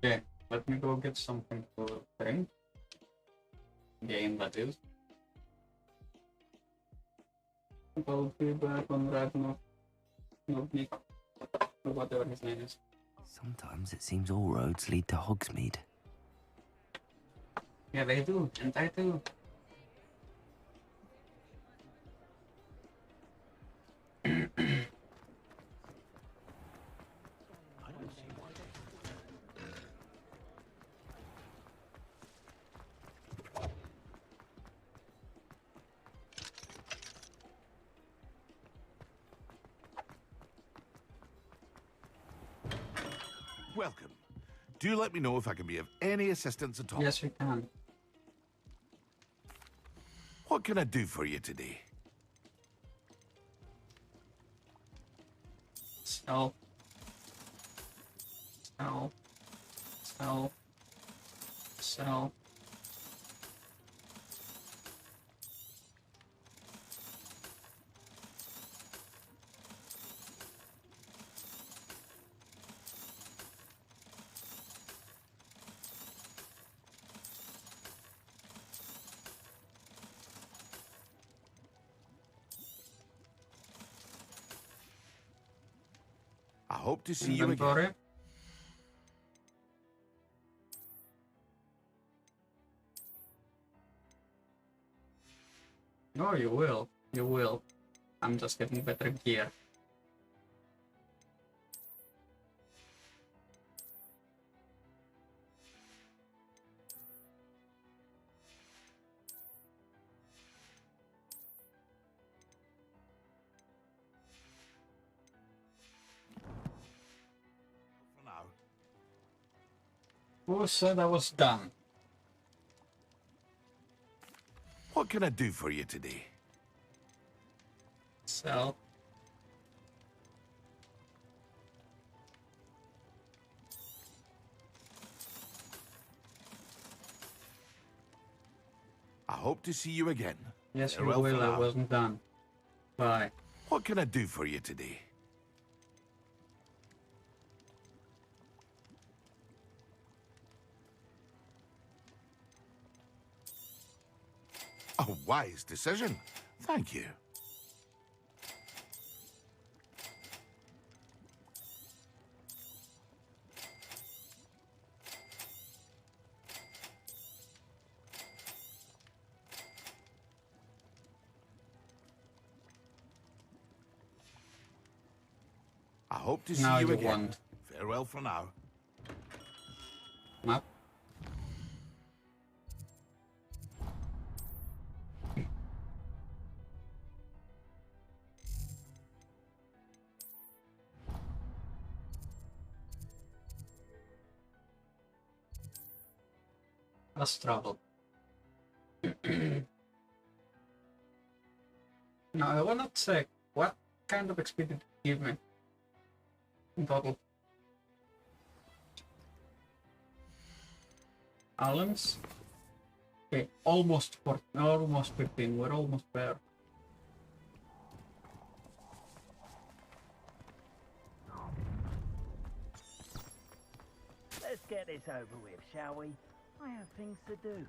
Okay, let me go get something to drink. Game, that is. I'll be back on Ragnarok. No, Nick. Or whatever his name is. Sometimes it seems all roads lead to Hogsmeade. Yeah, they do, and I do. Welcome. Do let me know if I can be of any assistance at all. Yes, we can. What can I do for you today? Sell. Sell. Sell. Sell. I hope to see you Inventory. again. No, you will. You will. I'm just getting better gear. For now. Who said I was done? What can I do for you today? Sell. I hope to see you again. Yes, you Farewell for will. I now. wasn't done. Bye. What can I do for you today? A wise decision. Thank you. I hope to see Now you you again. want. Farewell for now. Map. Let's travel. Now I wanna check what kind of XP did it give me in total. Allens. Okay, almost 15. We're almost there. Let's get this over with, shall we? I have things to do.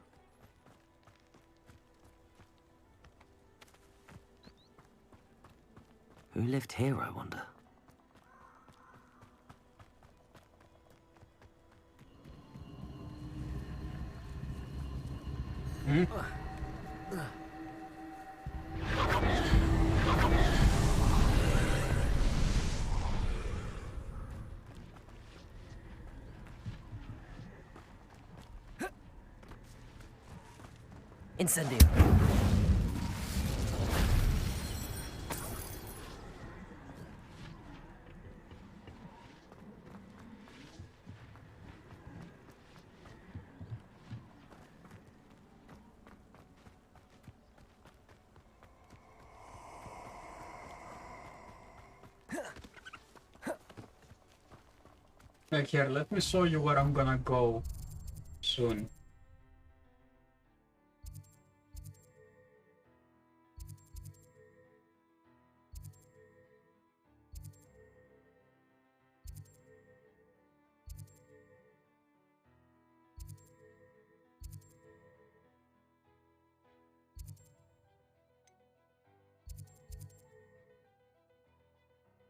Who lived here, I wonder? Hmm? Incendio. Like here, let me show you where I'm gonna go soon.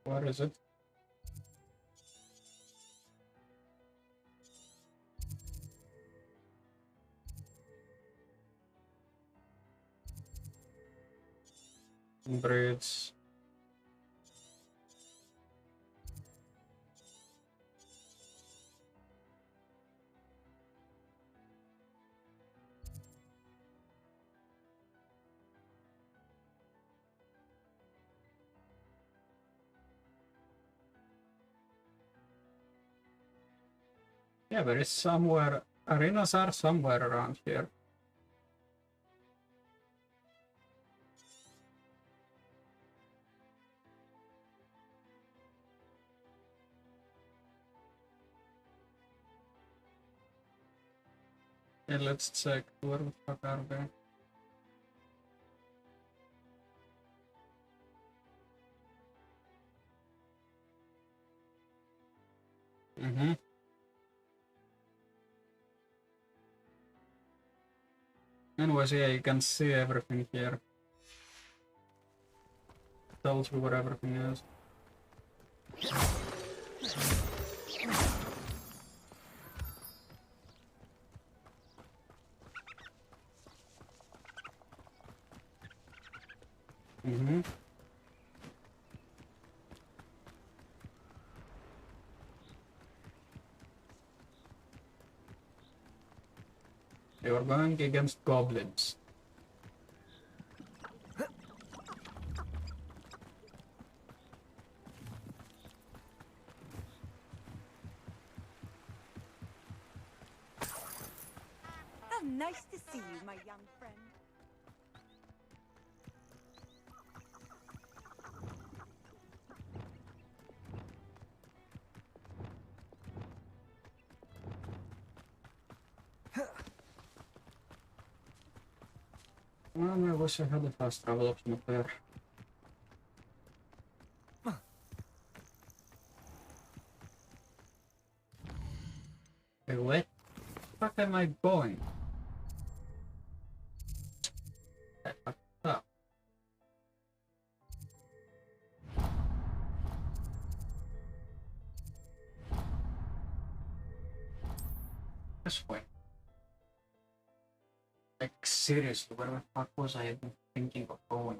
Where is it? Bridge. Yeah, there is somewhere. Arenas are somewhere around here. Yeah, let's check. Where the fuck are they? Mm-hmm. Anyways, yeah, you can see everything here. Tells you where everything is. Mm-hmm. They were going against goblins. How nice to see you, my young friend. Well, I wish I had a fast travel option up there. Hey, where the fuck am I going? I fucked up. This way. Like, seriously, where the fuck was I even thinking of going?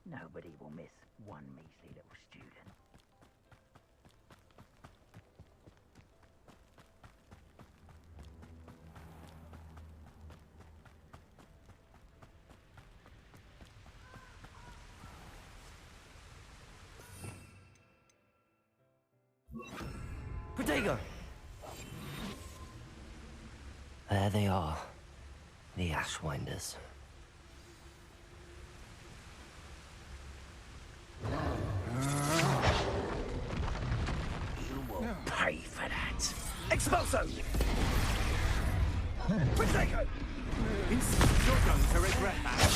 Nobody will miss one measly little student. Protego! There they are. The Ashwinders. You will pay for that. Expulso! Protego! You're going to regret that.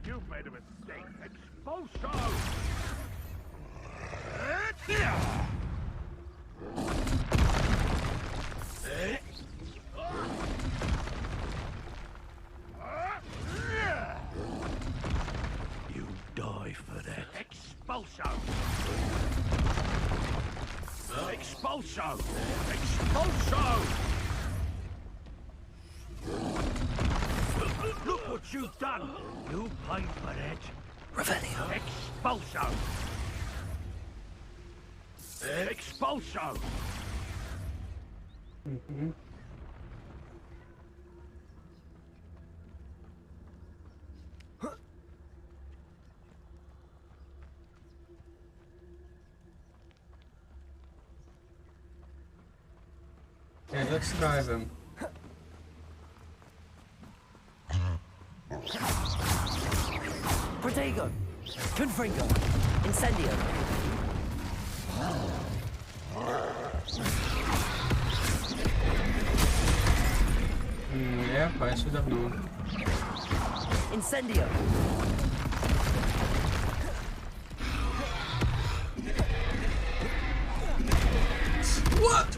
You made a mistake. Expulso! You die for that. Expulso! Expulso! Expulso! Look what you've done! You paid for that. Revelio. Expulso! Expulso! Okay, let's drive him. Protego! Confringo! Incendio! Yep, I should have known. Incendio! What?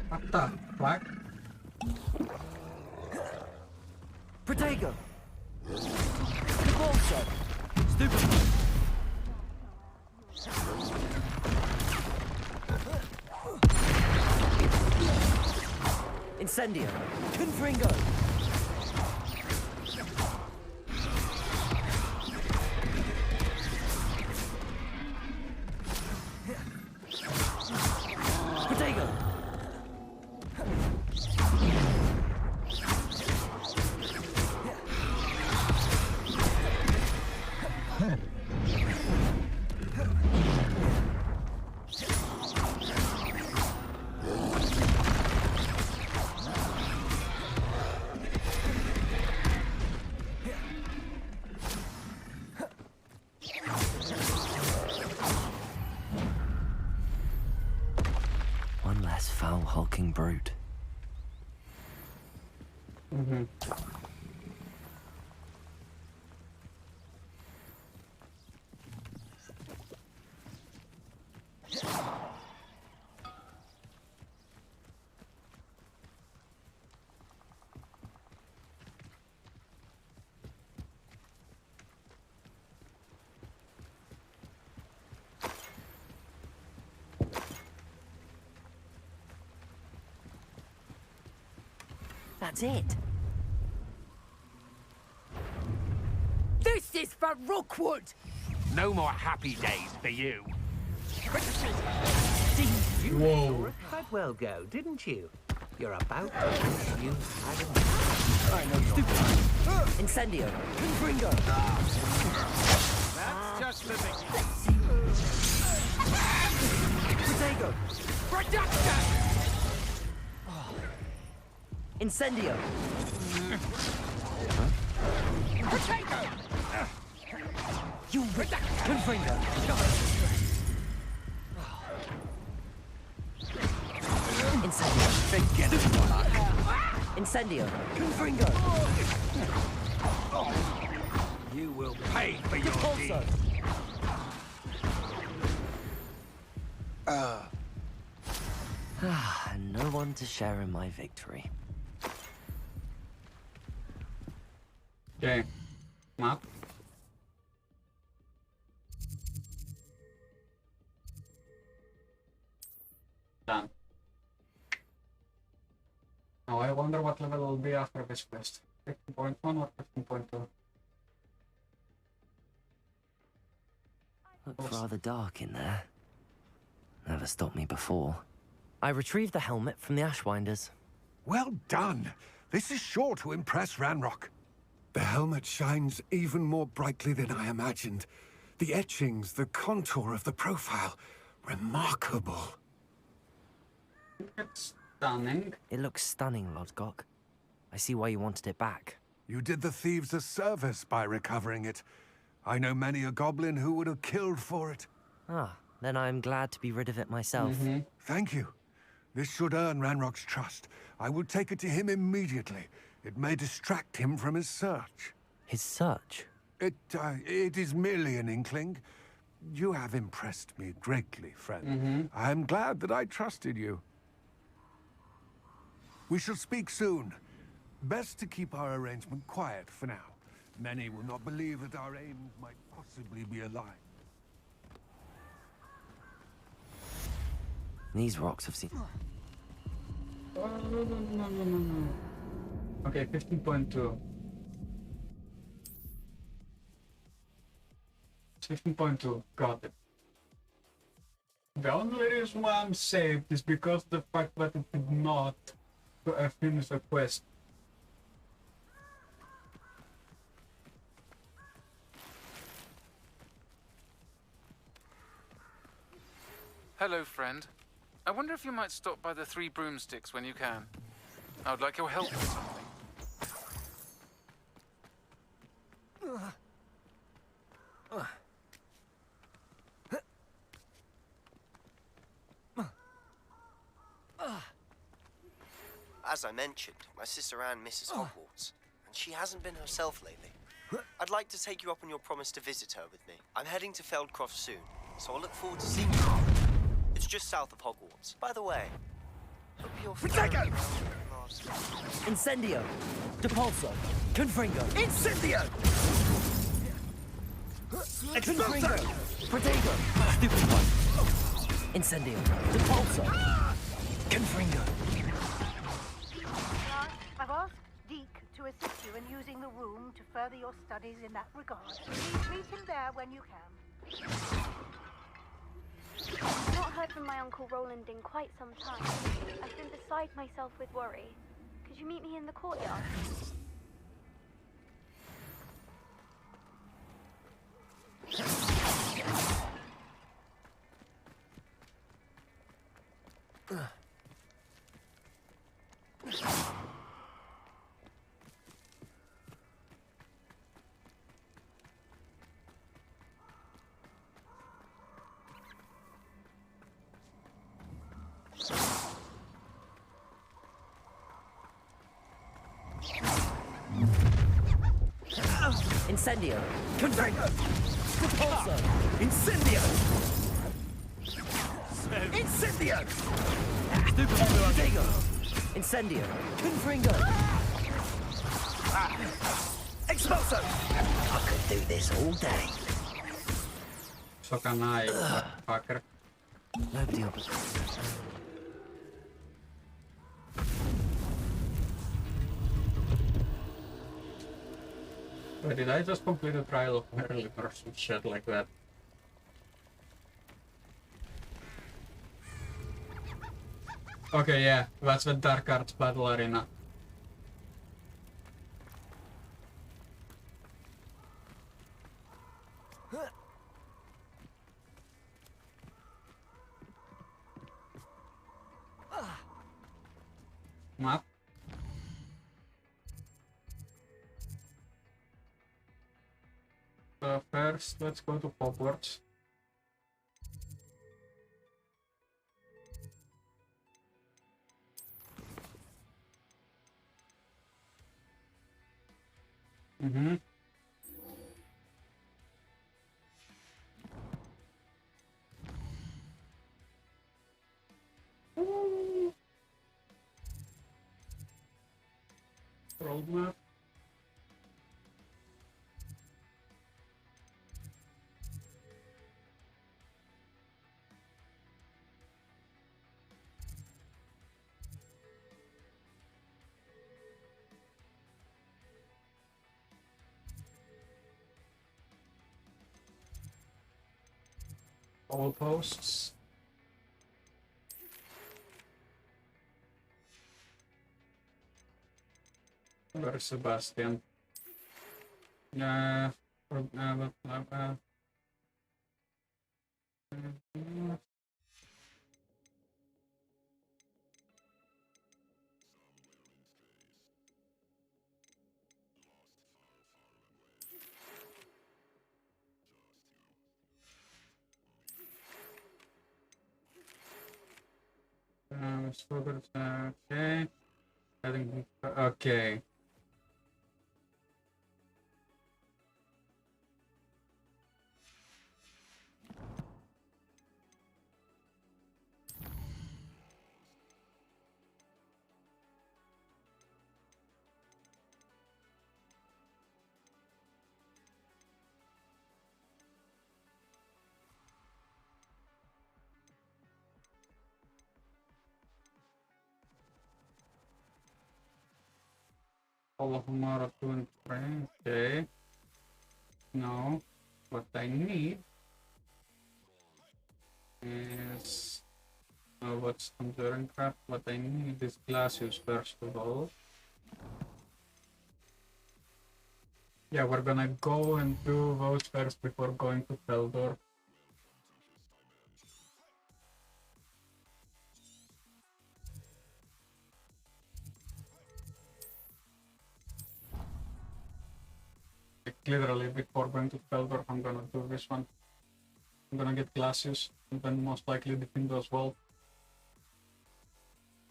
What the fuck? Protego! Expulso! Stupid! Incendio! Confringo! Protego! One less foul hulking brute. That's it. This is for Rookwood! No more happy days for you. Whoa. Quite well go, didn't you? You're about to wish you had a... I know you're stupid. Incendio. Confringo. That's just the beginning. Protego. Production! Incendio. Potato! You Confringo. Incendio. Forget it. Incendio. Confringo. You will pay for your Repulso. deeds. And no one to share in my victory. Okay. Map. be after this quest? 15.1 or 15.2? Looks rather dark in there. Never stopped me before. I retrieved the helmet from the Ashwinders. Well done! This is sure to impress Ranrock. The helmet shines even more brightly than I imagined. The etchings, the contour of the profile, remarkable. It's stunning. It looks stunning, Lodgok. I see why you wanted it back. You did the thieves a service by recovering it. I know many a goblin who would have killed for it. Ah, then I'm glad to be rid of it myself. Thank you. This should earn Ranrock's trust. I will take it to him immediately. It may distract him from his search. His search? It is merely an inkling. You have impressed me greatly, friend. I'm glad that I trusted you. We shall speak soon. Best to keep our arrangement quiet for now. Many will not believe that our aims might possibly be aligned. These rocks have seen... No. Okay, 15.2. 15.2, got it. The only reason why I'm saved is because the fact that it did not finish the quest. Hello, friend. I wonder if you might stop by the Three Broomsticks when you can. I would like your help with something. As I mentioned, my sister Anne misses Hogwarts, and she hasn't been herself lately. I'd like to take you up on your promise to visit her with me. I'm heading to Feldcroft soon, so I look forward to seeing you. It's just south of Hogwarts. By the way, hope you're Protego! Incendio! Depulso! Confringo! Incendio! Confringo! Protego! Stupid one! Incendio! Depulso! Confringo! I've asked Deke to assist you in using the room to further your studies in that regard. Please meet him there when you can. I've not heard from my Uncle Roland in quite some time. I've been beside myself with worry. Could you meet me in the courtyard? Incendio! Confringo! Depulso! Incendio! Incendio! Protego! Incendio! Confringo! Expulso! I could do this all day. So can I, fucker. Nobody will. Wait, did I just complete a trial of Merlin or some shit like that? Okay, yeah, that's the Dark Arts Battle Arena. Map. So first, let's go to Hogwarts. Roadmap. All posts. Where's Sebastian? Okay. I think. Okay. Allahumma Rabbun. Okay. No. What I need is what's conjuring craft. What I need is glasses first of all. Yeah, we're gonna go and do those first before going to Feldor. Like, literally before going to Feldor, I'm gonna do this one. I'm gonna get glasses and then most likely defend as well.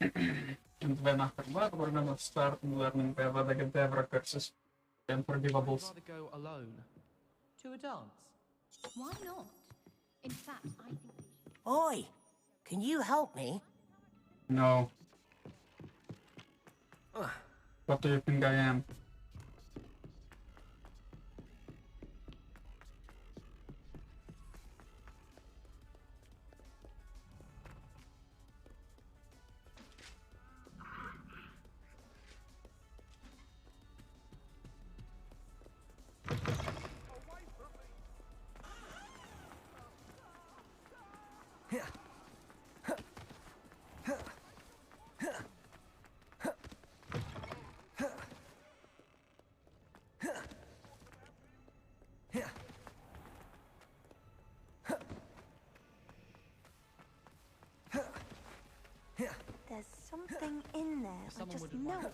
And then after that, we're gonna start learning the Devra curses and forgivables. I'd rather go alone. To a dance? Why not? In fact, I think we should... Oi! Can you help me? No. What do you think I am? There's something in there. I just know it.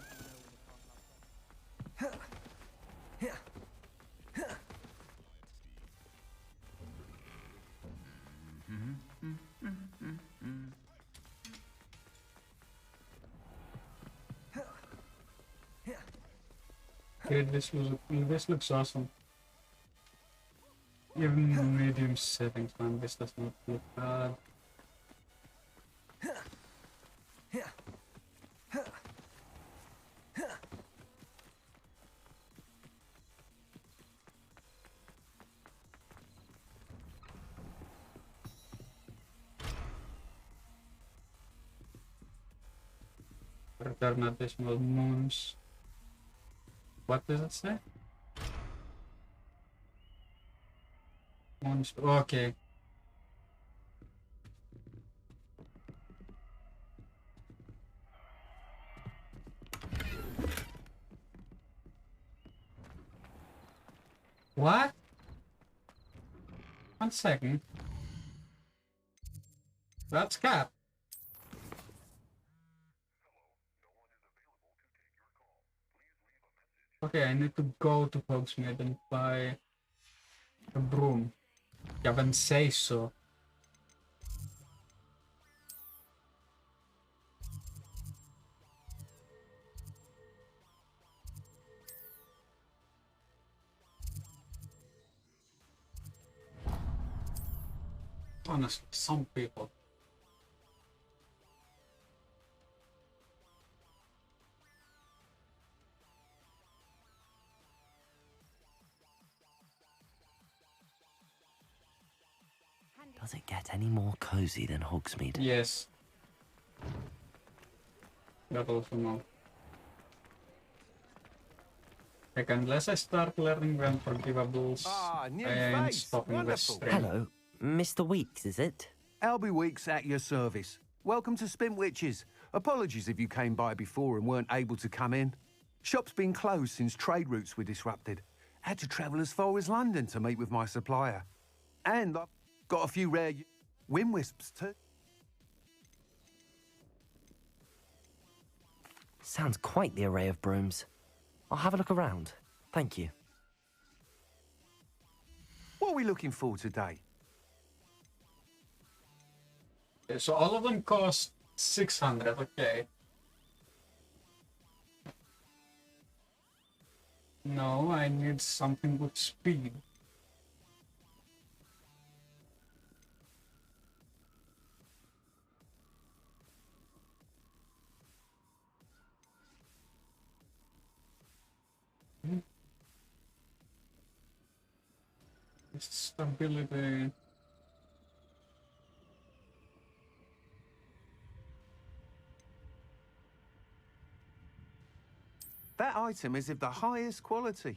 Okay, this looks awesome. Even in medium settings, man, this does not look bad. Return additional moons. What does it say? Moons. Okay. What? 1 second. That's Cap. Okay, I need to go to Hogsmeade and buy a broom. Ja, then say so. Honestly, some people. Does it get any more cozy than Hogsmeade? Yes. That also no. Like, unless I start learning the unforgivables, I ain't stopping this stream. Hello. Mr. Weeks, is it? Albie Weeks at your service. Welcome to Spintwitches. Apologies if you came by before and weren't able to come in. Shop's been closed since trade routes were disrupted. Had to travel as far as London to meet with my supplier. And I've got a few rare wind wisps too. Sounds quite the array of brooms. I'll have a look around. Thank you. What are we looking for today? Okay, so all of them cost 600, okay. No, I need something with speed. Stability. That item is of the highest quality.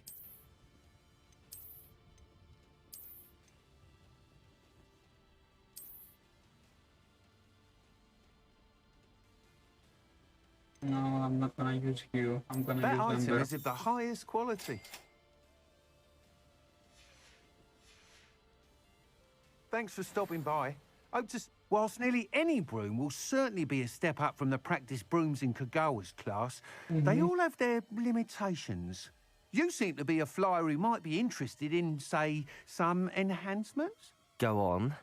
No, I'm not gonna use you. I'm gonna use That item Ember. is of the highest quality. Thanks for stopping by. Hope to... Whilst nearly any broom will certainly be a step up from the practice brooms in Kagawa's class, they all have their limitations. You seem to be a flyer who might be interested in, say, some enhancements? Go on.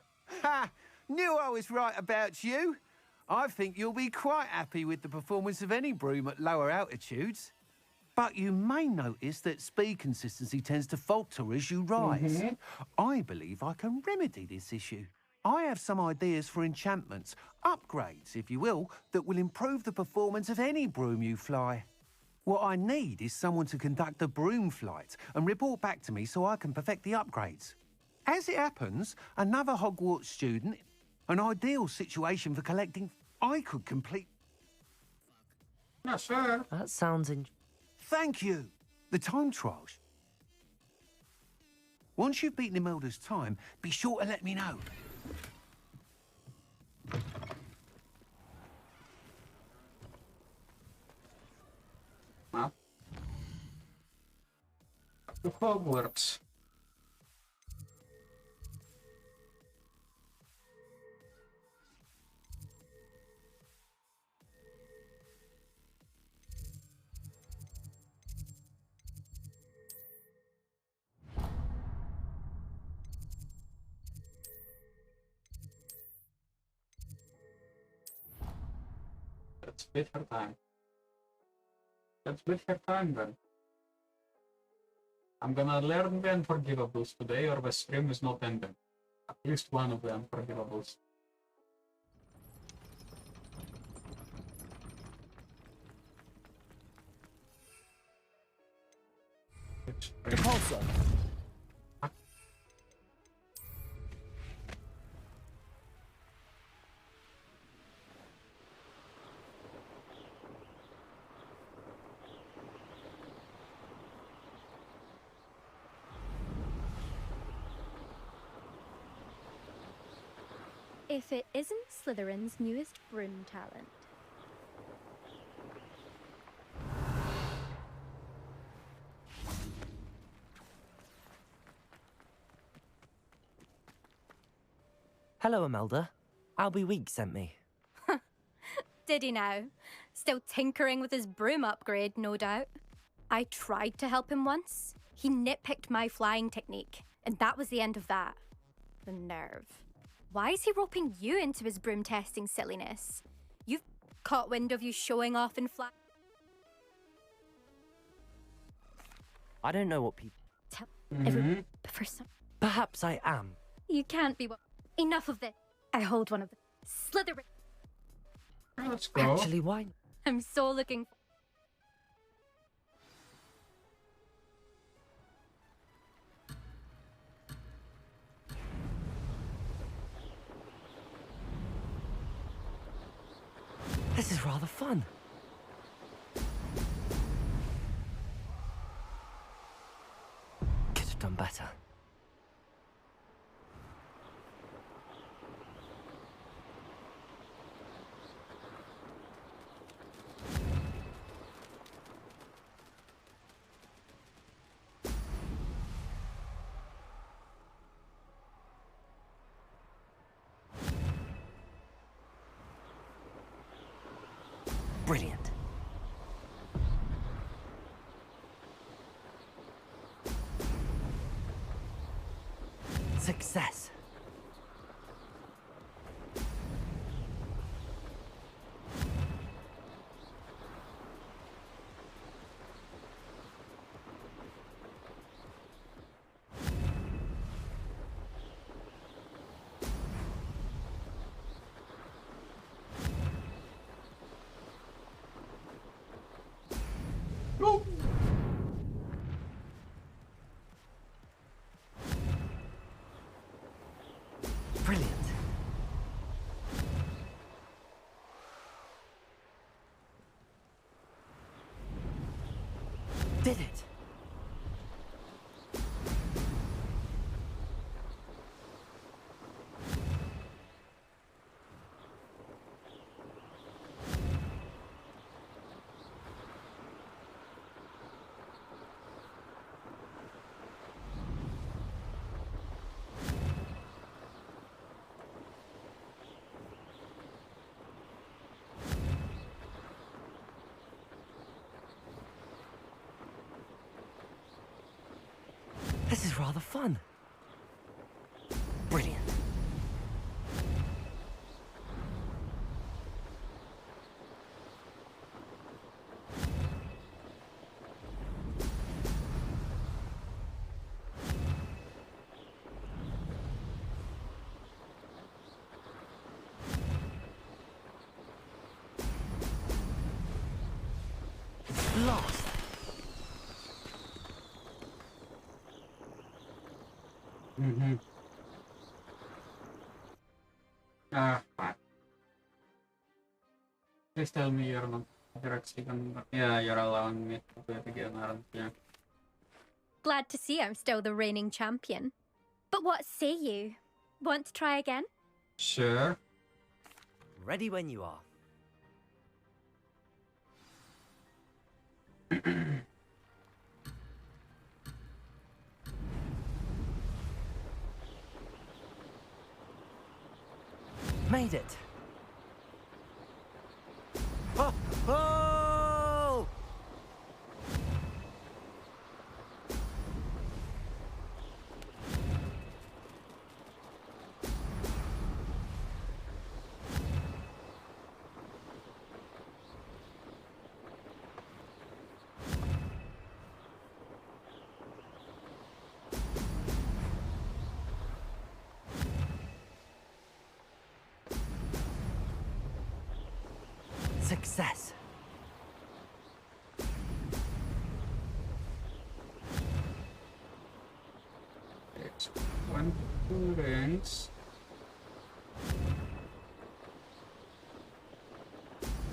Ha! Knew I was right about you. I think you'll be quite happy with the performance of any broom at lower altitudes. But you may notice that speed consistency tends to falter as you rise. I believe I can remedy this issue. I have some ideas for enchantments, upgrades, if you will, that will improve the performance of any broom you fly. What I need is someone to conduct a broom flight and report back to me so I can perfect the upgrades. As it happens, another Hogwarts student, an ideal situation for collecting, I could complete... Yes, sir. That sounds Thank you. The time trials. Once you've beaten Imelda's time, be sure to let me know. Huh? To Hogwarts. Let's beat her time. Let's beat her time then. I'm gonna learn the unforgivables today or the stream is not ending. At least one of the unforgivables. Repulsor. If it isn't Slytherin's newest broom talent. Hello, Imelda. Albie Weeks sent me. Did he now? Still tinkering with his broom upgrade, no doubt. I tried to help him once. He nitpicked my flying technique, and that was the end of that. The nerve. Why is he roping you into his broom testing silliness? You've caught wind of you showing off in fly. I don't know what people... Tell everyone for some... Perhaps I am. You can't be... Enough of this. I hold one of the Slytherin... Let's go. Actually, why? I'm so looking... This is rather fun. Could have done better. Brilliant. Success. Brilliant. Did it. This is rather fun. Brilliant. Lost. Ah, fuck. Please tell me you're actually yeah, you're allowing me to do it again, aren't you? Glad to see I'm still the reigning champion. But what say you? Want to try again? Sure. Ready when you are. Made it. Oh! Oh! Success. It's 1, 2 rings.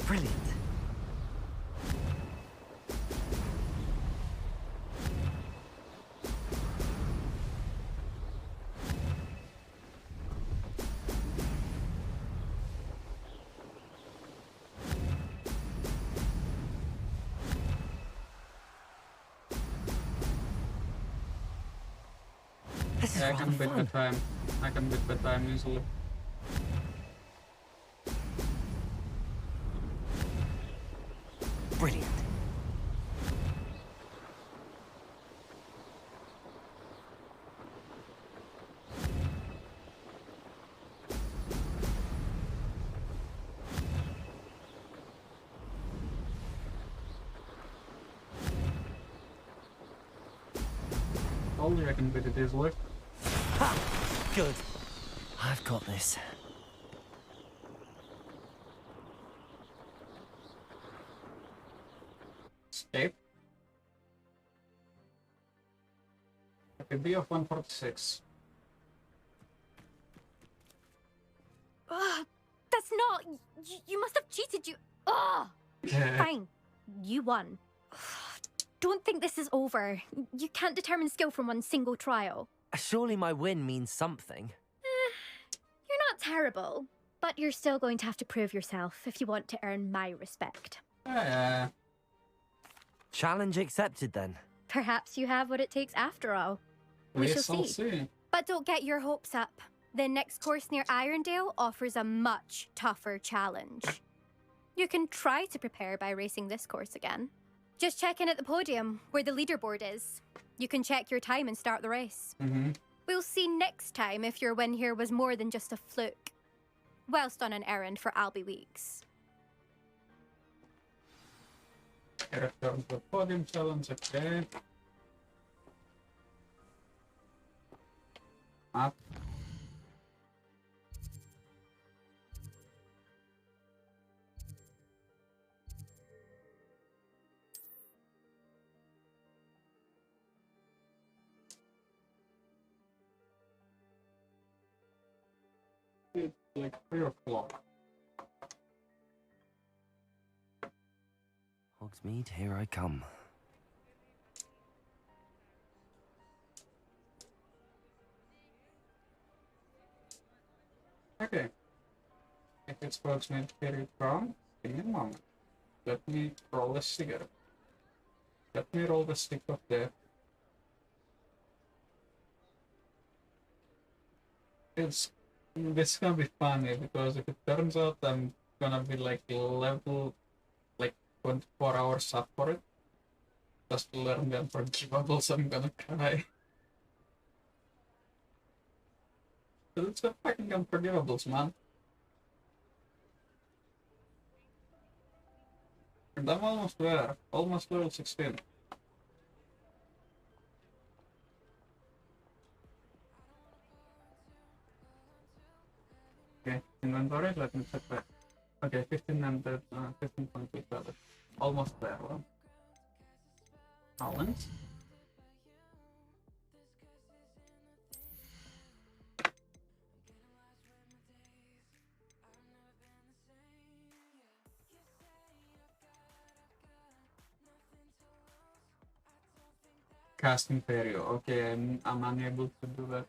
Brilliant. Yeah, I can beat the time. I can beat the time easily. Brilliant. Only I can beat it easily. Ha! Good. I've got this. Escape. Okay, B of 146. That's not... You must have cheated, you... Ugh! Fine. You won. Don't think this is over. You can't determine skill from one single trial. Surely my win means something. You're not terrible, but you're still going to have to prove yourself if you want to earn my respect. Challenge accepted then. Perhaps you have what it takes after all. We shall see. But don't get your hopes up. The next course near Irondale offers a much tougher challenge. You can try to prepare by racing this course again. Just check in at the podium, where the leaderboard is. You can check your time and start the race. We'll see next time if your win here was more than just a fluke. Whilst on an errand for Albie Weeks. Return to podium challenge, okay. Up. It's like 3 o'clock. Hogsmeade, here I come. Okay. If it's Hogsmeade, here it comes. Give me a moment. Let me roll a cigarette. Let me roll the stick of death. This is gonna be funny because if it turns out I'm gonna be like level 24 hours up for it, just to learn the unforgivables, I'm gonna cry. But it's the fucking unforgivables, man. And I'm almost there, almost level 16. Okay, inventory, let me check that. Okay, 1500, 15.2, almost there, well. Balance. Casting Perio, okay, I'm unable to do that.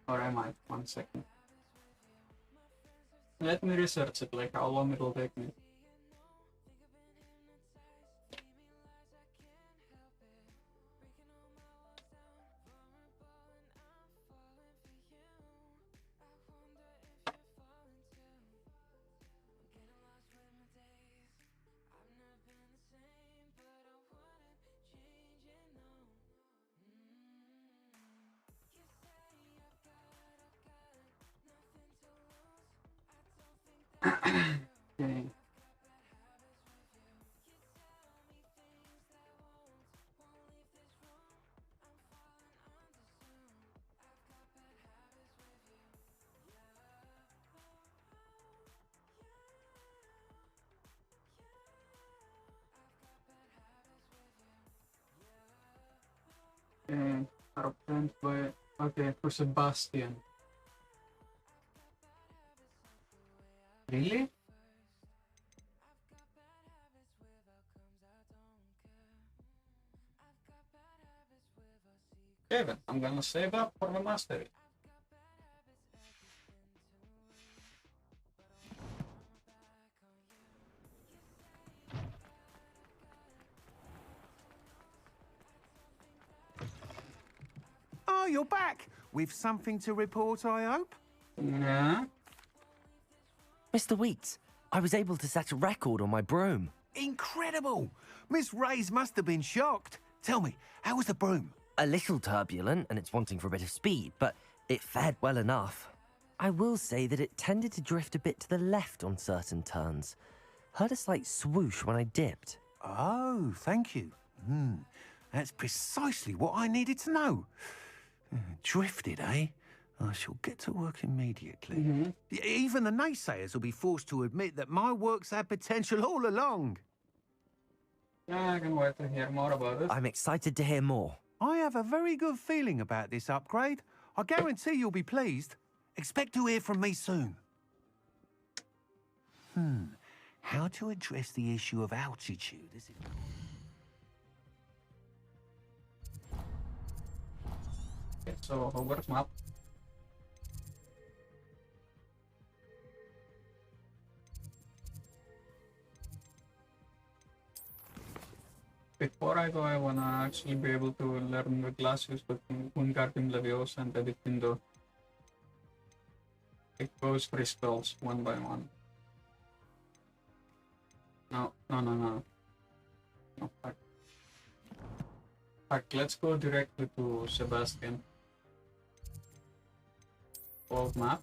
Or am I? 1 second. Let me research it, like how long it'll take me. Okay. Are planned by, okay, for Sebastian. Really? Okay, then I'm gonna save up for the mastery. Oh, you're back! With something to report, I hope? Yeah? Mr. Weeks, I was able to set a record on my broom. Incredible! Miss Reyes must have been shocked. Tell me, how was the broom? A little turbulent, and it's wanting for a bit of speed, but it fared well enough. I will say that it tended to drift a bit to the left on certain turns. Heard a slight swoosh when I dipped. Oh, thank you. That's precisely what I needed to know. Drifted, eh? I shall get to work immediately. Even the naysayers will be forced to admit that my work's had potential all along. Yeah, I can wait to hear more about it. I'm excited to hear more. I have a very good feeling about this upgrade. I guarantee you'll be pleased. Expect to hear from me soon. How to address the issue of altitude, is it? Okay, so Hogwarts map. Before I go, I wanna actually be able to learn the classes with Wingardium Leviosa and Edith Pindo. It goes for spells one by one. No. No, fuck. Fuck, let's go directly to Sebastian. Old map.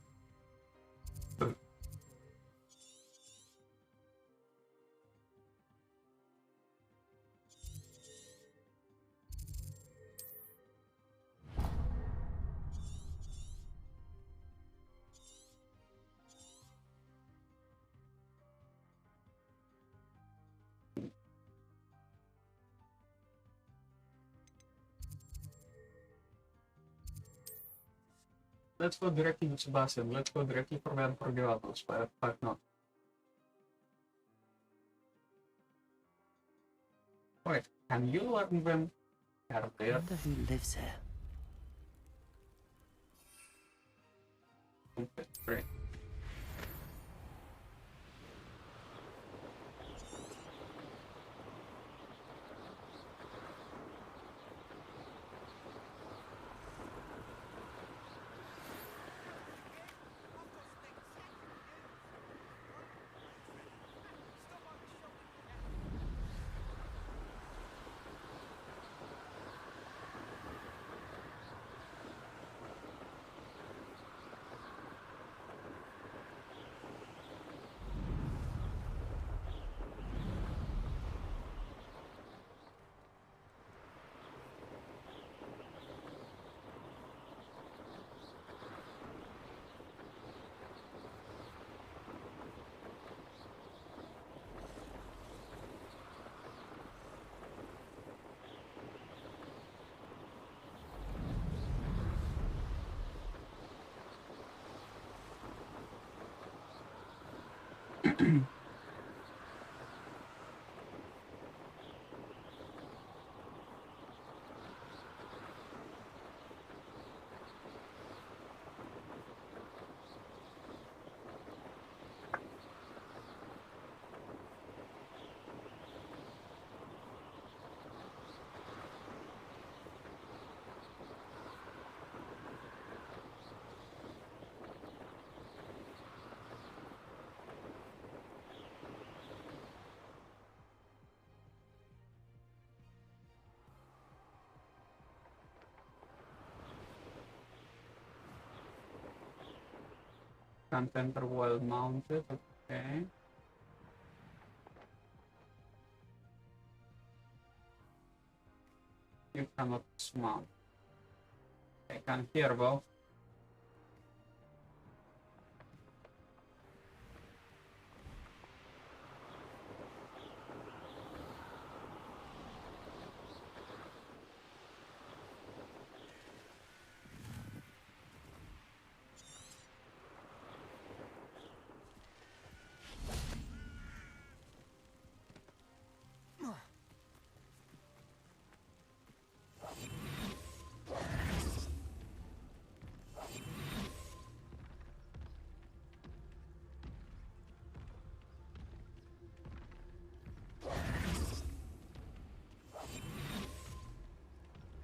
Let's go directly to Sebastian. Let's go directly for Van Forgivatos, but fuck not. Wait, can you learn them? I wonder who lives here. Okay, great. Can't enter while mounted, okay. You cannot dismount. I can hear though.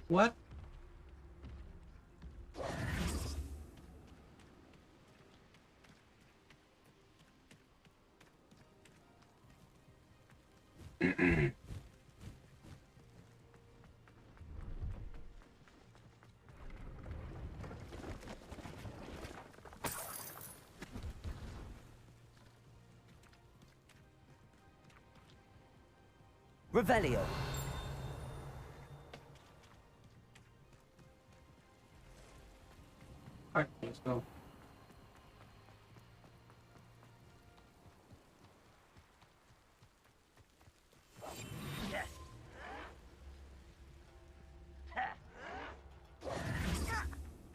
What? Revelio. Alright, let's go.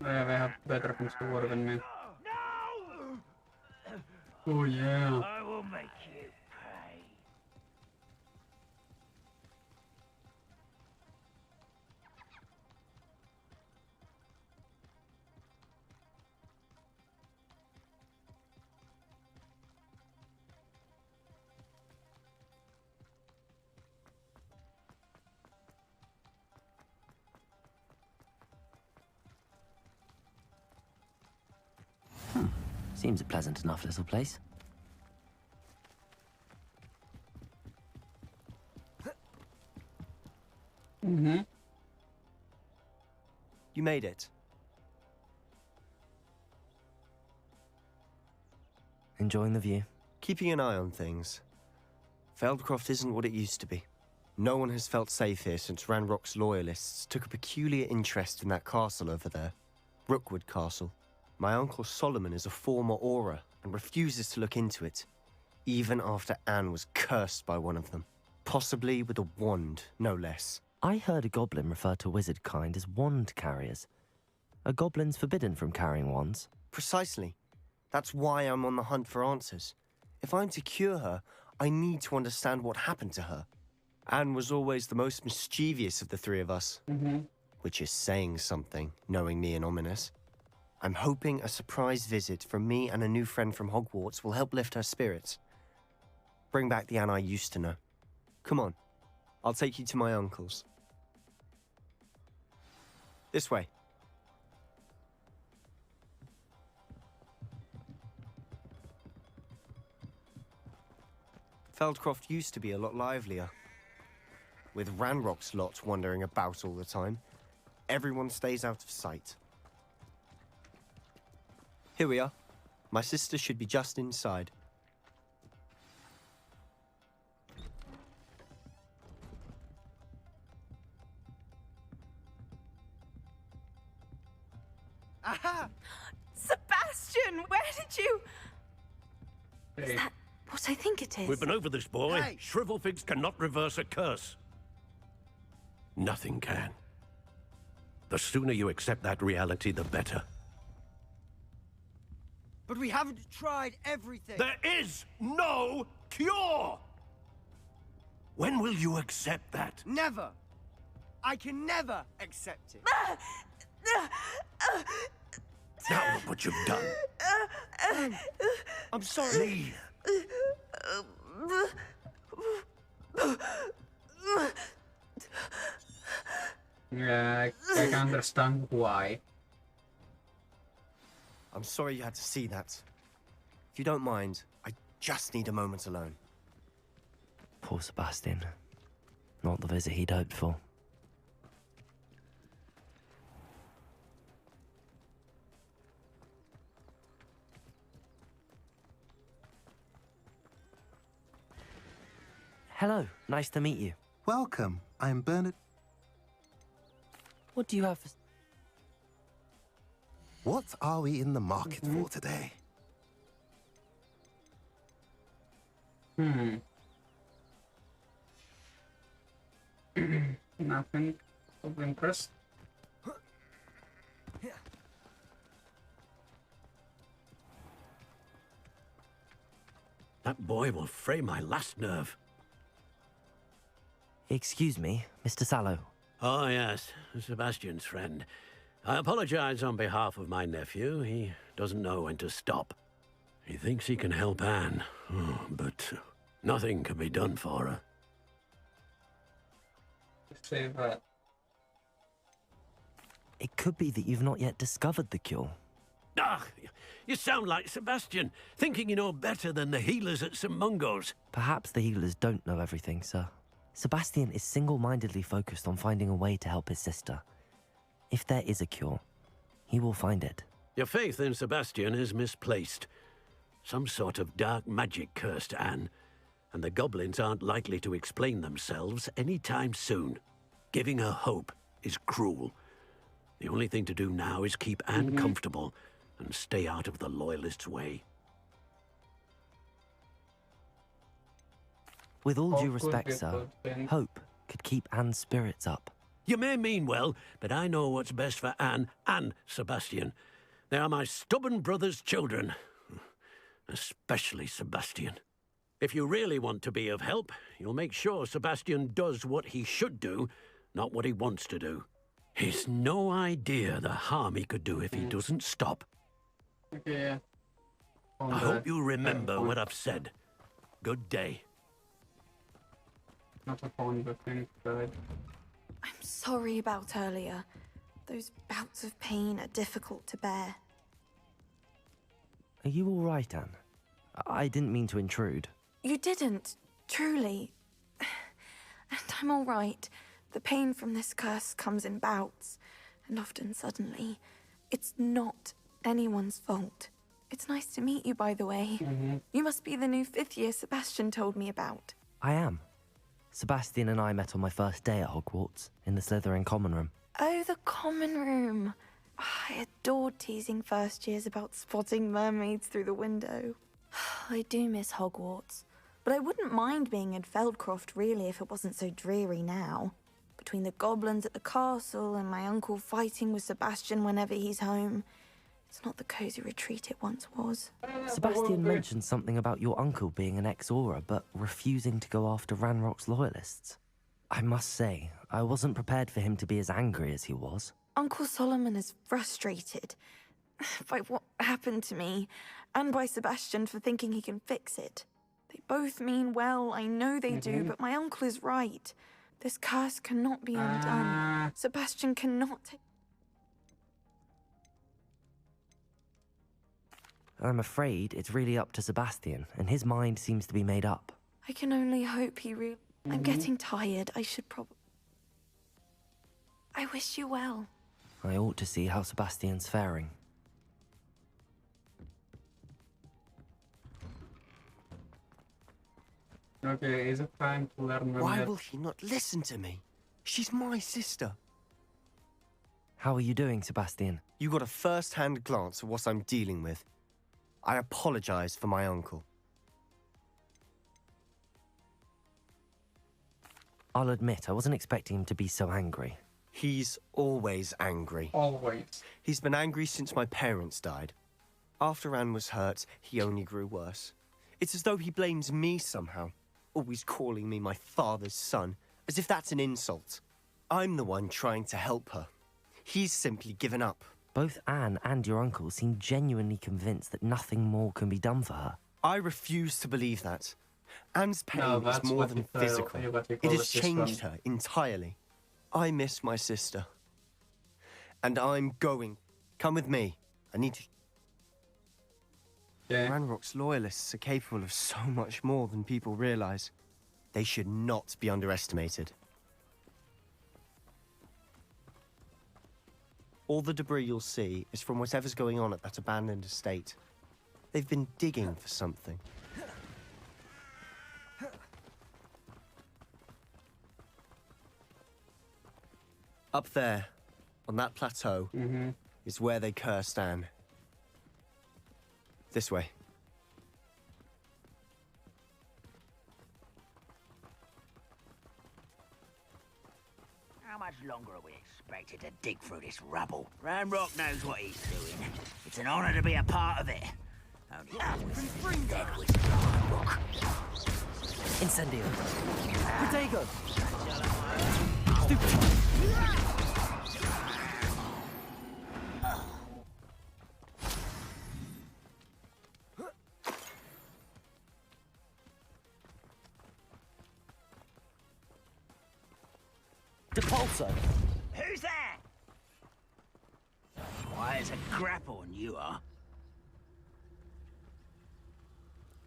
Yeah, they have better things to worry than me. Oh yeah. I will make you pay. Seems a pleasant enough little place. You made it. Enjoying the view? Keeping an eye on things. Feldcroft isn't what it used to be. No one has felt safe here since Ranrock's loyalists took a peculiar interest in that castle over there. Rookwood Castle. My uncle Solomon is a former Auror and refuses to look into it, even after Anne was cursed by one of them. Possibly with a wand, no less. I heard a goblin refer to wizard kind as wand carriers. Are goblins forbidden from carrying wands? Precisely. That's why I'm on the hunt for answers. If I'm to cure her, I need to understand what happened to her. Anne was always the most mischievous of the three of us. Which is saying something, knowing me and Ominous. I'm hoping a surprise visit from me and a new friend from Hogwarts will help lift her spirits. Bring back the Anne I used to know. Come on, I'll take you to my uncle's. This way. Feldcroft used to be a lot livelier. With Ranrock's lot wandering about all the time, everyone stays out of sight. Here we are. My sister should be just inside. Aha! Sebastian, where did you... Is that what I think it is? We've been over this, boy. Hey. Shrivelfigs cannot reverse a curse. Nothing can. The sooner you accept that reality, the better. But we haven't tried everything. There is no cure! When will you accept that? Never. I can never accept it. Now look what you've done. I'm sorry. Leave. Yeah, I can understand why. I'm sorry you had to see that. If you don't mind, I just need a moment alone. Poor Sebastian. Not the visit he'd hoped for. Hello, nice to meet you. Welcome, I'm Bernard. What do you have for... What are we in the market for today? Nothing of interest. That boy will fray my last nerve. Excuse me, Mr. Sallow. Oh, yes, Sebastian's friend. I apologize on behalf of my nephew. He doesn't know when to stop. He thinks he can help Anne, but nothing can be done for her. Say that. It could be that you've not yet discovered the cure. Ah, you sound like Sebastian, thinking you know better than the healers at St. Mungo's. Perhaps the healers don't know everything, sir. Sebastian is single-mindedly focused on finding a way to help his sister. If there is a cure, he will find it. Your faith in Sebastian is misplaced. Some sort of dark magic cursed Anne, and the goblins aren't likely to explain themselves anytime soon. Giving her hope is cruel. The only thing to do now is keep Anne comfortable and stay out of the Loyalists' way. With all due respect, sir, hope could keep Anne's spirits up. You may mean well, but I know what's best for Anne and Sebastian. They are my stubborn brother's children. Especially Sebastian. If you really want to be of help, you'll make sure Sebastian does what he should do, not what he wants to do. He's no idea the harm he could do if he doesn't stop. Okay. I hope you remember what I've said. Good day. Not a phone, but good. I'm sorry about earlier. Those bouts of pain are difficult to bear. Are you all right, Anne? I didn't mean to intrude. You didn't, truly. And I'm all right. The pain from this curse comes in bouts, and often suddenly. It's not anyone's fault. It's nice to meet you, by the way. You must be the new 5th year Sebastian told me about. I am. Sebastian and I met on my first day at Hogwarts, in the Slytherin common room. Oh, the common room. I adored teasing first years about spotting mermaids through the window. I do miss Hogwarts, but I wouldn't mind being in Feldcroft really if it wasn't so dreary now. Between the goblins at the castle and my uncle fighting with Sebastian whenever he's home, it's not the cozy retreat it once was. Sebastian mentioned something about your uncle being an ex-Auror, but refusing to go after Ranrock's loyalists. I must say, I wasn't prepared for him to be as angry as he was. Uncle Solomon is frustrated by what happened to me, and by Sebastian for thinking he can fix it. They both mean well, I know they do, but my uncle is right. This curse cannot be undone. Sebastian cannot take... I'm afraid it's really up to Sebastian, and his mind seems to be made up. I can only hope he really... I'm getting tired. I should probably... I wish you well. I ought to see how Sebastian's faring. Okay, is it time to learn when Why that... will he not listen to me? She's my sister. How are you doing, Sebastian? You got a first-hand glance at what I'm dealing with. I apologize for my uncle. I'll admit, I wasn't expecting him to be so angry. He's always angry. Always. He's been angry since my parents died. After Anne was hurt, he only grew worse. It's as though he blames me somehow, always calling me my father's son, as if that's an insult. I'm the one trying to help her. He's simply given up. Both Anne and your uncle seem genuinely convinced that nothing more can be done for her. I refuse to believe that. Anne's pain is more than physical. It has changed her entirely. I miss my sister. And I'm going. Come with me. I need to... Yeah. Ranrock's loyalists are capable of so much more than people realize. They should not be underestimated. All the debris you'll see is from whatever's going on at that abandoned estate. They've been digging for something. Up there, on that plateau, is where they cursed Anne. This way. How much longer are we expected to dig through this rubble? Ranrock knows what he's doing. It's an honor to be a part of it. Only dead was Ranrock. Incendio. Protego. Depulso. Who's that? Why, it's a grapple and you are.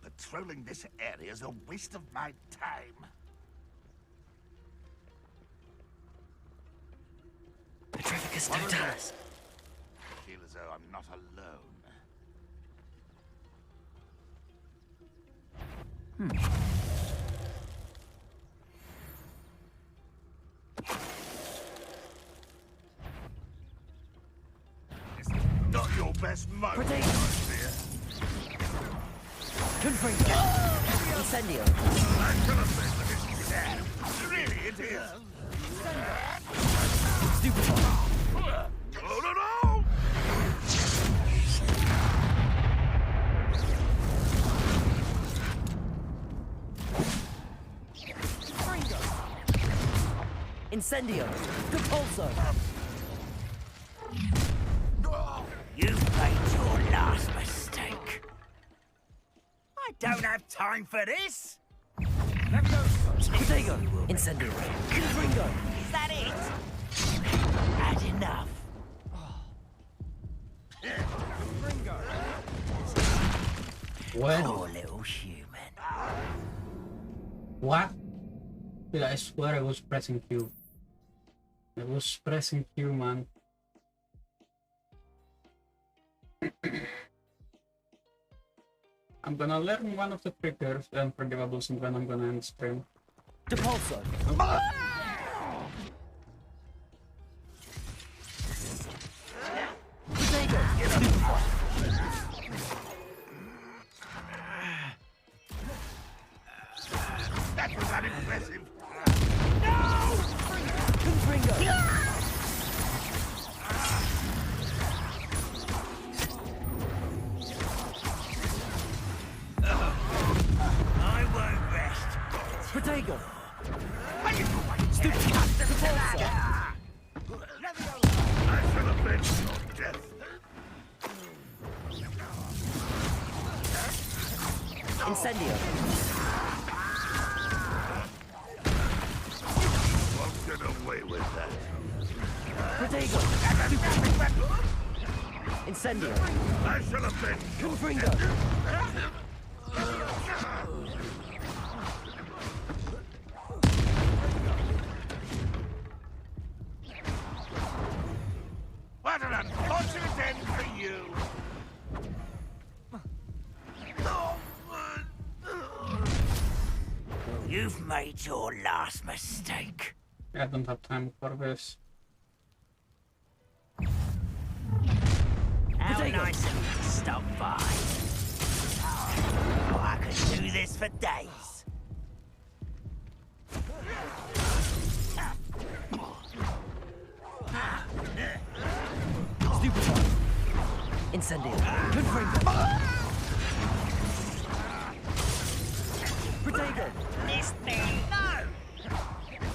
Patrolling this area is a waste of my time. Petrificus totalis. I feel as though I'm not alone. This is not your best moment, I fear. Confringo. Incendio. I'm gonna say that it's dead. Really, it is. Stupefy. Oh, no, no! Incendio. Depulso. You've made your last mistake. I don't have time for this. Protego. Incendio. Confringo. Is that it? Had enough. When? Poor little human. What? Dude, I swear I was pressing Q. I was pressing Q, man. I'm gonna learn one of the triggers and forgivables and then I'm gonna end stream. Depulso. That was unimpressive. No! Confringo. I won't rest. Protego. Stupid Depulso. I shall avenge your death. Incendio. Won't get away with that. Protego. Incendio. I shall avenge your Confringo. What an unfortunate end for you! You've made your last mistake. I don't have time for this. How nice of you to stop by. Oh, I could do this for days. Stupefy. Incendio. Confringo. Protego. Missed me. No!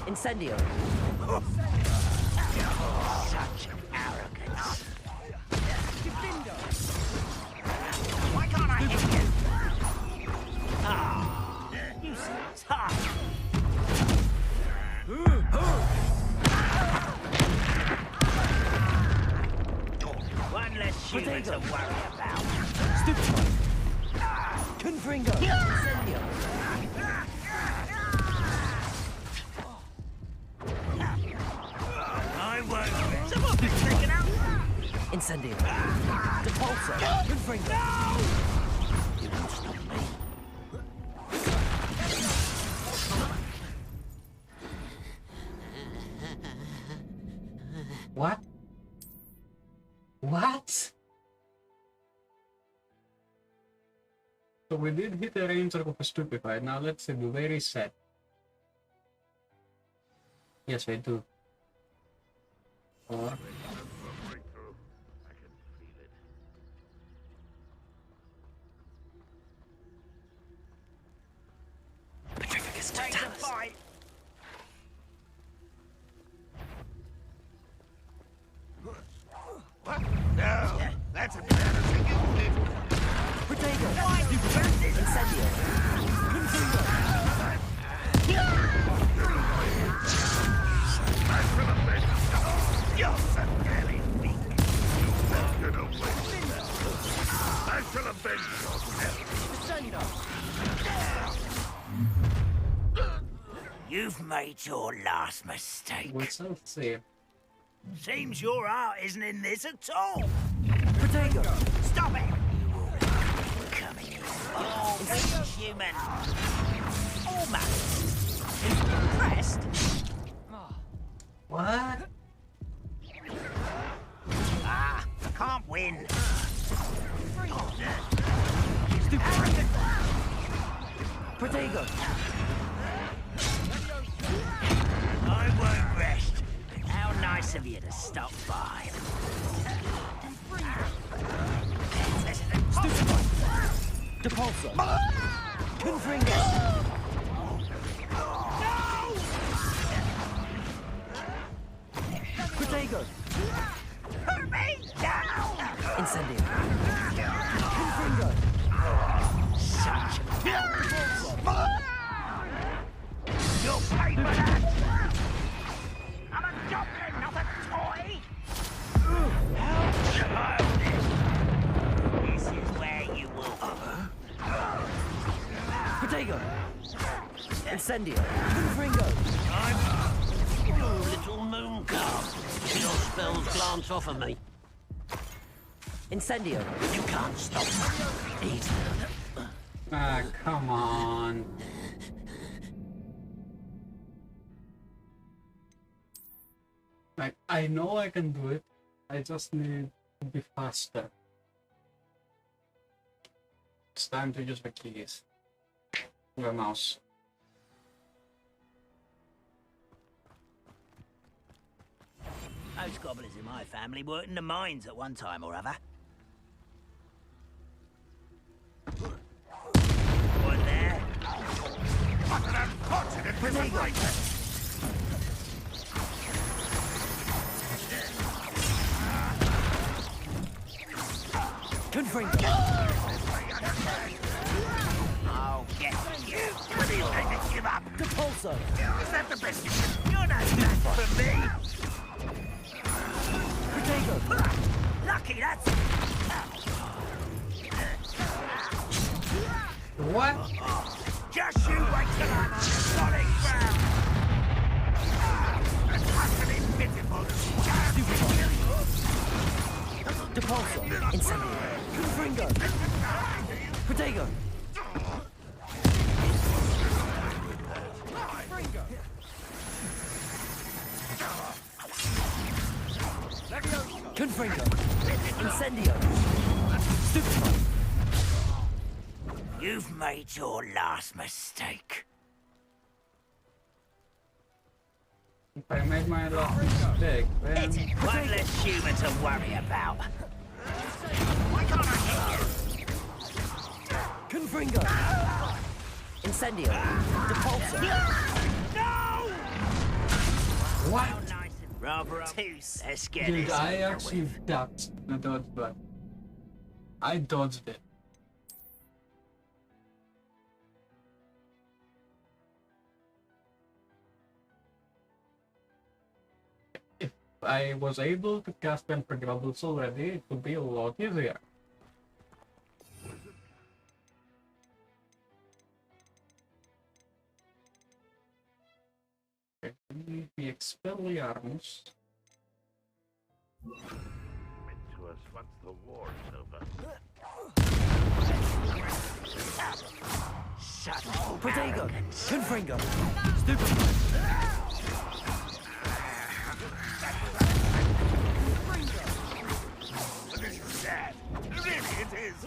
Incendio. Such arrogance. Why can't I hit you? Ah, you so tough. One less human to worry about. Stupefy. Confringo. Incendio. I won't. Someone be taken out. Incendio. Depulso. Confringo. You won't stop me. What? What? So we did hit the range of a stupefied. Now let's see, do they reset? Yes, they do. Or Petrificus totalis. What? No, that's embarrassing, isn't it? Protego. Incendio. Confringo. I shall avenge you. You're so very weak. You won't get away with that. I shall avenge yourself. You've made your last mistake. we shall see. Seems your heart isn't in this at all. Protego. Stop it! Coming in. Oh, human. Almost. Impressed? What? Ah, I can't win. Protego. I won't rest. How nice of you to stop by. Stupefy. Depulso. Confringo. Protego. Hurt me down! Incendio. Confringo. Such you'll pay for that! I'm a goblin, not a toy! How childish! This is where you will Incendio. Confringo. Oh, little moon calf. Your spells glance off of me. Incendio. You can't stop me. Ah, come on. Like, I know I can do it. I just need to be faster. It's time to use the keys. The mouse. Most gobblers in my family worked in the mines at one time or other. One there. What an unfortunate mistake! Confringo. I'll get you. When are you going to give up? Depulso. Is that the best you can? You're not that for me. Protego. Lucky, that's... What? Just you wait till I'm on solid ground. That's utterly pitiful. Depulso. Incendio. Confringo. Protego. Confringo. Incendio. Stupefy. You've made your last mistake. If I made my last mistake, then... One less human to worry about. Why can't I hit you? Confringo. Incendio. Depulso. No! What? Rather obtuse. Let's get Dude, this I over actually with. ducked the dodge button. I dodged it. If I was able to cast Unforgivables already, it would be a lot easier. Okay, we Expelliarmus. To us once the war's over. Protego. Confringo. Stupefy. This is sad. Really, it is.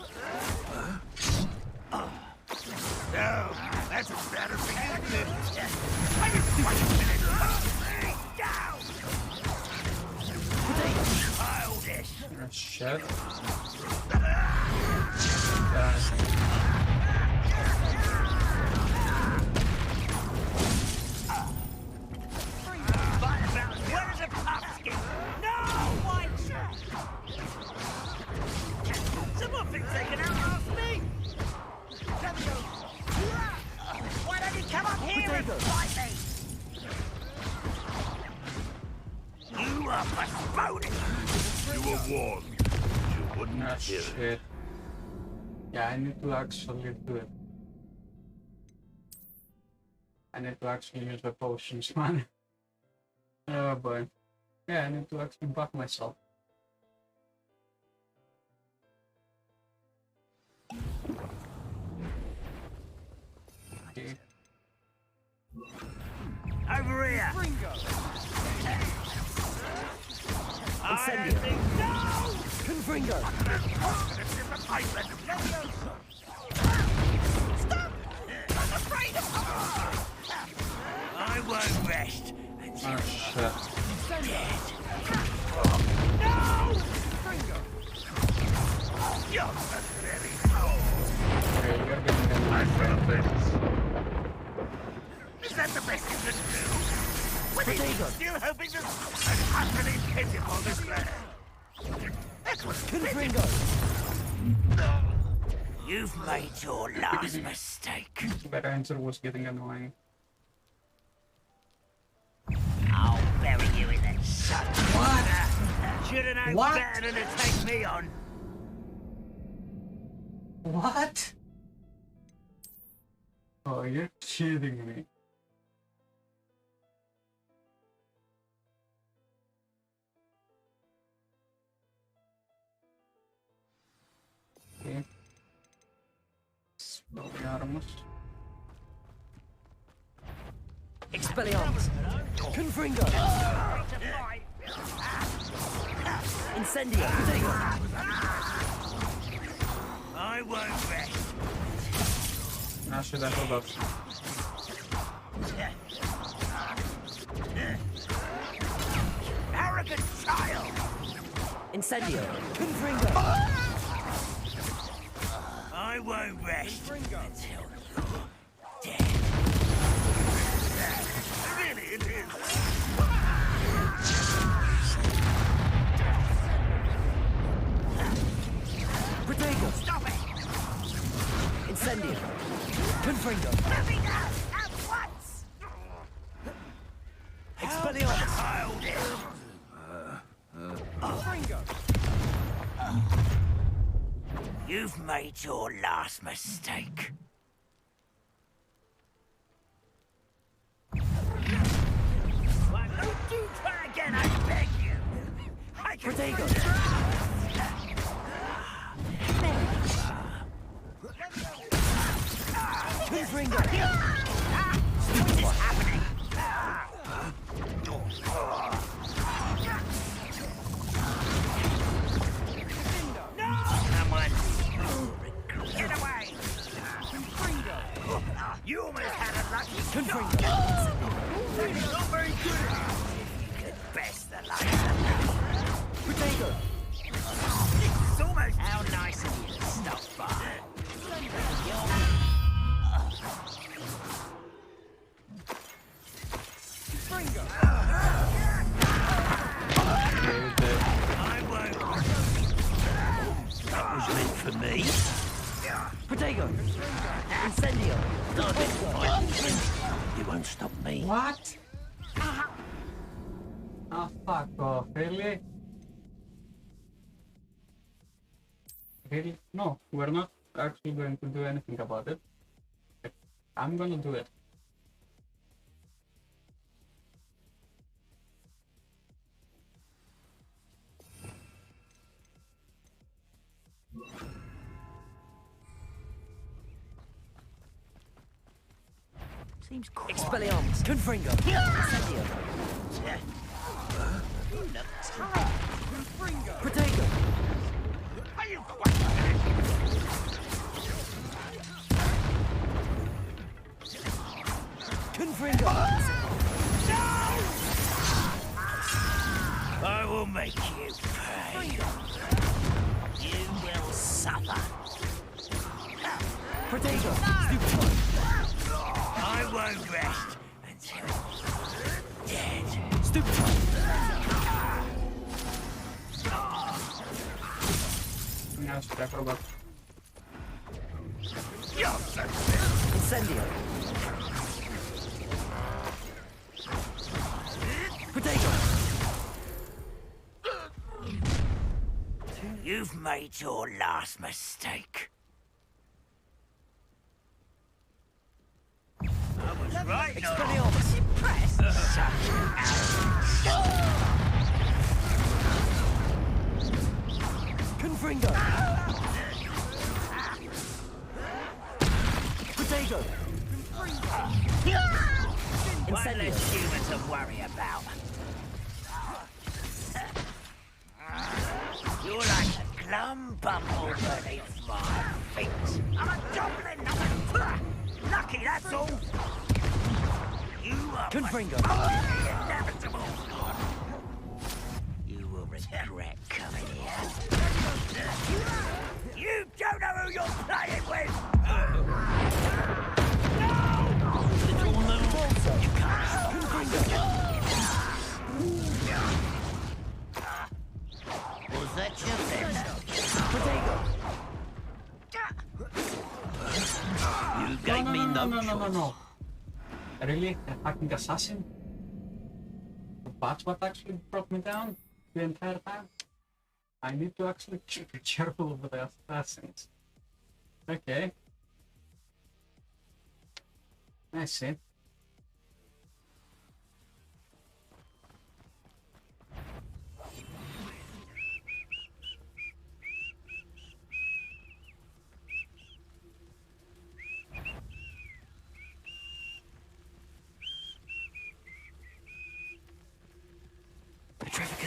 No, that's embarrassing, isn't it? I didn't quite finish. Down! Childish! Shit. Where's a pumpkin? No! Why? Someone been taken out past me! Why don't you come up here and fight me? You are postponing! You were warned. You wouldn't Ah, hear it. shit. Yeah, I need to actually do it. I need to actually use the potions, man. Oh boy. Yeah, I need to actually buff myself. Okay. Over here! Incendio. Confringo. Stop! I'm afraid of... I won't rest until shit. dead. No! You're very Okay, you're getting in my friend. Is that the best you can do? What are you still hoping to... An utterly pitiful despair. That was Confringo. You've made your last mistake. That answer was getting annoying. I'll bury you in the sun. What? Should have known What? better than to take me on. What? Oh, you're kidding me. Oynarmış. Expelliarmus! Confringo! Incendio! Protego! I won't rest. Nasze defobaty. Arrogant child! Incendio! Confringo! I won't rest until you're dead. Really, it is. Protego! Stop it! Incendio! Confringo! Let me go at once! Expelliarmus! Hold it! Confringo! You've made your last mistake. Well, don't you try again, I beg you! I can... Protego! Confringo! What is happening? Get away! You almost had a lucky shot! That's not very good! You could best the life of me! Protego! It's almost... How nice of you to stop by! I won't... That was meant for me. Protego! Incendio! You won't stop me. What? Ah, fuck off, really? Really? No, we're not actually going to do anything about it. I'm gonna do it. Seems quiet. Expelliarmus! Confringo! Incendio! You look tired. Protego! Are you quite Confringo! I will make you pay. You will suffer. Protego! Stupefy! I won't rest until you're dead. Stupefy! Now, step robot. Incendio! Protego! You've made your last mistake. I was right. Expelliarmus! Impressed. Confringo! Protego! One less human to worry about. You're like a glum bumble beneath my feet. I'm a goblin, not a... Lucky, that's all. You are Confringo! the inevitable. You will regret coming here. You don't know who you're playing with! Little move! You can't stop Was that your best? Protego! You gave me no choice. Really? A fucking assassin? That's what actually brought me down the entire time? I need to actually be careful with the assassins. Okay. I see.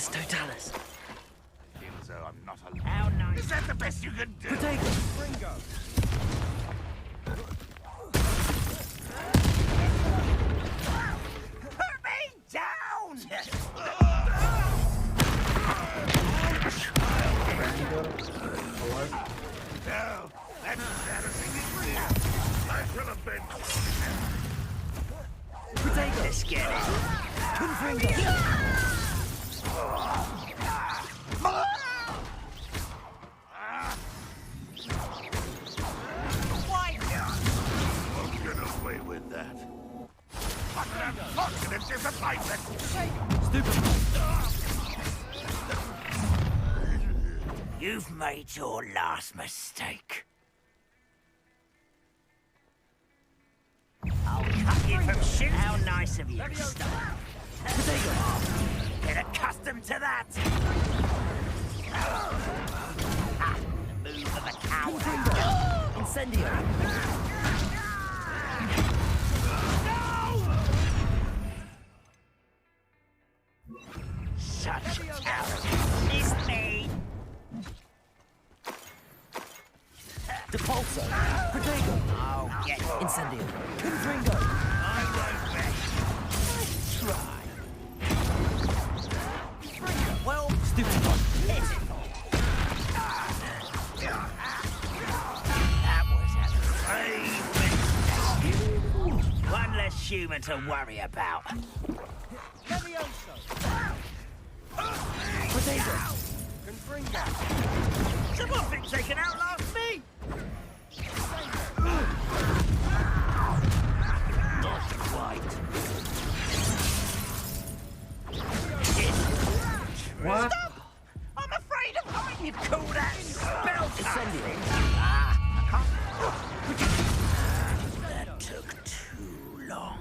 Tempus Totalis. So I'm not allowed. How nice. Is that the best you can do? Potato. Ringo. Put me down! No, that's embarrassing. I should have been. Potato. Let's get it. Confringo. Why Won't get away with that. What an unfortunate disappointment. You've made your last mistake. I'll cut you from shit. How nice of you, Stug. Get accustomed to that. The move of a coward. Incendio. Such arrogance. It's me. Depulso. Potato. I'll get you. Incendio. Confringo. I won't rest. Try. Well, Stupid. that was a brave mistake. One less human to worry about. Potato. Confringo. Someone been taken out last me. Not quite. What? Stop! I'm afraid of mine. You'd call that spell Incendio. That took too long.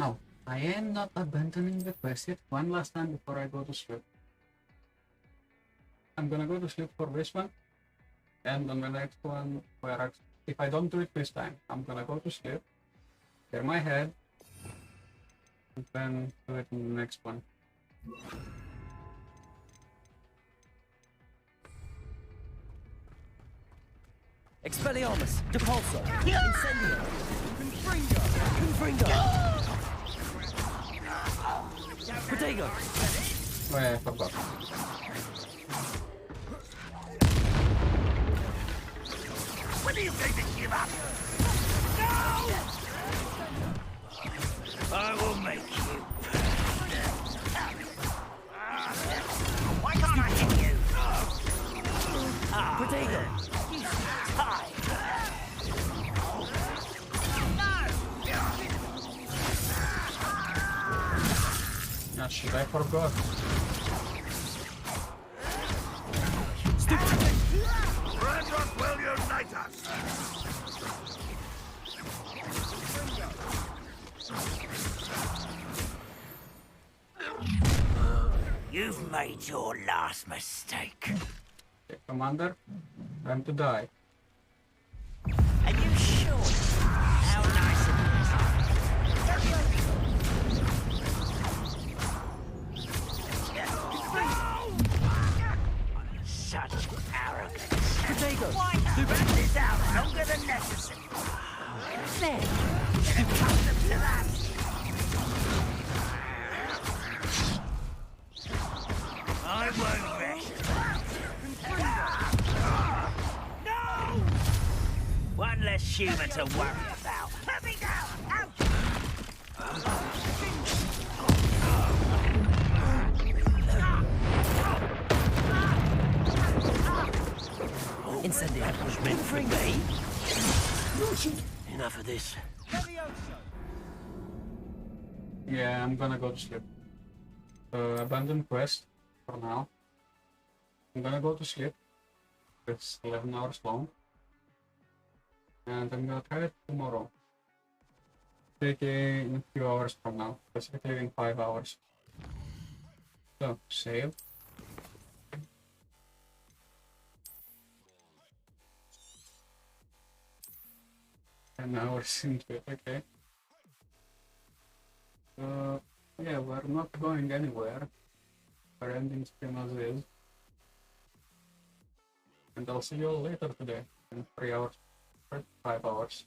No, I am not abandoning the quest yet. One last time before I go to sleep. I'm gonna go to sleep for this one, and on the next one, if I don't do it this time, I'm gonna go to sleep, clear my head, and then do it in the next one. Expelliarmus. Depulso. Incendio. Confringo. Potato. Oh yeah, I forgot. When do you think to give up? No! I will make you. Why can't I hit you? Potato. Hi. Ah, shit, I forgot. Radrock will unite us. You've made your last mistake. Okay, Commander, time to die. Are you sure? How nice of you. Such arrogance. Potato. Why not? This out longer than necessary. There. Get accustomed to that. I won't rest. No! One less human to worry about. Let me down! Ouch! Incendio. That was meant for me. Enough of this. Yeah, I'm gonna go to sleep. Abandon quest for now. I'm gonna go to sleep. It's 11 hours long. And I'm gonna try it tomorrow. Taking in a few hours from now, specifically in 5 hours. So, save. An hours into it, okay. Yeah, we're not going anywhere. We're ending stream as is. And I'll see you all later today in 3 hours, 5 hours.